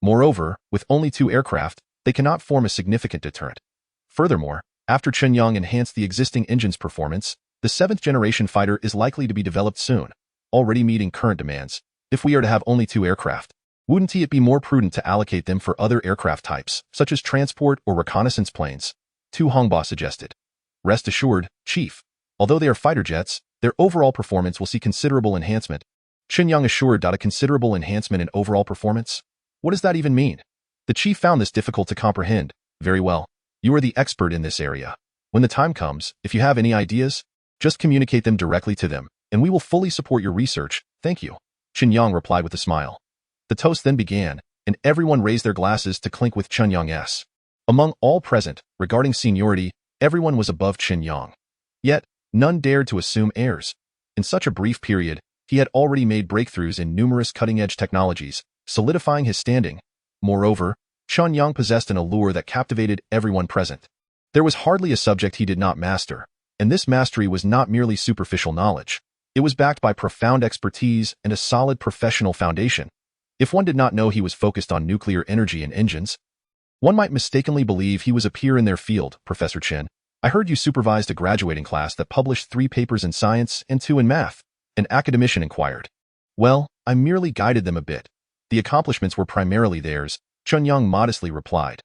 Moreover, with only 2 aircraft, they cannot form a significant deterrent. Furthermore, after Chen Yang enhanced the existing engine's performance, the 7th-generation fighter is likely to be developed soon, already meeting current demands. If we are to have only 2 aircraft, wouldn't it be more prudent to allocate them for other aircraft types, such as transport or reconnaissance planes? Tu Hongba suggested. Rest assured, Chief. Although they are fighter jets, their overall performance will see considerable enhancement. Chen Yang assured. A considerable enhancement in overall performance? What does that even mean? The chief found this difficult to comprehend. Very well. You are the expert in this area. When the time comes, if you have any ideas, just communicate them directly to them, and we will fully support your research. Thank you. Chen Yang replied with a smile. The toast then began, and everyone raised their glasses to clink with Chen Yang's. Among all present, regarding seniority, everyone was above Chen Yang. Yet, none dared to assume airs. In such a brief period, he had already made breakthroughs in numerous cutting-edge technologies, solidifying his standing. Moreover, Chen Yang possessed an allure that captivated everyone present. There was hardly a subject he did not master, and this mastery was not merely superficial knowledge. It was backed by profound expertise and a solid professional foundation. If one did not know he was focused on nuclear energy and engines, one might mistakenly believe he was a peer in their field. Professor Chen, I heard you supervised a graduating class that published 3 papers in science and 2 in math. An academician inquired. Well, I merely guided them a bit. The accomplishments were primarily theirs, Chen Yang modestly replied.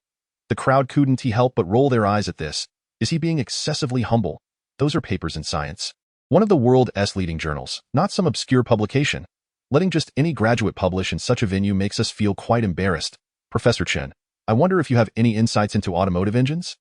The crowd couldn't help but roll their eyes at this. Is he being excessively humble? Those are papers in science. One of the world's leading journals, not some obscure publication. Letting just any graduate publish in such a venue makes us feel quite embarrassed. Professor Chen, I wonder if you have any insights into automotive engines?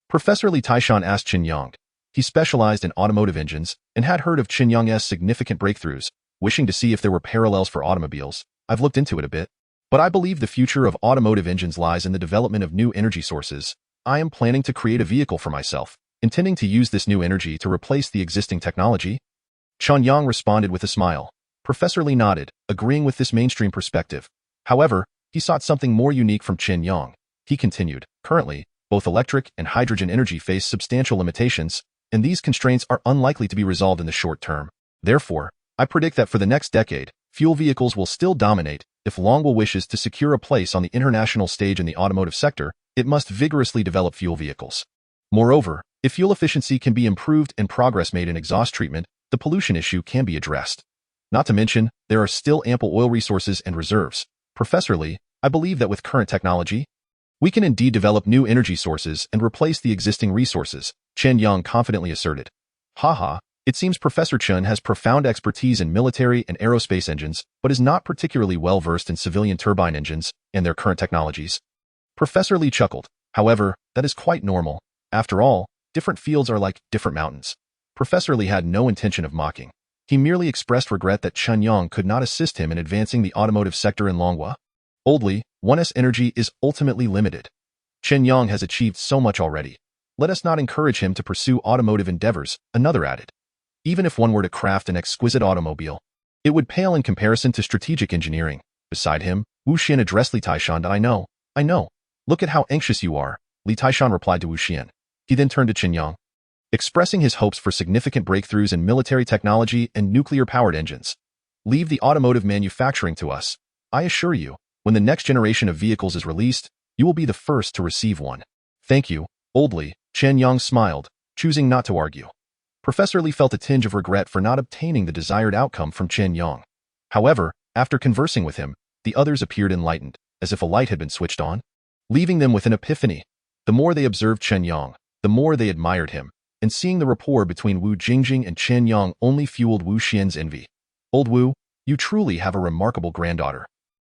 Professor Li Taishan asked Chen Yang. He specialized in automotive engines and had heard of Chen Yang's significant breakthroughs, wishing to see if there were parallels for automobiles. I've looked into it a bit, but I believe the future of automotive engines lies in the development of new energy sources. I am planning to create a vehicle for myself, intending to use this new energy to replace the existing technology. Chen Yang responded with a smile. Professor Li nodded, agreeing with this mainstream perspective. However, he sought something more unique from Chen Yang. He continued, currently, both electric and hydrogen energy face substantial limitations, and these constraints are unlikely to be resolved in the short term. Therefore, I predict that for the next decade, fuel vehicles will still dominate. If Longwa wishes to secure a place on the international stage in the automotive sector, it must vigorously develop fuel vehicles. Moreover, if fuel efficiency can be improved and progress made in exhaust treatment, the pollution issue can be addressed. Not to mention, there are still ample oil resources and reserves. Professor Li, I believe that with current technology, we can indeed develop new energy sources and replace the existing resources, Chen Yang confidently asserted. Haha, it seems Professor Chen has profound expertise in military and aerospace engines, but is not particularly well versed in civilian turbine engines and their current technologies. Professor Li chuckled. However, that is quite normal. After all, different fields are like different mountains. Professor Li had no intention of mocking. He merely expressed regret that Chen Yang could not assist him in advancing the automotive sector in Longwa. Oldly, one's energy is ultimately limited. Chen Yang has achieved so much already. Let us not encourage him to pursue automotive endeavors, another added. Even if one were to craft an exquisite automobile, it would pale in comparison to strategic engineering. Beside him, Wu Xian addressed Li Taishan. I know. Look at how anxious you are, Li Taishan replied to Wu Xian. He then turned to Chen Yang, expressing his hopes for significant breakthroughs in military technology and nuclear-powered engines. Leave the automotive manufacturing to us. I assure you, when the next generation of vehicles is released, you will be the first to receive one. Thank you, Oldly, Chen Yang smiled, choosing not to argue. Professor Li felt a tinge of regret for not obtaining the desired outcome from Chen Yang. However, after conversing with him, the others appeared enlightened, as if a light had been switched on, leaving them with an epiphany. The more they observed Chen Yang, the more they admired him, and seeing the rapport between Wu Jingjing and Chen Yang only fueled Wu Xian's envy. Old Wu, you truly have a remarkable granddaughter.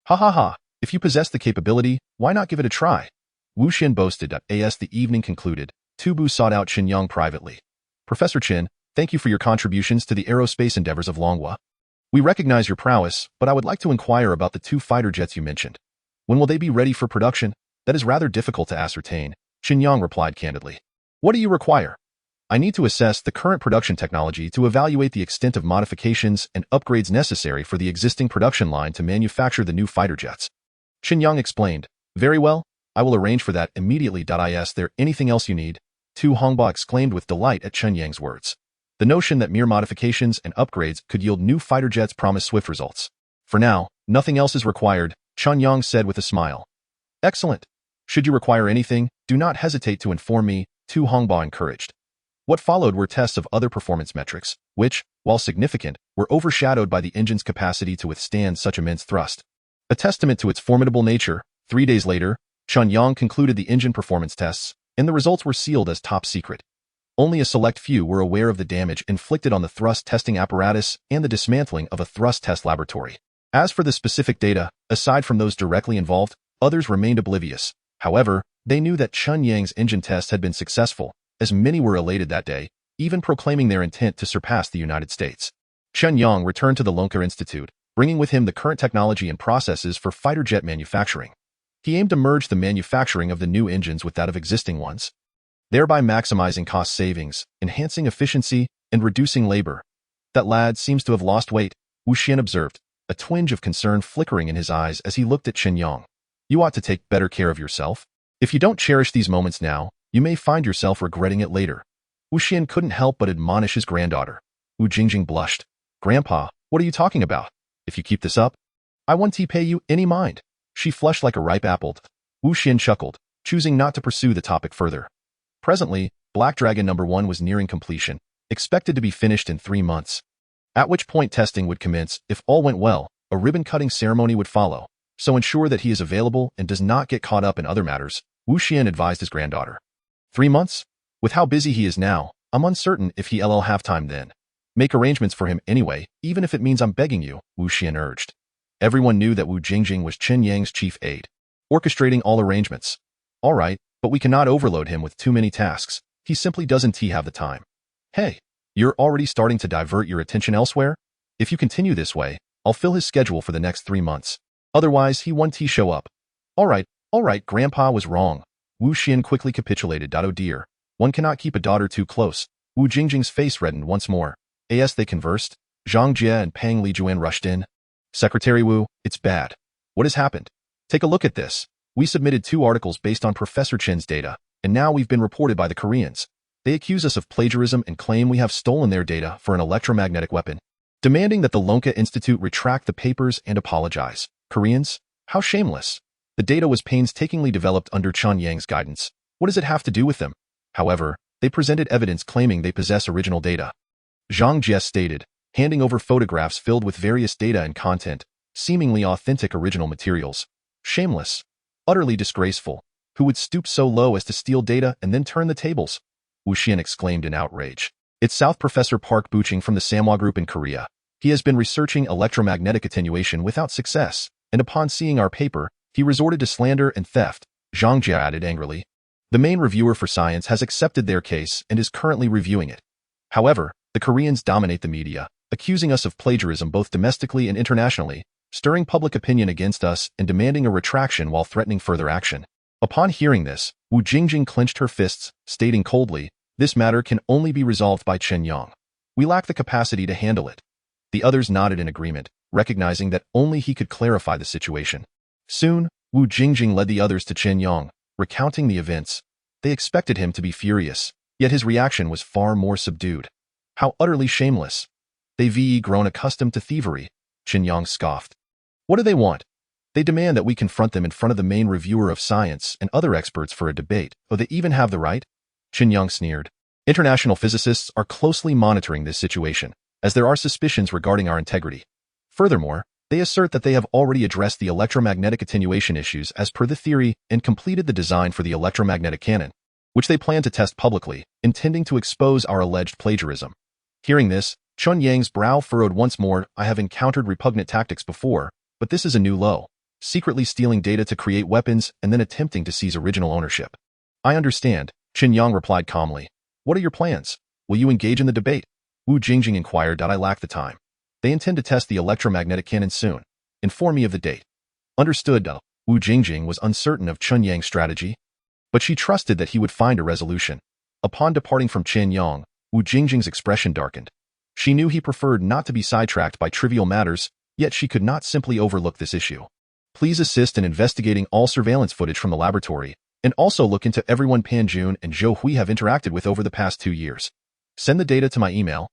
Ha ha ha, if you possess the capability, why not give it a try? Wu Xian boasted. As the evening concluded, Tubu sought out Chen Yang privately. Professor Chen, thank you for your contributions to the aerospace endeavors of Longwa. We recognize your prowess, but I would like to inquire about the 2 fighter jets you mentioned. When will they be ready for production? That is rather difficult to ascertain, Chen Yang replied candidly. What do you require? I need to assess the current production technology to evaluate the extent of modifications and upgrades necessary for the existing production line to manufacture the new fighter jets. Chen Yang explained. Very well, I will arrange for that immediately. Is there anything else you need? Tu Hongba exclaimed with delight at Chen Yang's words. The notion that mere modifications and upgrades could yield new fighter jets promised swift results. For now, nothing else is required, Chen Yang said with a smile. Excellent. Should you require anything, do not hesitate to inform me, Tu Hongba encouraged. What followed were tests of other performance metrics, which, while significant, were overshadowed by the engine's capacity to withstand such immense thrust. A testament to its formidable nature, 3 days later, Chen Yang concluded the engine performance tests, and the results were sealed as top secret. Only a select few were aware of the damage inflicted on the thrust testing apparatus and the dismantling of a thrust test laboratory. As for the specific data, aside from those directly involved, others remained oblivious. However, they knew that Chen Yang's engine test had been successful, as many were elated that day, even proclaiming their intent to surpass the United States. Chen Yang returned to the Lonker Institute, bringing with him the current technology and processes for fighter jet manufacturing. He aimed to merge the manufacturing of the new engines with that of existing ones, thereby maximizing cost savings, enhancing efficiency, and reducing labor. That lad seems to have lost weight, Wu Xian observed, a twinge of concern flickering in his eyes as he looked at Chen Yang. You ought to take better care of yourself. If you don't cherish these moments now, you may find yourself regretting it later. Wu Xian couldn't help but admonish his granddaughter. Wu Jingjing blushed. Grandpa, what are you talking about? If you keep this up, I won't pay you any mind. She flushed like a ripe apple. Wu Xian chuckled, choosing not to pursue the topic further. Presently, Black Dragon No. 1 was nearing completion, expected to be finished in 3 months. At which point testing would commence. If all went well, a ribbon-cutting ceremony would follow. So ensure that he is available and does not get caught up in other matters, Wu Xian advised his granddaughter. 3 months? With how busy he is now, I'm uncertain if he'll have time then. Make arrangements for him anyway, even if it means I'm begging you, Wu Xian urged. Everyone knew that Wu Jingjing was Chen Yang's chief aide, orchestrating all arrangements. All right, but we cannot overload him with too many tasks. He simply doesn't have the time. Hey, you're already starting to divert your attention elsewhere? If you continue this way, I'll fill his schedule for the next 3 months. Otherwise, he won't show up. All right, Grandpa was wrong. Wu Xian quickly capitulated. Oh dear, one cannot keep a daughter too close. Wu Jingjing's face reddened once more. As they conversed, Zhang Jie and Pang Lijuan rushed in. Secretary Wu, it's bad. What has happened? Take a look at this. We submitted 2 articles based on Professor Chen's data, and now we've been reported by the Koreans. They accuse us of plagiarism and claim we have stolen their data for an electromagnetic weapon, demanding that the Lonka Institute retract the papers and apologize. Koreans? How shameless. The data was painstakingly developed under Chen Yang's guidance. What does it have to do with them? However, they presented evidence claiming they possess original data. Zhang Jie stated, handing over photographs filled with various data and content, seemingly authentic original materials. Shameless. Utterly disgraceful. Who would stoop so low as to steal data and then turn the tables? Wu Xian exclaimed in outrage. It's South Professor Park Buching from the Samhwa Group in Korea. He has been researching electromagnetic attenuation without success, and upon seeing our paper, he resorted to slander and theft, Zhang Jie added angrily. The main reviewer for science has accepted their case and is currently reviewing it. However, the Koreans dominate the media, accusing us of plagiarism both domestically and internationally, stirring public opinion against us and demanding a retraction while threatening further action. Upon hearing this, Wu Jingjing clenched her fists, stating coldly, this matter can only be resolved by Chen Yang. We lack the capacity to handle it. The others nodded in agreement, recognizing that only he could clarify the situation. Soon, Wu Jingjing led the others to Chen Yang, recounting the events. They expected him to be furious, yet his reaction was far more subdued. How utterly shameless. They've grown accustomed to thievery, Chen Yang scoffed. What do they want? They demand that we confront them in front of the main reviewer of science and other experts for a debate. Oh, they even have the right? Chen Yang sneered. International physicists are closely monitoring this situation, as there are suspicions regarding our integrity. Furthermore, they assert that they have already addressed the electromagnetic attenuation issues as per the theory and completed the design for the electromagnetic cannon, which they plan to test publicly, intending to expose our alleged plagiarism. Hearing this, Chen Yang's brow furrowed once more. I have encountered repugnant tactics before, but this is a new low. Secretly stealing data to create weapons and then attempting to seize original ownership. I understand, Chen Yang replied calmly. What are your plans? Will you engage in the debate? Wu Jingjing inquired. I lack the time. They intend to test the electromagnetic cannon soon. Inform me of the date. Understood. Wu Jingjing was uncertain of Chen Yang's strategy, but she trusted that he would find a resolution. Upon departing from Chen Yang, Wu Jingjing's expression darkened. She knew he preferred not to be sidetracked by trivial matters, yet she could not simply overlook this issue. Please assist in investigating all surveillance footage from the laboratory, and also look into everyone Pan Jun and Zhou Hui have interacted with over the past 2 years. Send the data to my email.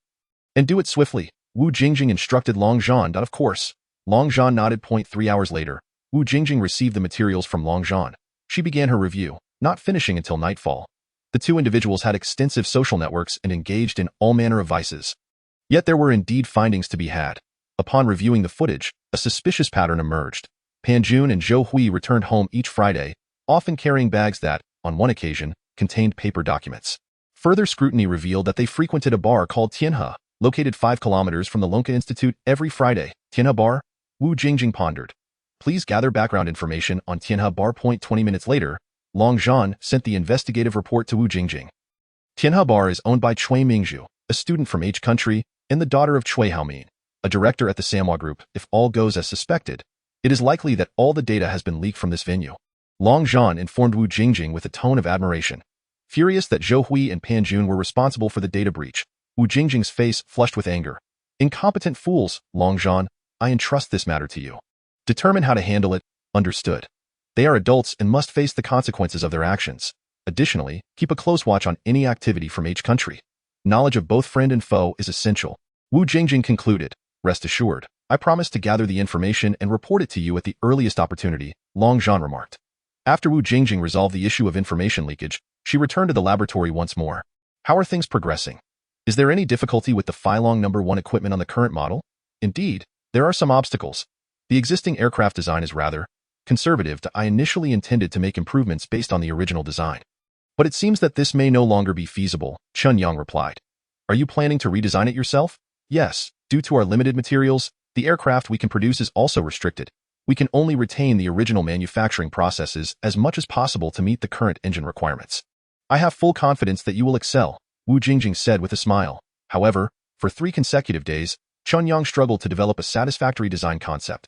And do it swiftly, Wu Jingjing instructed Long Zhan. Of course. Long Zhan nodded. 3 hours later, Wu Jingjing received the materials from Long Zhan. She began her review, not finishing until nightfall. The 2 individuals had extensive social networks and engaged in all manner of vices. Yet there were indeed findings to be had. Upon reviewing the footage, a suspicious pattern emerged. Pan Jun and Zhou Hui returned home each Friday, often carrying bags that, on one occasion, contained paper documents. Further scrutiny revealed that they frequented a bar called Tianhe, located 5 kilometers from the Lonka Institute every Friday. Tianhe Bar? Wu Jingjing pondered. Please gather background information on Tianhe Bar. 20 minutes later, Long Zhan sent the investigative report to Wu Jingjing. Tianhe Bar is owned by Cui Mingzhu, a student from H country, and the daughter of Cui Haomin, a director at the Samhwa Group. If all goes as suspected, it is likely that all the data has been leaked from this venue. Long Zhan informed Wu Jingjing with a tone of admiration. Furious that Zhou Hui and Pan Jun were responsible for the data breach, Wu Jingjing's face flushed with anger. Incompetent fools, Long Zhan, I entrust this matter to you. Determine how to handle it. Understood. They are adults and must face the consequences of their actions. Additionally, keep a close watch on any activity from each country. Knowledge of both friend and foe is essential. Wu Jingjing concluded. Rest assured, I promise to gather the information and report it to you at the earliest opportunity, Long Zhan remarked. After Wu Jingjing resolved the issue of information leakage, she returned to the laboratory once more. How are things progressing? Is there any difficulty with the Phylong No. 1 equipment on the current model? Indeed, there are some obstacles. The existing aircraft design is rather conservative. I initially intended to make improvements based on the original design. But it seems that this may no longer be feasible, Chen Yang replied. Are you planning to redesign it yourself? Yes, due to our limited materials, the aircraft we can produce is also restricted. We can only retain the original manufacturing processes as much as possible to meet the current engine requirements. I have full confidence that you will excel, Wu Jingjing said with a smile. However, for 3 consecutive days, Chen Yang struggled to develop a satisfactory design concept.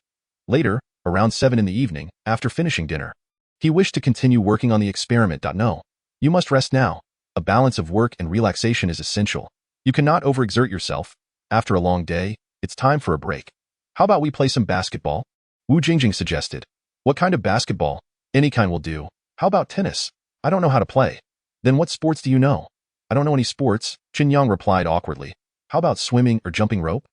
Later, around 7 in the evening, after finishing dinner, he wished to continue working on the experiment. No, you must rest now. A balance of work and relaxation is essential. You cannot overexert yourself. After a long day, it's time for a break. How about we play some basketball? Wu Jingjing suggested. What kind of basketball? Any kind will do. How about tennis? I don't know how to play. Then what sports do you know? I don't know any sports, Chen Yang replied awkwardly. How about swimming or jumping rope?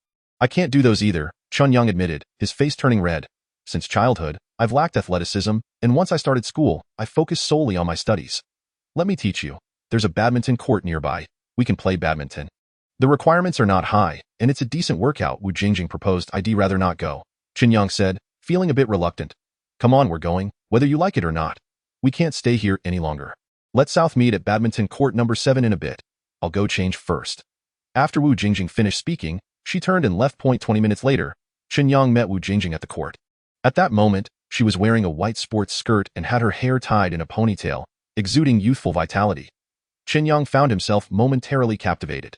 I can't do those either, Chen Yang admitted, his face turning red. Since childhood, I've lacked athleticism, and once I started school, I focused solely on my studies. Let me teach you. There's a badminton court nearby. We can play badminton. The requirements are not high, and it's a decent workout, Wu Jingjing proposed. I'd rather not go, Chen Yang said, feeling a bit reluctant. Come on, we're going, whether you like it or not. We can't stay here any longer. Let's South meet at badminton court number 7 in a bit. I'll go change first. After Wu Jingjing finished speaking, she turned and left. 20 minutes later, Chen Yang met Wu Jingjing at the court. At that moment, she was wearing a white sports skirt and had her hair tied in a ponytail, exuding youthful vitality. Chen Yang found himself momentarily captivated.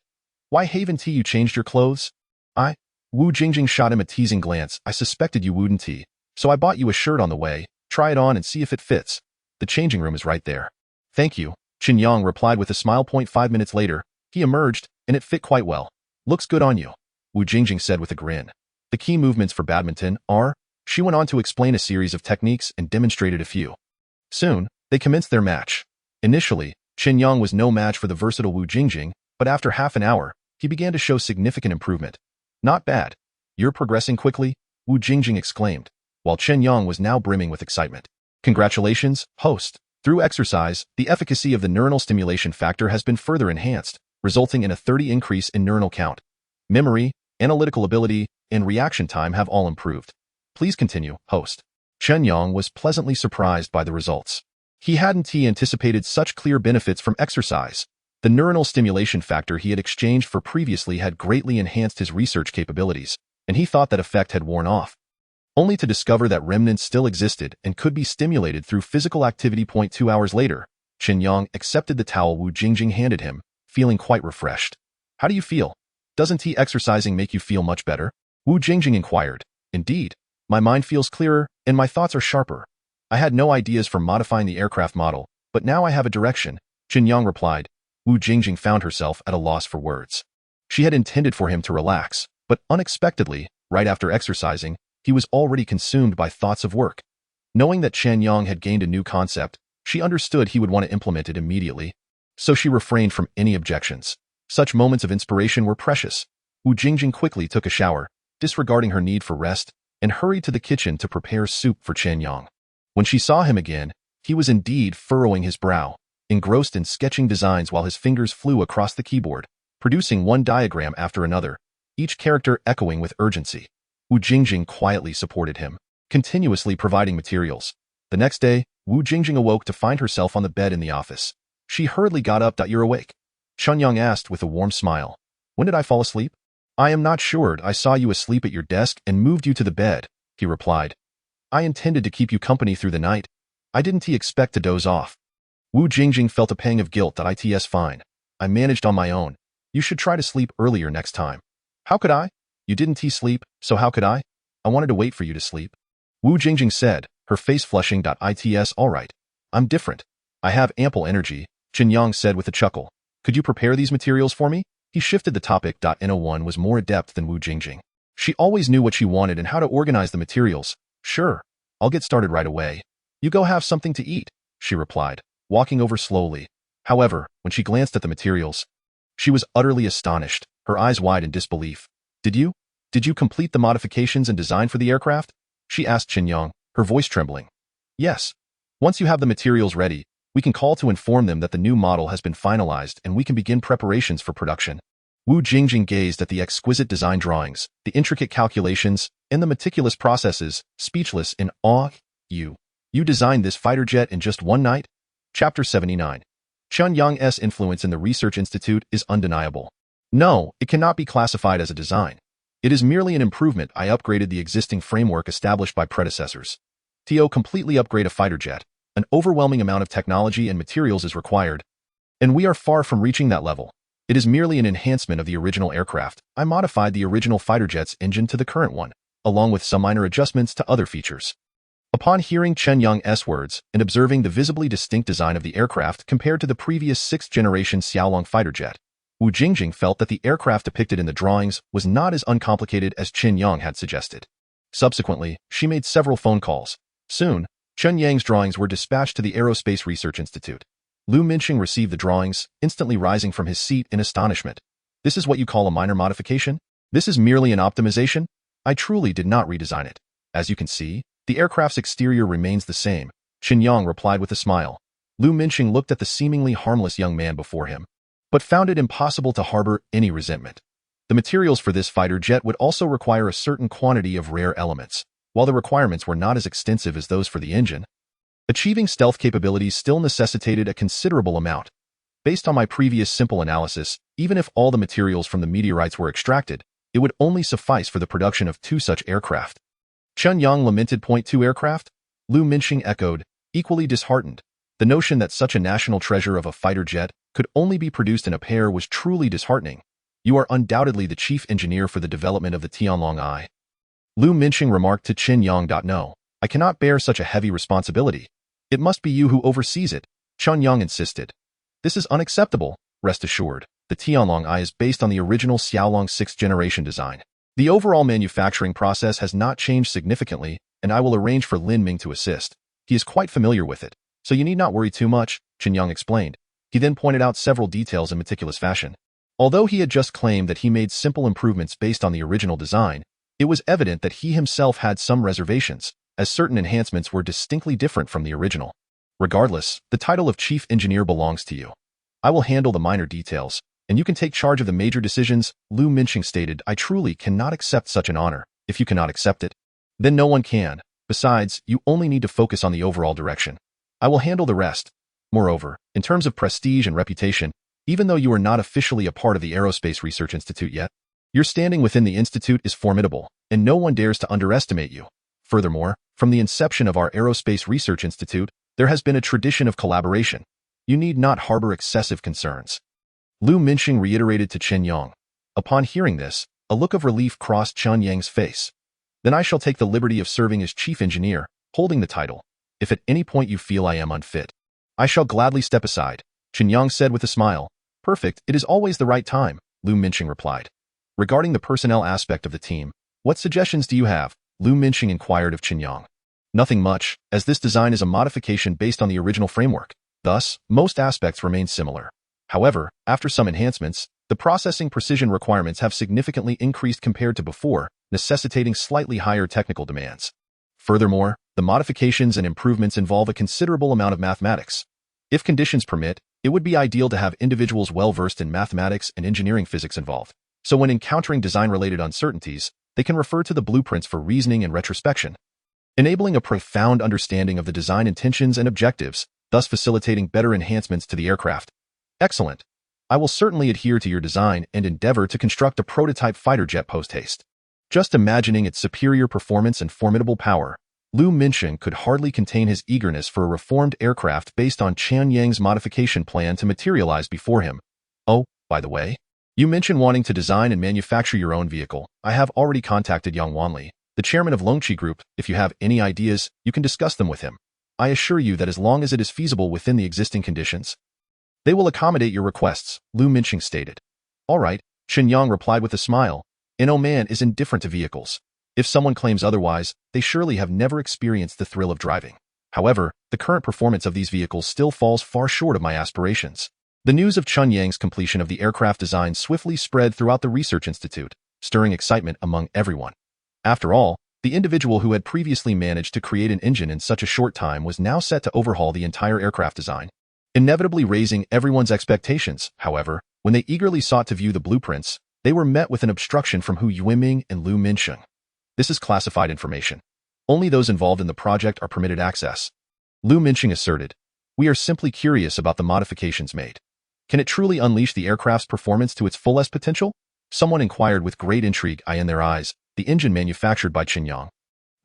Why haven't you changed your clothes? Wu Jingjing shot him a teasing glance. I suspected you wouldn't, so I bought you a shirt on the way. Try it on and see if it fits. The changing room is right there. Thank you, Chen Yang replied with a smile. 5 minutes later, he emerged, and it fit quite well. Looks good on you, Wu Jingjing said with a grin. The key movements for badminton are, she went on to explain a series of techniques and demonstrated a few. Soon, they commenced their match. Initially, Chen Yang was no match for the versatile Wu Jingjing, but after half an hour, he began to show significant improvement. Not bad. You're progressing quickly, Wu Jingjing exclaimed, while Chen Yang was now brimming with excitement. Congratulations, host. Through exercise, the efficacy of the neuronal stimulation factor has been further enhanced, resulting in a 30 increase in neuronal count. Memory, analytical ability, and reaction time have all improved. Please continue, host. Chen Yang was pleasantly surprised by the results. He hadn't anticipated such clear benefits from exercise. The neuronal stimulation factor he had exchanged for previously had greatly enhanced his research capabilities, and he thought that effect had worn off, only to discover that remnants still existed and could be stimulated through physical activity. 2 hours later, Chen Yang accepted the towel Wu Jingjing handed him, feeling quite refreshed. How do you feel? Doesn't exercising make you feel much better? Wu Jingjing inquired. Indeed, my mind feels clearer, and my thoughts are sharper. I had no ideas for modifying the aircraft model, but now I have a direction, Chen Yang replied. Wu Jingjing found herself at a loss for words. She had intended for him to relax, but unexpectedly, right after exercising, he was already consumed by thoughts of work. Knowing that Chen Yang had gained a new concept, she understood he would want to implement it immediately, so she refrained from any objections. Such moments of inspiration were precious. Wu Jingjing quickly took a shower, disregarding her need for rest, and hurried to the kitchen to prepare soup for Chen Yang. When she saw him again, he was indeed furrowing his brow, engrossed in sketching designs while his fingers flew across the keyboard, producing one diagram after another, each character echoing with urgency. Wu Jingjing quietly supported him, continuously providing materials. The next day, Wu Jingjing awoke to find herself on the bed in the office. She hurriedly got up. You're awake? Chen Yang asked with a warm smile. When did I fall asleep? I am not sure. I saw you asleep at your desk and moved you to the bed, he replied. I intended to keep you company through the night. I didn't expect to doze off. Wu Jingjing felt a pang of guilt. It's fine. I managed on my own. You should try to sleep earlier next time. How could I? You didn't sleep, so how could I? I wanted to wait for you to sleep. Wu Jingjing said, her face flushing. It's all right. I'm different. I have ample energy, Chen Yang said with a chuckle. Could you prepare these materials for me? He shifted the topic. No1 was more adept than Wu Jingjing. She always knew what she wanted and how to organize the materials. Sure. I'll get started right away. You go have something to eat, she replied, walking over slowly. However, when she glanced at the materials, she was utterly astonished, her eyes wide in disbelief. Did you complete the modifications and design for the aircraft? She asked Chen Yang, her voice trembling. Yes. Once you have the materials ready, we can call to inform them that the new model has been finalized and we can begin preparations for production. Wu Jingjing gazed at the exquisite design drawings, the intricate calculations, and the meticulous processes, speechless in awe. You designed this fighter jet in just one night? Chapter 79. Chen Yang's influence in the Research Institute is undeniable. No, it cannot be classified as a design. It is merely an improvement. I upgraded the existing framework established by predecessors. To completely upgrade a fighter jet, an overwhelming amount of technology and materials is required, and we are far from reaching that level. It is merely an enhancement of the original aircraft. I modified the original fighter jet's engine to the current one, along with some minor adjustments to other features. Upon hearing Chen Yang's words and observing the visibly distinct design of the aircraft compared to the previous sixth-generation Xiaolong fighter jet, Wu Jingjing felt that the aircraft depicted in the drawings was not as uncomplicated as Chen Yang had suggested. Subsequently, she made several phone calls. Soon, Chen Yang's drawings were dispatched to the Aerospace Research Institute. Lu Minxing received the drawings, instantly rising from his seat in astonishment. This is what you call a minor modification? This is merely an optimization? I truly did not redesign it. As you can see, the aircraft's exterior remains the same, Chen Yang replied with a smile. Lu Minxing looked at the seemingly harmless young man before him, but found it impossible to harbor any resentment. The materials for this fighter jet would also require a certain quantity of rare elements. While the requirements were not as extensive as those for the engine, achieving stealth capabilities still necessitated a considerable amount. Based on my previous simple analysis, even if all the materials from the meteorites were extracted, it would only suffice for the production of 2 such aircraft. Chen Yang lamented. Point 2 aircraft? Lu Minxing echoed, equally disheartened. The notion that such a national treasure of a fighter jet could only be produced in a pair was truly disheartening. You are undoubtedly the chief engineer for the development of the Tianlong I. Lu Minxing remarked to Chen Yang. No, I cannot bear such a heavy responsibility. It must be you who oversees it, Chen Yang insisted. This is unacceptable, rest assured. The Tianlong I is based on the original Xiaolong 6th generation design. The overall manufacturing process has not changed significantly, and I will arrange for Lin Ming to assist. He is quite familiar with it, so you need not worry too much, Chen Yang explained. He then pointed out several details in meticulous fashion. Although he had just claimed that he made simple improvements based on the original design, it was evident that he himself had some reservations, as certain enhancements were distinctly different from the original. Regardless, the title of chief engineer belongs to you. I will handle the minor details, and you can take charge of the major decisions, Lu Minxing stated. I truly cannot accept such an honor. If you cannot accept it, then no one can. Besides, you only need to focus on the overall direction. I will handle the rest. Moreover, in terms of prestige and reputation, even though you are not officially a part of the Aerospace Research Institute yet, your standing within the institute is formidable, and no one dares to underestimate you. Furthermore, from the inception of our Aerospace Research Institute, there has been a tradition of collaboration. You need not harbor excessive concerns. Lu Minxing reiterated to Chen Yang. Upon hearing this, a look of relief crossed Chen Yang's face. Then I shall take the liberty of serving as chief engineer, holding the title. If at any point you feel I am unfit, I shall gladly step aside, Chen Yang said with a smile. Perfect, it is always the right time, Lu Minxing replied. Regarding the personnel aspect of the team, what suggestions do you have? Lu Minxing inquired of Chen Yang. Nothing much, as this design is a modification based on the original framework. Thus, most aspects remain similar. However, after some enhancements, the processing precision requirements have significantly increased compared to before, necessitating slightly higher technical demands. Furthermore, the modifications and improvements involve a considerable amount of mathematics. If conditions permit, it would be ideal to have individuals well-versed in mathematics and engineering physics involved, so when encountering design-related uncertainties, they can refer to the blueprints for reasoning and retrospection, enabling a profound understanding of the design intentions and objectives, thus facilitating better enhancements to the aircraft. Excellent. I will certainly adhere to your design and endeavor to construct a prototype fighter jet post-haste. Just imagining its superior performance and formidable power, Lu Minxing could hardly contain his eagerness for a reformed aircraft based on Chen Yang's modification plan to materialize before him. Oh, by the way, you mentioned wanting to design and manufacture your own vehicle. I have already contacted Yang Wanli, the chairman of Longqi Group. If you have any ideas, you can discuss them with him. I assure you that as long as it is feasible within the existing conditions, they will accommodate your requests, Lu Minxing stated. All right, Chen Yang replied with a smile. An man is indifferent to vehicles. If someone claims otherwise, they surely have never experienced the thrill of driving. However, the current performance of these vehicles still falls far short of my aspirations. The news of Chen Yang's completion of the aircraft design swiftly spread throughout the Research Institute, stirring excitement among everyone. After all, the individual who had previously managed to create an engine in such a short time was now set to overhaul the entire aircraft design, inevitably raising everyone's expectations. However, When they eagerly sought to view the blueprints, they were met with an obstruction from Hu Yuiming and Lu Minsheng. This is classified information. Only those involved in the project are permitted access. Lu Minsheng asserted, "We are simply curious about the modifications made. Can it truly unleash the aircraft's performance to its fullest potential?" Someone inquired with great intrigue in their eyes. The engine manufactured by Chen Yang.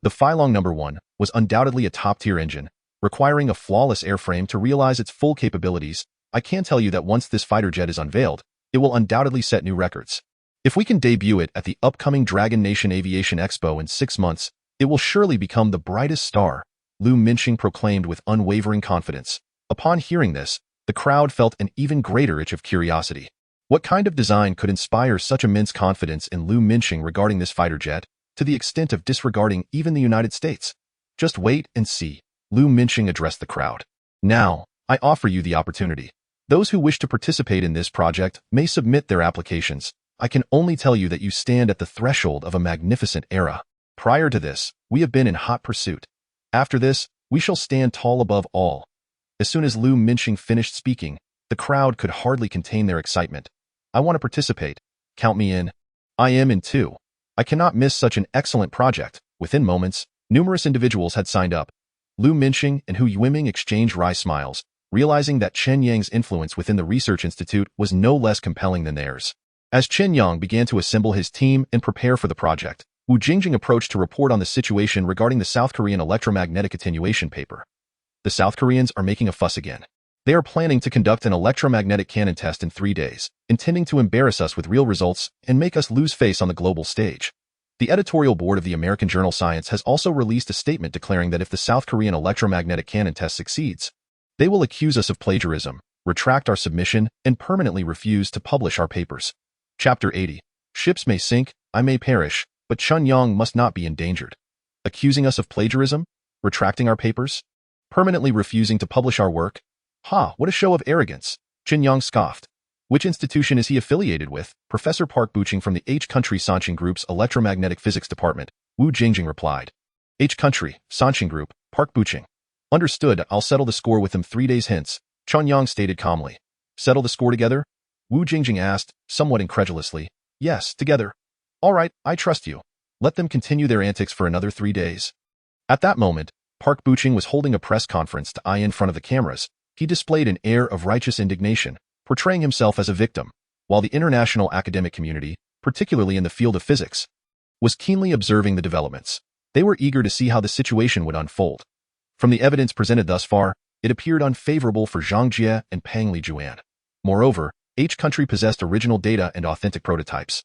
The Filong No. 1 was undoubtedly a top-tier engine, requiring a flawless airframe to realize its full capabilities. I can tell you that once this fighter jet is unveiled, it will undoubtedly set new records. If we can debut it at the upcoming Dragon Nation Aviation Expo in 6 months, it will surely become the brightest star, Lu Minsheng proclaimed with unwavering confidence. Upon hearing this, the crowd felt an even greater itch of curiosity. What kind of design could inspire such immense confidence in Lu Minsheng regarding this fighter jet, to the extent of disregarding even the United States? Just wait and see, Lu Minsheng addressed the crowd. Now, I offer you the opportunity. Those who wish to participate in this project may submit their applications. I can only tell you that you stand at the threshold of a magnificent era. Prior to this, we have been in hot pursuit. After this, we shall stand tall above all. As soon as Lu Minsheng finished speaking, the crowd could hardly contain their excitement. I want to participate. Count me in. I am in too. I cannot miss such an excellent project. Within moments, numerous individuals had signed up. Lu Minsheng and Hu Yuiming exchanged wry smiles, realizing that Chen Yang's influence within the research institute was no less compelling than theirs. As Chen Yang began to assemble his team and prepare for the project, Wu Jingjing approached to report on the situation regarding the South Korean electromagnetic attenuation paper. The South Koreans are making a fuss again. They are planning to conduct an electromagnetic cannon test in 3 days, intending to embarrass us with real results and make us lose face on the global stage. The editorial board of the American journal Science has also released a statement declaring that if the South Korean electromagnetic cannon test succeeds, they will accuse us of plagiarism, retract our submission, and permanently refuse to publish our papers. Chapter 80. Ships may sink, I may perish, but Chen Yang must not be endangered. Accusing us of plagiarism? Retracting our papers? Permanently refusing to publish our work? Ha, what a show of arrogance! Chen Yang scoffed. Which institution is he affiliated with? Professor Park Buching from the H-Country Sanqing Group's Electromagnetic Physics Department, Wu Jingjing replied. H-Country, Sanqing Group, Park Buching. Understood, I'll settle the score with them 3 days hence, Chen Yang stated calmly. Settle the score together? Wu Jingjing asked, somewhat incredulously. Yes, together. All right, I trust you. Let them continue their antics for another 3 days. At that moment, Park Buching was holding a press conference to eye in front of the cameras. He displayed an air of righteous indignation, portraying himself as a victim, while the international academic community, particularly in the field of physics, was keenly observing the developments. They were eager to see how the situation would unfold. From the evidence presented thus far, it appeared unfavorable for Zhang Jie and Pang Lijuan. Moreover, H-Country possessed original data and authentic prototypes,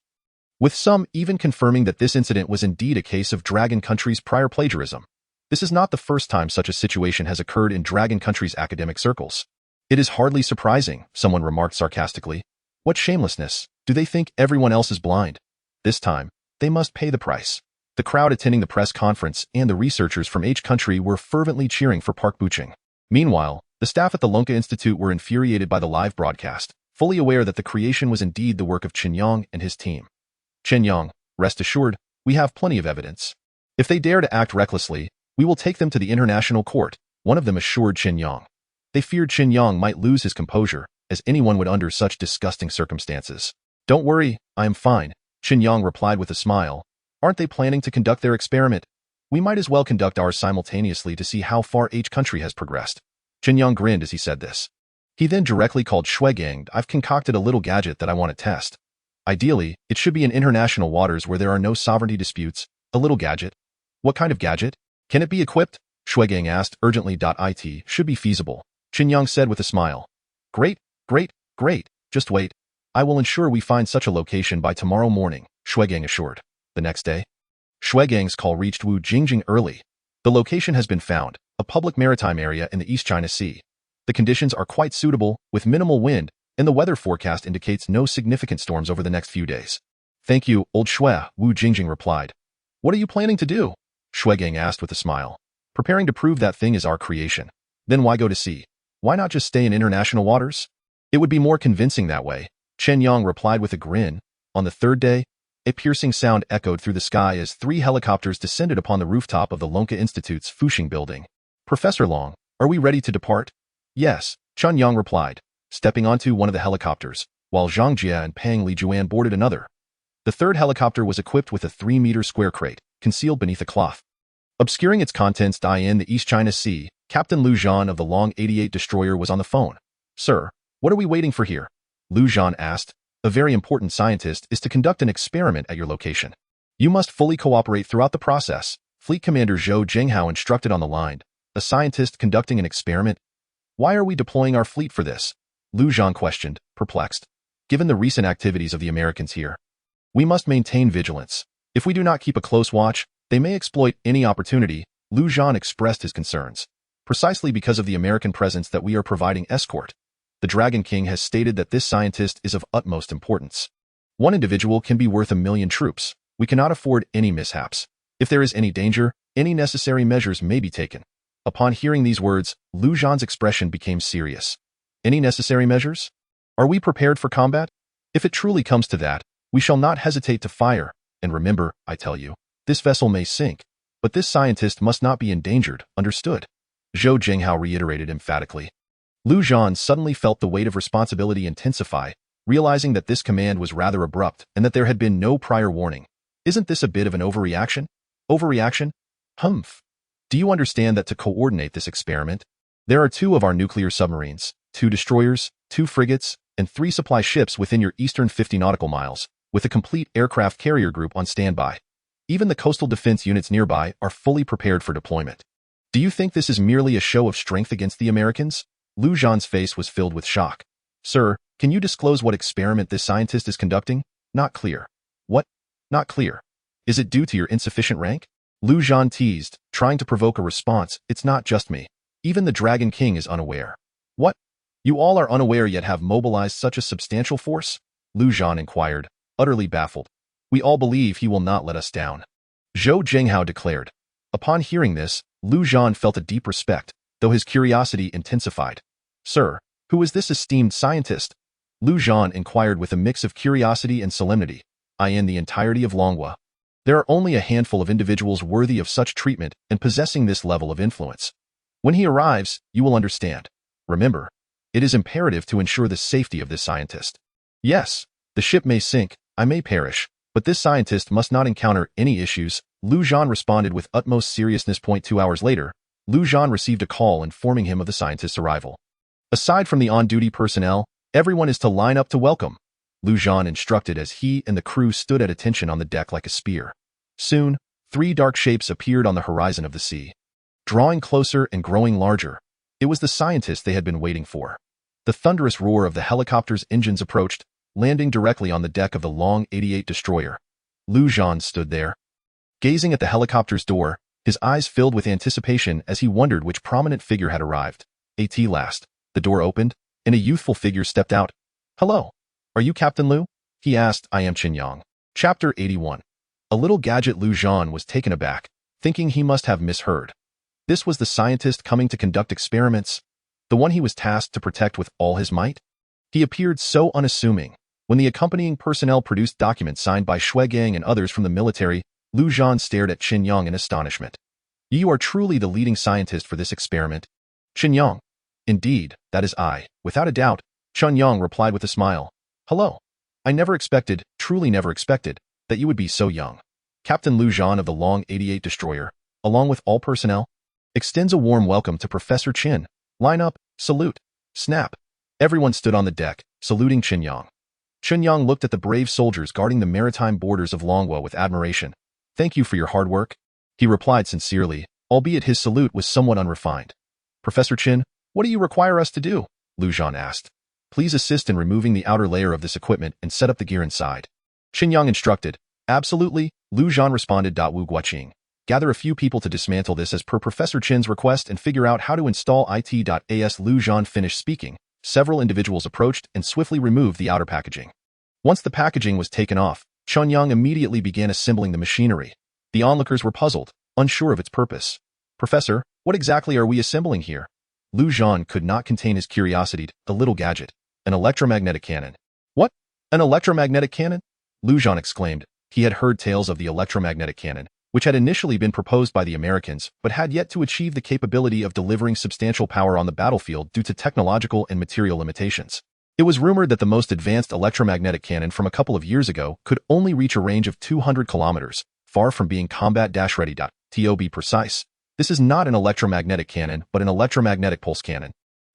with some even confirming that this incident was indeed a case of Dragon Country's prior plagiarism. This is not the first time such a situation has occurred in Dragon Country's academic circles. It is hardly surprising, someone remarked sarcastically. What shamelessness! Do they think everyone else is blind? This time, they must pay the price. The crowd attending the press conference and the researchers from H-Country were fervently cheering for Park Buching. Meanwhile, the staff at the Lunka Institute were infuriated by the live broadcast, fully aware that the creation was indeed the work of Chen Yang and his team. Chen Yang, rest assured, we have plenty of evidence. If they dare to act recklessly, we will take them to the international court, one of them assured Chen Yang. They feared Chen Yang might lose his composure, as anyone would under such disgusting circumstances. Don't worry, I am fine, Chen Yang replied with a smile. Aren't they planning to conduct their experiment? We might as well conduct ours simultaneously to see how far H-Country has progressed. Chen Yang grinned as he said this. He then directly called Shuigang. I've concocted a little gadget that I want to test. Ideally, it should be in international waters where there are no sovereignty disputes. A little gadget? What kind of gadget? Can it be equipped? Shuigang asked urgently. It should be feasible, Chen Yang said with a smile. Great, great, great. Just wait. I will ensure we find such a location by tomorrow morning, Shuigang assured. The next day, Shuigang's call reached Wu Jingjing early. The location has been found, a public maritime area in the East China Sea. The conditions are quite suitable, with minimal wind, and the weather forecast indicates no significant storms over the next few days. Thank you, old Shui, Wu Jingjing replied. What are you planning to do? Shuigang asked with a smile. Preparing to prove that thing is our creation. Then why go to sea? Why not just stay in international waters? It would be more convincing that way, Chen Yang replied with a grin. On the third day, a piercing sound echoed through the sky as 3 helicopters descended upon the rooftop of the Lunka Institute's Fuxing building. Professor Long, are we ready to depart? Yes, Chen Yang replied, stepping onto one of the helicopters. while Zhang Jie and Pang Lijuan boarded another. The third helicopter was equipped with a 3-meter square crate, concealed beneath a cloth. Obscuring its contents in the East China Sea, Captain Liu Zhan of the Long 88 destroyer was on the phone. "Sir, what are we waiting for here?" Liu Zhan asked. "A very important scientist is to conduct an experiment at your location. You must fully cooperate throughout the process." Fleet Commander Zhou Jinghao instructed on the line. "A scientist conducting an experiment? Why are we deploying our fleet for this?" Liu Zhan questioned, perplexed. "Given the recent activities of the Americans here, we must maintain vigilance. If we do not keep a close watch, they may exploit any opportunity." Liu Zhan expressed his concerns. "Precisely because of the American presence that we are providing escort. The Dragon King has stated that this scientist is of utmost importance. One individual can be worth 1,000,000 troops. We cannot afford any mishaps. If there is any danger, any necessary measures may be taken." Upon hearing these words, Liu Zhan's expression became serious. "Any necessary measures? Are we prepared for combat? If it truly comes to that, we shall not hesitate to fire. And remember, I tell you, this vessel may sink, but this scientist must not be endangered, understood?" Zhou Jinghao reiterated emphatically. Liu Zhan suddenly felt the weight of responsibility intensify, realizing that this command was rather abrupt and that there had been no prior warning. "Isn't this a bit of an overreaction?" "Overreaction? Humph. Do you understand that to coordinate this experiment, there are 2 of our nuclear submarines, 2 destroyers, 2 frigates, and 3 supply ships within your eastern 50 nautical miles, with a complete aircraft carrier group on standby. Even the coastal defense units nearby are fully prepared for deployment. Do you think this is merely a show of strength against the Americans?" Liu Zhan's face was filled with shock. "Sir, can you disclose what experiment this scientist is conducting?" "Not clear." "What? Not clear? Is it due to your insufficient rank?" Liu Zhan teased, trying to provoke a response. "It's not just me. Even the Dragon King is unaware." "What? You all are unaware yet have mobilized such a substantial force?" Liu Zhan inquired, utterly baffled. "We all believe he will not let us down," Zhou Jinghao declared. Upon hearing this, Liu Zhan felt a deep respect, though his curiosity intensified. "Sir, who is this esteemed scientist?" Liu Zhan inquired with a mix of curiosity and solemnity. "In the entirety of Longhua, there are only a handful of individuals worthy of such treatment and possessing this level of influence. When he arrives, you will understand. Remember, it is imperative to ensure the safety of this scientist. Yes, the ship may sink, I may perish, but this scientist must not encounter any issues." Liu Zhan responded with utmost seriousness. 2 hours later, Liu Zhan received a call informing him of the scientist's arrival. "Aside from the on-duty personnel, everyone is to line up to welcome," Liu Zhan instructed as he and the crew stood at attention on the deck like a spear. Soon, 3 dark shapes appeared on the horizon of the sea. Drawing closer and growing larger, it was the scientist they had been waiting for. The thunderous roar of the helicopter's engines approached, landing directly on the deck of the Long 88 destroyer. Liu Zhan stood there, gazing at the helicopter's door, his eyes filled with anticipation as he wondered which prominent figure had arrived. At last, the door opened, and a youthful figure stepped out. "Hello. Are you Captain Liu?" he asked. "I am Chen Yang." Chapter 81. A little gadget. Liu Zhan was taken aback, thinking he must have misheard. This was the scientist coming to conduct experiments, the one he was tasked to protect with all his might? He appeared so unassuming. When the accompanying personnel produced documents signed by Shui Gang and others from the military, Liu Zhan stared at Chen Yang in astonishment. "You are truly the leading scientist for this experiment?" "Chen Yang. Indeed, that is I, without a doubt," Chen Yang replied with a smile. "Hello. I never expected, truly never expected, that you would be so young." Captain Liu Zhan of the Long 88 destroyer, along with all personnel, extends a warm welcome to Professor Chen. Line up, salute, snap. Everyone stood on the deck, saluting Chen Yang. Chen Yang looked at the brave soldiers guarding the maritime borders of Longhua with admiration. "Thank you for your hard work," he replied sincerely, albeit his salute was somewhat unrefined. "Professor Chen, what do you require us to do?" Liu Zhan asked. "Please assist in removing the outer layer of this equipment and set up the gear inside," Chen Yang instructed. "Absolutely," Liu Zhan responded. Wu Guaqing. "Gather a few people to dismantle this as per Professor Chen's request and figure out how to install it. As Liu Zhan finished speaking, several individuals approached and swiftly removed the outer packaging. Once the packaging was taken off, Chen Yang immediately began assembling the machinery. The onlookers were puzzled, unsure of its purpose. "Professor, what exactly are we assembling here?" Liu Zhan could not contain his curiosity. "A little gadget. An electromagnetic cannon." "What? An electromagnetic cannon?" Liu Zhan exclaimed. He had heard tales of the electromagnetic cannon, which had initially been proposed by the Americans, but had yet to achieve the capability of delivering substantial power on the battlefield due to technological and material limitations. It was rumored that the most advanced electromagnetic cannon from a couple of years ago could only reach a range of 200 kilometers, far from being combat-ready. To be precise, this is not an electromagnetic cannon, but an electromagnetic pulse cannon.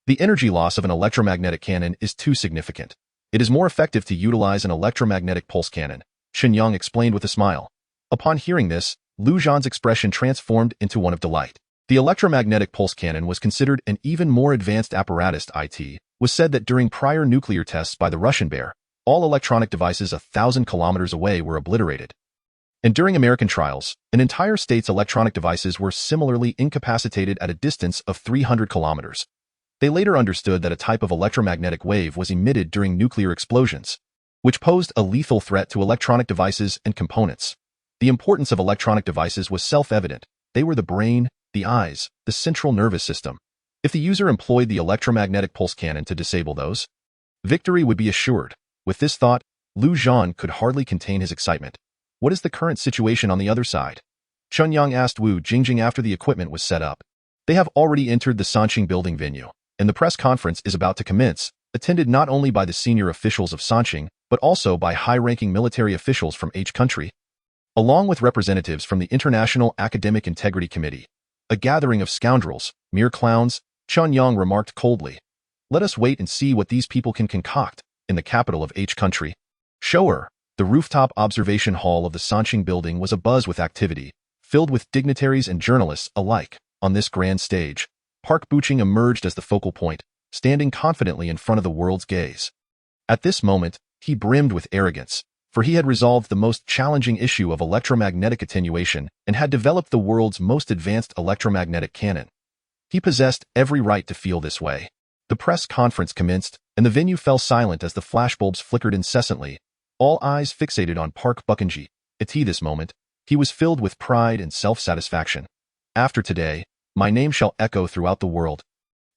The energy loss of an electromagnetic cannon is too significant. It is more effective to utilize an electromagnetic pulse cannon, Chen Yang explained with a smile. Upon hearing this, Lu Zhan's expression transformed into one of delight. The electromagnetic pulse cannon was considered an even more advanced apparatus. It was said that during prior nuclear tests by the Russian Bear, all electronic devices 1,000 kilometers away were obliterated. And during American trials, an entire state's electronic devices were similarly incapacitated at a distance of 300 kilometers. They later understood that a type of electromagnetic wave was emitted during nuclear explosions, which posed a lethal threat to electronic devices and components. The importance of electronic devices was self-evident. They were the brain, the eyes, the central nervous system. If the user employed the electromagnetic pulse cannon to disable those, victory would be assured. With this thought, Lu Zhan could hardly contain his excitement. What is the current situation on the other side? Chen Yang asked Wu Jingjing after the equipment was set up. They have already entered the Sanqing building venue, and the press conference is about to commence, attended not only by the senior officials of Sanqing, but also by high-ranking military officials from each country, along with representatives from the International Academic Integrity Committee. A gathering of scoundrels, mere clowns, Chen Yang remarked coldly. Let us wait and see what these people can concoct in the capital of each country. Show her. The rooftop observation hall of the Sanqing building was abuzz with activity, filled with dignitaries and journalists alike. On this grand stage, Park Buching emerged as the focal point, standing confidently in front of the world's gaze. At this moment, he brimmed with arrogance, for he had resolved the most challenging issue of electromagnetic attenuation and had developed the world's most advanced electromagnetic cannon. He possessed every right to feel this way. The press conference commenced, and the venue fell silent as the flashbulbs flickered incessantly, all eyes fixated on Park Buching. At this moment, he was filled with pride and self-satisfaction. After today, my name shall echo throughout the world.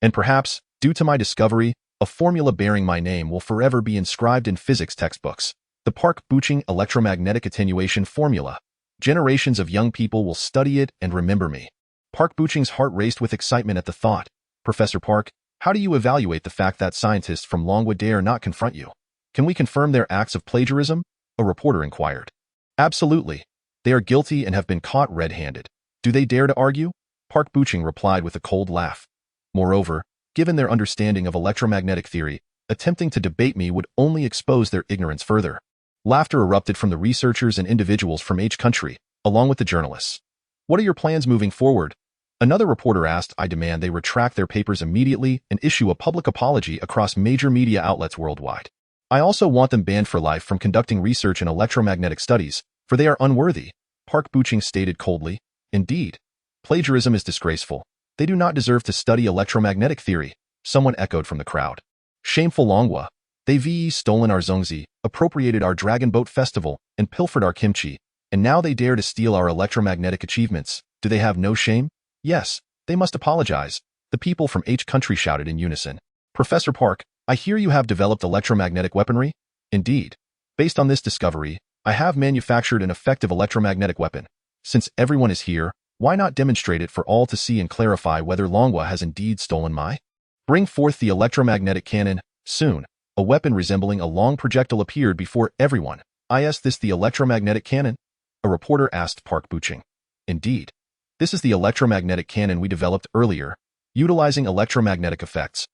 And perhaps, due to my discovery, a formula bearing my name will forever be inscribed in physics textbooks. The Park Buching electromagnetic attenuation formula. Generations of young people will study it and remember me. Park Buching's heart raced with excitement at the thought. Professor Park, how do you evaluate the fact that scientists from Longwood dare not confront you? Can we confirm their acts of plagiarism? A reporter inquired. Absolutely. They are guilty and have been caught red-handed. Do they dare to argue? Park Buching replied with a cold laugh. Moreover, given their understanding of electromagnetic theory, attempting to debate me would only expose their ignorance further. Laughter erupted from the researchers and individuals from each country, along with the journalists. What are your plans moving forward? Another reporter asked. I demand they retract their papers immediately and issue a public apology across major media outlets worldwide. I also want them banned for life from conducting research in electromagnetic studies, for they are unworthy, Park Buching stated coldly. Indeed, plagiarism is disgraceful. They do not deserve to study electromagnetic theory, someone echoed from the crowd. Shameful Longhua. They've stolen our Zongzi, appropriated our Dragon Boat Festival, and pilfered our kimchi, and now they dare to steal our electromagnetic achievements. Do they have no shame? Yes, they must apologize. The people from each country shouted in unison. Professor Park, I hear you have developed electromagnetic weaponry? Indeed. Based on this discovery, I have manufactured an effective electromagnetic weapon. Since everyone is here, why not demonstrate it for all to see and clarify whether Longhua has indeed stolen my? Bring forth the electromagnetic cannon. Soon, a weapon resembling a long projectile appeared before everyone. Is this the electromagnetic cannon? A reporter asked Park Buching. Indeed. This is the electromagnetic cannon we developed earlier, utilizing electromagnetic effects.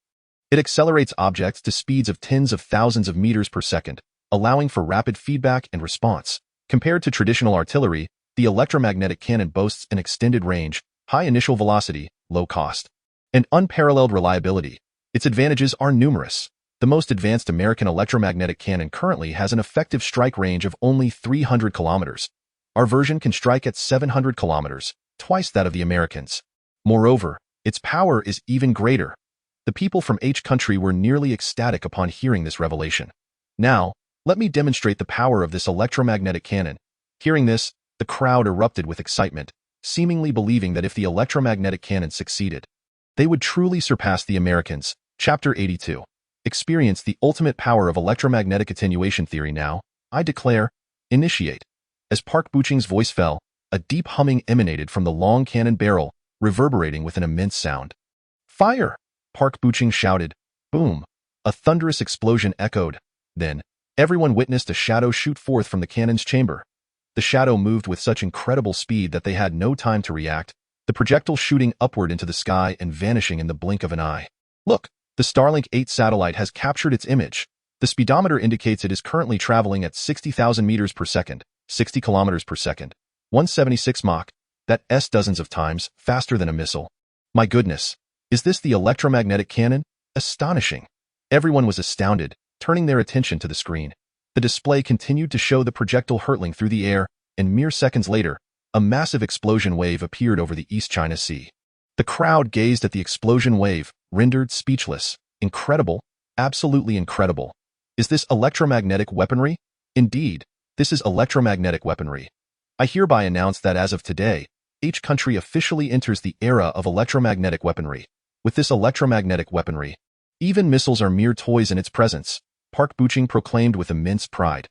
It accelerates objects to speeds of tens of thousands of meters per second, allowing for rapid feedback and response. Compared to traditional artillery, the electromagnetic cannon boasts an extended range, high initial velocity, low cost, and unparalleled reliability. Its advantages are numerous. The most advanced American electromagnetic cannon currently has an effective strike range of only 300 kilometers. Our version can strike at 700 kilometers, twice that of the Americans. Moreover, its power is even greater. The people from each country were nearly ecstatic upon hearing this revelation. Now, let me demonstrate the power of this electromagnetic cannon. Hearing this, the crowd erupted with excitement, seemingly believing that if the electromagnetic cannon succeeded, they would truly surpass the Americans. Chapter 82. Experience the ultimate power of electromagnetic attenuation theory now. I declare, initiate. As Park Buching's voice fell, a deep humming emanated from the long cannon barrel, reverberating with an immense sound. Fire! Park Buching shouted. Boom! A thunderous explosion echoed. Then, everyone witnessed a shadow shoot forth from the cannon's chamber. The shadow moved with such incredible speed that they had no time to react, the projectile shooting upward into the sky and vanishing in the blink of an eye. Look, the Starlink 8 satellite has captured its image. The speedometer indicates it is currently traveling at 60,000 meters per second, 60 kilometers per second, 176 Mach. That's dozens of times faster than a missile. My goodness, is this the electromagnetic cannon? Astonishing. Everyone was astounded, turning their attention to the screen. The display continued to show the projectile hurtling through the air, and mere seconds later, a massive explosion wave appeared over the East China Sea. The crowd gazed at the explosion wave, rendered speechless. Incredible, absolutely incredible. Is this electromagnetic weaponry? Indeed, this is electromagnetic weaponry. I hereby announce that as of today, each country officially enters the era of electromagnetic weaponry. With this electromagnetic weaponry, even missiles are mere toys in its presence, Park Buchung proclaimed with immense pride.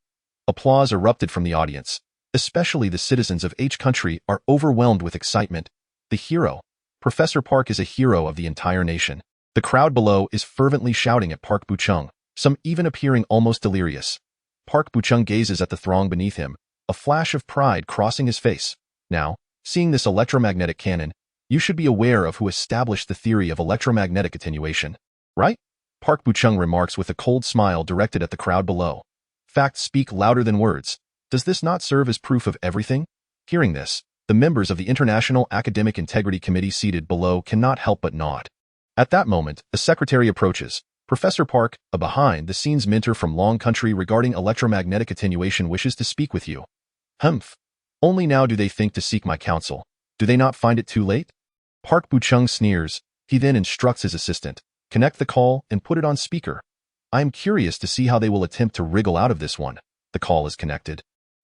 Applause erupted from the audience. Especially the citizens of each country are overwhelmed with excitement. The hero. Professor Park is a hero of the entire nation. The crowd below is fervently shouting at Park Buchung, some even appearing almost delirious. Park Buchung gazes at the throng beneath him, a flash of pride crossing his face. Now, seeing this electromagnetic cannon, you should be aware of who established the theory of electromagnetic attenuation. Right? Park Buchung remarks with a cold smile directed at the crowd below. Facts speak louder than words. Does this not serve as proof of everything? Hearing this, the members of the International Academic Integrity Committee seated below cannot help but nod. At that moment, a secretary approaches. Professor Park, a behind-the-scenes mentor from Long Country regarding electromagnetic attenuation, wishes to speak with you. Humph. Only now do they think to seek my counsel. Do they not find it too late? Park Buchung sneers. He then instructs his assistant. Connect the call and put it on speaker. I am curious to see how they will attempt to wriggle out of this one. The call is connected.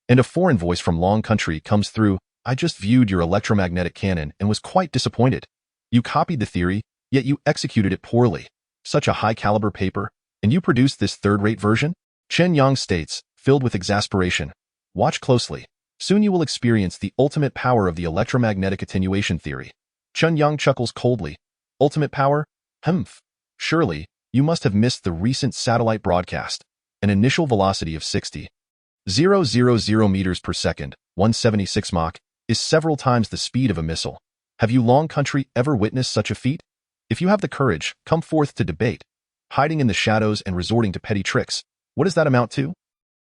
And a foreign voice from Long Country comes through. I just viewed your electromagnetic cannon and was quite disappointed. You copied the theory, yet you executed it poorly. Such a high-caliber paper, and you produced this third-rate version? Chen Yang states, filled with exasperation. Watch closely. Soon you will experience the ultimate power of the electromagnetic attenuation theory. Chen Yang chuckles coldly. Ultimate power? Humph. Surely, you must have missed the recent satellite broadcast. An initial velocity of 60,000 meters per second, 176 Mach, is several times the speed of a missile. Have you Long Country ever witnessed such a feat? If you have the courage, come forth to debate. Hiding in the shadows and resorting to petty tricks, what does that amount to?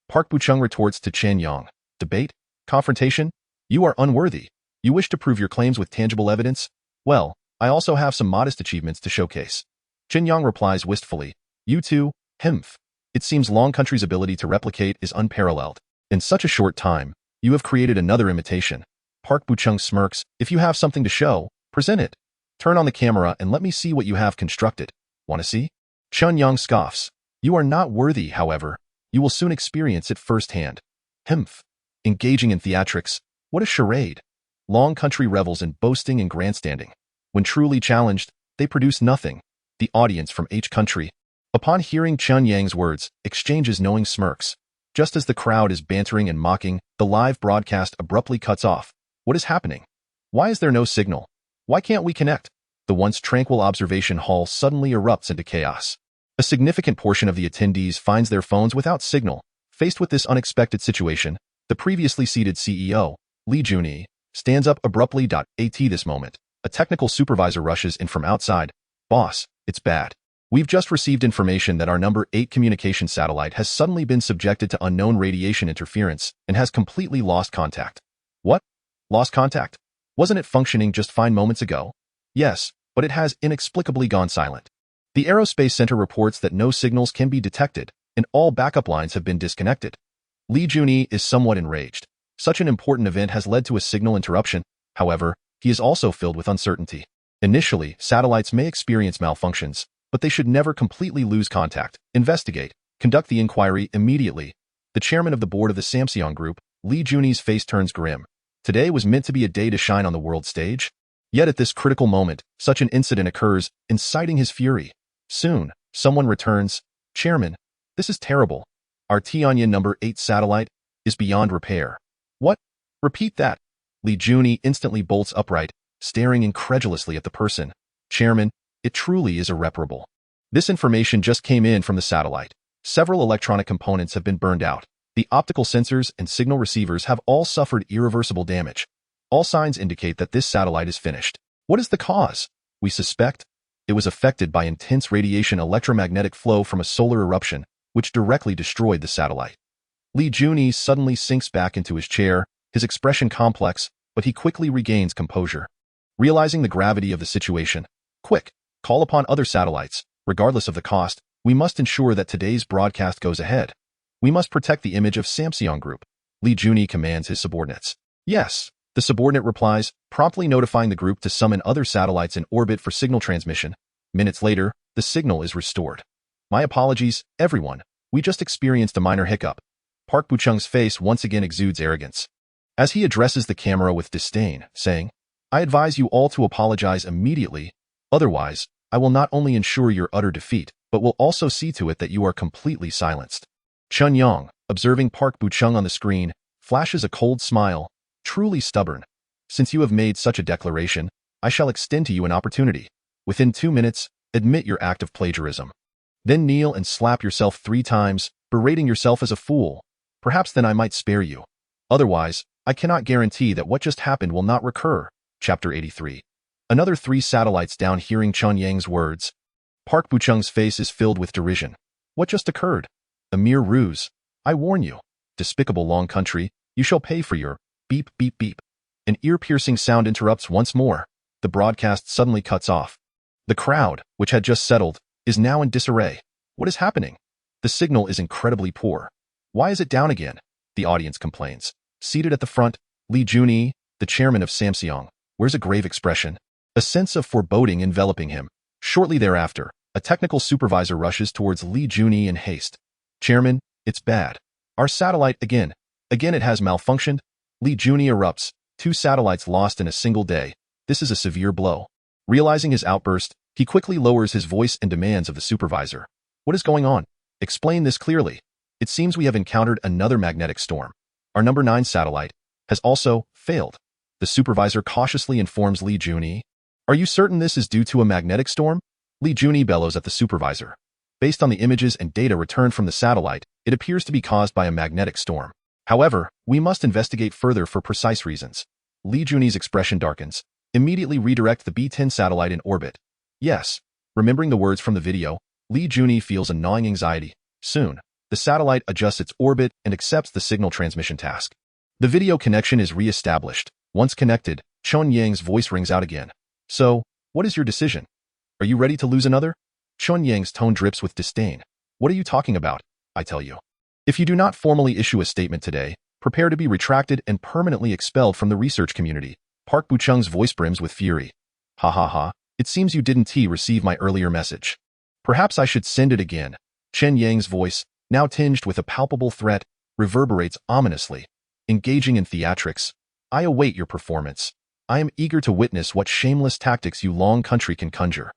Park Buchung retorts to Chen Yang. Debate? Confrontation? You are unworthy. You wish to prove your claims with tangible evidence? Well, I also have some modest achievements to showcase. Chen Yang replies wistfully. You too? Humph. It seems Long Country's ability to replicate is unparalleled. In such a short time, you have created another imitation. Park Buchung smirks. If you have something to show, present it. Turn on the camera and let me see what you have constructed. Want to see? Chen Yang scoffs. You are not worthy, however. You will soon experience it firsthand. Humph. Engaging in theatrics. What a charade. Long Country revels in boasting and grandstanding. When truly challenged, they produce nothing. The audience from each country, upon hearing Chen Yang's words, exchanges knowing smirks. Just as the crowd is bantering and mocking, the live broadcast abruptly cuts off. What is happening? Why is there no signal? Why can't we connect? The once tranquil observation hall suddenly erupts into chaos. A significant portion of the attendees finds their phones without signal. Faced with this unexpected situation, the previously seated CEO, Li Juni, stands up abruptly. At this moment, a technical supervisor rushes in from outside. Boss, it's bad. We've just received information that our number 8 communication satellite has suddenly been subjected to unknown radiation interference and has completely lost contact. What? Lost contact? Wasn't it functioning just fine moments ago? Yes, but it has inexplicably gone silent. The Aerospace Center reports that no signals can be detected, and all backup lines have been disconnected. Li Juni is somewhat enraged. Such an important event has led to a signal interruption. However, he is also filled with uncertainty. Initially, satellites may experience malfunctions, but they should never completely lose contact. Investigate. Conduct the inquiry immediately. The chairman of the board of the Samsung Group, Li Juni's face turns grim. Today was meant to be a day to shine on the world stage. Yet at this critical moment, such an incident occurs, inciting his fury. Soon, someone returns. Chairman, this is terrible. Our Tianyan number 8 satellite is beyond repair. What? Repeat that. Li Juni instantly bolts upright, staring incredulously at the person. Chairman, it truly is irreparable. This information just came in from the satellite. Several electronic components have been burned out. The optical sensors and signal receivers have all suffered irreversible damage. All signs indicate that this satellite is finished. What is the cause? We suspect it was affected by intense radiation electromagnetic flow from a solar eruption, which directly destroyed the satellite. Li Juni suddenly sinks back into his chair, his expression complex, but he quickly regains composure. Realizing the gravity of the situation, quick, call upon other satellites. Regardless of the cost, we must ensure that today's broadcast goes ahead. We must protect the image of Samsung Group. Li Juni commands his subordinates. Yes, the subordinate replies, promptly notifying the group to summon other satellites in orbit for signal transmission. Minutes later, the signal is restored. My apologies, everyone. We just experienced a minor hiccup. Park Buchung's face once again exudes arrogance, as he addresses the camera with disdain, saying, I advise you all to apologize immediately. Otherwise, I will not only ensure your utter defeat, but will also see to it that you are completely silenced. Chen Yang, observing Park Buchung on the screen, flashes a cold smile. Truly stubborn. Since you have made such a declaration, I shall extend to you an opportunity. Within 2 minutes, admit your act of plagiarism. Then kneel and slap yourself 3 times, berating yourself as a fool. Perhaps then I might spare you. Otherwise, I cannot guarantee that what just happened will not recur. Chapter 83. Another 3 satellites down hearing Chen Yang's words. Park Buchung's face is filled with derision. What just occurred? A mere ruse. I warn you. Despicable long country, you shall pay for your beep, beep, beep. An ear-piercing sound interrupts once more. The broadcast suddenly cuts off. The crowd, which had just settled, is now in disarray. What is happening? The signal is incredibly poor. Why is it down again? The audience complains. Seated at the front, Li Juni, the chairman of Samsung, wears a grave expression, a sense of foreboding enveloping him. Shortly thereafter, a technical supervisor rushes towards Li Juni in haste. Chairman, it's bad. Our satellite again it has malfunctioned. Li Juni erupts. 2 satellites lost in a single day. This is a severe blow. Realizing his outburst, he quickly lowers his voice and demands of the supervisor. What is going on? Explain this clearly. It seems we have encountered another magnetic storm. Our number 9 satellite has also failed. The supervisor cautiously informs Li Juni. Are you certain this is due to a magnetic storm? Li Juni bellows at the supervisor. Based on the images and data returned from the satellite, it appears to be caused by a magnetic storm. However, we must investigate further for precise reasons. Li Juni's expression darkens. Immediately redirect the B-10 satellite in orbit. Yes. Remembering the words from the video, Li Juni feels a gnawing anxiety. Soon, the satellite adjusts its orbit and accepts the signal transmission task. The video connection is re-established. Once connected, Chen Yang's voice rings out again. So, what is your decision? Are you ready to lose another? Chen Yang's tone drips with disdain. What are you talking about? I tell you. If you do not formally issue a statement today, prepare to be retracted and permanently expelled from the research community. Park Buchung's voice brims with fury. Ha ha ha, it seems you didn't receive my earlier message. Perhaps I should send it again. Chen Yang's voice, now tinged with a palpable threat, reverberates ominously. Engaging in theatrics. I await your performance. I am eager to witness what shameless tactics you long country can conjure.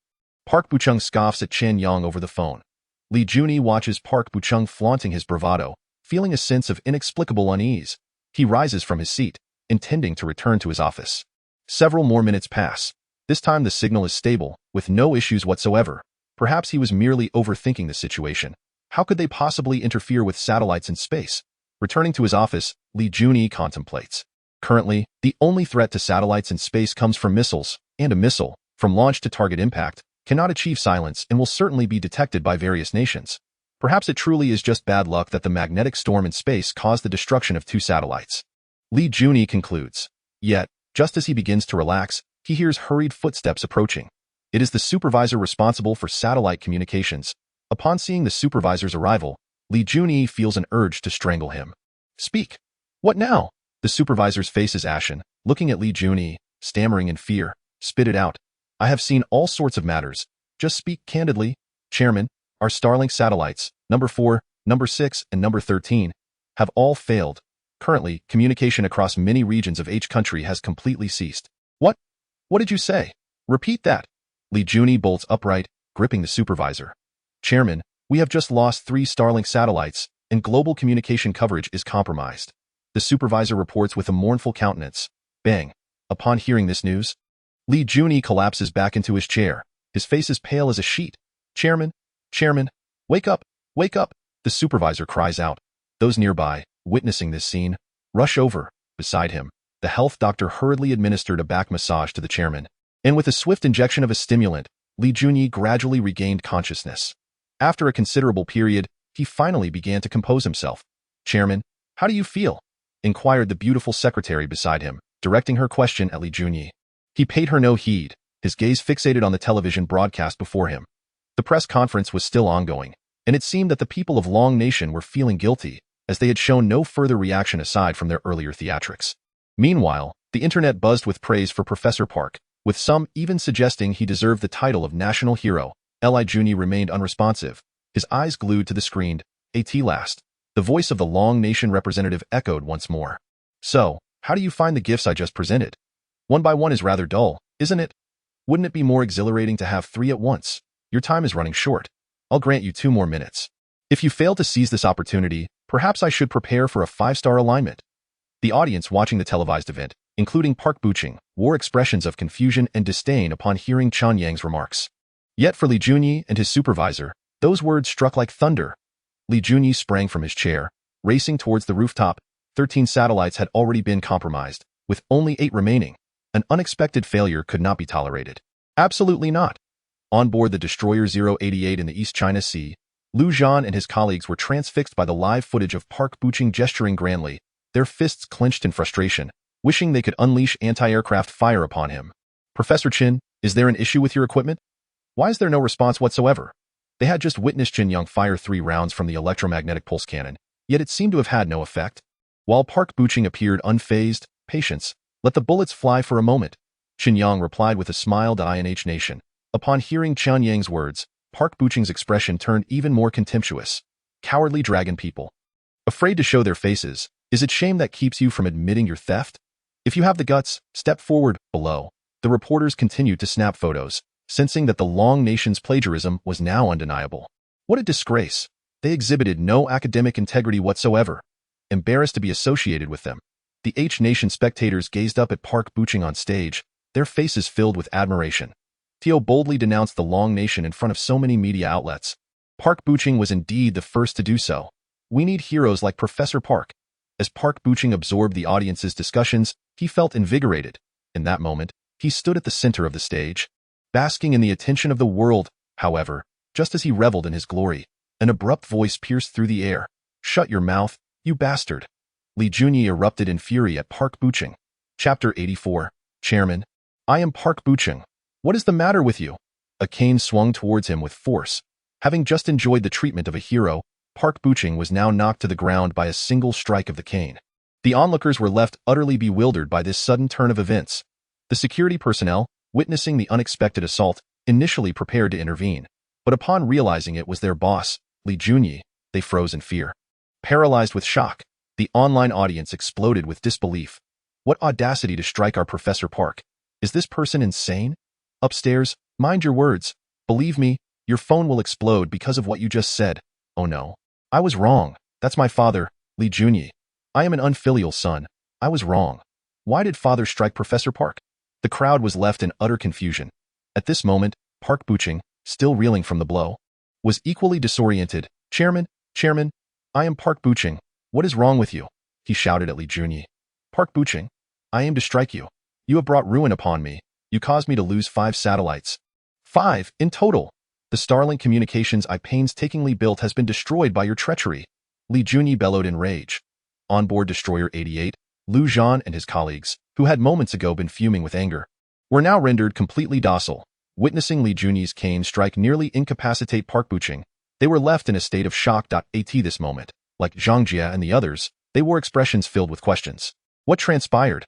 Park Buchung scoffs at Chen Yang over the phone. Li Juni watches Park Buchung flaunting his bravado, feeling a sense of inexplicable unease. He rises from his seat, intending to return to his office. Several more minutes pass. This time the signal is stable, with no issues whatsoever. Perhaps he was merely overthinking the situation. How could they possibly interfere with satellites in space? Returning to his office, Li Juni contemplates. Currently, the only threat to satellites in space comes from missiles, and a missile, from launch to target impact, cannot achieve silence and will certainly be detected by various nations. Perhaps it truly is just bad luck that the magnetic storm in space caused the destruction of 2 satellites. Li Juni concludes. Yet, just as he begins to relax, he hears hurried footsteps approaching. It is the supervisor responsible for satellite communications. Upon seeing the supervisor's arrival, Li Juni feels an urge to strangle him. Speak. What now? The supervisor's face is ashen, looking at Li Juni, stammering in fear. Spit it out. I have seen all sorts of matters. Just speak candidly. Chairman, our Starlink satellites, number 4, number 6, and number 13, have all failed. Currently, communication across many regions of each country has completely ceased. What? What did you say? Repeat that. Li Juni bolts upright, gripping the supervisor. Chairman, we have just lost 3 Starlink satellites, and global communication coverage is compromised. The supervisor reports with a mournful countenance. Bang. Upon hearing this news, Li Juni collapses back into his chair. His face is pale as a sheet. Chairman, Chairman, wake up, wake up, the supervisor cries out. Those nearby, witnessing this scene, rush over. Beside him, the health doctor hurriedly administered a back massage to the chairman, and with a swift injection of a stimulant, Li Junyi gradually regained consciousness. After a considerable period, he finally began to compose himself. Chairman, how do you feel? Inquired the beautiful secretary beside him, directing her question at Li Junyi. He paid her no heed, his gaze fixated on the television broadcast before him. The press conference was still ongoing, and it seemed that the people of Long Nation were feeling guilty, as they had shown no further reaction aside from their earlier theatrics. Meanwhile, the internet buzzed with praise for Professor Park, with some even suggesting he deserved the title of national hero. Li Junyi remained unresponsive, his eyes glued to the screen. At last, the voice of the Long Nation representative echoed once more. So, how do you find the gifts I just presented? One by one is rather dull, isn't it? Wouldn't it be more exhilarating to have 3 at once? Your time is running short. I'll grant you 2 more minutes. If you fail to seize this opportunity, perhaps I should prepare for a 5-star alignment. The audience watching the televised event, including Park Buching, wore expressions of confusion and disdain upon hearing Chen Yang's remarks. Yet for Li Junyi and his supervisor, those words struck like thunder. Li Junyi sprang from his chair, racing towards the rooftop. 13 satellites had already been compromised, with only 8 remaining. An unexpected failure could not be tolerated. Absolutely not. On board the destroyer 088 in the East China Sea, Liu Zhan and his colleagues were transfixed by the live footage of Park Buching gesturing grandly, their fists clenched in frustration, wishing they could unleash anti-aircraft fire upon him. Professor Chen, is there an issue with your equipment? Why is there no response whatsoever? They had just witnessed Chen Yang fire 3 rounds from the electromagnetic pulse cannon, yet it seemed to have had no effect. While Park Buching appeared unfazed, patience, let the bullets fly for a moment. Chen Yang replied with a smile to INH Nation. Upon hearing Chen Yang's words, Park Buching's expression turned even more contemptuous. Cowardly dragon people. Afraid to show their faces, is it shame that keeps you from admitting your theft? If you have the guts, step forward. Below, the reporters continued to snap photos, sensing that the Long Nation's plagiarism was now undeniable. What a disgrace. They exhibited no academic integrity whatsoever. Embarrassed to be associated with them, the H Nation spectators gazed up at Park Buching on stage, their faces filled with admiration. Teo boldly denounced the Long Nation in front of so many media outlets. Park Buching was indeed the first to do so. We need heroes like Professor Park. As Park Buching absorbed the audience's discussions, he felt invigorated. In that moment, he stood at the center of the stage, basking in the attention of the world. However, just as he reveled in his glory, an abrupt voice pierced through the air. Shut your mouth, you bastard. Li Junyi erupted in fury at Park Buching. Chapter 84. Chairman, I am Park Buching. What is the matter with you? A cane swung towards him with force. Having just enjoyed the treatment of a hero, Park Buching was now knocked to the ground by a single strike of the cane. The onlookers were left utterly bewildered by this sudden turn of events. The security personnel, witnessing the unexpected assault, initially prepared to intervene, but upon realizing it was their boss, Li Junyi, they froze in fear. Paralyzed with shock, the online audience exploded with disbelief. What audacity to strike our Professor Park. Is this person insane? Upstairs, mind your words. Believe me, your phone will explode because of what you just said. Oh no. I was wrong. That's my father, Li Junyi. I am an unfilial son. I was wrong. Why did father strike Professor Park? The crowd was left in utter confusion. At this moment, Park Buching, still reeling from the blow, was equally disoriented. Chairman, I am Park Buching. What is wrong with you? He shouted at Li Junyi. Park Buching, I aim to strike you. You have brought ruin upon me. You caused me to lose 5 satellites. 5 in total. The Starlink communications I painstakingly built has been destroyed by your treachery. Li Junyi bellowed in rage. Onboard Destroyer 88, Liu Zhan and his colleagues, who had moments ago been fuming with anger, were now rendered completely docile. Witnessing Li Junyi's cane strike nearly incapacitate Park Buching, they were left in a state of shock. At this moment, like Zhang Jia and the others, they wore expressions filled with questions. What transpired?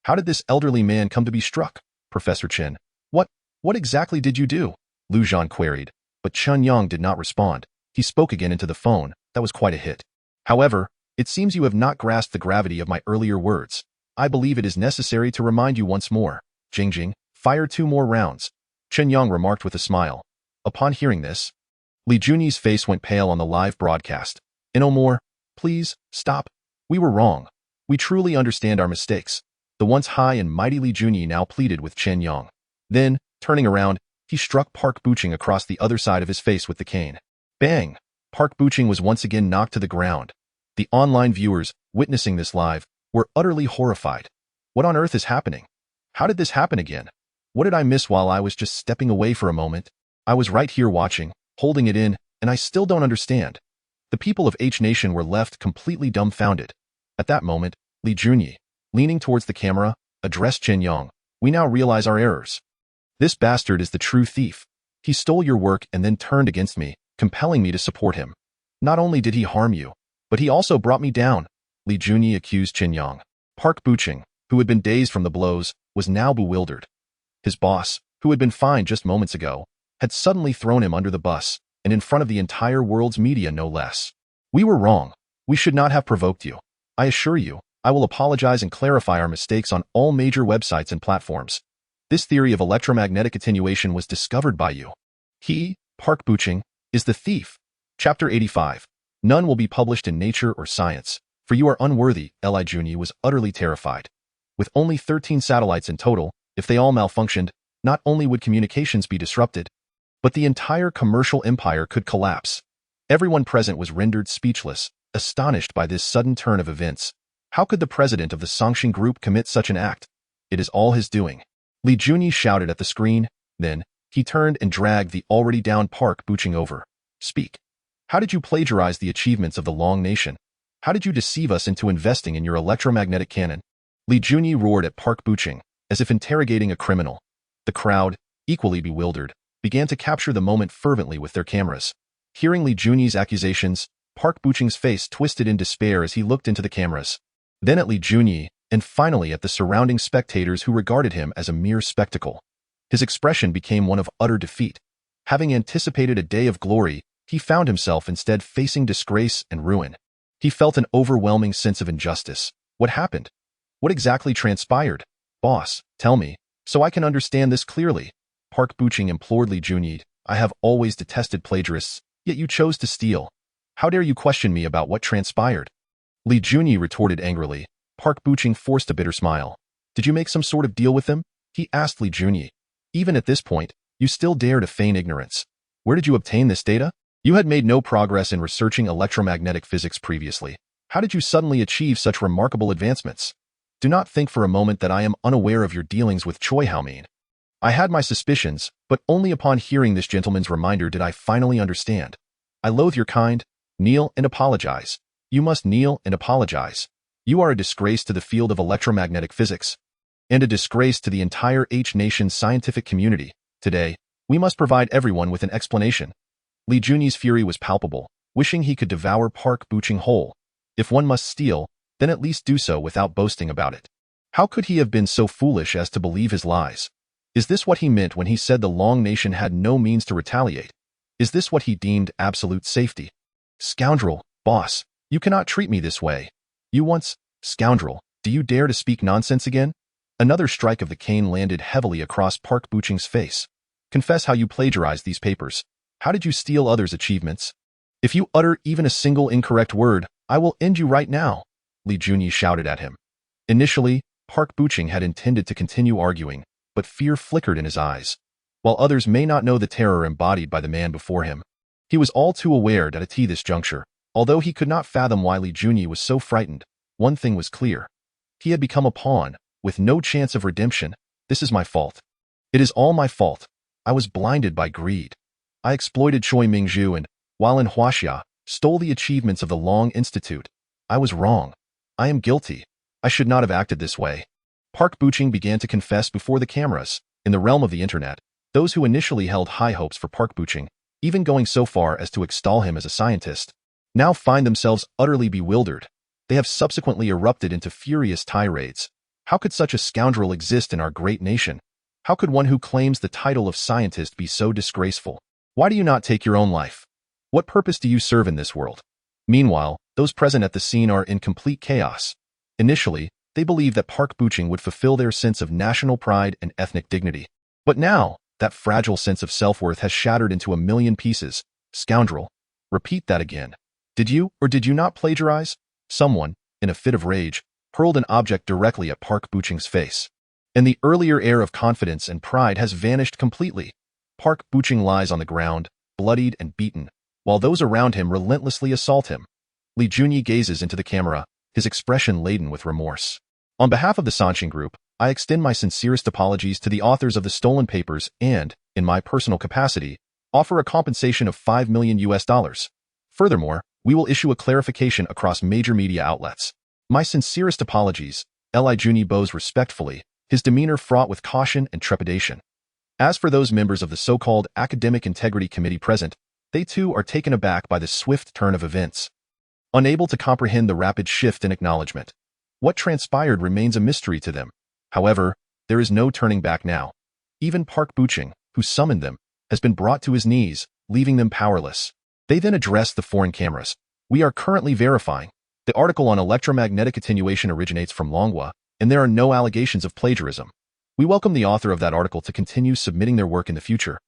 How did this elderly man come to be struck? Professor Chen, what exactly did you do? Liu Zhan queried, but Chen Yang did not respond. He spoke again into the phone. That was quite a hit. However, it seems you have not grasped the gravity of my earlier words. I believe it is necessary to remind you once more. Jingjing, fire 2 more rounds. Chen Yang remarked with a smile. Upon hearing this, Li Junyi's face went pale on the live broadcast. No more. Please, stop. We were wrong. We truly understand our mistakes. The once high and mighty Li Junyi now pleaded with Chen Yang. Then, turning around, he struck Park Buching across the other side of his face with the cane. Bang! Park Buching was once again knocked to the ground. The online viewers, witnessing this live, were utterly horrified. What on earth is happening? How did this happen again? What did I miss while I was just stepping away for a moment? I was right here watching, holding it in, and I still don't understand. The people of H Nation were left completely dumbfounded. At that moment, Li Junyi, leaning towards the camera, addressed Chen Yang. We now realize our errors. This bastard is the true thief. He stole your work and then turned against me, compelling me to support him. Not only did he harm you, but he also brought me down, Li Junyi accused Chen Yang. Park Buching, who had been dazed from the blows, was now bewildered. His boss, who had been fine just moments ago, had suddenly thrown him under the bus, and in front of the entire world's media no less. We were wrong. We should not have provoked you. I assure you, I will apologize and clarify our mistakes on all major websites and platforms. This theory of electromagnetic attenuation was discovered by you. He, Park Buching, is the thief. Chapter 85. None will be published in Nature or Science, for you are unworthy. Li Junyi was utterly terrified. With only 13 satellites in total, if they all malfunctioned, not only would communications be disrupted, but the entire commercial empire could collapse. Everyone present was rendered speechless, astonished by this sudden turn of events. How could the president of the Songxing Group commit such an act? It is all his doing. Li Junyi shouted at the screen. Then, he turned and dragged the already down Park Buching over. Speak. How did you plagiarize the achievements of the Long Nation? How did you deceive us into investing in your electromagnetic cannon? Li Junyi roared at Park Buching, as if interrogating a criminal. The crowd, equally bewildered, began to capture the moment fervently with their cameras. Hearing Li Junyi's accusations, Park Buching's face twisted in despair as he looked into the cameras. Then at Li Junyi, and finally at the surrounding spectators who regarded him as a mere spectacle. His expression became one of utter defeat. Having anticipated a day of glory, he found himself instead facing disgrace and ruin. He felt an overwhelming sense of injustice. What happened? What exactly transpired? Boss, tell me, so I can understand this clearly. Park Buching implored Li Junyi. I have always detested plagiarists, yet you chose to steal. How dare you question me about what transpired? Li Junyi retorted angrily. Park Buching forced a bitter smile. Did you make some sort of deal with them? He asked Li Junyi. Even at this point, you still dare to feign ignorance. Where did you obtain this data? You had made no progress in researching electromagnetic physics previously. How did you suddenly achieve such remarkable advancements? Do not think for a moment that I am unaware of your dealings with Choi Haomin. I had my suspicions, but only upon hearing this gentleman's reminder did I finally understand. I loathe your kind. Kneel and apologize. You must kneel and apologize. You are a disgrace to the field of electromagnetic physics, and a disgrace to the entire H Nation's scientific community. Today, we must provide everyone with an explanation. Li Junyi's fury was palpable, wishing he could devour Park Buching whole. If one must steal, then at least do so without boasting about it. How could he have been so foolish as to believe his lies? Is this what he meant when he said the Long Nation had no means to retaliate? Is this what he deemed absolute safety? Scoundrel, boss, you cannot treat me this way. You once, scoundrel, do you dare to speak nonsense again? Another strike of the cane landed heavily across Park Buching's face. Confess how you plagiarized these papers. How did you steal others' achievements? If you utter even a single incorrect word, I will end you right now, Li Junyi shouted at him. Initially, Park Buching had intended to continue arguing, but fear flickered in his eyes. While others may not know the terror embodied by the man before him, he was all too aware that at this juncture, although he could not fathom why Li Junyi was so frightened, one thing was clear. He had become a pawn, with no chance of redemption. This is my fault. It is all my fault. I was blinded by greed. I exploited Choi Mingzhu and, while in Huaxia, stole the achievements of the Long Institute. I was wrong. I am guilty. I should not have acted this way. Park Buching began to confess before the cameras. In the realm of the internet, those who initially held high hopes for Park Buching, even going so far as to extol him as a scientist, now find themselves utterly bewildered. They have subsequently erupted into furious tirades. How could such a scoundrel exist in our great nation? How could one who claims the title of scientist be so disgraceful? Why do you not take your own life? What purpose do you serve in this world? Meanwhile, those present at the scene are in complete chaos. Initially, they believed that Park Buching would fulfill their sense of national pride and ethnic dignity. But now, that fragile sense of self-worth has shattered into a million pieces. Scoundrel. Repeat that again. Did you or did you not plagiarize? Someone, in a fit of rage, hurled an object directly at Park Buching's face. And the earlier air of confidence and pride has vanished completely. Park Buching lies on the ground, bloodied and beaten. while those around him relentlessly assault him. Li Junyi gazes into the camera, his expression laden with remorse. On behalf of the Sanshin Group, I extend my sincerest apologies to the authors of the stolen papers and, in my personal capacity, offer a compensation of $5 million. Furthermore, we will issue a clarification across major media outlets. My sincerest apologies, Li Junyi bows respectfully, his demeanor fraught with caution and trepidation. As for those members of the so-called Academic Integrity Committee present, they too are taken aback by the swift turn of events. Unable to comprehend the rapid shift in acknowledgement. What transpired remains a mystery to them. However, there is no turning back now. Even Park Buching, who summoned them, has been brought to his knees, leaving them powerless. They then addressed the foreign cameras. We are currently verifying. The article on electromagnetic attenuation originates from Longhua, and there are no allegations of plagiarism. We welcome the author of that article to continue submitting their work in the future,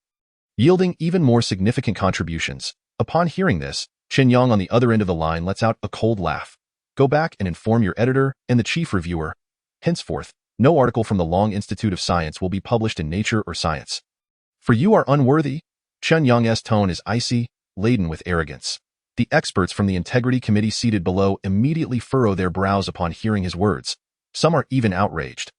yielding even more significant contributions. Upon hearing this, Chen Yang on the other end of the line lets out a cold laugh. Go back and inform your editor and the chief reviewer. Henceforth, no article from the Long Institute of Science will be published in Nature or Science. For you are unworthy. Chen Yang's tone is icy, laden with arrogance. The experts from the Integrity Committee seated below immediately furrow their brows upon hearing his words. Some are even outraged.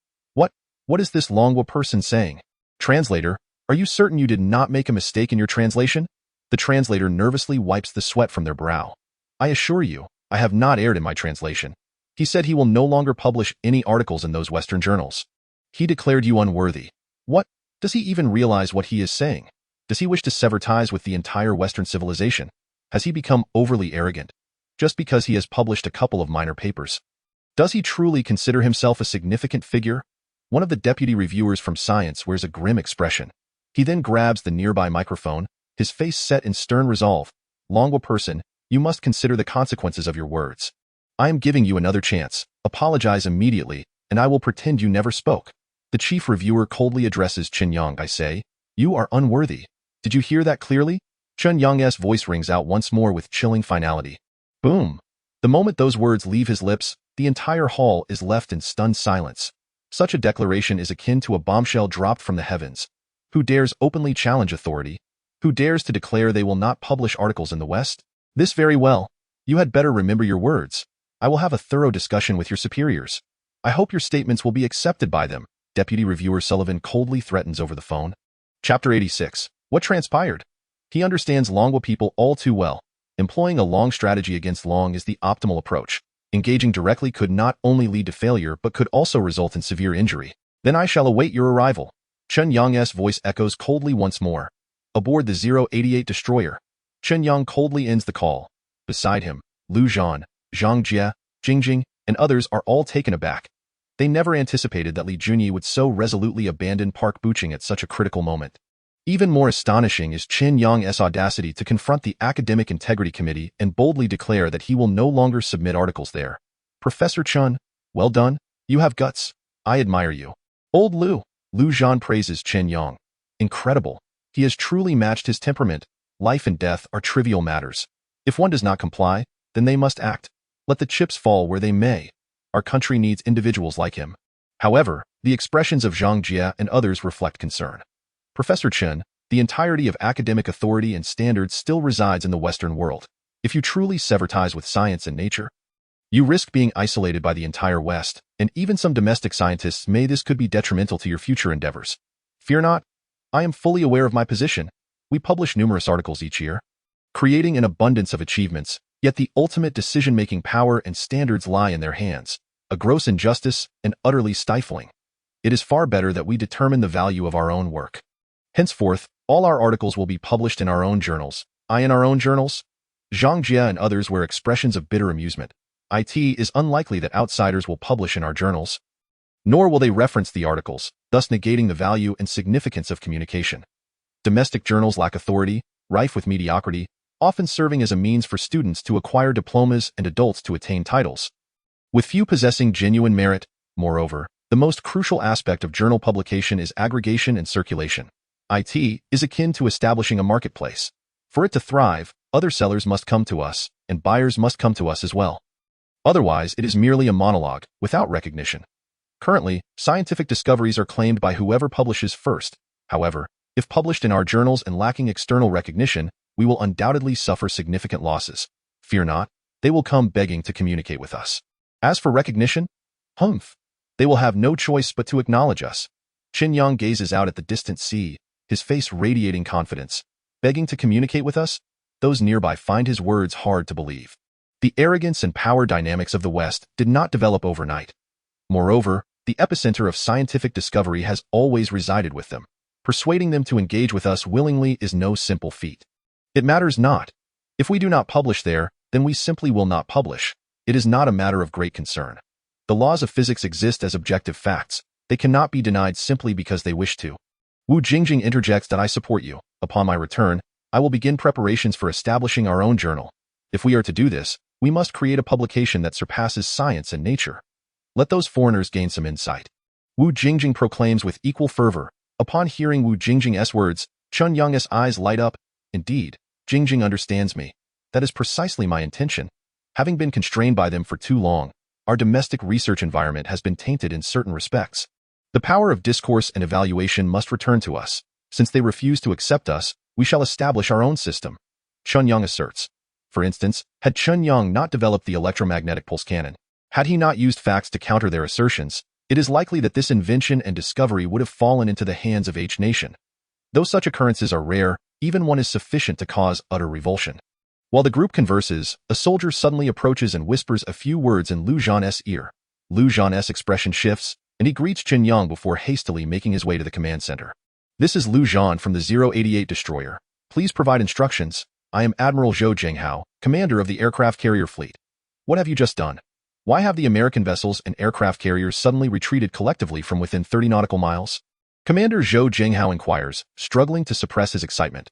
What is this Longhua person saying? Translator, are you certain you did not make a mistake in your translation? The translator nervously wipes the sweat from their brow. I assure you, I have not erred in my translation. He said he will no longer publish any articles in those Western journals. He declared you unworthy. What? Does he even realize what he is saying? Does he wish to sever ties with the entire Western civilization? Has he become overly arrogant? Just because he has published a couple of minor papers. Does he truly consider himself a significant figure? One of the deputy reviewers from Science wears a grim expression. He then grabs the nearby microphone, his face set in stern resolve. Longhua person, you must consider the consequences of your words. I am giving you another chance. Apologize immediately, and I will pretend you never spoke. The chief reviewer coldly addresses Chen Yang. I say, you are unworthy. Did you hear that clearly? Chen Yang's voice rings out once more with chilling finality. Boom. The moment those words leave his lips, the entire hall is left in stunned silence. Such a declaration is akin to a bombshell dropped from the heavens. Who dares openly challenge authority? Who dares to declare they will not publish articles in the West? This very well. You had better remember your words. I will have a thorough discussion with your superiors. I hope your statements will be accepted by them. Deputy Reviewer Sullivan coldly threatens over the phone. Chapter 86. What transpired? He understands Longhua people all too well. Employing a long strategy against Long is the optimal approach. Engaging directly could not only lead to failure but could also result in severe injury. Then I shall await your arrival. Chen Yang's voice echoes coldly once more. Aboard the 088 destroyer. Chen Yang coldly ends the call. Beside him, Lu Zhan, Zhang Jie, Jingjing, and others are all taken aback. They never anticipated that Li Junyi would so resolutely abandon Park Buching at such a critical moment. Even more astonishing is Chen Yang's audacity to confront the Academic Integrity Committee and boldly declare that he will no longer submit articles there. Professor Chen, well done. You have guts. I admire you. Old Lu Zhan praises Chen Yang. Incredible. He has truly matched his temperament. Life and death are trivial matters. If one does not comply, then they must act. Let the chips fall where they may. Our country needs individuals like him. However, the expressions of Zhang Jie and others reflect concern. Professor Chen, the entirety of academic authority and standards still resides in the Western world. If you truly sever ties with science and nature, you risk being isolated by the entire West, and even some domestic scientists may this could be detrimental to your future endeavors. Fear not. I am fully aware of my position. We publish numerous articles each year, creating an abundance of achievements, yet the ultimate decision-making power and standards lie in their hands. A gross injustice and utterly stifling. It is far better that we determine the value of our own work. Henceforth, all our articles will be published in our own journals. In our own journals? Zhang Jie and others wear expressions of bitter amusement. It is unlikely that outsiders will publish in our journals. Nor will they reference the articles, thus negating the value and significance of communication. Domestic journals lack authority, rife with mediocrity, often serving as a means for students to acquire diplomas and adults to attain titles. With few possessing genuine merit, moreover, the most crucial aspect of journal publication is aggregation and circulation. It is akin to establishing a marketplace. For it to thrive, other sellers must come to us, and buyers must come to us as well. Otherwise, it is merely a monologue, without recognition. Currently, scientific discoveries are claimed by whoever publishes first. However, if published in our journals and lacking external recognition, we will undoubtedly suffer significant losses. Fear not, they will come begging to communicate with us. As for recognition, humph, they will have no choice but to acknowledge us. Chen Yang gazes out at the distant sea, his face radiating confidence. Begging to communicate with us? Those nearby find his words hard to believe. The arrogance and power dynamics of the West did not develop overnight. Moreover, the epicenter of scientific discovery has always resided with them. Persuading them to engage with us willingly is no simple feat. It matters not. If we do not publish there, then we simply will not publish. It is not a matter of great concern. The laws of physics exist as objective facts. They cannot be denied simply because they wish to. Wu Jingjing interjects that I support you. Upon my return, I will begin preparations for establishing our own journal. If we are to do this, we must create a publication that surpasses science and nature. Let those foreigners gain some insight. Wu Jingjing proclaims with equal fervor. Upon hearing Wu Jingjing's words, Chen Yang's eyes light up. Indeed, Jingjing understands me. That is precisely my intention. Having been constrained by them for too long, our domestic research environment has been tainted in certain respects. The power of discourse and evaluation must return to us. Since they refuse to accept us, we shall establish our own system. Chen Yang asserts. For instance, had Chen Yang not developed the electromagnetic pulse cannon, had he not used facts to counter their assertions, it is likely that this invention and discovery would have fallen into the hands of H nation. Though such occurrences are rare, even one is sufficient to cause utter revulsion. While the group converses, a soldier suddenly approaches and whispers a few words in Lu Zhan's ear. Lu Zhan's expression shifts, and he greets Chen Yang before hastily making his way to the command center. This is Lu Zhan from the 088 destroyer. Please provide instructions. I am Admiral Zhou Jinghao, commander of the aircraft carrier fleet. What have you just done? Why have the American vessels and aircraft carriers suddenly retreated collectively from within 30 nautical miles? Commander Zhou Jinghao inquires, struggling to suppress his excitement.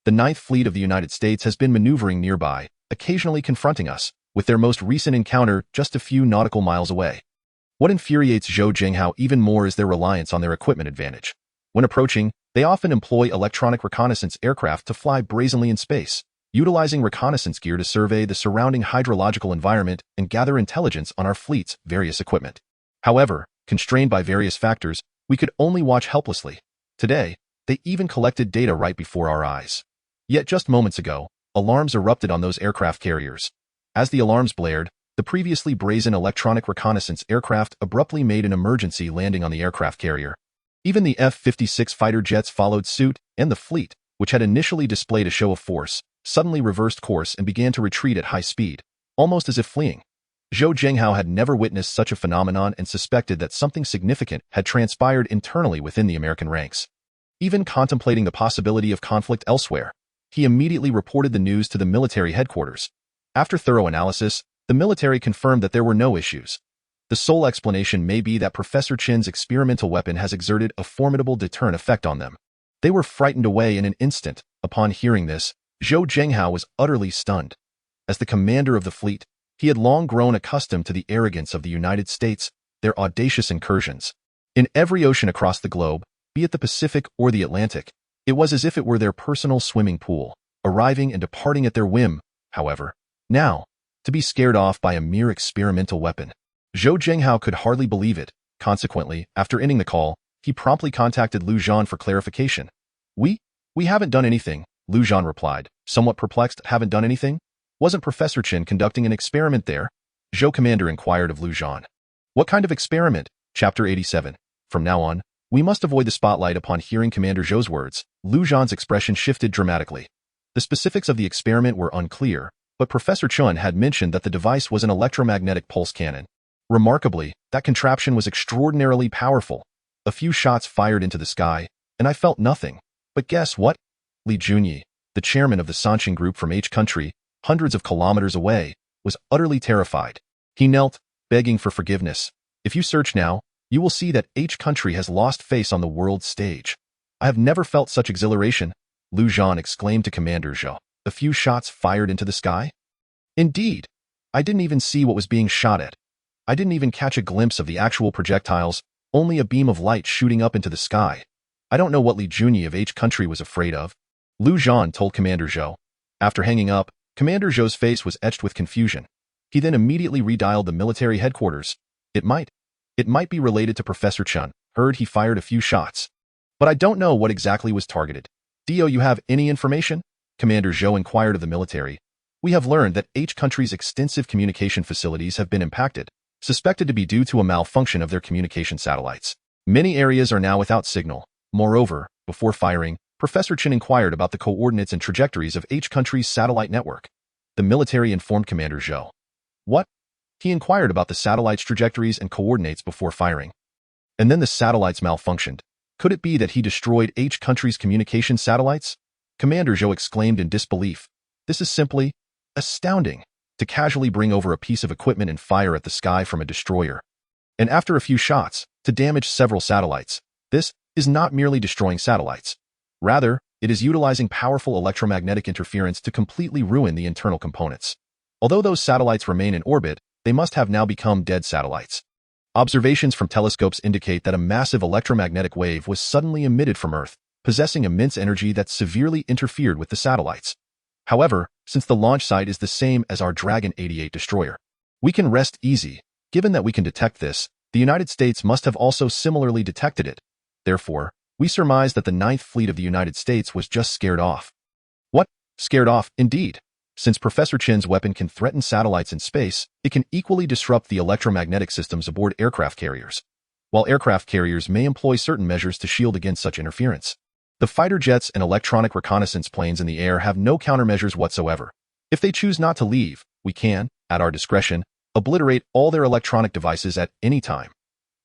The Ninth Fleet of the United States has been maneuvering nearby, occasionally confronting us, with their most recent encounter just a few nautical miles away. What infuriates Zhou Jinghao even more is their reliance on their equipment advantage. When approaching, they often employ electronic reconnaissance aircraft to fly brazenly in space, utilizing reconnaissance gear to survey the surrounding hydrological environment and gather intelligence on our fleet's various equipment. However, constrained by various factors, we could only watch helplessly. Today, they even collected data right before our eyes. Yet just moments ago, alarms erupted on those aircraft carriers. As the alarms blared, the previously brazen electronic reconnaissance aircraft abruptly made an emergency landing on the aircraft carrier. Even the F-56 fighter jets followed suit, and the fleet, which had initially displayed a show of force, suddenly reversed course and began to retreat at high speed, almost as if fleeing. Zhou Jinghao had never witnessed such a phenomenon and suspected that something significant had transpired internally within the American ranks. Even contemplating the possibility of conflict elsewhere, he immediately reported the news to the military headquarters. After thorough analysis, the military confirmed that there were no issues. The sole explanation may be that Professor Chen's experimental weapon has exerted a formidable deterrent effect on them. They were frightened away in an instant. Upon hearing this, Zhou Jinghao was utterly stunned. As the commander of the fleet, he had long grown accustomed to the arrogance of the United States, their audacious incursions. In every ocean across the globe, be it the Pacific or the Atlantic, it was as if it were their personal swimming pool, arriving and departing at their whim. However, now, to be scared off by a mere experimental weapon. Zhou Jinghao could hardly believe it. Consequently, after ending the call, he promptly contacted Lu Zhan for clarification. We haven't done anything, Lu Zhan replied, somewhat perplexed. Haven't done anything? Wasn't Professor Chen conducting an experiment there? Zhou Commander inquired of Lu Zhan. What kind of experiment? Chapter 87. From now on, we must avoid the spotlight. Upon hearing Commander Zhou's words, Lu Zhan's expression shifted dramatically. The specifics of the experiment were unclear, but Professor Chen had mentioned that the device was an electromagnetic pulse cannon. Remarkably, that contraption was extraordinarily powerful. A few shots fired into the sky, and I felt nothing. But guess what? Li Junyi, the chairman of the Sanqing group from H country, hundreds of kilometers away, was utterly terrified. He knelt, begging for forgiveness. If you search now, you will see that H country has lost face on the world stage. I have never felt such exhilaration, Lu Zhan exclaimed to Commander Zhou. A few shots fired into the sky? Indeed. I didn't even see what was being shot at. I didn't even catch a glimpse of the actual projectiles, only a beam of light shooting up into the sky. I don't know what Li Junyi of H country was afraid of. Lu Zhan told Commander Zhou. After hanging up, Commander Zhou's face was etched with confusion. He then immediately redialed the military headquarters. It might be related to Professor Chen. Heard he fired a few shots. But I don't know what exactly was targeted. Do you have any information? Commander Zhou inquired of the military. We have learned that H country's extensive communication facilities have been impacted, suspected to be due to a malfunction of their communication satellites. Many areas are now without signal. Moreover, before firing, Professor Chen inquired about the coordinates and trajectories of H country's satellite network. The military informed Commander Zhou. What? He inquired about the satellite's trajectories and coordinates before firing. And then the satellites malfunctioned. Could it be that he destroyed H country's communication satellites? Commander Zhou exclaimed in disbelief. This is simply astounding. To casually bring over a piece of equipment and fire at the sky from a destroyer. And after a few shots, to damage several satellites. This is not merely destroying satellites. Rather, it is utilizing powerful electromagnetic interference to completely ruin the internal components. Although those satellites remain in orbit, they must have now become dead satellites. Observations from telescopes indicate that a massive electromagnetic wave was suddenly emitted from Earth, possessing immense energy that severely interfered with the satellites. However, since the launch site is the same as our Dragon 88 destroyer, we can rest easy. Given that we can detect this, the United States must have also similarly detected it. Therefore, we surmise that the Ninth Fleet of the United States was just scared off. What? Scared off, indeed. Since Professor Chen's weapon can threaten satellites in space, it can equally disrupt the electromagnetic systems aboard aircraft carriers. While aircraft carriers may employ certain measures to shield against such interference, the fighter jets and electronic reconnaissance planes in the air have no countermeasures whatsoever. If they choose not to leave, we can, at our discretion, obliterate all their electronic devices at any time.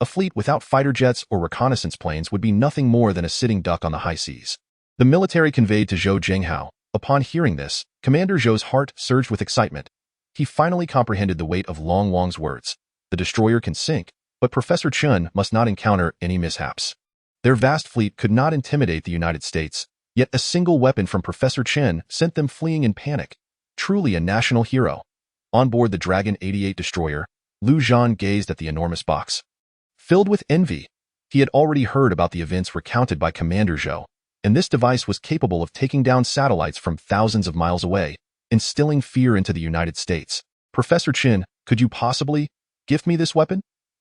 A fleet without fighter jets or reconnaissance planes would be nothing more than a sitting duck on the high seas. The military conveyed to Zhou Jinghao. Upon hearing this, Commander Zhou's heart surged with excitement. He finally comprehended the weight of Long Wang's words. The destroyer can sink, but Professor Chen must not encounter any mishaps. Their vast fleet could not intimidate the United States, yet a single weapon from Professor Chen sent them fleeing in panic. Truly a national hero. On board the Dragon 88 destroyer, Liu Zhan gazed at the enormous box. Filled with envy, he had already heard about the events recounted by Commander Zhou, and this device was capable of taking down satellites from thousands of miles away, instilling fear into the United States. Professor Chen, could you possibly gift me this weapon?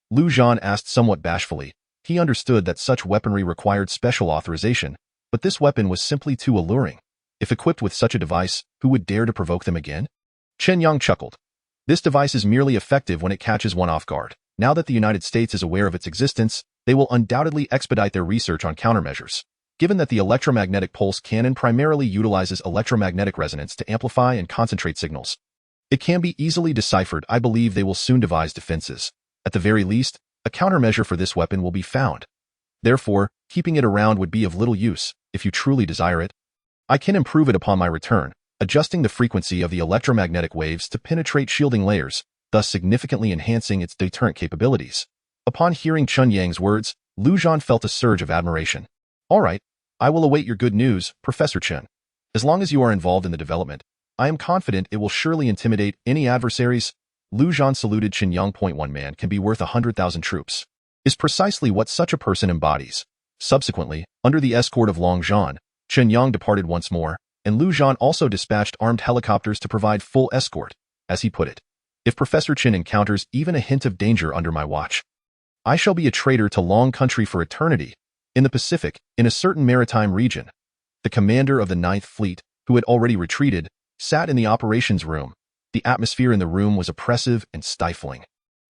Liu Zhan asked somewhat bashfully. He understood that such weaponry required special authorization, but this weapon was simply too alluring. If equipped with such a device, who would dare to provoke them again? Chen Yang chuckled. This device is merely effective when it catches one off guard. Now that the United States is aware of its existence, they will undoubtedly expedite their research on countermeasures. Given that the electromagnetic pulse cannon primarily utilizes electromagnetic resonance to amplify and concentrate signals, it can be easily deciphered. I believe they will soon devise defenses. At the very least, a countermeasure for this weapon will be found. Therefore, keeping it around would be of little use, if you truly desire it. I can improve it upon my return, adjusting the frequency of the electromagnetic waves to penetrate shielding layers, thus significantly enhancing its deterrent capabilities. Upon hearing Chen Yang's words, Liu Zhan felt a surge of admiration. All right, I will await your good news, Professor Chen. As long as you are involved in the development, I am confident it will surely intimidate any adversaries. Liu Zhan saluted Chen Yang. One man can be worth 100,000 troops, is precisely what such a person embodies. Subsequently, under the escort of Long Zhan, Chen Yang departed once more, and Liu Zhan also dispatched armed helicopters to provide full escort, as he put it. If Professor Chen encounters even a hint of danger under my watch, I shall be a traitor to Long Country for eternity. In the Pacific, in a certain maritime region, the commander of the Ninth Fleet, who had already retreated, sat in the operations room. The atmosphere in the room was oppressive and stifling.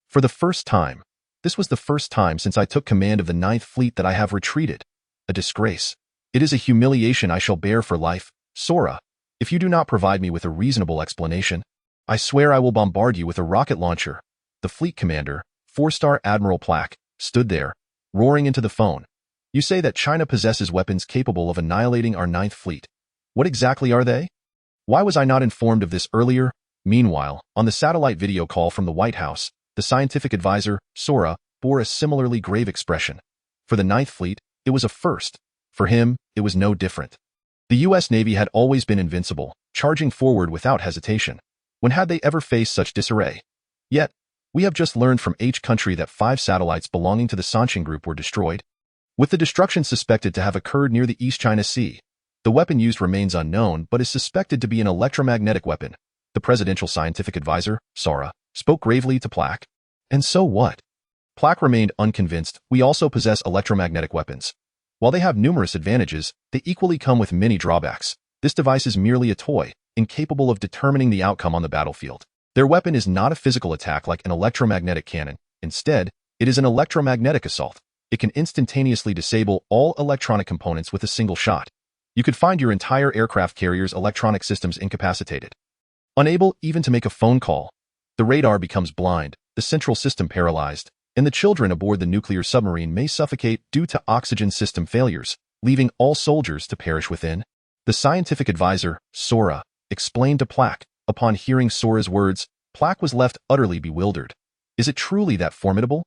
For the first time, this was the first time since I took command of the Ninth Fleet that I have retreated. A disgrace. It is a humiliation I shall bear for life. Sora, if you do not provide me with a reasonable explanation, I swear I will bombard you with a rocket launcher. The fleet commander, 4-star Admiral Plaque, stood there, roaring into the phone. You say that China possesses weapons capable of annihilating our Ninth Fleet. What exactly are they? Why was I not informed of this earlier? Meanwhile, on the satellite video call from the White House, the scientific advisor, Sora, bore a similarly grave expression. For the Ninth Fleet, it was a first. For him, it was no different. The U.S. Navy had always been invincible, charging forward without hesitation. When had they ever faced such disarray? Yet, we have just learned from H country that 5 satellites belonging to the Sanqing Group were destroyed. With the destruction suspected to have occurred near the East China Sea, the weapon used remains unknown but is suspected to be an electromagnetic weapon. The presidential scientific advisor, Sora, spoke gravely to Plaque. And so what? Plaque remained unconvinced. We also possess electromagnetic weapons. While they have numerous advantages, they equally come with many drawbacks. This device is merely a toy, incapable of determining the outcome on the battlefield. Their weapon is not a physical attack like an electromagnetic cannon. Instead, it is an electromagnetic assault. It can instantaneously disable all electronic components with a single shot. You could find your entire aircraft carrier's electronic systems incapacitated. Unable even to make a phone call. The radar becomes blind, the central system paralyzed, and the children aboard the nuclear submarine may suffocate due to oxygen system failures, leaving all soldiers to perish within. The scientific advisor, Sora, explained to Plaque. Upon hearing Sora's words, Plaque was left utterly bewildered. Is it truly that formidable?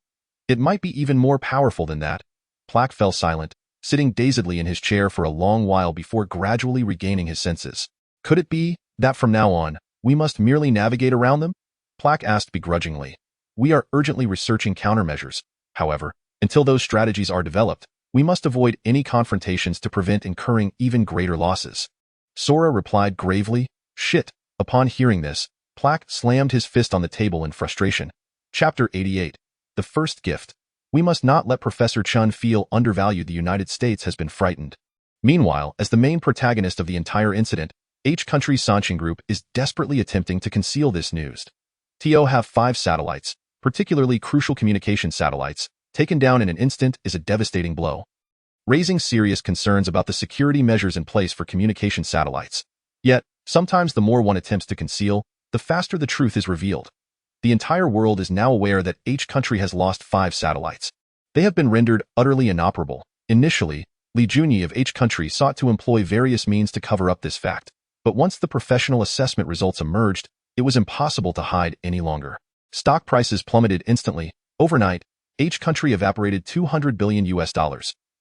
It might be even more powerful than that. Plaque fell silent, sitting dazedly in his chair for a long while before gradually regaining his senses. Could it be that from now on, we must merely navigate around them? Plaque asked begrudgingly. We are urgently researching countermeasures. However, until those strategies are developed, we must avoid any confrontations to prevent incurring even greater losses. Sora replied gravely, Shit. Upon hearing this, Plaque slammed his fist on the table in frustration. Chapter 88. The First Gift. We must not let Professor Chen feel undervalued. The United States has been frightened. Meanwhile, as the main protagonist of the entire incident, H country's Sanchin Group is desperately attempting to conceal this news. TO have 5 satellites, particularly crucial communication satellites, taken down in an instant is a devastating blow, raising serious concerns about the security measures in place for communication satellites. Yet, sometimes the more one attempts to conceal, the faster the truth is revealed. The entire world is now aware that H country has lost 5 satellites. They have been rendered utterly inoperable. Initially, Li Junyi of H country sought to employ various means to cover up this fact, but once the professional assessment results emerged, it was impossible to hide any longer. Stock prices plummeted instantly. Overnight, H country evaporated $200 billion.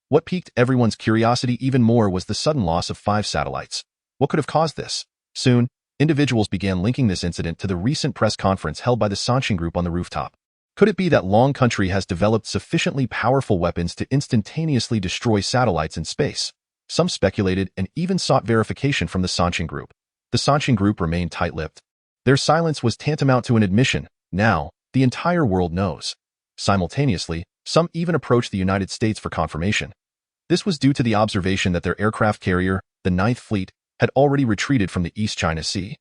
What piqued everyone's curiosity even more was the sudden loss of 5 satellites. What could have caused this? Soon, individuals began linking this incident to the recent press conference held by the Sanchin Group on the rooftop. Could it be that Long country has developed sufficiently powerful weapons to instantaneously destroy satellites in space? Some speculated and even sought verification from the Sanchin Group. The Sanchin Group remained tight-lipped. Their silence was tantamount to an admission. Now, the entire world knows. Simultaneously, some even approached the United States for confirmation. This was due to the observation that their aircraft carrier, the Ninth Fleet, had already retreated from the East China Sea,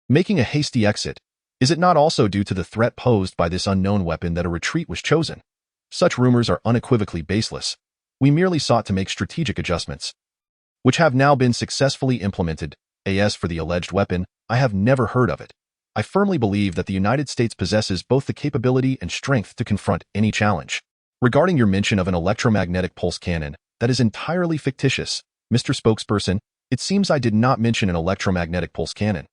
making a hasty exit. Is it not also due to the threat posed by this unknown weapon that a retreat was chosen? Such rumors are unequivocally baseless. We merely sought to make strategic adjustments, which have now been successfully implemented. As for the alleged weapon, I have never heard of it. I firmly believe that the United States possesses both the capability and strength to confront any challenge. Regarding your mention of an electromagnetic pulse cannon, that is entirely fictitious, Mr. Spokesperson. It seems I did not mention an electromagnetic pulse cannon.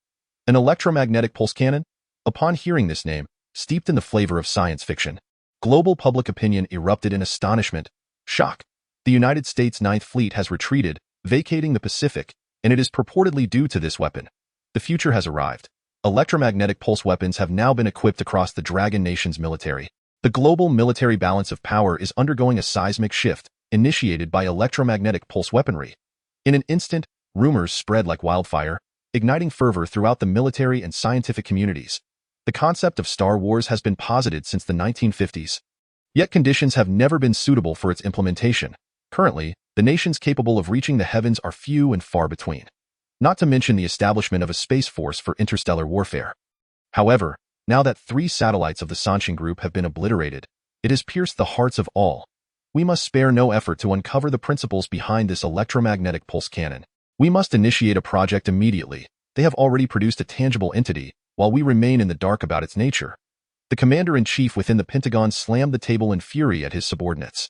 An electromagnetic pulse cannon? Upon hearing this name, steeped in the flavor of science fiction, global public opinion erupted in astonishment, shock. The United States Ninth Fleet has retreated, vacating the Pacific, and it is purportedly due to this weapon. The future has arrived. Electromagnetic pulse weapons have now been equipped across the Dragon Nation's military. The global military balance of power is undergoing a seismic shift, initiated by electromagnetic pulse weaponry. In an instant, rumors spread like wildfire, igniting fervor throughout the military and scientific communities. The concept of Star Wars has been posited since the 1950s. Yet conditions have never been suitable for its implementation. Currently, the nations capable of reaching the heavens are few and far between. Not to mention the establishment of a space force for interstellar warfare. However, now that 3 satellites of the Sanchin Group have been obliterated, it has pierced the hearts of all. We must spare no effort to uncover the principles behind this electromagnetic pulse cannon. We must initiate a project immediately. They have already produced a tangible entity, while we remain in the dark about its nature. The commander-in-chief within the Pentagon slammed the table in fury at his subordinates.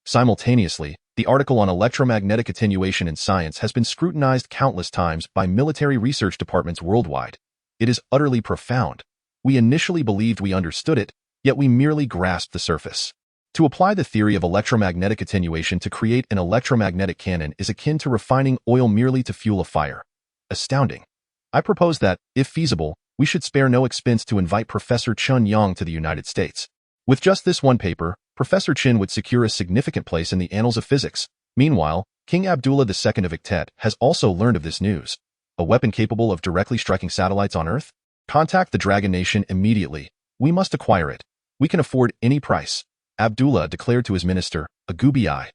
Simultaneously, the article on electromagnetic attenuation in science has been scrutinized countless times by military research departments worldwide. It is utterly profound. We initially believed we understood it, yet we merely grasped the surface. To apply the theory of electromagnetic attenuation to create an electromagnetic cannon is akin to refining oil merely to fuel a fire. Astounding. I propose that, if feasible, we should spare no expense to invite Professor Chen Yang to the United States. With just this one paper, Professor Chen would secure a significant place in the annals of physics. Meanwhile, King Abdullah II of Iktet has also learned of this news. A weapon capable of directly striking satellites on Earth? Contact the Dragon Nation immediately. We must acquire it. We can afford any price. Abdullah declared to his minister, Agubi.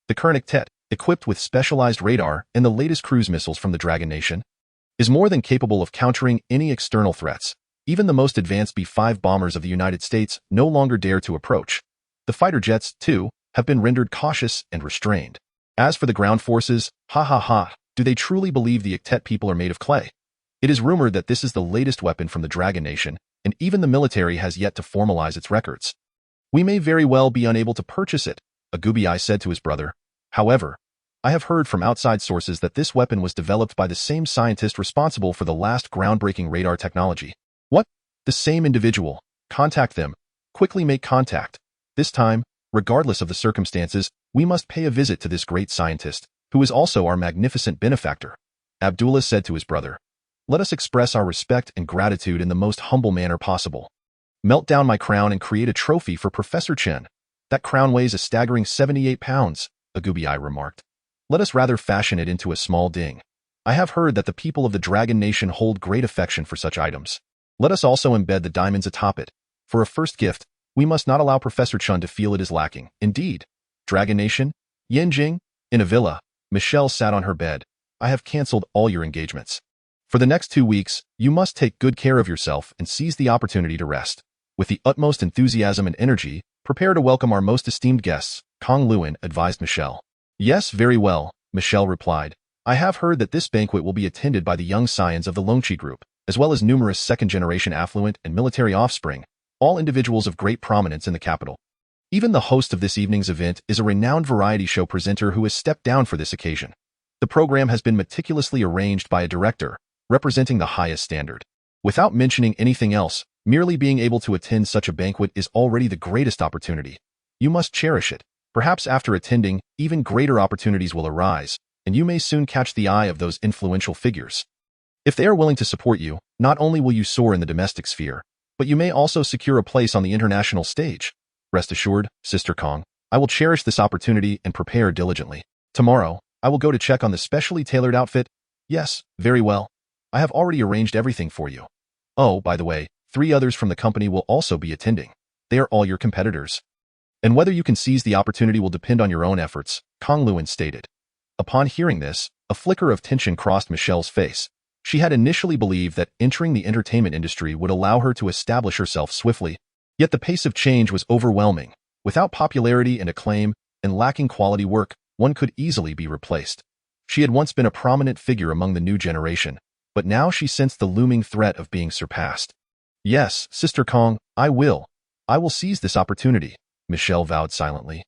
The current Iktet, equipped with specialized radar and the latest cruise missiles from the Dragon Nation, is more than capable of countering any external threats. Even the most advanced B-5 bombers of the United States no longer dare to approach. The fighter jets, too, have been rendered cautious and restrained. As for the ground forces, ha ha ha, do they truly believe the Octet people are made of clay? It is rumored that this is the latest weapon from the Dragon Nation, and even the military has yet to formalize its records. We may very well be unable to purchase it, a Gubi said to his brother. However, I have heard from outside sources that this weapon was developed by the same scientist responsible for the last groundbreaking radar technology. What? The same individual. Contact them. Quickly make contact. This time, regardless of the circumstances, we must pay a visit to this great scientist, who is also our magnificent benefactor. Abdullah said to his brother. Let us express our respect and gratitude in the most humble manner possible. Melt down my crown and create a trophy for Professor Chen. That crown weighs a staggering 78 pounds, Agubi remarked. Let us rather fashion it into a small ding. I have heard that the people of the Dragon Nation hold great affection for such items. Let us also embed the diamonds atop it. For a first gift, we must not allow Professor Chen to feel it is lacking. Indeed. Dragon Nation? Yanjing? In a villa, Michelle sat on her bed. I have cancelled all your engagements. For the next 2 weeks, you must take good care of yourself and seize the opportunity to rest. With the utmost enthusiasm and energy, prepare to welcome our most esteemed guests, Kong Luan advised Michelle. Yes, very well, Michelle replied. I have heard that this banquet will be attended by the young scions of the Longqi group, as well as numerous second-generation affluent and military offspring, all individuals of great prominence in the capital. Even the host of this evening's event is a renowned variety show presenter who has stepped down for this occasion. The program has been meticulously arranged by a director, representing the highest standard. Without mentioning anything else, merely being able to attend such a banquet is already the greatest opportunity. You must cherish it. Perhaps after attending, even greater opportunities will arise, and you may soon catch the eye of those influential figures. If they are willing to support you, not only will you soar in the domestic sphere, but you may also secure a place on the international stage. Rest assured, Sister Kong, I will cherish this opportunity and prepare diligently. Tomorrow, I will go to check on the specially tailored outfit. Yes, very well. I have already arranged everything for you. Oh, by the way, 3 others from the company will also be attending. They are all your competitors. And whether you can seize the opportunity will depend on your own efforts, Kong Luan stated. Upon hearing this, a flicker of tension crossed Michelle's face. She had initially believed that entering the entertainment industry would allow her to establish herself swiftly, yet the pace of change was overwhelming. Without popularity and acclaim, and lacking quality work, one could easily be replaced. She had once been a prominent figure among the new generation, but now she sensed the looming threat of being surpassed. Yes, Sister Kong, I will seize this opportunity, Michelle vowed silently.